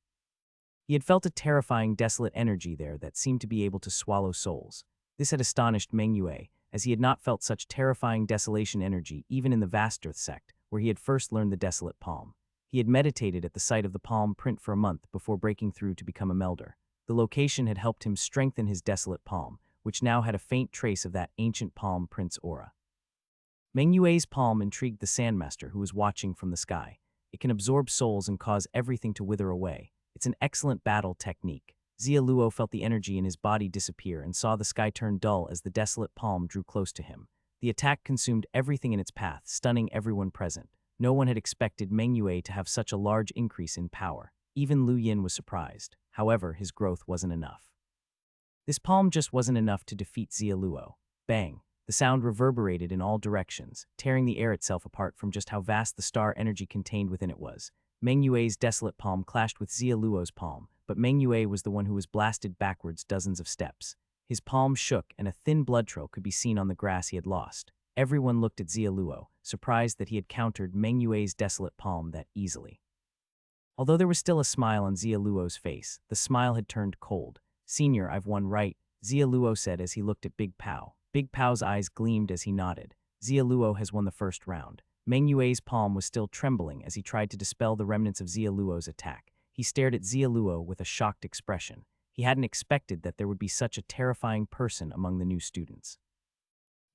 He had felt a terrifying desolate energy there that seemed to be able to swallow souls. This had astonished Meng Yue, as he had not felt such terrifying desolation energy even in the vast Earth sect, where he had first learned the Desolate Palm. He had meditated at the sight of the palm print for a month before breaking through to become a melder. The location had helped him strengthen his Desolate Palm, which now had a faint trace of that ancient palm print's aura. Meng Yue's palm intrigued the Sandmaster, who was watching from the sky. It can absorb souls and cause everything to wither away. It's an excellent battle technique. Xia Luo felt the energy in his body disappear and saw the sky turn dull as the Desolate Palm drew close to him. The attack consumed everything in its path, stunning everyone present. No one had expected Meng Yue to have such a large increase in power. Even Lu Yin was surprised. However, his growth wasn't enough. This palm just wasn't enough to defeat Xia Luo. Bang! The sound reverberated in all directions, tearing the air itself apart from just how vast the star energy contained within it was. Meng Yue's Desolate Palm clashed with Xia Luo's palm, but Meng Yue was the one who was blasted backwards dozens of steps. His palm shook and a thin blood trail could be seen on the grass he had lost. Everyone looked at Xia Luo, surprised that he had countered Meng Yue's Desolate Palm that easily. Although there was still a smile on Xia Luo's face, the smile had turned cold. Senior, I've won, right? Xia Luo said as he looked at Big Pao. Big Pao's eyes gleamed as he nodded. Xia Luo has won the first round. Meng Yue's palm was still trembling as he tried to dispel the remnants of Xia Luo's attack. He stared at Xia Luo with a shocked expression. He hadn't expected that there would be such a terrifying person among the new students.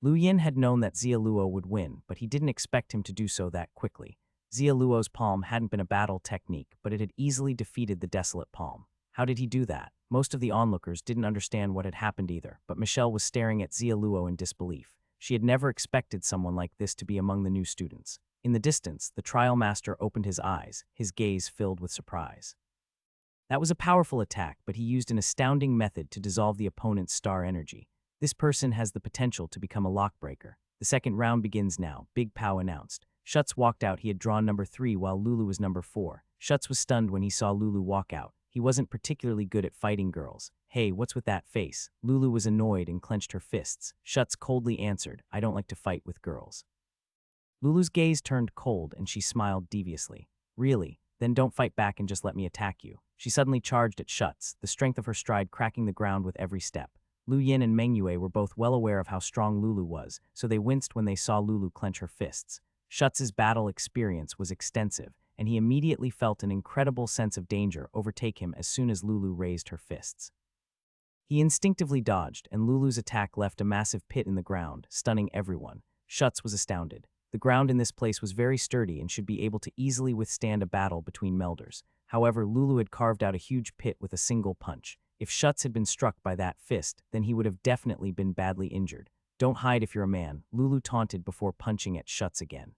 Lu Yin had known that Xia Luo would win, but he didn't expect him to do so that quickly. Xia Luo's palm hadn't been a battle technique, but it had easily defeated the Desolate Palm. How did he do that? Most of the onlookers didn't understand what had happened either, but Michelle was staring at Xia Luo in disbelief. She had never expected someone like this to be among the new students. In the distance, the trial master opened his eyes, his gaze filled with surprise. That was a powerful attack, but he used an astounding method to dissolve the opponent's star energy. This person has the potential to become a lockbreaker. The second round begins now, Big Pao announced. Schutz walked out. He had drawn number 3 while Lulu was number 4. Schutz was stunned when he saw Lulu walk out. He wasn't particularly good at fighting girls. Hey, what's with that face? Lulu was annoyed and clenched her fists. Schutz coldly answered, I don't like to fight with girls. Lulu's gaze turned cold and she smiled deviously. Really? Then don't fight back and just let me attack you. She suddenly charged at Schutz, the strength of her stride cracking the ground with every step. Lu Yin and Meng Yue were both well aware of how strong Lulu was, so they winced when they saw Lulu clench her fists. Schutz's battle experience was extensive, and he immediately felt an incredible sense of danger overtake him as soon as Lulu raised her fists. He instinctively dodged, and Lulu's attack left a massive pit in the ground, stunning everyone. Schutz was astounded. The ground in this place was very sturdy and should be able to easily withstand a battle between melders. However, Lulu had carved out a huge pit with a single punch. If Schutz had been struck by that fist, then he would have definitely been badly injured. Don't hide if you're a man, Lulu taunted before punching at Schutz again.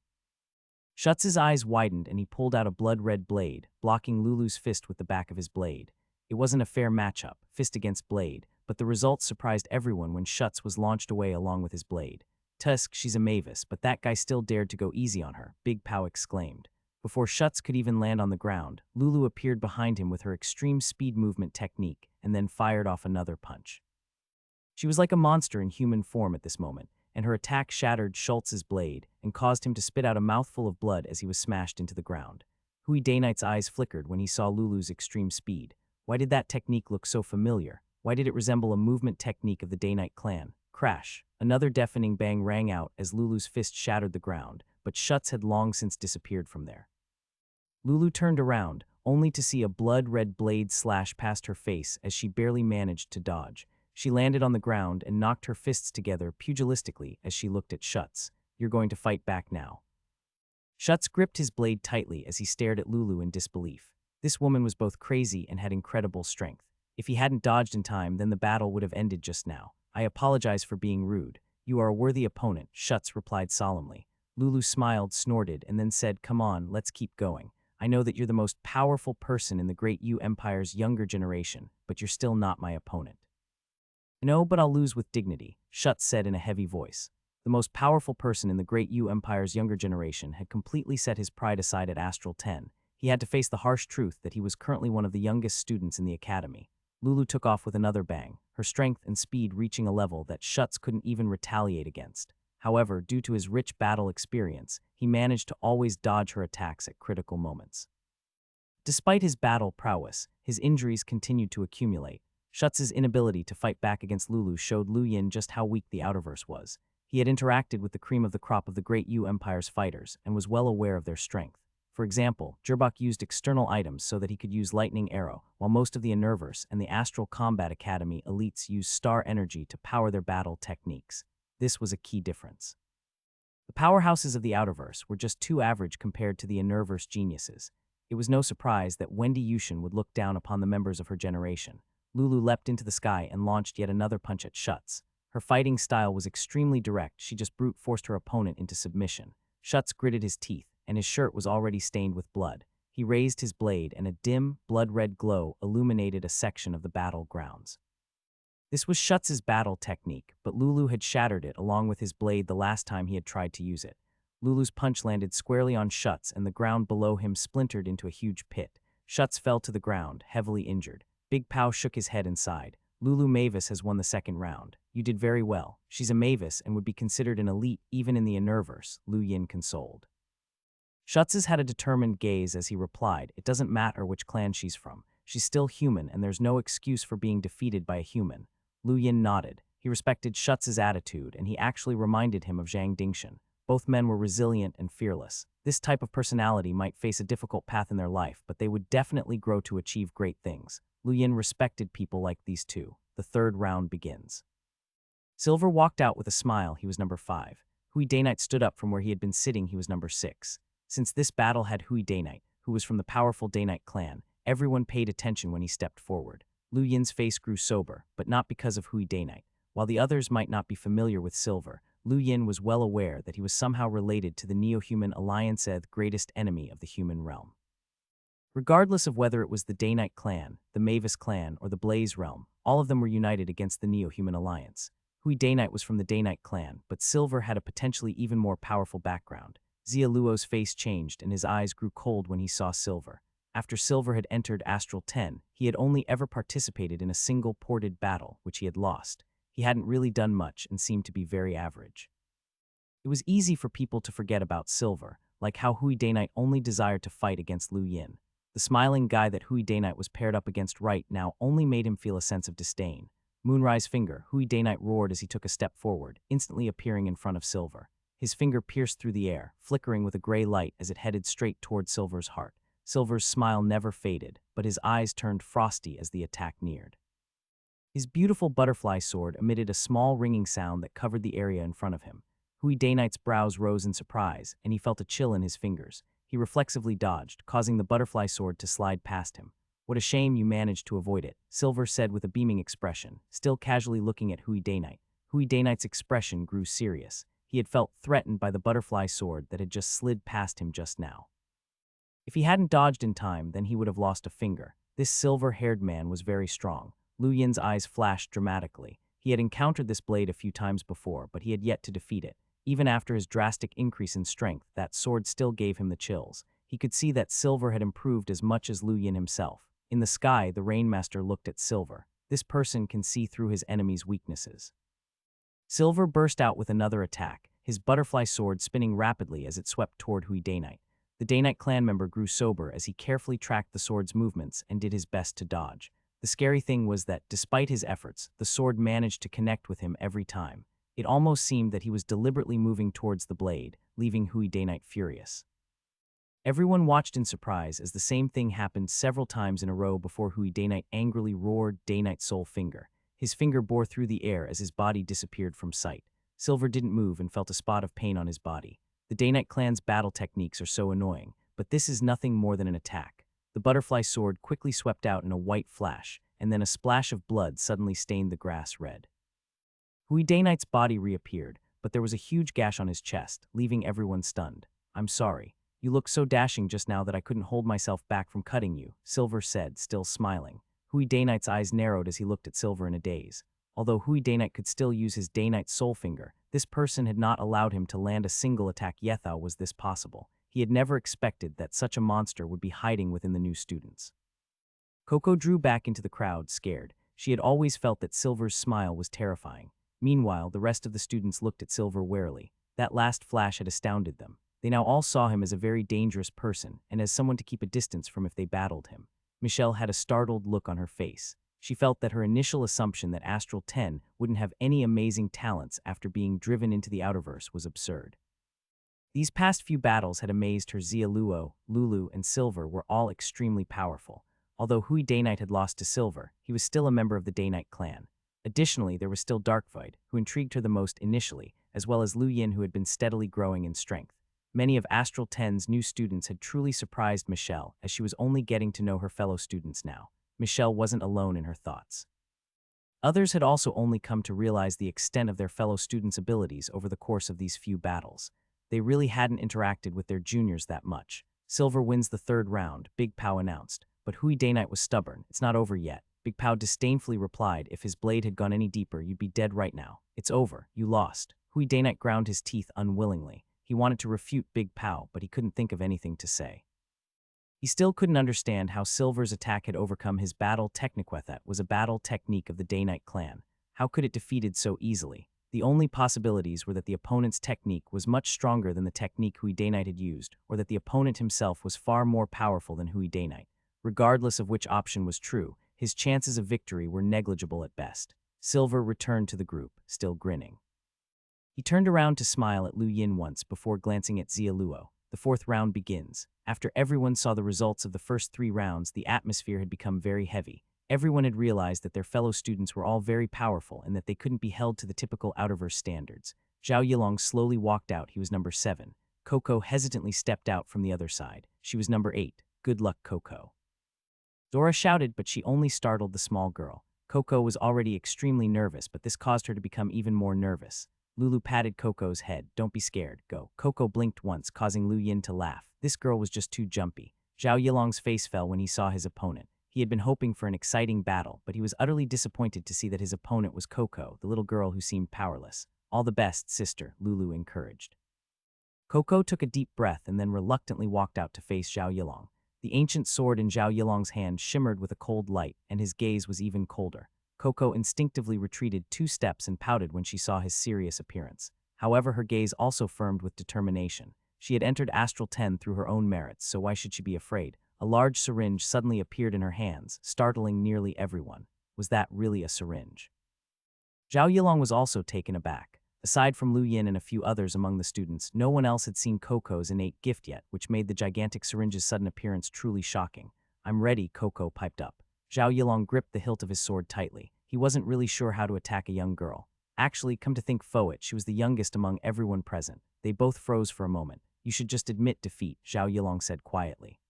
Schutz's eyes widened and he pulled out a blood-red blade, blocking Lulu's fist with the back of his blade. It wasn't a fair matchup, fist against blade, but the results surprised everyone when Schutz was launched away along with his blade. Tusk, she's a Mavis, but that guy still dared to go easy on her, Big Pow exclaimed. Before Schutz could even land on the ground, Lulu appeared behind him with her extreme speed movement technique and then fired off another punch. She was like a monster in human form at this moment, and her attack shattered Schultz's blade and caused him to spit out a mouthful of blood as he was smashed into the ground. Hui Daynight's eyes flickered when he saw Lulu's extreme speed. Why did that technique look so familiar? Why did it resemble a movement technique of the Daynite clan? Crash. Another deafening bang rang out as Lulu's fist shattered the ground, but Schutz had long since disappeared from there. Lulu turned around, only to see a blood-red blade slash past her face as she barely managed to dodge. She landed on the ground and knocked her fists together pugilistically as she looked at Schutz. You're going to fight back now. Schutz gripped his blade tightly as he stared at Lulu in disbelief. This woman was both crazy and had incredible strength. If he hadn't dodged in time, then the battle would have ended just now. I apologize for being rude. You are a worthy opponent, Schutz replied solemnly. Lulu smiled, snorted, and then said, come on, let's keep going. I know that you're the most powerful person in the Great U Empire's younger generation, but you're still not my opponent. No, but I'll lose with dignity, Schutz said in a heavy voice. The most powerful person in the Great U Empire's younger generation had completely set his pride aside at Astral 10. He had to face the harsh truth that he was currently one of the youngest students in the academy. Lulu took off with another bang, her strength and speed reaching a level that Schutz couldn't even retaliate against. However, due to his rich battle experience, he managed to always dodge her attacks at critical moments. Despite his battle prowess, his injuries continued to accumulate. Schutz's inability to fight back against Lulu showed Lu Yin just how weak the Outerverse was. He had interacted with the cream of the crop of the Great U Empire's fighters and was well aware of their strength. For example, Gerbok used external items so that he could use Lightning Arrow, while most of the Enerverse and the Astral Combat Academy elites used Star Energy to power their battle techniques. This was a key difference. The powerhouses of the Outerverse were just too average compared to the Enerverse geniuses. It was no surprise that Wendy Yushin would look down upon the members of her generation. Lulu leapt into the sky and launched yet another punch at Schutz. Her fighting style was extremely direct. She just brute forced her opponent into submission. Schutz gritted his teeth, and his shirt was already stained with blood. He raised his blade, and a dim, blood-red glow illuminated a section of the battlegrounds. This was Schutz's battle technique, but Lulu had shattered it along with his blade the last time he had tried to use it. Lulu's punch landed squarely on Schutz, and the ground below him splintered into a huge pit. Schutz fell to the ground, heavily injured. Big Pow shook his head and sighed. Lulu Mavis has won the second round. You did very well. She's a Mavis and would be considered an elite even in the Enerverse, Lu Yin consoled. Schutz's had a determined gaze as he replied, it doesn't matter which clan she's from. She's still human, and there's no excuse for being defeated by a human. Lu Yin nodded. He respected Schutz's attitude, and he actually reminded him of Zhang Dingshan. Both men were resilient and fearless. This type of personality might face a difficult path in their life, but they would definitely grow to achieve great things. Lu Yin respected people like these two. The third round begins. Silver walked out with a smile. He was number 5. Hui Daynite stood up from where he had been sitting. He was number 6. Since this battle had Hui Daynite, who was from the powerful Daynite clan, everyone paid attention when he stepped forward. Lu Yin's face grew sober, but not because of Hui Daynite. While the others might not be familiar with Silver, Lu Yin was well aware that he was somehow related to the Neo-Human Alliance's greatest enemy of the human realm. Regardless of whether it was the Daynite clan, the Mavis clan, or the Blaze realm, all of them were united against the Neo-Human Alliance. Hui Daynite was from the Daynite clan, but Silver had a potentially even more powerful background. Xia Luo's face changed and his eyes grew cold when he saw Silver. After Silver had entered Astral 10, he had only ever participated in a single ported battle, which he had lost. He hadn't really done much and seemed to be very average. It was easy for people to forget about Silver, like how Hui Daynite only desired to fight against Lu Yin. The smiling guy that Hui Daynite was paired up against right now only made him feel a sense of disdain. Moonrise Finger, Hui Daynite roared as he took a step forward, instantly appearing in front of Silver. His finger pierced through the air, flickering with a gray light as it headed straight toward Silver's heart. Silver's smile never faded, but his eyes turned frosty as the attack neared. His beautiful butterfly sword emitted a small ringing sound that covered the area in front of him. Hui Daynite's brows rose in surprise, and he felt a chill in his fingers. He reflexively dodged, causing the butterfly sword to slide past him. What a shame you managed to avoid it, Silver said with a beaming expression, still casually looking at Hui Daynite. Hui Daynite's expression grew serious. He had felt threatened by the butterfly sword that had just slid past him just now. If he hadn't dodged in time, then he would have lost a finger. This silver-haired man was very strong. Lu Yin's eyes flashed dramatically. He had encountered this blade a few times before, but he had yet to defeat it. Even after his drastic increase in strength, that sword still gave him the chills. He could see that Silver had improved as much as Lu Yin himself. In the sky, the Rainmaster looked at Silver. This person can see through his enemy's weaknesses. Silver burst out with another attack, his butterfly sword spinning rapidly as it swept toward Hui Daynite. The Daynite clan member grew sober as he carefully tracked the sword's movements and did his best to dodge. The scary thing was that, despite his efforts, the sword managed to connect with him every time. It almost seemed that he was deliberately moving towards the blade, leaving Hui Daynite furious. Everyone watched in surprise as the same thing happened several times in a row before Hui Daynite angrily roared Daynite Soul Finger. His finger bore through the air as his body disappeared from sight. Silver didn't move and felt a spot of pain on his body. The Daynite clan's battle techniques are so annoying, but this is nothing more than an attack. The butterfly sword quickly swept out in a white flash, and then a splash of blood suddenly stained the grass red. Hui Daynite's body reappeared, but there was a huge gash on his chest, leaving everyone stunned. "I'm sorry. You looked so dashing just now that I couldn't hold myself back from cutting you," Silver said, still smiling. Hui Daynite's eyes narrowed as he looked at Silver in a daze. Although Hui Daynite could still use his Daynite Soul Finger, this person had not allowed him to land a single attack. Yet how was this possible? He had never expected that such a monster would be hiding within the new students. Coco drew back into the crowd, scared. She had always felt that Silver's smile was terrifying. Meanwhile, the rest of the students looked at Silver warily. That last flash had astounded them. They now all saw him as a very dangerous person and as someone to keep a distance from if they battled him. Michelle had a startled look on her face. She felt that her initial assumption that Astral 10 wouldn't have any amazing talents after being driven into the Outerverse was absurd. These past few battles had amazed her. Zia Luo, Lulu, and Silver were all extremely powerful. Although Hui Daynite had lost to Silver, he was still a member of the Daynite clan. Additionally, there was still Darkvoid, who intrigued her the most initially, as well as Lu Yin, who had been steadily growing in strength. Many of Astral 10's new students had truly surprised Michelle, as she was only getting to know her fellow students now. Michelle wasn't alone in her thoughts. Others had also only come to realize the extent of their fellow students' abilities over the course of these few battles. They really hadn't interacted with their juniors that much. Silver wins the third round, Big Pow announced, but Hui Daynite was stubborn. "It's not over yet." Big Pow disdainfully replied, "If his blade had gone any deeper, you'd be dead right now. It's over. You lost." Hui Daynite ground his teeth unwillingly. He wanted to refute Big Pow, but he couldn't think of anything to say. He still couldn't understand how Silver's attack had overcome his battle technique. That was a battle technique of the Daynite clan. How could it defeat it so easily? The only possibilities were that the opponent's technique was much stronger than the technique Hui Daynite had used, or that the opponent himself was far more powerful than Hui Daynite. Regardless of which option was true, his chances of victory were negligible at best. Silver returned to the group, still grinning. He turned around to smile at Lu Yin once before glancing at Zia Luo. The fourth round begins. After everyone saw the results of the first 3 rounds, the atmosphere had become very heavy. Everyone had realized that their fellow students were all very powerful and that they couldn't be held to the typical Outerverse standards. Zhao Yilong slowly walked out. He was number 7. Coco hesitantly stepped out from the other side. She was number 8. "Good luck, Coco." Dora shouted, but she only startled the small girl. Coco was already extremely nervous, but this caused her to become even more nervous. Lulu patted Coco's head. "Don't be scared, go." Coco blinked once, causing Lu Yin to laugh. This girl was just too jumpy. Zhao Yilong's face fell when he saw his opponent. He had been hoping for an exciting battle, but he was utterly disappointed to see that his opponent was Coco, the little girl who seemed powerless. "All the best, sister," Lulu encouraged. Coco took a deep breath and then reluctantly walked out to face Zhao Yilong. The ancient sword in Zhao Yilong's hand shimmered with a cold light, and his gaze was even colder. Coco instinctively retreated 2 steps and pouted when she saw his serious appearance. However, her gaze also firmed with determination. She had entered Astral 10 through her own merits, so why should she be afraid? A large syringe suddenly appeared in her hands, startling nearly everyone. Was that really a syringe? Zhao Yilong was also taken aback. Aside from Lu Yin and a few others among the students, no one else had seen Coco's innate gift yet, which made the gigantic syringe's sudden appearance truly shocking. "I'm ready," Coco piped up. Zhao Yilong gripped the hilt of his sword tightly. He wasn't really sure how to attack a young girl. Actually, come to think it, she was the youngest among everyone present. They both froze for a moment. "You should just admit defeat," Zhao Yilong said quietly.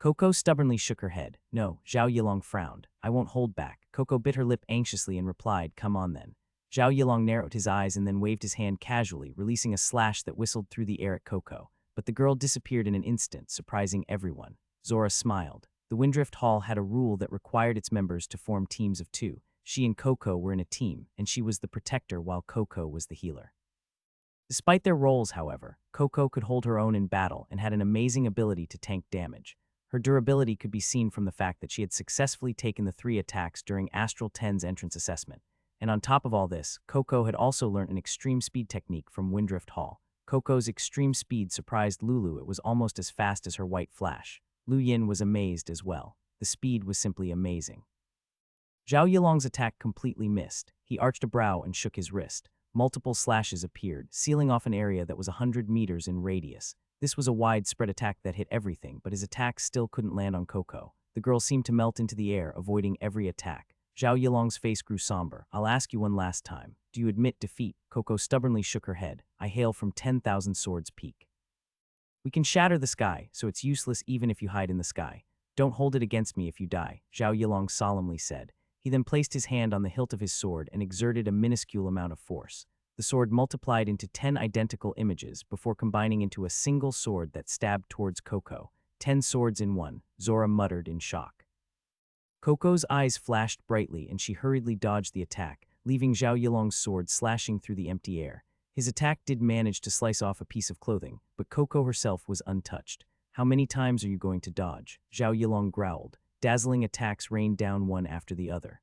Coco stubbornly shook her head. No, Zhao Yilong frowned. I won't hold back. Coco bit her lip anxiously and replied, come on then. Zhao Yilong narrowed his eyes and then waved his hand casually, releasing a slash that whistled through the air at Coco. But the girl disappeared in an instant, surprising everyone. Zora smiled. The Windrift Hall had a rule that required its members to form teams of two. She and Coco were in a team, and she was the protector while Coco was the healer. Despite their roles, however, Coco could hold her own in battle and had an amazing ability to tank damage. Her durability could be seen from the fact that she had successfully taken the 3 attacks during Astral 10's entrance assessment. And on top of all this, Coco had also learned an extreme speed technique from Windrift Hall. Coco's extreme speed surprised Lulu. It was almost as fast as her white flash. Lu Yin was amazed as well. The speed was simply amazing. Zhao Yilong's attack completely missed. He arched a brow and shook his wrist. Multiple slashes appeared, sealing off an area that was 100 meters in radius. This was a widespread attack that hit everything, but his attack still couldn't land on Coco. The girl seemed to melt into the air, avoiding every attack. Zhao Yilong's face grew somber. I'll ask you one last time. Do you admit defeat? Coco stubbornly shook her head. I hail from 10,000 Swords Peak. We can shatter the sky, so it's useless even if you hide in the sky. Don't hold it against me if you die, Zhao Yilong solemnly said. He then placed his hand on the hilt of his sword and exerted a minuscule amount of force. The sword multiplied into 10 identical images before combining into a single sword that stabbed towards Coco. 10 swords in one, Zora muttered in shock. Coco's eyes flashed brightly and she hurriedly dodged the attack, leaving Zhao Yilong's sword slashing through the empty air. His attack did manage to slice off a piece of clothing, but Coco herself was untouched. How many times are you going to dodge? Zhao Yilong growled. Dazzling attacks rained down one after the other.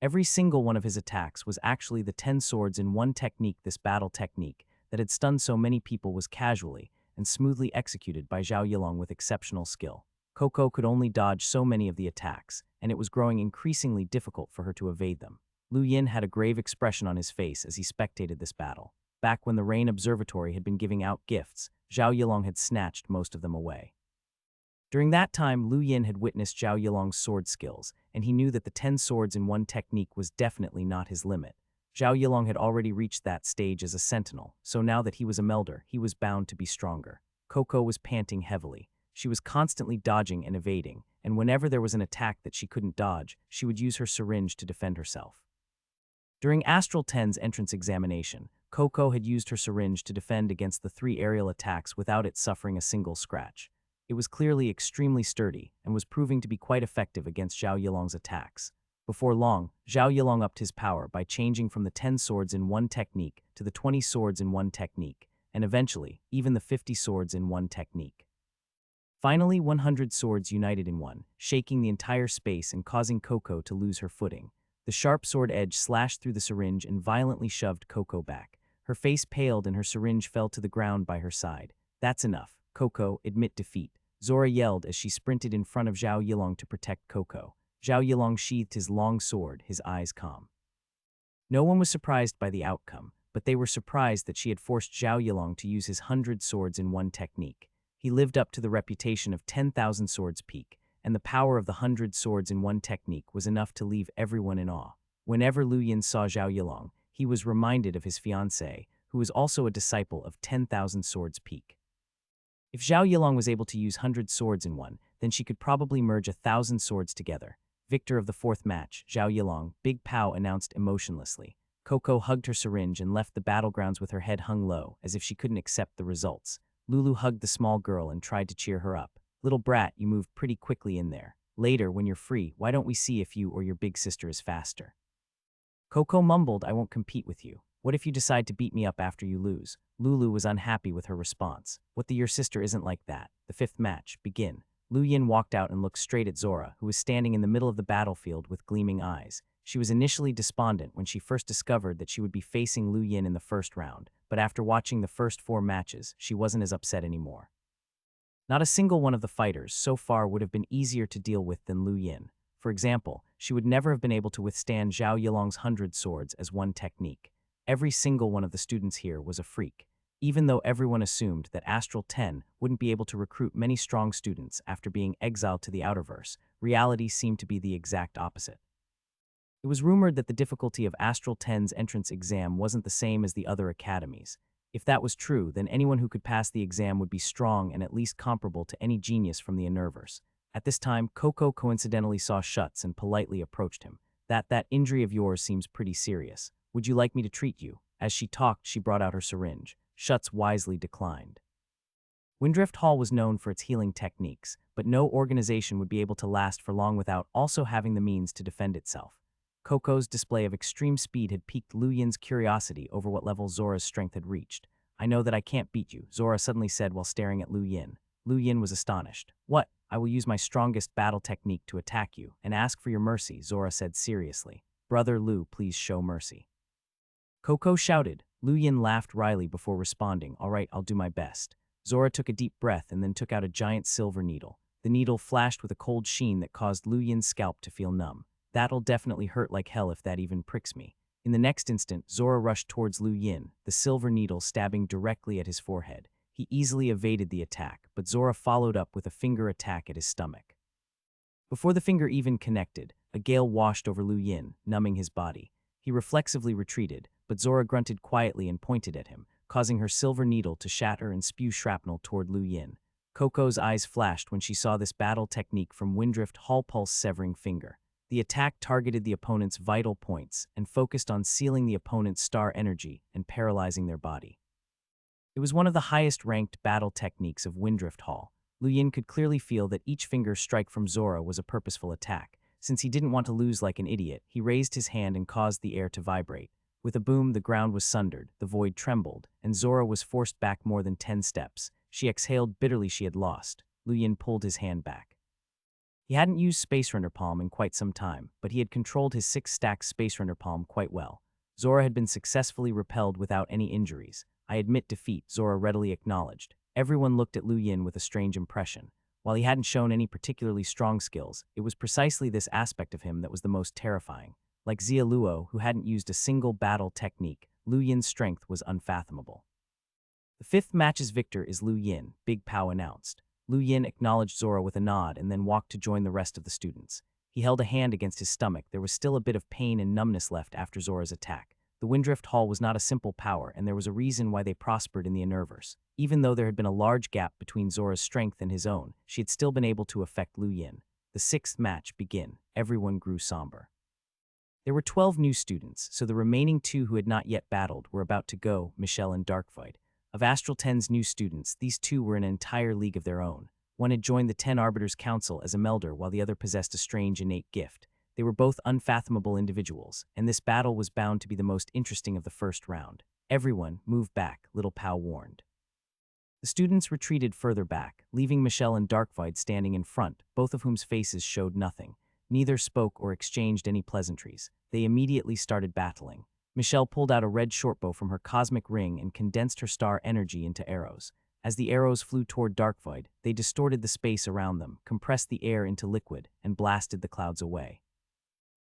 Every single one of his attacks was actually the 10 swords in one technique. This battle technique that had stunned so many people was casually and smoothly executed by Zhao Yilong with exceptional skill. Coco could only dodge so many of the attacks, and it was growing increasingly difficult for her to evade them. Lu Yin had a grave expression on his face as he spectated this battle. Back when the Rain Observatory had been giving out gifts, Zhao Yilong had snatched most of them away. During that time, Lu Yin had witnessed Zhao Yilong's sword skills, and he knew that the 10 swords in one technique was definitely not his limit. Zhao Yilong had already reached that stage as a sentinel, so now that he was a melder, he was bound to be stronger. Coco was panting heavily. She was constantly dodging and evading, and whenever there was an attack that she couldn't dodge, she would use her syringe to defend herself. During Astral 10's entrance examination, Coco had used her syringe to defend against the 3 aerial attacks without it suffering a single scratch. It was clearly extremely sturdy and was proving to be quite effective against Zhao Yilong's attacks. Before long, Zhao Yilong upped his power by changing from the 10 swords in one technique to the 20 swords in one technique, and eventually, even the 50 swords in one technique. Finally, 100 swords united in one, shaking the entire space and causing Coco to lose her footing. The sharp sword edge slashed through the syringe and violently shoved Coco back. Her face paled and her syringe fell to the ground by her side. That's enough. Coco, admit defeat. Zora yelled as she sprinted in front of Zhao Yilong to protect Coco. Zhao Yilong sheathed his long sword, his eyes calm. No one was surprised by the outcome, but they were surprised that she had forced Zhao Yilong to use his 100 swords in one technique. He lived up to the reputation of 10,000 swords peak, and the power of the 100 swords in one technique was enough to leave everyone in awe. Whenever Lu Yin saw Zhao Yilong, he was reminded of his fiancée, who was also a disciple of 10,000 swords peak. If Zhao Yilong was able to use 100 swords in one, then she could probably merge 1,000 swords together. Victor of the 4th match, Zhao Yilong, Big Pow announced emotionlessly. Coco hugged her syringe and left the battlegrounds with her head hung low, as if she couldn't accept the results. Lulu hugged the small girl and tried to cheer her up. Little brat, you moved pretty quickly in there. Later, when you're free, why don't we see if you or your big sister is faster? Coco mumbled, I won't compete with you. What if you decide to beat me up after you lose? Lulu was unhappy with her response. Your sister isn't like that. The 5th match, begin. Lu Yin walked out and looked straight at Zora, who was standing in the middle of the battlefield with gleaming eyes. She was initially despondent when she first discovered that she would be facing Lu Yin in the first round, but after watching the first 4 matches, she wasn't as upset anymore. Not a single one of the fighters so far would have been easier to deal with than Lu Yin. For example, she would never have been able to withstand Zhao Yilong's 100 swords as one technique. Every single one of the students here was a freak. Even though everyone assumed that Astral 10 wouldn't be able to recruit many strong students after being exiled to the Outerverse, reality seemed to be the exact opposite. It was rumored that the difficulty of Astral 10's entrance exam wasn't the same as the other academies. If that was true, then anyone who could pass the exam would be strong and at least comparable to any genius from the Unnerverse. At this time, Coco coincidentally saw Schutz and politely approached him. That injury of yours seems pretty serious. Would you like me to treat you? As she talked, she brought out her syringe. Schutz wisely declined. Windrift Hall was known for its healing techniques, but no organization would be able to last for long without also having the means to defend itself. Coco's display of extreme speed had piqued Lu Yin's curiosity over what level Zora's strength had reached. I know that I can't beat you, Zora suddenly said while staring at Lu Yin. Lu Yin was astonished. What? I will use my strongest battle technique to attack you, and ask for your mercy, Zora said seriously. Brother Lu, please show mercy. Coco shouted. Lu Yin laughed wryly before responding, all right, I'll do my best. Zora took a deep breath and then took out a giant silver needle. The needle flashed with a cold sheen that caused Lu Yin's scalp to feel numb. That'll definitely hurt like hell if that even pricks me. In the next instant, Zora rushed towards Lu Yin, the silver needle stabbing directly at his forehead. He easily evaded the attack, but Zora followed up with a finger attack at his stomach. Before the finger even connected, a gale washed over Lu Yin, numbing his body. He reflexively retreated, but Zora grunted quietly and pointed at him, causing her silver needle to shatter and spew shrapnel toward Lu Yin. Coco's eyes flashed when she saw this battle technique from Windrift Hall Pulse severing finger. The attack targeted the opponent's vital points and focused on sealing the opponent's star energy and paralyzing their body. It was one of the highest-ranked battle techniques of Windrift Hall. Lu Yin could clearly feel that each finger strike from Zora was a purposeful attack. Since he didn't want to lose like an idiot, he raised his hand and caused the air to vibrate. With a boom, the ground was sundered, the void trembled, and Zora was forced back more than 10 steps. She exhaled bitterly she had lost. Lu Yin pulled his hand back. He hadn't used Space Runner Palm in quite some time, but he had controlled his 6-stack Space Runner Palm quite well. Zora had been successfully repelled without any injuries. I admit defeat, Zora readily acknowledged. Everyone looked at Lu Yin with a strange impression. While he hadn't shown any particularly strong skills, it was precisely this aspect of him that was the most terrifying. Like Xia Luo, who hadn't used a single battle technique, Lu Yin's strength was unfathomable. The fifth match's victor is Lu Yin, Big Pow announced. Lu Yin acknowledged Zora with a nod and then walked to join the rest of the students. He held a hand against his stomach. There was still a bit of pain and numbness left after Zora's attack. The Windrift Hall was not a simple power, and there was a reason why they prospered in the Unnerverse. Even though there had been a large gap between Zora's strength and his own, she had still been able to affect Lu Yin. The sixth match began. Everyone grew somber. There were 12 new students, so the remaining 2 who had not yet battled were about to go, Michelle and Darkvoid. Of Astral 10's new students, these 2 were in an entire league of their own. One had joined the 10 Arbiters Council as a melder, while the other possessed a strange innate gift. They were both unfathomable individuals, and this battle was bound to be the most interesting of the first round. Everyone, move back, Little Pow warned. The students retreated further back, leaving Michelle and Darkvoid standing in front, both of whom's faces showed nothing. Neither spoke or exchanged any pleasantries. They immediately started battling. Michelle pulled out a red shortbow from her cosmic ring and condensed her star energy into arrows. As the arrows flew toward Darkvoid, they distorted the space around them, compressed the air into liquid, and blasted the clouds away.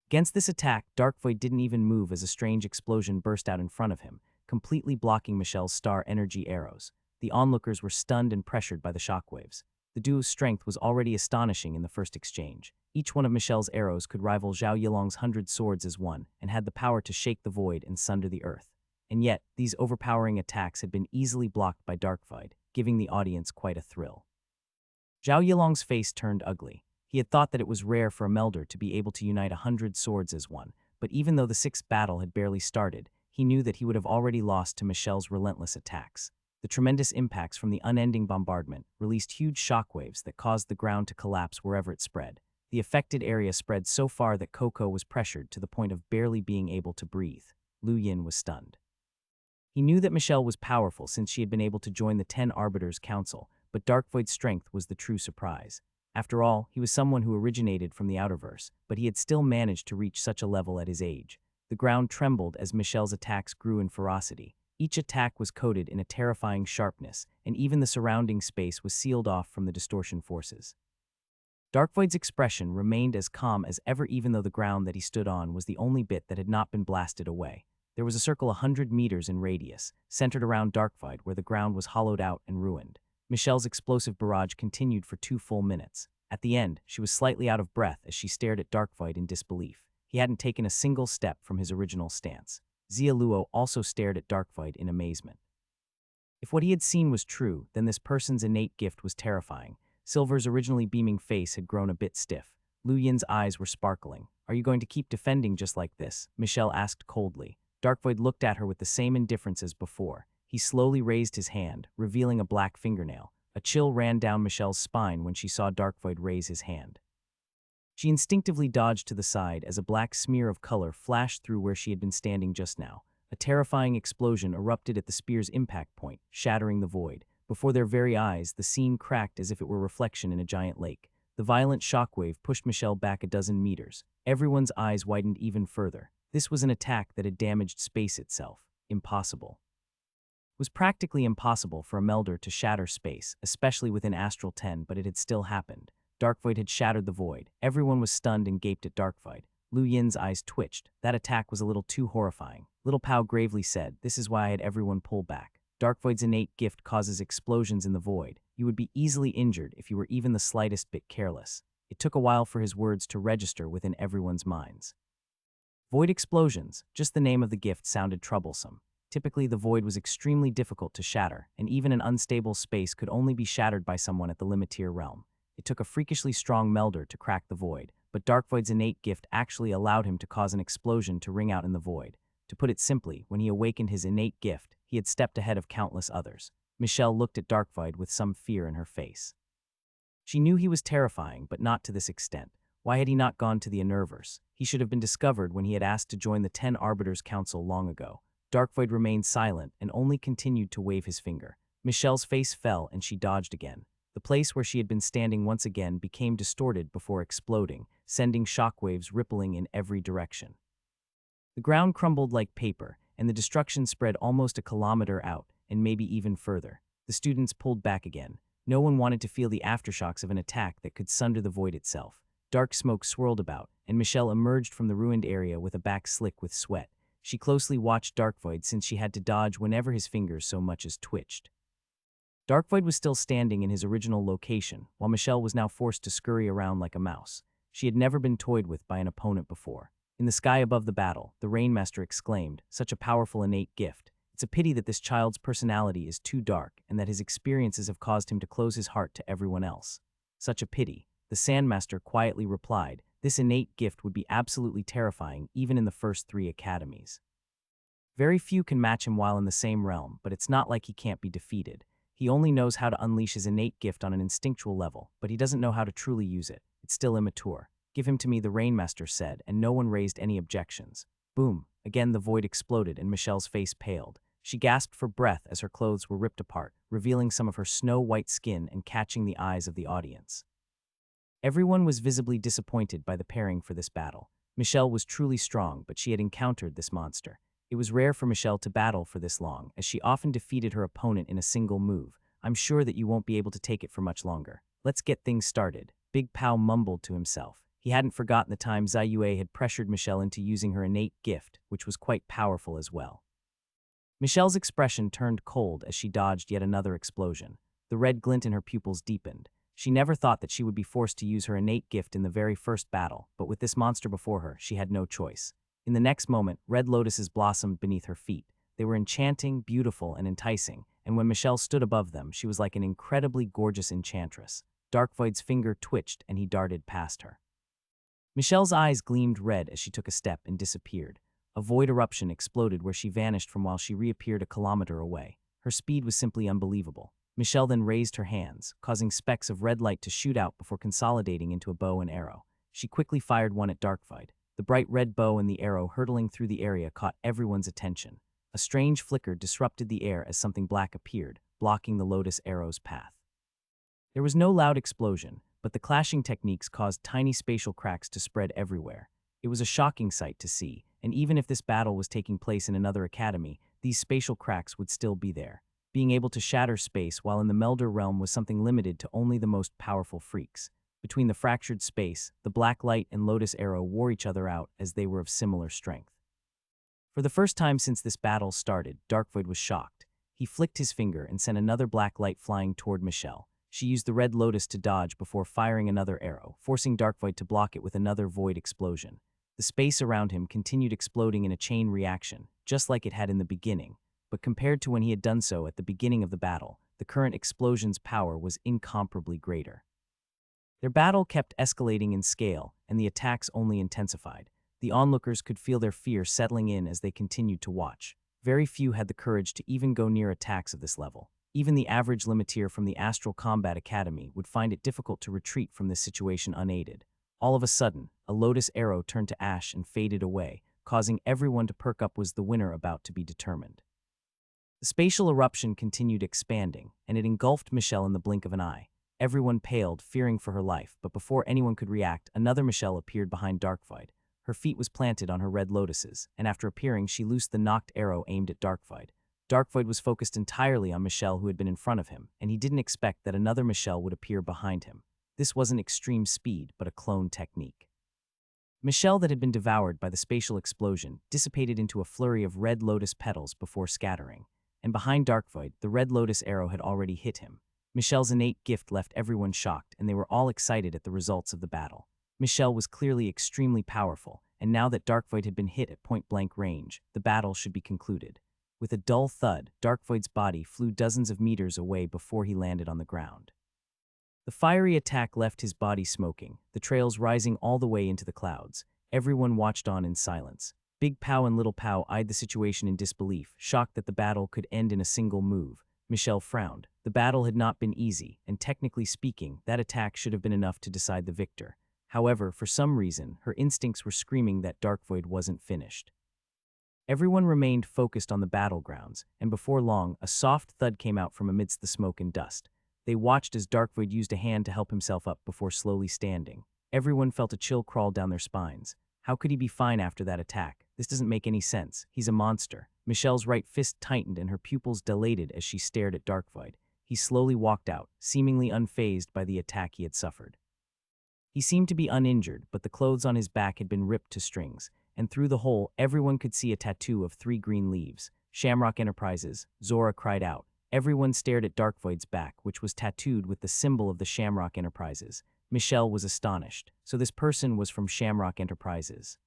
Against this attack, Darkvoid didn't even move as a strange explosion burst out in front of him, completely blocking Michelle's star energy arrows. The onlookers were stunned and pressured by the shockwaves. The duo's strength was already astonishing in the first exchange. Each one of Michelle's arrows could rival Zhao Yilong's 100 swords as one, and had the power to shake the void and sunder the earth. And yet, these overpowering attacks had been easily blocked by Darkvoid, giving the audience quite a thrill. Zhao Yilong's face turned ugly. He had thought that it was rare for a melder to be able to unite 100 swords as one, but even though the sixth battle had barely started, he knew that he would have already lost to Michelle's relentless attacks. The tremendous impacts from the unending bombardment released huge shockwaves that caused the ground to collapse wherever it spread. The affected area spread so far that Coco was pressured to the point of barely being able to breathe. Lu Yin was stunned. He knew that Michelle was powerful since she had been able to join the 10 Arbiters Council, but Darkvoid's strength was the true surprise. After all, he was someone who originated from the Outerverse, but he had still managed to reach such a level at his age. The ground trembled as Michelle's attacks grew in ferocity. Each attack was coated in a terrifying sharpness, and even the surrounding space was sealed off from the distortion forces. Darkvoid's expression remained as calm as ever, even though the ground that he stood on was the only bit that had not been blasted away. There was a circle 100 meters in radius, centered around Darkvoid, where the ground was hollowed out and ruined. Michelle's explosive barrage continued for 2 full minutes. At the end, she was slightly out of breath as she stared at Darkvoid in disbelief. He hadn't taken a single step from his original stance. Xia Luo also stared at Darkvoid in amazement. If what he had seen was true, then this person's innate gift was terrifying. Silver's originally beaming face had grown a bit stiff. Lu Yin's eyes were sparkling. "Are you going to keep defending just like this?" Michelle asked coldly. Darkvoid looked at her with the same indifference as before. He slowly raised his hand, revealing a black fingernail. A chill ran down Michelle's spine when she saw Darkvoid raise his hand. She instinctively dodged to the side as a black smear of color flashed through where she had been standing just now. A terrifying explosion erupted at the spear's impact point, shattering the void. Before their very eyes, the scene cracked as if it were reflection in a giant lake. The violent shockwave pushed Michelle back a dozen meters. Everyone's eyes widened even further. This was an attack that had damaged space itself. Impossible. It was practically impossible for a melder to shatter space, especially within Astral 10, but it had still happened. Darkvoid had shattered the void. Everyone was stunned and gaped at Darkvoid. Lu Yin's eyes twitched. That attack was a little too horrifying. Little Pao gravely said, "This is why I had everyone pull back. Darkvoid's innate gift causes explosions in the void. You would be easily injured if you were even the slightest bit careless." It took a while for his words to register within everyone's minds. Void explosions, just the name of the gift, sounded troublesome. Typically, the void was extremely difficult to shatter, and even an unstable space could only be shattered by someone at the Limitier realm. It took a freakishly strong melder to crack the void, but Darkvoid's innate gift actually allowed him to cause an explosion to ring out in the void. To put it simply, when he awakened his innate gift, he had stepped ahead of countless others. Michelle looked at Darkvoid with some fear in her face. She knew he was terrifying, but not to this extent. Why had he not gone to the Unnervers? He should have been discovered when he had asked to join the 10 Arbiters' Council long ago. Darkvoid remained silent and only continued to wave his finger. Michelle's face fell and she dodged again. The place where she had been standing once again became distorted before exploding, sending shockwaves rippling in every direction. The ground crumbled like paper, and the destruction spread almost a kilometer out, and maybe even further. The students pulled back again. No one wanted to feel the aftershocks of an attack that could sunder the void itself. Dark smoke swirled about, and Michelle emerged from the ruined area with a back slick with sweat. She closely watched Darkvoid since she had to dodge whenever his fingers so much as twitched. Darkvoid was still standing in his original location, while Michelle was now forced to scurry around like a mouse. She had never been toyed with by an opponent before. In the sky above the battle, the Rainmaster exclaimed, "Such a powerful innate gift. It's a pity that this child's personality is too dark and that his experiences have caused him to close his heart to everyone else." "Such a pity." The Sandmaster quietly replied, "This innate gift would be absolutely terrifying even in the first 3 academies. Very few can match him while in the same realm, but it's not like he can't be defeated. He only knows how to unleash his innate gift on an instinctual level, but he doesn't know how to truly use it. It's still immature. Give him to me," the Rainmaster said, and no one raised any objections. Boom! Again the void exploded and Michelle's face paled. She gasped for breath as her clothes were ripped apart, revealing some of her snow-white skin and catching the eyes of the audience. Everyone was visibly disappointed by the pairing for this battle. Michelle was truly strong, but she had encountered this monster. It was rare for Michelle to battle for this long, as she often defeated her opponent in a single move. "I'm sure that you won't be able to take it for much longer. Let's get things started," Big Pao mumbled to himself. He hadn't forgotten the time Zai Yue had pressured Michelle into using her innate gift, which was quite powerful as well. Michelle's expression turned cold as she dodged yet another explosion. The red glint in her pupils deepened. She never thought that she would be forced to use her innate gift in the very first battle, but with this monster before her, she had no choice. In the next moment, red lotuses blossomed beneath her feet. They were enchanting, beautiful, and enticing, and when Michelle stood above them, she was like an incredibly gorgeous enchantress. Darkvoid's finger twitched and he darted past her. Michelle's eyes gleamed red as she took a step and disappeared. A void eruption exploded where she vanished from while she reappeared a kilometer away. Her speed was simply unbelievable. Michelle then raised her hands, causing specks of red light to shoot out before consolidating into a bow and arrow. She quickly fired one at Darkvoid. The bright red bow and the arrow hurtling through the area caught everyone's attention. A strange flicker disrupted the air as something black appeared, blocking the lotus arrow's path. There was no loud explosion, but the clashing techniques caused tiny spatial cracks to spread everywhere. It was a shocking sight to see, and even if this battle was taking place in another academy, these spatial cracks would still be there. Being able to shatter space while in the Melder realm was something limited to only the most powerful freaks. Between the fractured space, the black light and lotus arrow wore each other out as they were of similar strength. For the first time since this battle started, Darkvoid was shocked. He flicked his finger and sent another black light flying toward Michelle. She used the red lotus to dodge before firing another arrow, forcing Darkvoid to block it with another void explosion. The space around him continued exploding in a chain reaction, just like it had in the beginning, but compared to when he had done so at the beginning of the battle, the current explosion's power was incomparably greater. Their battle kept escalating in scale, and the attacks only intensified. The onlookers could feel their fear settling in as they continued to watch. Very few had the courage to even go near attacks of this level. Even the average limiteer from the Astral Combat Academy would find it difficult to retreat from this situation unaided. All of a sudden, a lotus arrow turned to ash and faded away, causing everyone to perk up. Was the winner about to be determined? The spatial eruption continued expanding, and it engulfed Michelle in the blink of an eye. Everyone paled, fearing for her life, but before anyone could react, another Michelle appeared behind Darkfide. Her feet was planted on her red lotuses, and after appearing, she loosed the knocked arrow aimed at Darkfide. Darkfide was focused entirely on Michelle, who had been in front of him, and he didn't expect that another Michelle would appear behind him. This wasn't extreme speed, but a clone technique. Michelle, that had been devoured by the spatial explosion, dissipated into a flurry of red lotus petals before scattering, and behind Darkvoid, the red lotus arrow had already hit him. Michelle's innate gift left everyone shocked, and they were all excited at the results of the battle. Michelle was clearly extremely powerful, and now that Darkvoid had been hit at point-blank range, the battle should be concluded. With a dull thud, Darkvoid's body flew dozens of meters away before he landed on the ground. The fiery attack left his body smoking, the trails rising all the way into the clouds. Everyone watched on in silence. Big Pow and Little Pow eyed the situation in disbelief, shocked that the battle could end in a single move. Michelle frowned. The battle had not been easy, and technically speaking, that attack should have been enough to decide the victor. However, for some reason, her instincts were screaming that Darkvoid wasn't finished. Everyone remained focused on the battlegrounds, and before long, a soft thud came out from amidst the smoke and dust. They watched as Darkvoid used a hand to help himself up before slowly standing. Everyone felt a chill crawl down their spines. How could he be fine after that attack? This doesn't make any sense. He's a monster. Michelle's right fist tightened and her pupils dilated as she stared at Darkvoid. He slowly walked out, seemingly unfazed by the attack he had suffered. He seemed to be uninjured, but the clothes on his back had been ripped to strings, and through the hole, everyone could see a tattoo of 3 green leaves. Shamrock Enterprises, Zora cried out. Everyone stared at Darkvoid's back, which was tattooed with the symbol of the Shamrock Enterprises. Michelle was astonished. So this person was from Shamrock Enterprises.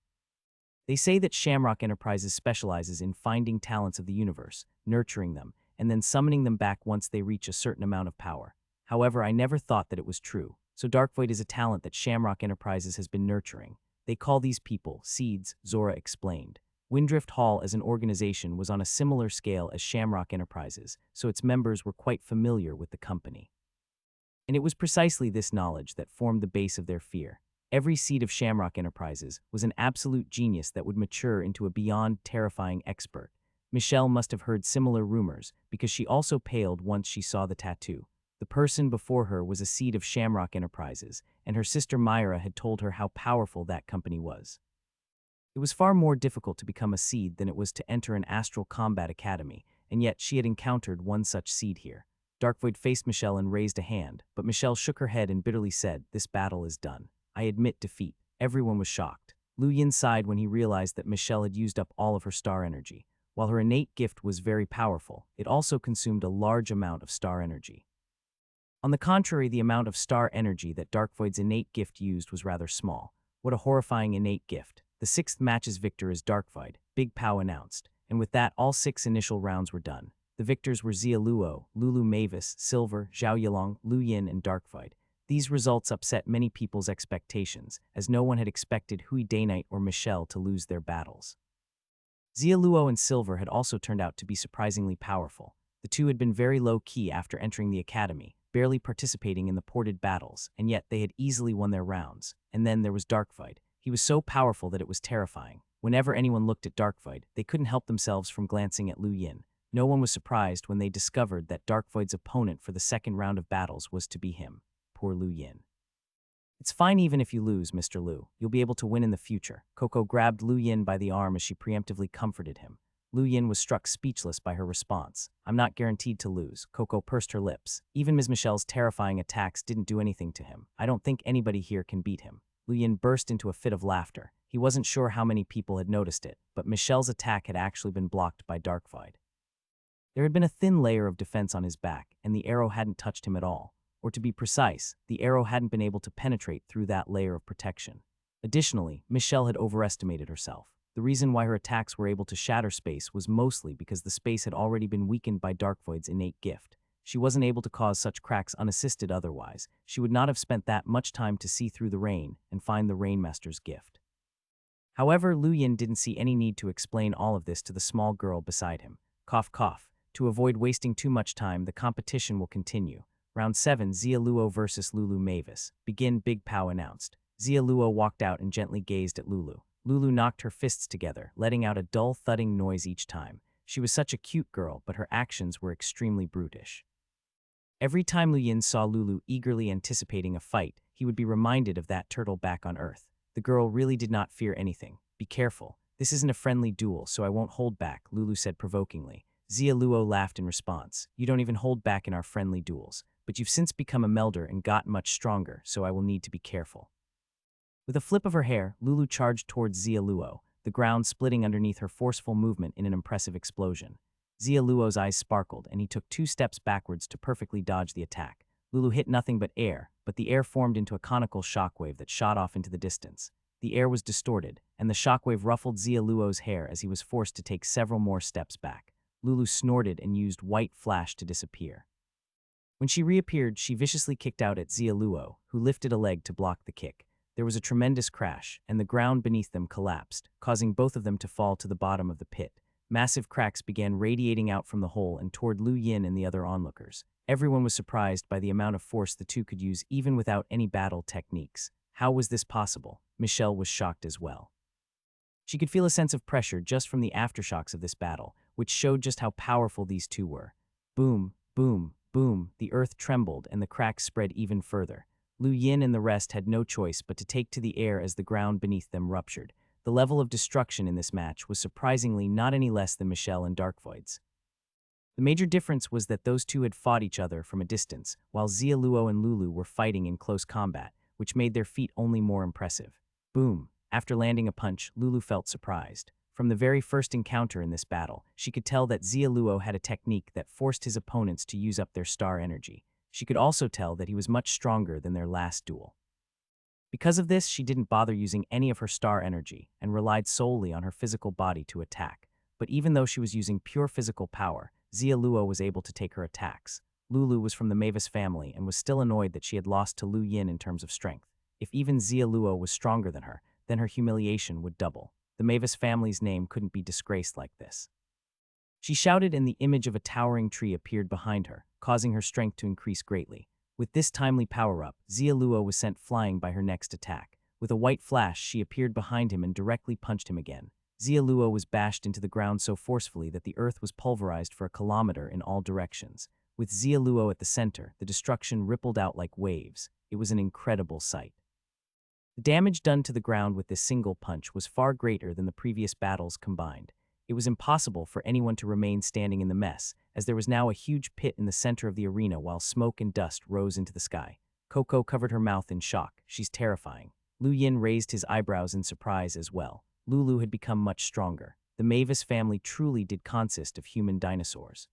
They say that Shamrock Enterprises specializes in finding talents of the universe, nurturing them, and then summoning them back once they reach a certain amount of power. However, I never thought that it was true. So Darkvoid is a talent that Shamrock Enterprises has been nurturing. They call these people seeds, Zora explained. Windrift Hall as an organization was on a similar scale as Shamrock Enterprises, so its members were quite familiar with the company. And it was precisely this knowledge that formed the base of their fear. Every seed of Shamrock Enterprises was an absolute genius that would mature into a beyond terrifying expert. Michelle must have heard similar rumors, because she also paled once she saw the tattoo. The person before her was a seed of Shamrock Enterprises, and her sister Myra had told her how powerful that company was. It was far more difficult to become a seed than it was to enter an Astral Combat Academy, and yet she had encountered one such seed here. Darkvoid faced Michelle and raised a hand, but Michelle shook her head and bitterly said, "This battle is done. I admit defeat." Everyone was shocked. Lu Yin sighed when he realized that Michelle had used up all of her star energy. While her innate gift was very powerful, it also consumed a large amount of star energy. On the contrary, the amount of star energy that Darkvoid's innate gift used was rather small. What a horrifying innate gift. The 6th match's victor is Darkvoid, Big Pow announced, and with that all 6 initial rounds were done. The victors were Xia Luo, Lulu Mavis, Silver, Zhao Yilong, Lu Yin, and Darkvoid. These results upset many people's expectations, as no one had expected Hui Daynite or Michelle to lose their battles. Xia Luo and Silver had also turned out to be surprisingly powerful. The two had been very low-key after entering the academy, barely participating in the ported battles, and yet they had easily won their rounds. And then there was Darkvoid. He was so powerful that it was terrifying. Whenever anyone looked at Darkvoid, they couldn't help themselves from glancing at Lu Yin. No one was surprised when they discovered that Darkvoid's opponent for the second round of battles was to be him. Poor Lu Yin. "It's fine even if you lose, Mr. Lu. You'll be able to win in the future." Coco grabbed Lu Yin by the arm as she preemptively comforted him. Lu Yin was struck speechless by her response. "I'm not guaranteed to lose." Coco pursed her lips. Even Ms. Michelle's terrifying attacks didn't do anything to him. "I don't think anybody here can beat him." Lu Yin burst into a fit of laughter. He wasn't sure how many people had noticed it, but Michelle's attack had actually been blocked by Darkvoid. There had been a thin layer of defense on his back, and the arrow hadn't touched him at all. Or to be precise, the arrow hadn't been able to penetrate through that layer of protection. Additionally, Michelle had overestimated herself. The reason why her attacks were able to shatter space was mostly because the space had already been weakened by Darkvoid's innate gift. She wasn't able to cause such cracks unassisted otherwise. She would not have spent that much time to see through the rain and find the Rainmaster's gift. However, Lu Yin didn't see any need to explain all of this to the small girl beside him. Cough, cough. To avoid wasting too much time, the competition will continue. Round 7, Xia Luo versus Lulu Mavis. Begin, Big Pow announced. Xia Luo walked out and gently gazed at Lulu. Lulu knocked her fists together, letting out a dull thudding noise each time. She was such a cute girl, but her actions were extremely brutish. Every time Lu Yin saw Lulu eagerly anticipating a fight, he would be reminded of that turtle back on Earth. The girl really did not fear anything. Be careful. This isn't a friendly duel, so I won't hold back, Lulu said provokingly. Xia Luo laughed in response. You don't even hold back in our friendly duels, but you've since become a melder and gotten much stronger, so I will need to be careful. With a flip of her hair, Lulu charged towards Xia Luo, the ground splitting underneath her forceful movement in an impressive explosion. Xia Luo's eyes sparkled, and he took 2 steps backwards to perfectly dodge the attack. Lulu hit nothing but air, but the air formed into a conical shockwave that shot off into the distance. The air was distorted, and the shockwave ruffled Xia Luo's hair as he was forced to take several more steps back. Lulu snorted and used white flash to disappear. When she reappeared, she viciously kicked out at Xia Luo, who lifted a leg to block the kick. There was a tremendous crash, and the ground beneath them collapsed, causing both of them to fall to the bottom of the pit. Massive cracks began radiating out from the hole and toward Lu Yin and the other onlookers. Everyone was surprised by the amount of force the two could use even without any battle techniques. How was this possible? Michelle was shocked as well. She could feel a sense of pressure just from the aftershocks of this battle, which showed just how powerful these two were. Boom, boom, boom, the earth trembled and the cracks spread even further. Lu Yin and the rest had no choice but to take to the air as the ground beneath them ruptured. The level of destruction in this match was surprisingly not any less than Michelle and Darkvoid's. The major difference was that those two had fought each other from a distance, while Xia Luo and Lulu were fighting in close combat, which made their feat only more impressive. Boom! After landing a punch, Lulu felt surprised. From the very first encounter in this battle, she could tell that Xia Luo had a technique that forced his opponents to use up their star energy. She could also tell that he was much stronger than their last duel. Because of this, she didn't bother using any of her star energy and relied solely on her physical body to attack. But even though she was using pure physical power, Xia Luo was able to take her attacks. Lulu was from the Mavis family and was still annoyed that she had lost to Lu Yin in terms of strength. If even Xia Luo was stronger than her, then her humiliation would double. The Mavis family's name couldn't be disgraced like this. She shouted and the image of a towering tree appeared behind her, causing her strength to increase greatly. With this timely power-up, Xia Luo was sent flying by her next attack. With a white flash, she appeared behind him and directly punched him again. Xia Luo was bashed into the ground so forcefully that the earth was pulverized for a kilometer in all directions. With Xia Luo at the center, the destruction rippled out like waves. It was an incredible sight. The damage done to the ground with this single punch was far greater than the previous battles combined. It was impossible for anyone to remain standing in the mess, as there was now a huge pit in the center of the arena while smoke and dust rose into the sky. Coco covered her mouth in shock. She's terrifying. Lu Yin raised his eyebrows in surprise as well. Lulu had become much stronger. The Mavis family truly did consist of human dinosaurs.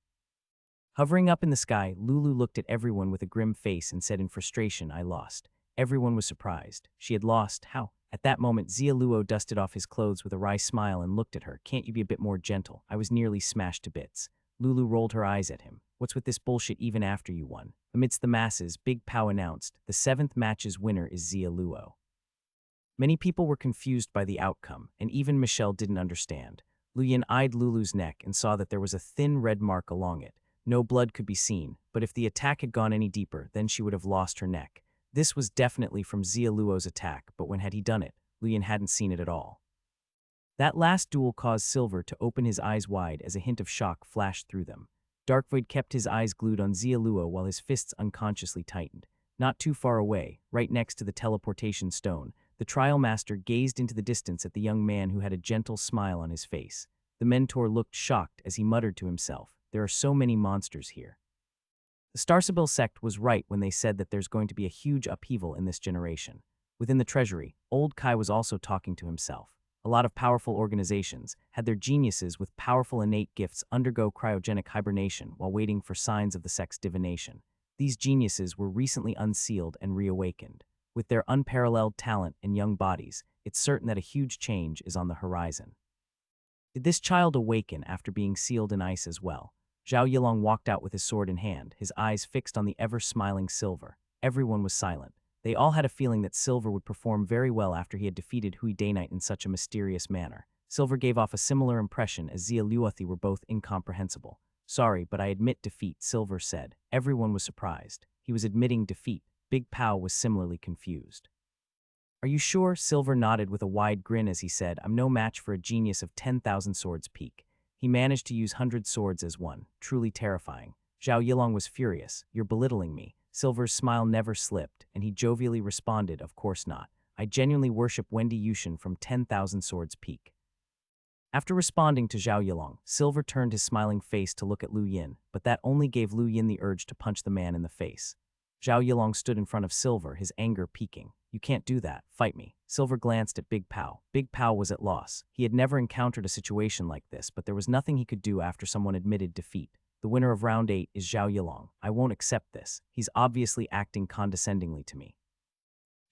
Hovering up in the sky, Lulu looked at everyone with a grim face and said in frustration, "I lost." Everyone was surprised. She had lost? How? At that moment, Xia Luo dusted off his clothes with a wry smile and looked at her. "Can't you be a bit more gentle? I was nearly smashed to bits." Lulu rolled her eyes at him. "What's with this bullshit even after you won?" Amidst the masses, Big Pow announced, "The 7th match's winner is Xia Luo." Many people were confused by the outcome, and even Michelle didn't understand. Lu Yin eyed Lulu's neck and saw that there was a thin red mark along it. No blood could be seen, but if the attack had gone any deeper, then she would have lost her neck. This was definitely from Xia Luo's attack, but when had he done it? Lu Yin hadn't seen it at all. That last duel caused Silver to open his eyes wide as a hint of shock flashed through them. Darkvoid kept his eyes glued on Xia Luo while his fists unconsciously tightened. Not too far away, right next to the teleportation stone, the trial master gazed into the distance at the young man who had a gentle smile on his face. The mentor looked shocked as he muttered to himself, "There are so many monsters here." The Starsibyl sect was right when they said that there's going to be a huge upheaval in this generation. Within the treasury, Old Kai was also talking to himself. A lot of powerful organizations had their geniuses with powerful innate gifts undergo cryogenic hibernation while waiting for signs of the sect's divination. These geniuses were recently unsealed and reawakened. With their unparalleled talent and young bodies, it's certain that a huge change is on the horizon. Did this child awaken after being sealed in ice as well? Zhao Yilong walked out with his sword in hand, his eyes fixed on the ever-smiling Silver. Everyone was silent. They all had a feeling that Silver would perform very well after he had defeated Hui Daynite in such a mysterious manner. Silver gave off a similar impression as Zia Luothi were both incomprehensible. Sorry, but I admit defeat, Silver said. Everyone was surprised. He was admitting defeat. Big Pow was similarly confused. Are you sure? Silver nodded with a wide grin as he said, I'm no match for a genius of 10,000 swords peak. He managed to use 100 swords as one, truly terrifying. Zhao Yilong was furious. You're belittling me. Silver's smile never slipped, and he jovially responded, of course not. I genuinely worship Wendy Yushin from 10,000 swords peak. After responding to Zhao Yilong, Silver turned his smiling face to look at Lu Yin, but that only gave Lu Yin the urge to punch the man in the face. Zhao Yilong stood in front of Silver, his anger peaking. You can't do that. Fight me. Silver glanced at Big Pow. Big Pow was at loss. He had never encountered a situation like this, but there was nothing he could do after someone admitted defeat. The winner of round 8 is Zhao Yilong. I won't accept this. He's obviously acting condescendingly to me.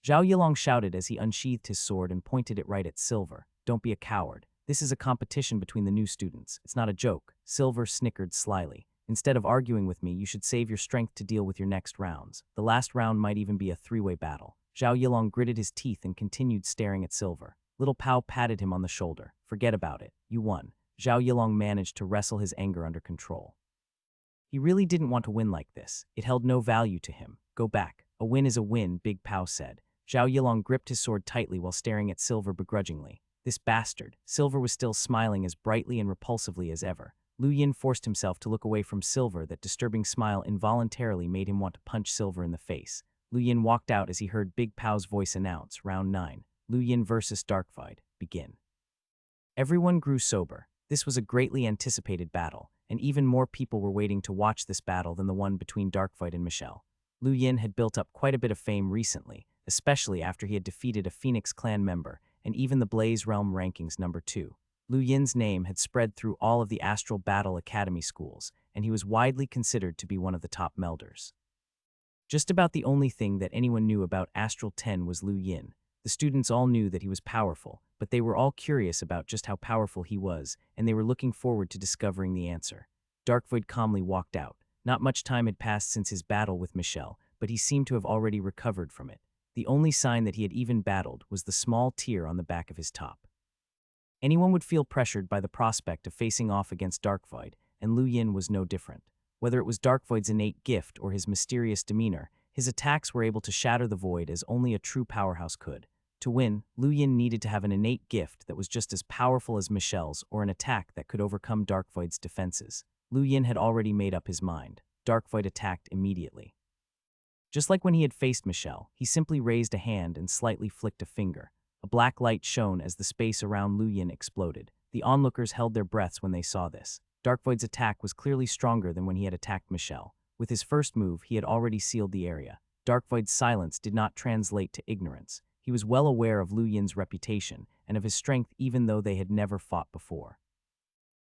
Zhao Yilong shouted as he unsheathed his sword and pointed it right at Silver. Don't be a coward. This is a competition between the new students. It's not a joke. Silver snickered slyly. Instead of arguing with me, you should save your strength to deal with your next rounds. The last round might even be a three-way battle. Zhao Yilong gritted his teeth and continued staring at Silver. Little Pow patted him on the shoulder. Forget about it. You won. Zhao Yilong managed to wrestle his anger under control. He really didn't want to win like this. It held no value to him. Go back. A win is a win, Big Pow said. Zhao Yilong gripped his sword tightly while staring at Silver begrudgingly. This bastard. Silver was still smiling as brightly and repulsively as ever. Lu Yin forced himself to look away from Silver. That disturbing smile involuntarily made him want to punch Silver in the face. Lu Yin walked out as he heard Big Pow's voice announce, Round 9. Lu Yin versus Darkfide. Begin. Everyone grew sober. This was a greatly anticipated battle, and even more people were waiting to watch this battle than the one between Darkfide and Michelle. Lu Yin had built up quite a bit of fame recently, especially after he had defeated a Phoenix Clan member and even the Blaze Realm Rankings number 2. Lu Yin's name had spread through all of the Astral Battle Academy schools, and he was widely considered to be one of the top melders. Just about the only thing that anyone knew about Astral 10 was Lu Yin. The students all knew that he was powerful, but they were all curious about just how powerful he was, and they were looking forward to discovering the answer. Darkvoid calmly walked out. Not much time had passed since his battle with Michelle, but he seemed to have already recovered from it. The only sign that he had even battled was the small tear on the back of his top. Anyone would feel pressured by the prospect of facing off against Darkvoid, and Lu Yin was no different. Whether it was Darkvoid's innate gift or his mysterious demeanor, his attacks were able to shatter the void as only a true powerhouse could. To win, Lu Yin needed to have an innate gift that was just as powerful as Michelle's or an attack that could overcome Darkvoid's defenses. Lu Yin had already made up his mind. Darkvoid attacked immediately. Just like when he had faced Michelle, he simply raised a hand and slightly flicked a finger. A black light shone as the space around Lu Yin exploded. The onlookers held their breaths when they saw this. Darkvoid's attack was clearly stronger than when he had attacked Michelle. With his first move, he had already sealed the area. Darkvoid's silence did not translate to ignorance. He was well aware of Lu Yin's reputation and of his strength even though they had never fought before.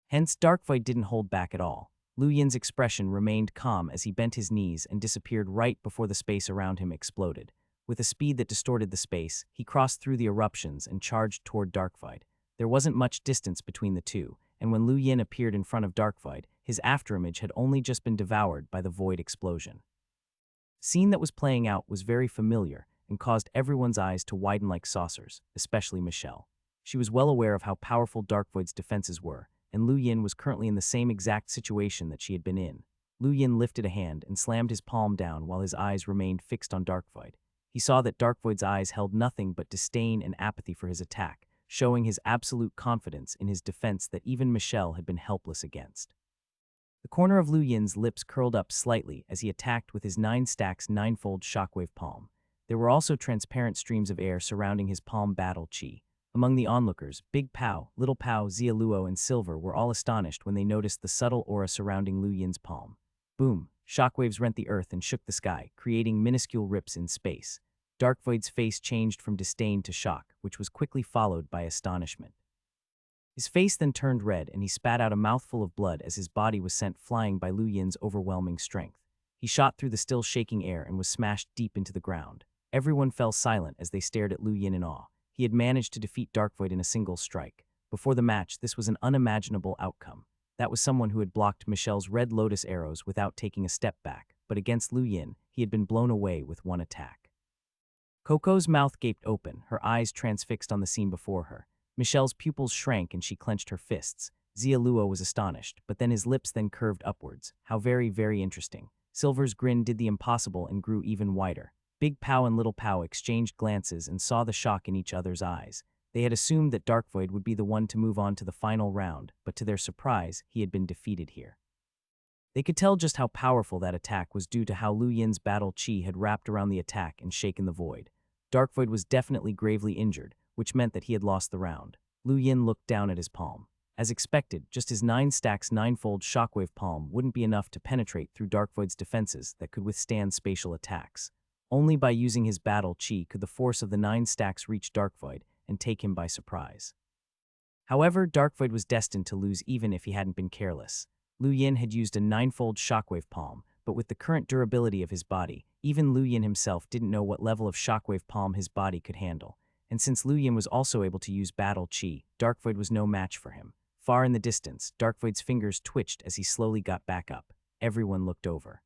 Hence, Darkvoid didn't hold back at all. Lu Yin's expression remained calm as he bent his knees and disappeared right before the space around him exploded. With a speed that distorted the space, he crossed through the eruptions and charged toward Darkvoid. There wasn't much distance between the two, and when Lu Yin appeared in front of Darkvoid, his afterimage had only just been devoured by the void explosion. The scene that was playing out was very familiar and caused everyone's eyes to widen like saucers, especially Michelle. She was well aware of how powerful Darkvoid's defenses were, and Lu Yin was currently in the same exact situation that she had been in. Lu Yin lifted a hand and slammed his palm down while his eyes remained fixed on Darkvoid. He saw that Darkvoid's eyes held nothing but disdain and apathy for his attack, showing his absolute confidence in his defense that even Michelle had been helpless against. The corner of Lu Yin's lips curled up slightly as he attacked with his 9 stacks 9-fold shockwave palm. There were also transparent streams of air surrounding his palm battle chi. Among the onlookers, Big Pow, Little Pow, Zia Luo, and Silver were all astonished when they noticed the subtle aura surrounding Lu Yin's palm. Boom! Shockwaves rent the earth and shook the sky, creating minuscule rips in space. Darkvoid's face changed from disdain to shock, which was quickly followed by astonishment. His face then turned red and he spat out a mouthful of blood as his body was sent flying by Lu Yin's overwhelming strength. He shot through the still shaking air and was smashed deep into the ground. Everyone fell silent as they stared at Lu Yin in awe. He had managed to defeat Darkvoid in a single strike. Before the match, this was an unimaginable outcome. That was someone who had blocked Michelle's red lotus arrows without taking a step back, but against Lu Yin, he had been blown away with one attack. Coco's mouth gaped open, her eyes transfixed on the scene before her. Michelle's pupils shrank and she clenched her fists. Xia Luo was astonished, but then his lips then curved upwards. How very, very interesting. Silver's grin did the impossible and grew even wider. Big Pow and Little Pow exchanged glances and saw the shock in each other's eyes. They had assumed that Darkvoid would be the one to move on to the final round, but to their surprise, he had been defeated here. They could tell just how powerful that attack was due to how Lu Yin's battle chi had wrapped around the attack and shaken the void. Darkvoid was definitely gravely injured, which meant that he had lost the round. Lu Yin looked down at his palm. As expected, just his 9 stacks 9-fold shockwave palm wouldn't be enough to penetrate through Darkvoid's defenses that could withstand spatial attacks. Only by using his battle chi could the force of the 9 stacks reach Darkvoid and take him by surprise. However, Darkvoid was destined to lose even if he hadn't been careless. Lu Yin had used a 9-fold shockwave palm, but with the current durability of his body, even Lu Yin himself didn't know what level of shockwave palm his body could handle. And since Lu Yin was also able to use battle chi, Darkvoid was no match for him. Far in the distance, Darkvoid's fingers twitched as he slowly got back up. Everyone looked over.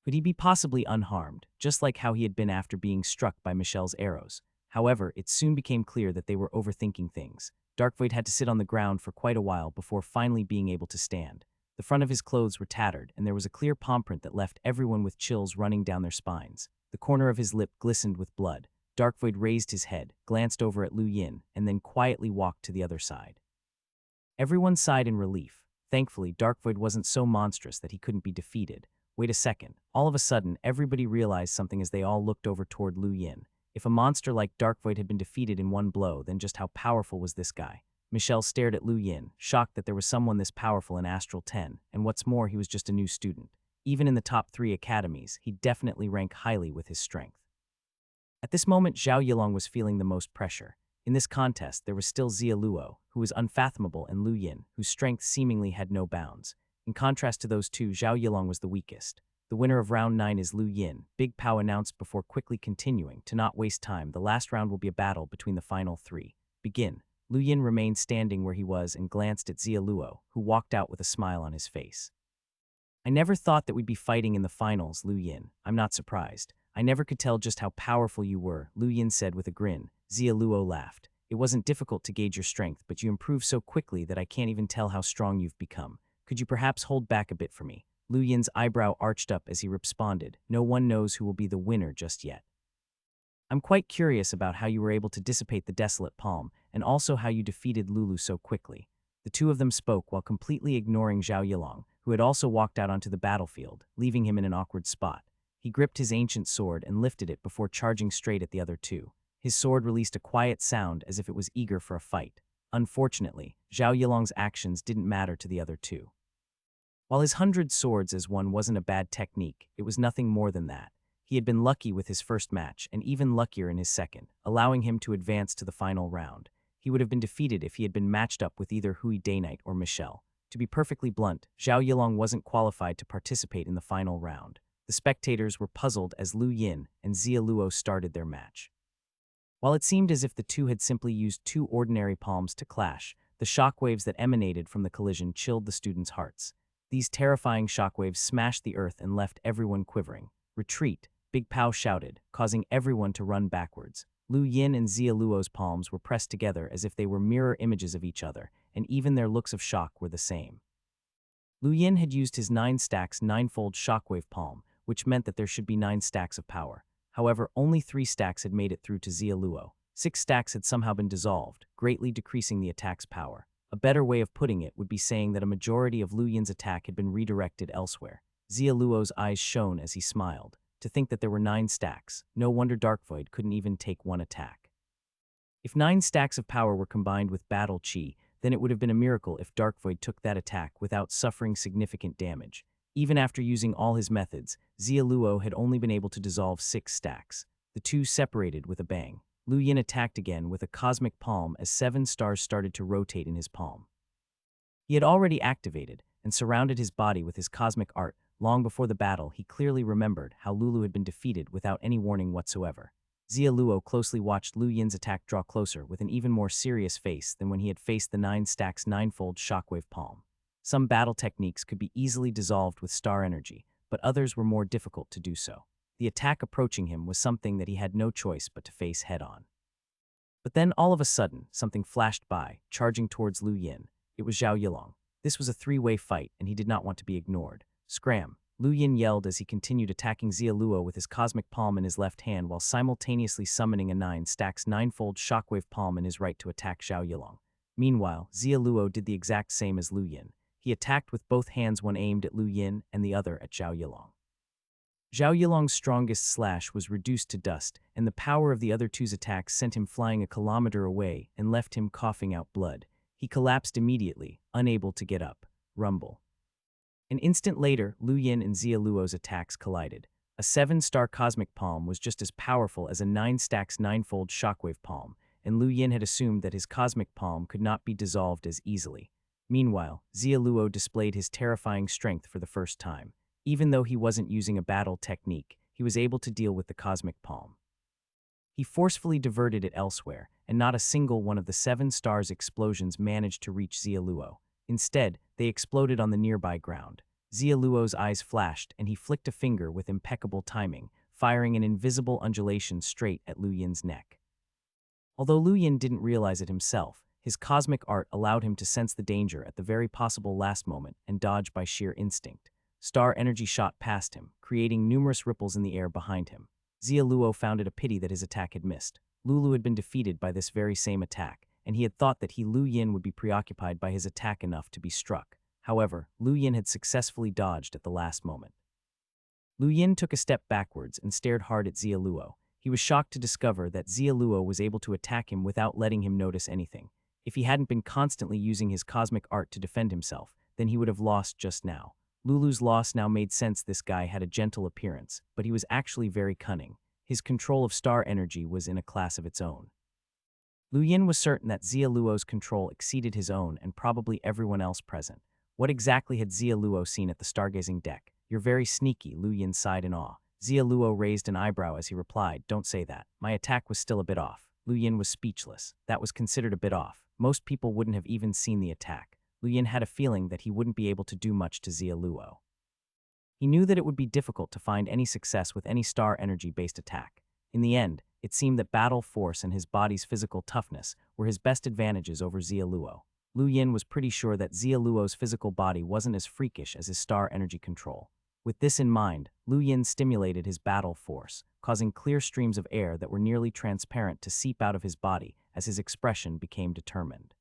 Could he be possibly unharmed, just like how he had been after being struck by Michelle's arrows? However, it soon became clear that they were overthinking things. Darkvoid had to sit on the ground for quite a while before finally being able to stand. The front of his clothes were tattered, and there was a clear palm print that left everyone with chills running down their spines. The corner of his lip glistened with blood. Darkvoid raised his head, glanced over at Lu Yin, and then quietly walked to the other side. Everyone sighed in relief. Thankfully, Darkvoid wasn't so monstrous that he couldn't be defeated. Wait a second. All of a sudden, everybody realized something as they all looked over toward Lu Yin. If a monster like Darkvoid had been defeated in one blow, then just how powerful was this guy? Michelle stared at Lu Yin, shocked that there was someone this powerful in Astral 10, and what's more, he was just a new student. Even in the top 3 academies, he'd definitely rank highly with his strength. At this moment, Zhao Yilong was feeling the most pressure. In this contest, there was still Xia Luo, who was unfathomable, and Lu Yin, whose strength seemingly had no bounds. In contrast to those two, Zhao Yilong was the weakest. The winner of round 9 is Lu Yin, Big Pow announced before quickly continuing. To not waste time, the last round will be a battle between the final 3. Begin. Lu Yin remained standing where he was and glanced at Xia Luo, who walked out with a smile on his face. I never thought that we'd be fighting in the finals, Lu Yin. I'm not surprised. I never could tell just how powerful you were, Lu Yin said with a grin. Xia Luo laughed. It wasn't difficult to gauge your strength, but you improved so quickly that I can't even tell how strong you've become. Could you perhaps hold back a bit for me? Lu Yin's eyebrow arched up as he responded. No one knows who will be the winner just yet. I'm quite curious about how you were able to dissipate the desolate palm, and also how you defeated Lulu so quickly. The two of them spoke while completely ignoring Zhao Yilong, who had also walked out onto the battlefield, leaving him in an awkward spot. He gripped his ancient sword and lifted it before charging straight at the other two. His sword released a quiet sound as if it was eager for a fight. Unfortunately, Zhao Yilong's actions didn't matter to the other two. While his 100 swords as one wasn't a bad technique, it was nothing more than that. He had been lucky with his first match, and even luckier in his second, allowing him to advance to the final round. He would have been defeated if he had been matched up with either Hui Dayknight or Michelle. To be perfectly blunt, Zhao Yilong wasn't qualified to participate in the final round. The spectators were puzzled as Lu Yin and Xia Luo started their match. While it seemed as if the two had simply used 2 ordinary palms to clash, the shockwaves that emanated from the collision chilled the students' hearts. These terrifying shockwaves smashed the earth and left everyone quivering. Retreat, Big Pow shouted, causing everyone to run backwards. Lu Yin and Xia Luo's palms were pressed together as if they were mirror images of each other, and even their looks of shock were the same. Lu Yin had used his 9 stacks 9-fold shockwave palm, which meant that there should be 9 stacks of power. However, only 3 stacks had made it through to Xia Luo. 6 stacks had somehow been dissolved, greatly decreasing the attack's power. A better way of putting it would be saying that a majority of Lu Yin's attack had been redirected elsewhere. Xia Luo's eyes shone as he smiled. To think that there were 9 stacks, no wonder Darkvoid couldn't even take 1 attack. If 9 stacks of power were combined with battle chi, then it would have been a miracle if Darkvoid took that attack without suffering significant damage. Even after using all his methods, Xia Luo had only been able to dissolve 6 stacks. The two separated with a bang. Lu Yin attacked again with a cosmic palm as 7 stars started to rotate in his palm. He had already activated and surrounded his body with his cosmic art. Long before the battle, he clearly remembered how Lulu had been defeated without any warning whatsoever. Xia Luo closely watched Lu Yin's attack draw closer with an even more serious face than when he had faced the 9 stacks ninefold shockwave palm. Some battle techniques could be easily dissolved with star energy, but others were more difficult to do so. The attack approaching him was something that he had no choice but to face head-on. But then, all of a sudden, something flashed by, charging towards Lu Yin. It was Zhao Yilong. This was a three-way fight, and he did not want to be ignored. Scram! Lu Yin yelled as he continued attacking Xia Luo with his cosmic palm in his left hand while simultaneously summoning a 9 stacks ninefold shockwave palm in his right to attack Zhao Yilong. Meanwhile, Xia Luo did the exact same as Lu Yin. He attacked with both hands, one aimed at Lu Yin and the other at Zhao Yilong. Zhao Yilong's strongest slash was reduced to dust, and the power of the other two's attacks sent him flying a kilometer away and left him coughing out blood. He collapsed immediately, unable to get up. Rumble. An instant later, Lu Yin and Xia Luo's attacks collided. A 7-star cosmic palm was just as powerful as a 9 stacks ninefold shockwave palm, and Lu Yin had assumed that his cosmic palm could not be dissolved as easily. Meanwhile, Xia Luo displayed his terrifying strength for the first time. Even though he wasn't using a battle technique, he was able to deal with the cosmic palm. He forcefully diverted it elsewhere, and not a single one of the 7 stars' explosions managed to reach Xia Luo. Instead, they exploded on the nearby ground. Xia Luo's eyes flashed, and he flicked a finger with impeccable timing, firing an invisible undulation straight at Lu Yin's neck. Although Lu Yin didn't realize it himself, his cosmic art allowed him to sense the danger at the very possible last moment and dodge by sheer instinct. Star energy shot past him, creating numerous ripples in the air behind him. Xia Luo found it a pity that his attack had missed. Lulu had been defeated by this very same attack, and he had thought that Lu Yin would be preoccupied by his attack enough to be struck. However, Lu Yin had successfully dodged at the last moment. Lu Yin took a step backwards and stared hard at Xia Luo. He was shocked to discover that Xia Luo was able to attack him without letting him notice anything. If he hadn't been constantly using his cosmic art to defend himself, then he would have lost just now. Lulu's loss now made sense. This guy had a gentle appearance, but he was actually very cunning. His control of star energy was in a class of its own. Lu Yin was certain that Xia Luo's control exceeded his own and probably everyone else present. What exactly had Xia Luo seen at the stargazing deck? You're very sneaky, Lu Yin sighed in awe. Xia Luo raised an eyebrow as he replied, don't say that. My attack was still a bit off. Lu Yin was speechless. That was considered a bit off. Most people wouldn't have even seen the attack. Lu Yin had a feeling that he wouldn't be able to do much to Xia Luo. He knew that it would be difficult to find any success with any star energy-based attack. In the end, it seemed that battle force and his body's physical toughness were his best advantages over Xia Luo. Lu Yin was pretty sure that Xia Luo's physical body wasn't as freakish as his star energy control. With this in mind, Lu Yin stimulated his battle force, causing clear streams of air that were nearly transparent to seep out of his body as his expression became determined.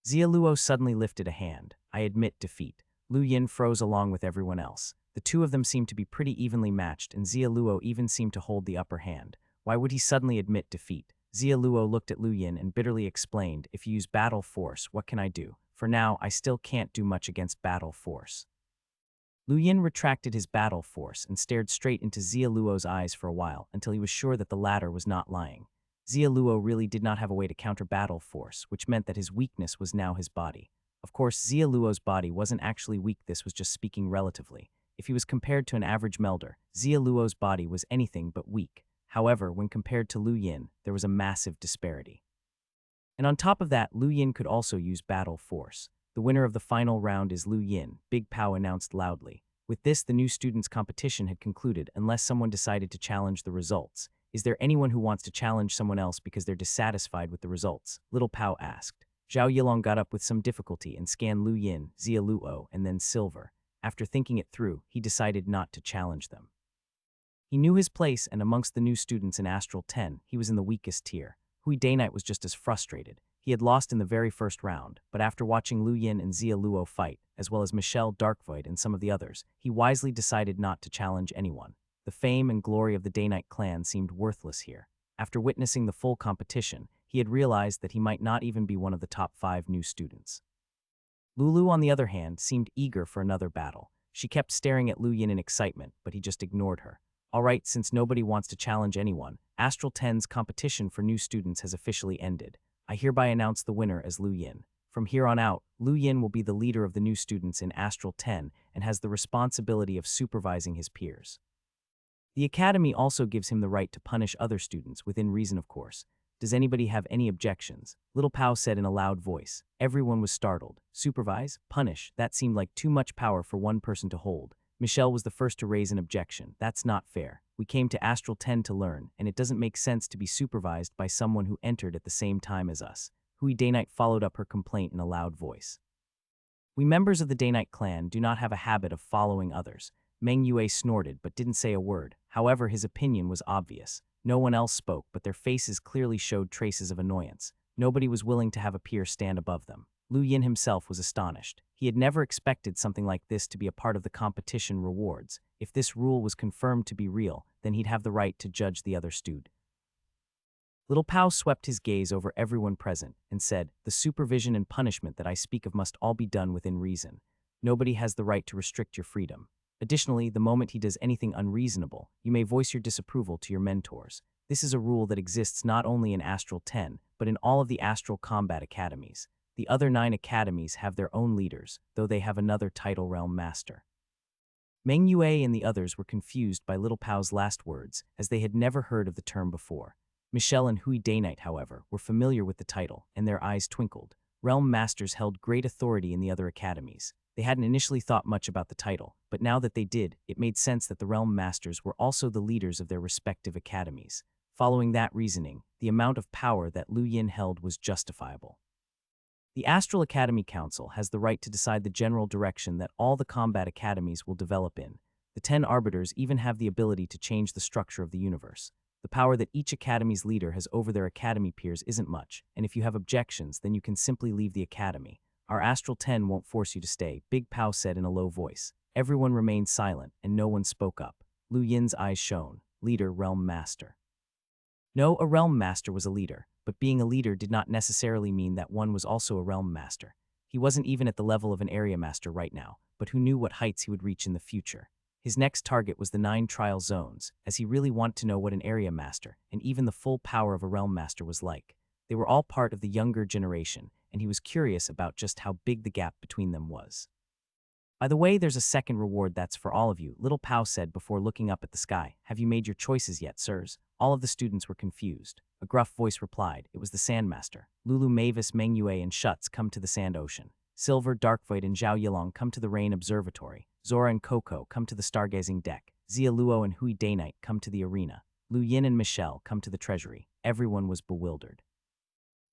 Xia Luo suddenly lifted a hand. I admit defeat. Lu Yin froze along with everyone else. The two of them seemed to be pretty evenly matched, and Xia Luo even seemed to hold the upper hand. Why would he suddenly admit defeat? Xia Luo looked at Lu Yin and bitterly explained, if you use battle force, what can I do? For now, I still can't do much against battle force. Lu Yin retracted his battle force and stared straight into Xia Luo's eyes for a while until he was sure that the latter was not lying. Xia Luo really did not have a way to counter battle force, which meant that his weakness was now his body. Of course, Xia Luo's body wasn't actually weak, this was just speaking relatively. If he was compared to an average melder, Xia Luo's body was anything but weak. However, when compared to Lu Yin, there was a massive disparity. And on top of that, Lu Yin could also use battle force. The winner of the final round is Lu Yin, Big Pow announced loudly. With this, the new students' competition had concluded unless someone decided to challenge the results. Is there anyone who wants to challenge someone else because they're dissatisfied with the results? Little Pow asked. Zhao Yilong got up with some difficulty and scanned Lu Yin, Xia Luo, and then Silver. After thinking it through, he decided not to challenge them. He knew his place, and amongst the new students in Astral 10, he was in the weakest tier. Hui Dayknight was just as frustrated. He had lost in the very first round, but after watching Lu Yin and Xia Luo fight, as well as Michelle Darkvoid and some of the others, he wisely decided not to challenge anyone. The fame and glory of the Dayknight clan seemed worthless here. After witnessing the full competition, he had realized that he might not even be one of the top 5 new students. Lulu, on the other hand, seemed eager for another battle. She kept staring at Lu Yin in excitement, but he just ignored her. Alright, since nobody wants to challenge anyone, Astral 10's competition for new students has officially ended. I hereby announce the winner as Lu Yin. From here on out, Lu Yin will be the leader of the new students in Astral 10 and has the responsibility of supervising his peers. The academy also gives him the right to punish other students, within reason of course. Does anybody have any objections? Little Pao said in a loud voice. Everyone was startled. Supervise? Punish? That seemed like too much power for one person to hold. Michelle was the first to raise an objection. That's not fair. We came to Astral 10 to learn, and it doesn't make sense to be supervised by someone who entered at the same time as us. Hui Daynite followed up her complaint in a loud voice. We members of the Daynite clan do not have a habit of following others. Meng Yue snorted but didn't say a word. However, his opinion was obvious. No one else spoke, but their faces clearly showed traces of annoyance. Nobody was willing to have a peer stand above them. Lu Yin himself was astonished. He had never expected something like this to be a part of the competition rewards. If this rule was confirmed to be real, then he'd have the right to judge the other student. Little Pao swept his gaze over everyone present and said, "The supervision and punishment that I speak of must all be done within reason. Nobody has the right to restrict your freedom. Additionally, the moment he does anything unreasonable, you may voice your disapproval to your mentors. This is a rule that exists not only in Astral 10, but in all of the Astral Combat Academies. The other 9 academies have their own leaders, though they have another title realm master." Meng Yue and the others were confused by Little Pao's last words, as they had never heard of the term before. Michelle and Hui Daynite, however, were familiar with the title, and their eyes twinkled. Realm Masters held great authority in the other academies. They hadn't initially thought much about the title, but now that they did, it made sense that the Realm Masters were also the leaders of their respective academies. Following that reasoning, the amount of power that Lu Yin held was justifiable. The Astral Academy Council has the right to decide the general direction that all the combat academies will develop in. The 10 arbiters even have the ability to change the structure of the universe. The power that each academy's leader has over their academy peers isn't much, and if you have objections, then you can simply leave the academy. Our Astral 10 won't force you to stay, Big Pao said in a low voice. Everyone remained silent, and no one spoke up. Lu Yin's eyes shone. Leader, Realm Master. No, a Realm Master was a leader, but being a leader did not necessarily mean that one was also a Realm Master. He wasn't even at the level of an Area Master right now, but who knew what heights he would reach in the future. His next target was the 9 trial zones, as he really wanted to know what an Area Master, and even the full power of a Realm Master was like. They were all part of the younger generation, and he was curious about just how big the gap between them was. By the way, there's a second reward that's for all of you, Little Pao said before looking up at the sky. Have you made your choices yet, sirs? All of the students were confused. A gruff voice replied. It was the Sandmaster. Lulu, Mavis, Meng Yue, and Schutz come to the Sand Ocean. Silver, Darkvoid, and Zhao Yilong come to the Rain Observatory. Zora and Coco come to the Stargazing Deck. Zia Luo and Hui Daynite come to the arena. Lu Yin and Michelle come to the treasury. Everyone was bewildered.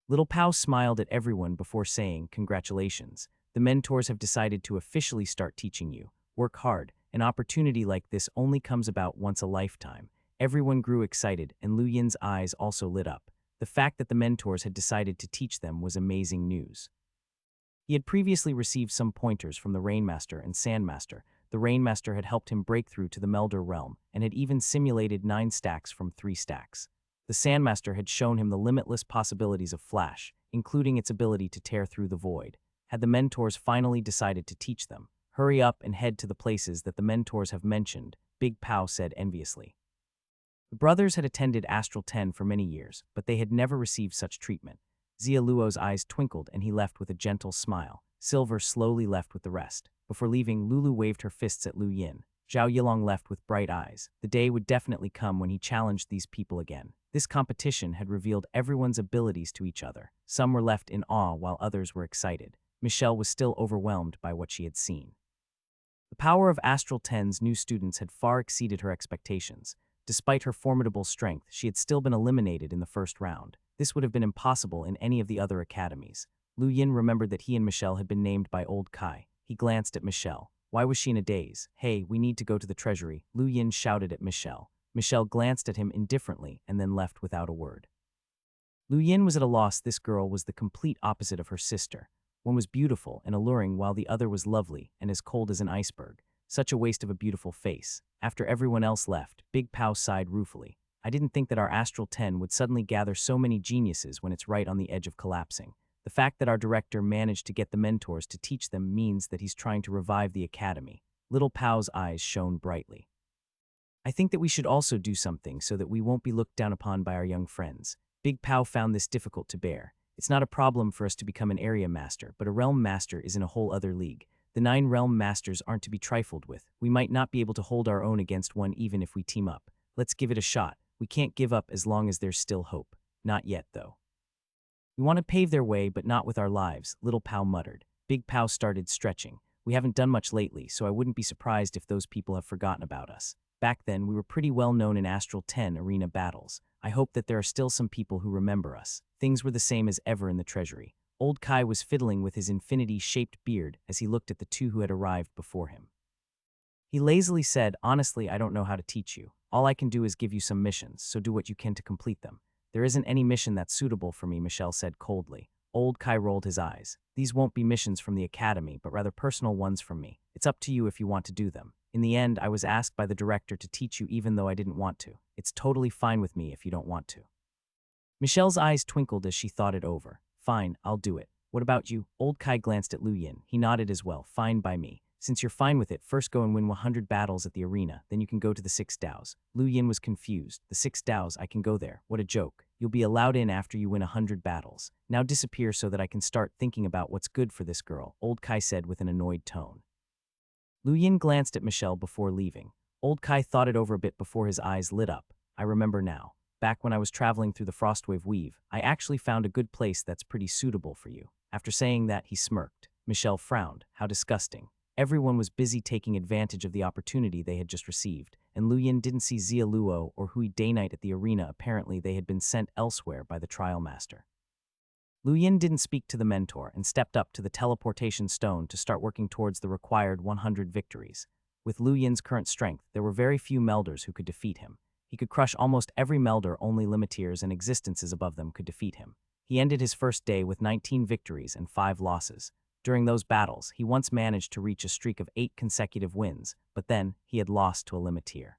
Little Pao smiled at everyone before saying, "Congratulations. The mentors have decided to officially start teaching you. Work hard. An opportunity like this only comes about once a lifetime." Everyone grew excited, and Lu Yin's eyes also lit up. The fact that the mentors had decided to teach them was amazing news. He had previously received some pointers from the Rainmaster and Sandmaster. The Rainmaster had helped him break through to the Melder realm, and had even simulated 9 stacks from 3 stacks. The Sandmaster had shown him the limitless possibilities of Flash, including its ability to tear through the void. Had the mentors finally decided to teach them? Hurry up and head to the places that the mentors have mentioned, Big Pao said enviously. The brothers had attended Astral 10 for many years, but they had never received such treatment. Zia Luo's eyes twinkled and he left with a gentle smile. Silver slowly left with the rest. Before leaving, Lulu waved her fists at Lu Yin. Zhao Yilong left with bright eyes. The day would definitely come when he challenged these people again. This competition had revealed everyone's abilities to each other. Some were left in awe while others were excited. Michelle was still overwhelmed by what she had seen. The power of Astral 10's new students had far exceeded her expectations. Despite her formidable strength, she had still been eliminated in the first round. This would have been impossible in any of the other academies. Lu Yin remembered that he and Michelle had been named by Old Kai. He glanced at Michelle. Why was she in a daze? Hey, we need to go to the treasury, Lu Yin shouted at Michelle. Michelle glanced at him indifferently and then left without a word. Lu Yin was at a loss. This girl was the complete opposite of her sister. One was beautiful and alluring while the other was lovely and as cold as an iceberg. Such a waste of a beautiful face. After everyone else left, Big Pao sighed ruefully. I didn't think that our Astral 10 would suddenly gather so many geniuses when it's right on the edge of collapsing. The fact that our director managed to get the mentors to teach them means that he's trying to revive the academy. Little Pao's eyes shone brightly. I think that we should also do something so that we won't be looked down upon by our young friends. Big Pao found this difficult to bear. It's not a problem for us to become an area master, but a realm master is in a whole other league. The 9 realm masters aren't to be trifled with. We might not be able to hold our own against one even if we team up. Let's give it a shot. We can't give up as long as there's still hope. Not yet, though. We want to pave their way, but not with our lives, Little Pow muttered. Big Pow started stretching. We haven't done much lately, so I wouldn't be surprised if those people have forgotten about us. Back then, we were pretty well known in Astral 10 arena battles. I hope that there are still some people who remember us. Things were the same as ever in the treasury. Old Kai was fiddling with his infinity-shaped beard as he looked at the 2 who had arrived before him. He lazily said, "Honestly, I don't know how to teach you. All I can do is give you some missions, so do what you can to complete them." "There isn't any mission that's suitable for me," Michelle said coldly. Old Kai rolled his eyes. "These won't be missions from the academy, but rather personal ones from me. It's up to you if you want to do them. In the end, I was asked by the director to teach you even though I didn't want to. It's totally fine with me if you don't want to." Michelle's eyes twinkled as she thought it over. "Fine, I'll do it. What about you?" Old Kai glanced at Lu Yin. He nodded as well. "Fine by me. Since you're fine with it, first go and win 100 battles at the arena, then you can go to the 6 DAOs. Lu Yin was confused. "The 6 DAOs, I can go there. What a joke. You'll be allowed in after you win 100 battles. Now disappear so that I can start thinking about what's good for this girl," Old Kai said with an annoyed tone. Lu Yin glanced at Michelle before leaving. Old Kai thought it over a bit before his eyes lit up. "I remember now. Back when I was traveling through the Frostwave Weave, I actually found a good place that's pretty suitable for you." After saying that, he smirked. Michelle frowned. How disgusting. Everyone was busy taking advantage of the opportunity they had just received, and Lu Yin didn't see Zia Luo or Hui Dayknight at the arena. Apparently, they had been sent elsewhere by the trial master. Lu Yin didn't speak to the mentor and stepped up to the teleportation stone to start working towards the required 100 victories. With Lu Yin's current strength, there were very few melders who could defeat him. He could crush almost every melder, only limiteers and existences above them could defeat him. He ended his first day with 19 victories and 5 losses. During those battles, he once managed to reach a streak of 8 consecutive wins, but then he had lost to a limiteer.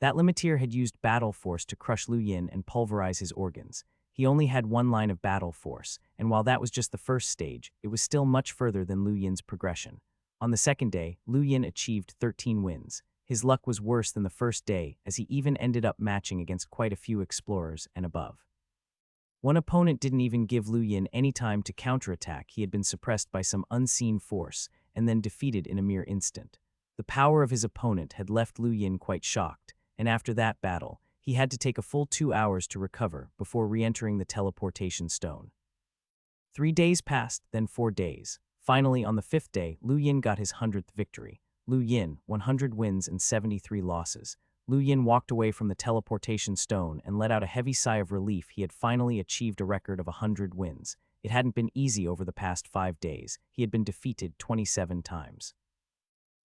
That limiteer had used battle force to crush Lu Yin and pulverize his organs. He only had 1 line of battle force, and while that was just the first stage, it was still much further than Lu Yin's progression. On the second day, Lu Yin achieved 13 wins. His luck was worse than the first day, as he even ended up matching against quite a few explorers and above. One opponent didn't even give Lu Yin any time to counterattack. He had been suppressed by some unseen force and then defeated in a mere instant. The power of his opponent had left Lu Yin quite shocked, and after that battle, he had to take a full 2 hours to recover before re-entering the teleportation stone. 3 days passed, then 4 days. Finally, on the 5th day, Lu Yin got his 100th victory. Lu Yin, 100 wins and 73 losses. Lu Yin walked away from the teleportation stone and let out a heavy sigh of relief. He had finally achieved a record of 100 wins. It hadn't been easy over the past 5 days. He had been defeated 27 times.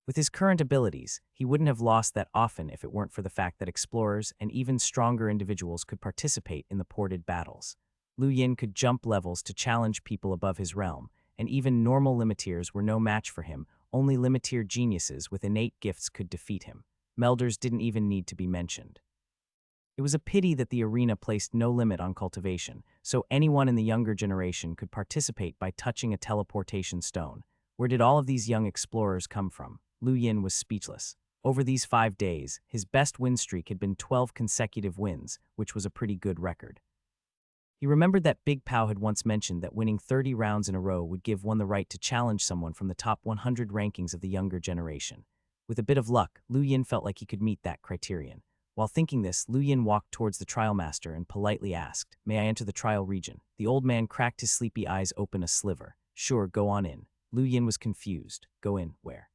With his current abilities, he wouldn't have lost that often if it weren't for the fact that explorers and even stronger individuals could participate in the ported battles. Lu Yin could jump levels to challenge people above his realm, and even normal limiteers were no match for him. Only limiteer geniuses with innate gifts could defeat him. Melders didn't even need to be mentioned. It was a pity that the arena placed no limit on cultivation, so anyone in the younger generation could participate by touching a teleportation stone. Where did all of these young explorers come from? Lu Yin was speechless. Over these 5 days, his best win streak had been 12 consecutive wins, which was a pretty good record. He remembered that Big Pow had once mentioned that winning 30 rounds in a row would give one the right to challenge someone from the top 100 rankings of the younger generation. With a bit of luck, Lu Yin felt like he could meet that criterion. While thinking this, Lu Yin walked towards the trial master and politely asked, "May I enter the trial region?" The old man cracked his sleepy eyes open a sliver. "Sure, go on in." Lu Yin was confused. "Go in, where?"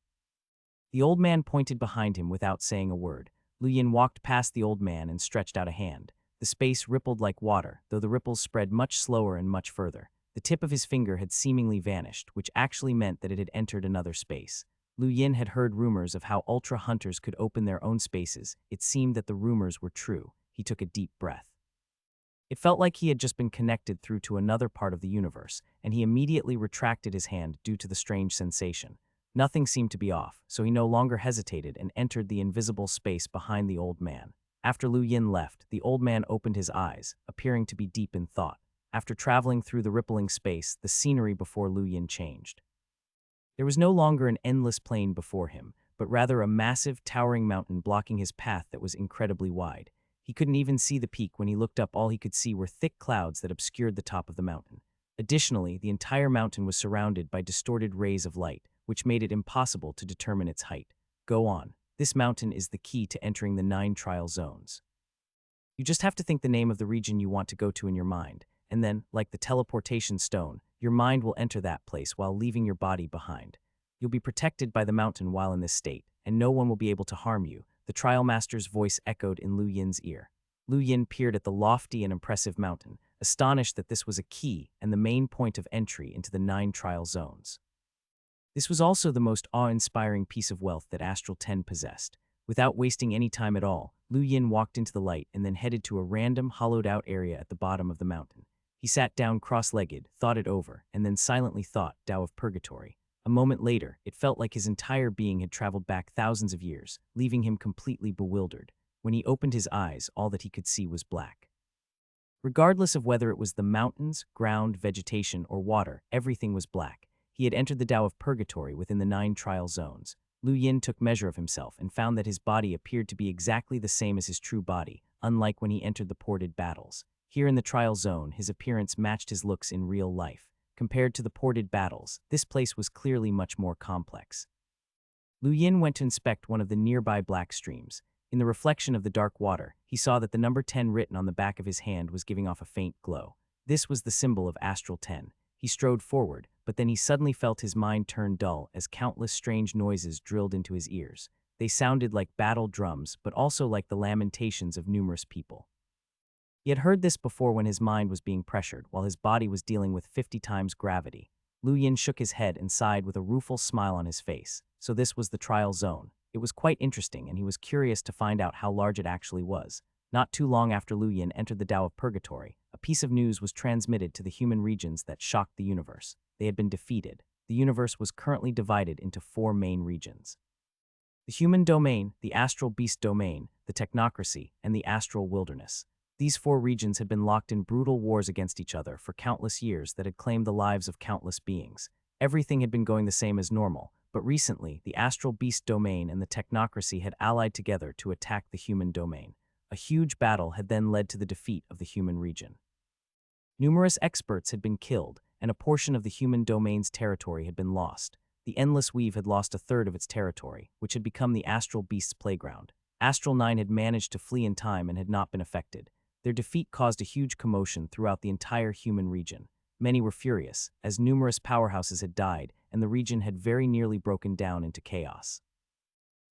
The old man pointed behind him without saying a word. Lu Yin walked past the old man and stretched out a hand. The space rippled like water, though the ripples spread much slower and much further. The tip of his finger had seemingly vanished, which actually meant that it had entered another space. Lu Yin had heard rumors of how ultra hunters could open their own spaces. It seemed that the rumors were true. He took a deep breath. It felt like he had just been connected through to another part of the universe, and he immediately retracted his hand due to the strange sensation. Nothing seemed to be off, so he no longer hesitated and entered the invisible space behind the old man. After Lu Yin left, the old man opened his eyes, appearing to be deep in thought. After traveling through the rippling space, the scenery before Lu Yin changed. There was no longer an endless plain before him, but rather a massive, towering mountain blocking his path that was incredibly wide. He couldn't even see the peak. When he looked up, all he could see were thick clouds that obscured the top of the mountain. Additionally, the entire mountain was surrounded by distorted rays of light, which made it impossible to determine its height. Go on. This mountain is the key to entering the 9 trial zones. You just have to think the name of the region you want to go to in your mind, and then, like the teleportation stone, your mind will enter that place while leaving your body behind. You'll be protected by the mountain while in this state, and no one will be able to harm you, the trial master's voice echoed in Lu Yin's ear. Lu Yin peered at the lofty and impressive mountain, astonished that this was a key and the main point of entry into the 9 trial zones. This was also the most awe-inspiring piece of wealth that Astral 10 possessed. Without wasting any time at all, Lu Yin walked into the light and then headed to a random, hollowed-out area at the bottom of the mountain. He sat down cross-legged, thought it over, and then silently thought, Tao of Purgatory. A moment later, it felt like his entire being had traveled back thousands of years, leaving him completely bewildered. When he opened his eyes, all that he could see was black. Regardless of whether it was the mountains, ground, vegetation, or water, everything was black. He had entered the Tao of Purgatory within the 9 trial zones. Lu Yin took measure of himself and found that his body appeared to be exactly the same as his true body, unlike when he entered the ported battles. Here in the trial zone, his appearance matched his looks in real life. Compared to the ported battles, this place was clearly much more complex. Lu Yin went to inspect one of the nearby black streams. In the reflection of the dark water, he saw that the number 10 written on the back of his hand was giving off a faint glow. This was the symbol of Astral 10. He strode forward, but then he suddenly felt his mind turn dull as countless strange noises drilled into his ears. They sounded like battle drums, but also like the lamentations of numerous people. He had heard this before when his mind was being pressured, while his body was dealing with 50 times gravity. Lu Yin shook his head and sighed with a rueful smile on his face. So this was the trial zone. It was quite interesting, and he was curious to find out how large it actually was. Not too long after Lu Yin entered the Tao of Purgatory, a piece of news was transmitted to the human regions that shocked the universe. They had been defeated. The universe was currently divided into 4 main regions: the human domain, the astral beast domain, the technocracy, and the astral wilderness. These 4 regions had been locked in brutal wars against each other for countless years that had claimed the lives of countless beings. Everything had been going the same as normal, but recently, the astral beast domain and the technocracy had allied together to attack the human domain. A huge battle had then led to the defeat of the human region. Numerous experts had been killed, and a portion of the human domain's territory had been lost. The Endless Weave had lost a third of its territory, which had become the astral beast's playground. Astral 9 had managed to flee in time and had not been affected. Their defeat caused a huge commotion throughout the entire human region. Many were furious, as numerous powerhouses had died, and the region had very nearly broken down into chaos.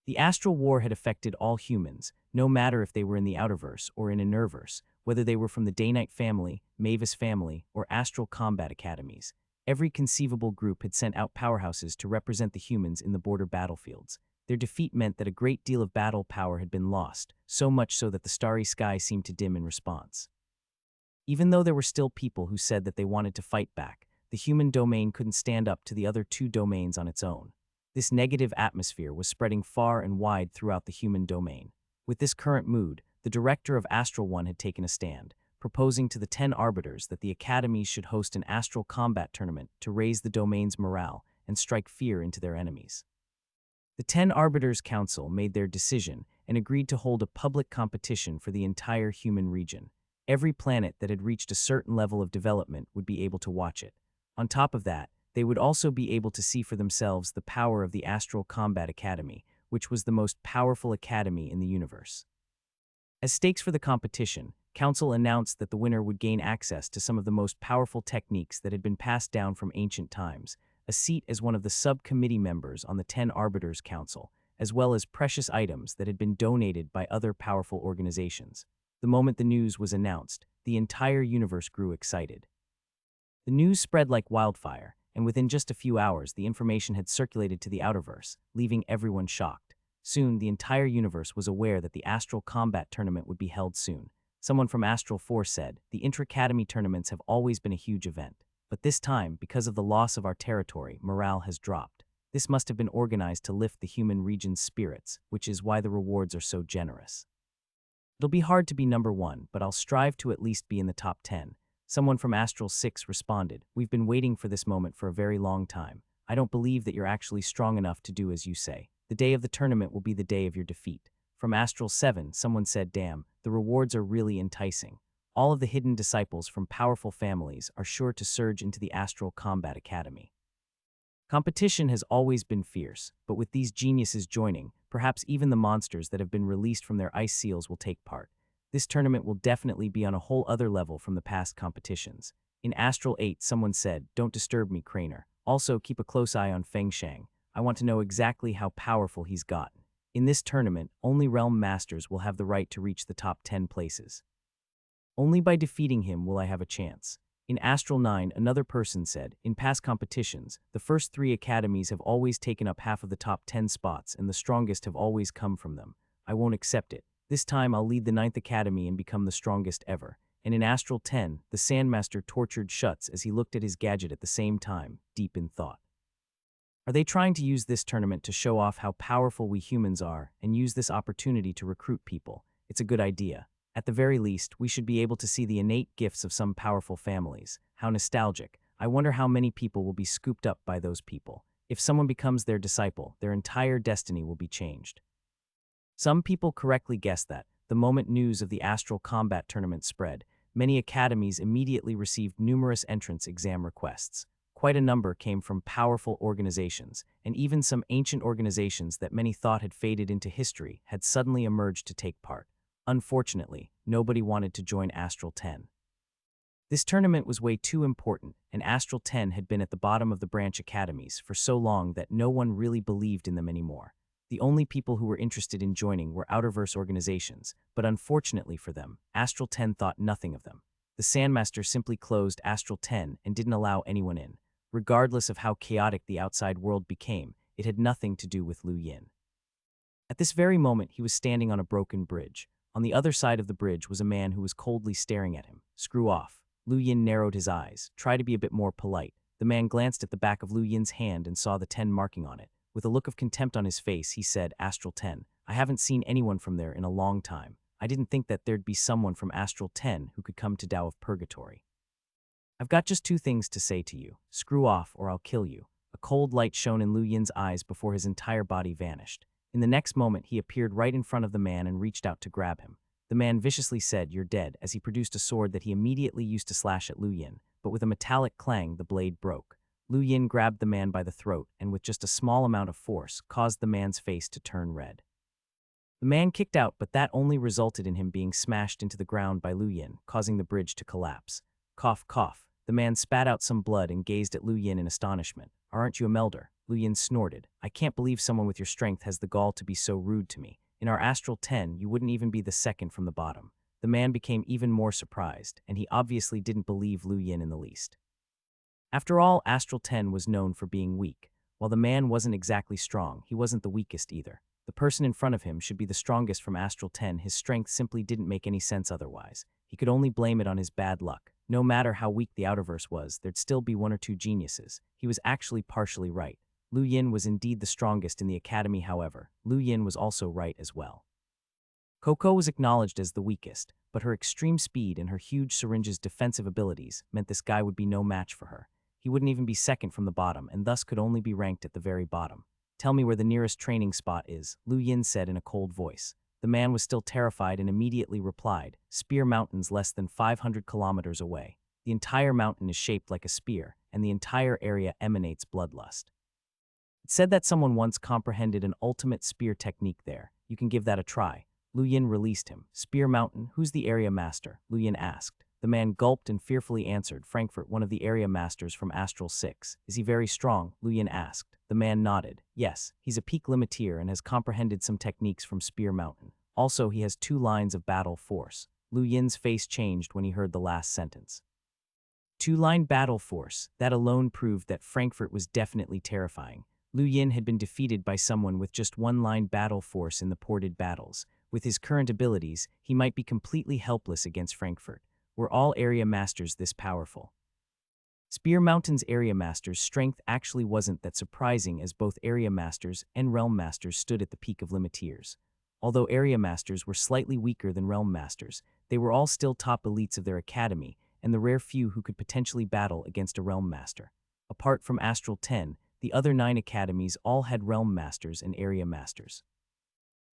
The astral war had affected all humans, no matter if they were in the Outerverse or in Innerverse, whether they were from the Day-Night family, Mavis family, or Astral Combat Academies. Every conceivable group had sent out powerhouses to represent the humans in the border battlefields. Their defeat meant that a great deal of battle power had been lost, so much so that the starry sky seemed to dim in response. Even though there were still people who said that they wanted to fight back, the human domain couldn't stand up to the other 2 domains on its own. This negative atmosphere was spreading far and wide throughout the human domain. With this current mood, the director of Astral 1 had taken a stand, proposing to the 10 arbiters that the academies should host an astral combat tournament to raise the domain's morale and strike fear into their enemies. The 10 arbiters' council made their decision and agreed to hold a public competition for the entire human region. Every planet that had reached a certain level of development would be able to watch it. On top of that, they would also be able to see for themselves the power of the Astral Combat Academy, which was the most powerful academy in the universe. As stakes for the competition, Council announced that the winner would gain access to some of the most powerful techniques that had been passed down from ancient times, a seat as one of the subcommittee members on the 10 Arbiters Council, as well as precious items that had been donated by other powerful organizations. The moment the news was announced, the entire universe grew excited. The news spread like wildfire, and within just a few hours the information had circulated to the Outerverse, leaving everyone shocked. Soon, the entire universe was aware that the Astral Combat Tournament would be held soon. Someone from Astral 4 said, "The intra-academy tournaments have always been a huge event, but this time, because of the loss of our territory, morale has dropped. This must have been organized to lift the human region's spirits, which is why the rewards are so generous. It'll be hard to be number 1, but I'll strive to at least be in the top 10. Someone from Astral 6 responded, "We've been waiting for this moment for a very long time. I don't believe that you're actually strong enough to do as you say. The day of the tournament will be the day of your defeat." From Astral 7, someone said, "Damn, the rewards are really enticing. All of the hidden disciples from powerful families are sure to surge into the Astral Combat Academy." Competition has always been fierce, but with these geniuses joining, perhaps even the monsters that have been released from their ice seals will take part. This tournament will definitely be on a whole other level from the past competitions. In Astral 8, someone said, "Don't disturb me, Craner. Also, keep a close eye on Feng Shang. I want to know exactly how powerful he's gotten. In this tournament, only Realm Masters will have the right to reach the top 10 places. Only by defeating him will I have a chance." In Astral 9, another person said, "In past competitions, the first 3 academies have always taken up half of the top 10 spots and the strongest have always come from them. I won't accept it. This time I'll lead the 9th academy and become the strongest ever." And in Astral 10, the Sandmaster tortured Schutz as he looked at his gadget at the same time, deep in thought. Are they trying to use this tournament to show off how powerful we humans are and use this opportunity to recruit people? It's a good idea. At the very least, we should be able to see the innate gifts of some powerful families. How nostalgic. I wonder how many people will be scooped up by those people. If someone becomes their disciple, their entire destiny will be changed. Some people correctly guessed that, the moment news of the Astral Combat Tournament spread, many academies immediately received numerous entrance exam requests. Quite a number came from powerful organizations, and even some ancient organizations that many thought had faded into history had suddenly emerged to take part. Unfortunately, nobody wanted to join Astral 10. This tournament was way too important, and Astral 10 had been at the bottom of the branch academies for so long that no one really believed in them anymore. The only people who were interested in joining were Outerverse organizations, but unfortunately for them, Astral 10 thought nothing of them. The Sandmaster simply closed Astral 10 and didn't allow anyone in. Regardless of how chaotic the outside world became, it had nothing to do with Lu Yin. At this very moment, he was standing on a broken bridge. On the other side of the bridge was a man who was coldly staring at him. "Screw off." Lu Yin narrowed his eyes. "Try to be a bit more polite." The man glanced at the back of Lu Yin's hand and saw the 10 marking on it. With a look of contempt on his face, he said, "Astral 10, I haven't seen anyone from there in a long time. I didn't think that there'd be someone from Astral 10 who could come to Tao of Purgatory. I've got just 2 things to say to you. Screw off or I'll kill you." A cold light shone in Lu Yin's eyes before his entire body vanished. In the next moment, he appeared right in front of the man and reached out to grab him. The man viciously said, "You're dead," as he produced a sword that he immediately used to slash at Lu Yin, but with a metallic clang, the blade broke. Lu Yin grabbed the man by the throat and with just a small amount of force, caused the man's face to turn red. The man kicked out, but that only resulted in him being smashed into the ground by Lu Yin, causing the bridge to collapse. Cough, cough. The man spat out some blood and gazed at Lu Yin in astonishment. "Aren't you a melder?" Lu Yin snorted. "I can't believe someone with your strength has the gall to be so rude to me. In our Astral 10, you wouldn't even be the second from the bottom." The man became even more surprised, and he obviously didn't believe Lu Yin in the least. After all, Astral 10 was known for being weak. While the man wasn't exactly strong, he wasn't the weakest either. The person in front of him should be the strongest from Astral 10. His strength simply didn't make any sense otherwise. He could only blame it on his bad luck. No matter how weak the Outerverse was, there'd still be 1 or 2 geniuses. He was actually partially right. Lu Yin was indeed the strongest in the academy. However, Lu Yin was also right as well. Coco was acknowledged as the weakest, but her extreme speed and her huge syringe's defensive abilities meant this guy would be no match for her. He wouldn't even be second from the bottom and thus could only be ranked at the very bottom. "Tell me where the nearest training spot is," Lu Yin said in a cold voice. The man was still terrified and immediately replied, "Spear Mountain's less than 500 kilometers away. The entire mountain is shaped like a spear, and the entire area emanates bloodlust. It's said that someone once comprehended an ultimate spear technique there. You can give that a try." Lu Yin released him. "Spear Mountain, who's the area master?" Lu Yin asked. The man gulped and fearfully answered, "Frankfurt, one of the area masters from Astral 6. Is he very strong?" Lu Yin asked. The man nodded. "Yes, he's a peak limiteer and has comprehended some techniques from Spear Mountain. Also, he has 2 lines of battle force." Lu Yin's face changed when he heard the last sentence. 2-line battle force. That alone proved that Frankfurt was definitely terrifying. Lu Yin had been defeated by someone with just 1-line battle force in the ported battles. With his current abilities, he might be completely helpless against Frankfurt. Were all area masters this powerful? Spear Mountain's area masters' strength actually wasn't that surprising, as both area masters and realm masters stood at the peak of limiteers. Although area masters were slightly weaker than realm masters, they were all still top elites of their academy, and the rare few who could potentially battle against a realm master. Apart from Astral 10, the other 9 academies all had realm masters and area masters.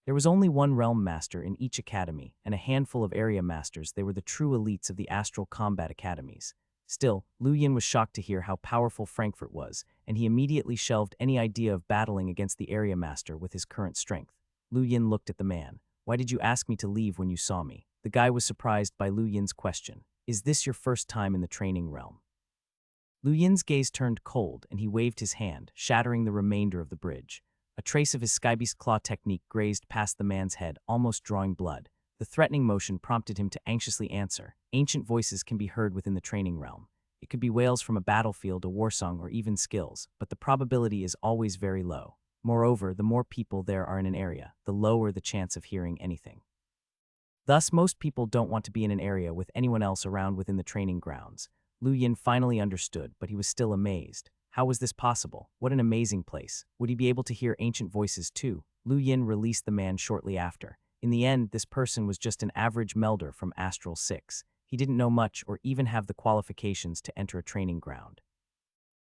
There was only 1 realm master in each academy, and a handful of area masters. They were the true elites of the astral combat academies. Still, Lu Yin was shocked to hear how powerful Frankfurt was, and he immediately shelved any idea of battling against the area master with his current strength. Lu Yin looked at the man. "Why did you ask me to leave when you saw me?" The guy was surprised by Lu Yin's question. "Is this your first time in the training realm?" Lu Yin's gaze turned cold, and he waved his hand, shattering the remainder of the bridge. A trace of his skybeast claw technique grazed past the man's head, almost drawing blood. The threatening motion prompted him to anxiously answer. Ancient voices can be heard within the training realm. It could be wails from a battlefield, a war song, or even skills, but the probability is always very low. Moreover, the more people there are in an area, the lower the chance of hearing anything. Thus, most people don't want to be in an area with anyone else around within the training grounds. Lu Yin finally understood, but he was still amazed. How was this possible? What an amazing place. Would he be able to hear ancient voices too? Lu Yin released the man shortly after. In the end, this person was just an average melder from Astral 6. He didn't know much or even have the qualifications to enter a training ground.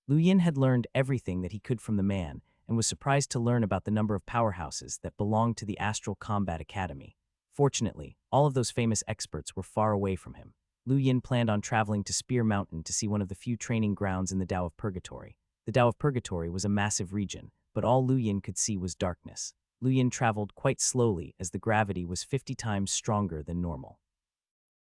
Lu Yin had learned everything that he could from the man and was surprised to learn about the number of powerhouses that belonged to the Astral Combat Academy. Fortunately, all of those famous experts were far away from him. Lu Yin planned on traveling to Spear Mountain to see one of the few training grounds in the Tao of Purgatory. The Tao of Purgatory was a massive region, but all Lu Yin could see was darkness. Lu Yin traveled quite slowly as the gravity was 50 times stronger than normal.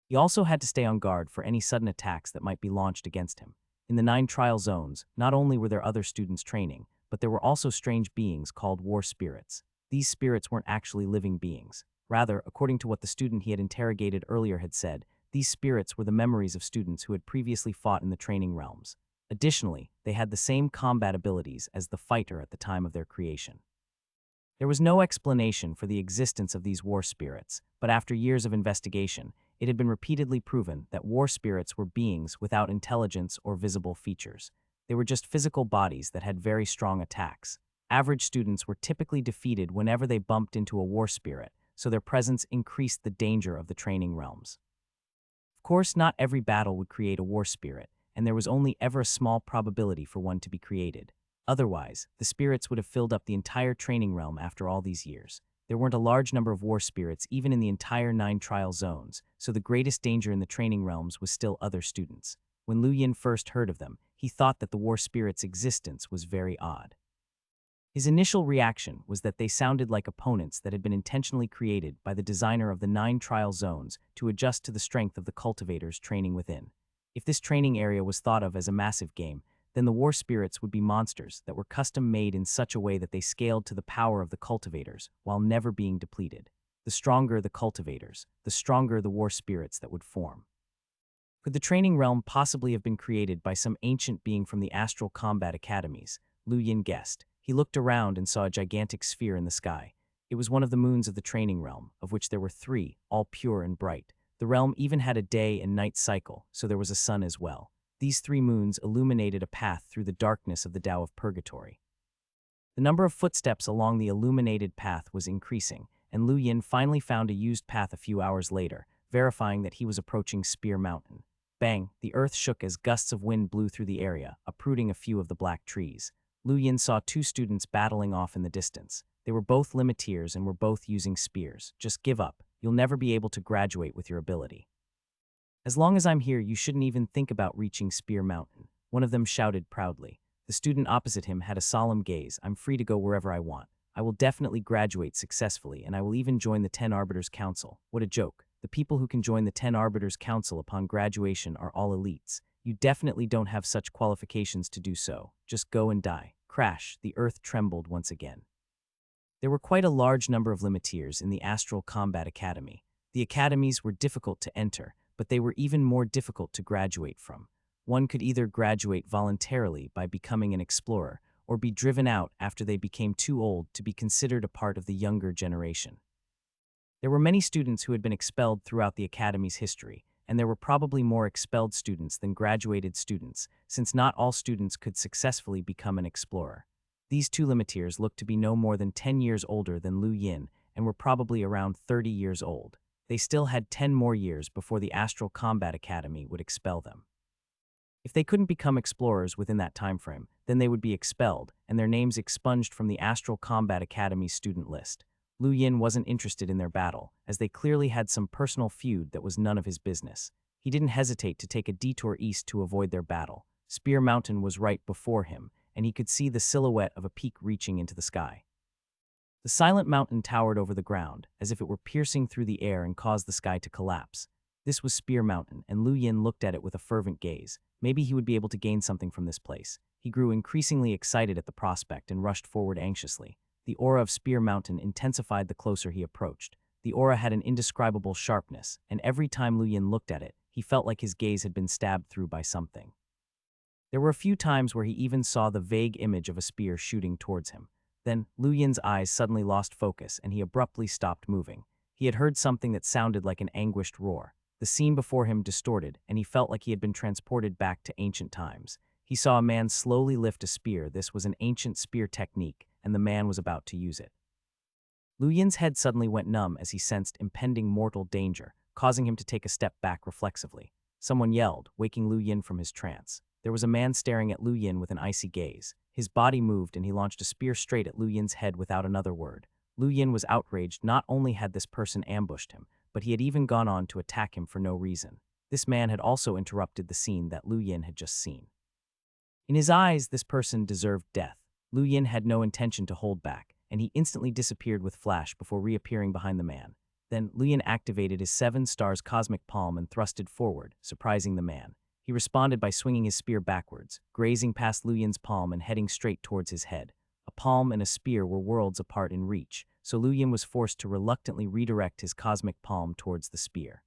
He also had to stay on guard for any sudden attacks that might be launched against him. In the 9 trial zones, not only were there other students training, but there were also strange beings called war spirits. These spirits weren't actually living beings. Rather, according to what the student he had interrogated earlier had said, these spirits were the memories of students who had previously fought in the training realms. Additionally, they had the same combat abilities as the fighter at the time of their creation. There was no explanation for the existence of these war spirits, but after years of investigation, it had been repeatedly proven that war spirits were beings without intelligence or visible features. They were just physical bodies that had very strong attacks. Average students were typically defeated whenever they bumped into a war spirit, so their presence increased the danger of the training realms. Of course, not every battle would create a war spirit, and there was only ever a small probability for one to be created. Otherwise, the spirits would have filled up the entire training realm after all these years. There weren't a large number of war spirits even in the entire 9 trial zones, so the greatest danger in the training realms was still other students. When Lu Yin first heard of them, he thought that the war spirits' existence was very odd. His initial reaction was that they sounded like opponents that had been intentionally created by the designer of the 9 trial zones to adjust to the strength of the cultivators training within. If this training area was thought of as a massive game, then the war spirits would be monsters that were custom-made in such a way that they scaled to the power of the cultivators while never being depleted. The stronger the cultivators, the stronger the war spirits that would form. Could the training realm possibly have been created by some ancient being from the Astral Combat Academies? Lu Yin guessed. He looked around and saw a gigantic sphere in the sky. It was one of the moons of the training realm, of which there were 3, all pure and bright. The realm even had a day and night cycle, so there was a sun as well. These 3 moons illuminated a path through the darkness of the Tao of Purgatory. The number of footsteps along the illuminated path was increasing, and Lu Yin finally found a used path a few hours later, verifying that he was approaching Spear Mountain. Bang! The earth shook as gusts of wind blew through the area, uprooting a few of the black trees. Lu Yin saw 2 students battling off in the distance. They were both limiteers and were both using spears. Just give up. You'll never be able to graduate with your ability. As long as I'm here, you shouldn't even think about reaching Spear Mountain, one of them shouted proudly. The student opposite him had a solemn gaze. I'm free to go wherever I want. I will definitely graduate successfully, and I will even join the 10 Arbiters Council. What a joke. The people who can join the 10 Arbiters Council upon graduation are all elites. You definitely don't have such qualifications to do so. Just go and die. Crash, the earth trembled once again. There were quite a large number of limiteers in the Astral Combat Academy. The academies were difficult to enter, but they were even more difficult to graduate from. One could either graduate voluntarily by becoming an explorer, or be driven out after they became too old to be considered a part of the younger generation. There were many students who had been expelled throughout the academy's history, and there were probably more expelled students than graduated students, since not all students could successfully become an explorer. These 2 limiteers looked to be no more than 10 years older than Lu Yin and were probably around 30 years old. They still had 10 more years before the Astral Combat Academy would expel them. If they couldn't become explorers within that time frame, then they would be expelled and their names expunged from the Astral Combat Academy's student list. Lu Yin wasn't interested in their battle, as they clearly had some personal feud that was none of his business. He didn't hesitate to take a detour east to avoid their battle. Spear Mountain was right before him, and he could see the silhouette of a peak reaching into the sky. The silent mountain towered over the ground, as if it were piercing through the air and caused the sky to collapse. This was Spear Mountain, and Lu Yin looked at it with a fervent gaze. Maybe he would be able to gain something from this place. He grew increasingly excited at the prospect and rushed forward anxiously. The aura of Spear Mountain intensified the closer he approached. The aura had an indescribable sharpness, and every time Lu Yin looked at it, he felt like his gaze had been stabbed through by something. There were a few times where he even saw the vague image of a spear shooting towards him. Then, Lu Yin's eyes suddenly lost focus and he abruptly stopped moving. He had heard something that sounded like an anguished roar. The scene before him distorted, and he felt like he had been transported back to ancient times. He saw a man slowly lift a spear. This was an ancient spear technique, and the man was about to use it. Lu Yin's head suddenly went numb as he sensed impending mortal danger, causing him to take a step back reflexively. Someone yelled, waking Lu Yin from his trance. There was a man staring at Lu Yin with an icy gaze. His body moved and he launched a spear straight at Lu Yin's head without another word. Lu Yin was outraged. Not only had this person ambushed him, but he had even gone on to attack him for no reason. This man had also interrupted the scene that Lu Yin had just seen. In his eyes, this person deserved death. Lu Yin had no intention to hold back, and he instantly disappeared with flash before reappearing behind the man. Then, Lu Yin activated his 7 stars cosmic palm and thrusted forward, surprising the man. He responded by swinging his spear backwards, grazing past Lu Yin's palm and heading straight towards his head. A palm and a spear were worlds apart in reach, so Lu Yin was forced to reluctantly redirect his cosmic palm towards the spear.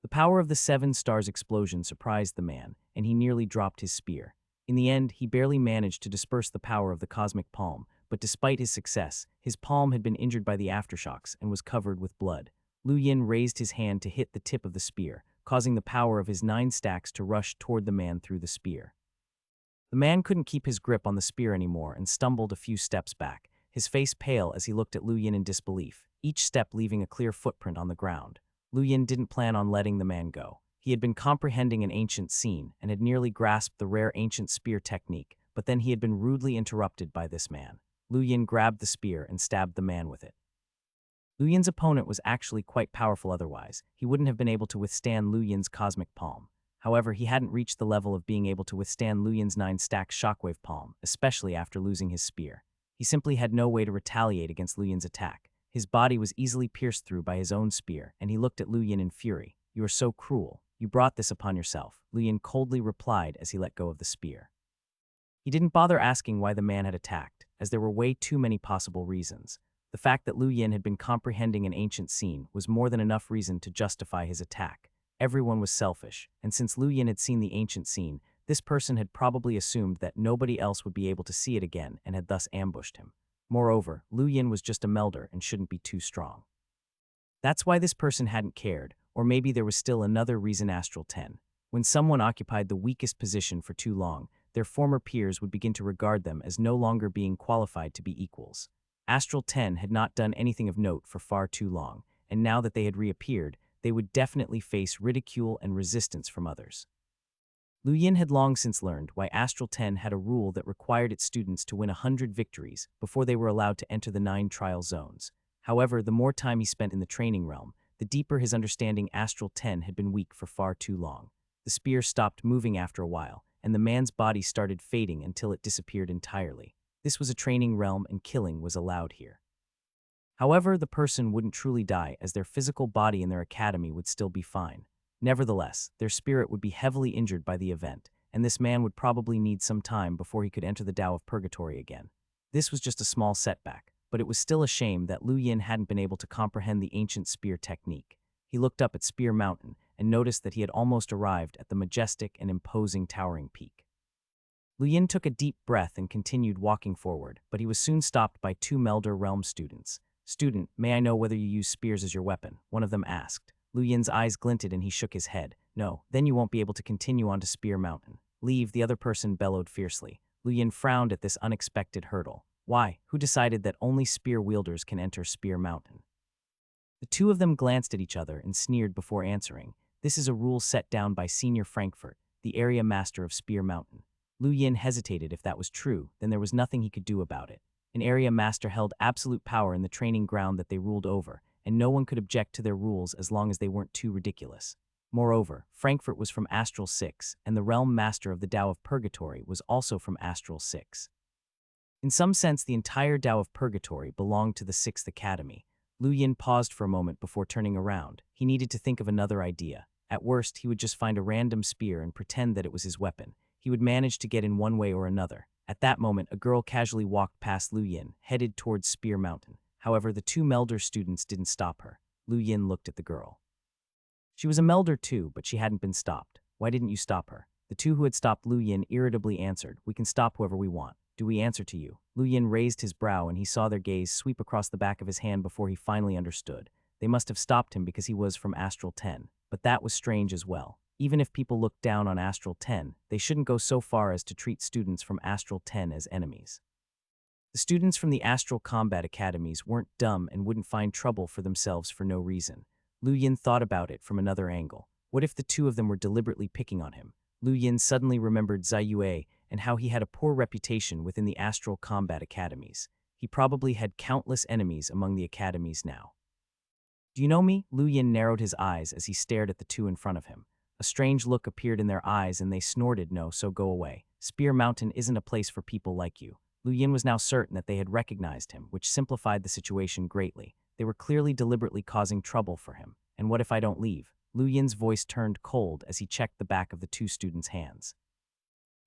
The power of the 7 stars explosion surprised the man, and he nearly dropped his spear. In the end, he barely managed to disperse the power of the cosmic palm, but despite his success, his palm had been injured by the aftershocks and was covered with blood. Lu Yin raised his hand to hit the tip of the spear, causing the power of his 9 stacks to rush toward the man through the spear. The man couldn't keep his grip on the spear anymore and stumbled a few steps back, his face pale as he looked at Lu Yin in disbelief, each step leaving a clear footprint on the ground. Lu Yin didn't plan on letting the man go. He had been comprehending an ancient scene and had nearly grasped the rare ancient spear technique, but then he had been rudely interrupted by this man. Lu Yin grabbed the spear and stabbed the man with it. Lu Yin's opponent was actually quite powerful otherwise. He wouldn't have been able to withstand Lu Yin's cosmic palm. However, he hadn't reached the level of being able to withstand Lu Yin's 9-stack shockwave palm, especially after losing his spear. He simply had no way to retaliate against Lu Yin's attack. His body was easily pierced through by his own spear, and he looked at Lu Yin in fury. "You are so cruel. You brought this upon yourself," Lu Yin coldly replied as he let go of the spear. He didn't bother asking why the man had attacked, as there were way too many possible reasons. The fact that Lu Yin had been comprehending an ancient scene was more than enough reason to justify his attack. Everyone was selfish, and since Lu Yin had seen the ancient scene, this person had probably assumed that nobody else would be able to see it again and had thus ambushed him. Moreover, Lu Yin was just a melder and shouldn't be too strong. That's why this person hadn't cared, or maybe there was still another reason. Astral 10. When someone occupied the weakest position for too long, their former peers would begin to regard them as no longer being qualified to be equals. Astral 10 had not done anything of note for far too long, and now that they had reappeared, they would definitely face ridicule and resistance from others. Lu Yin had long since learned why Astral 10 had a rule that required its students to win 100 victories before they were allowed to enter the 9 trial zones. However, the more time he spent in the training realm, the deeper his understanding. Astral 10 had been weak for far too long. The spear stopped moving after a while, and the man's body started fading until it disappeared entirely. This was a training realm and killing was allowed here. However, the person wouldn't truly die as their physical body in their academy would still be fine. Nevertheless, their spirit would be heavily injured by the event, and this man would probably need some time before he could enter the Tao of Purgatory again. This was just a small setback, but it was still a shame that Lu Yin hadn't been able to comprehend the ancient spear technique. He looked up at Spear Mountain and noticed that he had almost arrived at the majestic and imposing towering peak. Lu Yin took a deep breath and continued walking forward, but he was soon stopped by 2 Melder Realm students. "Student, may I know whether you use spears as your weapon?" one of them asked. Lu Yin's eyes glinted and he shook his head. "No, then you won't be able to continue on to Spear Mountain." "Leave," the other person bellowed fiercely. Lu Yin frowned at this unexpected hurdle. "Why? Who decided that only spear wielders can enter Spear Mountain?" The 2 of them glanced at each other and sneered before answering. "This is a rule set down by Senior Frankfurt, the area master of Spear Mountain." Lu Yin hesitated. If that was true, then there was nothing he could do about it. An area master held absolute power in the training ground that they ruled over, and no one could object to their rules as long as they weren't too ridiculous. Moreover, Frankfurt was from Astral 6, and the realm master of the Tao of Purgatory was also from Astral 6. In some sense, the entire Tao of Purgatory belonged to the Sixth Academy. Lu Yin paused for a moment before turning around. He needed to think of another idea. At worst, he would just find a random spear and pretend that it was his weapon. He would manage to get in one way or another. At that moment, a girl casually walked past Lu Yin, headed towards Spear Mountain. However, the two Melder students didn't stop her. Lu Yin looked at the girl. She was a Melder too, but she hadn't been stopped. Why didn't you stop her? The two who had stopped Lu Yin irritably answered, "We can stop whoever we want. Do we answer to you?" Lu Yin raised his brow and he saw their gaze sweep across the back of his hand before he finally understood. They must have stopped him because he was from Astral 10. But that was strange as well. Even if people looked down on Astral 10, they shouldn't go so far as to treat students from Astral 10 as enemies. The students from the Astral Combat Academies weren't dumb and wouldn't find trouble for themselves for no reason. Lu Yin thought about it from another angle. What if the two of them were deliberately picking on him? Lu Yin suddenly remembered Zai Yue and how he had a poor reputation within the Astral Combat Academies. He probably had countless enemies among the academies now. "Do you know me?" Lu Yin narrowed his eyes as he stared at the two in front of him. A strange look appeared in their eyes and they snorted, "No, so go away. Spear Mountain isn't a place for people like you." Lu Yin was now certain that they had recognized him, which simplified the situation greatly. They were clearly deliberately causing trouble for him. And what if I don't leave? Lu Yin's voice turned cold as he checked the back of the two students' hands.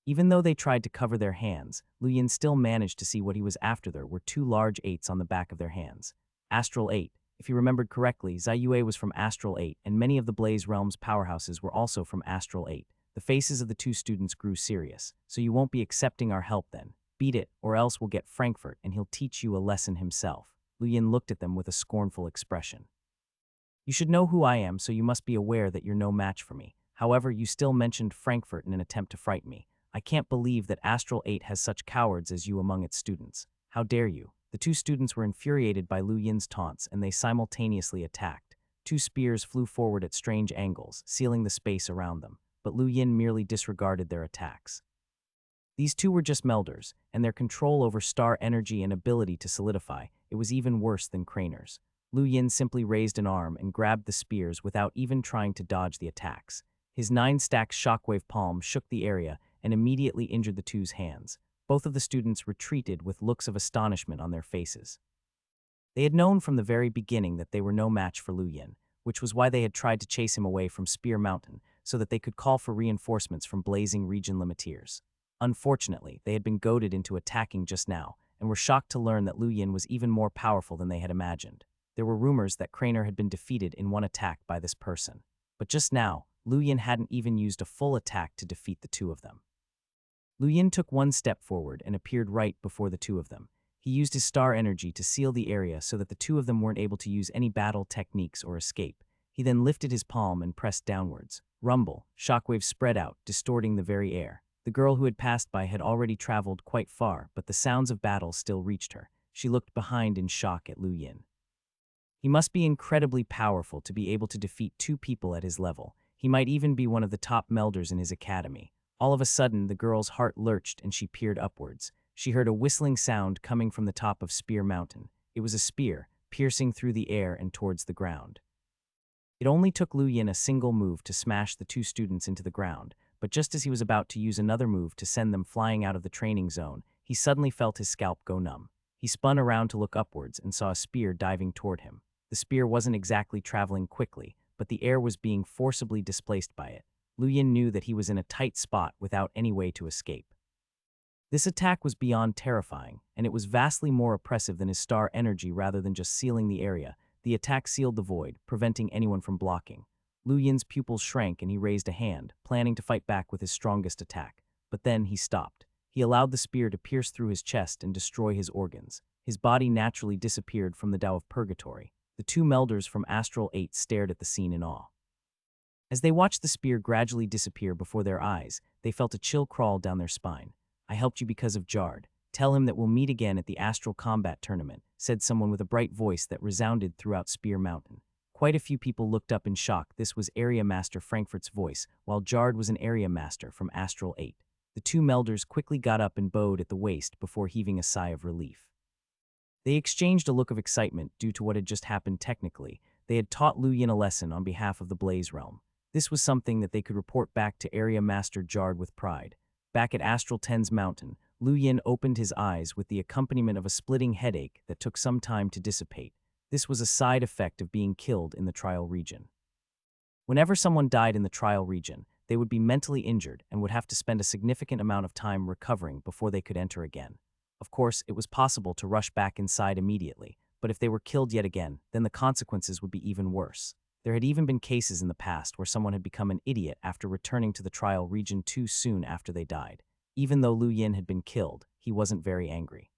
Even though they tried to cover their hands, Lu Yin still managed to see what he was after. There were two large 8s on the back of their hands. Astral 8. If he remembered correctly, Zai Yue was from Astral 8, and many of the Blaze Realm's powerhouses were also from Astral 8. The faces of the two students grew serious. "So you won't be accepting our help then? Beat it, or else we'll get Frankfurt and he'll teach you a lesson himself." Lu Yin looked at them with a scornful expression. "You should know who I am, so you must be aware that you're no match for me. However, you still mentioned Frankfurt in an attempt to frighten me. I can't believe that Astral 8 has such cowards as you among its students. How dare you?" The two students were infuriated by Lu Yin's taunts and they simultaneously attacked. Two spears flew forward at strange angles, sealing the space around them, but Lu Yin merely disregarded their attacks. These two were just melders, and their control over star energy and ability to solidify, it was even worse than Craner's. Lu Yin simply raised an arm and grabbed the spears without even trying to dodge the attacks. His 9-stack shockwave palm shook the area and immediately injured the two's hands. Both of the students retreated with looks of astonishment on their faces. They had known from the very beginning that they were no match for Lu Yin, which was why they had tried to chase him away from Spear Mountain so that they could call for reinforcements from Blazing Region Limiteers. Unfortunately, they had been goaded into attacking just now and were shocked to learn that Lu Yin was even more powerful than they had imagined. There were rumors that Craner had been defeated in one attack by this person. But just now, Lu Yin hadn't even used a full attack to defeat the two of them. Lu Yin took one step forward and appeared right before the two of them. He used his star energy to seal the area so that the two of them weren't able to use any battle techniques or escape. He then lifted his palm and pressed downwards. Rumble, shockwaves spread out, distorting the very air. The girl who had passed by had already traveled quite far, but the sounds of battle still reached her. She looked behind in shock at Lu Yin. He must be incredibly powerful to be able to defeat two people at his level. He might even be one of the top melders in his academy. All of a sudden, the girl's heart lurched and she peered upwards. She heard a whistling sound coming from the top of Spear Mountain. It was a spear, piercing through the air and towards the ground. It only took Lu Yin a single move to smash the two students into the ground, but just as he was about to use another move to send them flying out of the training zone, he suddenly felt his scalp go numb. He spun around to look upwards and saw a spear diving toward him. The spear wasn't exactly traveling quickly, but the air was being forcibly displaced by it. Lu Yin knew that he was in a tight spot without any way to escape. This attack was beyond terrifying, and it was vastly more oppressive than his star energy rather than just sealing the area. The attack sealed the void, preventing anyone from blocking. Lu Yin's pupils shrank and he raised a hand, planning to fight back with his strongest attack. But then he stopped. He allowed the spear to pierce through his chest and destroy his organs. His body naturally disappeared from the Tao of Purgatory. The two melders from Astral 8 stared at the scene in awe. As they watched the spear gradually disappear before their eyes, they felt a chill crawl down their spine. "I helped you because of Jard. Tell him that we'll meet again at the Astral Combat Tournament," said someone with a bright voice that resounded throughout Spear Mountain. Quite a few people looked up in shock. This was Area Master Frankfurt's voice, while Jard was an Area Master from Astral 8. The two melders quickly got up and bowed at the waist before heaving a sigh of relief. They exchanged a look of excitement due to what had just happened technically. They had taught Lu Yin a lesson on behalf of the Blaze Realm. This was something that they could report back to Area Master Jard with pride. Back at Astral Ten's mountain, Lu Yin opened his eyes with the accompaniment of a splitting headache that took some time to dissipate. This was a side effect of being killed in the trial region. Whenever someone died in the trial region, they would be mentally injured and would have to spend a significant amount of time recovering before they could enter again. Of course, it was possible to rush back inside immediately, but if they were killed yet again, then the consequences would be even worse. There had even been cases in the past where someone had become an idiot after returning to the trial region too soon after they died. Even though Lu Yin had been killed, he wasn't very angry.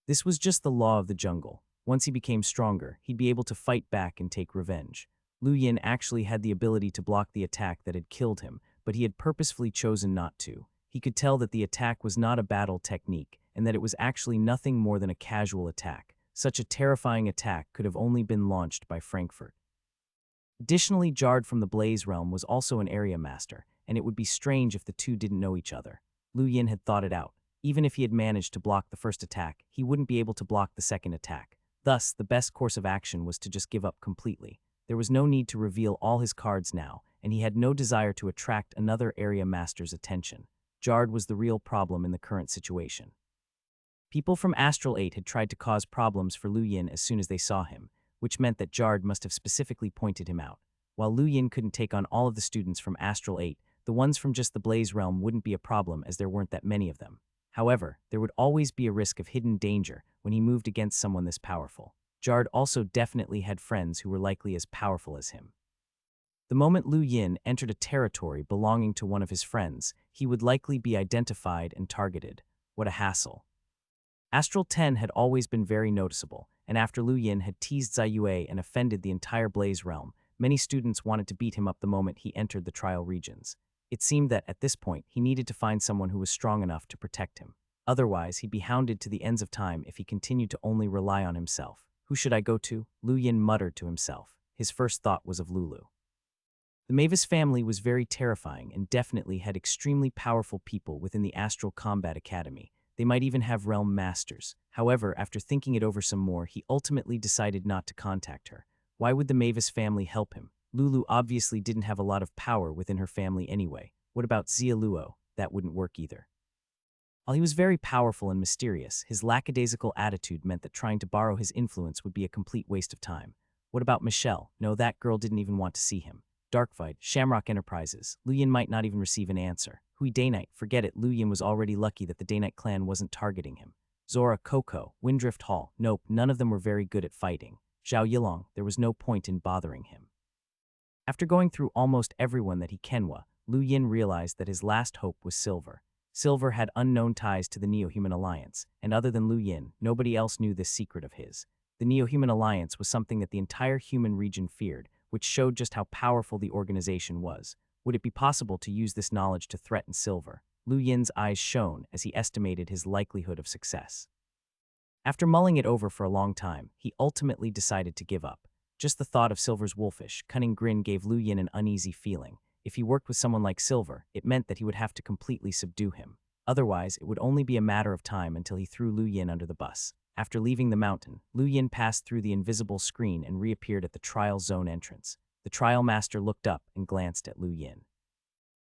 This was just the law of the jungle. Once he became stronger, he'd be able to fight back and take revenge. Lu Yin actually had the ability to block the attack that had killed him, but he had purposefully chosen not to. He could tell that the attack was not a battle technique, and that it was actually nothing more than a casual attack. Such a terrifying attack could have only been launched by Frankfurt. Additionally, Jard from the Blaze Realm was also an area master, and it would be strange if the two didn't know each other. Lu Yin had thought it out. Even if he had managed to block the first attack, he wouldn't be able to block the second attack. Thus, the best course of action was to just give up completely. There was no need to reveal all his cards now, and he had no desire to attract another area master's attention. Jard was the real problem in the current situation. People from Astral 8 had tried to cause problems for Lu Yin as soon as they saw him, which meant that Jard must have specifically pointed him out. While Lu Yin couldn't take on all of the students from Astral 8, the ones from just the Blaze Realm wouldn't be a problem as there weren't that many of them. However, there would always be a risk of hidden danger when he moved against someone this powerful. Jard also definitely had friends who were likely as powerful as him. The moment Lu Yin entered a territory belonging to one of his friends, he would likely be identified and targeted. What a hassle. Astral 10 had always been very noticeable, and after Lu Yin had teased Ziyue and offended the entire Blaze Realm, many students wanted to beat him up the moment he entered the trial regions. It seemed that, at this point, he needed to find someone who was strong enough to protect him. Otherwise, he'd be hounded to the ends of time if he continued to only rely on himself. Who should I go to? Lu Yin muttered to himself. His first thought was of Lulu. The Mavis family was very terrifying and definitely had extremely powerful people within the Astral Combat Academy. They might even have realm masters. However, after thinking it over some more, he ultimately decided not to contact her. Why would the Mavis family help him? Lulu obviously didn't have a lot of power within her family anyway. What about Xia Luo? That wouldn't work either. While he was very powerful and mysterious, his lackadaisical attitude meant that trying to borrow his influence would be a complete waste of time. What about Michelle? No, that girl didn't even want to see him. Darkfight, Shamrock Enterprises. Lu Yin might not even receive an answer. Hui Dayknight, forget it, Lu Yin was already lucky that the Dayknight clan wasn't targeting him. Zora, Coco, Windrift Hall, nope, none of them were very good at fighting. Zhao Yilong, there was no point in bothering him. After going through almost everyone that he kenwa, Lu Yin realized that his last hope was Silver. Silver had unknown ties to the Neo-Human Alliance, and other than Lu Yin, nobody else knew this secret of his. The Neo-Human Alliance was something that the entire human region feared, which showed just how powerful the organization was. Would it be possible to use this knowledge to threaten Silver? Lu Yin's eyes shone as he estimated his likelihood of success. After mulling it over for a long time, he ultimately decided to give up. Just the thought of Silver's wolfish, cunning grin gave Lu Yin an uneasy feeling. If he worked with someone like Silver, it meant that he would have to completely subdue him. Otherwise, it would only be a matter of time until he threw Lu Yin under the bus. After leaving the mountain, Lu Yin passed through the invisible screen and reappeared at the trial zone entrance. The trial master looked up and glanced at Lu Yin.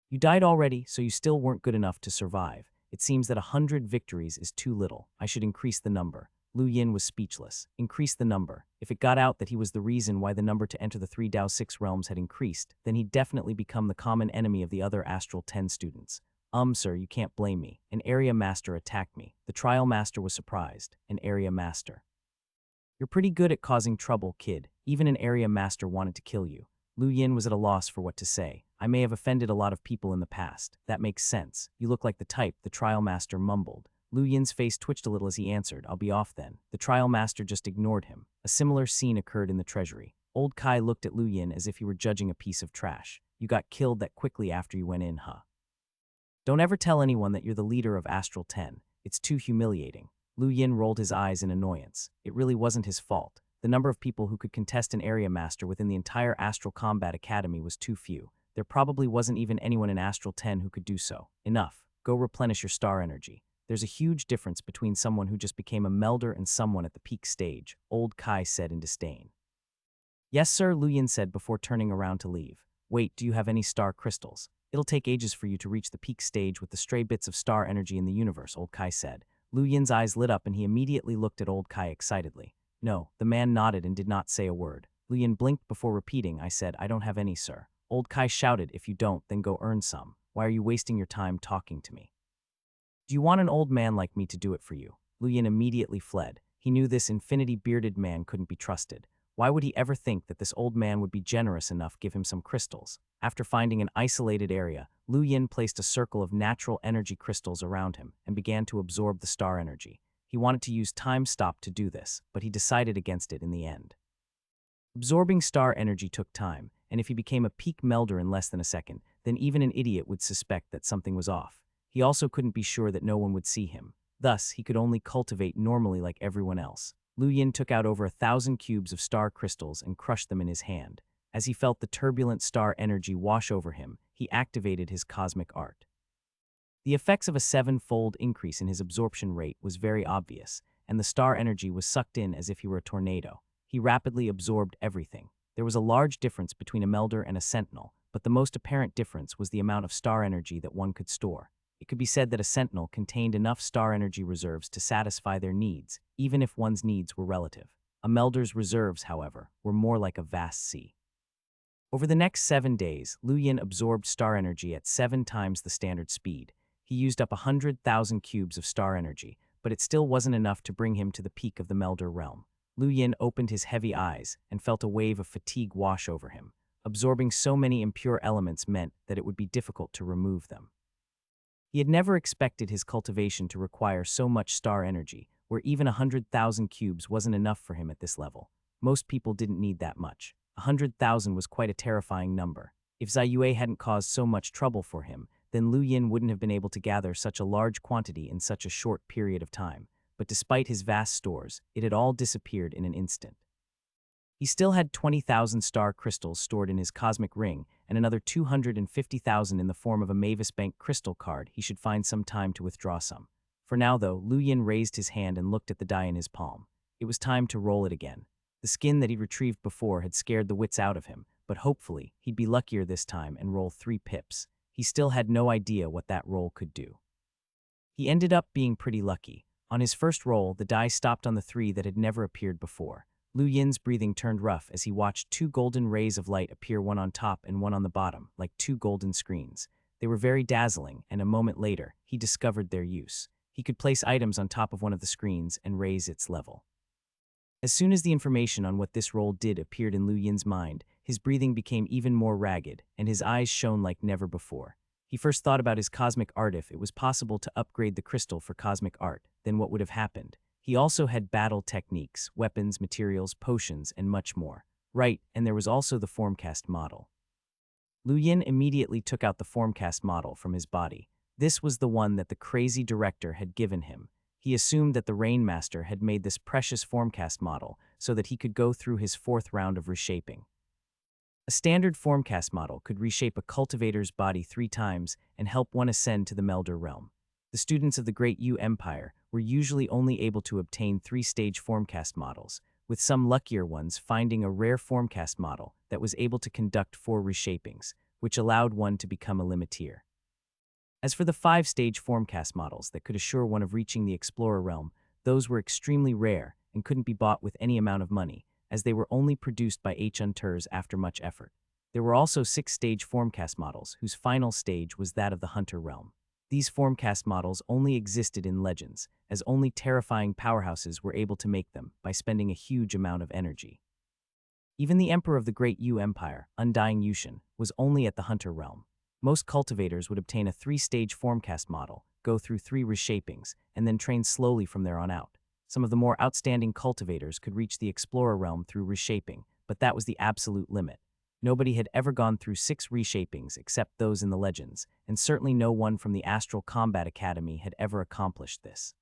You died already, so you still weren't good enough to survive. It seems that 100 victories is too little. I should increase the number. Lu Yin was speechless. Increase the number. If it got out that he was the reason why the number to enter the 3 Dao 6 realms had increased, then he'd definitely become the common enemy of the other Astral 10 students. Sir, you can't blame me. An area master attacked me. The trial master was surprised. An area master. You're pretty good at causing trouble, kid. Even an area master wanted to kill you. Lu Yin was at a loss for what to say. I may have offended a lot of people in the past. That makes sense. You look like the type, the trial master mumbled. Lu Yin's face twitched a little as he answered, I'll be off then. The trial master just ignored him. A similar scene occurred in the treasury. Old Kai looked at Lu Yin as if he were judging a piece of trash. You got killed that quickly after you went in, huh? Don't ever tell anyone that you're the leader of Astral 10. It's too humiliating. Lu Yin rolled his eyes in annoyance. It really wasn't his fault. The number of people who could contest an area master within the entire Astral Combat Academy was too few. There probably wasn't even anyone in Astral 10 who could do so. Enough. Go replenish your star energy. There's a huge difference between someone who just became a melder and someone at the peak stage, Old Kai said in disdain. Yes, sir, Lu Yin said before turning around to leave. Wait, do you have any star crystals? It'll take ages for you to reach the peak stage with the stray bits of star energy in the universe, Old Kai said. Lu Yin's eyes lit up and he immediately looked at Old Kai excitedly. No, the man nodded and did not say a word. Lu Yin blinked before repeating, I said, I don't have any, sir. Old Kai shouted, if you don't, then go earn some. Why are you wasting your time talking to me? Do you want an old man like me to do it for you? Lu Yin immediately fled. He knew this infinity-bearded man couldn't be trusted. Why would he ever think that this old man would be generous enough to give him some crystals? After finding an isolated area, Lu Yin placed a circle of natural energy crystals around him and began to absorb the star energy. He wanted to use Time Stop to do this, but he decided against it in the end. Absorbing star energy took time, and if he became a peak melder in less than a second, then even an idiot would suspect that something was off. He also couldn't be sure that no one would see him. Thus, he could only cultivate normally like everyone else. Lu Yin took out over 1,000 cubes of star crystals and crushed them in his hand. As he felt the turbulent star energy wash over him, he activated his cosmic art. The effects of a 7-fold increase in his absorption rate was very obvious, and the star energy was sucked in as if he were a tornado. He rapidly absorbed everything. There was a large difference between a melder and a sentinel, but the most apparent difference was the amount of star energy that one could store. It could be said that a sentinel contained enough star energy reserves to satisfy their needs, even if one's needs were relative. A melder's reserves, however, were more like a vast sea. Over the next 7 days, Lu Yin absorbed star energy at 7 times the standard speed. He used up 100,000 cubes of star energy, but it still wasn't enough to bring him to the peak of the melder realm. Lu Yin opened his heavy eyes and felt a wave of fatigue wash over him. Absorbing so many impure elements meant that it would be difficult to remove them. He had never expected his cultivation to require so much star energy, where even 100,000 cubes wasn't enough for him at this level. Most people didn't need that much. 100,000 was quite a terrifying number. If Ziyue hadn't caused so much trouble for him, then Lu Yin wouldn't have been able to gather such a large quantity in such a short period of time. But despite his vast stores, it had all disappeared in an instant. He still had 20,000 star crystals stored in his cosmic ring, and another 250,000 in the form of a Mavis Bank crystal card. He should find some time to withdraw some. For now, though, Lu Yin raised his hand and looked at the die in his palm. It was time to roll it again. The skin that he'd retrieved before had scared the wits out of him, but hopefully, he'd be luckier this time and roll 3 pips. He still had no idea what that roll could do. He ended up being pretty lucky. On his first roll, the die stopped on the 3 that had never appeared before. Lu Yin's breathing turned rough as he watched 2 golden rays of light appear, one on top and one on the bottom, like 2 golden screens. They were very dazzling, and a moment later, he discovered their use. He could place items on top of one of the screens and raise its level. As soon as the information on what this roll did appeared in Lu Yin's mind, his breathing became even more ragged, and his eyes shone like never before. He first thought about his cosmic art. If it was possible to upgrade the crystal for cosmic art, then what would have happened? He also had battle techniques, weapons, materials, potions, and much more. Right, and there was also the formcast model. Lu Yin immediately took out the formcast model from his body. This was the one that the crazy director had given him. He assumed that the Rainmaster had made this precious formcast model so that he could go through his 4th round of reshaping. A standard formcast model could reshape a cultivator's body 3 times and help one ascend to the Melder realm. The students of the Great Yu Empire were usually only able to obtain 3-stage formcast models, with some luckier ones finding a rare formcast model that was able to conduct 4 reshapings, which allowed one to become a limiteer. As for the 5-stage formcast models that could assure one of reaching the Explorer realm, those were extremely rare and couldn't be bought with any amount of money, as they were only produced by hunters after much effort. There were also 6-stage formcast models, whose final stage was that of the Hunter realm. These formcast models only existed in legends, as only terrifying powerhouses were able to make them by spending a huge amount of energy. Even the Emperor of the Great Yu Empire, Undying Yushin, was only at the Hunter realm. Most cultivators would obtain a 3-stage formcast model, go through 3 reshapings, and then train slowly from there on out. Some of the more outstanding cultivators could reach the Explorer realm through reshaping, but that was the absolute limit. Nobody had ever gone through 6 reshapings except those in the legends, and certainly no one from the Astral Combat Academy had ever accomplished this.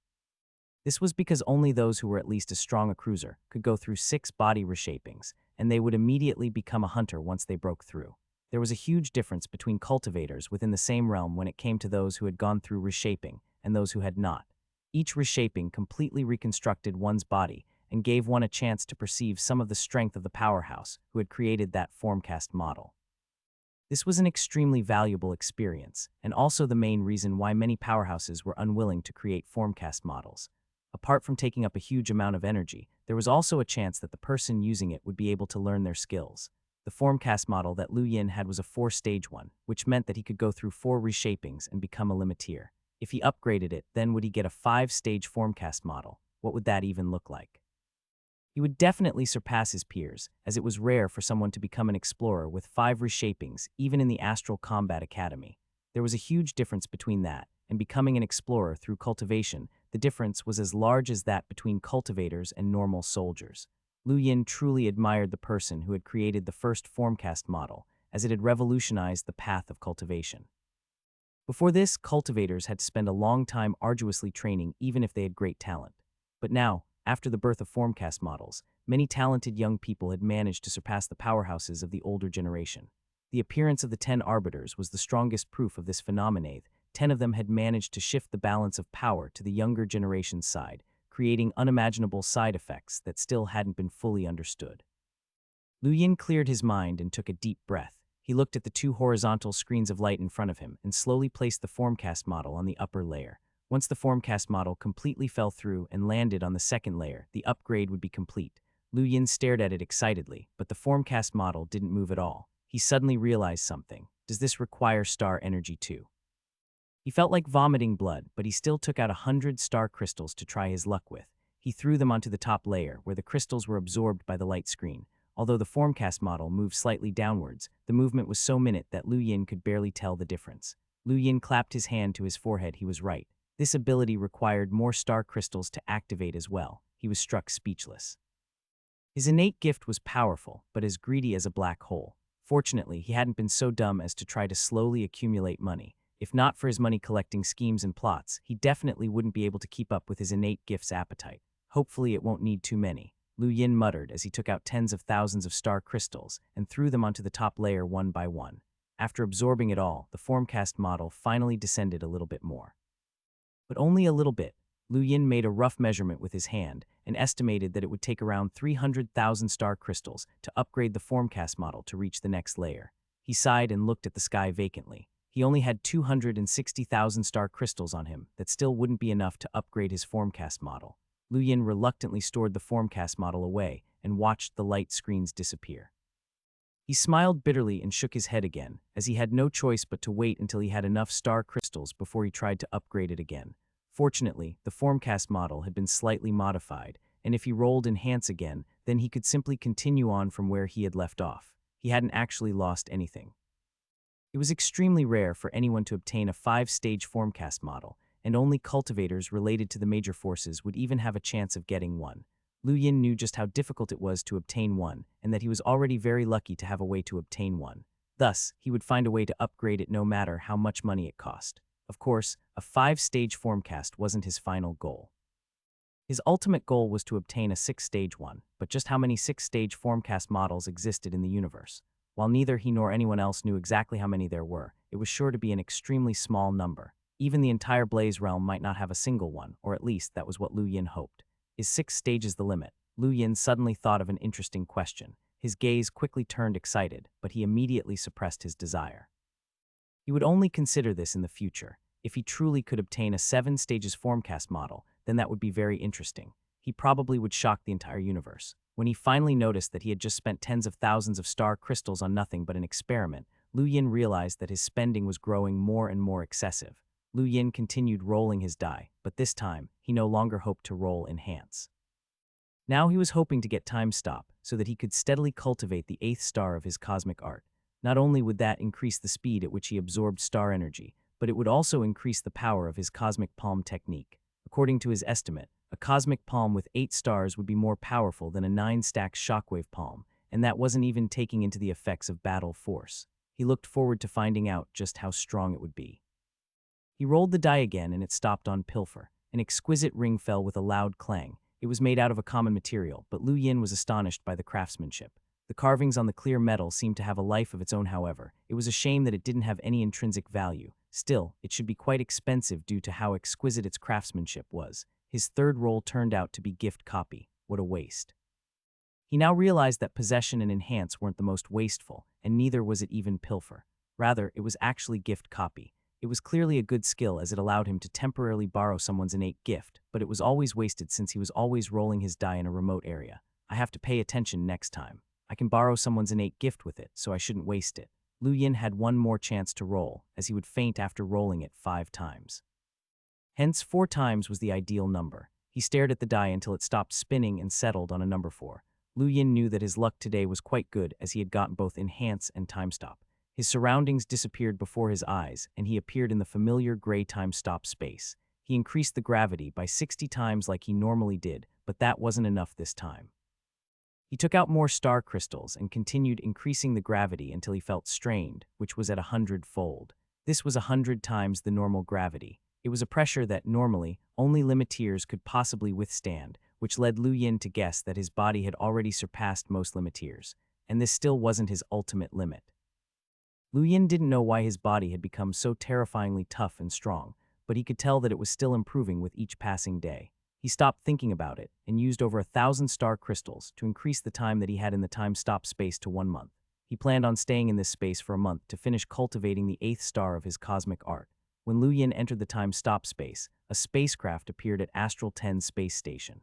This was because only those who were at least as strong a cruiser could go through 6 body reshapings, and they would immediately become a hunter once they broke through. There was a huge difference between cultivators within the same realm when it came to those who had gone through reshaping and those who had not. Each reshaping completely reconstructed one's body and gave one a chance to perceive some of the strength of the powerhouse who had created that formcast model. This was an extremely valuable experience, and also the main reason why many powerhouses were unwilling to create formcast models. Apart from taking up a huge amount of energy, there was also a chance that the person using it would be able to learn their skills. The formcast model that Lu Yin had was a 4-stage one, which meant that he could go through 4 reshapings and become a limiteer. If he upgraded it, then would he get a 5-stage formcast model? What would that even look like? He would definitely surpass his peers, as it was rare for someone to become an explorer with 5 reshapings, even in the Astral Combat Academy. There was a huge difference between that and becoming an explorer through cultivation. The difference was as large as that between cultivators and normal soldiers. Lu Yin truly admired the person who had created the first formcast model, as it had revolutionized the path of cultivation. Before this, cultivators had to spend a long time arduously training even if they had great talent. But now, after the birth of formcast models, many talented young people had managed to surpass the powerhouses of the older generation. The appearance of the 10 arbiters was the strongest proof of this phenomenon. 10 of them had managed to shift the balance of power to the younger generation's side, creating unimaginable side effects that still hadn't been fully understood. Lu Yin cleared his mind and took a deep breath. He looked at the 2 horizontal screens of light in front of him and slowly placed the formcast model on the upper layer. Once the formcast model completely fell through and landed on the second layer, the upgrade would be complete. Lu Yin stared at it excitedly, but the formcast model didn't move at all. He suddenly realized something. Does this require star energy too? He felt like vomiting blood, but he still took out 100 star crystals to try his luck with. He threw them onto the top layer, where the crystals were absorbed by the light screen. Although the formcast model moved slightly downwards, the movement was so minute that Lu Yin could barely tell the difference. Lu Yin clapped his hand to his forehead. He was right. This ability required more star crystals to activate as well. He was struck speechless. His innate gift was powerful, but as greedy as a black hole. Fortunately, he hadn't been so dumb as to try to slowly accumulate money. If not for his money-collecting schemes and plots, he definitely wouldn't be able to keep up with his innate gift's appetite. Hopefully it won't need too many, Lu Yin muttered as he took out tens of thousands of star crystals and threw them onto the top layer one by one. After absorbing it all, the formcast model finally descended a little bit more. But only a little bit. Lu Yin made a rough measurement with his hand and estimated that it would take around 300,000 star crystals to upgrade the formcast model to reach the next layer. He sighed and looked at the sky vacantly. He only had 260,000 star crystals on him. That still wouldn't be enough to upgrade his formcast model. Lu Yin reluctantly stored the formcast model away and watched the light screens disappear. He smiled bitterly and shook his head again, as he had no choice but to wait until he had enough star crystals before he tried to upgrade it again. Fortunately, the formcast model had been slightly modified, and if he rolled enhance again, then he could simply continue on from where he had left off. He hadn't actually lost anything. It was extremely rare for anyone to obtain a 5-stage formcast model, and only cultivators related to the major forces would even have a chance of getting one. Lu Yin knew just how difficult it was to obtain one, and that he was already very lucky to have a way to obtain one. Thus, he would find a way to upgrade it no matter how much money it cost. Of course, a 5-stage formcast wasn't his final goal. His ultimate goal was to obtain a 6-stage one, but just how many 6-stage formcast models existed in the universe? While neither he nor anyone else knew exactly how many there were, it was sure to be an extremely small number. Even the entire Blaze realm might not have a single one, or at least that was what Lu Yin hoped. Is 6 stages the limit? Lu Yin suddenly thought of an interesting question. His gaze quickly turned excited, but he immediately suppressed his desire. He would only consider this in the future. If he truly could obtain a 7-stages formcast model, then that would be very interesting. He probably would shock the entire universe. When he finally noticed that he had just spent tens of thousands of star crystals on nothing but an experiment, Lu Yin realized that his spending was growing more and more excessive. Lu Yin continued rolling his die, but this time, he no longer hoped to roll enhance. Now he was hoping to get time stop so that he could steadily cultivate the 8th star of his cosmic art. Not only would that increase the speed at which he absorbed star energy, but it would also increase the power of his cosmic palm technique. According to his estimate, a cosmic palm with 8 stars would be more powerful than a 9-stack shockwave palm, and that wasn't even taking into the effects of battle force. He looked forward to finding out just how strong it would be. He rolled the die again and it stopped on pilfer. An exquisite ring fell with a loud clang. It was made out of a common material, but Lu Yin was astonished by the craftsmanship. The carvings on the clear metal seemed to have a life of its own. However, it was a shame that it didn't have any intrinsic value. Still, it should be quite expensive due to how exquisite its craftsmanship was. His third roll turned out to be gift copy. What a waste. He now realized that possession and enhance weren't the most wasteful, and neither was it even pilfer. Rather, it was actually gift copy. It was clearly a good skill as it allowed him to temporarily borrow someone's innate gift, but it was always wasted since he was always rolling his die in a remote area. I have to pay attention next time. I can borrow someone's innate gift with it, so I shouldn't waste it. Lu Yin had one more chance to roll, as he would faint after rolling it 5 times. Hence, 4 times was the ideal number. He stared at the die until it stopped spinning and settled on a number 4. Lu Yin knew that his luck today was quite good as he had gotten both enhance and time stop. His surroundings disappeared before his eyes, and he appeared in the familiar gray time stop space. He increased the gravity by 60 times like he normally did, but that wasn't enough this time. He took out more star crystals and continued increasing the gravity until he felt strained, which was at 100-fold. This was 100 times the normal gravity. It was a pressure that, normally, only limiteers could possibly withstand, which led Lu Yin to guess that his body had already surpassed most limiteers, and this still wasn't his ultimate limit. Lu Yin didn't know why his body had become so terrifyingly tough and strong, but he could tell that it was still improving with each passing day. He stopped thinking about it and used over 1,000 star crystals to increase the time that he had in the time stop space to 1 month. He planned on staying in this space for a month to finish cultivating the 8th star of his cosmic art. When Lu Yin entered the time stop space, a spacecraft appeared at Astral 10 space station.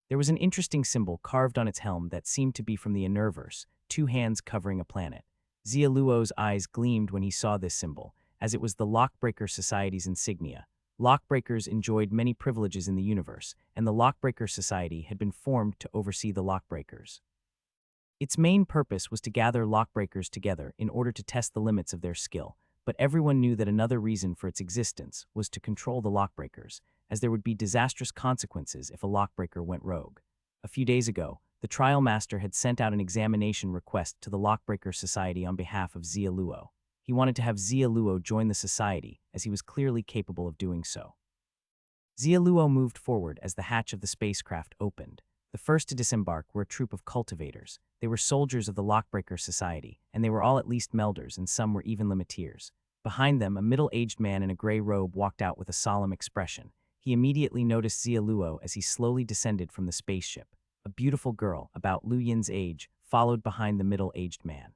There was an interesting symbol carved on its helm that seemed to be from the Universe, 2 hands covering a planet. Xia Luo's eyes gleamed when he saw this symbol, as it was the Lockbreaker Society's insignia. Lockbreakers enjoyed many privileges in the universe, and the Lockbreaker Society had been formed to oversee the Lockbreakers. Its main purpose was to gather Lockbreakers together in order to test the limits of their skill, but everyone knew that another reason for its existence was to control the Lockbreakers, as there would be disastrous consequences if a Lockbreaker went rogue. A few days ago, the trial master had sent out an examination request to the Lockbreaker Society on behalf of Xia Luo. He wanted to have Xia Luo join the society, as he was clearly capable of doing so. Xia Luo moved forward as the hatch of the spacecraft opened. The first to disembark were a troop of cultivators. They were soldiers of the Lockbreaker Society, and they were all at least melders, and some were even limiteers. Behind them, a middle-aged man in a gray robe walked out with a solemn expression. He immediately noticed Xia Luo as he slowly descended from the spaceship. A beautiful girl, about Lu Yin's age, followed behind the middle-aged man.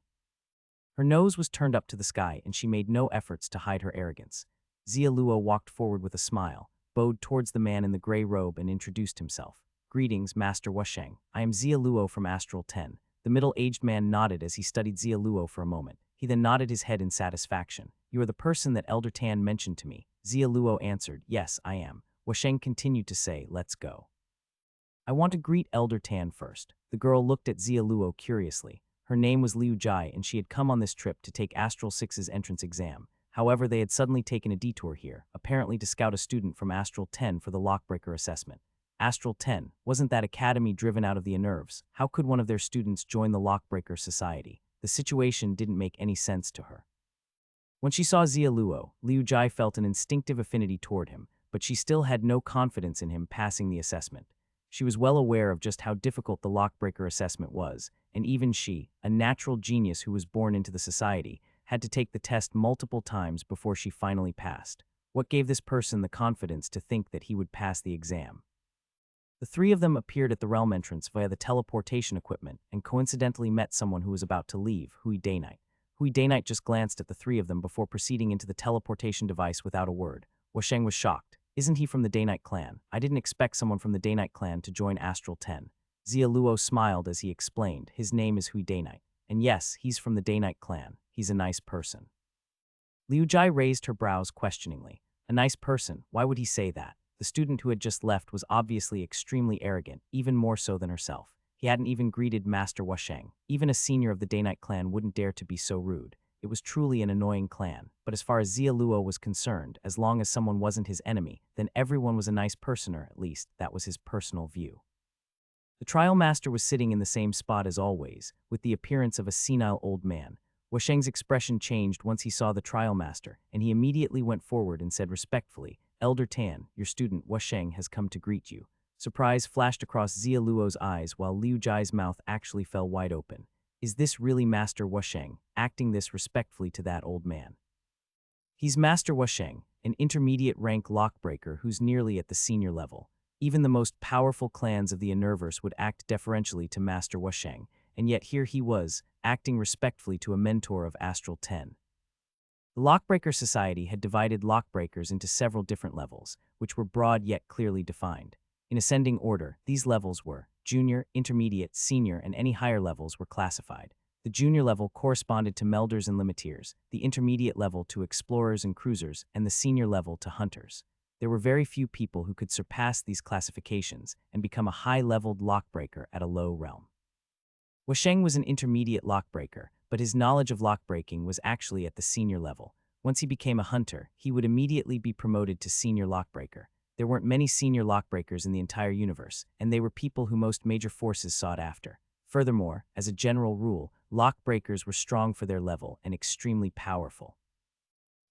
Her nose was turned up to the sky, and she made no efforts to hide her arrogance. Xia Luo walked forward with a smile, bowed towards the man in the gray robe and introduced himself. "Greetings, Master Wusheng. I am Xia Luo from Astral 10. The middle-aged man nodded as he studied Xia Luo for a moment. He then nodded his head in satisfaction. "You are the person that Elder Tan mentioned to me." Xia Luo answered, "Yes, I am." Wusheng continued to say, "Let's go. I want to greet Elder Tan first." The girl looked at Xia Luo curiously. Her name was Liu Jai, and she had come on this trip to take Astral 6's entrance exam. However, they had suddenly taken a detour here, apparently to scout a student from Astral 10 for the Lockbreaker assessment. Astral 10, wasn't that academy driven out of the Unnerves? How could one of their students join the Lockbreaker Society? The situation didn't make any sense to her. When she saw Xia Luo, Liu Jai felt an instinctive affinity toward him, but she still had no confidence in him passing the assessment. She was well aware of just how difficult the Lockbreaker assessment was, and even she, a natural genius who was born into the society, had to take the test multiple times before she finally passed. What gave this person the confidence to think that he would pass the exam? The 3 of them appeared at the realm entrance via the teleportation equipment and coincidentally met someone who was about to leave, Hui Daynite. Hui Daynite just glanced at the 3 of them before proceeding into the teleportation device without a word. Wusheng was shocked. "Isn't he from the Daynite clan? I didn't expect someone from the Daynite clan to join Astral 10. Xia Luo smiled as he explained, "His name is Hui Daynite. And yes, he's from the Daynite clan. He's a nice person." Liu Jai raised her brows questioningly. A nice person? Why would he say that? The student who had just left was obviously extremely arrogant, even more so than herself. He hadn't even greeted Master Wusheng. Even a senior of the Daynite clan wouldn't dare to be so rude. It was truly an annoying clan, but as far as Xia Luo was concerned, as long as someone wasn't his enemy, then everyone was a nice person, or at least that was his personal view. The trial master was sitting in the same spot as always, with the appearance of a senile old man. Wusheng's expression changed once he saw the trial master, and he immediately went forward and said respectfully, "Elder Tan, your student Wusheng has come to greet you." Surprise flashed across Xia Luo's eyes while Liu Jai's mouth actually fell wide open. Is this really Master Wusheng, acting this respectfully to that old man? He's Master Wusheng, an intermediate rank lockbreaker who's nearly at the senior level. Even the most powerful clans of the Unnerverse would act deferentially to Master Wusheng, and yet here he was, acting respectfully to a mentor of Astral 10. The Lockbreaker Society had divided lockbreakers into several different levels, which were broad yet clearly defined. In ascending order, these levels were junior, intermediate, senior, and any higher levels were classified. The junior level corresponded to melders and limiteers, the intermediate level to explorers and cruisers, and the senior level to hunters. There were very few people who could surpass these classifications and become a high-leveled lockbreaker at a low realm. Washeng was an intermediate lockbreaker, but his knowledge of lockbreaking was actually at the senior level. Once he became a hunter, he would immediately be promoted to senior lockbreaker. There weren't many senior lockbreakers in the entire universe, and they were people who most major forces sought after. Furthermore, as a general rule, lockbreakers were strong for their level and extremely powerful.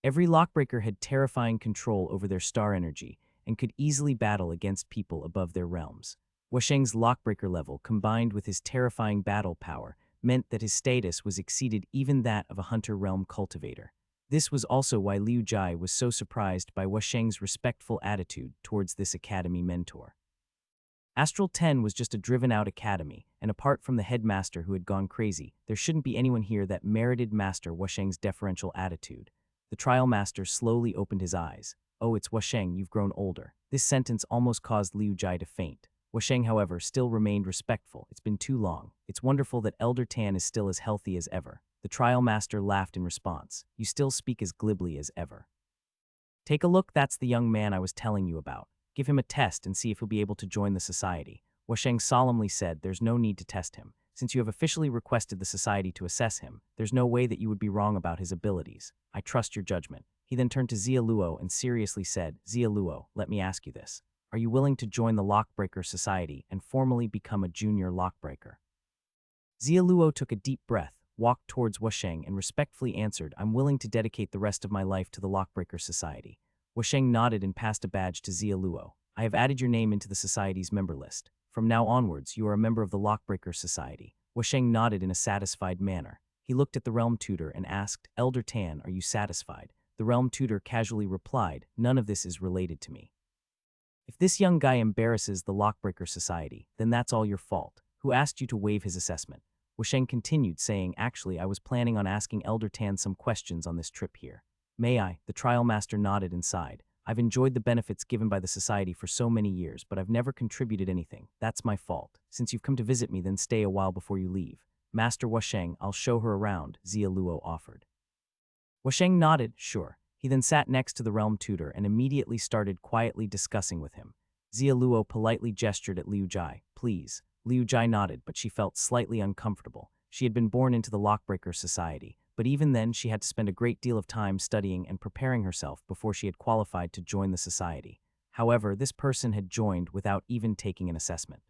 Every lockbreaker had terrifying control over their star energy and could easily battle against people above their realms. Washeng's lockbreaker level, combined with his terrifying battle power, meant that his status was exceeded even that of a hunter realm cultivator. This was also why Liu Jai was so surprised by Washeng's respectful attitude towards this academy mentor. Astral 10 was just a driven-out academy, and apart from the headmaster who had gone crazy, there shouldn't be anyone here that merited Master Washeng's deferential attitude. The trial master slowly opened his eyes. "Oh, it's Washeng, you've grown older." This sentence almost caused Liu Jai to faint. Washeng, however, still remained respectful. "It's been too long. It's wonderful that Elder Tan is still as healthy as ever." The trial master laughed in response. "You still speak as glibly as ever. Take a look, that's the young man I was telling you about. Give him a test and see if he'll be able to join the society." Washeng solemnly said, "There's no need to test him. Since you have officially requested the society to assess him, there's no way that you would be wrong about his abilities. I trust your judgment." He then turned to Xia Luo and seriously said, "Xia Luo, let me ask you this. Are you willing to join the Lockbreaker Society and formally become a junior lockbreaker?" Xia Luo took a deep breath, walked towards Washeng, and respectfully answered, "I'm willing to dedicate the rest of my life to the Lockbreaker Society." Washeng nodded and passed a badge to Xia Luo. "I have added your name into the society's member list. From now onwards, you are a member of the Lockbreaker Society." Washeng nodded in a satisfied manner. He looked at the realm tutor and asked, "Elder Tan, are you satisfied?" The realm tutor casually replied, "None of this is related to me. If this young guy embarrasses the Lockbreaker Society, then that's all your fault. Who asked you to waive his assessment?" Washeng continued, saying, "Actually, I was planning on asking Elder Tan some questions on this trip here." "May I?" The trial master nodded and sighed. "I've enjoyed the benefits given by the society for so many years, but I've never contributed anything. That's my fault. Since you've come to visit me, then stay a while before you leave." "Master Washeng, I'll show her around," Xia Luo offered. Washeng nodded, "Sure." He then sat next to the realm tutor and immediately started quietly discussing with him. Xia Luo politely gestured at Liu Jai, "Please." Liu Jai nodded, but she felt slightly uncomfortable. She had been born into the Lockbreaker Society, but even then she had to spend a great deal of time studying and preparing herself before she had qualified to join the society. However, this person had joined without even taking an assessment.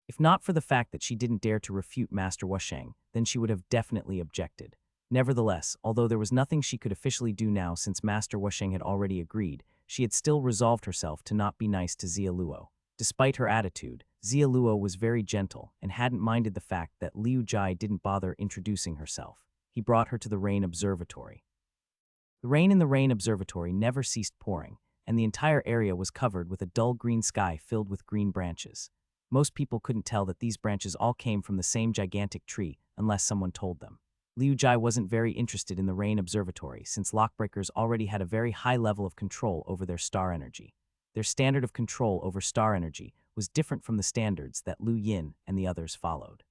If not for the fact that she didn't dare to refute Master Washeng, then she would have definitely objected. Nevertheless, although there was nothing she could officially do now since Master Washeng had already agreed, she had still resolved herself to not be nice to Xia Luo. Despite her attitude, Xia Luo was very gentle and hadn't minded the fact that Liu Jai didn't bother introducing herself. He brought her to the rain observatory. The rain in the rain observatory never ceased pouring, and the entire area was covered with a dull green sky filled with green branches. Most people couldn't tell that these branches all came from the same gigantic tree unless someone told them. Liu Jai wasn't very interested in the rain observatory since lockbreakers already had a very high level of control over their star energy. Their standard of control over star energy was different from the standards that Lu Yin and the others followed.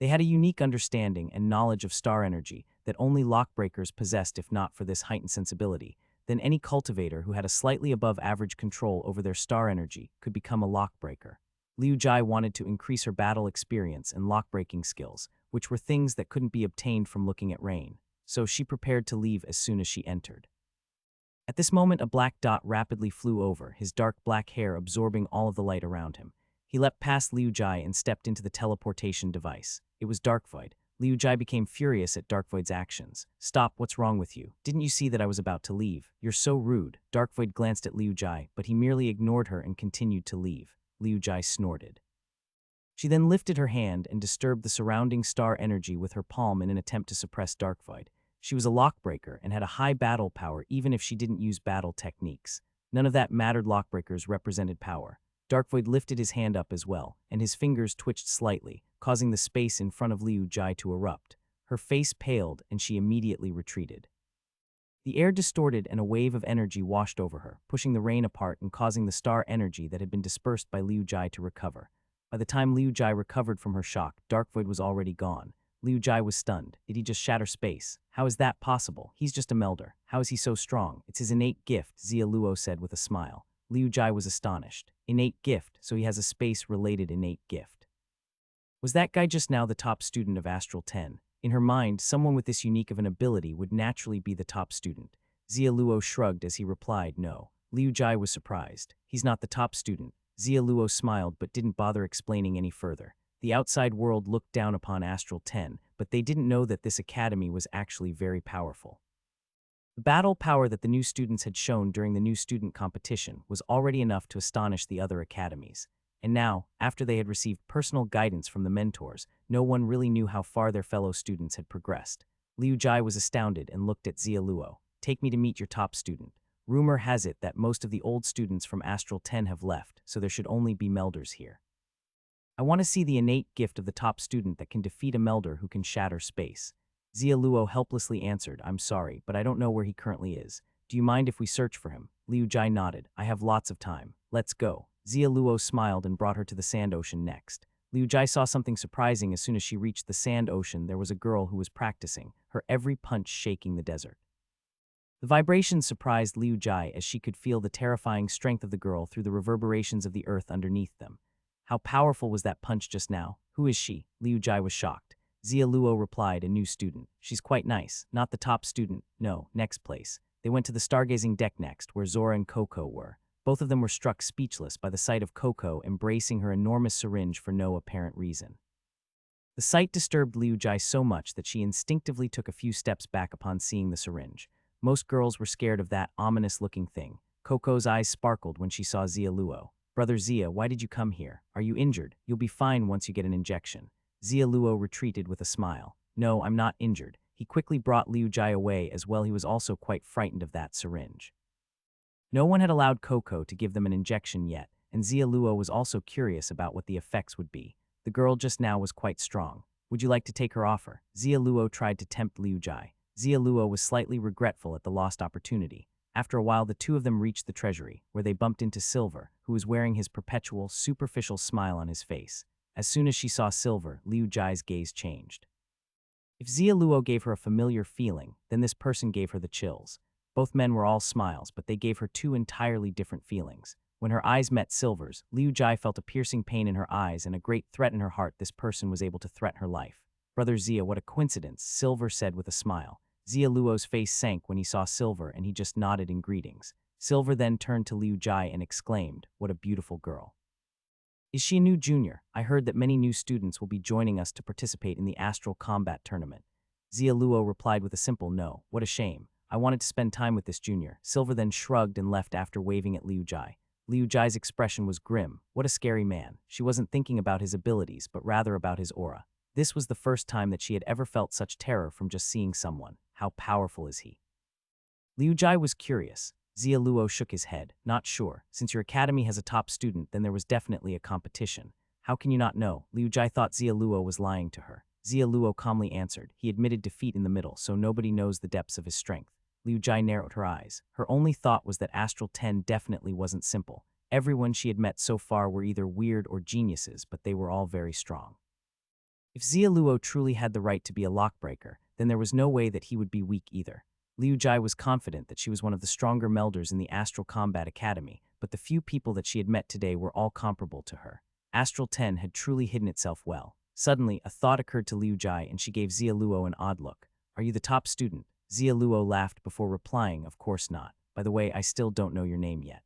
They had a unique understanding and knowledge of star energy that only lockbreakers possessed. If not for this heightened sensibility, then any cultivator who had a slightly above average control over their star energy could become a lockbreaker. Liu Jai wanted to increase her battle experience and lockbreaking skills, which were things that couldn't be obtained from looking at rain, so she prepared to leave as soon as she entered. At this moment, a black dot rapidly flew over, his dark black hair absorbing all of the light around him. He leapt past Liu Jai and stepped into the teleportation device. It was Darkvoid. Liu Jai became furious at Darkvoid's actions. "Stop, what's wrong with you? Didn't you see that I was about to leave? You're so rude." Darkvoid glanced at Liu Jai, but he merely ignored her and continued to leave. Liu Jai snorted. She then lifted her hand and disturbed the surrounding star energy with her palm in an attempt to suppress Darkvoid. She was a lockbreaker and had a high battle power even if she didn't use battle techniques. None of that mattered. Lockbreakers represented power. Darkvoid lifted his hand up as well, and his fingers twitched slightly, causing the space in front of Liu Jai to erupt. Her face paled and she immediately retreated. The air distorted and a wave of energy washed over her, pushing the rain apart and causing the star energy that had been dispersed by Liu Jai to recover. By the time Liu Jai recovered from her shock, Dark Void was already gone. Liu Jai was stunned. Did he just shatter space? How is that possible? He's just a melder. How is he so strong? It's his innate gift, Xia Luo said with a smile. Liu Jai was astonished. Innate gift, so he has a space-related innate gift. Was that guy just now the top student of Astral 10? In her mind, someone with this unique of an ability would naturally be the top student. Xia Luo shrugged as he replied, no. Liu Jai was surprised. He's not the top student. Xia Luo smiled but didn't bother explaining any further. The outside world looked down upon Astral 10, but they didn't know that this academy was actually very powerful. The battle power that the new students had shown during the new student competition was already enough to astonish the other academies. And now, after they had received personal guidance from the mentors, no one really knew how far their fellow students had progressed. Liu Jai was astounded and looked at Xia Luo. Take me to meet your top student. Rumor has it that most of the old students from Astral 10 have left, so there should only be melders here. I want to see the innate gift of the top student that can defeat a melder who can shatter space. Xia Luo helplessly answered, I'm sorry, but I don't know where he currently is. Do you mind if we search for him? Liu Jai nodded. I have lots of time. Let's go. Xia Luo smiled and brought her to the sand ocean next. Liu Jai saw something surprising as soon as she reached the sand ocean. There was a girl who was practicing, her every punch shaking the desert. The vibrations surprised Liu Jai as she could feel the terrifying strength of the girl through the reverberations of the earth underneath them. How powerful was that punch just now? Who is she? Liu Jai was shocked. Xia Luo replied, a new student. She's quite nice. Not the top student. No, next place. They went to the stargazing deck next, where Zora and Coco were. Both of them were struck speechless by the sight of Coco embracing her enormous syringe for no apparent reason. The sight disturbed Liu Jai so much that she instinctively took a few steps back upon seeing the syringe. Most girls were scared of that ominous-looking thing. Coco's eyes sparkled when she saw Xia Luo. Brother Xia, why did you come here? Are you injured? You'll be fine once you get an injection. Xia Luo retreated with a smile. No, I'm not injured. He quickly brought Liu Jai away as well. He was also quite frightened of that syringe. No one had allowed Coco to give them an injection yet, and Xia Luo was also curious about what the effects would be. The girl just now was quite strong. Would you like to take her offer? Xia Luo tried to tempt Liu Jai. Xia Luo was slightly regretful at the lost opportunity. After a while, the two of them reached the treasury, where they bumped into Silver, who was wearing his perpetual, superficial smile on his face. As soon as she saw Silver, Liu Jai's gaze changed. If Xia Luo gave her a familiar feeling, then this person gave her the chills. Both men were all smiles, but they gave her two entirely different feelings. When her eyes met Silver's, Liu Jai felt a piercing pain in her eyes and a great threat in her heart. This person was able to threaten her life. Brother Xia, what a coincidence, Silver said with a smile. Xia Luo's face sank when he saw Silver and he just nodded in greetings. Silver then turned to Liu Jai and exclaimed, what a beautiful girl. Is she a new junior? I heard that many new students will be joining us to participate in the Astral Combat Tournament. Xia Luo replied with a simple no. What a shame. I wanted to spend time with this junior. Silver then shrugged and left after waving at Liu Jai. Liu Jai's expression was grim. What a scary man. She wasn't thinking about his abilities, but rather about his aura. This was the first time that she had ever felt such terror from just seeing someone. How powerful is he? Liu Jai was curious. Xia Luo shook his head. Not sure. Since your academy has a top student, then there was definitely a competition. How can you not know? Liu Jai thought Xia Luo was lying to her. Xia Luo calmly answered. He admitted defeat in the middle, so nobody knows the depths of his strength. Liu Jai narrowed her eyes. Her only thought was that Astral 10 definitely wasn't simple. Everyone she had met so far were either weird or geniuses, but they were all very strong. If Xia Luo truly had the right to be a lockbreaker, then there was no way that he would be weak either. Liu Jai was confident that she was one of the stronger melders in the Astral Combat Academy, but the few people that she had met today were all comparable to her. Astral 10 had truly hidden itself well. Suddenly, a thought occurred to Liu Jai and she gave Xia Luo an odd look. Are you the top student? Xia Luo laughed before replying, of course not. By the way, I still don't know your name yet.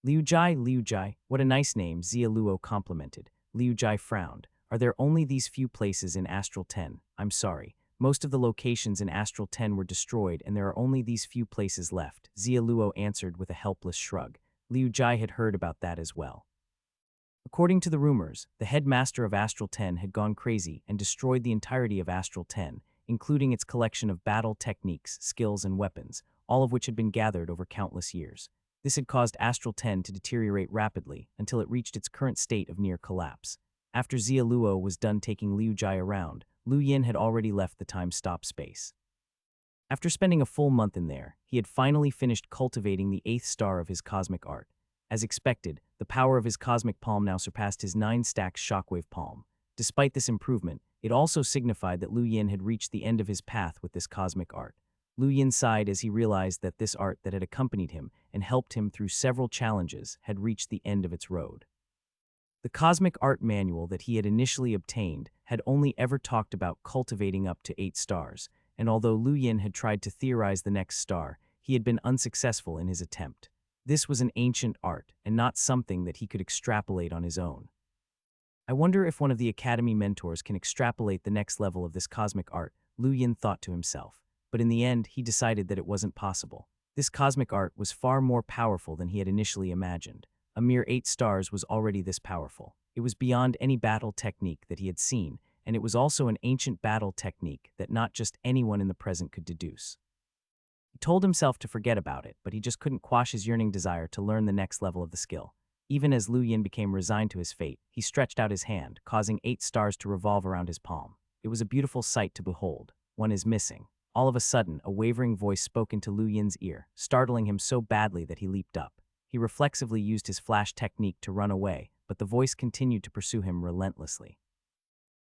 Liu Jai, what a nice name, Xia Luo complimented. Liu Jai frowned. Are there only these few places in Astral 10? I'm sorry. Most of the locations in Astral 10 were destroyed and there are only these few places left, Xia Luo answered with a helpless shrug. Liu Jai had heard about that as well. According to the rumors, the headmaster of Astral 10 had gone crazy and destroyed the entirety of Astral 10, including its collection of battle techniques, skills, and weapons, all of which had been gathered over countless years. This had caused Astral 10 to deteriorate rapidly until it reached its current state of near collapse. After Xia Luo was done taking Liu Jai around, Lu Yin had already left the time-stop space. After spending a full month in there, he had finally finished cultivating the 8th star of his cosmic art. As expected, the power of his cosmic palm now surpassed his 9-stack shockwave palm. Despite this improvement, it also signified that Lu Yin had reached the end of his path with this cosmic art. Lu Yin sighed as he realized that this art that had accompanied him and helped him through several challenges had reached the end of its road. The cosmic art manual that he had initially obtained had only ever talked about cultivating up to 8 stars, and although Lu Yin had tried to theorize the next star, he had been unsuccessful in his attempt. This was an ancient art, and not something that he could extrapolate on his own. I wonder if one of the Academy mentors can extrapolate the next level of this cosmic art, Lu Yin thought to himself. But in the end, he decided that it wasn't possible. This cosmic art was far more powerful than he had initially imagined. A mere 8 stars was already this powerful. It was beyond any battle technique that he had seen, and it was also an ancient battle technique that not just anyone in the present could deduce. He told himself to forget about it, but he just couldn't quash his yearning desire to learn the next level of the skill. Even as Lu Yin became resigned to his fate, he stretched out his hand, causing 8 stars to revolve around his palm. It was a beautiful sight to behold. One is missing. All of a sudden, a wavering voice spoke into Lu Yin's ear, startling him so badly that he leaped up. He reflexively used his flash technique to run away, but the voice continued to pursue him relentlessly.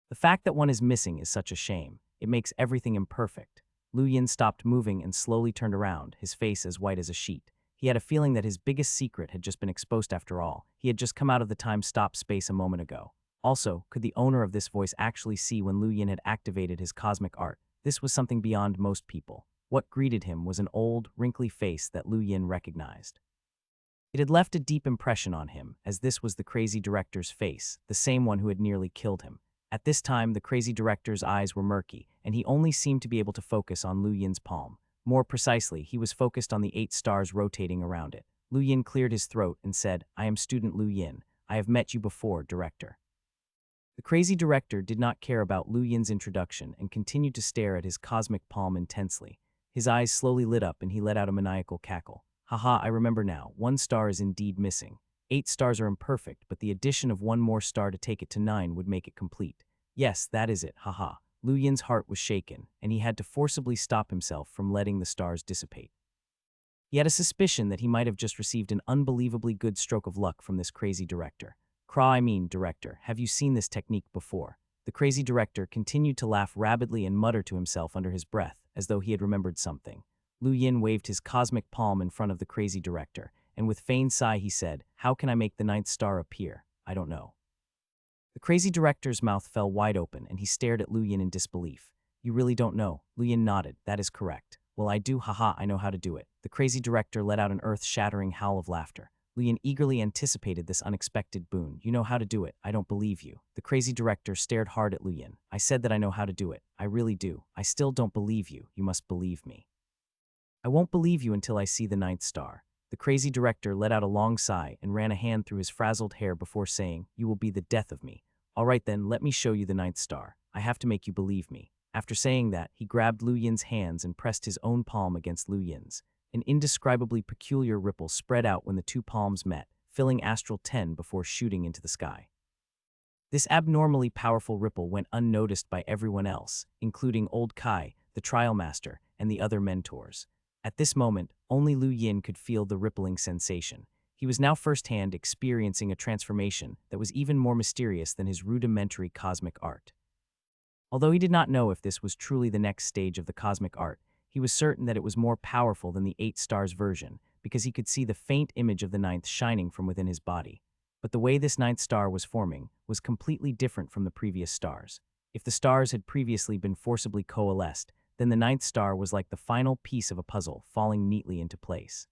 The fact that one is missing is such a shame. It makes everything imperfect. Lu Yin stopped moving and slowly turned around, his face as white as a sheet. He had a feeling that his biggest secret had just been exposed after all. He had just come out of the time-stop space a moment ago. Also, could the owner of this voice actually see when Lu Yin had activated his cosmic art? This was something beyond most people. What greeted him was an old, wrinkly face that Lu Yin recognized. It had left a deep impression on him, as this was the crazy director's face, the same one who had nearly killed him. At this time, the crazy director's eyes were murky, and he only seemed to be able to focus on Lu Yin's palm. More precisely, he was focused on the 8 stars rotating around it. Lu Yin cleared his throat and said, "I am student Lu Yin. I have met you before, director." The crazy director did not care about Lu Yin's introduction and continued to stare at his cosmic palm intensely. His eyes slowly lit up and he let out a maniacal cackle. "Haha, I remember now. 1 star is indeed missing. 8 stars are imperfect, but the addition of 1 more star to take it to 9 would make it complete. Yes, that is it, haha." Lu Yin's heart was shaken, and he had to forcibly stop himself from letting the stars dissipate. He had a suspicion that he might have just received an unbelievably good stroke of luck from this crazy director. Director, have you seen this technique before?" The crazy director continued to laugh rabidly and mutter to himself under his breath, as though he had remembered something. Lu Yin waved his cosmic palm in front of the crazy director, and with feigned sigh he said, "How can I make the 9th star appear? I don't know." The crazy director's mouth fell wide open, and he stared at Lu Yin in disbelief. "You really don't know?" Lu Yin nodded. "That is correct." "Well, I do, haha, I know how to do it." The crazy director let out an earth-shattering howl of laughter. Lu Yin eagerly anticipated this unexpected boon. "You know how to do it. I don't believe you." The crazy director stared hard at Lu Yin. "I said that I know how to do it. I really do. I still don't believe you. You must believe me." "I won't believe you until I see the 9th star." The crazy director let out a long sigh and ran a hand through his frazzled hair before saying, "You will be the death of me." "All right then, let me show you the 9th star. I have to make you believe me." After saying that, he grabbed Lu Yin's hands and pressed his own palm against Lu Yin's. An indescribably peculiar ripple spread out when the 2 palms met, filling Astral 10 before shooting into the sky. This abnormally powerful ripple went unnoticed by everyone else, including Old Kai, the trial master, and the other mentors. At this moment, only Lu Yin could feel the rippling sensation. He was now firsthand experiencing a transformation that was even more mysterious than his rudimentary cosmic art. Although he did not know if this was truly the next stage of the cosmic art, he was certain that it was more powerful than the 8 stars version, because he could see the faint image of the 9th shining from within his body. But the way this 9th star was forming was completely different from the previous stars. If the stars had previously been forcibly coalesced, then the 9th star was like the final piece of a puzzle falling neatly into place.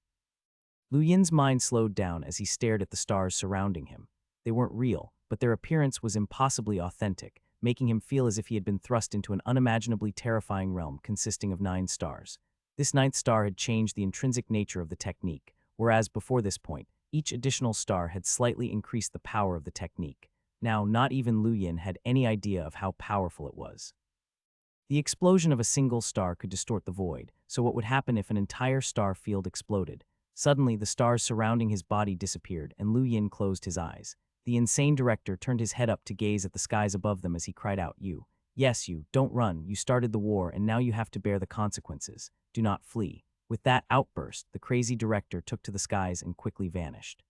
Lu Yin's mind slowed down as he stared at the stars surrounding him. They weren't real, but their appearance was impossibly authentic, making him feel as if he had been thrust into an unimaginably terrifying realm consisting of 9 stars. This 9th star had changed the intrinsic nature of the technique, whereas before this point, each additional star had slightly increased the power of the technique. Now, not even Lu Yin had any idea of how powerful it was. The explosion of a single star could distort the void, so what would happen if an entire star field exploded? Suddenly, the stars surrounding his body disappeared, and Lu Yin closed his eyes. The insane director turned his head up to gaze at the skies above them as he cried out, "You." Yes, you, don't run, you started the war and now you have to bear the consequences. Do not flee. With that outburst, the crazy director took to the skies and quickly vanished.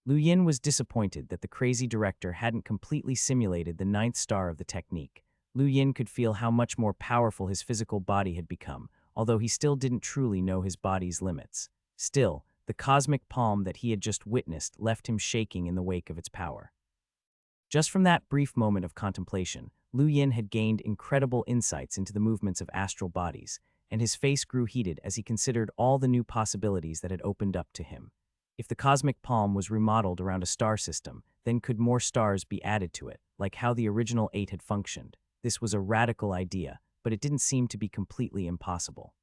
Lu Yin was disappointed that the crazy director hadn't completely simulated the ninth star of the technique. Lu Yin could feel how much more powerful his physical body had become, although he still didn't truly know his body's limits. Still, the cosmic palm that he had just witnessed left him shaking in the wake of its power. Just from that brief moment of contemplation, Lu Yin had gained incredible insights into the movements of astral bodies, and his face grew heated as he considered all the new possibilities that had opened up to him. If the cosmic palm was remodeled around a star system, then could more stars be added to it, like how the original 8 had functioned? This was a radical idea, but it didn't seem to be completely impossible.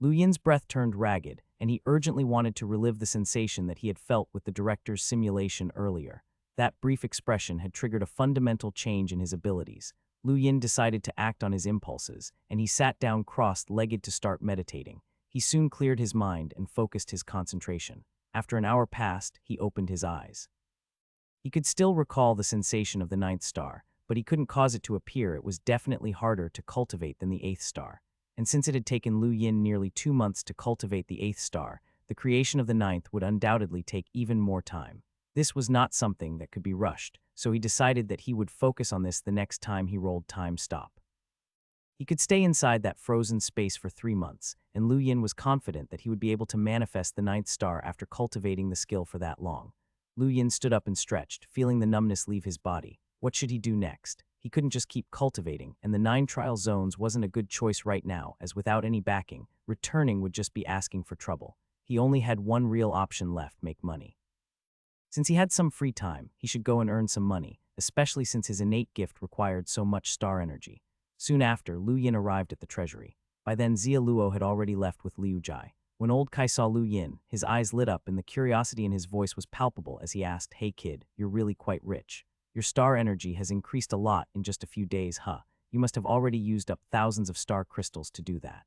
Lu Yin's breath turned ragged, and he urgently wanted to relive the sensation that he had felt with the director's simulation earlier. That brief expression had triggered a fundamental change in his abilities. Lu Yin decided to act on his impulses, and he sat down crossed-legged to start meditating. He soon cleared his mind and focused his concentration. After an hour passed, he opened his eyes. He could still recall the sensation of the ninth star, but he couldn't cause it to appear. It was definitely harder to cultivate than the eighth star. And since it had taken Lu Yin nearly 2 months to cultivate the eighth star, the creation of the ninth would undoubtedly take even more time. This was not something that could be rushed, so he decided that he would focus on this the next time he rolled time stop. He could stay inside that frozen space for 3 months, and Lu Yin was confident that he would be able to manifest the ninth star after cultivating the skill for that long. Lu Yin stood up and stretched, feeling the numbness leave his body. What should he do next? He couldn't just keep cultivating, and the 9 trial zones wasn't a good choice right now, as without any backing, returning would just be asking for trouble. He only had one real option left: make money. Since he had some free time, he should go and earn some money, especially since his innate gift required so much star energy. Soon after, Lu Yin arrived at the treasury. By then, Xia Luo had already left with Liu Jai. When old Kai saw Lu Yin, his eyes lit up and the curiosity in his voice was palpable as he asked, "Hey kid, you're really quite rich. Your star energy has increased a lot in just a few days, huh? You must have already used up thousands of star crystals to do that."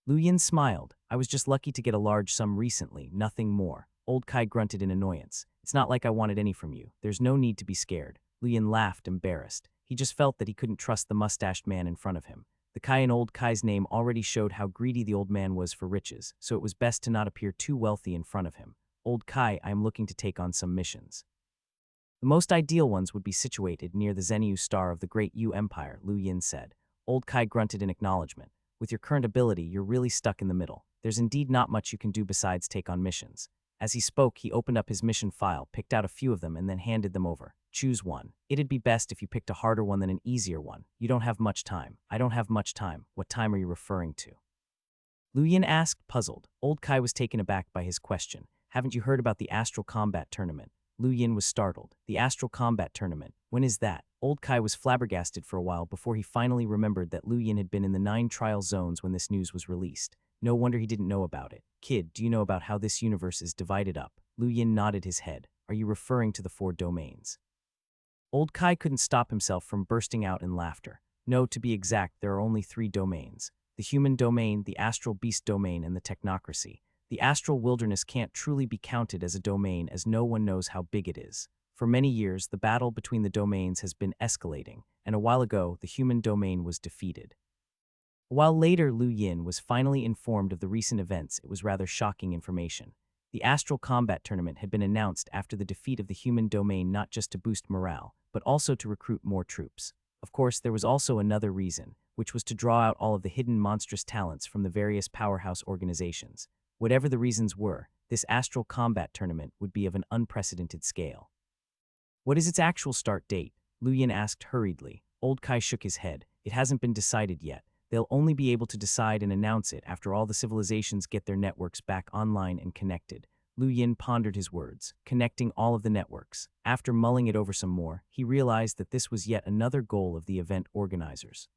Lu Yin smiled. "I was just lucky to get a large sum recently, nothing more." Old Kai grunted in annoyance. "It's not like I wanted any from you. There's no need to be scared." Lu Yin laughed, embarrassed. He just felt that he couldn't trust the mustached man in front of him. The Kai in old Kai's name already showed how greedy the old man was for riches, so it was best to not appear too wealthy in front of him. "Old Kai, I am looking to take on some missions. The most ideal ones would be situated near the Zenyu star of the Great Yu Empire," Lu Yin said. Old Kai grunted in acknowledgement. "With your current ability, you're really stuck in the middle. There's indeed not much you can do besides take on missions." As he spoke, he opened up his mission file, picked out a few of them, and then handed them over. "Choose one. It'd be best if you picked a harder one than an easier one. You don't have much time." "I don't have much time. What time are you referring to?" Lu Yin asked, puzzled. Old Kai was taken aback by his question. "Haven't you heard about the Astral Combat Tournament?" Lu Yin was startled. "The Astral Combat Tournament? When is that?" Old Kai was flabbergasted for a while before he finally remembered that Lu Yin had been in the 9 trial zones when this news was released. No wonder he didn't know about it. "Kid, do you know about how this universe is divided up?" Lu Yin nodded his head. "Are you referring to the 4 domains?" Old Kai couldn't stop himself from bursting out in laughter. "No, to be exact, there are only 3 domains. The human domain, the astral beast domain, and the technocracy. The astral wilderness can't truly be counted as a domain as no one knows how big it is. For many years, the battle between the domains has been escalating, and a while ago, the human domain was defeated." A while later, Lu Yin was finally informed of the recent events. It was rather shocking information. The Astral Combat Tournament had been announced after the defeat of the human domain, not just to boost morale, but also to recruit more troops. Of course, there was also another reason, which was to draw out all of the hidden monstrous talents from the various powerhouse organizations. Whatever the reasons were, this Astral Combat Tournament would be of an unprecedented scale. "What is its actual start date?" Lu Yin asked hurriedly. Old Kai shook his head. "It hasn't been decided yet. They'll only be able to decide and announce it after all the civilizations get their networks back online and connected." Lu Yin pondered his words, connecting all of the networks. After mulling it over some more, he realized that this was yet another goal of the event organizers.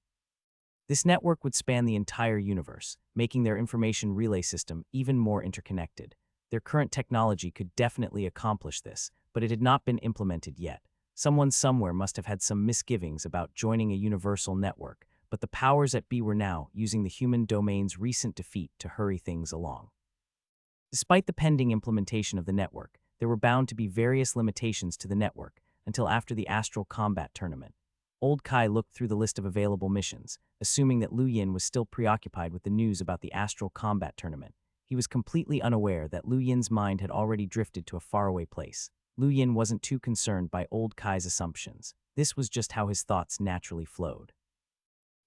This network would span the entire universe, making their information relay system even more interconnected. Their current technology could definitely accomplish this, but it had not been implemented yet. Someone somewhere must have had some misgivings about joining a universal network, but the powers that be were now using the human domain's recent defeat to hurry things along. Despite the pending implementation of the network, there were bound to be various limitations to the network until after the Astral Combat Tournament. Old Kai looked through the list of available missions, assuming that Lu Yin was still preoccupied with the news about the astral combat tournament. He was completely unaware that Lu Yin's mind had already drifted to a faraway place. Lu Yin wasn't too concerned by Old Kai's assumptions. This was just how his thoughts naturally flowed.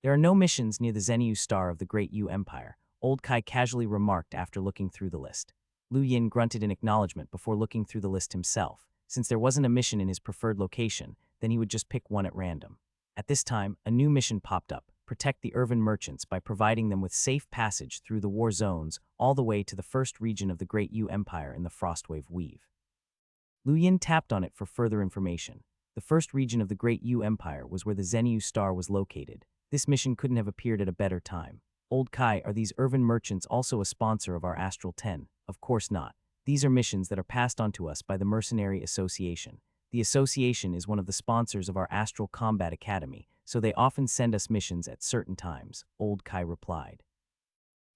There are no missions near the Zenyu star of the Great Yu Empire, Old Kai casually remarked after looking through the list. Lu Yin grunted in acknowledgement before looking through the list himself. Since there wasn't a mission in his preferred location, then he would just pick one at random. At this time, a new mission popped up: protect the Irvin merchants by providing them with safe passage through the war zones all the way to the first region of the Great Yu Empire in the Frostwave Weave. Lu Yin tapped on it for further information. The first region of the Great Yu Empire was where the Zenyu star was located. This mission couldn't have appeared at a better time. Old Kai, are these Irvin merchants also a sponsor of our Astral 10? Of course not. These are missions that are passed on to us by the Mercenary Association. The association is one of the sponsors of our Astral Combat Academy, so they often send us missions at certain times, Old Kai replied.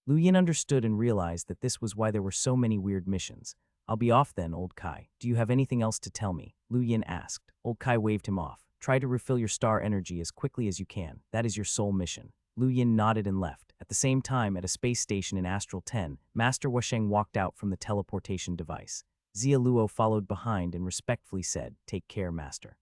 Lu Yin understood and realized that this was why there were so many weird missions. I'll be off then, Old Kai. Do you have anything else to tell me? Lu Yin asked. Old Kai waved him off. Try to refill your star energy as quickly as you can. That is your sole mission. Lu Yin nodded and left. At the same time, at a space station in Astral 10, Master Wusheng walked out from the teleportation device. Xia Luo followed behind and respectfully said, "Take care, Master."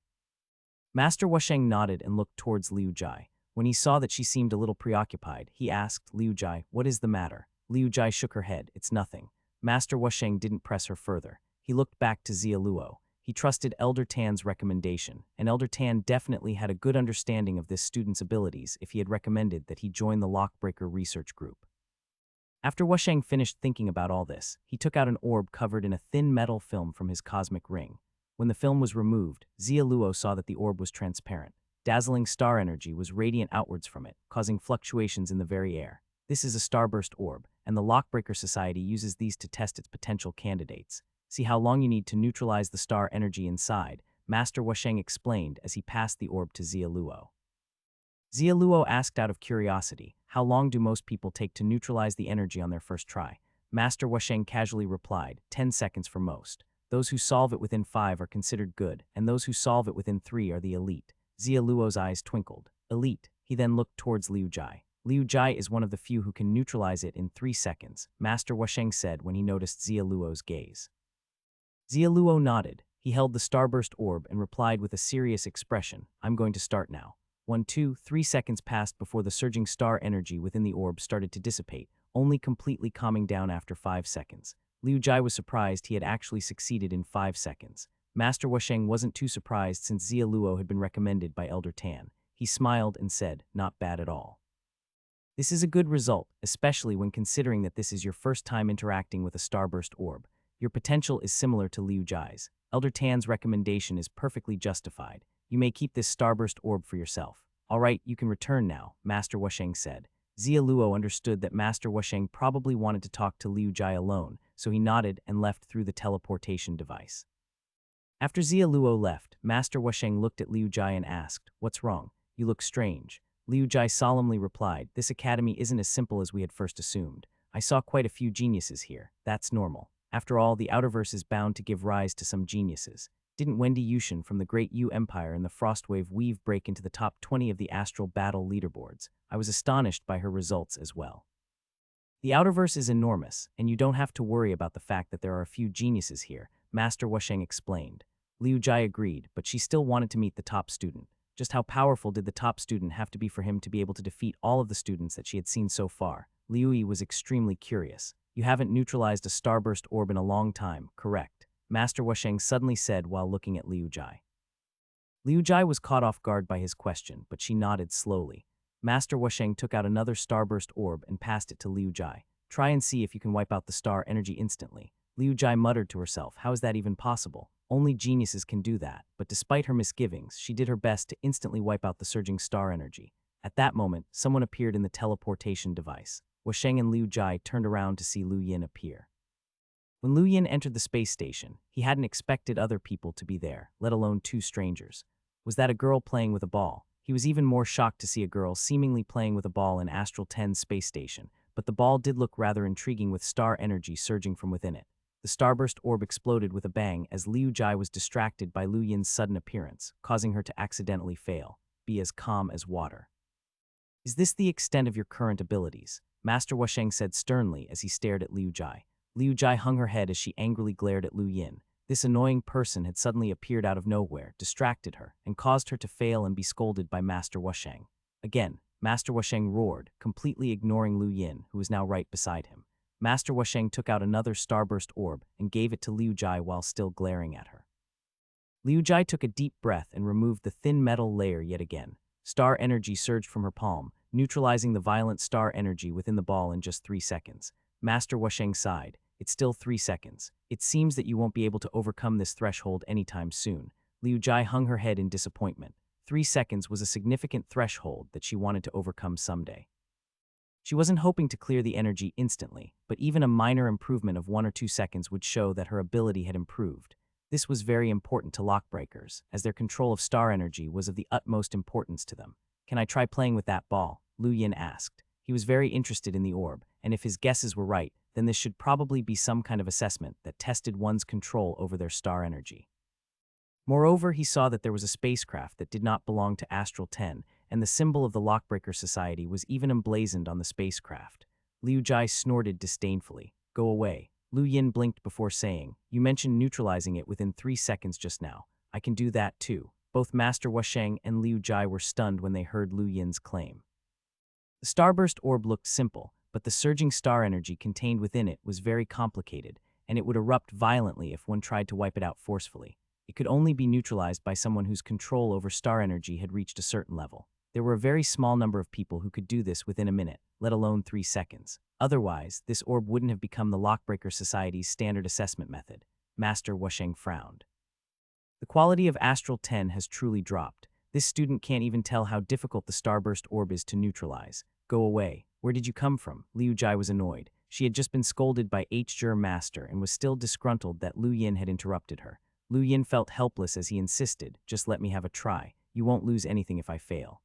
Master Wusheng nodded and looked towards Liu Jai. When he saw that she seemed a little preoccupied, he asked Liu Jai, "What is the matter?" Liu Jai shook her head. "It's nothing." Master Wusheng didn't press her further. He looked back to Xia Luo. He trusted Elder Tan's recommendation, and Elder Tan definitely had a good understanding of this student's abilities if he had recommended that he join the Lockbreaker research group. After Wusheng finished thinking about all this, he took out an orb covered in a thin metal film from his cosmic ring. When the film was removed, Xia Luo saw that the orb was transparent. Dazzling star energy was radiant outwards from it, causing fluctuations in the very air. This is a starburst orb, and the Lockbreaker Society uses these to test its potential candidates. See how long you need to neutralize the star energy inside, Master Wusheng explained as he passed the orb to Xia Luo. Xia Luo asked out of curiosity, how long do most people take to neutralize the energy on their first try? Master Wusheng casually replied, 10 seconds for most. Those who solve it within 5 are considered good, and those who solve it within 3 are the elite. Xia Luo's eyes twinkled. Elite. He then looked towards Liu Jai. Liu Jai is one of the few who can neutralize it in 3 seconds, Master Wusheng said when he noticed Xia Luo's gaze. Xia Luo nodded. He held the starburst orb and replied with a serious expression, "I'm going to start now." 1, 2, 3 seconds passed before the surging star energy within the orb started to dissipate, only completely calming down after 5 seconds. Liu Jai was surprised he had actually succeeded in 5 seconds. Master Wusheng wasn't too surprised since Xia Luo had been recommended by Elder Tan. He smiled and said, "Not bad at all." This is a good result, especially when considering that this is your first time interacting with a starburst orb. Your potential is similar to Liu Jai's. Elder Tan's recommendation is perfectly justified. You may keep this starburst orb for yourself. All right, you can return now, Master Wusheng said. Xia Luo understood that Master Wusheng probably wanted to talk to Liu Jai alone, so he nodded and left through the teleportation device. After Xia Luo left, Master Wusheng looked at Liu Jai and asked, "What's wrong? You look strange." Liu Jai solemnly replied, "This academy isn't as simple as we had first assumed. I saw quite a few geniuses here. That's normal. After all, the Outerverse is bound to give rise to some geniuses. Didn't Wendy Yushin from the Great Yu Empire and the Frostwave Weave break into the top 20 of the Astral Battle leaderboards? I was astonished by her results as well. The Outerverse is enormous, and you don't have to worry about the fact that there are a few geniuses here," Master Wusheng explained. Liu Jai agreed, but she still wanted to meet the top student. Just how powerful did the top student have to be for him to be able to defeat all of the students that she had seen so far? Liu Yi was extremely curious. "You haven't neutralized a starburst orb in a long time, correct?" Master Wusheng suddenly said while looking at Liu Jai. Liu Jai was caught off guard by his question, but she nodded slowly. Master Wusheng took out another starburst orb and passed it to Liu Jai. "Try and see if you can wipe out the star energy instantly." Liu Jai muttered to herself, "How is that even possible? Only geniuses can do that." But despite her misgivings, she did her best to instantly wipe out the surging star energy. At that moment, someone appeared in the teleportation device. Wusheng and Liu Jai turned around to see Lu Yin appear. When Lu Yin entered the space station, he hadn't expected other people to be there, let alone 2 strangers. Was that a girl playing with a ball? He was even more shocked to see a girl seemingly playing with a ball in Astral 10's space station, but the ball did look rather intriguing with star energy surging from within it. The starburst orb exploded with a bang as Liu Jai was distracted by Lu Yin's sudden appearance, causing her to accidentally fail. be as calm as water. Is this the extent of your current abilities? Master Wusheng said sternly as he stared at Liu Jai. Liu Jai hung her head as she angrily glared at Lu Yin. This annoying person had suddenly appeared out of nowhere, distracted her, and caused her to fail and be scolded by Master Wusheng. Again, Master Wusheng roared, completely ignoring Lu Yin, who was now right beside him. Master Wusheng took out another starburst orb and gave it to Liu Jai while still glaring at her. Liu Jai took a deep breath and removed the thin metal layer yet again. Star energy surged from her palm, neutralizing the violent star energy within the ball in just 3 seconds. Master Wusheng sighed. It's still 3 seconds. It seems that you won't be able to overcome this threshold anytime soon. Liu Jai hung her head in disappointment. 3 seconds was a significant threshold that she wanted to overcome someday. She wasn't hoping to clear the energy instantly, but even a minor improvement of 1 or 2 seconds would show that her ability had improved. This was very important to lockbreakers, as their control of star energy was of the utmost importance to them. Can I try playing with that ball? Lu Yin asked. He was very interested in the orb, and if his guesses were right, then this should probably be some kind of assessment that tested one's control over their star energy. Moreover, he saw that there was a spacecraft that did not belong to Astral 10, and the symbol of the Lockbreaker Society was even emblazoned on the spacecraft. Liu Jai snorted disdainfully. Go away. Lu Yin blinked before saying, you mentioned neutralizing it within 3 seconds just now. I can do that too. Both Master Wusheng and Liu Jai were stunned when they heard Lu Yin's claim. The starburst orb looked simple, but the surging star energy contained within it was very complicated, and it would erupt violently if one tried to wipe it out forcefully. It could only be neutralized by someone whose control over star energy had reached a certain level. There were a very small number of people who could do this within a minute, let alone 3 seconds. Otherwise, this orb wouldn't have become the Lockbreaker Society's standard assessment method. Master Wusheng frowned. The quality of Astral 10 has truly dropped. This student can't even tell how difficult the starburst orb is to neutralize. Go away. Where did you come from? Liu Jai was annoyed. She had just been scolded by H-Jur Master and was still disgruntled that Lu Yin had interrupted her. Lu Yin felt helpless as he insisted, just let me have a try. You won't lose anything if I fail.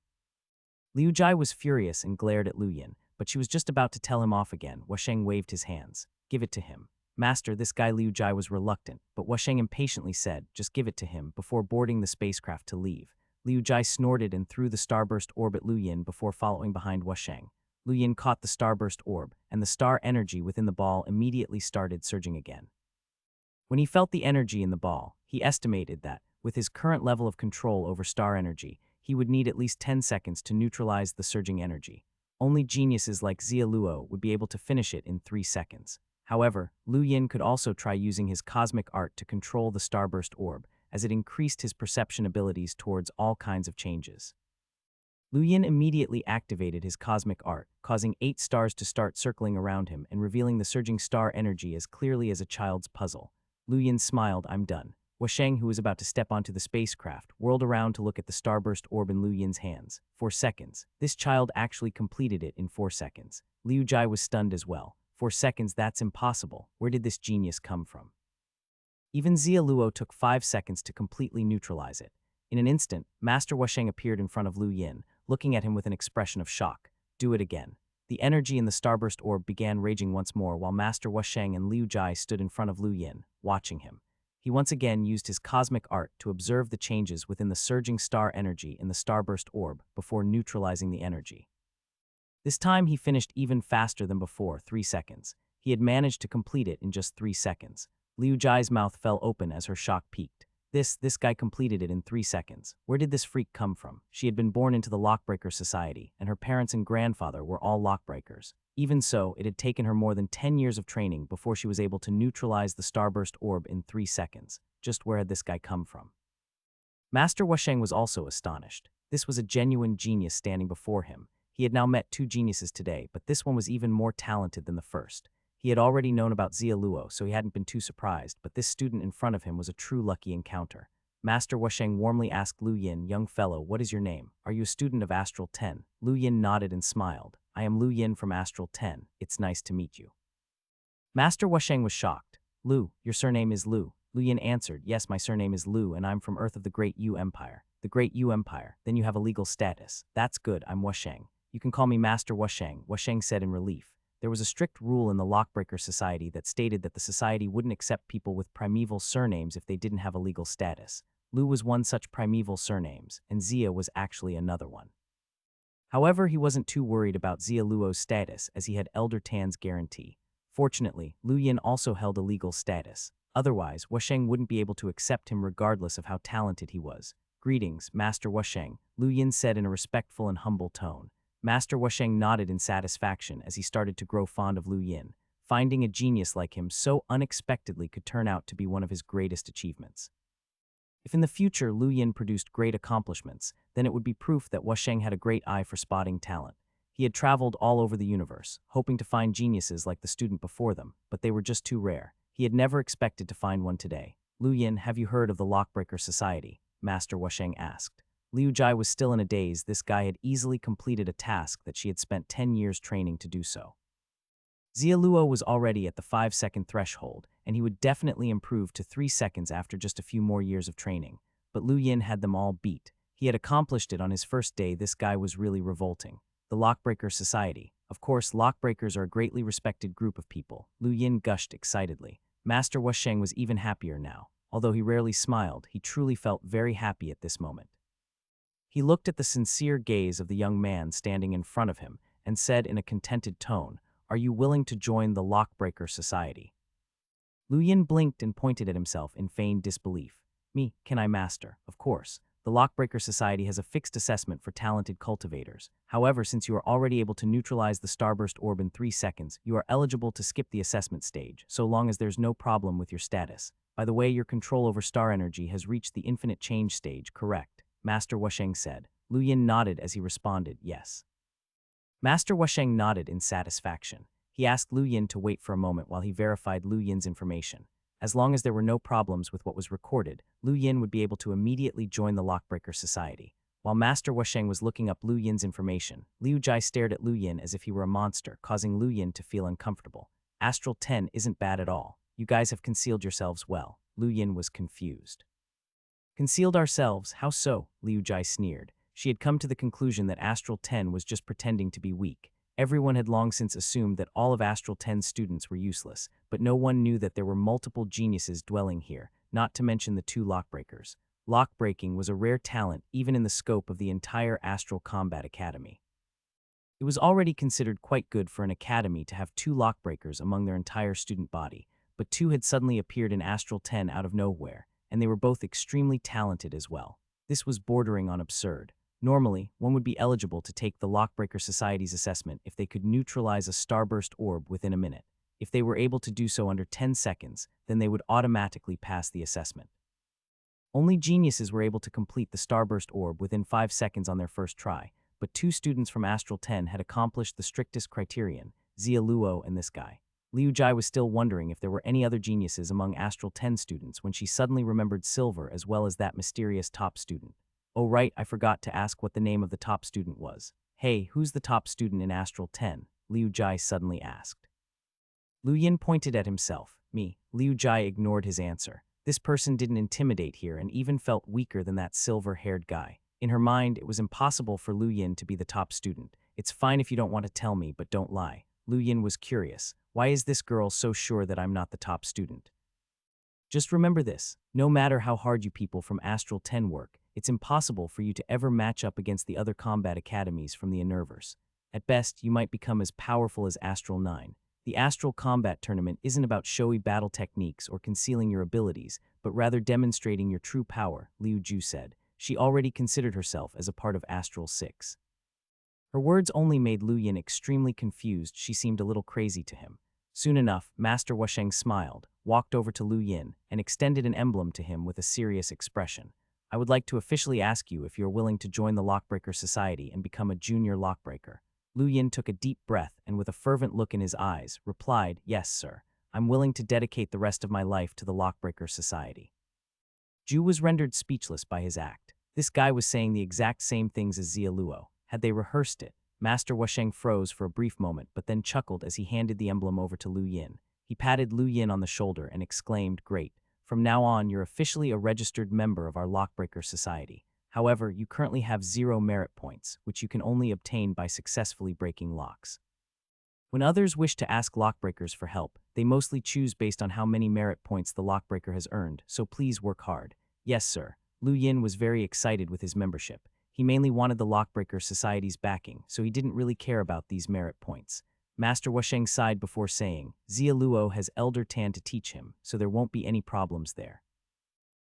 Liu Jai was furious and glared at Lu Yin, but she was just about to tell him off again. Wusheng waved his hands. Give it to him. Master, this guy Liu Jai was reluctant, but Wusheng impatiently said, just give it to him, before boarding the spacecraft to leave. Liu Jai snorted and threw the starburst orb at Lu Yin before following behind Wusheng. Lu Yin caught the starburst orb, and the star energy within the ball immediately started surging again. When he felt the energy in the ball, he estimated that, with his current level of control over star energy, he would need at least 10 seconds to neutralize the surging energy. Only geniuses like Xia Luo would be able to finish it in 3 seconds. However, Lu Yin could also try using his cosmic art to control the starburst orb, as it increased his perception abilities towards all kinds of changes. Lu Yin immediately activated his cosmic art, causing 8 stars to start circling around him and revealing the surging star energy as clearly as a child's puzzle. Lu Yin smiled, I'm done. Wusheng, who was about to step onto the spacecraft, whirled around to look at the starburst orb in Lu Yin's hands. 4 seconds. This child actually completed it in 4 seconds. Liu Jai was stunned as well. 4 seconds, that's impossible. Where did this genius come from? Even Xia Luo took 5 seconds to completely neutralize it. In an instant, Master Wusheng appeared in front of Lu Yin, looking at him with an expression of shock. Do it again. The energy in the starburst orb began raging once more while Master Wusheng and Liu Jai stood in front of Lu Yin, watching him. He once again used his cosmic art to observe the changes within the surging star energy in the starburst orb before neutralizing the energy. This time he finished even faster than before, 3 seconds. He had managed to complete it in just 3 seconds. Liu Jai's mouth fell open as her shock peaked. This guy completed it in 3 seconds. Where did this freak come from? She had been born into the Lockbreaker Society, and her parents and grandfather were all lockbreakers. Even so, it had taken her more than 10 years of training before she was able to neutralize the starburst orb in 3 seconds. Just where had this guy come from? Master Wusheng was also astonished. This was a genuine genius standing before him. He had now met 2 geniuses today, but this one was even more talented than the first. He had already known about Xia Luo, so he hadn't been too surprised, but this student in front of him was a true lucky encounter. Master Wusheng warmly asked Lu Yin, young fellow, what is your name? Are you a student of Astral 10? Lu Yin nodded and smiled. I am Lu Yin from Astral 10. It's nice to meet you. Master Wusheng was shocked. Lu, your surname is Lu. Lu Yin answered, yes, my surname is Lu, and I'm from Earth of the Great Yu Empire. The Great Yu Empire. Then you have a legal status. That's good, I'm Wusheng. You can call me Master Wusheng, Wusheng said in relief. There was a strict rule in the Lockbreaker Society that stated that the society wouldn't accept people with primeval surnames if they didn't have a legal status. Lu was one such primeval surnames, and Zia was actually another one. However, he wasn't too worried about Zia Luo's status as he had Elder Tan's guarantee. Fortunately, Lu Yin also held a legal status. Otherwise, Wusheng wouldn't be able to accept him regardless of how talented he was. "Greetings, Master Wusheng," Lu Yin said in a respectful and humble tone. Master Wusheng nodded in satisfaction as he started to grow fond of Lu Yin. Finding a genius like him so unexpectedly could turn out to be one of his greatest achievements. If in the future Lu Yin produced great accomplishments, then it would be proof that Wusheng had a great eye for spotting talent. He had traveled all over the universe, hoping to find geniuses like the student before them, but they were just too rare. He had never expected to find one today. "Lu Yin, have you heard of the Lockbreaker Society?" Master Wusheng asked. Liu Jai was still in a daze. This guy had easily completed a task that she had spent 10 years training to do so. Zia Luo was already at the 5-second threshold, and he would definitely improve to 3 seconds after just a few more years of training. But Lu Yin had them all beat. He had accomplished it on his first day. This guy was really revolting. The Lockbreaker Society. Of course, lockbreakers are a greatly respected group of people. Lu Yin gushed excitedly. Master Wusheng was even happier now. Although he rarely smiled, he truly felt very happy at this moment. He looked at the sincere gaze of the young man standing in front of him and said in a contented tone, "Are you willing to join the Lockbreaker Society?" Lu Yin blinked and pointed at himself in feigned disbelief. "Me, can I, master? Of course. The Lockbreaker Society has a fixed assessment for talented cultivators. However, since you are already able to neutralize the starburst orb in 3 seconds, you are eligible to skip the assessment stage, so long as there's no problem with your status. By the way, your control over star energy has reached the infinite change stage, correct?" Master Wusheng said. Lu Yin nodded as he responded, "Yes." Master Wusheng nodded in satisfaction. He asked Lu Yin to wait for a moment while he verified Lu Yin's information. As long as there were no problems with what was recorded, Lu Yin would be able to immediately join the Lockbreaker Society. While Master Wusheng was looking up Lu Yin's information, Liu Jai stared at Lu Yin as if he were a monster, causing Lu Yin to feel uncomfortable. "Astral 10 isn't bad at all. You guys have concealed yourselves well." Lu Yin was confused. "Concealed ourselves? How so?" Liu Jai sneered. She had come to the conclusion that Astral 10 was just pretending to be weak. Everyone had long since assumed that all of Astral 10's students were useless, but no one knew that there were multiple geniuses dwelling here, not to mention the 2 lockbreakers. Lockbreaking was a rare talent even in the scope of the entire Astral Combat Academy. It was already considered quite good for an academy to have 2 lockbreakers among their entire student body, but 2 had suddenly appeared in Astral 10 out of nowhere, and they were both extremely talented as well. This was bordering on absurd. Normally, one would be eligible to take the Lockbreaker Society's assessment if they could neutralize a starburst orb within a minute. If they were able to do so under 10 seconds, then they would automatically pass the assessment. Only geniuses were able to complete the starburst orb within 5 seconds on their first try, but 2 students from Astral 10 had accomplished the strictest criterion, Zia Luo and this guy. Liu Jai was still wondering if there were any other geniuses among Astral 10 students when she suddenly remembered Silver as well as that mysterious top student. "Oh right, I forgot to ask what the name of the top student was." "Hey, who's the top student in Astral 10? Liu Jai suddenly asked. Lu Yin pointed at himself. "Me." Liu Jai ignored his answer. This person didn't intimidate here and even felt weaker than that silver-haired guy. In her mind, it was impossible for Lu Yin to be the top student. "It's fine if you don't want to tell me, but don't lie." Lu Yin was curious. "Why is this girl so sure that I'm not the top student?" "Just remember this. No matter how hard you people from Astral 10 work, it's impossible for you to ever match up against the other combat academies from the Universe. At best, you might become as powerful as Astral 9. The Astral Combat Tournament isn't about showy battle techniques or concealing your abilities, but rather demonstrating your true power," Liu Ju said. She already considered herself as a part of Astral 6. Her words only made Lu Yin extremely confused. She seemed a little crazy to him. Soon enough, Master Wusheng smiled, walked over to Lu Yin, and extended an emblem to him with a serious expression. "I would like to officially ask you if you're willing to join the Lockbreaker Society and become a junior lockbreaker." Lu Yin took a deep breath and with a fervent look in his eyes, replied, "Yes, sir. I'm willing to dedicate the rest of my life to the Lockbreaker Society." Ju was rendered speechless by his act. This guy was saying the exact same things as Zia Luo. Had they rehearsed it? Master Wusheng froze for a brief moment, but then chuckled as he handed the emblem over to Lu Yin. He patted Lu Yin on the shoulder and exclaimed, "Great. From now on, you're officially a registered member of our Lockbreaker Society. However, you currently have 0 merit points, which you can only obtain by successfully breaking locks. When others wish to ask lockbreakers for help, they mostly choose based on how many merit points the lockbreaker has earned, so please work hard." "Yes, sir. Lu Yin was very excited with his membership. He mainly wanted the Lockbreaker Society's backing, so he didn't really care about these merit points. Master Wusheng sighed before saying, Zia Luo has Elder Tan to teach him, so there won't be any problems there.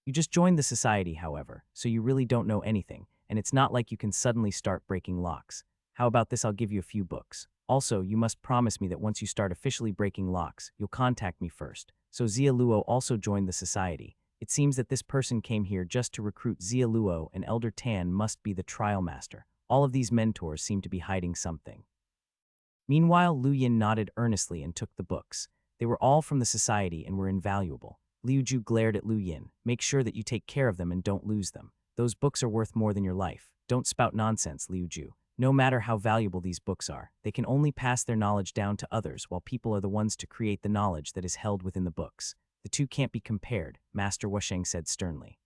You just joined the society, however, so you really don't know anything, and it's not like you can suddenly start breaking locks. How about this? I'll give you a few books. Also, you must promise me that once you start officially breaking locks, you'll contact me first. So Zia Luo also joined the society. It seems that this person came here just to recruit Zia Luo, and Elder Tan must be the trial master. All of these mentors seem to be hiding something. Meanwhile, Lu Yin nodded earnestly and took the books. They were all from the society and were invaluable. Liu Ju glared at Lu Yin. Make sure that you take care of them and don't lose them. Those books are worth more than your life. Don't spout nonsense, Liu Ju. No matter how valuable these books are, they can only pass their knowledge down to others, while people are the ones to create the knowledge that is held within the books. The two can't be compared, Master Wusheng said sternly.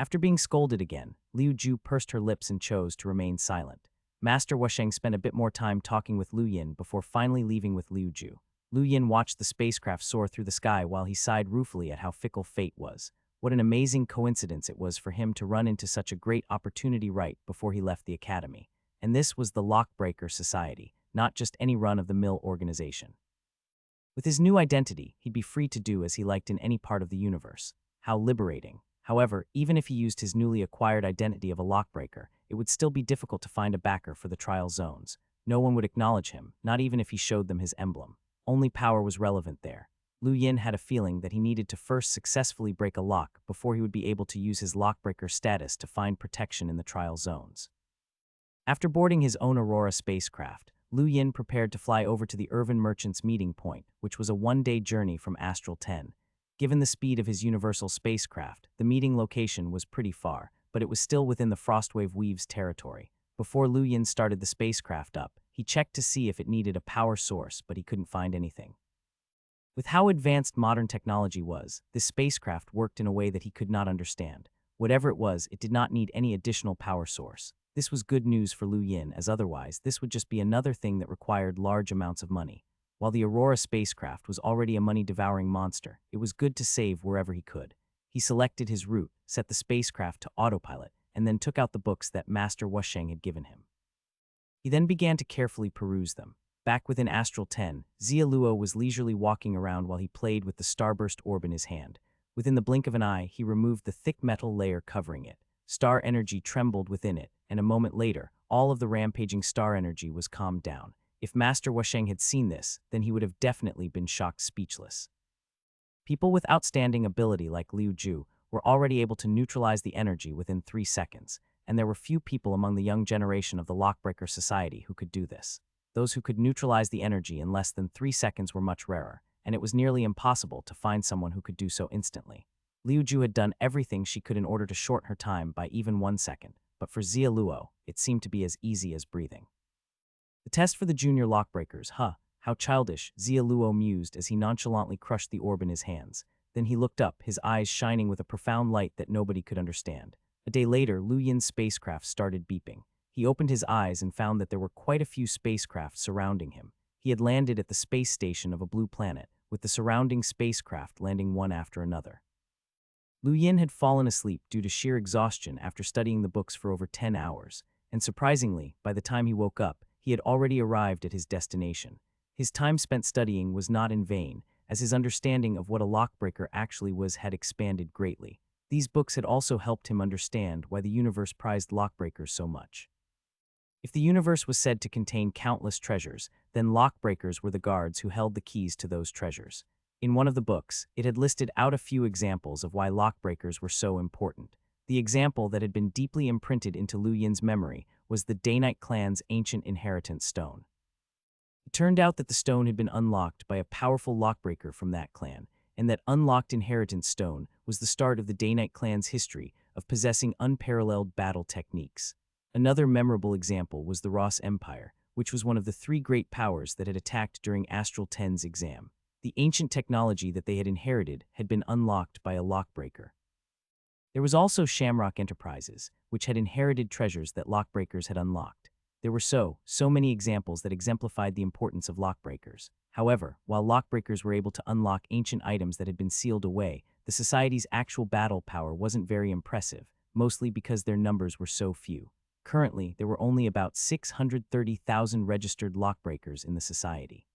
After being scolded again, Liu Ju pursed her lips and chose to remain silent. Master Wusheng spent a bit more time talking with Lu Yin before finally leaving with Liu Ju. Lu Yin watched the spacecraft soar through the sky while he sighed ruefully at how fickle fate was. What an amazing coincidence it was for him to run into such a great opportunity right before he left the academy. And this was the Lockbreaker Society, not just any run-of-the-mill organization. With his new identity, he'd be free to do as he liked in any part of the universe. How liberating. However, even if he used his newly acquired identity of a lockbreaker, it would still be difficult to find a backer for the trial zones. No one would acknowledge him, not even if he showed them his emblem. Only power was relevant there. Lu Yin had a feeling that he needed to first successfully break a lock before he would be able to use his lockbreaker status to find protection in the trial zones. After boarding his own Aurora spacecraft, Lu Yin prepared to fly over to the Irvin Merchant's meeting point, which was a one-day journey from Astral 10. Given the speed of his universal spacecraft, the meeting location was pretty far, but it was still within the Frostwave Weave's territory. Before Lu Yin started the spacecraft up, he checked to see if it needed a power source, but he couldn't find anything. With how advanced modern technology was, this spacecraft worked in a way that he could not understand. Whatever it was, it did not need any additional power source. This was good news for Lu Yin, as otherwise this would just be another thing that required large amounts of money. While the Aurora spacecraft was already a money-devouring monster, it was good to save wherever he could. He selected his route, set the spacecraft to autopilot, and then took out the books that Master Wusheng had given him. He then began to carefully peruse them. Back within Astral 10, Zia Luo was leisurely walking around while he played with the starburst orb in his hand. Within the blink of an eye, he removed the thick metal layer covering it. Star energy trembled within it, and a moment later, all of the rampaging star energy was calmed down. If Master Wusheng had seen this, then he would have definitely been shocked speechless. People with outstanding ability like Liu Ju were already able to neutralize the energy within 3 seconds, and there were few people among the young generation of the Lockbreaker Society who could do this. Those who could neutralize the energy in less than 3 seconds were much rarer, and it was nearly impossible to find someone who could do so instantly. Liu Ju had done everything she could in order to shorten her time by even 1 second, but for Zia Luo, it seemed to be as easy as breathing. The test for the junior lockbreakers, how childish, Zia Luo mused as he nonchalantly crushed the orb in his hands. Then he looked up, his eyes shining with a profound light that nobody could understand. A day later, Lu Yin's spacecraft started beeping. He opened his eyes and found that there were quite a few spacecraft surrounding him. He had landed at the space station of a blue planet, with the surrounding spacecraft landing one after another. Lu Yin had fallen asleep due to sheer exhaustion after studying the books for over 10 hours, and surprisingly, by the time he woke up, he had already arrived at his destination. His time spent studying was not in vain, as his understanding of what a lockbreaker actually was had expanded greatly. These books had also helped him understand why the universe prized lockbreakers so much. If the universe was said to contain countless treasures, then lockbreakers were the guards who held the keys to those treasures. In one of the books, it had listed out a few examples of why lockbreakers were so important. The example that had been deeply imprinted into Lu Yin's memory was the Daynite clan's ancient inheritance stone. It turned out that the stone had been unlocked by a powerful lockbreaker from that clan, and that unlocked inheritance stone was the start of the Daynite clan's history of possessing unparalleled battle techniques. Another memorable example was the Ross Empire, which was one of the 3 great powers that had attacked during Astral 10's exam. The ancient technology that they had inherited had been unlocked by a lockbreaker. There was also Shamrock Enterprises, which had inherited treasures that lockbreakers had unlocked. There were so many examples that exemplified the importance of lockbreakers. However, while lockbreakers were able to unlock ancient items that had been sealed away, the society's actual battle power wasn't very impressive, mostly because their numbers were so few. Currently, there were only about 630,000 registered lockbreakers in the society.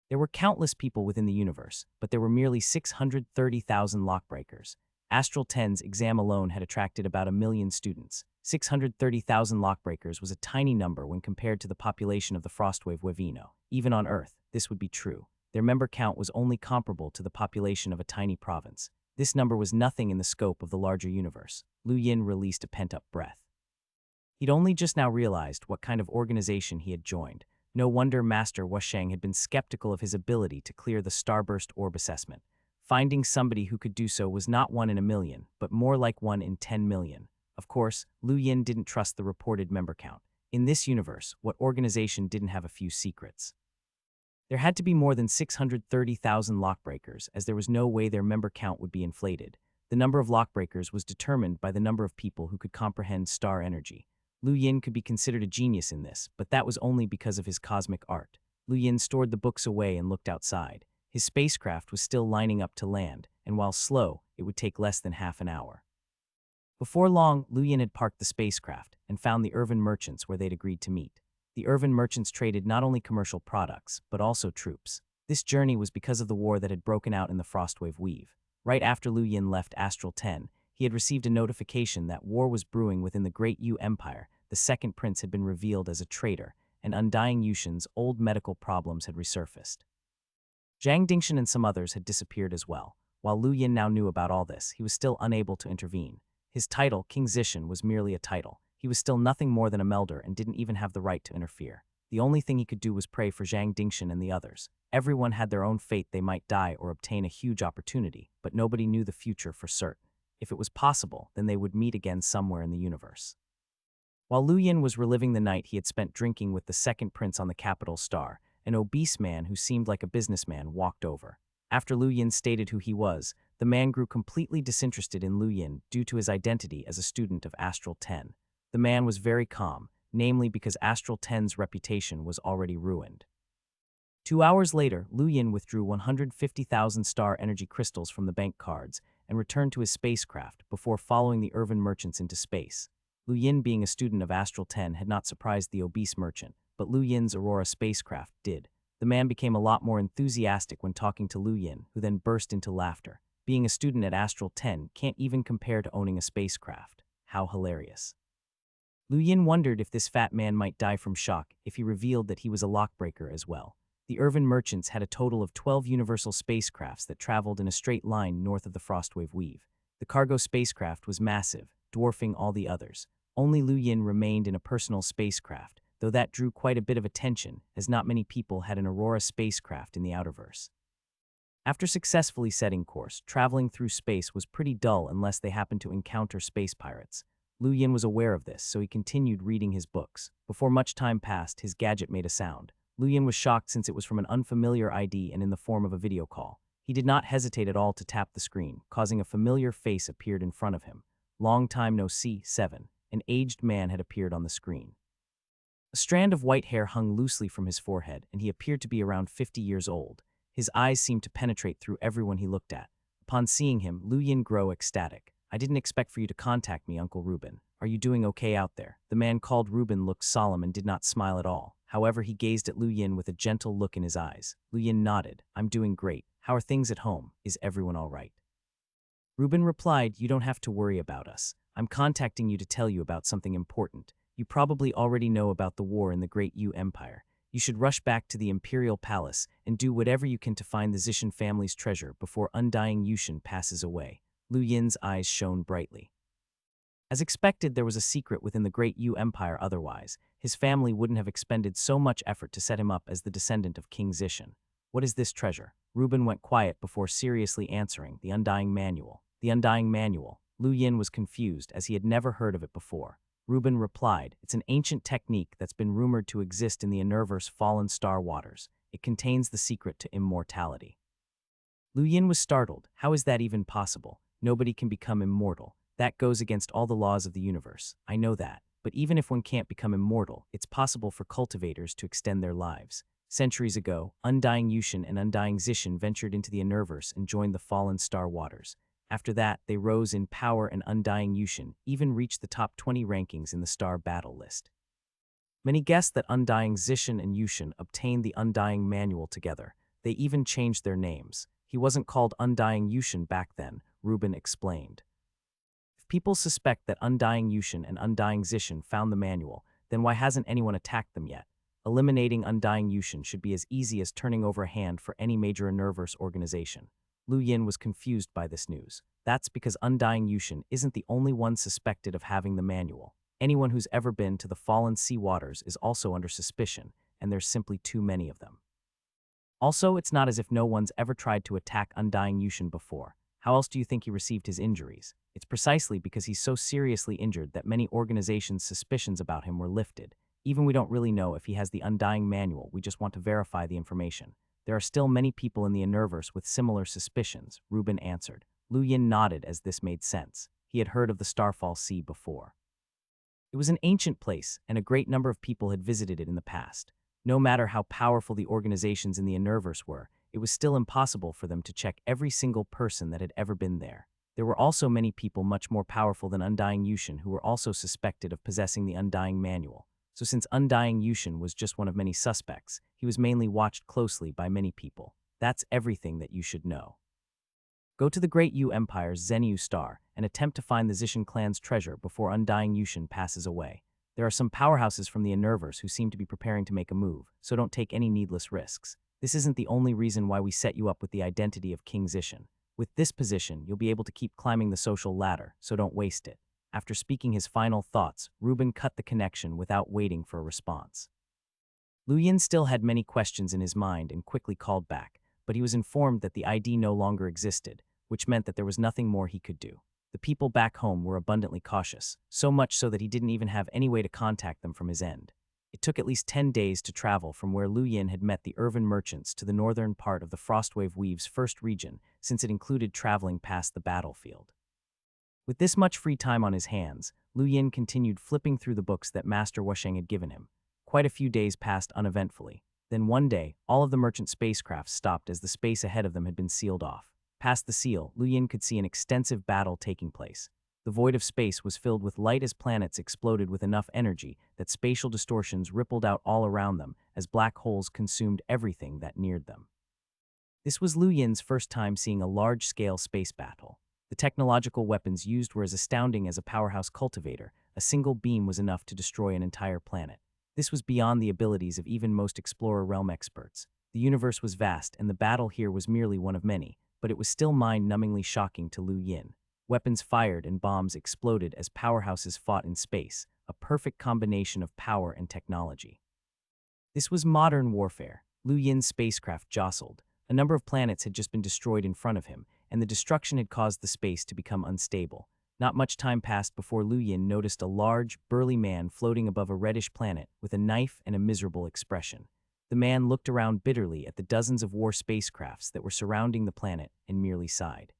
There were countless people within the universe, but there were merely 630,000 lockbreakers. Astral 10's exam alone had attracted about 1 million students. 630,000 lockbreakers was a tiny number when compared to the population of the Frostwave Wavino. Even on Earth, this would be true. Their member count was only comparable to the population of a tiny province. This number was nothing in the scope of the larger universe. Lu Yin released a pent-up breath. He'd only just now realized what kind of organization he had joined. No wonder Master Wusheng had been skeptical of his ability to clear the Starburst Orb assessment. Finding somebody who could do so was not 1 in 1 million, but more like 1 in 10 million. Of course, Lu Yin didn't trust the reported member count. In this universe, what organization didn't have a few secrets? There had to be more than 630,000 lockbreakers, as there was no way their member count would be inflated. The number of lockbreakers was determined by the number of people who could comprehend star energy. Lu Yin could be considered a genius in this, but that was only because of his cosmic art. Lu Yin stored the books away and looked outside. His spacecraft was still lining up to land, and while slow, it would take less than half an hour. Before long, Lu Yin had parked the spacecraft and found the Irvin merchants where they'd agreed to meet. The Irvin merchants traded not only commercial products, but also troops. This journey was because of the war that had broken out in the Frostwave Weave. Right after Lu Yin left Astral 10, he had received a notification that war was brewing within the Great Yu Empire. The second prince had been revealed as a traitor, and Undying Yushin's old medical problems had resurfaced. Zhang Dingshan and some others had disappeared as well. While Lu Yin now knew about all this, he was still unable to intervene. His title, King Zishan, was merely a title. He was still nothing more than a melder and didn't even have the right to interfere. The only thing he could do was pray for Zhang Dingshan and the others. Everyone had their own fate. They might die or obtain a huge opportunity, but nobody knew the future for certain. If it was possible, then they would meet again somewhere in the universe. While Lu Yin was reliving the night he had spent drinking with the second prince on the capital star, an obese man who seemed like a businessman walked over. After Lu Yin stated who he was, the man grew completely disinterested in Lu Yin due to his identity as a student of Astral 10. The man was very calm, namely because Astral 10's reputation was already ruined. 2 hours later, Lu Yin withdrew 150,000 star energy crystals from the bank cards and returned to his spacecraft before following the Irvin merchants into space. Lu Yin, being a student of Astral 10, had not surprised the obese merchant, but Lu Yin's Aurora spacecraft did. The man became a lot more enthusiastic when talking to Lu Yin, who then burst into laughter. Being a student at Astral 10 can't even compare to owning a spacecraft. How hilarious. Lu Yin wondered if this fat man might die from shock if he revealed that he was a lockbreaker as well. The Irvin merchants had a total of 12 universal spacecrafts that traveled in a straight line north of the Frostwave Weave. The cargo spacecraft was massive, dwarfing all the others. Only Lu Yin remained in a personal spacecraft, though that drew quite a bit of attention, as not many people had an Aurora spacecraft in the outerverse. After successfully setting course, traveling through space was pretty dull unless they happened to encounter space pirates. Lu Yin was aware of this, so he continued reading his books. Before much time passed, his gadget made a sound. Lu Yin was shocked since it was from an unfamiliar ID and in the form of a video call. He did not hesitate at all to tap the screen, causing a familiar face appeared in front of him. Long time no see, 7. An aged man had appeared on the screen. A strand of white hair hung loosely from his forehead, and he appeared to be around 50 years old. His eyes seemed to penetrate through everyone he looked at. Upon seeing him, Lu Yin grew ecstatic. "I didn't expect for you to contact me, Uncle Reuben. Are you doing okay out there?" The man called Reuben looked solemn and did not smile at all. However, he gazed at Lu Yin with a gentle look in his eyes. Lu Yin nodded. "I'm doing great. How are things at home? Is everyone all right?" Reuben replied, "You don't have to worry about us. I'm contacting you to tell you about something important. You probably already know about the war in the Great Yu Empire. You should rush back to the Imperial Palace and do whatever you can to find the Zishan family's treasure before Undying Yushin passes away." Lu Yin's eyes shone brightly. As expected, there was a secret within the Great Yu Empire. Otherwise, his family wouldn't have expended so much effort to set him up as the descendant of King Zishan. "What is this treasure?" Reuben went quiet before seriously answering. "The Undying Manual." The Undying Manual. Lu Yin was confused, as he had never heard of it before. Reuben replied, "It's an ancient technique that's been rumored to exist in the Universe Fallen Star waters. It contains the secret to immortality." Lu Yin was startled. How is that even possible? Nobody can become immortal. That goes against all the laws of the universe. I know that. But even if one can't become immortal, it's possible for cultivators to extend their lives. Centuries ago, Undying Yushin and Undying Zishan ventured into the Universe and joined the Fallen Star waters. After that, they rose in power, and Undying Yushin even reached the top 20 rankings in the star battle list. Many guessed that Undying Zishin and Yushin obtained the Undying Manual together. They even changed their names. He wasn't called Undying Yushin back then, Rubin explained. If people suspect that Undying Yushin and Undying Zishin found the manual, then why hasn't anyone attacked them yet? Eliminating Undying Yushin should be as easy as turning over a hand for any major Universe organization. Lu Yin was confused by this news. That's because Undying Yushin isn't the only one suspected of having the manual. Anyone who's ever been to the Fallen Sea Waters is also under suspicion, and there's simply too many of them. Also, it's not as if no one's ever tried to attack Undying Yushin before. How else do you think he received his injuries? It's precisely because he's so seriously injured that many organizations' suspicions about him were lifted. Even we don't really know if he has the Undying Manual, we just want to verify the information. There are still many people in the Universe with similar suspicions, Rubin answered. Lu Yin nodded as this made sense. He had heard of the Starfall Sea before. It was an ancient place, and a great number of people had visited it in the past. No matter how powerful the organizations in the Universe were, it was still impossible for them to check every single person that had ever been there. There were also many people much more powerful than Undying Yushin who were also suspected of possessing the Undying Manual. So since Undying Yushin was just one of many suspects, he was mainly watched closely by many people. That's everything that you should know. Go to the Great Yu Empire's Zenyu Star and attempt to find the Zishin clan's treasure before Undying Yushin passes away. There are some powerhouses from the Universe who seem to be preparing to make a move, so don't take any needless risks. This isn't the only reason why we set you up with the identity of King Zishin. With this position, you'll be able to keep climbing the social ladder, so don't waste it. After speaking his final thoughts, Rubin cut the connection without waiting for a response. Lu Yin still had many questions in his mind and quickly called back, but he was informed that the ID no longer existed, which meant that there was nothing more he could do. The people back home were abundantly cautious, so much so that he didn't even have any way to contact them from his end. It took at least 10 days to travel from where Lu Yin had met the Irvin merchants to the northern part of the Frostwave Weave's first region, since it included traveling past the battlefield. With this much free time on his hands, Lu Yin continued flipping through the books that Master Wusheng had given him. Quite a few days passed uneventfully. Then one day, all of the merchant spacecraft stopped as the space ahead of them had been sealed off. Past the seal, Lu Yin could see an extensive battle taking place. The void of space was filled with light as planets exploded with enough energy that spatial distortions rippled out all around them as black holes consumed everything that neared them. This was Lu Yin's first time seeing a large-scale space battle. The technological weapons used were as astounding as a powerhouse cultivator. A single beam was enough to destroy an entire planet. This was beyond the abilities of even most Explorer Realm experts. The universe was vast, and the battle here was merely one of many, but it was still mind-numbingly shocking to Lu Yin. Weapons fired and bombs exploded as powerhouses fought in space, a perfect combination of power and technology. This was modern warfare. Lu Yin's spacecraft jostled. A number of planets had just been destroyed in front of him, and the destruction had caused the space to become unstable. Not much time passed before Lu Yin noticed a large, burly man floating above a reddish planet with a knife and a miserable expression. The man looked around bitterly at the dozens of war spacecrafts that were surrounding the planet and merely sighed.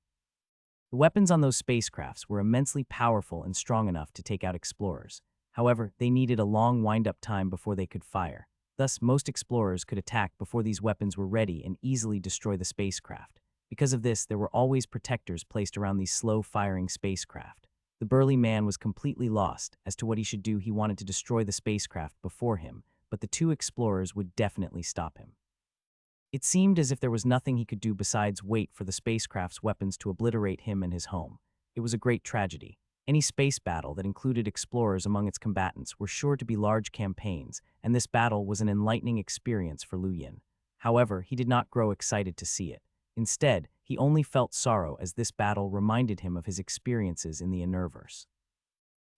The weapons on those spacecrafts were immensely powerful and strong enough to take out explorers. However, they needed a long wind-up time before they could fire. Thus, most explorers could attack before these weapons were ready and easily destroy the spacecraft. Because of this, there were always protectors placed around these slow-firing spacecraft. The burly man was completely lost. As to what he should do, he wanted to destroy the spacecraft before him, but the two explorers would definitely stop him. It seemed as if there was nothing he could do besides wait for the spacecraft's weapons to obliterate him and his home. It was a great tragedy. Any space battle that included explorers among its combatants were sure to be large campaigns, and this battle was an enlightening experience for Lu Yin. However, he did not grow excited to see it. Instead, he only felt sorrow as this battle reminded him of his experiences in the Universe.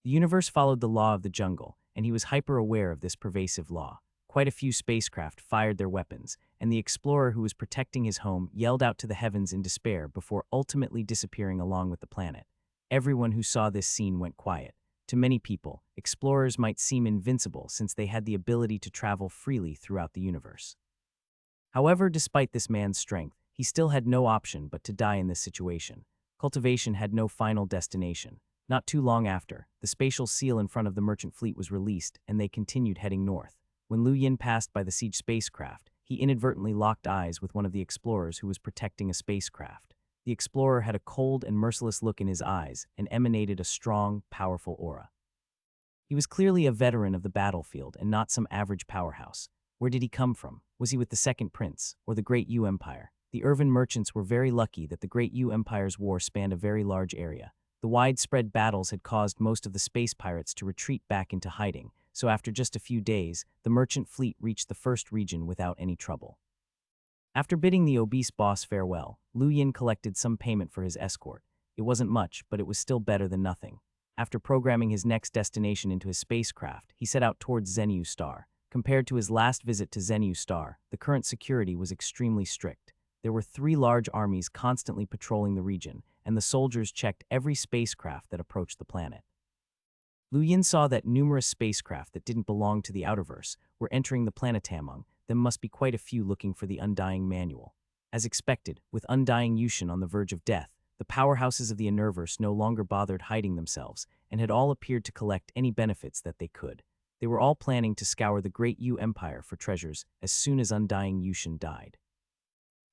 The universe followed the law of the jungle, and he was hyper-aware of this pervasive law. Quite a few spacecraft fired their weapons, and the explorer who was protecting his home yelled out to the heavens in despair before ultimately disappearing along with the planet. Everyone who saw this scene went quiet. To many people, explorers might seem invincible since they had the ability to travel freely throughout the universe. However, despite this man's strength, he still had no option but to die in this situation. Cultivation had no final destination. Not too long after, the spatial seal in front of the merchant fleet was released, and they continued heading north. When Lu Yin passed by the siege spacecraft, he inadvertently locked eyes with one of the explorers who was protecting a spacecraft. The explorer had a cold and merciless look in his eyes and emanated a strong, powerful aura. He was clearly a veteran of the battlefield and not some average powerhouse. Where did he come from? Was he with the Second Prince, or the Great Yu Empire? The Irvin merchants were very lucky that the Great Yu Empire's war spanned a very large area. The widespread battles had caused most of the space pirates to retreat back into hiding, so after just a few days, the merchant fleet reached the first region without any trouble. After bidding the obese boss farewell, Lu Yin collected some payment for his escort. It wasn't much, but it was still better than nothing. After programming his next destination into his spacecraft, he set out towards Zhenyu Star. Compared to his last visit to Zhenyu Star, the current security was extremely strict. There were 3 large armies constantly patrolling the region, and the soldiers checked every spacecraft that approached the planet. Lu Yin saw that numerous spacecraft that didn't belong to the Outerverse were entering the planet Tamung. There must be quite a few looking for the Undying Manual. As expected, with Undying Yushin on the verge of death, the powerhouses of the Universe no longer bothered hiding themselves and had all appeared to collect any benefits that they could. They were all planning to scour the Great Yu Empire for treasures as soon as Undying Yushin died.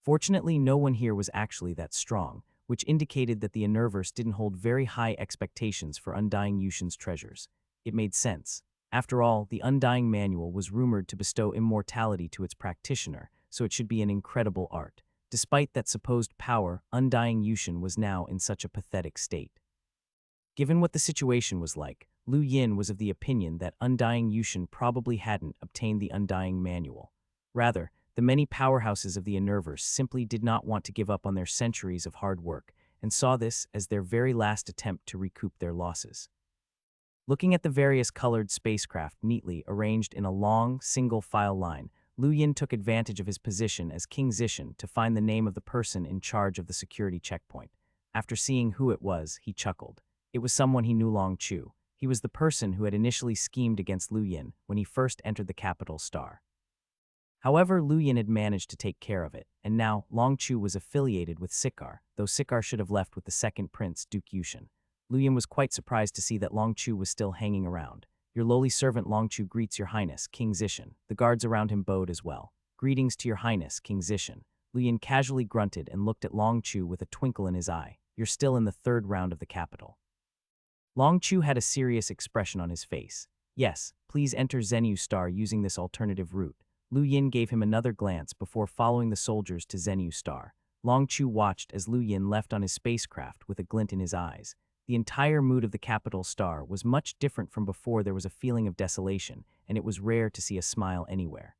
Fortunately, no one here was actually that strong, which indicated that the Universe didn't hold very high expectations for Undying Yushin's treasures. It made sense. After all, the Undying Manual was rumored to bestow immortality to its practitioner, so it should be an incredible art. Despite that supposed power, Undying Yushin was now in such a pathetic state. Given what the situation was like, Lu Yin was of the opinion that Undying Yushin probably hadn't obtained the Undying Manual. Rather, the many powerhouses of the Universe simply did not want to give up on their centuries of hard work and saw this as their very last attempt to recoup their losses. Looking at the various colored spacecraft neatly arranged in a long, single-file line, Lu Yin took advantage of his position as King Zishan to find the name of the person in charge of the security checkpoint. After seeing who it was, he chuckled. It was someone he knew, Long Chu. He was the person who had initially schemed against Lu Yin when he first entered the capital star. However, Lu Yin had managed to take care of it, and now Long Chu was affiliated with Sikar, though Sikar should have left with the second prince, Duke Yushin. Lu Yin was quite surprised to see that Long Chu was still hanging around. Your lowly servant Long Chu greets your highness, King Zishan. The guards around him bowed as well. Greetings to your highness, King Zishan. Lu Yin casually grunted and looked at Long Chu with a twinkle in his eye. You're still in the 3rd round of the capital. Long Chu had a serious expression on his face. Yes, please enter Zhenyu Star using this alternative route. Lu Yin gave him another glance before following the soldiers to Zhenyu Star. Long Chu watched as Lu Yin left on his spacecraft with a glint in his eyes. The entire mood of the capital star was much different from before. There was a feeling of desolation, and it was rare to see a smile anywhere.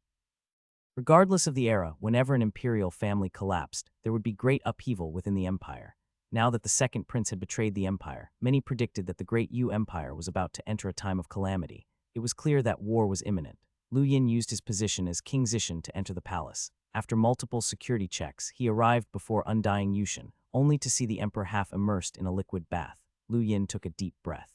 Regardless of the era, whenever an imperial family collapsed, there would be great upheaval within the empire. Now that the second prince had betrayed the empire, many predicted that the Great Yu Empire was about to enter a time of calamity. It was clear that war was imminent. Lu Yin used his position as King Zishan to enter the palace. After multiple security checks, he arrived before Undying Yushin, only to see the emperor half immersed in a liquid bath. Lu Yin took a deep breath.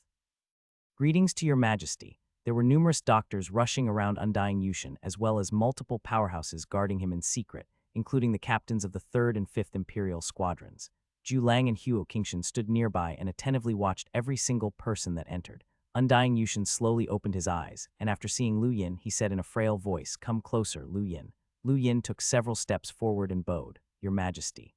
Greetings to your majesty. There were numerous doctors rushing around Undying Yushin, as well as multiple powerhouses guarding him in secret, including the captains of the 3rd and 5th Imperial Squadrons. Ju Lang and Huo Qingshan stood nearby and attentively watched every single person that entered. Undying Yushin slowly opened his eyes, and after seeing Lu Yin, he said in a frail voice, "Come closer, Lu Yin." Lu Yin took several steps forward and bowed. Your majesty.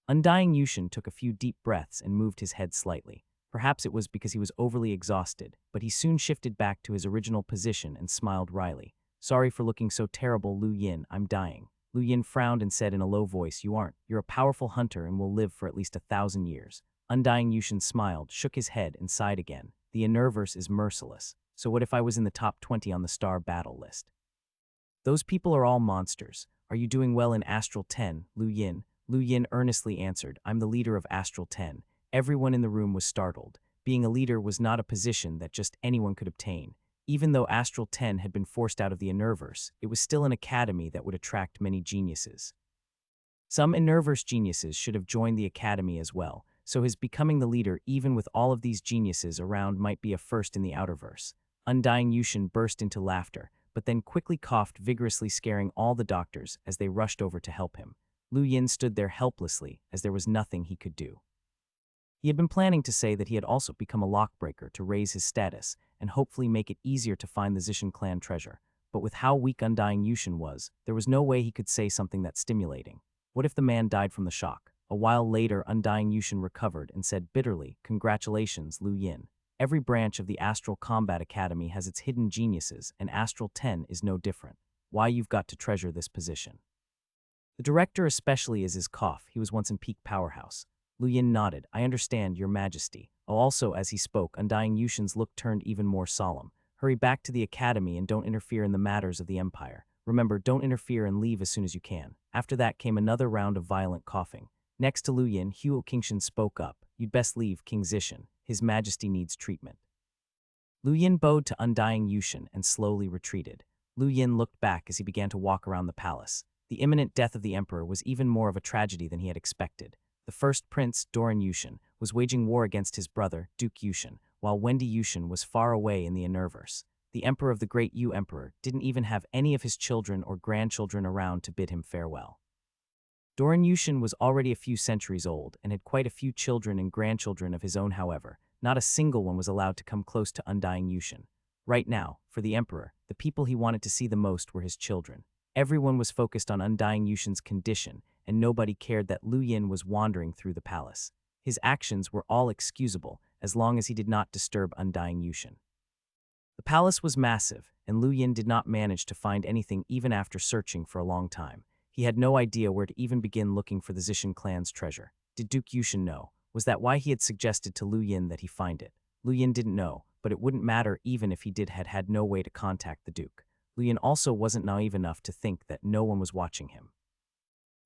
Undying Yushin took a few deep breaths and moved his head slightly. Perhaps it was because he was overly exhausted, but he soon shifted back to his original position and smiled wryly. Sorry for looking so terrible, Lu Yin, I'm dying. Lu Yin frowned and said in a low voice, You aren't. You're a powerful hunter and will live for at least 1,000 years. Undying Yushin smiled, shook his head, and sighed again. The Universe is merciless. So what if I was in the top 20 on the star battle list? Those people are all monsters. Are you doing well in Astral 10, Lu Yin? Lu Yin earnestly answered, I'm the leader of Astral 10. Everyone in the room was startled. Being a leader was not a position that just anyone could obtain. Even though Astral 10 had been forced out of the Universe, it was still an academy that would attract many geniuses. Some Universe geniuses should have joined the academy as well, so his becoming the leader even with all of these geniuses around might be a first in the Outerverse. Undying Yushin burst into laughter, but then quickly coughed vigorously, scaring all the doctors as they rushed over to help him. Lu Yin stood there helplessly, as there was nothing he could do. He had been planning to say that he had also become a lockbreaker to raise his status and hopefully make it easier to find the Zishan clan treasure, but with how weak Undying Yushin was, there was no way he could say something that stimulating. What if the man died from the shock? A while later, Undying Yushin recovered and said bitterly, "Congratulations, Lu Yin. Every branch of the Astral Combat Academy has its hidden geniuses, and Astral 10 is no different. Why you've got to treasure this position." The director especially is his cough. He was once in peak powerhouse. Lu Yin nodded. "I understand, Your Majesty." Also, as he spoke, Undying Yushin's look turned even more solemn. "Hurry back to the academy and don't interfere in the matters of the Empire. Remember, don't interfere and leave as soon as you can." After that came another round of violent coughing. Next to Lu Yin, Huo Qingshan spoke up. "You'd best leave, King Zishan. His Majesty needs treatment." Lu Yin bowed to Undying Yushin and slowly retreated. Lu Yin looked back as he began to walk around the palace. The imminent death of the emperor was even more of a tragedy than he had expected. The first prince, Doran Yushin, was waging war against his brother, Duke Yushin, while Wendy Yushin was far away in the Innerverse. The emperor of the Great Yu Emperor didn't even have any of his children or grandchildren around to bid him farewell. Doran Yushin was already a few centuries old and had quite a few children and grandchildren of his own. However, not a single one was allowed to come close to Undying Yushin. Right now, for the emperor, the people he wanted to see the most were his children. Everyone was focused on Undying Yushin's condition, and nobody cared that Lu Yin was wandering through the palace. His actions were all excusable, as long as he did not disturb Undying Yushin. The palace was massive, and Lu Yin did not manage to find anything even after searching for a long time. He had no idea where to even begin looking for the Zishan clan's treasure. Did Duke Yushin know? Was that why he had suggested to Lu Yin that he find it? Lu Yin didn't know, but it wouldn't matter even if he had no way to contact the Duke. Lu Yin also wasn't naive enough to think that no one was watching him.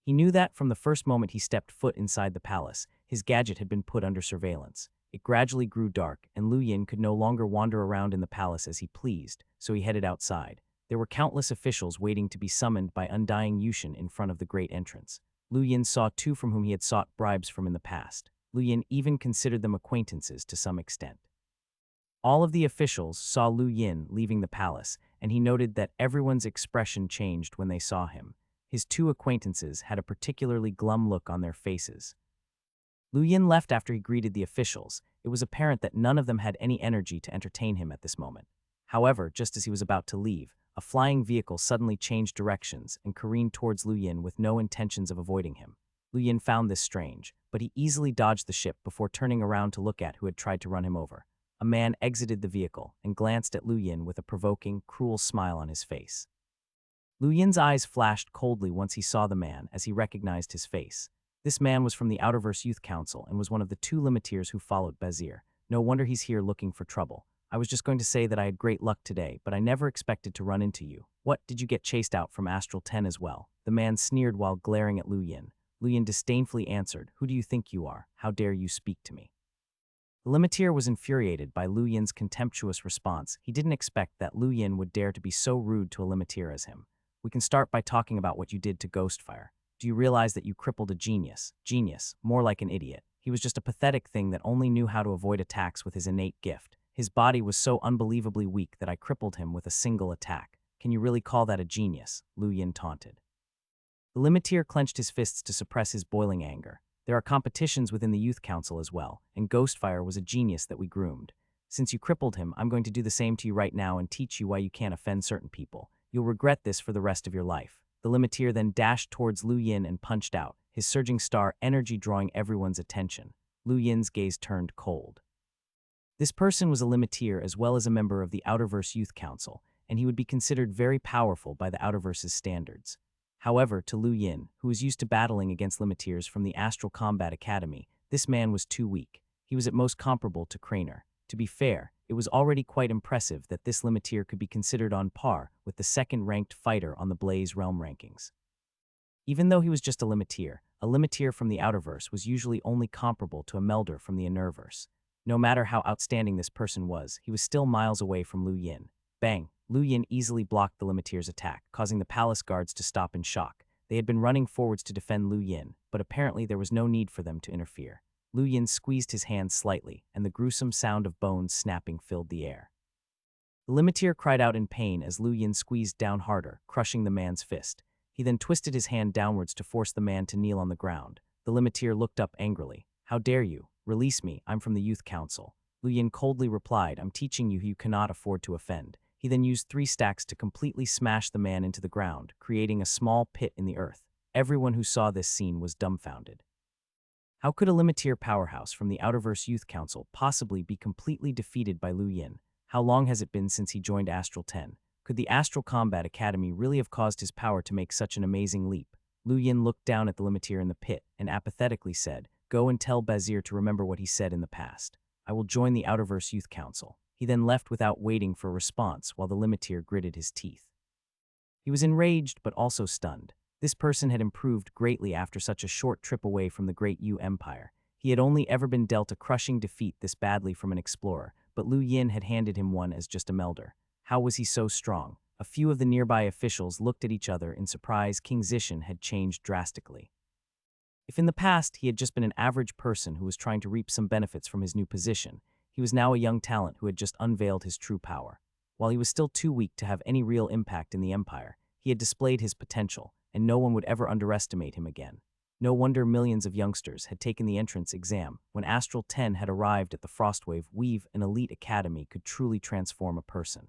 He knew that from the first moment he stepped foot inside the palace, his gadget had been put under surveillance. It gradually grew dark, and Lu Yin could no longer wander around in the palace as he pleased, so he headed outside. There were countless officials waiting to be summoned by Undying Yushin in front of the great entrance. Lu Yin saw two from whom he had sought bribes from in the past. Lu Yin even considered them acquaintances to some extent. All of the officials saw Lu Yin leaving the palace, and he noted that everyone's expression changed when they saw him. His two acquaintances had a particularly glum look on their faces. Lu Yin left after he greeted the officials. It was apparent that none of them had any energy to entertain him at this moment. However, just as he was about to leave, a flying vehicle suddenly changed directions and careened towards Lu Yin with no intentions of avoiding him. Lu Yin found this strange, but he easily dodged the ship before turning around to look at who had tried to run him over. A man exited the vehicle and glanced at Lu Yin with a provoking, cruel smile on his face. Lu Yin's eyes flashed coldly once he saw the man, as he recognized his face. This man was from the Outerverse Youth Council and was one of the two limiteers who followed Bazir. "No wonder he's here looking for trouble. I was just going to say that I had great luck today, but I never expected to run into you. What, did you get chased out from Astral 10 as well?" The man sneered while glaring at Lu Yin. Lu Yin disdainfully answered, "Who do you think you are? How dare you speak to me?" The limiteer was infuriated by Lu Yin's contemptuous response. He didn't expect that Lu Yin would dare to be so rude to a limiteer as him. "We can start by talking about what you did to Ghostfire. Do you realize that you crippled a genius? Genius, more like an idiot. He was just a pathetic thing that only knew how to avoid attacks with his innate gift. His body was so unbelievably weak that I crippled him with a single attack. Can you really call that a genius?" Lu Yin taunted. The limiteer clenched his fists to suppress his boiling anger. "There are competitions within the Youth Council as well, and Ghostfire was a genius that we groomed. Since you crippled him, I'm going to do the same to you right now and teach you why you can't offend certain people. You'll regret this for the rest of your life." The limiteer then dashed towards Lu Yin and punched out, his surging star energy drawing everyone's attention. Lu Yin's gaze turned cold. This person was a limiteer as well as a member of the Outerverse Youth Council, and he would be considered very powerful by the Outerverse's standards. However, to Lu Yin, who was used to battling against limiteers from the Astral Combat Academy, this man was too weak. He was at most comparable to Craner. To be fair, it was already quite impressive that this limiteer could be considered on par with the second-ranked fighter on the Blaze Realm rankings. Even though he was just a limiteer from the Outerverse was usually only comparable to a melder from the Innerverse. No matter how outstanding this person was, he was still miles away from Lu Yin. Bang! Lu Yin easily blocked the limiteer's attack, causing the palace guards to stop in shock. They had been running forwards to defend Lu Yin, but apparently there was no need for them to interfere. Lu Yin squeezed his hand slightly, and the gruesome sound of bones snapping filled the air. The limiteer cried out in pain as Lu Yin squeezed down harder, crushing the man's fist. He then twisted his hand downwards to force the man to kneel on the ground. The limiteer looked up angrily. "How dare you? Release me, I'm from the Youth Council." Lu Yin coldly replied, "I'm teaching you who you cannot afford to offend." He then used 3 stacks to completely smash the man into the ground, creating a small pit in the earth. Everyone who saw this scene was dumbfounded. How could a Limiteer powerhouse from the Outerverse Youth Council possibly be completely defeated by Lu Yin? How long has it been since he joined Astral 10? Could the Astral Combat Academy really have caused his power to make such an amazing leap? Lu Yin looked down at the Limiteer in the pit and apathetically said, "Go and tell Bazir to remember what he said in the past. I will join the Outerverse Youth Council." He then left without waiting for a response while the Limiteer gritted his teeth. He was enraged but also stunned. This person had improved greatly after such a short trip away from the great Yu Empire. He had only ever been dealt a crushing defeat this badly from an explorer, but Lu Yin had handed him one as just a melder. How was he so strong? A few of the nearby officials looked at each other in surprise. King Zishan had changed drastically. If in the past he had just been an average person who was trying to reap some benefits from his new position, he was now a young talent who had just unveiled his true power. While he was still too weak to have any real impact in the Empire, he had displayed his potential, and no one would ever underestimate him again. No wonder millions of youngsters had taken the entrance exam when Astral 10 had arrived at the Frostwave Weave, an elite academy could truly transform a person.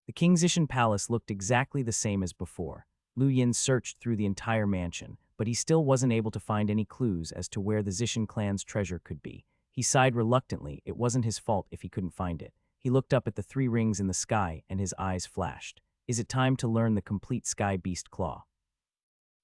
The King Zishan Palace looked exactly the same as before. Lu Yin searched through the entire mansion, but he still wasn't able to find any clues as to where the Zishan clan's treasure could be. He sighed reluctantly. It wasn't his fault if he couldn't find it. He looked up at the 3 rings in the sky and his eyes flashed. Is it time to learn the complete Sky Beast Claw?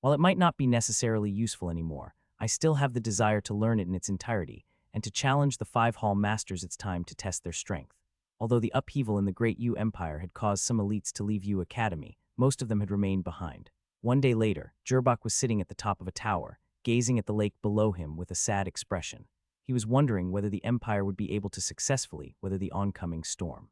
While it might not be necessarily useful anymore, I still have the desire to learn it in its entirety, and to challenge the 5 Hall Masters. It's time to test their strength. Although the upheaval in the Great Yu Empire had caused some elites to leave Yu Academy, most of them had remained behind. One day later, Jurbok was sitting at the top of a tower, gazing at the lake below him with a sad expression. He was wondering whether the Empire would be able to successfully weather the oncoming storm.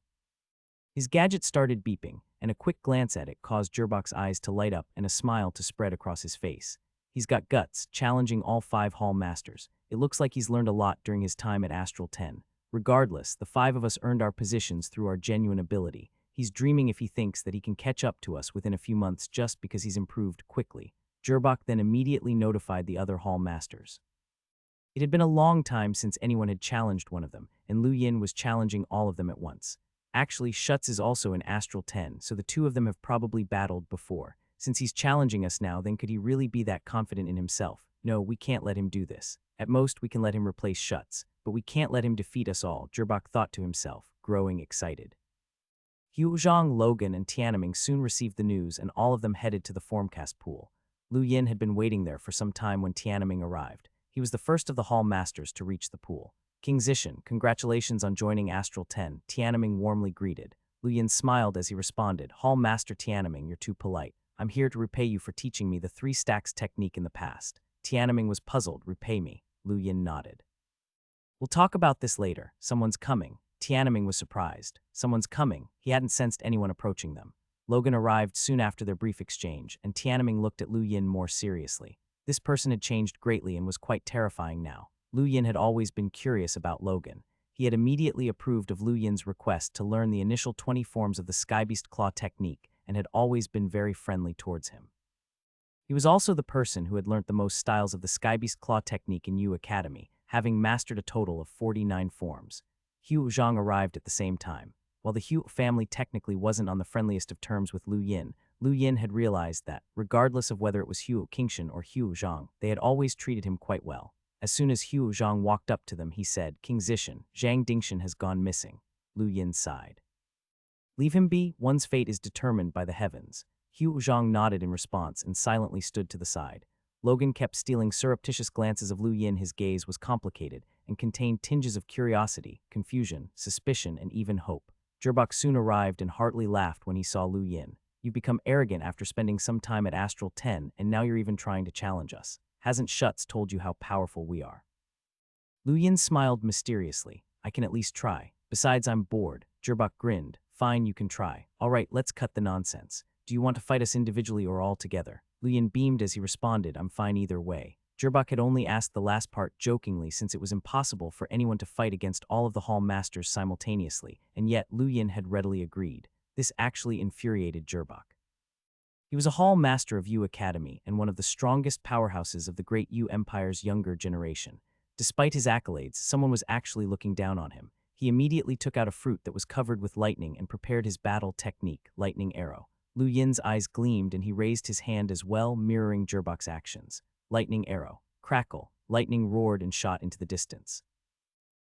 His gadget started beeping, and a quick glance at it caused Jurbok's eyes to light up and a smile to spread across his face. He's got guts, challenging all 5 Hall Masters. It looks like he's learned a lot during his time at Astral 10. Regardless, the 5 of us earned our positions through our genuine ability. He's dreaming if he thinks that he can catch up to us within a few months just because he's improved quickly. Jurbok then immediately notified the other Hall Masters. It had been a long time since anyone had challenged one of them, and Lu Yin was challenging all of them at once. Actually, Schutz is also in Astral 10, so the 2 of them have probably battled before. Since he's challenging us now, then could he really be that confident in himself? No, we can't let him do this. At most, we can let him replace Schutz, but we can't let him defeat us all, Jurbok thought to himself, growing excited. Huozhang, Logan, and Tianming soon received the news, and all of them headed to the Formcast pool. Lu Yin had been waiting there for some time when Tianming arrived. He was the first of the Hall Masters to reach the pool. King Zishan, congratulations on joining Astral 10, Tianming warmly greeted. Lu Yin smiled as he responded, Hall Master Tianming, you're too polite. I'm here to repay you for teaching me the 3 stacks technique in the past. Tianming was puzzled. Repay me? Lu Yin nodded. We'll talk about this later. Someone's coming. Tianming was surprised. Someone's coming. He hadn't sensed anyone approaching them. Logan arrived soon after their brief exchange, and Tianming looked at Lu Yin more seriously. This person had changed greatly and was quite terrifying now. Lu Yin had always been curious about Logan. He had immediately approved of Lu Yin's request to learn the initial 20 forms of the Skybeast Claw technique and had always been very friendly towards him. He was also the person who had learnt the most styles of the Skybeast Claw technique in Yu Academy, having mastered a total of 49 forms. Hu Zhang arrived at the same time. While the Hu family technically wasn't on the friendliest of terms with Lu Yin had realized that, regardless of whether it was Hu Qingshan or Hu Zhang, they had always treated him quite well. As soon as Hu Zhang walked up to them, he said, King Zishan, Zhang Dingshan has gone missing. Lu Yin sighed. Leave him be, one's fate is determined by the heavens. Hu Zhang nodded in response and silently stood to the side. Logan kept stealing surreptitious glances of Lu Yin. His gaze was complicated and contained tinges of curiosity, confusion, suspicion, and even hope. Jurbok soon arrived and heartily laughed when he saw Lu Yin. You've become arrogant after spending some time at Astral 10, and now you're even trying to challenge us. Hasn't Schutz told you how powerful we are? Lu Yin smiled mysteriously. I can at least try. Besides, I'm bored. Jurbok grinned. Fine, you can try. All right, let's cut the nonsense. Do you want to fight us individually or all together? Lu Yin beamed as he responded, I'm fine either way. Jurbok had only asked the last part jokingly since it was impossible for anyone to fight against all of the Hall Masters simultaneously, and yet Lu Yin had readily agreed. This actually infuriated Jurbok. He was a Hall Master of Yu Academy and one of the strongest powerhouses of the great Yu Empire's younger generation. Despite his accolades, someone was actually looking down on him. He immediately took out a fruit that was covered with lightning and prepared his battle technique, Lightning Arrow. Lu Yin's eyes gleamed and he raised his hand as well, mirroring Jurbok's actions. Lightning Arrow. Crackle. lightning roared and shot into the distance.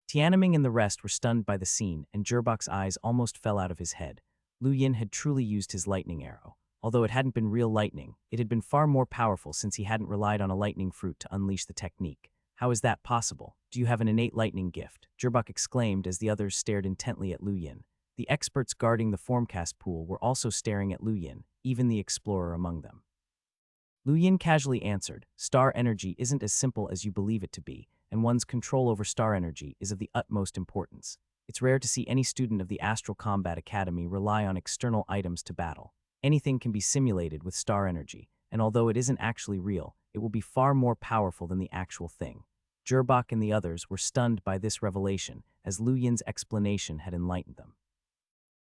Tianming and the rest were stunned by the scene, and Gerbok's eyes almost fell out of his head. Lu Yin had truly used his lightning arrow. Although it hadn't been real lightning, it had been far more powerful since he hadn't relied on a lightning fruit to unleash the technique. How is that possible? Do you have an innate lightning gift? Gerbok exclaimed as the others stared intently at Lu Yin. The experts guarding the formcast pool were also staring at Lu Yin, even the explorer among them. Lu Yin casually answered, "Star energy isn't as simple as you believe it to be, and one's control over star energy is of the utmost importance. It's rare to see any student of the Astral Combat Academy rely on external items to battle. Anything can be simulated with star energy, and although it isn't actually real, it will be far more powerful than the actual thing." Gerbok and the others were stunned by this revelation, as Lu Yin's explanation had enlightened them.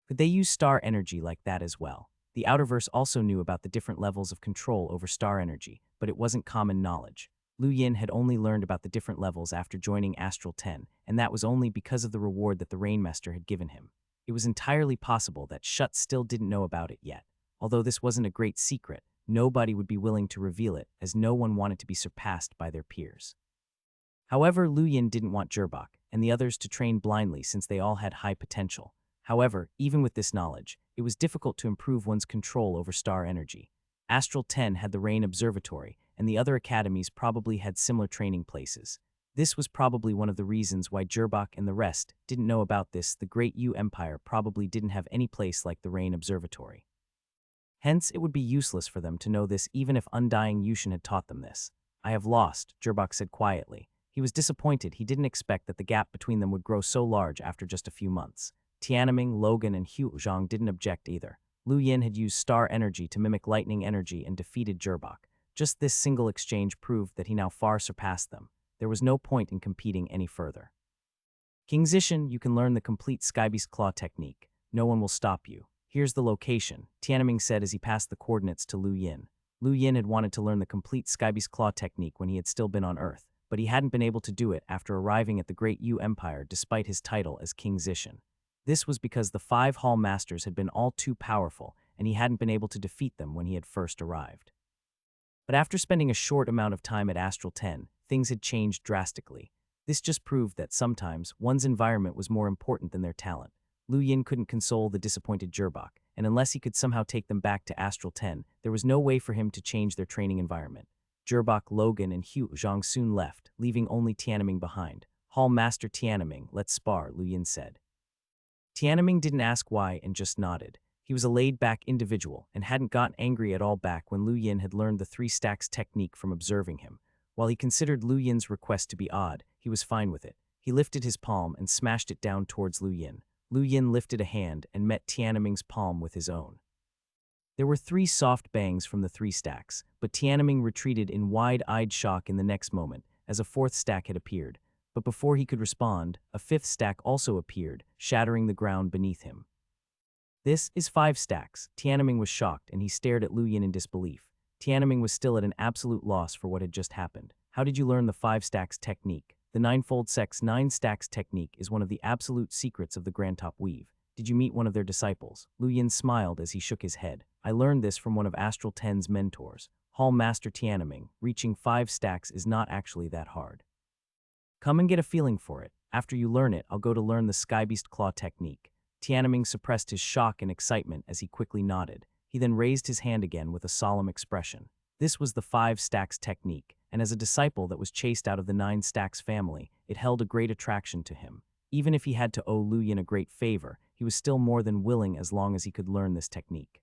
Could they use star energy like that as well? The Outerverse also knew about the different levels of control over star energy, but it wasn't common knowledge. Lu Yin had only learned about the different levels after joining Astral 10, and that was only because of the reward that the Rainmaster had given him. It was entirely possible that Shut still didn't know about it yet. Although this wasn't a great secret, nobody would be willing to reveal it, as no one wanted to be surpassed by their peers. However, Lu Yin didn't want Gerbok and the others to train blindly since they all had high potential. However, even with this knowledge, it was difficult to improve one's control over star energy. Astral 10 had the Rain Observatory, and the other academies probably had similar training places. This was probably one of the reasons why Gerbok and the rest didn't know about this. The Great Yu Empire probably didn't have any place like the Rain Observatory. Hence, it would be useless for them to know this even if Undying Yushin had taught them this. "I have lost," Gerbok said quietly. He was disappointed. He didn't expect that the gap between them would grow so large after just a few months. Tianming, Logan, and Hu Zhang didn't object either. Lu Yin had used star energy to mimic lightning energy and defeated Gerbok. Just this single exchange proved that he now far surpassed them. There was no point in competing any further. "King Zishan, you can learn the complete Skybeast Claw technique. No one will stop you. Here's the location," Tianming said as he passed the coordinates to Lu Yin. Lu Yin had wanted to learn the complete Skybeast Claw technique when he had still been on Earth, but he hadn't been able to do it after arriving at the Great Yu Empire despite his title as King Zishan. This was because the 5 Hall Masters had been all too powerful, and he hadn't been able to defeat them when he had first arrived. But after spending a short amount of time at Astral 10, things had changed drastically. This just proved that sometimes one's environment was more important than their talent. Lu Yin couldn't console the disappointed Gerbok, and unless he could somehow take them back to Astral 10, there was no way for him to change their training environment. Gerbok, Logan, and Hu Zhang soon left, leaving only Tianming behind. "Hall Master Tianming, let's spar," Lu Yin said. Tianming didn't ask why and just nodded. He was a laid-back individual and hadn't gotten angry at all back when Lu Yin had learned the 3 stacks technique from observing him. While he considered Lu Yin's request to be odd, he was fine with it. He lifted his palm and smashed it down towards Lu Yin. Lu Yin lifted a hand and met Tianming's palm with his own. There were 3 soft bangs from the 3 stacks, but Tianming retreated in wide-eyed shock in the next moment, as a 4th stack had appeared. But before he could respond, a 5th stack also appeared, shattering the ground beneath him. "This is 5 stacks." Tianming was shocked, and he stared at Lu Yin in disbelief. Tianming was still at an absolute loss for what had just happened. "How did you learn the 5 stacks technique?" The Ninefold Sect's 9 stacks technique is one of the absolute secrets of the Grand Top Weave. "Did you meet one of their disciples?" Lu Yin smiled as he shook his head. "I learned this from one of Astral 10's mentors, Hall Master Tianming. Reaching 5 stacks is not actually that hard. Come and get a feeling for it. After you learn it, I'll go to learn the Skybeast Claw technique." Tianming suppressed his shock and excitement as he quickly nodded. He then raised his hand again with a solemn expression. This was the 5 stacks technique, and as a disciple that was chased out of the 9 stacks family, it held a great attraction to him. Even if he had to owe Lu Yin a great favor, he was still more than willing as long as he could learn this technique.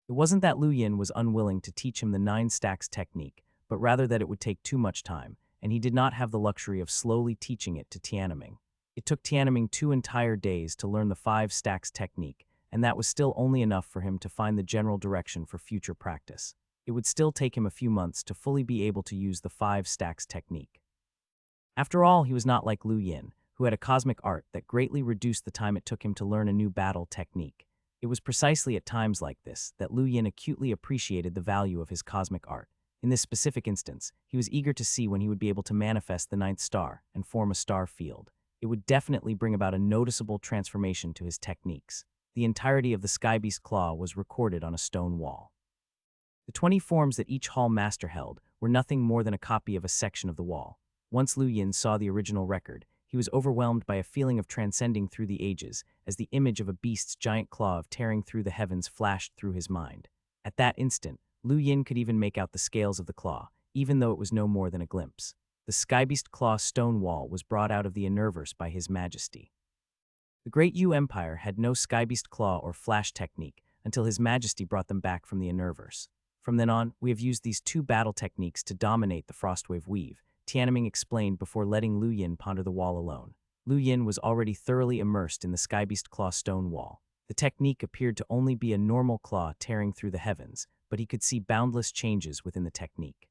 It wasn't that Lu Yin was unwilling to teach him the 9 stacks technique, but rather that it would take too much time, and he did not have the luxury of slowly teaching it to Tianming. It took Tianming 2 entire days to learn the 5 stacks technique, and that was still only enough for him to find the general direction for future practice. It would still take him a few months to fully be able to use the 5 stacks technique. After all, he was not like Lu Yin, who had a cosmic art that greatly reduced the time it took him to learn a new battle technique. It was precisely at times like this that Lu Yin acutely appreciated the value of his cosmic art. In this specific instance, he was eager to see when he would be able to manifest the 9th star and form a star field. It would definitely bring about a noticeable transformation to his techniques. The entirety of the Skybeast Claw was recorded on a stone wall. The 20 forms that each hall master held were nothing more than a copy of a section of the wall. Once Lu Yin saw the original record, he was overwhelmed by a feeling of transcending through the ages as the image of a beast's giant claw of tearing through the heavens flashed through his mind. At that instant, Lu Yin could even make out the scales of the claw, even though it was no more than a glimpse. The skybeast claw stone wall was brought out of the Universe by His Majesty. The Great Yu Empire had no skybeast claw or flash technique until His Majesty brought them back from the Universe. From then on, we have used these two battle techniques to dominate the Frostwave Weave, Tianming explained before letting Lu Yin ponder the wall alone. Lu Yin was already thoroughly immersed in the skybeast claw stone wall. The technique appeared to only be a normal claw tearing through the heavens, but he could see boundless changes within the technique.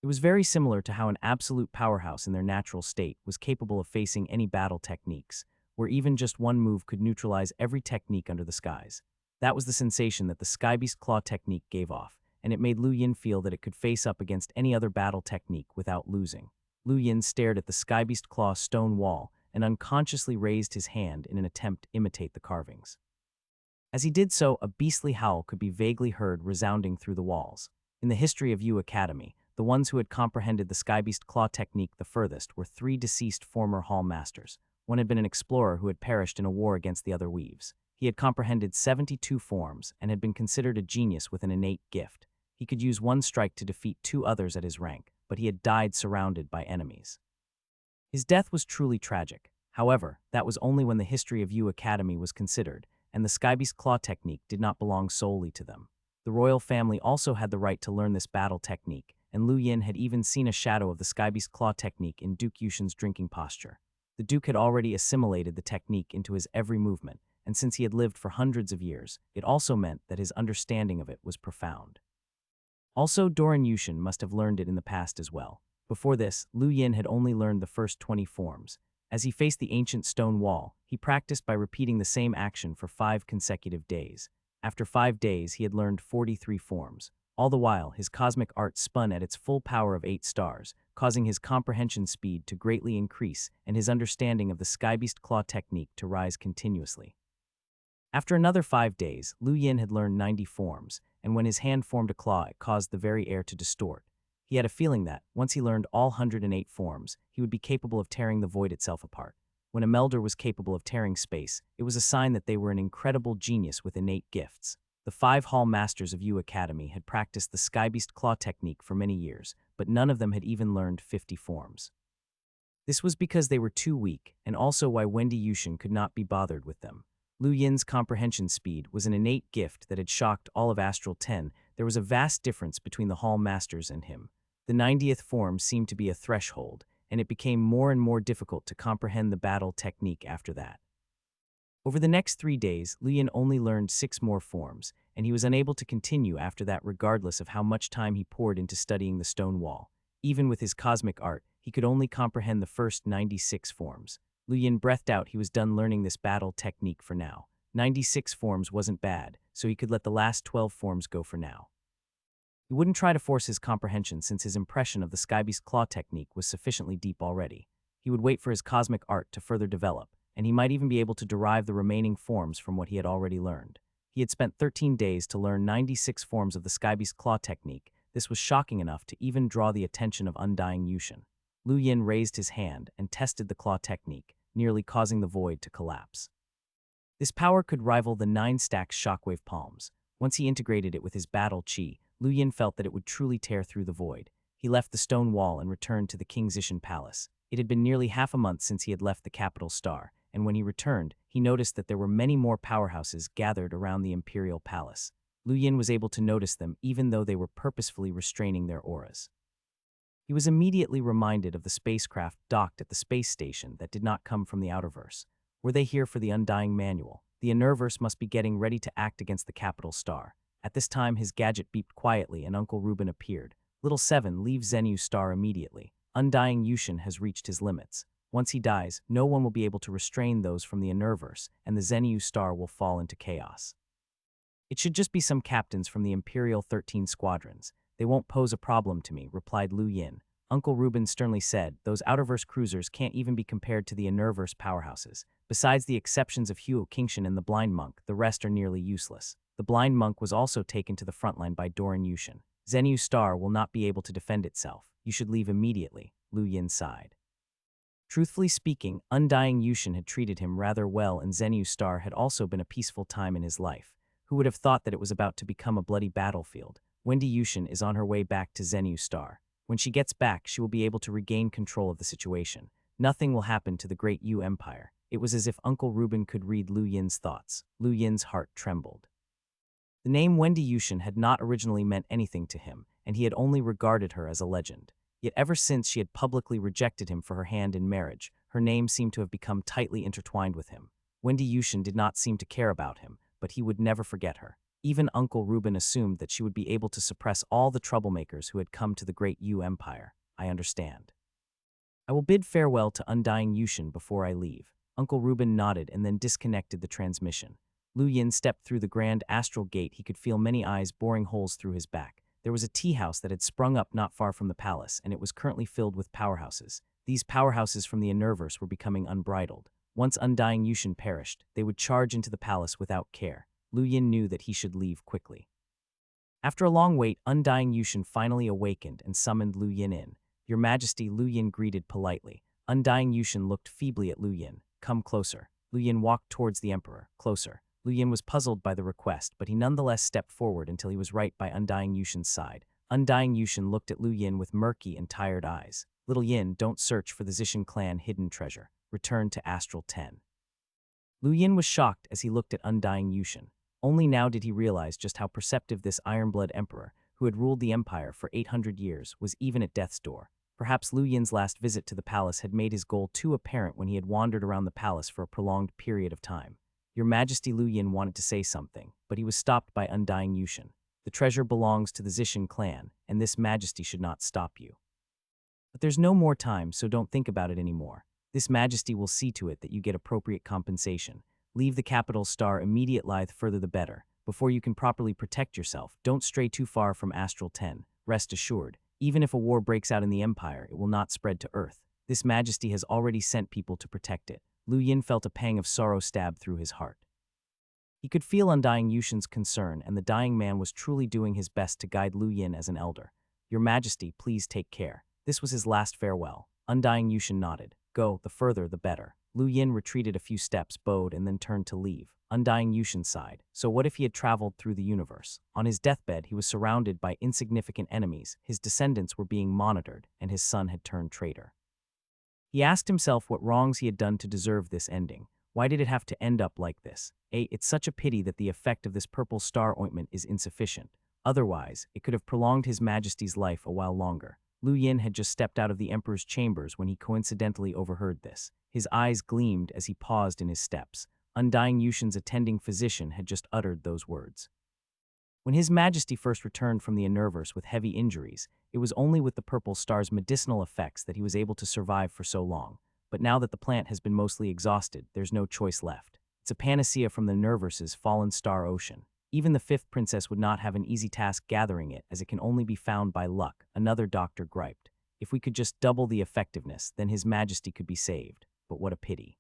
It was very similar to how an absolute powerhouse in their natural state was capable of facing any battle techniques, where even just one move could neutralize every technique under the skies. That was the sensation that the skybeast claw technique gave off, and it made Lu Yin feel that it could face up against any other battle technique without losing. Lu Yin stared at the skybeast claw stone wall and unconsciously raised his hand in an attempt to imitate the carvings. As he did so, a beastly howl could be vaguely heard resounding through the walls. In the history of Yu Academy, the ones who had comprehended the skybeast claw technique the furthest were 3 deceased former hall masters. One had been an explorer who had perished in a war against the other weaves. He had comprehended 72 forms and had been considered a genius with an innate gift. He could use one strike to defeat 2 others at his rank, but he had died surrounded by enemies. His death was truly tragic. However, that was only when the history of Yu Academy was considered, and the skybeast claw technique did not belong solely to them. The royal family also had the right to learn this battle technique, and Lu Yin had even seen a shadow of the skybeast claw technique in Duke Yushin's drinking posture. The Duke had already assimilated the technique into his every movement, and since he had lived for hundreds of years, it also meant that his understanding of it was profound. Also, Doran Yushin must have learned it in the past as well. Before this, Lu Yin had only learned the first 20 forms. As he faced the ancient stone wall, he practiced by repeating the same action for 5 consecutive days. After 5 days, he had learned 43 forms. All the while, his cosmic art spun at its full power of 8 stars, causing his comprehension speed to greatly increase and his understanding of the skybeast claw technique to rise continuously. After another 5 days, Lu Yin had learned 90 forms, and when his hand formed a claw, it caused the very air to distort. He had a feeling that, once he learned all 108 forms, he would be capable of tearing the void itself apart. When a melder was capable of tearing space, it was a sign that they were an incredible genius with innate gifts. The 5 hall masters of Yu Academy had practiced the skybeast claw technique for many years, but none of them had even learned 50 forms. This was because they were too weak, and also why Wendy Yushin could not be bothered with them. Lu Yin's comprehension speed was an innate gift that had shocked all of Astral 10. There was a vast difference between the hall masters and him. The 90th form seemed to be a threshold, and it became more and more difficult to comprehend the battle technique after that. Over the next 3 days, Lu Yin only learned 6 more forms, and he was unable to continue after that regardless of how much time he poured into studying the stone wall. Even with his cosmic art, he could only comprehend the first 96 forms. Lu Yin breathed out he was done learning this battle technique for now. 96 forms wasn't bad, so he could let the last 12 forms go for now. He wouldn't try to force his comprehension since his impression of the skybeast claw technique was sufficiently deep already. He would wait for his cosmic art to further develop, and he might even be able to derive the remaining forms from what he had already learned. He had spent 13 days to learn 96 forms of the skybeast claw technique. This was shocking enough to even draw the attention of Undying Yushin. Lu Yin raised his hand and tested the claw technique, nearly causing the void to collapse. This power could rival the 9 stacks shockwave palms. Once he integrated it with his battle chi, Lu Yin felt that it would truly tear through the void. He left the stone wall and returned to the King Zishan Palace. It had been nearly half a month since he had left the capital star, and when he returned, he noticed that there were many more powerhouses gathered around the imperial palace. Lu Yin was able to notice them even though they were purposefully restraining their auras. He was immediately reminded of the spacecraft docked at the space station that did not come from the outerverse. Were they here for the Undying Manual? The Universe must be getting ready to act against the capital star. At this time, his gadget beeped quietly and Uncle Ruben appeared. Little 7, leave Zenyu Star immediately. Undying Yushin has reached his limits. Once he dies, no one will be able to restrain those from the Universe, and the Zenyu Star will fall into chaos. It should just be some captains from the Imperial 13 squadrons. They won't pose a problem to me, replied Lu Yin. Uncle Ruben sternly said, those outerverse cruisers can't even be compared to the Innerverse powerhouses. Besides the exceptions of Huo Kingshan and the Blind Monk, the rest are nearly useless. The blind monk was also taken to the front line by Doran Yushin. Zenyu Star will not be able to defend itself. You should leave immediately, Lu Yin sighed. Truthfully speaking, Undying Yushin had treated him rather well, and Zenyu Star had also been a peaceful time in his life. Who would have thought that it was about to become a bloody battlefield? Wendy Yushin is on her way back to Zenyu Star. When she gets back, she will be able to regain control of the situation. Nothing will happen to the Great Yu Empire. It was as if Uncle Ruben could read Lu Yin's thoughts. Lu Yin's heart trembled. The name Wendy Yushin had not originally meant anything to him, and he had only regarded her as a legend. Yet ever since she had publicly rejected him for her hand in marriage, her name seemed to have become tightly intertwined with him. Wendy Yushin did not seem to care about him, but he would never forget her. Even Uncle Ruben assumed that she would be able to suppress all the troublemakers who had come to the Great Yu Empire. I understand. I will bid farewell to Undying Yushin before I leave. Uncle Ruben nodded and then disconnected the transmission. Lu Yin stepped through the grand astral gate. He could feel many eyes boring holes through his back. There was a tea house that had sprung up not far from the palace, and it was currently filled with powerhouses. These powerhouses from the Universe were becoming unbridled. Once Undying Yushin perished, they would charge into the palace without care. Lu Yin knew that he should leave quickly. After a long wait, Undying Yushin finally awakened and summoned Lu Yin in. Your Majesty, Lu Yin greeted politely. Undying Yushin looked feebly at Lu Yin. Come closer. Lu Yin walked towards the emperor. Closer. Lu Yin was puzzled by the request, but he nonetheless stepped forward until he was right by Undying Yushin's side. Undying Yushin looked at Lu Yin with murky and tired eyes. Little Yin, don't search for the Zishan clan hidden treasure. Return to Astral 10. Lu Yin was shocked as he looked at Undying Yushin. Only now did he realize just how perceptive this Ironblood emperor, who had ruled the empire for 800 years, was even at death's door. Perhaps Lu Yin's last visit to the palace had made his goal too apparent when he had wandered around the palace for a prolonged period of time. Your Majesty, Lu Yin wanted to say something, but he was stopped by Undying Yushin. The treasure belongs to the Zishan clan, and this Majesty should not stop you. But there's no more time, so don't think about it anymore. This Majesty will see to it that you get appropriate compensation. Leave the capital star immediately, further the better. Before you can properly protect yourself, don't stray too far from Astral 10. Rest assured, even if a war breaks out in the Empire, it will not spread to Earth. This Majesty has already sent people to protect it. Lu Yin felt a pang of sorrow stab through his heart. He could feel Undying Yushin's concern, and the dying man was truly doing his best to guide Lu Yin as an elder. Your Majesty, please take care. This was his last farewell. Undying Yushin nodded. Go, the further the better. Lu Yin retreated a few steps, bowed, and then turned to leave. Undying Yushin sighed. So what if he had traveled through the universe? On his deathbed, he was surrounded by insignificant enemies. His descendants were being monitored, and his son had turned traitor. He asked himself what wrongs he had done to deserve this ending. Why did it have to end up like this? It's such a pity that the effect of this purple star ointment is insufficient. Otherwise, it could have prolonged His Majesty's life a while longer. Lu Yin had just stepped out of the Emperor's chambers when he coincidentally overheard this. His eyes gleamed as he paused in his steps. Undying Yushin's attending physician had just uttered those words. When His Majesty first returned from the Universe with heavy injuries, it was only with the purple star's medicinal effects that he was able to survive for so long. But now that the plant has been mostly exhausted, there's no choice left. It's a panacea from the Universe's fallen star ocean. Even the fifth princess would not have an easy task gathering it, as it can only be found by luck, another doctor griped. If we could just double the effectiveness, then His Majesty could be saved. But what a pity.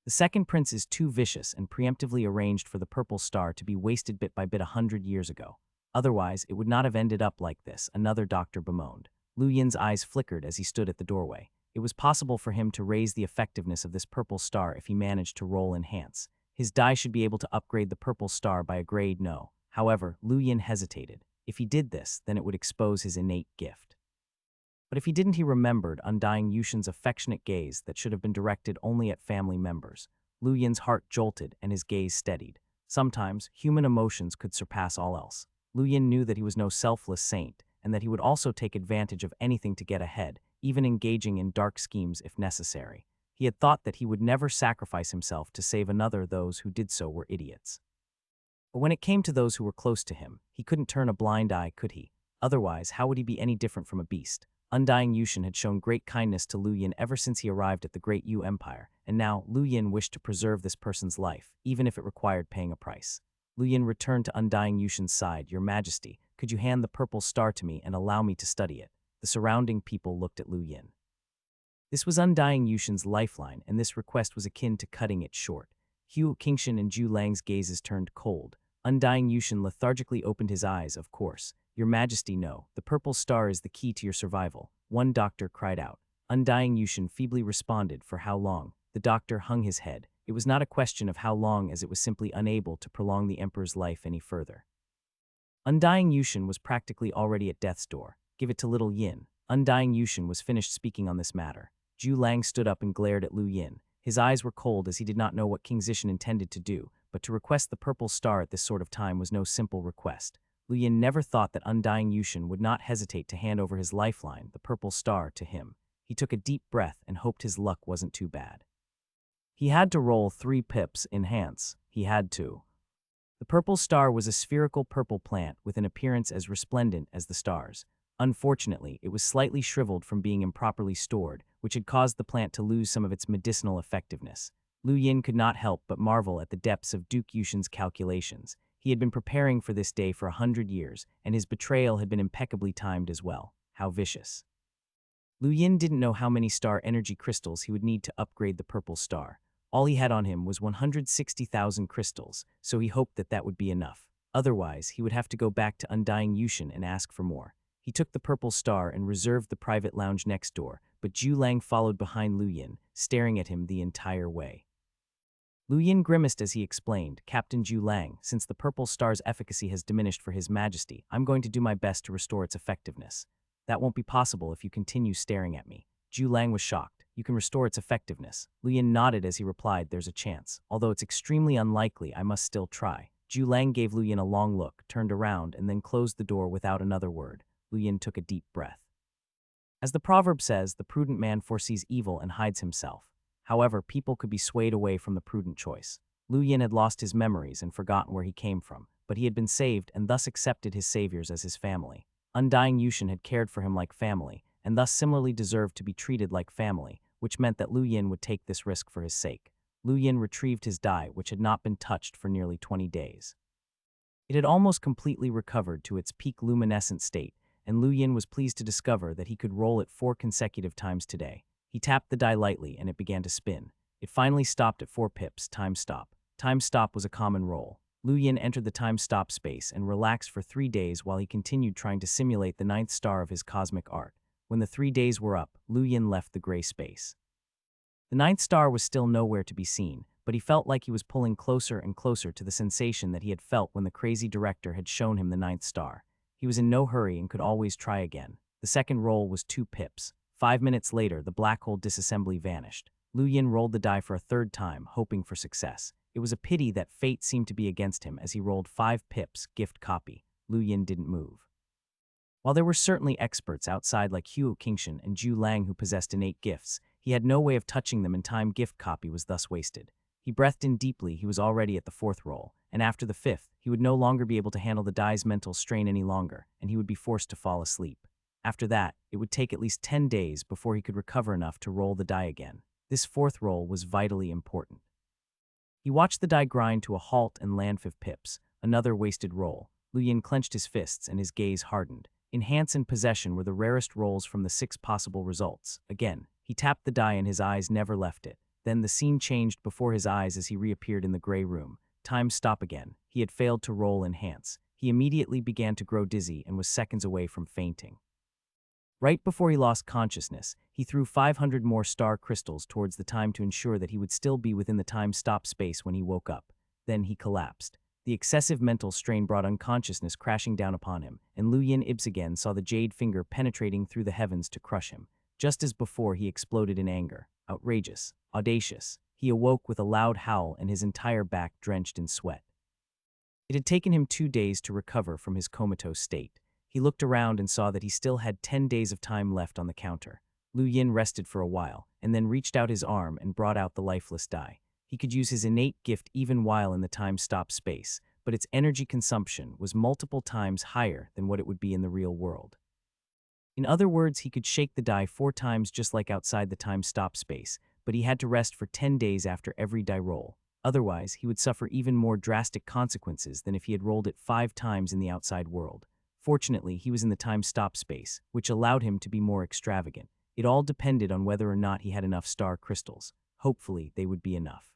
The second prince is too vicious and preemptively arranged for the purple star to be wasted bit by bit 100 years ago. Otherwise, it would not have ended up like this, another doctor bemoaned. Lu Yin's eyes flickered as he stood at the doorway. It was possible for him to raise the effectiveness of this purple star if he managed to roll enhance. His die should be able to upgrade the purple star by a grade no. However, Lu Yin hesitated. If he did this, then it would expose his innate gift. But if he didn't, he remembered Undying Yushin's affectionate gaze that should have been directed only at family members. Lu Yin's heart jolted and his gaze steadied. Sometimes, human emotions could surpass all else. Lu Yin knew that he was no selfless saint, and that he would also take advantage of anything to get ahead, even engaging in dark schemes if necessary. He had thought that he would never sacrifice himself to save another. Those who did so were idiots. But when it came to those who were close to him, he couldn't turn a blind eye, could he? Otherwise, how would he be any different from a beast? Undying Yushin had shown great kindness to Lu Yin ever since he arrived at the Great Yu Empire, and now Lu Yin wished to preserve this person's life, even if it required paying a price. Lu Yin returned to Undying Yushin's side. Your Majesty, could you hand the purple star to me and allow me to study it? The surrounding people looked at Lu Yin. This was Undying Yushin's lifeline, and this request was akin to cutting it short. Hu Qingshan and Zhu Lang's gazes turned cold. Undying Yushin lethargically opened his eyes, of course. Your Majesty, no. The purple star is the key to your survival. One doctor cried out. Undying Yushin feebly responded, for how long? The doctor hung his head. It was not a question of how long, as it was simply unable to prolong the emperor's life any further. Undying Yushin was practically already at death's door. Give it to little Yin. Undying Yushin was finished speaking on this matter. Zhu Lang stood up and glared at Lu Yin. His eyes were cold as he did not know what King Zishan intended to do, but to request the purple star at this sort of time was no simple request. Lu Yin never thought that Undying Yushin would not hesitate to hand over his lifeline, the purple star, to him. He took a deep breath and hoped his luck wasn't too bad. He had to roll 3 pips, enhance. He had to. The purple star was a spherical purple plant with an appearance as resplendent as the stars. Unfortunately, it was slightly shriveled from being improperly stored, which had caused the plant to lose some of its medicinal effectiveness. Lu Yin could not help but marvel at the depths of Duke Yushin's calculations. He had been preparing for this day for 100 years, and his betrayal had been impeccably timed as well. How vicious. Lu Yin didn't know how many star energy crystals he would need to upgrade the purple star. All he had on him was 160,000 crystals, so he hoped that that would be enough. Otherwise, he would have to go back to Undying Yushin and ask for more. He took the purple star and reserved the private lounge next door, but Zhu Lang followed behind Lu Yin, staring at him the entire way. Lu Yin grimaced as he explained, Captain Zhu Lang, since the purple star's efficacy has diminished for His Majesty, I'm going to do my best to restore its effectiveness. That won't be possible if you continue staring at me. Zhu Lang was shocked. You can restore its effectiveness. Lu Yin nodded as he replied, there's a chance. Although it's extremely unlikely, I must still try. Zhu Lang gave Lu Yin a long look, turned around, and then closed the door without another word. Lu Yin took a deep breath. As the proverb says, the prudent man foresees evil and hides himself. However, people could be swayed away from the prudent choice. Lu Yin had lost his memories and forgotten where he came from, but he had been saved and thus accepted his saviors as his family. Undying Yushin had cared for him like family, and thus similarly deserved to be treated like family, which meant that Lu Yin would take this risk for his sake. Lu Yin retrieved his die, which had not been touched for nearly 20 days. It had almost completely recovered to its peak luminescent state, and Lu Yin was pleased to discover that he could roll it 4 consecutive times today. He tapped the die lightly and it began to spin. It finally stopped at 4 pips, time stop. Time stop was a common roll. Lu Yin entered the time stop space and relaxed for 3 days while he continued trying to simulate the 9th star of his cosmic art. When the 3 days were up, Lu Yin left the gray space. The 9th star was still nowhere to be seen, but he felt like he was pulling closer and closer to the sensation that he had felt when the crazy director had shown him the 9th star. He was in no hurry and could always try again. The second roll was 2 pips. 5 minutes later, the black hole disassembly vanished. Lu Yin rolled the die for a 3rd time, hoping for success. It was a pity that fate seemed to be against him as he rolled 5 pips, gift copy. Lu Yin didn't move. While there were certainly experts outside like Huo Qingshan and Zhu Lang who possessed innate gifts, he had no way of touching them and time gift copy was thus wasted. He breathed in deeply. He was already at the 4th roll, and after the 5th, he would no longer be able to handle the die's mental strain any longer, and he would be forced to fall asleep. After that, it would take at least 10 days before he could recover enough to roll the die again. This 4th roll was vitally important. He watched the die grind to a halt and land 5 pips, another wasted roll. Lu Yin clenched his fists and his gaze hardened. Enhance and possession were the rarest rolls from the 6 possible results. Again, he tapped the die and his eyes never left it. Then the scene changed before his eyes as he reappeared in the gray room. Time stop again. He had failed to roll enhance. He immediately began to grow dizzy and was seconds away from fainting. Right before he lost consciousness, he threw 500 more star crystals towards the time to ensure that he would still be within the time stop space when he woke up. Then he collapsed. The excessive mental strain brought unconsciousness crashing down upon him, and Lu Yin again saw the jade finger penetrating through the heavens to crush him. Just as before, he exploded in anger. Outrageous. Audacious. He awoke with a loud howl and his entire back drenched in sweat. It had taken him 2 days to recover from his comatose state. He looked around and saw that he still had 10 days of time left on the counter. Lu Yin rested for a while, and then reached out his arm and brought out the lifeless die. He could use his innate gift even while in the time-stop space, but its energy consumption was multiple times higher than what it would be in the real world. In other words, he could shake the die 4 times just like outside the time-stop space, but he had to rest for 10 days after every die roll. Otherwise, he would suffer even more drastic consequences than if he had rolled it 5 times in the outside world. Fortunately, he was in the time-stop space, which allowed him to be more extravagant. It all depended on whether or not he had enough star crystals. Hopefully, they would be enough.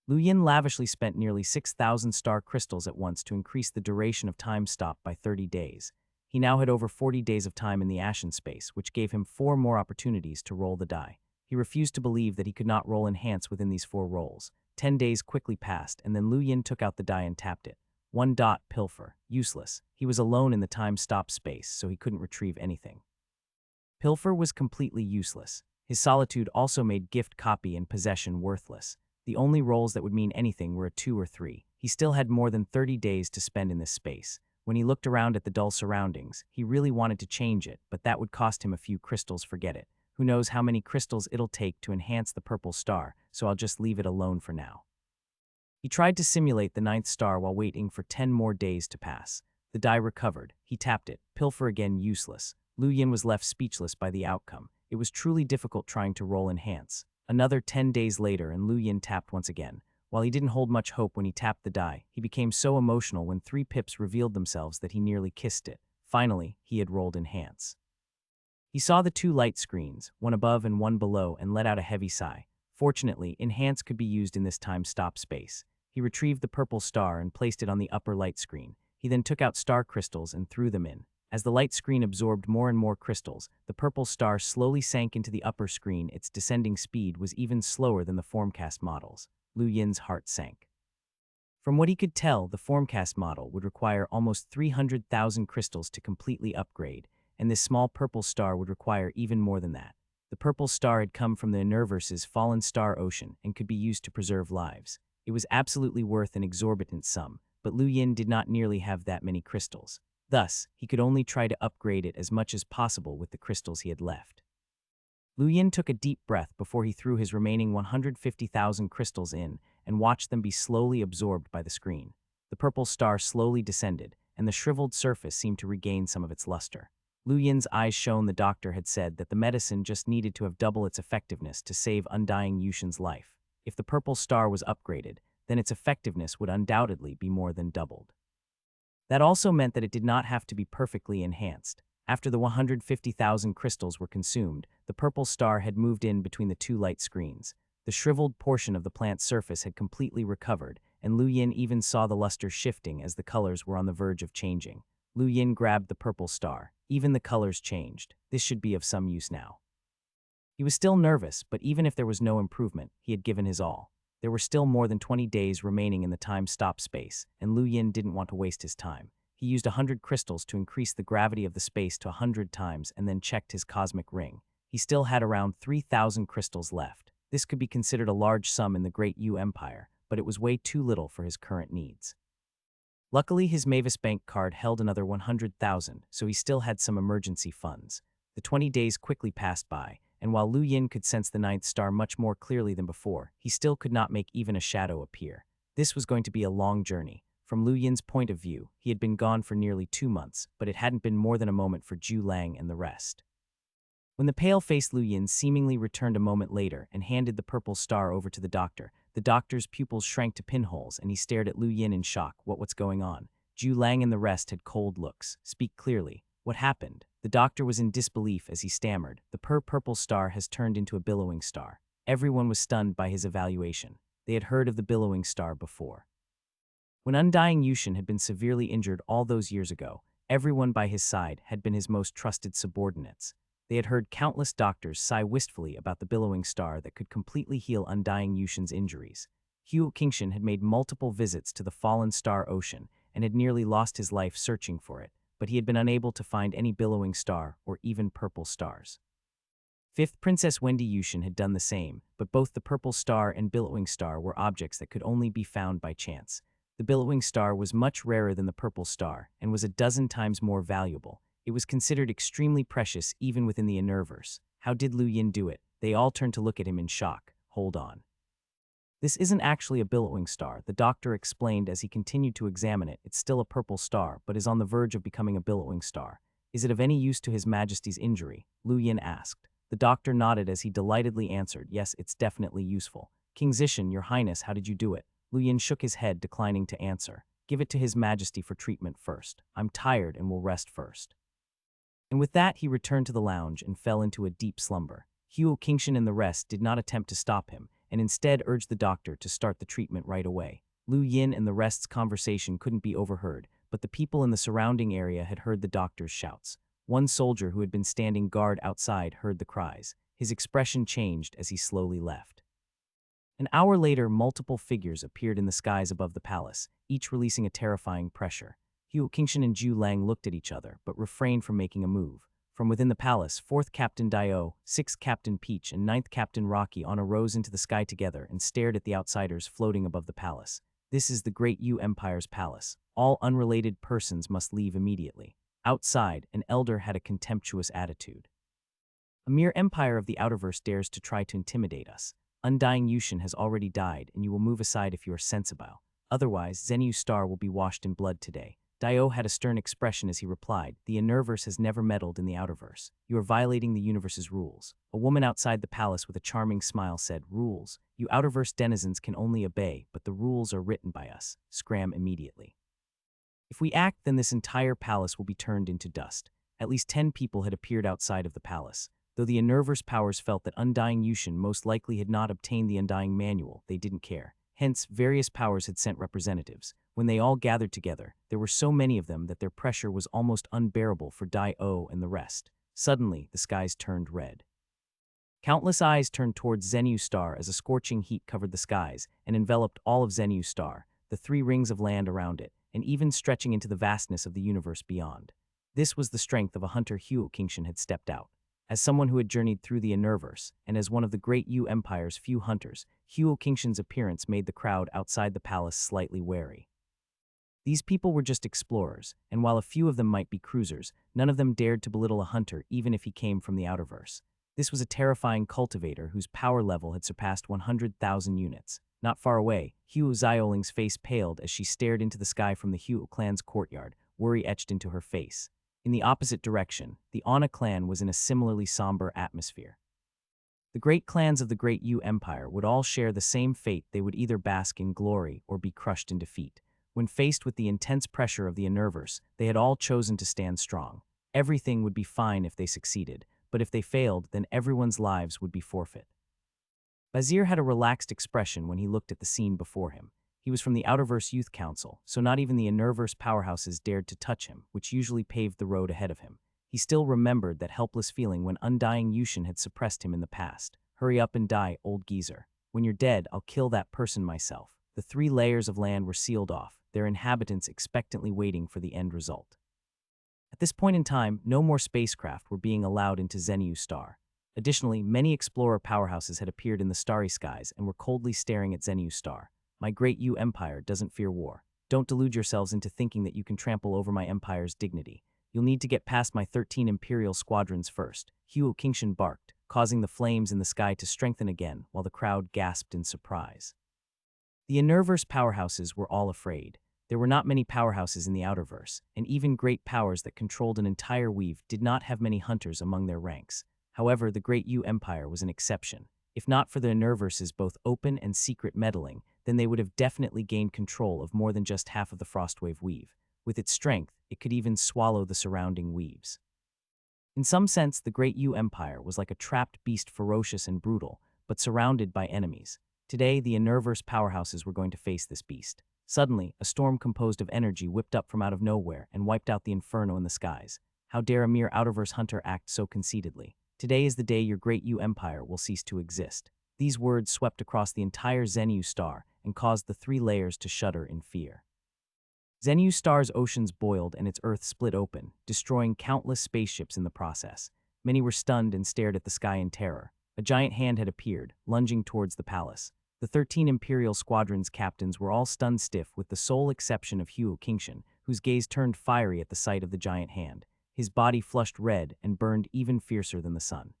Lu Yin lavishly spent nearly 6,000 star crystals at once to increase the duration of time stop by 30 days. He now had over 40 days of time in the Ashen space, which gave him 4 more opportunities to roll the die. He refused to believe that he could not roll enhance within these 4 rolls. 10 days quickly passed, and then Lu Yin took out the die and tapped it. 1 dot, pilfer. Useless. He was alone in the time stop space, so he couldn't retrieve anything. Pilfer was completely useless. His solitude also made gift copy and possession worthless. The only rolls that would mean anything were a 2 or 3. He still had more than 30 days to spend in this space. When he looked around at the dull surroundings, he really wanted to change it, but that would cost him a few crystals. Forget it. Who knows how many crystals it'll take to enhance the purple star, so I'll just leave it alone for now. He tried to simulate the 9th star while waiting for 10 more days to pass. The die recovered. He tapped it. Pilfer again useless. Lu Yin was left speechless by the outcome. It was truly difficult trying to roll enhance. Another 10 days later and Lu Yin tapped once again. While he didn't hold much hope when he tapped the die, he became so emotional when 3 pips revealed themselves that he nearly kissed it. Finally, he had rolled enhance. He saw the 2 light screens, one above and one below, and let out a heavy sigh. Fortunately, enhance could be used in this time stop space. He retrieved the purple star and placed it on the upper light screen. He then took out star crystals and threw them in. As the light screen absorbed more and more crystals, the purple star slowly sank into the upper screen. Its descending speed was even slower than the Formcast models. Lu Yin's heart sank. From what he could tell, the Formcast model would require almost 300,000 crystals to completely upgrade, and this small purple star would require even more than that. The purple star had come from the universe's fallen star ocean and could be used to preserve lives. It was absolutely worth an exorbitant sum, but Lu Yin did not nearly have that many crystals. Thus, he could only try to upgrade it as much as possible with the crystals he had left. Lu Yin took a deep breath before he threw his remaining 150,000 crystals in and watched them be slowly absorbed by the screen. The purple star slowly descended, and the shriveled surface seemed to regain some of its luster. Lu Yin's eyes shone. The doctor had said that the medicine just needed to have double its effectiveness to save undying Yushin's life. If the purple star was upgraded, then its effectiveness would undoubtedly be more than doubled. That also meant that it did not have to be perfectly enhanced. After the 150,000 crystals were consumed, the purple star had moved in between the 2 light screens. The shriveled portion of the plant's surface had completely recovered, and Lu Yin even saw the luster shifting as the colors were on the verge of changing. Lu Yin grabbed the purple star. Even the colors changed. This should be of some use now. He was still nervous, but even if there was no improvement, he had given his all. There were still more than 20 days remaining in the time stop space, and Lu Yin didn't want to waste his time. He used 100 crystals to increase the gravity of the space to 100 times and then checked his cosmic ring. He still had around 3,000 crystals left. This could be considered a large sum in the Great Yu Empire, but it was way too little for his current needs. Luckily, his Mavis Bank card held another 100,000, so he still had some emergency funds. The 20 days quickly passed by, and while Lu Yin could sense the 9th star much more clearly than before, he still could not make even a shadow appear. This was going to be a long journey. From Lu Yin's point of view, he had been gone for nearly 2 months, but it hadn't been more than a moment for Zhu Lang and the rest. When the pale-faced Lu Yin seemingly returned a moment later and handed the purple star over to the doctor's pupils shrank to pinholes and he stared at Lu Yin in shock. What's going on? Zhu Lang and the rest had cold looks. Speak clearly. What happened? The doctor was in disbelief as he stammered. The purple star has turned into a billowing star. Everyone was stunned by his evaluation. They had heard of the billowing star before. When undying Yushin had been severely injured all those years ago, everyone by his side had been his most trusted subordinates. They had heard countless doctors sigh wistfully about the billowing star that could completely heal undying Yushin's injuries. Hugh Kingshan had made multiple visits to the fallen star ocean and had nearly lost his life searching for it, but he had been unable to find any billowing star or even purple stars. 5th Princess Wendy Yushin had done the same, but both the purple star and billowing star were objects that could only be found by chance. The billowing star was much rarer than the purple star and was a dozen times more valuable. It was considered extremely precious even within the universe. How did Lu Yin do it? They all turned to look at him in shock. Hold on. This isn't actually a billowing star, the doctor explained as he continued to examine it. It's still a purple star, but is on the verge of becoming a billowing star. Is it of any use to His Majesty's injury? Lu Yin asked. The doctor nodded as he delightedly answered, yes, it's definitely useful. King Zishan, Your Highness, how did you do it? Lu Yin shook his head, declining to answer. Give it to His Majesty for treatment first. I'm tired and will rest first. And with that, he returned to the lounge and fell into a deep slumber. Hugh Kingshan and the rest did not attempt to stop him, and instead urged the doctor to start the treatment right away. Lu Yin and the rest's conversation couldn't be overheard, but the people in the surrounding area had heard the doctor's shouts. One soldier who had been standing guard outside heard the cries. His expression changed as he slowly left. An hour later, multiple figures appeared in the skies above the palace, each releasing a terrifying pressure. Hugh Kingshan and Zhu Lang looked at each other, but refrained from making a move. From within the palace, 4th Captain Dio, 6th Captain Peach, and 9th Captain Rocky rose into the sky together and stared at the outsiders floating above the palace. This is the Great Yu Empire's palace. All unrelated persons must leave immediately. Outside, an elder had a contemptuous attitude. A mere empire of the Outerverse dares to try to intimidate us. Undying Yushin has already died, and you will move aside if you are sensible. Otherwise, Zenyu Star will be washed in blood today. Dio had a stern expression as he replied, "The Innerverse has never meddled in the Outerverse. You are violating the universe's rules." A woman outside the palace with a charming smile said, "Rules? You Outerverse denizens can only obey, but the rules are written by us. Scram immediately. If we act, then this entire palace will be turned into dust." At least 10 people had appeared outside of the palace. Though the Innerverse powers felt that Undying Yushin most likely had not obtained the Undying Manual, they didn't care. Hence, various powers had sent representatives. When they all gathered together, there were so many of them that their pressure was almost unbearable for Dio and the rest. Suddenly, the skies turned red. Countless eyes turned towards Zenyu Star as a scorching heat covered the skies and enveloped all of Zenyu Star, the 3 rings of land around it, and even stretching into the vastness of the universe beyond. This was the strength of a hunter Hugh Kingshan had stepped out. As someone who had journeyed through the Innerverse, and as one of the Great Yu Empire's few hunters, Hugh Kingshan's appearance made the crowd outside the palace slightly wary. These people were just explorers, and while a few of them might be cruisers, none of them dared to belittle a hunter even if he came from the Outerverse. This was a terrifying cultivator whose power level had surpassed 100,000 units. Not far away, Hugh Xiaoling's face paled as she stared into the sky from the Hugh clan's courtyard, worry etched into her face. In the opposite direction, the Ana clan was in a similarly somber atmosphere. The great clans of the Great Yu Empire would all share the same fate. They would either bask in glory or be crushed in defeat. When faced with the intense pressure of the Innerverse, they had all chosen to stand strong. Everything would be fine if they succeeded, but if they failed, then everyone's lives would be forfeit. Bazir had a relaxed expression when he looked at the scene before him. He was from the Outerverse Youth Council, so not even the Innerverse powerhouses dared to touch him, which usually paved the road ahead of him. He still remembered that helpless feeling when Undying Yushin had suppressed him in the past. "Hurry up and die, old geezer. When you're dead, I'll kill that person myself." The 3 layers of land were sealed off, their inhabitants expectantly waiting for the end result. At this point in time, no more spacecraft were being allowed into Zenyu Star. Additionally, many explorer powerhouses had appeared in the starry skies and were coldly staring at Zenyu Star. "My Great Yu Empire doesn't fear war. Don't delude yourselves into thinking that you can trample over my empire's dignity. You'll need to get past my 13 Imperial squadrons first." Hugh Kingshan barked, causing the flames in the sky to strengthen again while the crowd gasped in surprise. The Innerverse powerhouses were all afraid. There were not many powerhouses in the Outerverse, and even great powers that controlled an entire weave did not have many hunters among their ranks. However, the Great Yu Empire was an exception. If not for the Innerverse's both open and secret meddling, then they would have definitely gained control of more than just half of the Frostwave weave. With its strength, it could even swallow the surrounding weaves. In some sense, the Great Yu Empire was like a trapped beast, ferocious and brutal, but surrounded by enemies. Today, the Innerverse powerhouses were going to face this beast. Suddenly, a storm composed of energy whipped up from out of nowhere and wiped out the inferno in the skies. How dare a mere Outerverse hunter act so conceitedly? Today is the day your Great Yu Empire will cease to exist. These words swept across the entire Zenyu Star and caused the 3 layers to shudder in fear. Zenyu Star's oceans boiled and its earth split open, destroying countless spaceships in the process. Many were stunned and stared at the sky in terror. A giant hand had appeared, lunging towards the palace. The 13 Imperial Squadron's captains were all stunned stiff with the sole exception of Hugh Kingshan, whose gaze turned fiery at the sight of the giant hand. His body flushed red and burned even fiercer than the sun.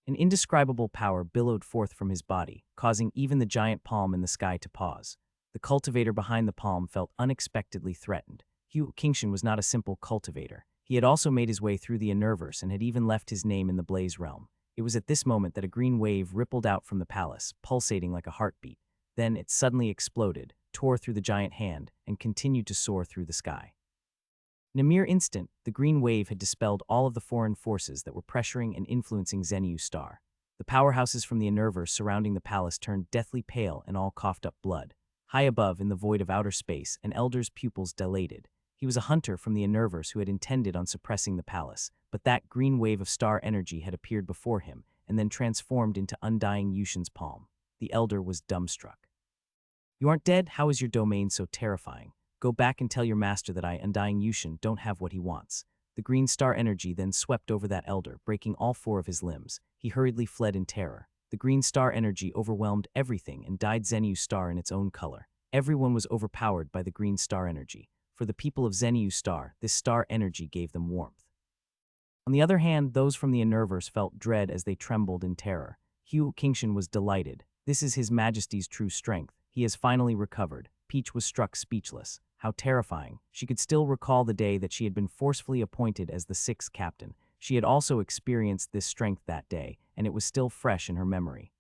An indescribable power billowed forth from his body, causing even the giant palm in the sky to pause. The cultivator behind the palm felt unexpectedly threatened. Hugh Kingshan was not a simple cultivator. He had also made his way through the Innerverse and had even left his name in the Blaze Realm. It was at this moment that a green wave rippled out from the palace, pulsating like a heartbeat. Then it suddenly exploded, tore through the giant hand, and continued to soar through the sky. In a mere instant, the green wave had dispelled all of the foreign forces that were pressuring and influencing Zenyu Star. The powerhouses from the Universe surrounding the palace turned deathly pale and all coughed up blood. High above, in the void of outer space, an elder's pupils dilated. He was a hunter from the Universe who had intended on suppressing the palace, but that green wave of star energy had appeared before him and then transformed into undying Yushin's palm. The elder was dumbstruck. "You aren't dead? How is your domain so terrifying? Go back and tell your master that I, undying Yushin, don't have what he wants." The green star energy then swept over that elder, breaking all four of his limbs. He hurriedly fled in terror. The green star energy overwhelmed everything and dyed Zenu's star in its own color. Everyone was overpowered by the green star energy. For the people of Zenu's star, this star energy gave them warmth. On the other hand, those from the Universe felt dread as they trembled in terror. Hugh Kingshan was delighted. This is His Majesty's true strength. He has finally recovered. Peach was struck speechless. How terrifying. She could still recall the day that she had been forcefully appointed as the sixth captain. She had also experienced this strength that day, and it was still fresh in her memory.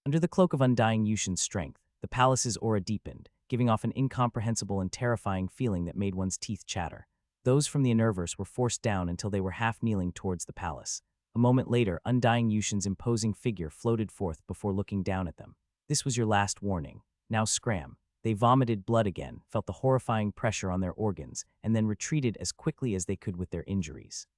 Under the cloak of undying Yushin's strength, the palace's aura deepened, giving off an incomprehensible and terrifying feeling that made one's teeth chatter. Those from the Universe were forced down until they were half kneeling towards the palace. A moment later, undying Yushin's imposing figure floated forth before looking down at them. "This was your last warning. Now scram." They vomited blood again, felt the horrifying pressure on their organs, and then retreated as quickly as they could with their injuries.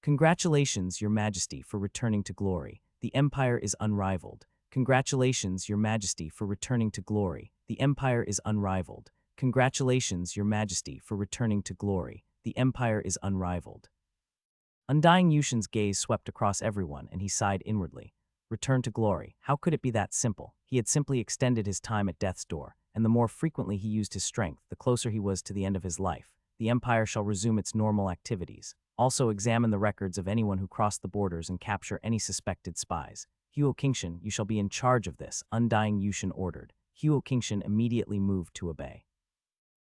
"Congratulations, Your Majesty, for returning to glory. The Empire is unrivaled. Congratulations, Your Majesty, for returning to glory. The Empire is unrivaled. Congratulations, Your Majesty, for returning to glory. The Empire is unrivaled." Undying Yushin's gaze swept across everyone, and he sighed inwardly. Return to glory. How could it be that simple? He had simply extended his time at death's door, and the more frequently he used his strength, the closer he was to the end of his life. The Empire shall resume its normal activities. Also examine the records of anyone who crossed the borders and capture any suspected spies. Hugh Kingshan, you shall be in charge of this, Undying Yushin ordered. Hugh Kingshan immediately moved to obey.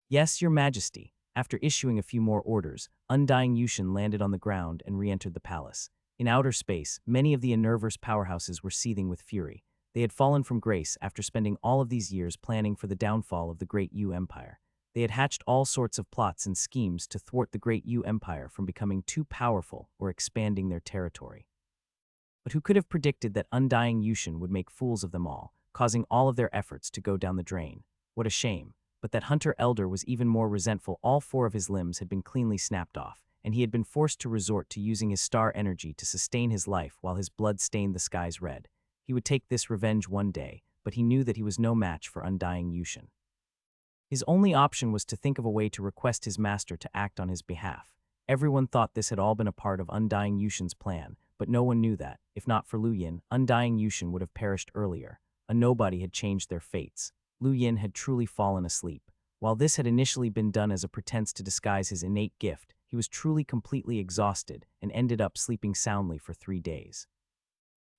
"Yes, Your Majesty." After issuing a few more orders, Undying Yushin landed on the ground and re-entered the palace. In outer space, many of the Universe powerhouses were seething with fury. They had fallen from grace after spending all of these years planning for the downfall of the Great Yu Empire. They had hatched all sorts of plots and schemes to thwart the Great Yu Empire from becoming too powerful or expanding their territory. But who could have predicted that Undying Yushin would make fools of them all, causing all of their efforts to go down the drain? What a shame. But that Hunter Elder was even more resentful. All four of his limbs had been cleanly snapped off, and he had been forced to resort to using his star energy to sustain his life while his blood stained the skies red. He would take this revenge one day, but he knew that he was no match for Undying Yushin. His only option was to think of a way to request his master to act on his behalf. Everyone thought this had all been a part of Undying Yushin's plan, but no one knew that, if not for Lu Yin, Undying Yushin would have perished earlier. A nobody had changed their fates. Lu Yin had truly fallen asleep. While this had initially been done as a pretense to disguise his innate gift, he was truly completely exhausted and ended up sleeping soundly for 3 days.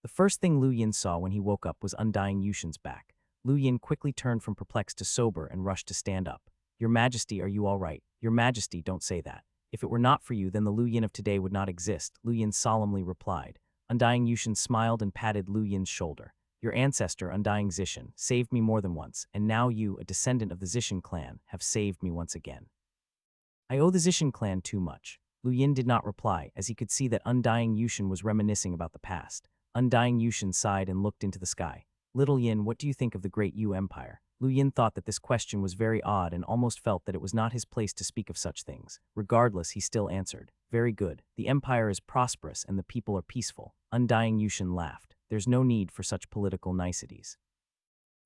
The first thing Lu Yin saw when he woke up was Undying Yushin's back. Lu Yin quickly turned from perplexed to sober and rushed to stand up. "Your Majesty, are you all right? Your Majesty, don't say that. If it were not for you, then the Lu Yin of today would not exist," Lu Yin solemnly replied. Undying Yushin smiled and patted Lu Yin's shoulder. "Your ancestor, Undying Zishin, saved me more than once, and now you, a descendant of the Zishin clan, have saved me once again." "I owe the Zishin clan too much." Lu Yin did not reply, as he could see that Undying Yushin was reminiscing about the past. Undying Yushin sighed and looked into the sky. "Little Yin, what do you think of the Great Yu Empire?" Lu Yin thought that this question was very odd and almost felt that it was not his place to speak of such things. Regardless, he still answered, "Very good. The empire is prosperous and the people are peaceful." Undying Yushin laughed. "There's no need for such political niceties."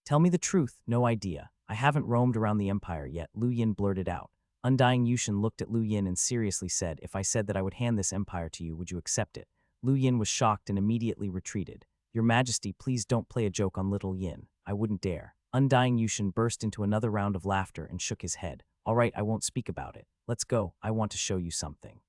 "Tell me the truth." "No idea. I haven't roamed around the empire yet," Lu Yin blurted out. Undying Yushin looked at Lu Yin and seriously said, "If I said that I would hand this empire to you, would you accept it?" Lu Yin was shocked and immediately retreated. "Your Majesty, please don't play a joke on little Yin. I wouldn't dare." Undying Yushin burst into another round of laughter and shook his head. "All right, I won't speak about it. Let's go. I want to show you something."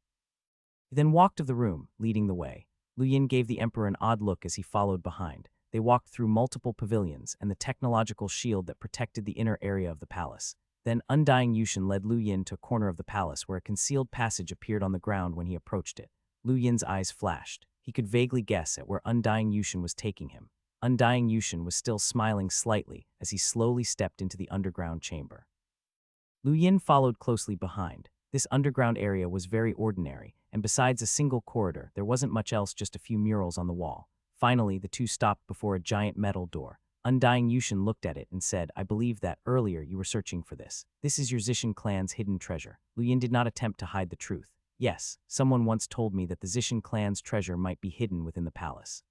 He then walked of the room, leading the way. Lu Yin gave the emperor an odd look as he followed behind. They walked through multiple pavilions and the technological shield that protected the inner area of the palace. Then Undying Yushin led Lu Yin to a corner of the palace where a concealed passage appeared on the ground when he approached it. Lu Yin's eyes flashed. He could vaguely guess at where Undying Yushin was taking him. Undying Yushin was still smiling slightly as he slowly stepped into the underground chamber. Lu Yin followed closely behind. This underground area was very ordinary, and besides a single corridor, there wasn't much else, just a few murals on the wall. Finally, the two stopped before a giant metal door. Undying Yushin looked at it and said, I believe that, earlier, you were searching for this. This is your Zishan clan's hidden treasure. Lu Yin did not attempt to hide the truth. Yes, someone once told me that the Zishan clan's treasure might be hidden within the palace.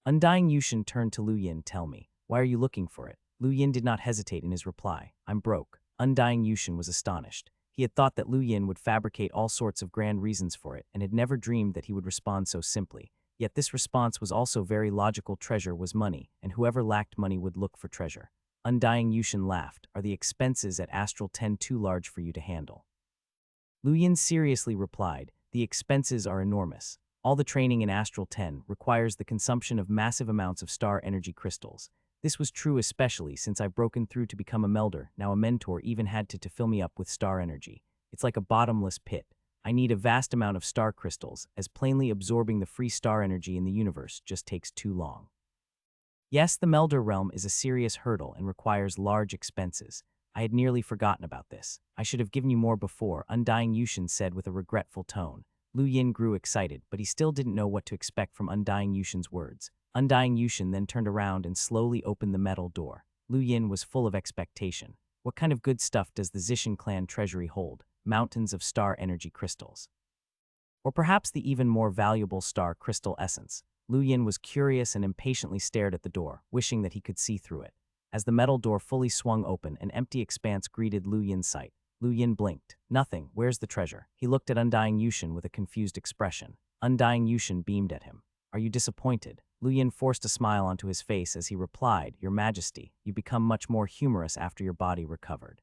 Undying Yushin turned to Lu Yin. Tell me, why are you looking for it? Lu Yin did not hesitate in his reply. I'm broke. Undying Yushin was astonished. He had thought that Lu Yin would fabricate all sorts of grand reasons for it and had never dreamed that he would respond so simply. Yet this response was also very logical. Treasure was money, and whoever lacked money would look for treasure. Undying Yushin laughed. Are the expenses at Astral 10 too large for you to handle? Lu Yin seriously replied, the expenses are enormous. All the training in Astral 10 requires the consumption of massive amounts of star energy crystals. This was true especially since I've broken through to become a melder. Now a mentor even had to fill me up with star energy. It's like a bottomless pit. I need a vast amount of star crystals, as plainly absorbing the free star energy in the universe just takes too long. Yes, the melder realm is a serious hurdle and requires large expenses. I had nearly forgotten about this. I should have given you more before, Undying Yushin said with a regretful tone. Lu Yin grew excited, but he still didn't know what to expect from Undying Yushin's words. Undying Yushin then turned around and slowly opened the metal door. Lu Yin was full of expectation. What kind of good stuff does the Zishan clan treasury hold? Mountains of star energy crystals. Or perhaps the even more valuable star crystal essence. Lu Yin was curious and impatiently stared at the door, wishing that he could see through it. As the metal door fully swung open, an empty expanse greeted Lu Yin's sight. Lu Yin blinked. Nothing. Where's the treasure? He looked at Undying Yushin with a confused expression. Undying Yushin beamed at him. Are you disappointed? Lu Yin forced a smile onto his face as he replied, Your Majesty, you become much more humorous after your body recovered.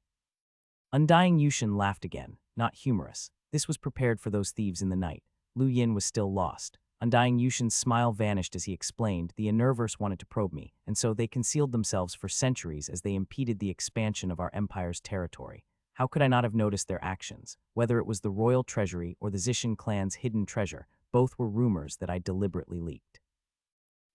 Undying Yushin laughed again. Not humorous. This was prepared for those thieves in the night. Lu Yin was still lost. Undying Yushin's smile vanished as he explained, the Universe wanted to probe me, and so they concealed themselves for centuries as they impeded the expansion of our empire's territory. How could I not have noticed their actions? Whether it was the royal treasury or the Zishan clan's hidden treasure, both were rumors that I deliberately leaked.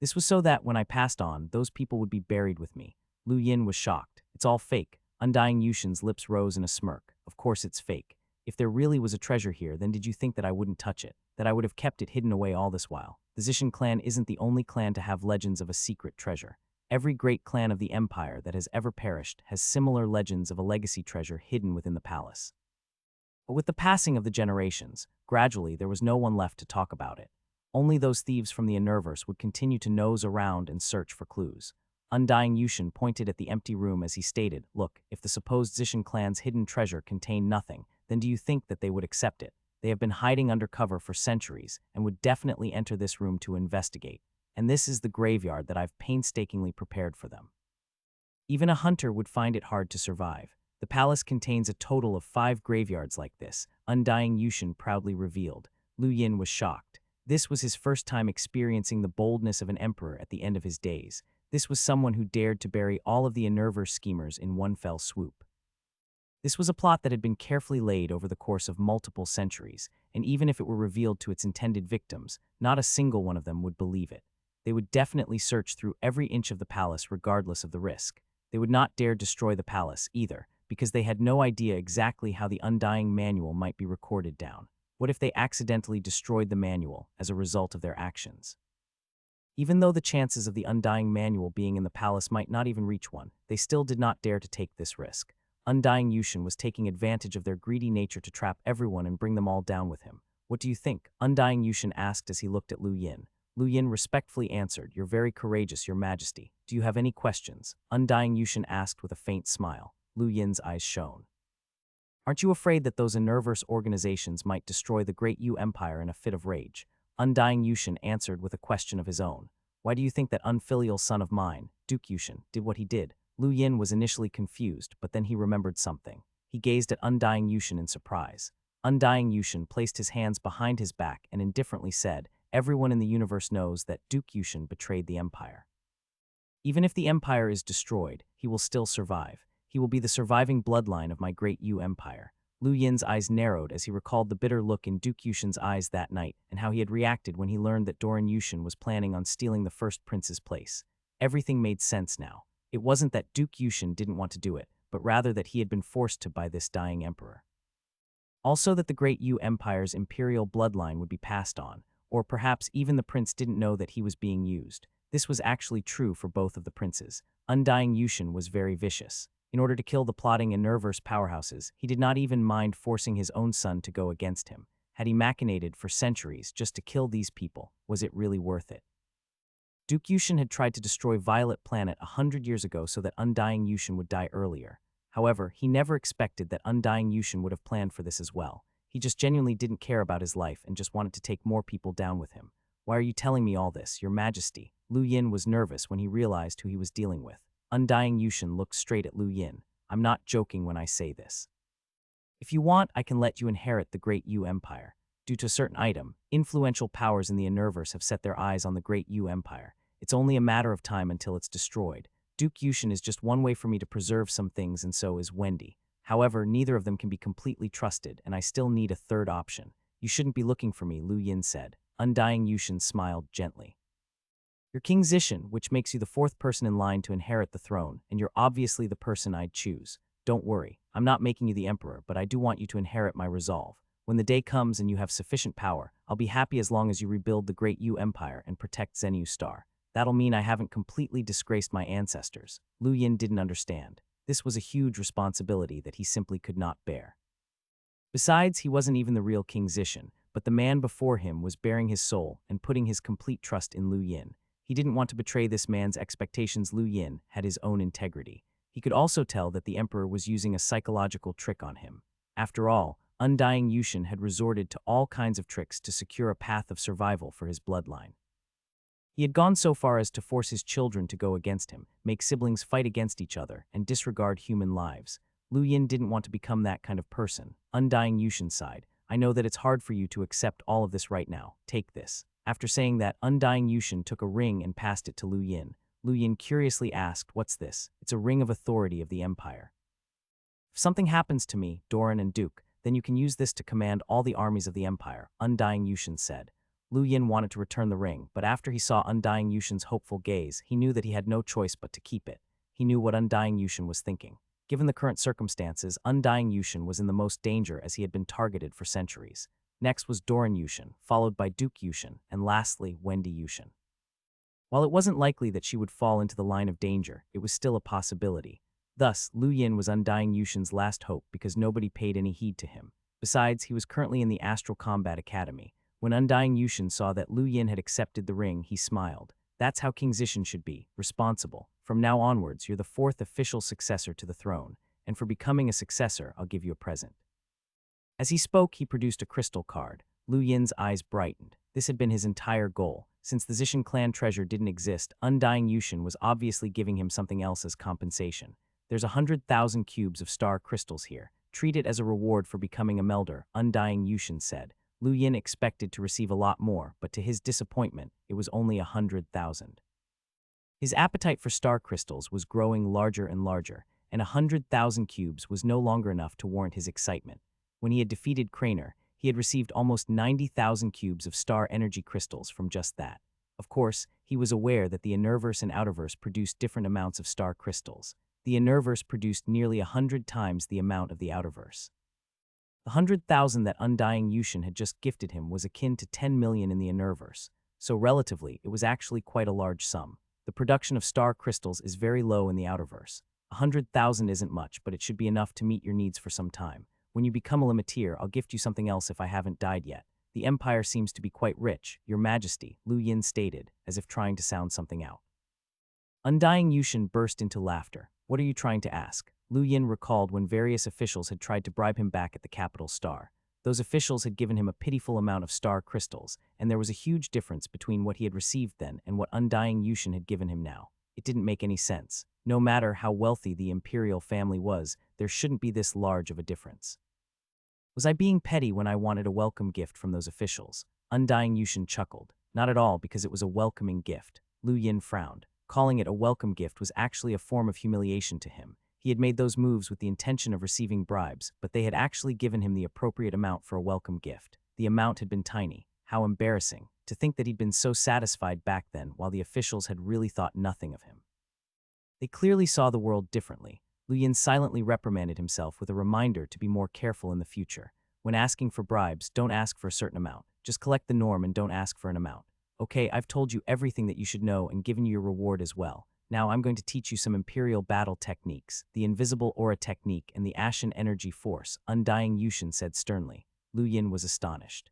This was so that, when I passed on, those people would be buried with me. Lu Yin was shocked. It's all fake. Undying Yushin's lips rose in a smirk. Of course it's fake. If there really was a treasure here, then did you think that I wouldn't touch it? That I would have kept it hidden away all this while? The Zishan clan isn't the only clan to have legends of a secret treasure. Every great clan of the empire that has ever perished has similar legends of a legacy treasure hidden within the palace. But with the passing of the generations, gradually there was no one left to talk about it. Only those thieves from the Universe would continue to nose around and search for clues. Undying Yushin pointed at the empty room as he stated, Look, if the supposed Zishan clan's hidden treasure contained nothing, then do you think that they would accept it? They have been hiding under cover for centuries and would definitely enter this room to investigate. And this is the graveyard that I've painstakingly prepared for them. Even a hunter would find it hard to survive. The palace contains a total of 5 graveyards like this, Undying Yushin proudly revealed. Lu Yin was shocked. This was his first time experiencing the boldness of an emperor at the end of his days. This was someone who dared to bury all of the Universe schemers in one fell swoop. This was a plot that had been carefully laid over the course of multiple centuries, and even if it were revealed to its intended victims, not a single one of them would believe it. They would definitely search through every inch of the palace regardless of the risk. They would not dare destroy the palace, either, because they had no idea exactly how the Undying Manual might be recorded down. What if they accidentally destroyed the manual as a result of their actions? Even though the chances of the Undying Manual being in the palace might not even reach 1, they still did not dare to take this risk. Undying Yushin was taking advantage of their greedy nature to trap everyone and bring them all down with him. What do you think? Undying Yushin asked as he looked at Lu Yin. Lu Yin respectfully answered, You're very courageous, Your Majesty. Do you have any questions? Undying Yushin asked with a faint smile. Lu Yin's eyes shone. Aren't you afraid that those Universe organizations might destroy the great Yu Empire in a fit of rage? Undying Yushin answered with a question of his own. Why do you think that unfilial son of mine, Duke Yushin, did what he did? Lu Yin was initially confused, but then he remembered something. He gazed at Undying Yushin in surprise. Undying Yushin placed his hands behind his back and indifferently said, Everyone in the universe knows that Duke Yushin betrayed the Empire. Even if the Empire is destroyed, he will still survive. He will be the surviving bloodline of my great Yu Empire. Lu Yin's eyes narrowed as he recalled the bitter look in Duke Yushin's eyes that night and how he had reacted when he learned that Doran Yushin was planning on stealing the first prince's place. Everything made sense now. It wasn't that Duke Yushin didn't want to do it, but rather that he had been forced to by this dying emperor. Also that the great Yu Empire's imperial bloodline would be passed on, or perhaps even the prince didn't know that he was being used. This was actually true for both of the princes. Undying Yushin was very vicious. In order to kill the plotting and nervous powerhouses, he did not even mind forcing his own son to go against him. Had he machinated for centuries just to kill these people, was it really worth it? Duke Yushin had tried to destroy Violet Planet 100 years ago so that Undying Yushin would die earlier. However, he never expected that Undying Yushin would have planned for this as well. He just genuinely didn't care about his life and just wanted to take more people down with him. Why are you telling me all this, Your Majesty? Lu Yin was nervous when he realized who he was dealing with. Undying Yushin looked straight at Lu Yin. I'm not joking when I say this. If you want, I can let you inherit the Great Yu Empire. Due to a certain item, influential powers in the Universe have set their eyes on the Great Yu Empire. It's only a matter of time until it's destroyed. Duke Yushin is just one way for me to preserve some things, and so is Wendy. However, neither of them can be completely trusted, and I still need a third option. You shouldn't be looking for me, Lu Yin said. Undying Yushin smiled gently. You're King Zishan, which makes you the fourth person in line to inherit the throne, and you're obviously the person I'd choose. Don't worry, I'm not making you the emperor, but I do want you to inherit my resolve. When the day comes and you have sufficient power, I'll be happy as long as you rebuild the Great Yu Empire and protect Zenyu Star. That'll mean I haven't completely disgraced my ancestors. Lu Yin didn't understand. This was a huge responsibility that he simply could not bear. Besides, he wasn't even the real King Zishan, but the man before him was bearing his soul and putting his complete trust in Lu Yin. He didn't want to betray this man's expectations. Lu Yin had his own integrity. He could also tell that the emperor was using a psychological trick on him. After all, Undying Yushin had resorted to all kinds of tricks to secure a path of survival for his bloodline. He had gone so far as to force his children to go against him, make siblings fight against each other, and disregard human lives. Lu Yin didn't want to become that kind of person. Undying Yushin sighed. I know that it's hard for you to accept all of this right now. Take this. After saying that, Undying Yushin took a ring and passed it to Lu Yin. Lu Yin curiously asked, What's this? It's a ring of authority of the Empire. If something happens to me, Doran and Duke, then you can use this to command all the armies of the Empire, Undying Yushin said. Lu Yin wanted to return the ring, but after he saw Undying Yushin's hopeful gaze, he knew that he had no choice but to keep it. He knew what Undying Yushin was thinking. Given the current circumstances, Undying Yushin was in the most danger as he had been targeted for centuries. Next was Doran Yushin, followed by Duke Yushin, and lastly, Wendy Yushin. While it wasn't likely that she would fall into the line of danger, it was still a possibility. Thus, Lu Yin was Undying Yushin's last hope because nobody paid any heed to him. Besides, he was currently in the Astral Combat Academy. When Undying Yushin saw that Lu Yin had accepted the ring, he smiled. That's how King Zishan should be, responsible. From now onwards, you're the fourth official successor to the throne, and for becoming a successor, I'll give you a present. As he spoke, he produced a crystal card. Lu Yin's eyes brightened. This had been his entire goal. Since the Zishan clan treasure didn't exist, Undying Yushin was obviously giving him something else as compensation. There's 100,000 cubes of star crystals here. Treat it as a reward for becoming a melder, Undying Yushin said. Lu Yin expected to receive a lot more, but to his disappointment, it was only 100,000. His appetite for star crystals was growing larger and larger, and 100,000 cubes was no longer enough to warrant his excitement. When he had defeated Craner, he had received almost 90,000 cubes of star energy crystals from just that. Of course, he was aware that the Innerverse and Outerverse produced different amounts of star crystals. The Innerverse produced nearly 100 times the amount of the Outerverse. The 100,000 that Undying Yushin had just gifted him was akin to 10 million in the Innerverse, so relatively, it was actually quite a large sum. The production of star crystals is very low in the Outerverse. 100,000 isn't much, but it should be enough to meet your needs for some time. When you become a limiteer, I'll gift you something else if I haven't died yet. The Empire seems to be quite rich, Your Majesty, Lu Yin stated, as if trying to sound something out. Undying Yushin burst into laughter. What are you trying to ask? Lu Yin recalled when various officials had tried to bribe him back at the capital star. Those officials had given him a pitiful amount of star crystals, and there was a huge difference between what he had received then and what Undying Yushin had given him now. It didn't make any sense. No matter how wealthy the imperial family was, there shouldn't be this large of a difference. Was I being petty when I wanted a welcome gift from those officials? Undying Yushin chuckled. Not at all, because it was a welcoming gift. Lu Yin frowned. Calling it a welcome gift was actually a form of humiliation to him. He had made those moves with the intention of receiving bribes, but they had actually given him the appropriate amount for a welcome gift. The amount had been tiny. How embarrassing. To think that he'd been so satisfied back then while the officials had really thought nothing of him. They clearly saw the world differently. Lu Yin silently reprimanded himself with a reminder to be more careful in the future. When asking for bribes, don't ask for a certain amount. Just collect the norm and don't ask for an amount. Okay, I've told you everything that you should know and given you your reward as well. Now I'm going to teach you some Imperial battle techniques, the invisible aura technique and the Ashen energy force, Undying Yushin said sternly. Lu Yin was astonished.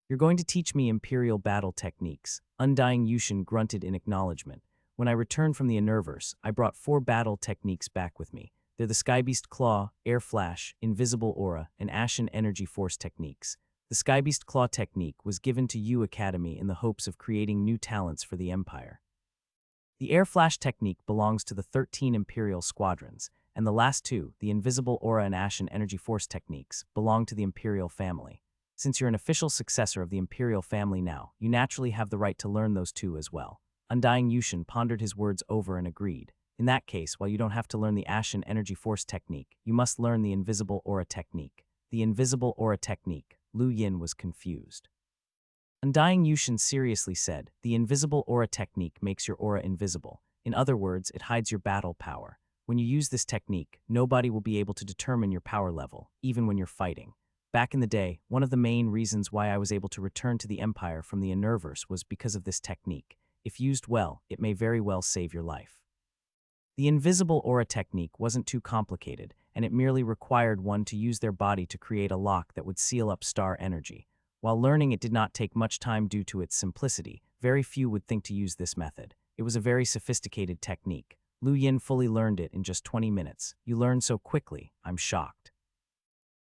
You're going to teach me Imperial battle techniques, Undying Yushin grunted in acknowledgement. When I returned from the Innerverse, I brought 4 battle techniques back with me. They're the Skybeast Claw, Air Flash, Invisible Aura, and Ashen Energy Force techniques. The Skybeast Claw technique was given to U Academy in the hopes of creating new talents for the Empire. The Air Flash technique belongs to the 13 Imperial squadrons, and the last 2, the Invisible Aura and Ashen Energy Force techniques, belong to the Imperial family. Since you're an official successor of the Imperial family now, you naturally have the right to learn those 2 as well. Undying Yushin pondered his words over and agreed. In that case, while you don't have to learn the Ashen Energy Force technique, you must learn the Invisible Aura technique. The Invisible Aura technique. Lu Yin was confused. Undying Yushin seriously said, the Invisible Aura technique makes your aura invisible. In other words, it hides your battle power. When you use this technique, nobody will be able to determine your power level, even when you're fighting. Back in the day, one of the main reasons why I was able to return to the Empire from the Innerverse was because of this technique. If used well, it may very well save your life. The Invisible Aura technique wasn't too complicated, and it merely required one to use their body to create a lock that would seal up star energy. While learning it did not take much time due to its simplicity, very few would think to use this method. It was a very sophisticated technique. Lu Yin fully learned it in just 20 minutes. You learned so quickly, I'm shocked.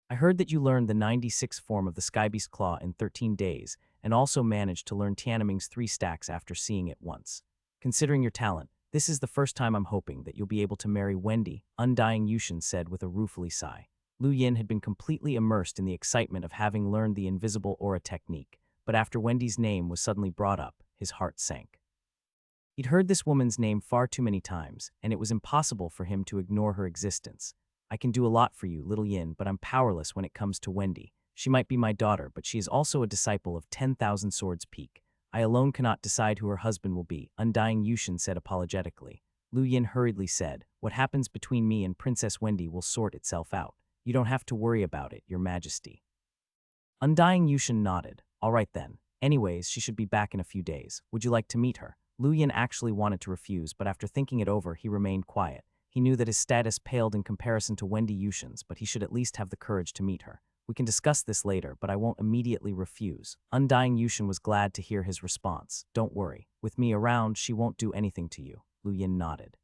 I heard that you learned the 96th form of the Skybeast Claw in 13 days, and also managed to learn Tianming's 3 stacks after seeing it once. Considering your talent, this is the first time I'm hoping that you'll be able to marry Wendy, Undying Yushin said with a ruefully sigh. Lu Yin had been completely immersed in the excitement of having learned the Invisible Aura technique, but after Wendy's name was suddenly brought up, his heart sank. He'd heard this woman's name far too many times, and it was impossible for him to ignore her existence. I can do a lot for you, little Yin, but I'm powerless when it comes to Wendy. She might be my daughter, but she is also a disciple of 10,000 Swords Peak. I alone cannot decide who her husband will be, Undying Yushin said apologetically. Lu Yin hurriedly said, what happens between me and Princess Wendy will sort itself out. You don't have to worry about it, Your Majesty. Undying Yushin nodded. All right then. Anyways, she should be back in a few days. Would you like to meet her? Lu Yin actually wanted to refuse, but after thinking it over, he remained quiet. He knew that his status paled in comparison to Wendy Yushin's, but he should at least have the courage to meet her. We can discuss this later, but I won't immediately refuse. Undying Yushin was glad to hear his response. Don't worry. With me around, she won't do anything to you. Lu Yin nodded.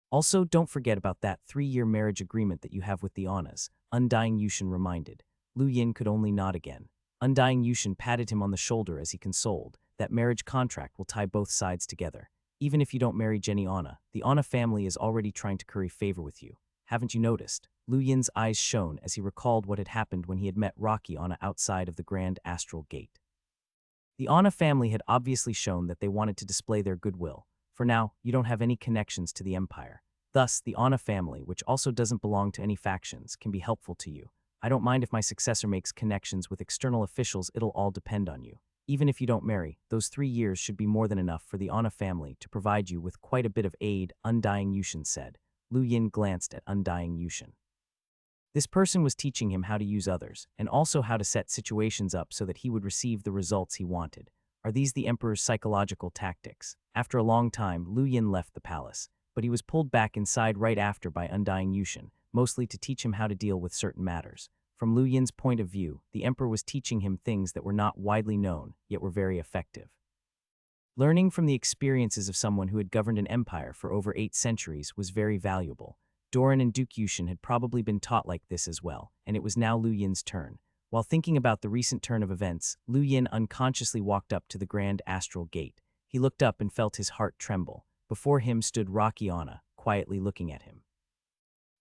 Also, don't forget about that 3-year marriage agreement that you have with the Annas, Undying Yushin reminded. Lu Yin could only nod again. Undying Yushin patted him on the shoulder as he consoled. That marriage contract will tie both sides together. Even if you don't marry Jenny Anna, the Anna family is already trying to curry favor with you. Haven't you noticed? Lu Yin's eyes shone as he recalled what had happened when he had met Rocky Anna outside of the Grand Astral Gate. The Anna family had obviously shown that they wanted to display their goodwill. For now, you don't have any connections to the Empire. Thus, the Anna family, which also doesn't belong to any factions, can be helpful to you. I don't mind if my successor makes connections with external officials, it'll all depend on you. Even if you don't marry, those 3 years should be more than enough for the Anna family to provide you with quite a bit of aid, Undying Yushin said. Lu Yin glanced at Undying Yushin. This person was teaching him how to use others, and also how to set situations up so that he would receive the results he wanted. Are these the Emperor's psychological tactics? After a long time, Lu Yin left the palace, but he was pulled back inside right after by Undying Yushin, mostly to teach him how to deal with certain matters. From Lu Yin's point of view, the Emperor was teaching him things that were not widely known, yet were very effective. Learning from the experiences of someone who had governed an empire for over 8 centuries was very valuable. Doran and Duke Yushin had probably been taught like this as well, and it was now Lu Yin's turn. While thinking about the recent turn of events, Lu Yin unconsciously walked up to the Grand Astral Gate. He looked up and felt his heart tremble. Before him stood Rocky Anna, quietly looking at him.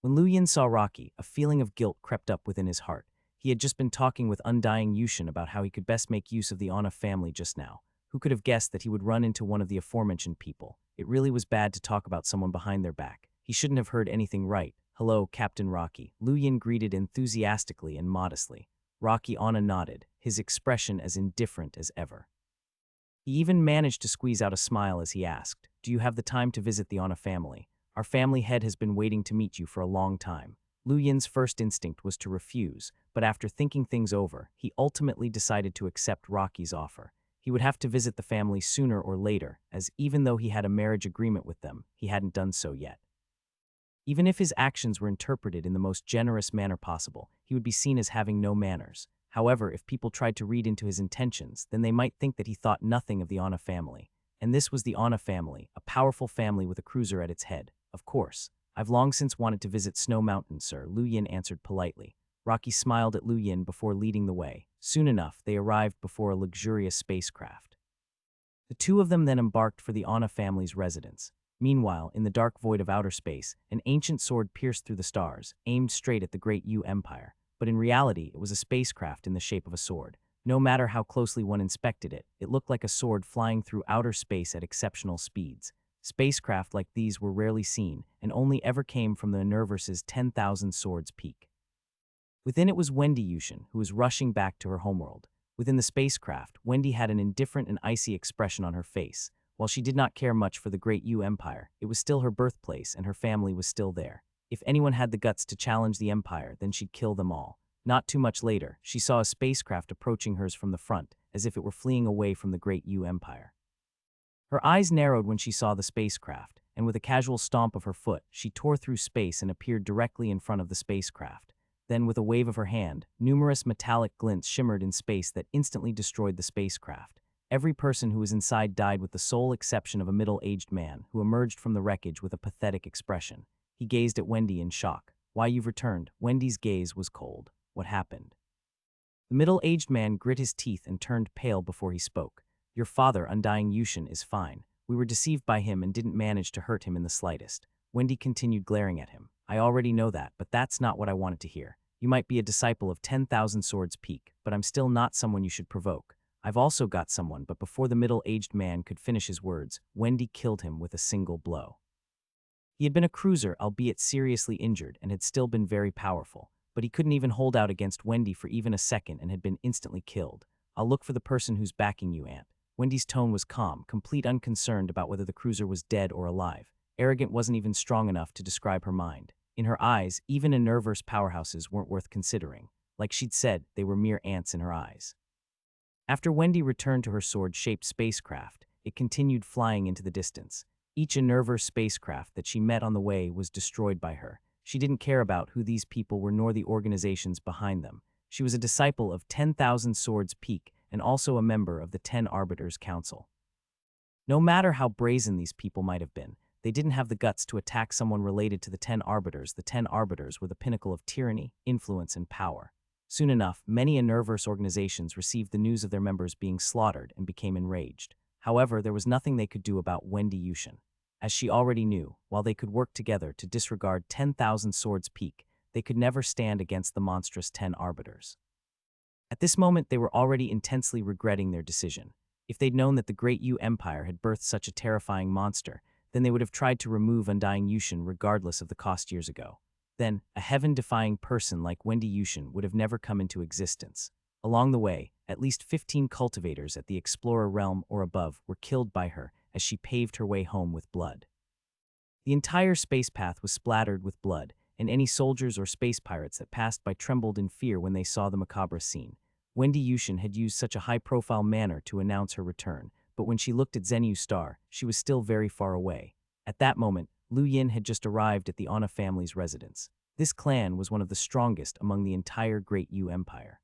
When Lu Yin saw Rocky, a feeling of guilt crept up within his heart. He had just been talking with Undying Yushin about how he could best make use of the Anna family just now. Who could have guessed that he would run into one of the aforementioned people? It really was bad to talk about someone behind their back. He shouldn't have heard anything right. Hello, Captain Rocky. Lu Yin greeted enthusiastically and modestly. Rocky Anna nodded, his expression as indifferent as ever. He even managed to squeeze out a smile as he asked, do you have the time to visit the Anna family? Our family head has been waiting to meet you for a long time. Lu Yin's first instinct was to refuse, but after thinking things over, he ultimately decided to accept Rocky's offer. He would have to visit the family sooner or later, as even though he had a marriage agreement with them, he hadn't done so yet. Even if his actions were interpreted in the most generous manner possible, he would be seen as having no manners. However, if people tried to read into his intentions, then they might think that he thought nothing of the Anna family. And this was the Anna family, a powerful family with a cruiser at its head. Of course. I've long since wanted to visit Snow Mountain, sir, Lu Yin answered politely. Rocky smiled at Lu Yin before leading the way. Soon enough, they arrived before a luxurious spacecraft. The two of them then embarked for the Anna family's residence. Meanwhile, in the dark void of outer space, an ancient sword pierced through the stars, aimed straight at the great Yu Empire. But in reality, it was a spacecraft in the shape of a sword. No matter how closely one inspected it, it looked like a sword flying through outer space at exceptional speeds. Spacecraft like these were rarely seen, and only ever came from the Universe's 10,000 Swords Peak. Within it was Wendy Yushin, who was rushing back to her homeworld. Within the spacecraft, Wendy had an indifferent and icy expression on her face. While she did not care much for the great Yu Empire, it was still her birthplace and her family was still there. If anyone had the guts to challenge the Empire, then she'd kill them all. Not too much later, she saw a spacecraft approaching hers from the front, as if it were fleeing away from the great Yu Empire. Her eyes narrowed when she saw the spacecraft, and with a casual stomp of her foot, she tore through space and appeared directly in front of the spacecraft. Then, with a wave of her hand, numerous metallic glints shimmered in space that instantly destroyed the spacecraft. Every person who was inside died with the sole exception of a middle-aged man, who emerged from the wreckage with a pathetic expression. He gazed at Wendy in shock. "Why, you've returned." Wendy's gaze was cold. "What happened?" The middle-aged man grit his teeth and turned pale before he spoke. "Your father, Undying Yushin, is fine. We were deceived by him and didn't manage to hurt him in the slightest." Wendy continued glaring at him. "I already know that, but that's not what I wanted to hear. You might be a disciple of 10,000 Swords Peak, but I'm still not someone you should provoke. I've also got someone," but before the middle-aged man could finish his words, Wendy killed him with a single blow. He had been a cruiser, albeit seriously injured, and had still been very powerful, but he couldn't even hold out against Wendy for even a second and had been instantly killed. "I'll look for the person who's backing you, Aunt." Wendy's tone was calm, complete unconcerned about whether the cruiser was dead or alive. Arrogant wasn't even strong enough to describe her mind. In her eyes, even Universe powerhouses weren't worth considering. Like she'd said, they were mere ants in her eyes. After Wendy returned to her sword-shaped spacecraft, it continued flying into the distance. Each Universe spacecraft that she met on the way was destroyed by her. She didn't care about who these people were nor the organizations behind them. She was a disciple of 10,000 Swords Peak and also a member of the 10 Arbiters Council. No matter how brazen these people might have been, they didn't have the guts to attack someone related to the 10 Arbiters. The 10 Arbiters were the pinnacle of tyranny, influence, and power. Soon enough, many Universe organizations received the news of their members being slaughtered and became enraged. However, there was nothing they could do about Wendy Yushin. As she already knew, while they could work together to disregard 10,000 Swords Peak, they could never stand against the monstrous 10 Arbiters. At this moment, they were already intensely regretting their decision. If they'd known that the great Yu Empire had birthed such a terrifying monster, then they would have tried to remove Undying Yushin regardless of the cost years ago. Then, a heaven-defying person like Wendy Yushin would have never come into existence. Along the way, at least 15 cultivators at the Explorer realm or above were killed by her as she paved her way home with blood. The entire space path was splattered with blood, and any soldiers or space pirates that passed by trembled in fear when they saw the macabre scene. Wendy Yushin had used such a high-profile manner to announce her return, but when she looked at Zenyu Star, she was still very far away. At that moment, Lu Yin had just arrived at the Anna family's residence. This clan was one of the strongest among the entire Great Yu Empire.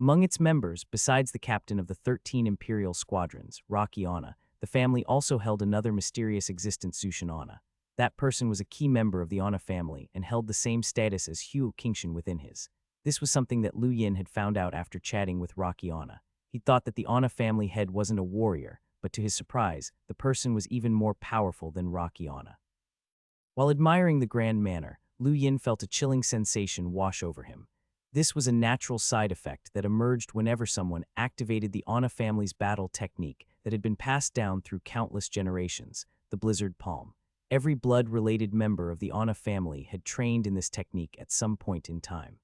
Among its members, besides the captain of the 13 Imperial Squadrons, Rocky Anna, the family also held another mysterious existent, Sushin Anna. That person was a key member of the Anna family and held the same status as Hugh Kingshin within his. This was something that Lu Yin had found out after chatting with Rocky Anna. He thought that the Anna family head wasn't a warrior, but to his surprise, the person was even more powerful than Rocky Anna. While admiring the grand manner, Lu Yin felt a chilling sensation wash over him. This was a natural side effect that emerged whenever someone activated the Anna family's battle technique that had been passed down through countless generations, the Blizzard Palm. Every blood-related member of the Anna family had trained in this technique at some point in time.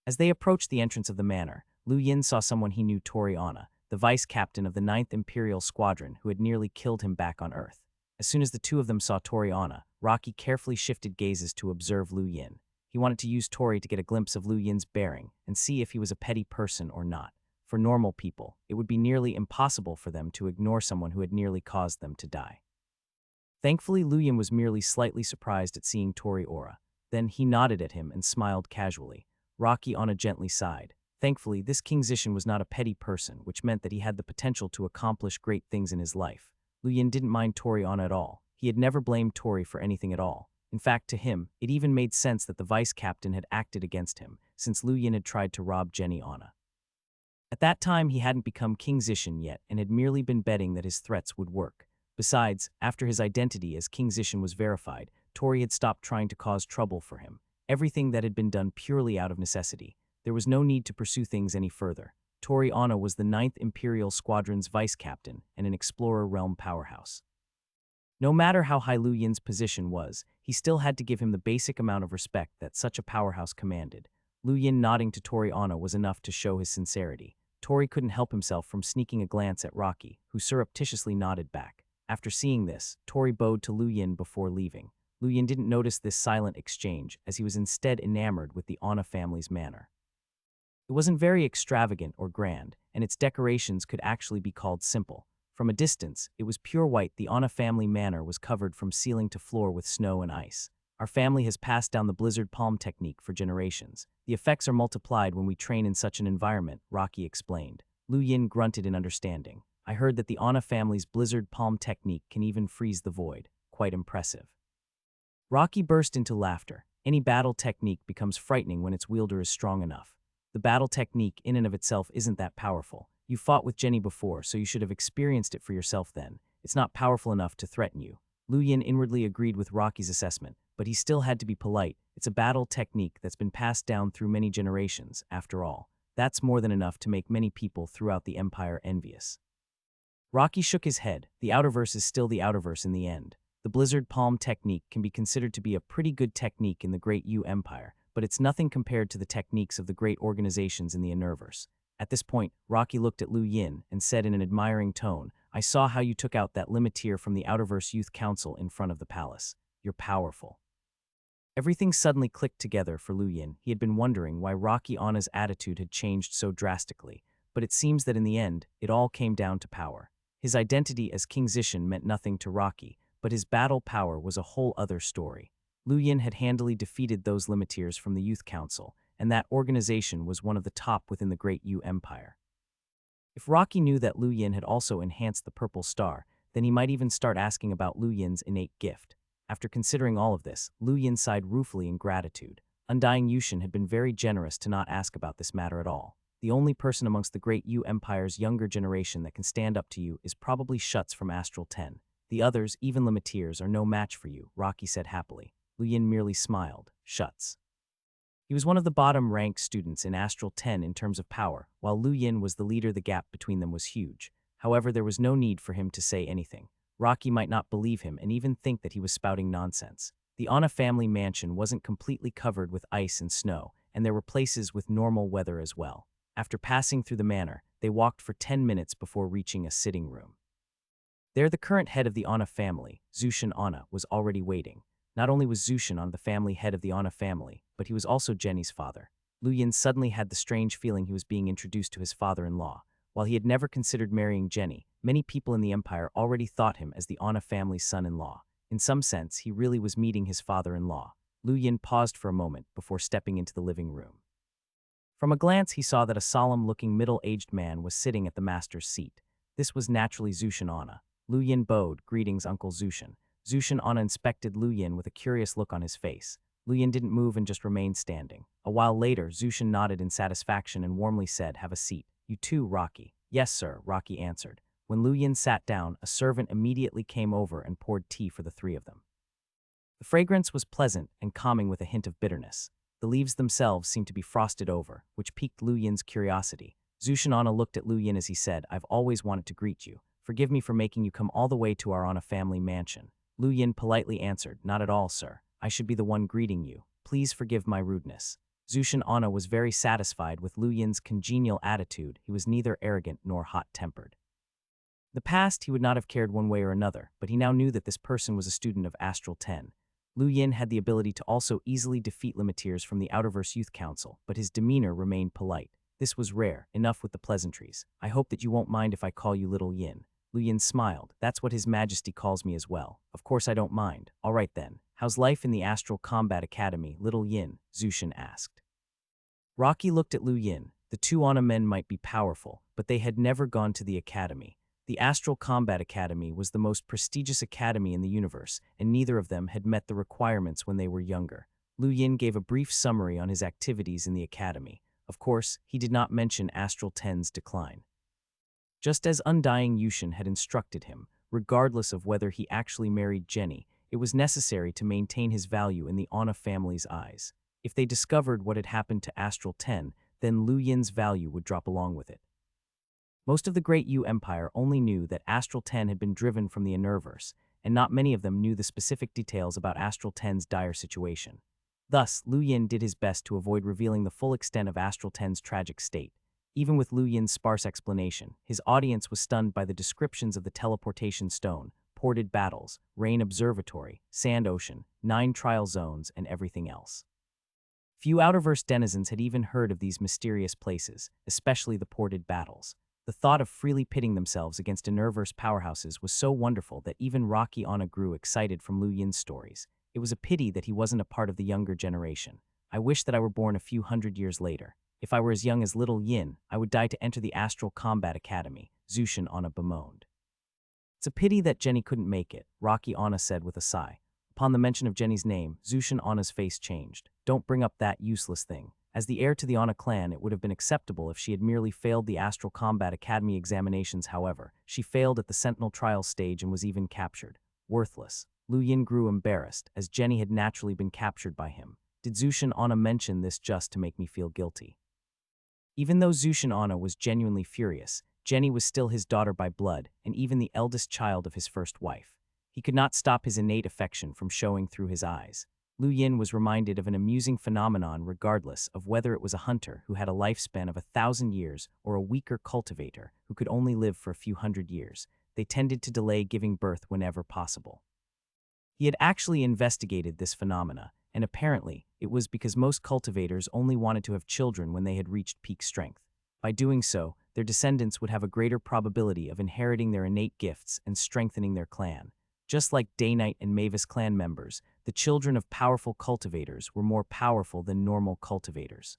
As they approached the entrance of the manor, Lu Yin saw someone he knew, Tori Anna, the vice-captain of the 9th Imperial Squadron who had nearly killed him back on Earth. As soon as the two of them saw Tori Anna, Rocky carefully shifted gazes to observe Lu Yin. He wanted to use Tori to get a glimpse of Lu Yin's bearing and see if he was a petty person or not. For normal people, it would be nearly impossible for them to ignore someone who had nearly caused them to die. Thankfully, Lu Yin was merely slightly surprised at seeing Tori Ora. Then he nodded at him and smiled casually. Rocky Anna gently sighed. Thankfully, this King Zishan was not a petty person, which meant that he had the potential to accomplish great things in his life. Lu Yin didn't mind Tori Anna at all. He had never blamed Tori for anything at all. In fact, to him, it even made sense that the vice captain had acted against him, since Lu Yin had tried to rob Jenny Anna. At that time, he hadn't become King Zishan yet and had merely been betting that his threats would work. Besides, after his identity as King Zishan was verified, Tori had stopped trying to cause trouble for him. Everything that had been done purely out of necessity. There was no need to pursue things any further. Tori Anna was the 9th Imperial Squadron's vice captain and an Explorer Realm powerhouse. No matter how high Lu Yin's position was, he still had to give him the basic amount of respect that such a powerhouse commanded. Lu Yin nodding to Tori Anna was enough to show his sincerity. Tori couldn't help himself from sneaking a glance at Rocky, who surreptitiously nodded back. After seeing this, Tori bowed to Lu Yin before leaving. Lu Yin didn't notice this silent exchange, as he was instead enamored with the Anna family's manor. It wasn't very extravagant or grand, and its decorations could actually be called simple. From a distance, it was pure white. The Anna family manor was covered from ceiling to floor with snow and ice. Our family has passed down the blizzard palm technique for generations. The effects are multiplied when we train in such an environment, Rocky explained. Lu Yin grunted in understanding. I heard that the Anna family's blizzard palm technique can even freeze the void. Quite impressive. Rocky burst into laughter. Any battle technique becomes frightening when its wielder is strong enough. The battle technique in and of itself isn't that powerful. You fought with Jenny before, so you should have experienced it for yourself then. It's not powerful enough to threaten you. Lu Yin inwardly agreed with Rocky's assessment, but he still had to be polite. It's a battle technique that's been passed down through many generations, after all. That's more than enough to make many people throughout the Empire envious. Rocky shook his head. The Outerverse is still the Outerverse in the end. The Blizzard Palm technique can be considered to be a pretty good technique in the Great U Empire, but it's nothing compared to the techniques of the great organizations in the Innerverse. At this point, Rocky looked at Lu Yin and said in an admiring tone, I saw how you took out that limiteer from the Outerverse Youth Council in front of the palace. You're powerful. Everything suddenly clicked together for Lu Yin. He had been wondering why Rocky Anna's attitude had changed so drastically, but it seems that in the end, it all came down to power. His identity as King Zishan meant nothing to Rocky, but his battle power was a whole other story. Lu Yin had handily defeated those limiteers from the Youth Council, and that organization was one of the top within the Great U Empire. If Rocky knew that Lu Yin had also enhanced the Purple Star, then he might even start asking about Lu Yin's innate gift. After considering all of this, Lu Yin sighed ruefully in gratitude. Undying Yushin had been very generous to not ask about this matter at all. The only person amongst the Great U Empire's younger generation that can stand up to you is probably Schutz from Astral 10. The others, even limiteers, are no match for you, Rocky said happily. Lu Yin merely smiled. Schutz. He was one of the bottom-ranked students in Astral 10 in terms of power. While Lu Yin was the leader, the gap between them was huge. However, there was no need for him to say anything. Rocky might not believe him and even think that he was spouting nonsense. The Anna family mansion wasn't completely covered with ice and snow, and there were places with normal weather as well. After passing through the manor, they walked for 10 minutes before reaching a sitting room. There, the current head of the Anna family, Zushin Anna, was already waiting. Not only was Zushin Anna the family head of the Anna family, but he was also Jenny's father. Lu Yin suddenly had the strange feeling he was being introduced to his father-in-law. While he had never considered marrying Jenny, many people in the Empire already thought him as the Anna family's son-in-law. In some sense, he really was meeting his father-in-law. Lu Yin paused for a moment before stepping into the living room. From a glance, he saw that a solemn-looking middle-aged man was sitting at the master's seat. This was naturally Zushin Anna. Lu Yin bowed, greetings, Uncle Zushin. Zushin Anna inspected Lu Yin with a curious look on his face. Lu Yin didn't move and just remained standing. A while later, Zushin nodded in satisfaction and warmly said, have a seat. You too, Rocky. Yes, sir, Rocky answered. When Lu Yin sat down, a servant immediately came over and poured tea for the three of them. The fragrance was pleasant and calming with a hint of bitterness. The leaves themselves seemed to be frosted over, which piqued Lu Yin's curiosity. Zushin Anna looked at Lu Yin as he said, I've always wanted to greet you. Forgive me for making you come all the way to our Anna family mansion. Lu Yin politely answered, not at all, sir. I should be the one greeting you. Please forgive my rudeness. Zushin Anna was very satisfied with Lu Yin's congenial attitude. He was neither arrogant nor hot-tempered. In the past, he would not have cared one way or another, but he now knew that this person was a student of Astral 10. Lu Yin had the ability to also easily defeat limiteers from the Outerverse Youth Council, but his demeanor remained polite. This was rare. Enough with the pleasantries. I hope that you won't mind if I call you Little Yin. Lu Yin smiled. That's what His Majesty calls me as well. Of course I don't mind. All right then. How's life in the Astral Combat Academy, Little Yin? Zushin asked. Rocky looked at Lu Yin. The two Ana men might be powerful, but they had never gone to the academy. The Astral Combat Academy was the most prestigious academy in the universe, and neither of them had met the requirements when they were younger. Lu Yin gave a brief summary on his activities in the academy. Of course, he did not mention Astral Ten's decline. Just as Undying Yushin had instructed him, regardless of whether he actually married Jenny, it was necessary to maintain his value in the Ana family's eyes. If they discovered what had happened to Astral Ten, then Lu Yin's value would drop along with it. Most of the Great Yu Empire only knew that Astral Ten had been driven from the Innerverse, and not many of them knew the specific details about Astral Ten's dire situation. Thus, Lu Yin did his best to avoid revealing the full extent of Astral Ten's tragic state. Even with Lu Yin's sparse explanation, his audience was stunned by the descriptions of the teleportation stone, ported battles, rain observatory, sand ocean, 9 trial zones, and everything else. Few Outerverse denizens had even heard of these mysterious places, especially the ported battles. The thought of freely pitting themselves against Innerverse powerhouses was so wonderful that even Rocky Ana grew excited from Lu Yin's stories. It was a pity that he wasn't a part of the younger generation. I wish that I were born a few hundred years later. If I were as young as Little Yin, I would die to enter the Astral Combat Academy, Zushin Ana bemoaned. It's a pity that Jenny couldn't make it, Rocky Ana said with a sigh. Upon the mention of Jenny's name, Zushin Ana's face changed. Don't bring up that useless thing. As the heir to the Ana clan, it would have been acceptable if she had merely failed the Astral Combat Academy examinations. However, she failed at the Sentinel trial stage and was even captured. Worthless. Lu Yin grew embarrassed, as Jenny had naturally been captured by him. Did Zushin Ana mention this just to make me feel guilty? Even though Zushin Ana was genuinely furious, Jenny was still his daughter by blood, and even the eldest child of his first wife. He could not stop his innate affection from showing through his eyes. Lu Yin was reminded of an amusing phenomenon regardless of whether it was a hunter who had a lifespan of 1,000 years or a weaker cultivator who could only live for a few hundred years. They tended to delay giving birth whenever possible. He had actually investigated this phenomena, and apparently, it was because most cultivators only wanted to have children when they had reached peak strength. By doing so, their descendants would have a greater probability of inheriting their innate gifts and strengthening their clan. Just like Day Knight and Mavis clan members, the children of powerful cultivators were more powerful than normal cultivators.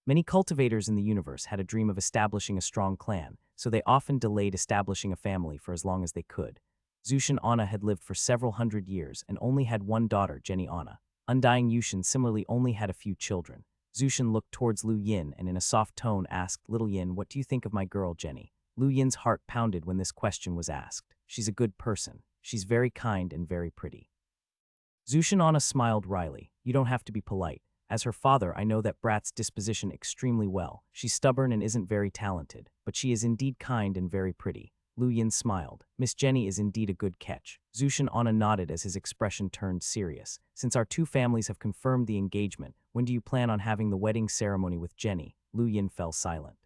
Many cultivators in the universe had a dream of establishing a strong clan, so they often delayed establishing a family for as long as they could. Zushin Ana had lived for several hundred years and only had one daughter, Jenny Ana. Undying Yushin similarly only had a few children. Zushin looked towards Lu Yin and in a soft tone asked, Little Yin, what do you think of my girl, Jenny? Lu Yin's heart pounded when this question was asked. She's a good person. She's very kind and very pretty. Zushin Ana smiled wryly. You don't have to be polite. As her father, I know that brat's disposition extremely well. She's stubborn and isn't very talented, but she is indeed kind and very pretty. Lu Yin smiled. Miss Jenny is indeed a good catch. Zushin Ana nodded as his expression turned serious. Since our two families have confirmed the engagement, when do you plan on having the wedding ceremony with Jenny? Lu Yin fell silent.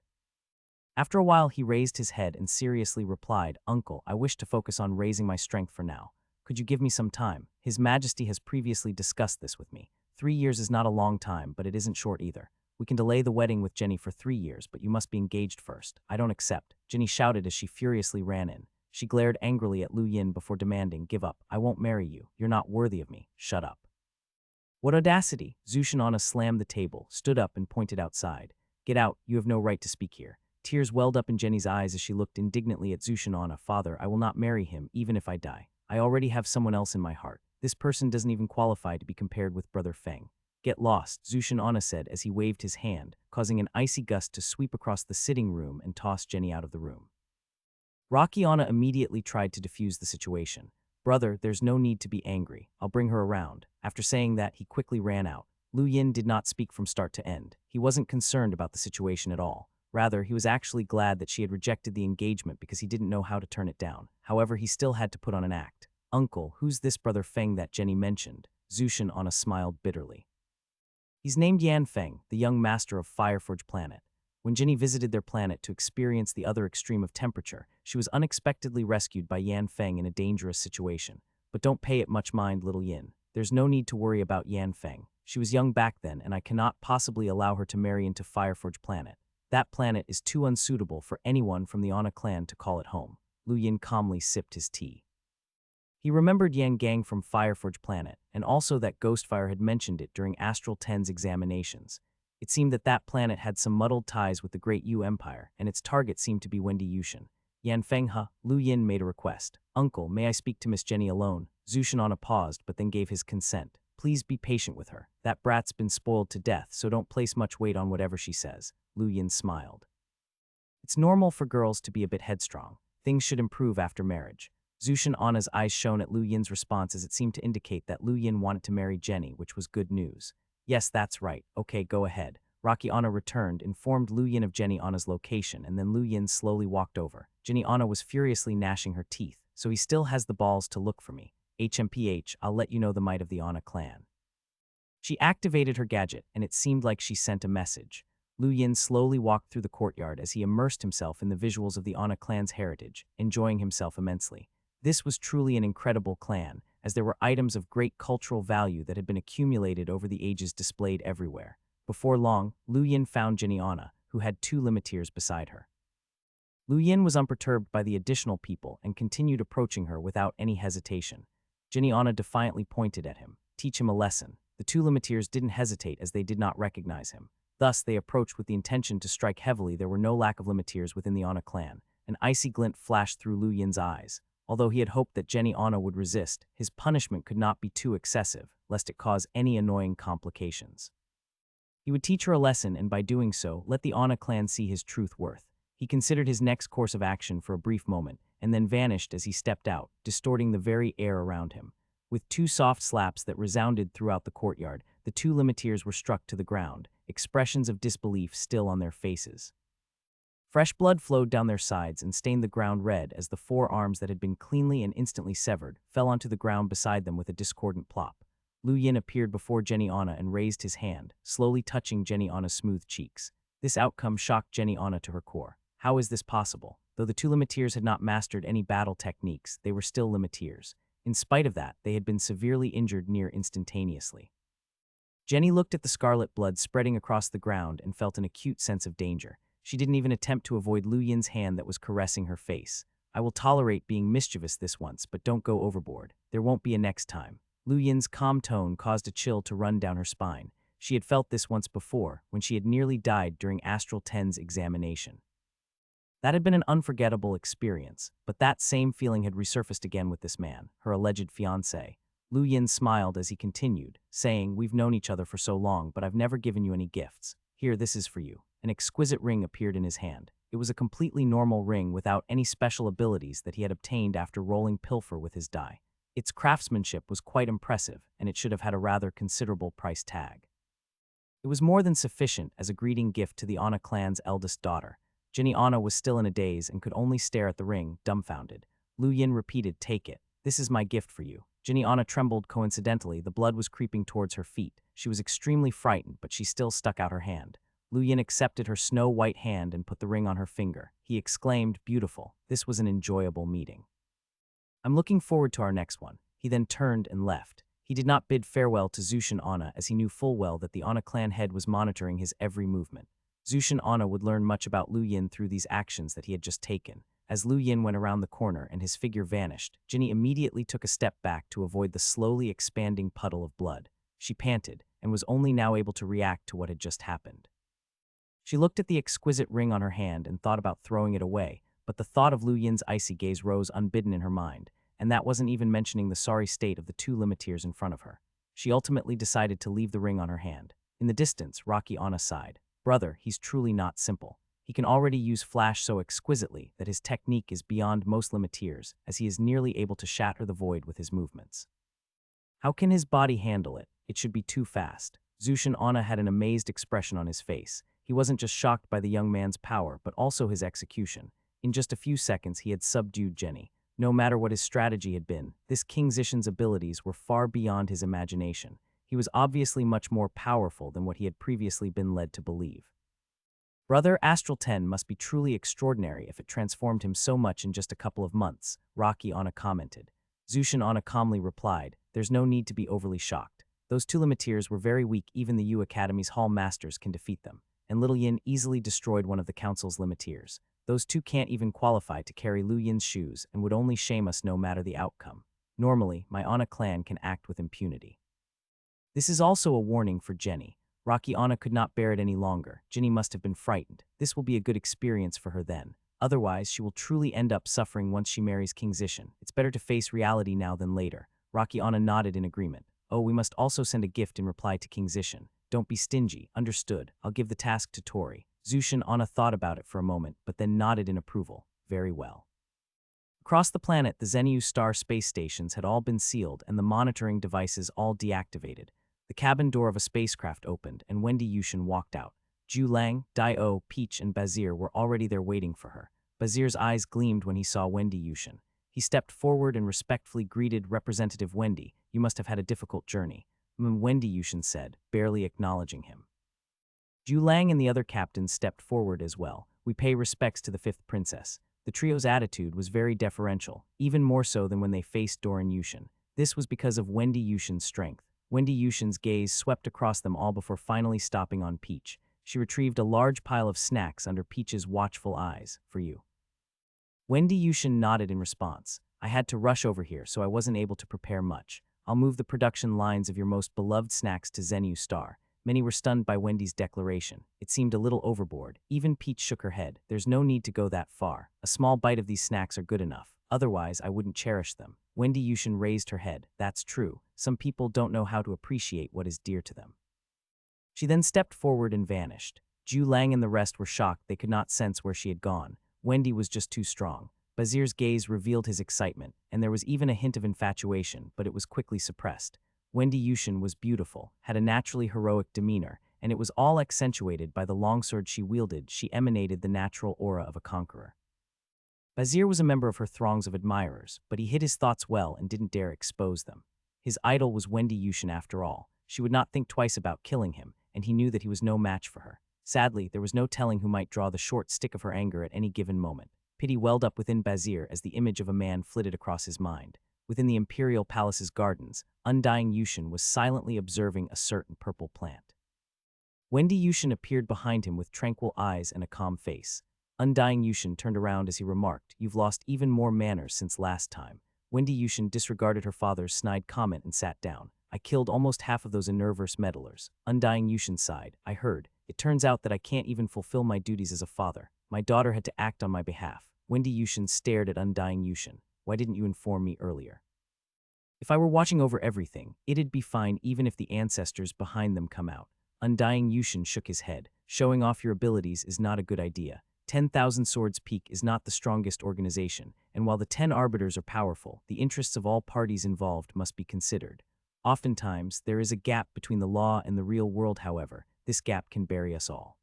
After a while, he raised his head and seriously replied, Uncle, I wish to focus on raising my strength for now. Could you give me some time? His Majesty has previously discussed this with me. 3 years is not a long time, but it isn't short either. We can delay the wedding with Jenny for 3 years, but you must be engaged first. I don't accept. Jenny shouted as she furiously ran in. She glared angrily at Lu Yin before demanding, Give up. I won't marry you. You're not worthy of me. Shut up. What audacity! Zushin Ana slammed the table, stood up and pointed outside. Get out. You have no right to speak here. Tears welled up in Jenny's eyes as she looked indignantly at Zushin Ana. Father, I will not marry him, even if I die. I already have someone else in my heart. This person doesn't even qualify to be compared with Brother Feng. Get lost, Zushin Ana said as he waved his hand, causing an icy gust to sweep across the sitting room and toss Jenny out of the room. Rocky Ana immediately tried to defuse the situation. Brother, there's no need to be angry. I'll bring her around. After saying that, he quickly ran out. Lu Yin did not speak from start to end. He wasn't concerned about the situation at all. Rather, he was actually glad that she had rejected the engagement because he didn't know how to turn it down. However, he still had to put on an act. Uncle, who's this Brother Feng that Jenny mentioned? Zushin Ana smiled bitterly. He's named Yan Feng, the young master of Fireforge planet. When Jenny visited their planet to experience the other extreme of temperature, she was unexpectedly rescued by Yan Feng in a dangerous situation. But don't pay it much mind, Little Yin. there's no need to worry about Yan Feng. She was young back then, and I cannot possibly allow her to marry into Fireforge Planet. That planet is too unsuitable for anyone from the Ana clan to call it home. Lu Yin calmly sipped his tea. He remembered Yang Gang from Fireforge Planet, and also that Ghostfire had mentioned it during Astral 10's examinations. It seemed that that planet had some muddled ties with the Great Yu Empire, and its target seemed to be Wendy Yushin. Yan Feng Lu Yin made a request. Uncle, may I speak to Miss Jenny alone? Zhu Shanana paused, but then gave his consent. Please be patient with her. That brat's been spoiled to death, so don't place much weight on whatever she says. Lu Yin smiled. It's normal for girls to be a bit headstrong. Things should improve after marriage. Zhu Shanana's eyes shone at Lu Yin's response as it seemed to indicate that Lu Yin wanted to marry Jenny, which was good news. Yes, that's right. Okay, go ahead. Rocky Anna returned, informed Lu Yin of Jenny Anna's location, and then Lu Yin slowly walked over. Jenny Anna was furiously gnashing her teeth, so he still has the balls to look for me. HMPH, I'll let you know the might of the Anna clan. She activated her gadget, and it seemed like she sent a message. Lu Yin slowly walked through the courtyard as he immersed himself in the visuals of the Anna clan's heritage, enjoying himself immensely. This was truly an incredible clan, as there were items of great cultural value that had been accumulated over the ages displayed everywhere. Before long, Lu Yin found Jenny Anna, who had 2 limiteers beside her. Lu Yin was unperturbed by the additional people and continued approaching her without any hesitation. Jenny Anna defiantly pointed at him. Teach him a lesson. The 2 limiteers didn't hesitate as they did not recognize him. Thus, they approached with the intention to strike heavily. There were no lack of limiteers within the Anna clan. An icy glint flashed through Lu Yin's eyes. Although he had hoped that Jenny Anna would resist, his punishment could not be too excessive, lest it cause any annoying complications. He would teach her a lesson, and by doing so, let the Anna clan see his truth worth. He considered his next course of action for a brief moment, and then vanished as he stepped out, distorting the very air around him. With 2 soft slaps that resounded throughout the courtyard, the 2 limiteers were struck to the ground, expressions of disbelief still on their faces. Fresh blood flowed down their sides and stained the ground red as the 4 arms that had been cleanly and instantly severed fell onto the ground beside them with a discordant plop. Lu Yin appeared before Jenny Anna and raised his hand, slowly touching Jenny Anna's smooth cheeks. This outcome shocked Jenny Anna to her core. How is this possible? Though the 2 limiteers had not mastered any battle techniques, they were still limiteers. In spite of that, they had been severely injured near instantaneously. Jenny looked at the scarlet blood spreading across the ground and felt an acute sense of danger. She didn't even attempt to avoid Lu Yin's hand that was caressing her face. I will tolerate being mischievous this once, but don't go overboard. There won't be a next time. Lu Yin's calm tone caused a chill to run down her spine. She had felt this once before, when she had nearly died during Astral 10's examination. That had been an unforgettable experience, but that same feeling had resurfaced again with this man, her alleged fiancé. Lu Yin smiled as he continued, saying, "We've known each other for so long, but I've never given you any gifts. Here, this is for you." An exquisite ring appeared in his hand. It was a completely normal ring without any special abilities that he had obtained after rolling pilfer with his die. Its craftsmanship was quite impressive, and it should have had a rather considerable price tag. It was more than sufficient as a greeting gift to the Anna clan's eldest daughter. Jenny Anna was still in a daze and could only stare at the ring, dumbfounded. Lu Yin repeated, "Take it. This is my gift for you." Jenny Anna trembled coincidentally. The blood was creeping towards her feet. She was extremely frightened, but she still stuck out her hand. Lu Yin accepted her snow-white hand and put the ring on her finger. He exclaimed, "Beautiful. This was an enjoyable meeting. I'm looking forward to our next one." He then turned and left. He did not bid farewell to Zushin Anna as he knew full well that the Anna clan head was monitoring his every movement. Zushin Anna would learn much about Lu Yin through these actions that he had just taken. As Lu Yin went around the corner and his figure vanished, Jenny immediately took a step back to avoid the slowly expanding puddle of blood. She panted and was only now able to react to what had just happened. She looked at the exquisite ring on her hand and thought about throwing it away, but the thought of Lu Yin's icy gaze rose unbidden in her mind, and that wasn't even mentioning the sorry state of the 2 limiteers in front of her. She ultimately decided to leave the ring on her hand. In the distance, Rocky Anna sighed. Brother, he's truly not simple. He can already use flash so exquisitely that his technique is beyond most limiteers, as he is nearly able to shatter the void with his movements. How can his body handle it? It should be too fast. Zushin Anna had an amazed expression on his face. He wasn't just shocked by the young man's power, but also his execution. In just a few seconds, he had subdued Jenny. No matter what his strategy had been, this King Zishan's abilities were far beyond his imagination. He was obviously much more powerful than what he had previously been led to believe. Brother, Astral 10 must be truly extraordinary if it transformed him so much in just a couple of months, Rocky Anna commented. Zushin Anna calmly replied, there's no need to be overly shocked. Those two limiteers were very weak, even the U Academy's Hall Masters can defeat them, and Little Yin easily destroyed one of the Council's limiteers. Those two can't even qualify to carry Lu Yin's shoes and would only shame us no matter the outcome. Normally, my Anna clan can act with impunity. This is also a warning for Jenny. Rocky Anna could not bear it any longer. Jenny must have been frightened. This will be a good experience for her then. Otherwise, she will truly end up suffering once she marries King Zishan. It's better to face reality now than later. Rocky Anna nodded in agreement. Oh, we must also send a gift in reply to King Zishan. Don't be stingy. Understood. I'll give the task to Tori. Zushin Anna thought about it for a moment, but then nodded in approval. Very well. Across the planet, the Zenyu star space stations had all been sealed and the monitoring devices all deactivated. The cabin door of a spacecraft opened, and Wendy Yushin walked out. Ju Lang, Dai-O, Peach, and Bazir were already there waiting for her. Bazir's eyes gleamed when he saw Wendy Yushin. He stepped forward and respectfully greeted Representative Wendy. You must have had a difficult journey, Wendy Yushin said, barely acknowledging him. Ju Lang and the other captains stepped forward as well. We pay respects to the fifth princess. The trio's attitude was very deferential, even more so than when they faced Doran Yushin. This was because of Wendy Yushin's strength. Wendy Yushin's gaze swept across them all before finally stopping on Peach. She retrieved a large pile of snacks under Peach's watchful eyes. For you. Wendy Yushin nodded in response. I had to rush over here, so I wasn't able to prepare much. I'll move the production lines of your most beloved snacks to Zenyu Star. Many were stunned by Wendy's declaration. It seemed a little overboard. Even Peach shook her head. There's no need to go that far. A small bite of these snacks are good enough. Otherwise, I wouldn't cherish them. Wendy Yushin raised her head. That's true. Some people don't know how to appreciate what is dear to them. She then stepped forward and vanished. Ju Lang and the rest were shocked. They could not sense where she had gone. Wendy was just too strong. Bazir's gaze revealed his excitement, and there was even a hint of infatuation, but it was quickly suppressed. Wendy Yushin was beautiful, had a naturally heroic demeanor, and it was all accentuated by the longsword she wielded. She emanated the natural aura of a conqueror. Bazir was a member of her throngs of admirers, but he hid his thoughts well and didn't dare expose them. His idol was Wendy Yushin after all. She would not think twice about killing him, and he knew that he was no match for her. Sadly, there was no telling who might draw the short stick of her anger at any given moment. Pity welled up within Bazir as the image of a man flitted across his mind. Within the Imperial Palace's gardens, Undying Yushin was silently observing a certain purple plant. Wendy Yushin appeared behind him with tranquil eyes and a calm face. Undying Yushin turned around as he remarked, "You've lost even more manners since last time." Wendy Yushin disregarded her father's snide comment and sat down. I killed almost half of those Enerverse meddlers. Undying Yushin sighed. I heard. It turns out that I can't even fulfill my duties as a father. My daughter had to act on my behalf. Wendy Yushin stared at Undying Yushin. Why didn't you inform me earlier? If I were watching over everything, it'd be fine even if the ancestors behind them come out. Undying Yushin shook his head. Showing off your abilities is not a good idea. 10,000 Swords Peak is not the strongest organization, and while the 10 arbiters are powerful, the interests of all parties involved must be considered. Oftentimes, there is a gap between the law and the real world, however. This gap can bury us all.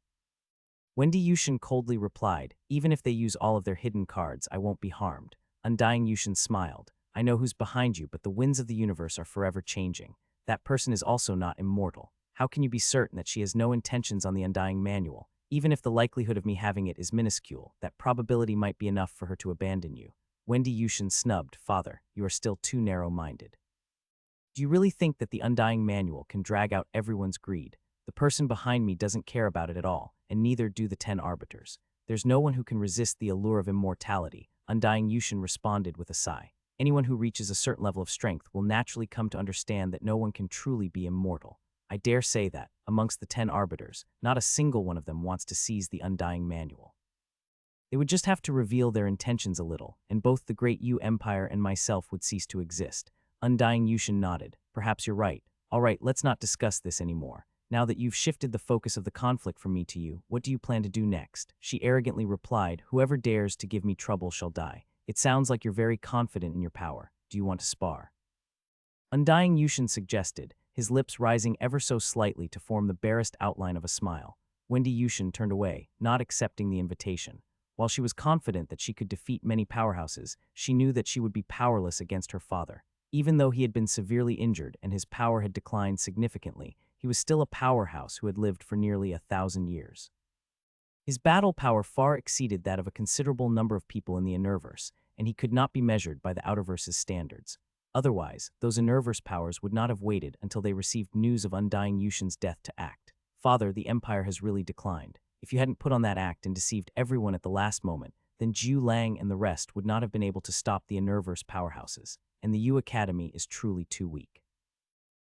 Wendy Yushin coldly replied, even if they use all of their hidden cards, I won't be harmed. Undying Yushin smiled. I know who's behind you, but the winds of the universe are forever changing. That person is also not immortal. How can you be certain that she has no intentions on the Undying Manual? Even if the likelihood of me having it is minuscule, that probability might be enough for her to abandon you. Wendy Yushin snubbed. Father, you are still too narrow-minded. Do you really think that the Undying Manual can drag out everyone's greed? The person behind me doesn't care about it at all, and neither do the 10 arbiters. There's no one who can resist the allure of immortality. Undying Yushin responded with a sigh. Anyone who reaches a certain level of strength will naturally come to understand that no one can truly be immortal. I dare say that, amongst the 10 arbiters, not a single one of them wants to seize the Undying Manual. They would just have to reveal their intentions a little, and both the Great Yu Empire and myself would cease to exist. Undying Yushin nodded. Perhaps you're right. All right, let's not discuss this anymore. Now that you've shifted the focus of the conflict from me to you, what do you plan to do next? She arrogantly replied, whoever dares to give me trouble shall die. It sounds like you're very confident in your power. Do you want to spar? Undying Yushin suggested, his lips rising ever so slightly to form the barest outline of a smile. Wendy Yushin turned away, not accepting the invitation. While she was confident that she could defeat many powerhouses, she knew that she would be powerless against her father. Even though he had been severely injured and his power had declined significantly, he was still a powerhouse who had lived for nearly 1,000 years. His battle power far exceeded that of a considerable number of people in the Enerverse, and he could not be measured by the Outerverse's standards. Otherwise, those Enerverse powers would not have waited until they received news of Undying Yushin's death to act. Father, the Empire has really declined. If you hadn't put on that act and deceived everyone at the last moment, then Jiu Lang and the rest would not have been able to stop the Enerverse powerhouses, and the U Academy is truly too weak.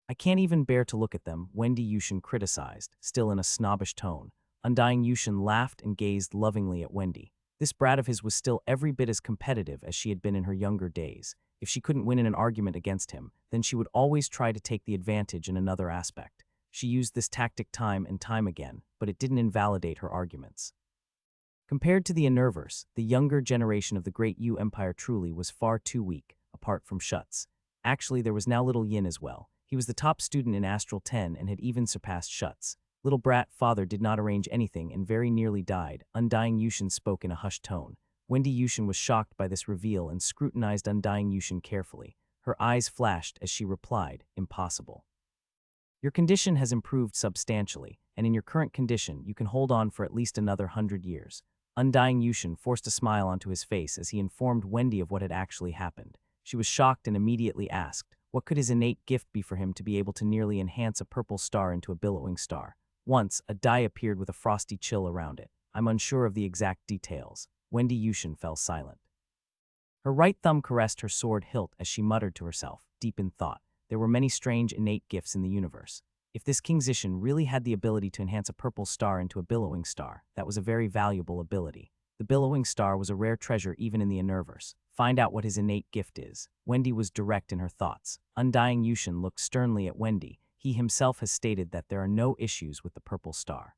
I can't even bear to look at them, Wendy Yushin criticized, still in a snobbish tone. Undying Yushin laughed and gazed lovingly at Wendy. This brat of his was still every bit as competitive as she had been in her younger days. If she couldn't win in an argument against him, then she would always try to take the advantage in another aspect. She used this tactic time and time again, but it didn't invalidate her arguments. Compared to the Enerverse, the younger generation of the Great Yu Empire truly was far too weak, apart from Shuts. Actually, there was now Little Yin as well. He was the top student in Astral 10 and had even surpassed Shuts. Little brat father did not arrange anything and very nearly died. Undying Yushin spoke in a hushed tone. Wendy Yushin was shocked by this reveal and scrutinized Undying Yushin carefully. Her eyes flashed as she replied, "Impossible. Your condition has improved substantially, and in your current condition, you can hold on for at least another 100 years. Undying Yushin forced a smile onto his face as he informed Wendy of what had actually happened. She was shocked and immediately asked, what could his innate gift be for him to be able to nearly enhance a purple star into a billowing star? Once, a die appeared with a frosty chill around it. I'm unsure of the exact details. Wendy Yushin fell silent. Her right thumb caressed her sword hilt as she muttered to herself, deep in thought. There were many strange innate gifts in the universe. If this King Zishin really had the ability to enhance a purple star into a billowing star, that was a very valuable ability. The billowing star was a rare treasure even in the Enerverse. Find out what his innate gift is. Wendy was direct in her thoughts. Undying Yushin looked sternly at Wendy. He himself has stated that there are no issues with the purple star.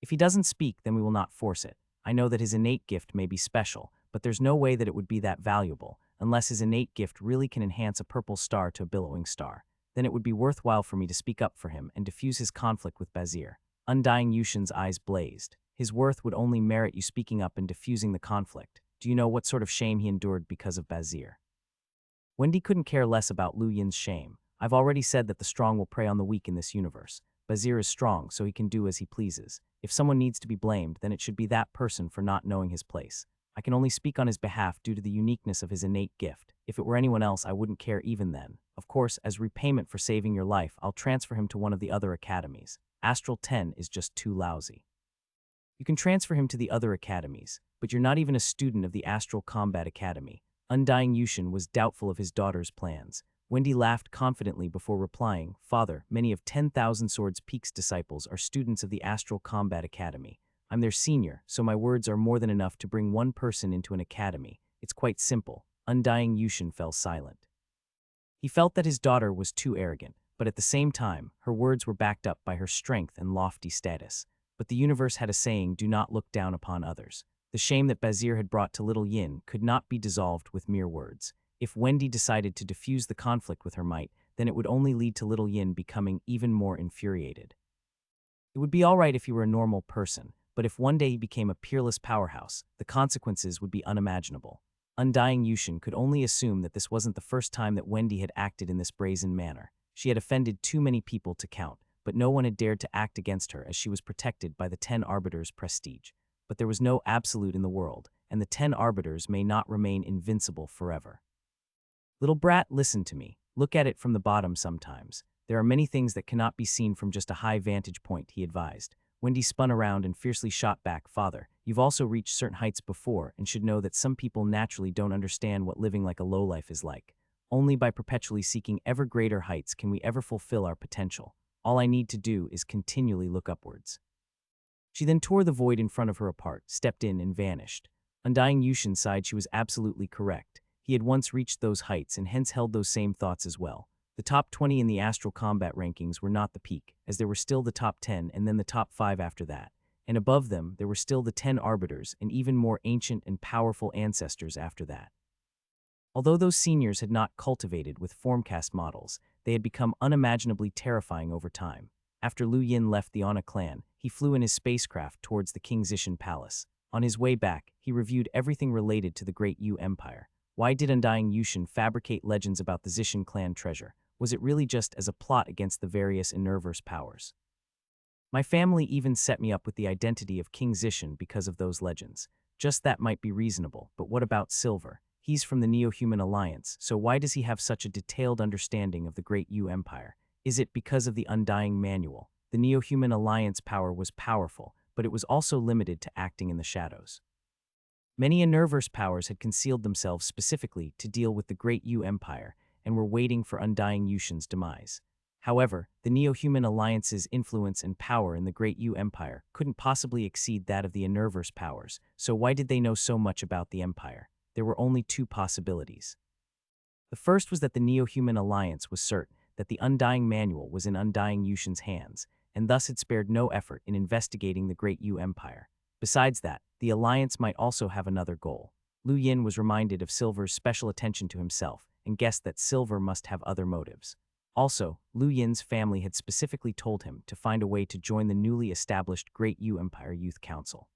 If he doesn't speak, then we will not force it. I know that his innate gift may be special, but there's no way that it would be that valuable, unless his innate gift really can enhance a purple star to a billowing star. Then it would be worthwhile for me to speak up for him and diffuse his conflict with Bazir. Undying Yushin's eyes blazed. His worth would only merit you speaking up and diffusing the conflict. Do you know what sort of shame he endured because of Bazir? Wendy couldn't care less about Lu Yin's shame. I've already said that the strong will prey on the weak in this universe. Bazir is strong, so he can do as he pleases. If someone needs to be blamed, then it should be that person for not knowing his place. I can only speak on his behalf due to the uniqueness of his innate gift. If it were anyone else, I wouldn't care even then. Of course, as repayment for saving your life, I'll transfer him to one of the other academies. Astral 10 is just too lousy. You can transfer him to the other academies, but you're not even a student of the Astral Combat Academy. Undying Yushin was doubtful of his daughter's plans. Wendy laughed confidently before replying, Father, many of 10,000 Swords Peak's disciples are students of the Astral Combat Academy. I'm their senior, so my words are more than enough to bring one person into an academy. It's quite simple. Undying Yushin fell silent. He felt that his daughter was too arrogant, but at the same time, her words were backed up by her strength and lofty status. But the universe had a saying, do not look down upon others. The shame that Bazir had brought to Little Yin could not be dissolved with mere words. If Wendy decided to diffuse the conflict with her might, then it would only lead to Little Yin becoming even more infuriated. It would be all right if he were a normal person, but if one day he became a peerless powerhouse, the consequences would be unimaginable. Undying Yushin could only assume that this wasn't the first time that Wendy had acted in this brazen manner. She had offended too many people to count, but no one had dared to act against her as she was protected by the 10 Arbiters' prestige. But there was no absolute in the world, and the 10 Arbiters may not remain invincible forever. Little brat, listen to me. Look at it from the bottom sometimes. There are many things that cannot be seen from just a high vantage point, he advised. Wendy spun around and fiercely shot back, Father, you've also reached certain heights before and should know that some people naturally don't understand what living like a lowlife is like. Only by perpetually seeking ever greater heights can we ever fulfill our potential. All I need to do is continually look upwards. She then tore the void in front of her apart, stepped in, and vanished. Undying Yushin sighed. She was absolutely correct. He had once reached those heights and hence held those same thoughts as well. The top 20 in the Astral Combat rankings were not the peak, as there were still the top 10 and then the top 5 after that. And above them, there were still the 10 Arbiters and even more ancient and powerful ancestors after that. Although those seniors had not cultivated with formcast models, they had become unimaginably terrifying over time. After Lu Yin left the Ana clan, he flew in his spacecraft towards the King Zishin Palace. On his way back, he reviewed everything related to the Great Yu Empire. Why did Undying Yushin fabricate legends about the Zishin clan treasure? Was it really just as a plot against the various Enerverse powers? My family even set me up with the identity of King Zishin because of those legends. Just that might be reasonable, but what about Silver? He's from the Neo-Human Alliance, so why does he have such a detailed understanding of the Great U Empire? Is it because of the Undying Manual? The Neo-Human Alliance power was powerful, but it was also limited to acting in the shadows. Many Universe powers had concealed themselves specifically to deal with the Great U Empire and were waiting for Undying Yushin's demise. However, the Neo-Human Alliance's influence and power in the Great U Empire couldn't possibly exceed that of the Universe powers, so why did they know so much about the Empire? There were only two possibilities. The first was that the Neo-Human Alliance was certain that the Undying Manual was in Undying Yushin's hands, and thus had spared no effort in investigating the Great U Empire. Besides that, the Alliance might also have another goal. Lu Yin was reminded of Silver's special attention to himself and guessed that Silver must have other motives. Also, Lu Yin's family had specifically told him to find a way to join the newly established Great U Empire Youth Council.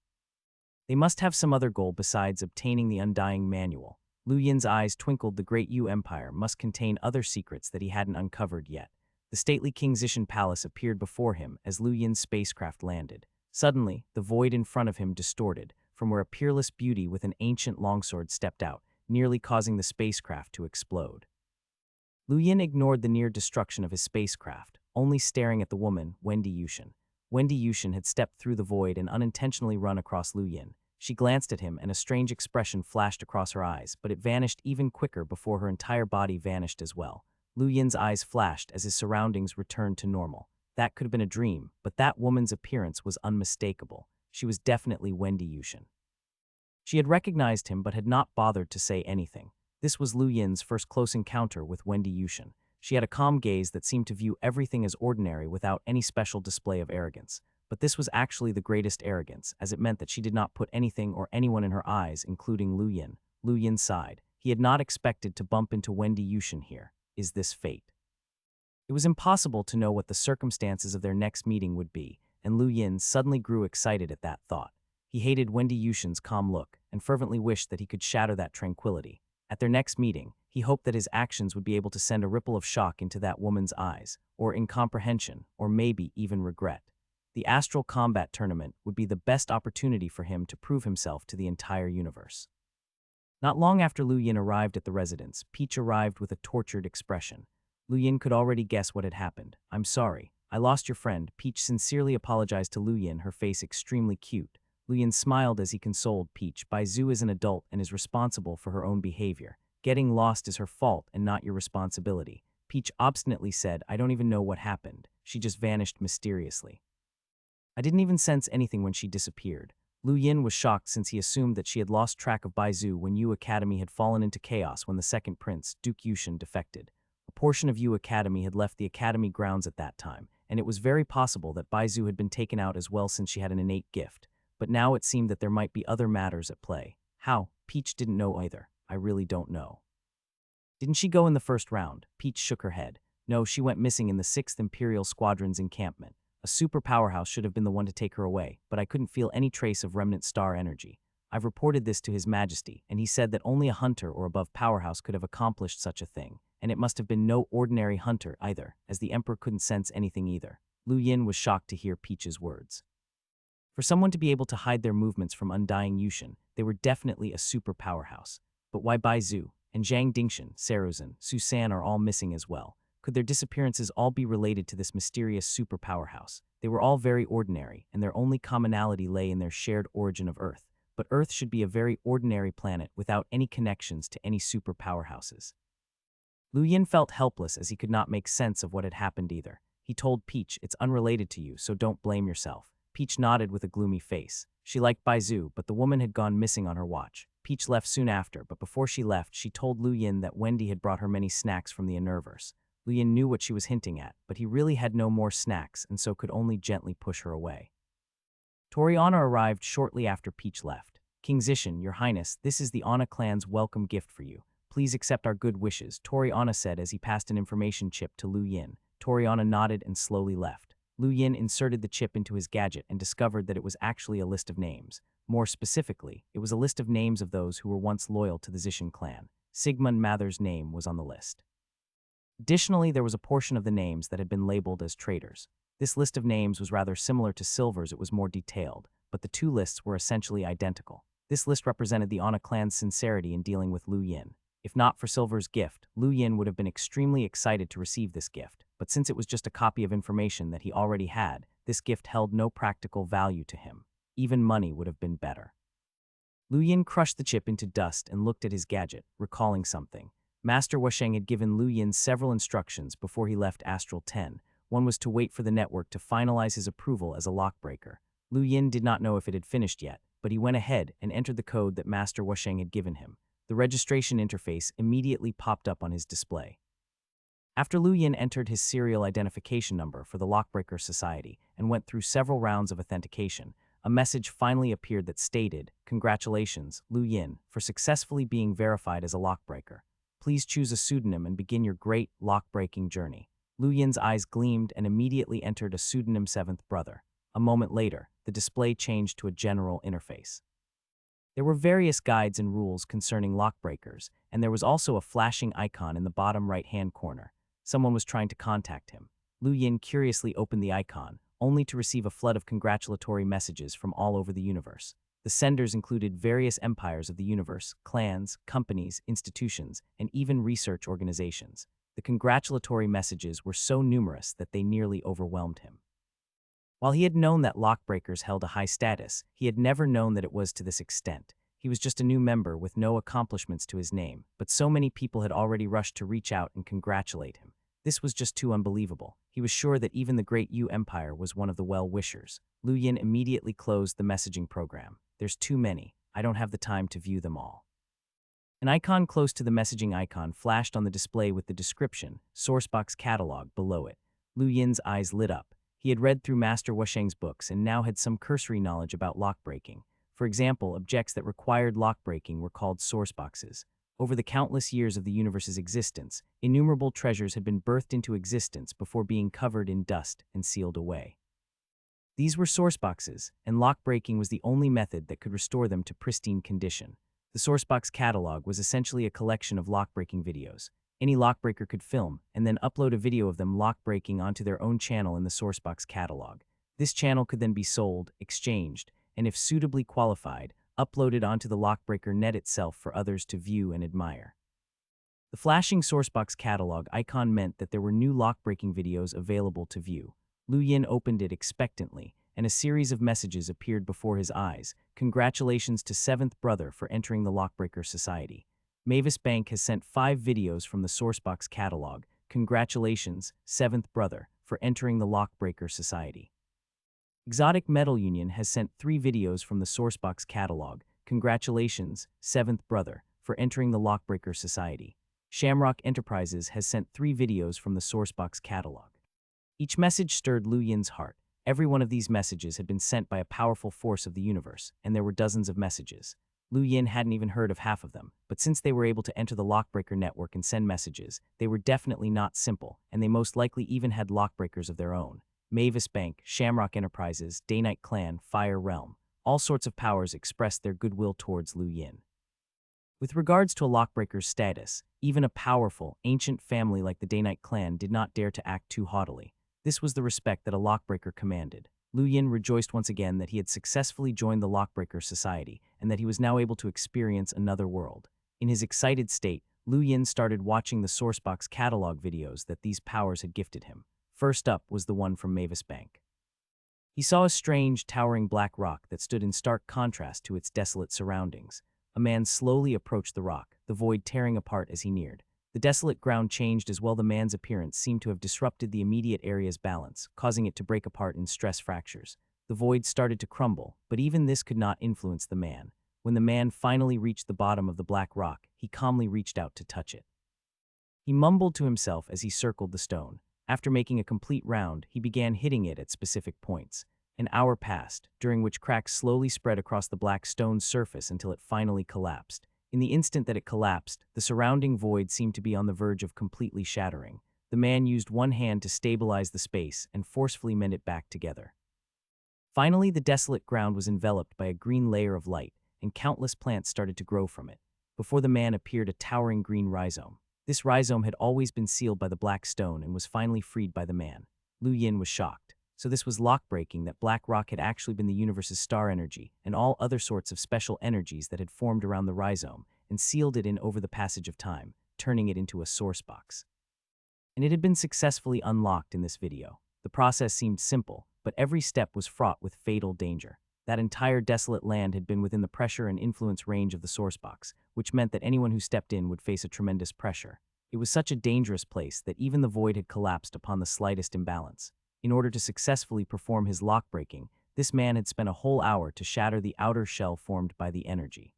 They must have some other goal besides obtaining the Undying Manual. Lu Yin's eyes twinkled. The Great U Empire must contain other secrets that he hadn't uncovered yet. The stately King Zishan Palace appeared before him as Lu Yin's spacecraft landed. Suddenly, the void in front of him distorted, from where a peerless beauty with an ancient longsword stepped out, nearly causing the spacecraft to explode. Lu Yin ignored the near destruction of his spacecraft, only staring at the woman, Wendy Yushin. Wendy Yushin had stepped through the void and unintentionally run across Lu Yin. She glanced at him and a strange expression flashed across her eyes, but it vanished even quicker before her entire body vanished as well. Lu Yin's eyes flashed as his surroundings returned to normal. That could have been a dream, but that woman's appearance was unmistakable. She was definitely Wendy Yushin. She had recognized him but had not bothered to say anything. This was Lu Yin's first close encounter with Wendy Yushin. She had a calm gaze that seemed to view everything as ordinary without any special display of arrogance. But this was actually the greatest arrogance, as it meant that she did not put anything or anyone in her eyes, including Lu Yin. Lu Yin sighed. He had not expected to bump into Wendy Yushin here. Is this fate? It was impossible to know what the circumstances of their next meeting would be, and Lu Yin suddenly grew excited at that thought. He hated Wendy Yushin's calm look and fervently wished that he could shatter that tranquility. At their next meeting, he hoped that his actions would be able to send a ripple of shock into that woman's eyes, or incomprehension, or maybe even regret. The Astral Combat Tournament would be the best opportunity for him to prove himself to the entire universe. Not long after Lu Yin arrived at the residence, Peach arrived with a tortured expression. Lu Yin could already guess what had happened. "I'm sorry. I lost your friend." Peach sincerely apologized to Lu Yin, her face extremely cute. Lu Yin smiled as he consoled Peach. Baizu is an adult and is responsible for her own behavior. Getting lost is her fault and not your responsibility. Peach obstinately said, "I don't even know what happened. She just vanished mysteriously. I didn't even sense anything when she disappeared." Lu Yin was shocked since he assumed that she had lost track of Baizu when U Academy had fallen into chaos when the second prince, Duke Yushin, defected. A portion of U Academy had left the academy grounds at that time, and it was very possible that Baizu had been taken out as well since she had an innate gift. But now it seemed that there might be other matters at play. How? Peach didn't know either. "I really don't know." "Didn't she go in the first round?" Peach shook her head. "No, she went missing in the 6th Imperial Squadron's encampment. A super powerhouse should have been the one to take her away, but I couldn't feel any trace of remnant star energy. I've reported this to His Majesty, and he said that only a hunter or above powerhouse could have accomplished such a thing, and it must have been no ordinary hunter either, as the Emperor couldn't sense anything either." Lu Yin was shocked to hear Peach's words. For someone to be able to hide their movements from Undying Yushin, they were definitely a super powerhouse. But why Baizu and Zhang Dingshan, Saruzan, Susan are all missing as well? Could their disappearances all be related to this mysterious super powerhouse? They were all very ordinary, and their only commonality lay in their shared origin of Earth. But Earth should be a very ordinary planet without any connections to any super powerhouses. Lu Yin felt helpless as he could not make sense of what had happened either. He told Peach, "It's unrelated to you, so don't blame yourself." Peach nodded with a gloomy face. She liked Baizu, but the woman had gone missing on her watch. Peach left soon after, but before she left, she told Lu Yin that Wendy had brought her many snacks from the Universe. Lu Yin knew what she was hinting at, but he really had no more snacks and so could only gently push her away. Toriana arrived shortly after Peach left. "King Zishan, Your Highness, this is the Ana clan's welcome gift for you. Please accept our good wishes," Toriana said as he passed an information chip to Lu Yin. Toriana nodded and slowly left. Lu Yin inserted the chip into his gadget and discovered that it was actually a list of names. More specifically, it was a list of names of those who were once loyal to the Zishan clan. Sigmund Mather's name was on the list. Additionally, there was a portion of the names that had been labeled as traitors. This list of names was rather similar to Silver's. It was more detailed, but the two lists were essentially identical. This list represented the Ana clan's sincerity in dealing with Lu Yin. If not for Silver's gift, Lu Yin would have been extremely excited to receive this gift, but since it was just a copy of information that he already had, this gift held no practical value to him. Even money would have been better. Lu Yin crushed the chip into dust and looked at his gadget, recalling something. Master Washeng had given Lu Yin several instructions before he left Astral 10. One was to wait for the network to finalize his approval as a lockbreaker. Lu Yin did not know if it had finished yet, but he went ahead and entered the code that Master Washeng had given him. The registration interface immediately popped up on his display. After Lu Yin entered his serial identification number for the Lockbreaker Society and went through several rounds of authentication, a message finally appeared that stated, "Congratulations, Lu Yin, for successfully being verified as a lockbreaker. Please choose a pseudonym and begin your great lockbreaking journey." Lu Yin's eyes gleamed and immediately entered a pseudonym Seventh Brother. A moment later, the display changed to a general interface. There were various guides and rules concerning lockbreakers, and there was also a flashing icon in the bottom right-hand corner. Someone was trying to contact him. Lu Yin curiously opened the icon, only to receive a flood of congratulatory messages from all over the universe. The senders included various empires of the universe, clans, companies, institutions, and even research organizations. The congratulatory messages were so numerous that they nearly overwhelmed him. While he had known that lockbreakers held a high status, he had never known that it was to this extent. He was just a new member with no accomplishments to his name, but so many people had already rushed to reach out and congratulate him. This was just too unbelievable. He was sure that even the Great Yu Empire was one of the well-wishers. Lu Yin immediately closed the messaging program. "There's too many. I don't have the time to view them all." An icon close to the messaging icon flashed on the display with the description, "Sourcebox Catalog," below it. Lu Yin's eyes lit up. He had read through Master Washeng's books and now had some cursory knowledge about lockbreaking. For example, objects that required lockbreaking were called sourceboxes. Over the countless years of the universe's existence, innumerable treasures had been birthed into existence before being covered in dust and sealed away. These were sourceboxes, and lockbreaking was the only method that could restore them to pristine condition. The Sourcebox catalog was essentially a collection of lockbreaking videos. Any lockbreaker could film and then upload a video of them lockbreaking onto their own channel in the Sourcebox catalog. This channel could then be sold, exchanged, and if suitably qualified, uploaded onto the lockbreaker net itself for others to view and admire. The flashing Sourcebox catalog icon meant that there were new lockbreaking videos available to view. Lu Yin opened it expectantly, and a series of messages appeared before his eyes. "Congratulations to Seventh Brother for entering the Lockbreaker Society. Mavis Bank has sent 5 videos from the Sourcebox catalog. Congratulations, Seventh Brother, for entering the Lockbreaker Society. Exotic Metal Union has sent 3 videos from the Sourcebox catalog. Congratulations, Seventh Brother, for entering the Lockbreaker Society. Shamrock Enterprises has sent 3 videos from the Sourcebox catalog." Each message stirred Lu Yin's heart. Every one of these messages had been sent by a powerful force of the universe, and there were dozens of messages. Lu Yin hadn't even heard of half of them, but since they were able to enter the Lockbreaker network and send messages, they were definitely not simple, and they most likely even had lockbreakers of their own. Mavis Bank, Shamrock Enterprises, Day-Night Clan, Fire Realm. All sorts of powers expressed their goodwill towards Lu Yin. With regards to a lockbreaker's status, even a powerful, ancient family like the Day-Night Clan did not dare to act too haughtily. This was the respect that a lockbreaker commanded. Lu Yin rejoiced once again that he had successfully joined the Lockbreaker Society and that he was now able to experience another world. In his excited state, Lu Yin started watching the Sourcebox catalog videos that these powers had gifted him. First up was the one from Mavis Bank. He saw a strange, towering black rock that stood in stark contrast to its desolate surroundings. A man slowly approached the rock, the void tearing apart as he neared. The desolate ground changed as well. The man's appearance seemed to have disrupted the immediate area's balance, causing it to break apart in stress fractures. The void started to crumble, but even this could not influence the man. When the man finally reached the bottom of the black rock, he calmly reached out to touch it. He mumbled to himself as he circled the stone. After making a complete round, he began hitting it at specific points. An hour passed, during which cracks slowly spread across the black stone's surface until it finally collapsed. In the instant that it collapsed, the surrounding void seemed to be on the verge of completely shattering. The man used one hand to stabilize the space and forcefully mend it back together. Finally, the desolate ground was enveloped by a green layer of light, and countless plants started to grow from it. Before the man appeared a towering green rhizome. This rhizome had always been sealed by the black stone and was finally freed by the man. Lu Yin was shocked. So this was lock-breaking that Black Rock had actually been the universe's star energy and all other sorts of special energies that had formed around the rhizome and sealed it in over the passage of time, turning it into a source box. And it had been successfully unlocked in this video. The process seemed simple, but every step was fraught with fatal danger. That entire desolate land had been within the pressure and influence range of the source box, which meant that anyone who stepped in would face a tremendous pressure. It was such a dangerous place that even the void had collapsed upon the slightest imbalance. In order to successfully perform his lock-breaking, this man had spent a whole hour to shatter the outer shell formed by the energy.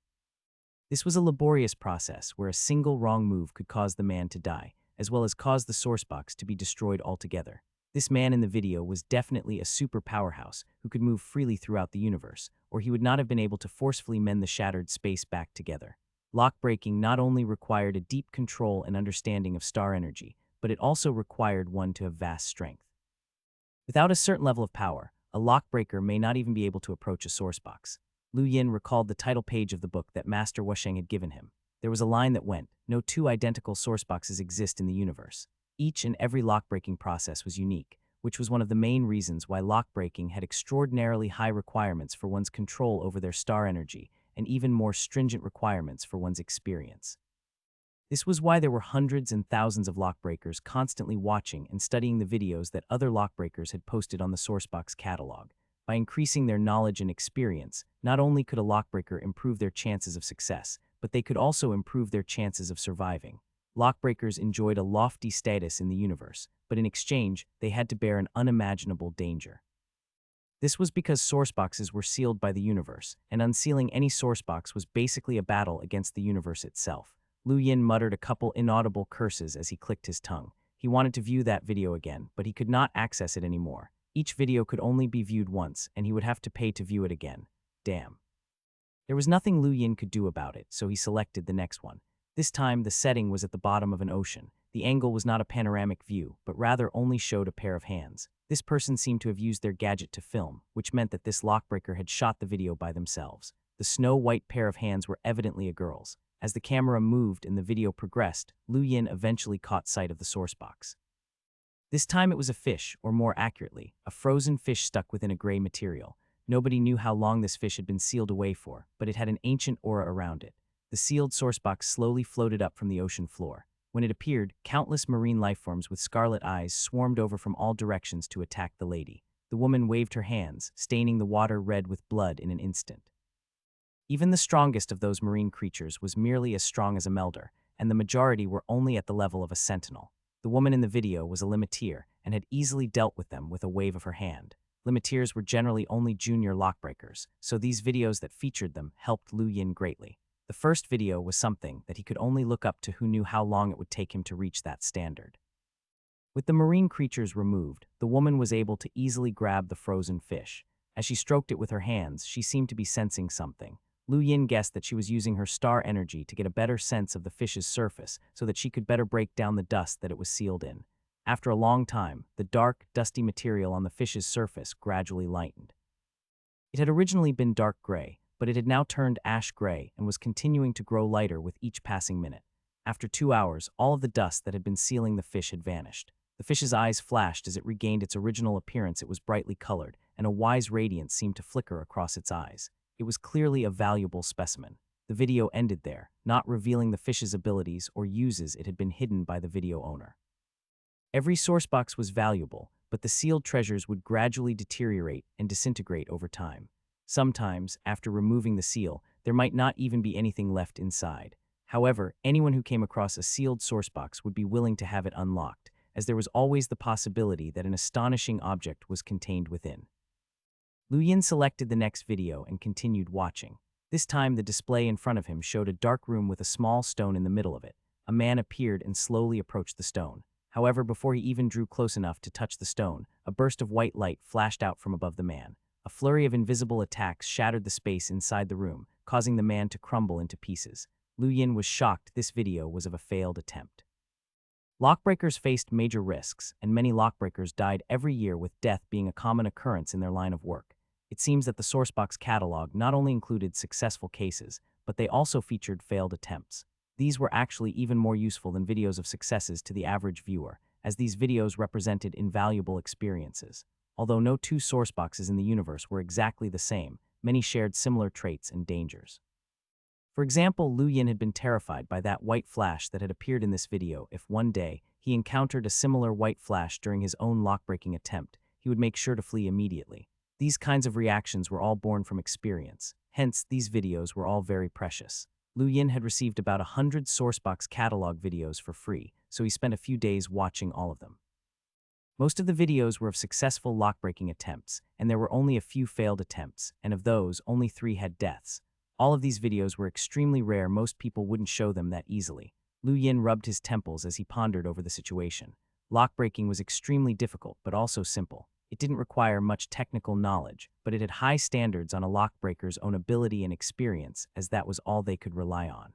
This was a laborious process where a single wrong move could cause the man to die, as well as cause the source box to be destroyed altogether. This man in the video was definitely a super powerhouse who could move freely throughout the universe, or he would not have been able to forcefully mend the shattered space back together. Lock-breaking not only required a deep control and understanding of star energy, but it also required one to have vast strength. Without a certain level of power, a lock-breaker may not even be able to approach a source box. Lu Yin recalled the title page of the book that Master Wusheng had given him. There was a line that went, "No two identical source boxes exist in the universe." Each and every lock-breaking process was unique, which was one of the main reasons why lock-breaking had extraordinarily high requirements for one's control over their star energy and even more stringent requirements for one's experience. This was why there were hundreds and thousands of lockbreakers constantly watching and studying the videos that other lockbreakers had posted on the Sourcebox catalog. By increasing their knowledge and experience, not only could a lockbreaker improve their chances of success, but they could also improve their chances of surviving. Lockbreakers enjoyed a lofty status in the universe, but in exchange, they had to bear an unimaginable danger. This was because sourceboxes were sealed by the universe, and unsealing any sourcebox was basically a battle against the universe itself. Lu Yin muttered a couple inaudible curses as he clicked his tongue. He wanted to view that video again, but he could not access it anymore. Each video could only be viewed once, and he would have to pay to view it again. Damn. There was nothing Lu Yin could do about it, so he selected the next one. This time, the setting was at the bottom of an ocean. The angle was not a panoramic view, but rather only showed a pair of hands. This person seemed to have used their gadget to film, which meant that this lockbreaker had shot the video by themselves. The snow-white pair of hands were evidently a girl's. As the camera moved and the video progressed, Lu Yin eventually caught sight of the source box. This time it was a fish, or more accurately, a frozen fish stuck within a gray material. Nobody knew how long this fish had been sealed away for, but it had an ancient aura around it. The sealed source box slowly floated up from the ocean floor. When it appeared, countless marine lifeforms with scarlet eyes swarmed over from all directions to attack the lady. The woman waved her hands, staining the water red with blood in an instant. Even the strongest of those marine creatures was merely as strong as a melder, and the majority were only at the level of a sentinel. The woman in the video was a limiteer and had easily dealt with them with a wave of her hand. Limiteers were generally only junior lockbreakers, so these videos that featured them helped Lu Yin greatly. The first video was something that he could only look up to who knew how long it would take him to reach that standard. With the marine creatures removed, the woman was able to easily grab the frozen fish. As she stroked it with her hands, she seemed to be sensing something. Lu Yin guessed that she was using her star energy to get a better sense of the fish's surface so that she could better break down the dust that it was sealed in. After a long time, the dark, dusty material on the fish's surface gradually lightened. It had originally been dark gray, but it had now turned ash gray and was continuing to grow lighter with each passing minute. After 2 hours, all of the dust that had been sealing the fish had vanished. The fish's eyes flashed as it regained its original appearance. It was brightly colored, and a wise radiance seemed to flicker across its eyes. It was clearly a valuable specimen. The video ended there, not revealing the fish's abilities or uses. It had been hidden by the video owner. Every sourcebox was valuable, but the sealed treasures would gradually deteriorate and disintegrate over time. Sometimes, after removing the seal, there might not even be anything left inside. However, anyone who came across a sealed sourcebox would be willing to have it unlocked, as there was always the possibility that an astonishing object was contained within. Lu Yin selected the next video and continued watching. This time, the display in front of him showed a dark room with a small stone in the middle of it. A man appeared and slowly approached the stone. However, before he even drew close enough to touch the stone, a burst of white light flashed out from above the man. A flurry of invisible attacks shattered the space inside the room, causing the man to crumble into pieces. Lu Yin was shocked this video was of a failed attempt. Lockbreakers faced major risks, and many lockbreakers died every year, with death being a common occurrence in their line of work. It seems that the Sourcebox catalog not only included successful cases, but they also featured failed attempts. These were actually even more useful than videos of successes to the average viewer, as these videos represented invaluable experiences. Although no two sourceboxes in the universe were exactly the same, many shared similar traits and dangers. For example, Lu Yin had been terrified by that white flash that had appeared in this video. If one day he encountered a similar white flash during his own lock-breaking attempt, he would make sure to flee immediately. These kinds of reactions were all born from experience. Hence, these videos were all very precious. Lu Yin had received about 100 Sourcebox catalog videos for free, so he spent a few days watching all of them. Most of the videos were of successful lock-breaking attempts, and there were only a few failed attempts, and of those, only 3 had deaths. All of these videos were extremely rare. Most people wouldn't show them that easily. Lu Yin rubbed his temples as he pondered over the situation. Lock-breaking was extremely difficult, but also simple. It didn't require much technical knowledge, but it had high standards on a lock-breaker's own ability and experience, as that was all they could rely on.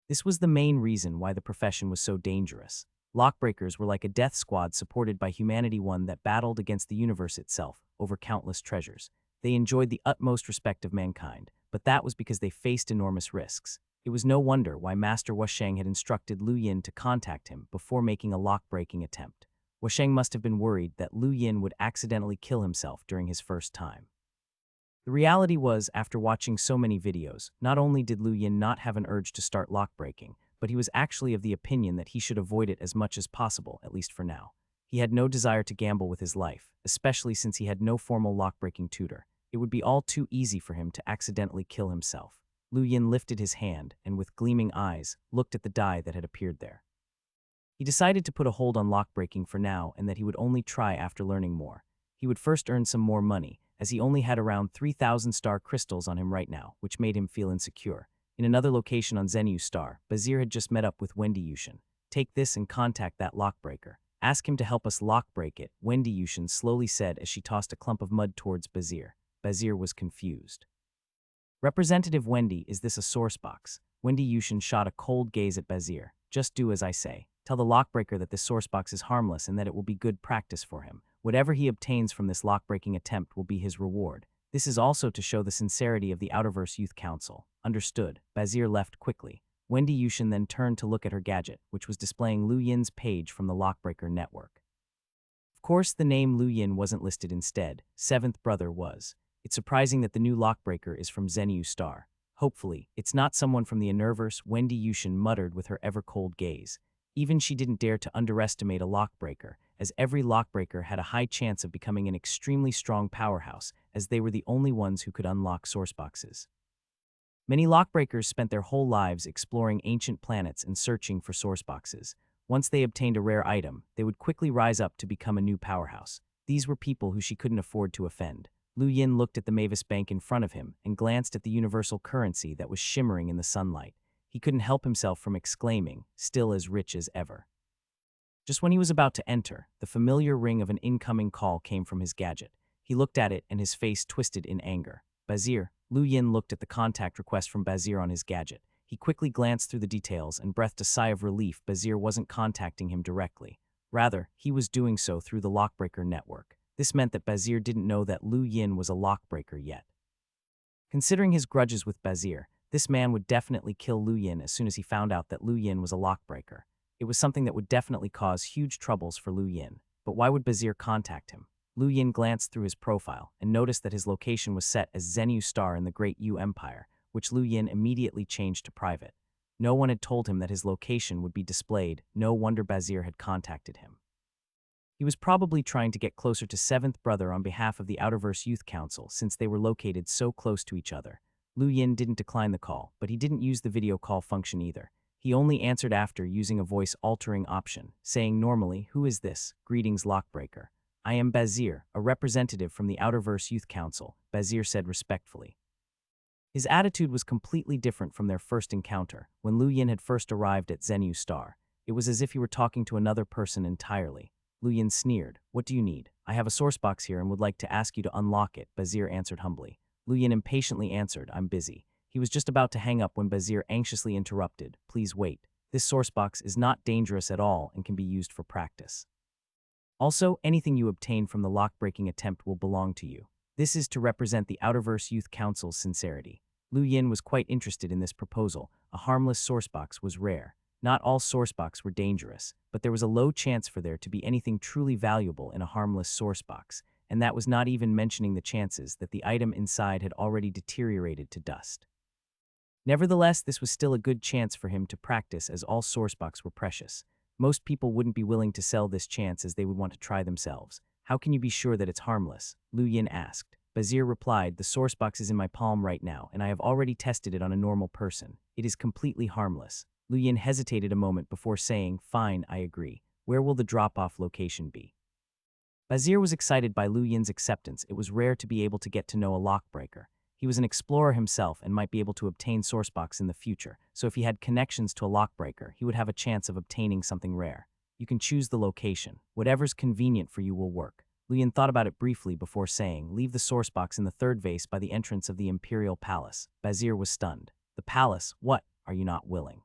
This was the main reason why the profession was so dangerous. Lockbreakers were like a death squad supported by humanity, one that battled against the universe itself over countless treasures. They enjoyed the utmost respect of mankind, but that was because they faced enormous risks. It was no wonder why Master Wusheng had instructed Lu Yin to contact him before making a lock-breaking attempt. Wusheng must have been worried that Lu Yin would accidentally kill himself during his first time. The reality was, after watching so many videos, not only did Lu Yin not have an urge to start lock-breaking, but he was actually of the opinion that he should avoid it as much as possible, at least for now. He had no desire to gamble with his life, especially since he had no formal lock-breaking tutor. It would be all too easy for him to accidentally kill himself. Lu Yin lifted his hand and, with gleaming eyes, looked at the die that had appeared there. He decided to put a hold on lock-breaking for now, and that he would only try after learning more. He would first earn some more money, as he only had around 3,000 star crystals on him right now, which made him feel insecure. In another location on Zenu Star, Bazir had just met up with Wendy Yushin. "Take this and contact that lockbreaker. Ask him to help us lockbreak it," Wendy Yushin slowly said as she tossed a clump of mud towards Bazir. Bazir was confused. "Representative Wendy, is this a source box?" Wendy Yushin shot a cold gaze at Bazir. "Just do as I say. Tell the lockbreaker that this source box is harmless and that it will be good practice for him. Whatever he obtains from this lock-breaking attempt will be his reward. This is also to show the sincerity of the Outerverse Youth Council." Understood. Bazir left quickly. Wendy Yushin then turned to look at her gadget, which was displaying Lu Yin's page from the Lockbreaker network. Of course, the name Lu Yin wasn't listed. Instead, Seventh Brother was. It's surprising that the new Lockbreaker is from Zenu Star. Hopefully, it's not someone from the Innerverse, Wendy Yushin muttered with her ever-cold gaze. Even she didn't dare to underestimate a lockbreaker, as every lockbreaker had a high chance of becoming an extremely strong powerhouse, as they were the only ones who could unlock sourceboxes. Many lockbreakers spent their whole lives exploring ancient planets and searching for sourceboxes. Once they obtained a rare item, they would quickly rise up to become a new powerhouse. These were people who she couldn't afford to offend. Lu Yin looked at the Mavis Bank in front of him and glanced at the universal currency that was shimmering in the sunlight. He couldn't help himself from exclaiming, "Still as rich as ever." Just when he was about to enter, the familiar ring of an incoming call came from his gadget. He looked at it and his face twisted in anger. "Bazir." Lu Yin looked at the contact request from Bazir on his gadget. He quickly glanced through the details and breathed a sigh of relief. Bazir wasn't contacting him directly. Rather, he was doing so through the Lockbreaker network. This meant that Bazir didn't know that Lu Yin was a lockbreaker yet. Considering his grudges with Bazir, this man would definitely kill Lu Yin as soon as he found out that Lu Yin was a lockbreaker. It was something that would definitely cause huge troubles for Lu Yin. But why would Bazir contact him? Lu Yin glanced through his profile and noticed that his location was set as Zenu Star in the Great Yu Empire, which Lu Yin immediately changed to private. No one had told him that his location would be displayed. No wonder Bazir had contacted him. He was probably trying to get closer to Seventh Brother on behalf of the Outerverse Youth Council, since they were located so close to each other. Lu Yin didn't decline the call, but he didn't use the video call function either. He only answered after using a voice-altering option, saying normally, "Who is this? Greetings, Lockbreaker. I am Bazir, a representative from the Outerverse Youth Council," Bazir said respectfully. His attitude was completely different from their first encounter. When Lu Yin had first arrived at Zenu Star, it was as if he were talking to another person entirely. Lu Yin sneered. "What do you need?" "I have a source box here and would like to ask you to unlock it," Bazir answered humbly. Lu Yin impatiently answered, "I'm busy." He was just about to hang up when Bazir anxiously interrupted. "Please wait. This source box is not dangerous at all and can be used for practice. Also, anything you obtain from the lock-breaking attempt will belong to you. This is to represent the Outerverse Youth Council's sincerity." Lu Yin was quite interested in this proposal. A harmless sourcebox was rare. Not all sourcebox were dangerous, but there was a low chance for there to be anything truly valuable in a harmless sourcebox, and that was not even mentioning the chances that the item inside had already deteriorated to dust. Nevertheless, this was still a good chance for him to practice, as all sourcebox were precious. Most people wouldn't be willing to sell this chance, as they would want to try themselves. How can you be sure that it's harmless? Lu Yin asked. Bazir replied, the sourcebox is in my palm right now, and I have already tested it on a normal person. It is completely harmless. Lu Yin hesitated a moment before saying, fine, I agree. Where will the drop-off location be? Bazir was excited by Lu Yin's acceptance. It was rare to be able to get to know a lockbreaker. He was an explorer himself and might be able to obtain sourcebox in the future, so if he had connections to a lockbreaker, he would have a chance of obtaining something rare. You can choose the location. Whatever's convenient for you will work. Lu Yin thought about it briefly before saying, leave the sourcebox in the third vase by the entrance of the Imperial Palace. Bazir was stunned. The palace? What? Are you not willing?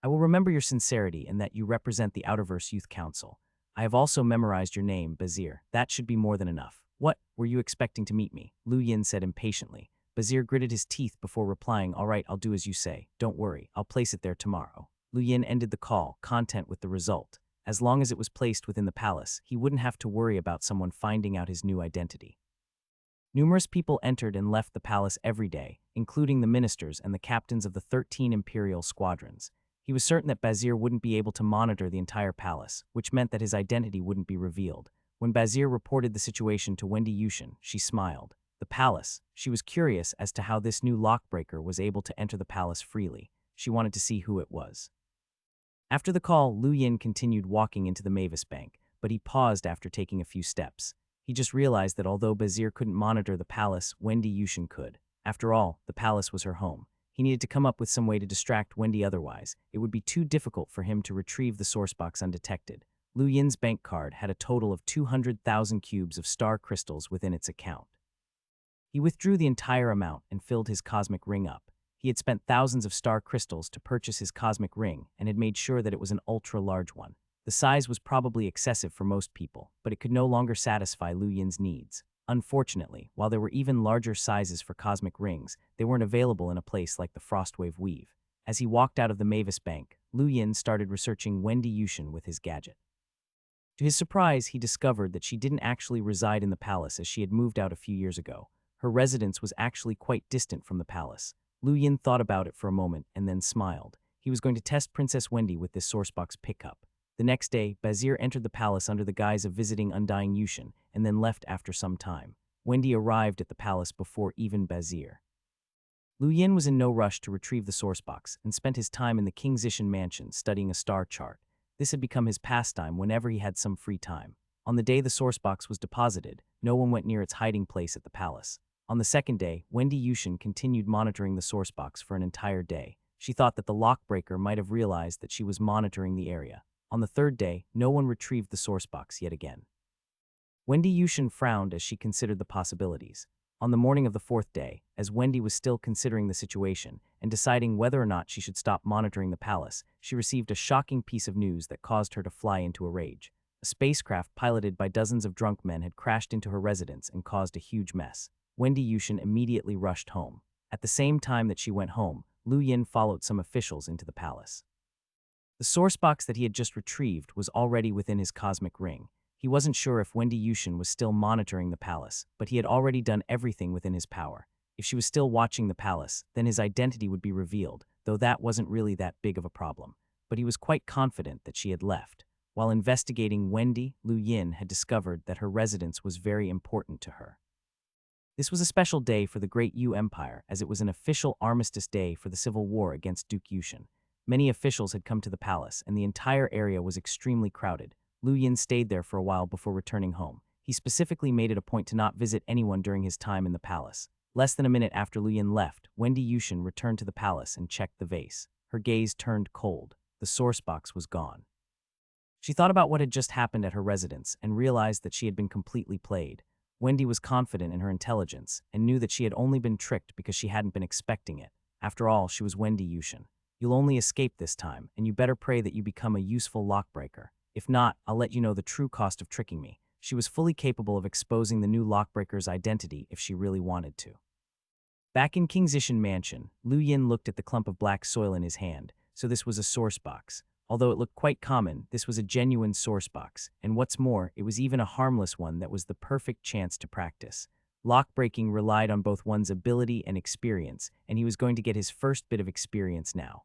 I will remember your sincerity and that you represent the Outerverse Youth Council. I have also memorized your name, Bazir. That should be more than enough. What? Were you expecting to meet me? Lu Yin said impatiently. Bazir gritted his teeth before replying, all right, I'll do as you say. Don't worry, I'll place it there tomorrow. Lu Yin ended the call, content with the result. As long as it was placed within the palace, he wouldn't have to worry about someone finding out his new identity. Numerous people entered and left the palace every day, including the ministers and the captains of the 13 imperial squadrons. He was certain that Bazir wouldn't be able to monitor the entire palace, which meant that his identity wouldn't be revealed. When Bazir reported the situation to Wendy Yushin, she smiled. The palace. She was curious as to how this new lockbreaker was able to enter the palace freely. She wanted to see who it was. After the call, Lu Yin continued walking into the Mavis Bank, but he paused after taking a few steps. He just realized that although Bazir couldn't monitor the palace, Wendy Yushin could. After all, the palace was her home. He needed to come up with some way to distract Wendy, otherwise it would be too difficult for him to retrieve the sourcebox undetected. Lu Yin's bank card had a total of 200,000 cubes of star crystals within its account. He withdrew the entire amount and filled his cosmic ring up. He had spent thousands of star crystals to purchase his cosmic ring and had made sure that it was an ultra-large one. The size was probably excessive for most people, but it could no longer satisfy Lu Yin's needs. Unfortunately, while there were even larger sizes for cosmic rings, they weren't available in a place like the Frostwave Weave. As he walked out of the Mavis Bank, Lu Yin started researching Wendy Yushin with his gadget. To his surprise, he discovered that she didn't actually reside in the palace, as she had moved out a few years ago. Her residence was actually quite distant from the palace. Lu Yin thought about it for a moment and then smiled. He was going to test Princess Wendy with this sourcebox pickup. The next day, Bazir entered the palace under the guise of visiting Undying Yushin and then left after some time. Wendy arrived at the palace before even Bazir. Lu Yin was in no rush to retrieve the sourcebox and spent his time in the King Zishan mansion studying a star chart. This had become his pastime whenever he had some free time. On the day the sourcebox was deposited, no one went near its hiding place at the palace. On the second day, Wendy Yushin continued monitoring the sourcebox for an entire day. She thought that the lockbreaker might have realized that she was monitoring the area. On the third day, no one retrieved the sourcebox yet again. Wendy Yushin frowned as she considered the possibilities. On the morning of the fourth day, as Wendy was still considering the situation and deciding whether or not she should stop monitoring the palace, she received a shocking piece of news that caused her to fly into a rage. A spacecraft piloted by dozens of drunk men had crashed into her residence and caused a huge mess. Wendy Yushin immediately rushed home. At the same time that she went home, Lu Yin followed some officials into the palace. The sourcebox that he had just retrieved was already within his cosmic ring. He wasn't sure if Wendy Yushin was still monitoring the palace, but he had already done everything within his power. If she was still watching the palace, then his identity would be revealed, though that wasn't really that big of a problem. But he was quite confident that she had left. While investigating Wendy, Lu Yin had discovered that her residence was very important to her. This was a special day for the Great Yu Empire, as it was an official armistice day for the civil war against Duke Yushin. Many officials had come to the palace, and the entire area was extremely crowded. Lu Yin stayed there for a while before returning home. He specifically made it a point to not visit anyone during his time in the palace. Less than a minute after Lu Yin left, Wendy Yushin returned to the palace and checked the vase. Her gaze turned cold. The sourcebox was gone. She thought about what had just happened at her residence and realized that she had been completely played. Wendy was confident in her intelligence and knew that she had only been tricked because she hadn't been expecting it. After all, she was Wendy Yushin. You'll only escape this time, and you better pray that you become a useful lockbreaker. If not, I'll let you know the true cost of tricking me. She was fully capable of exposing the new lockbreaker's identity if she really wanted to. Back in King Zishan mansion, Lu Yin looked at the clump of black soil in his hand. So this was a sourcebox. Although it looked quite common, this was a genuine source box, and what's more, it was even a harmless one that was the perfect chance to practice. Lock-breaking relied on both one's ability and experience, and he was going to get his first bit of experience now.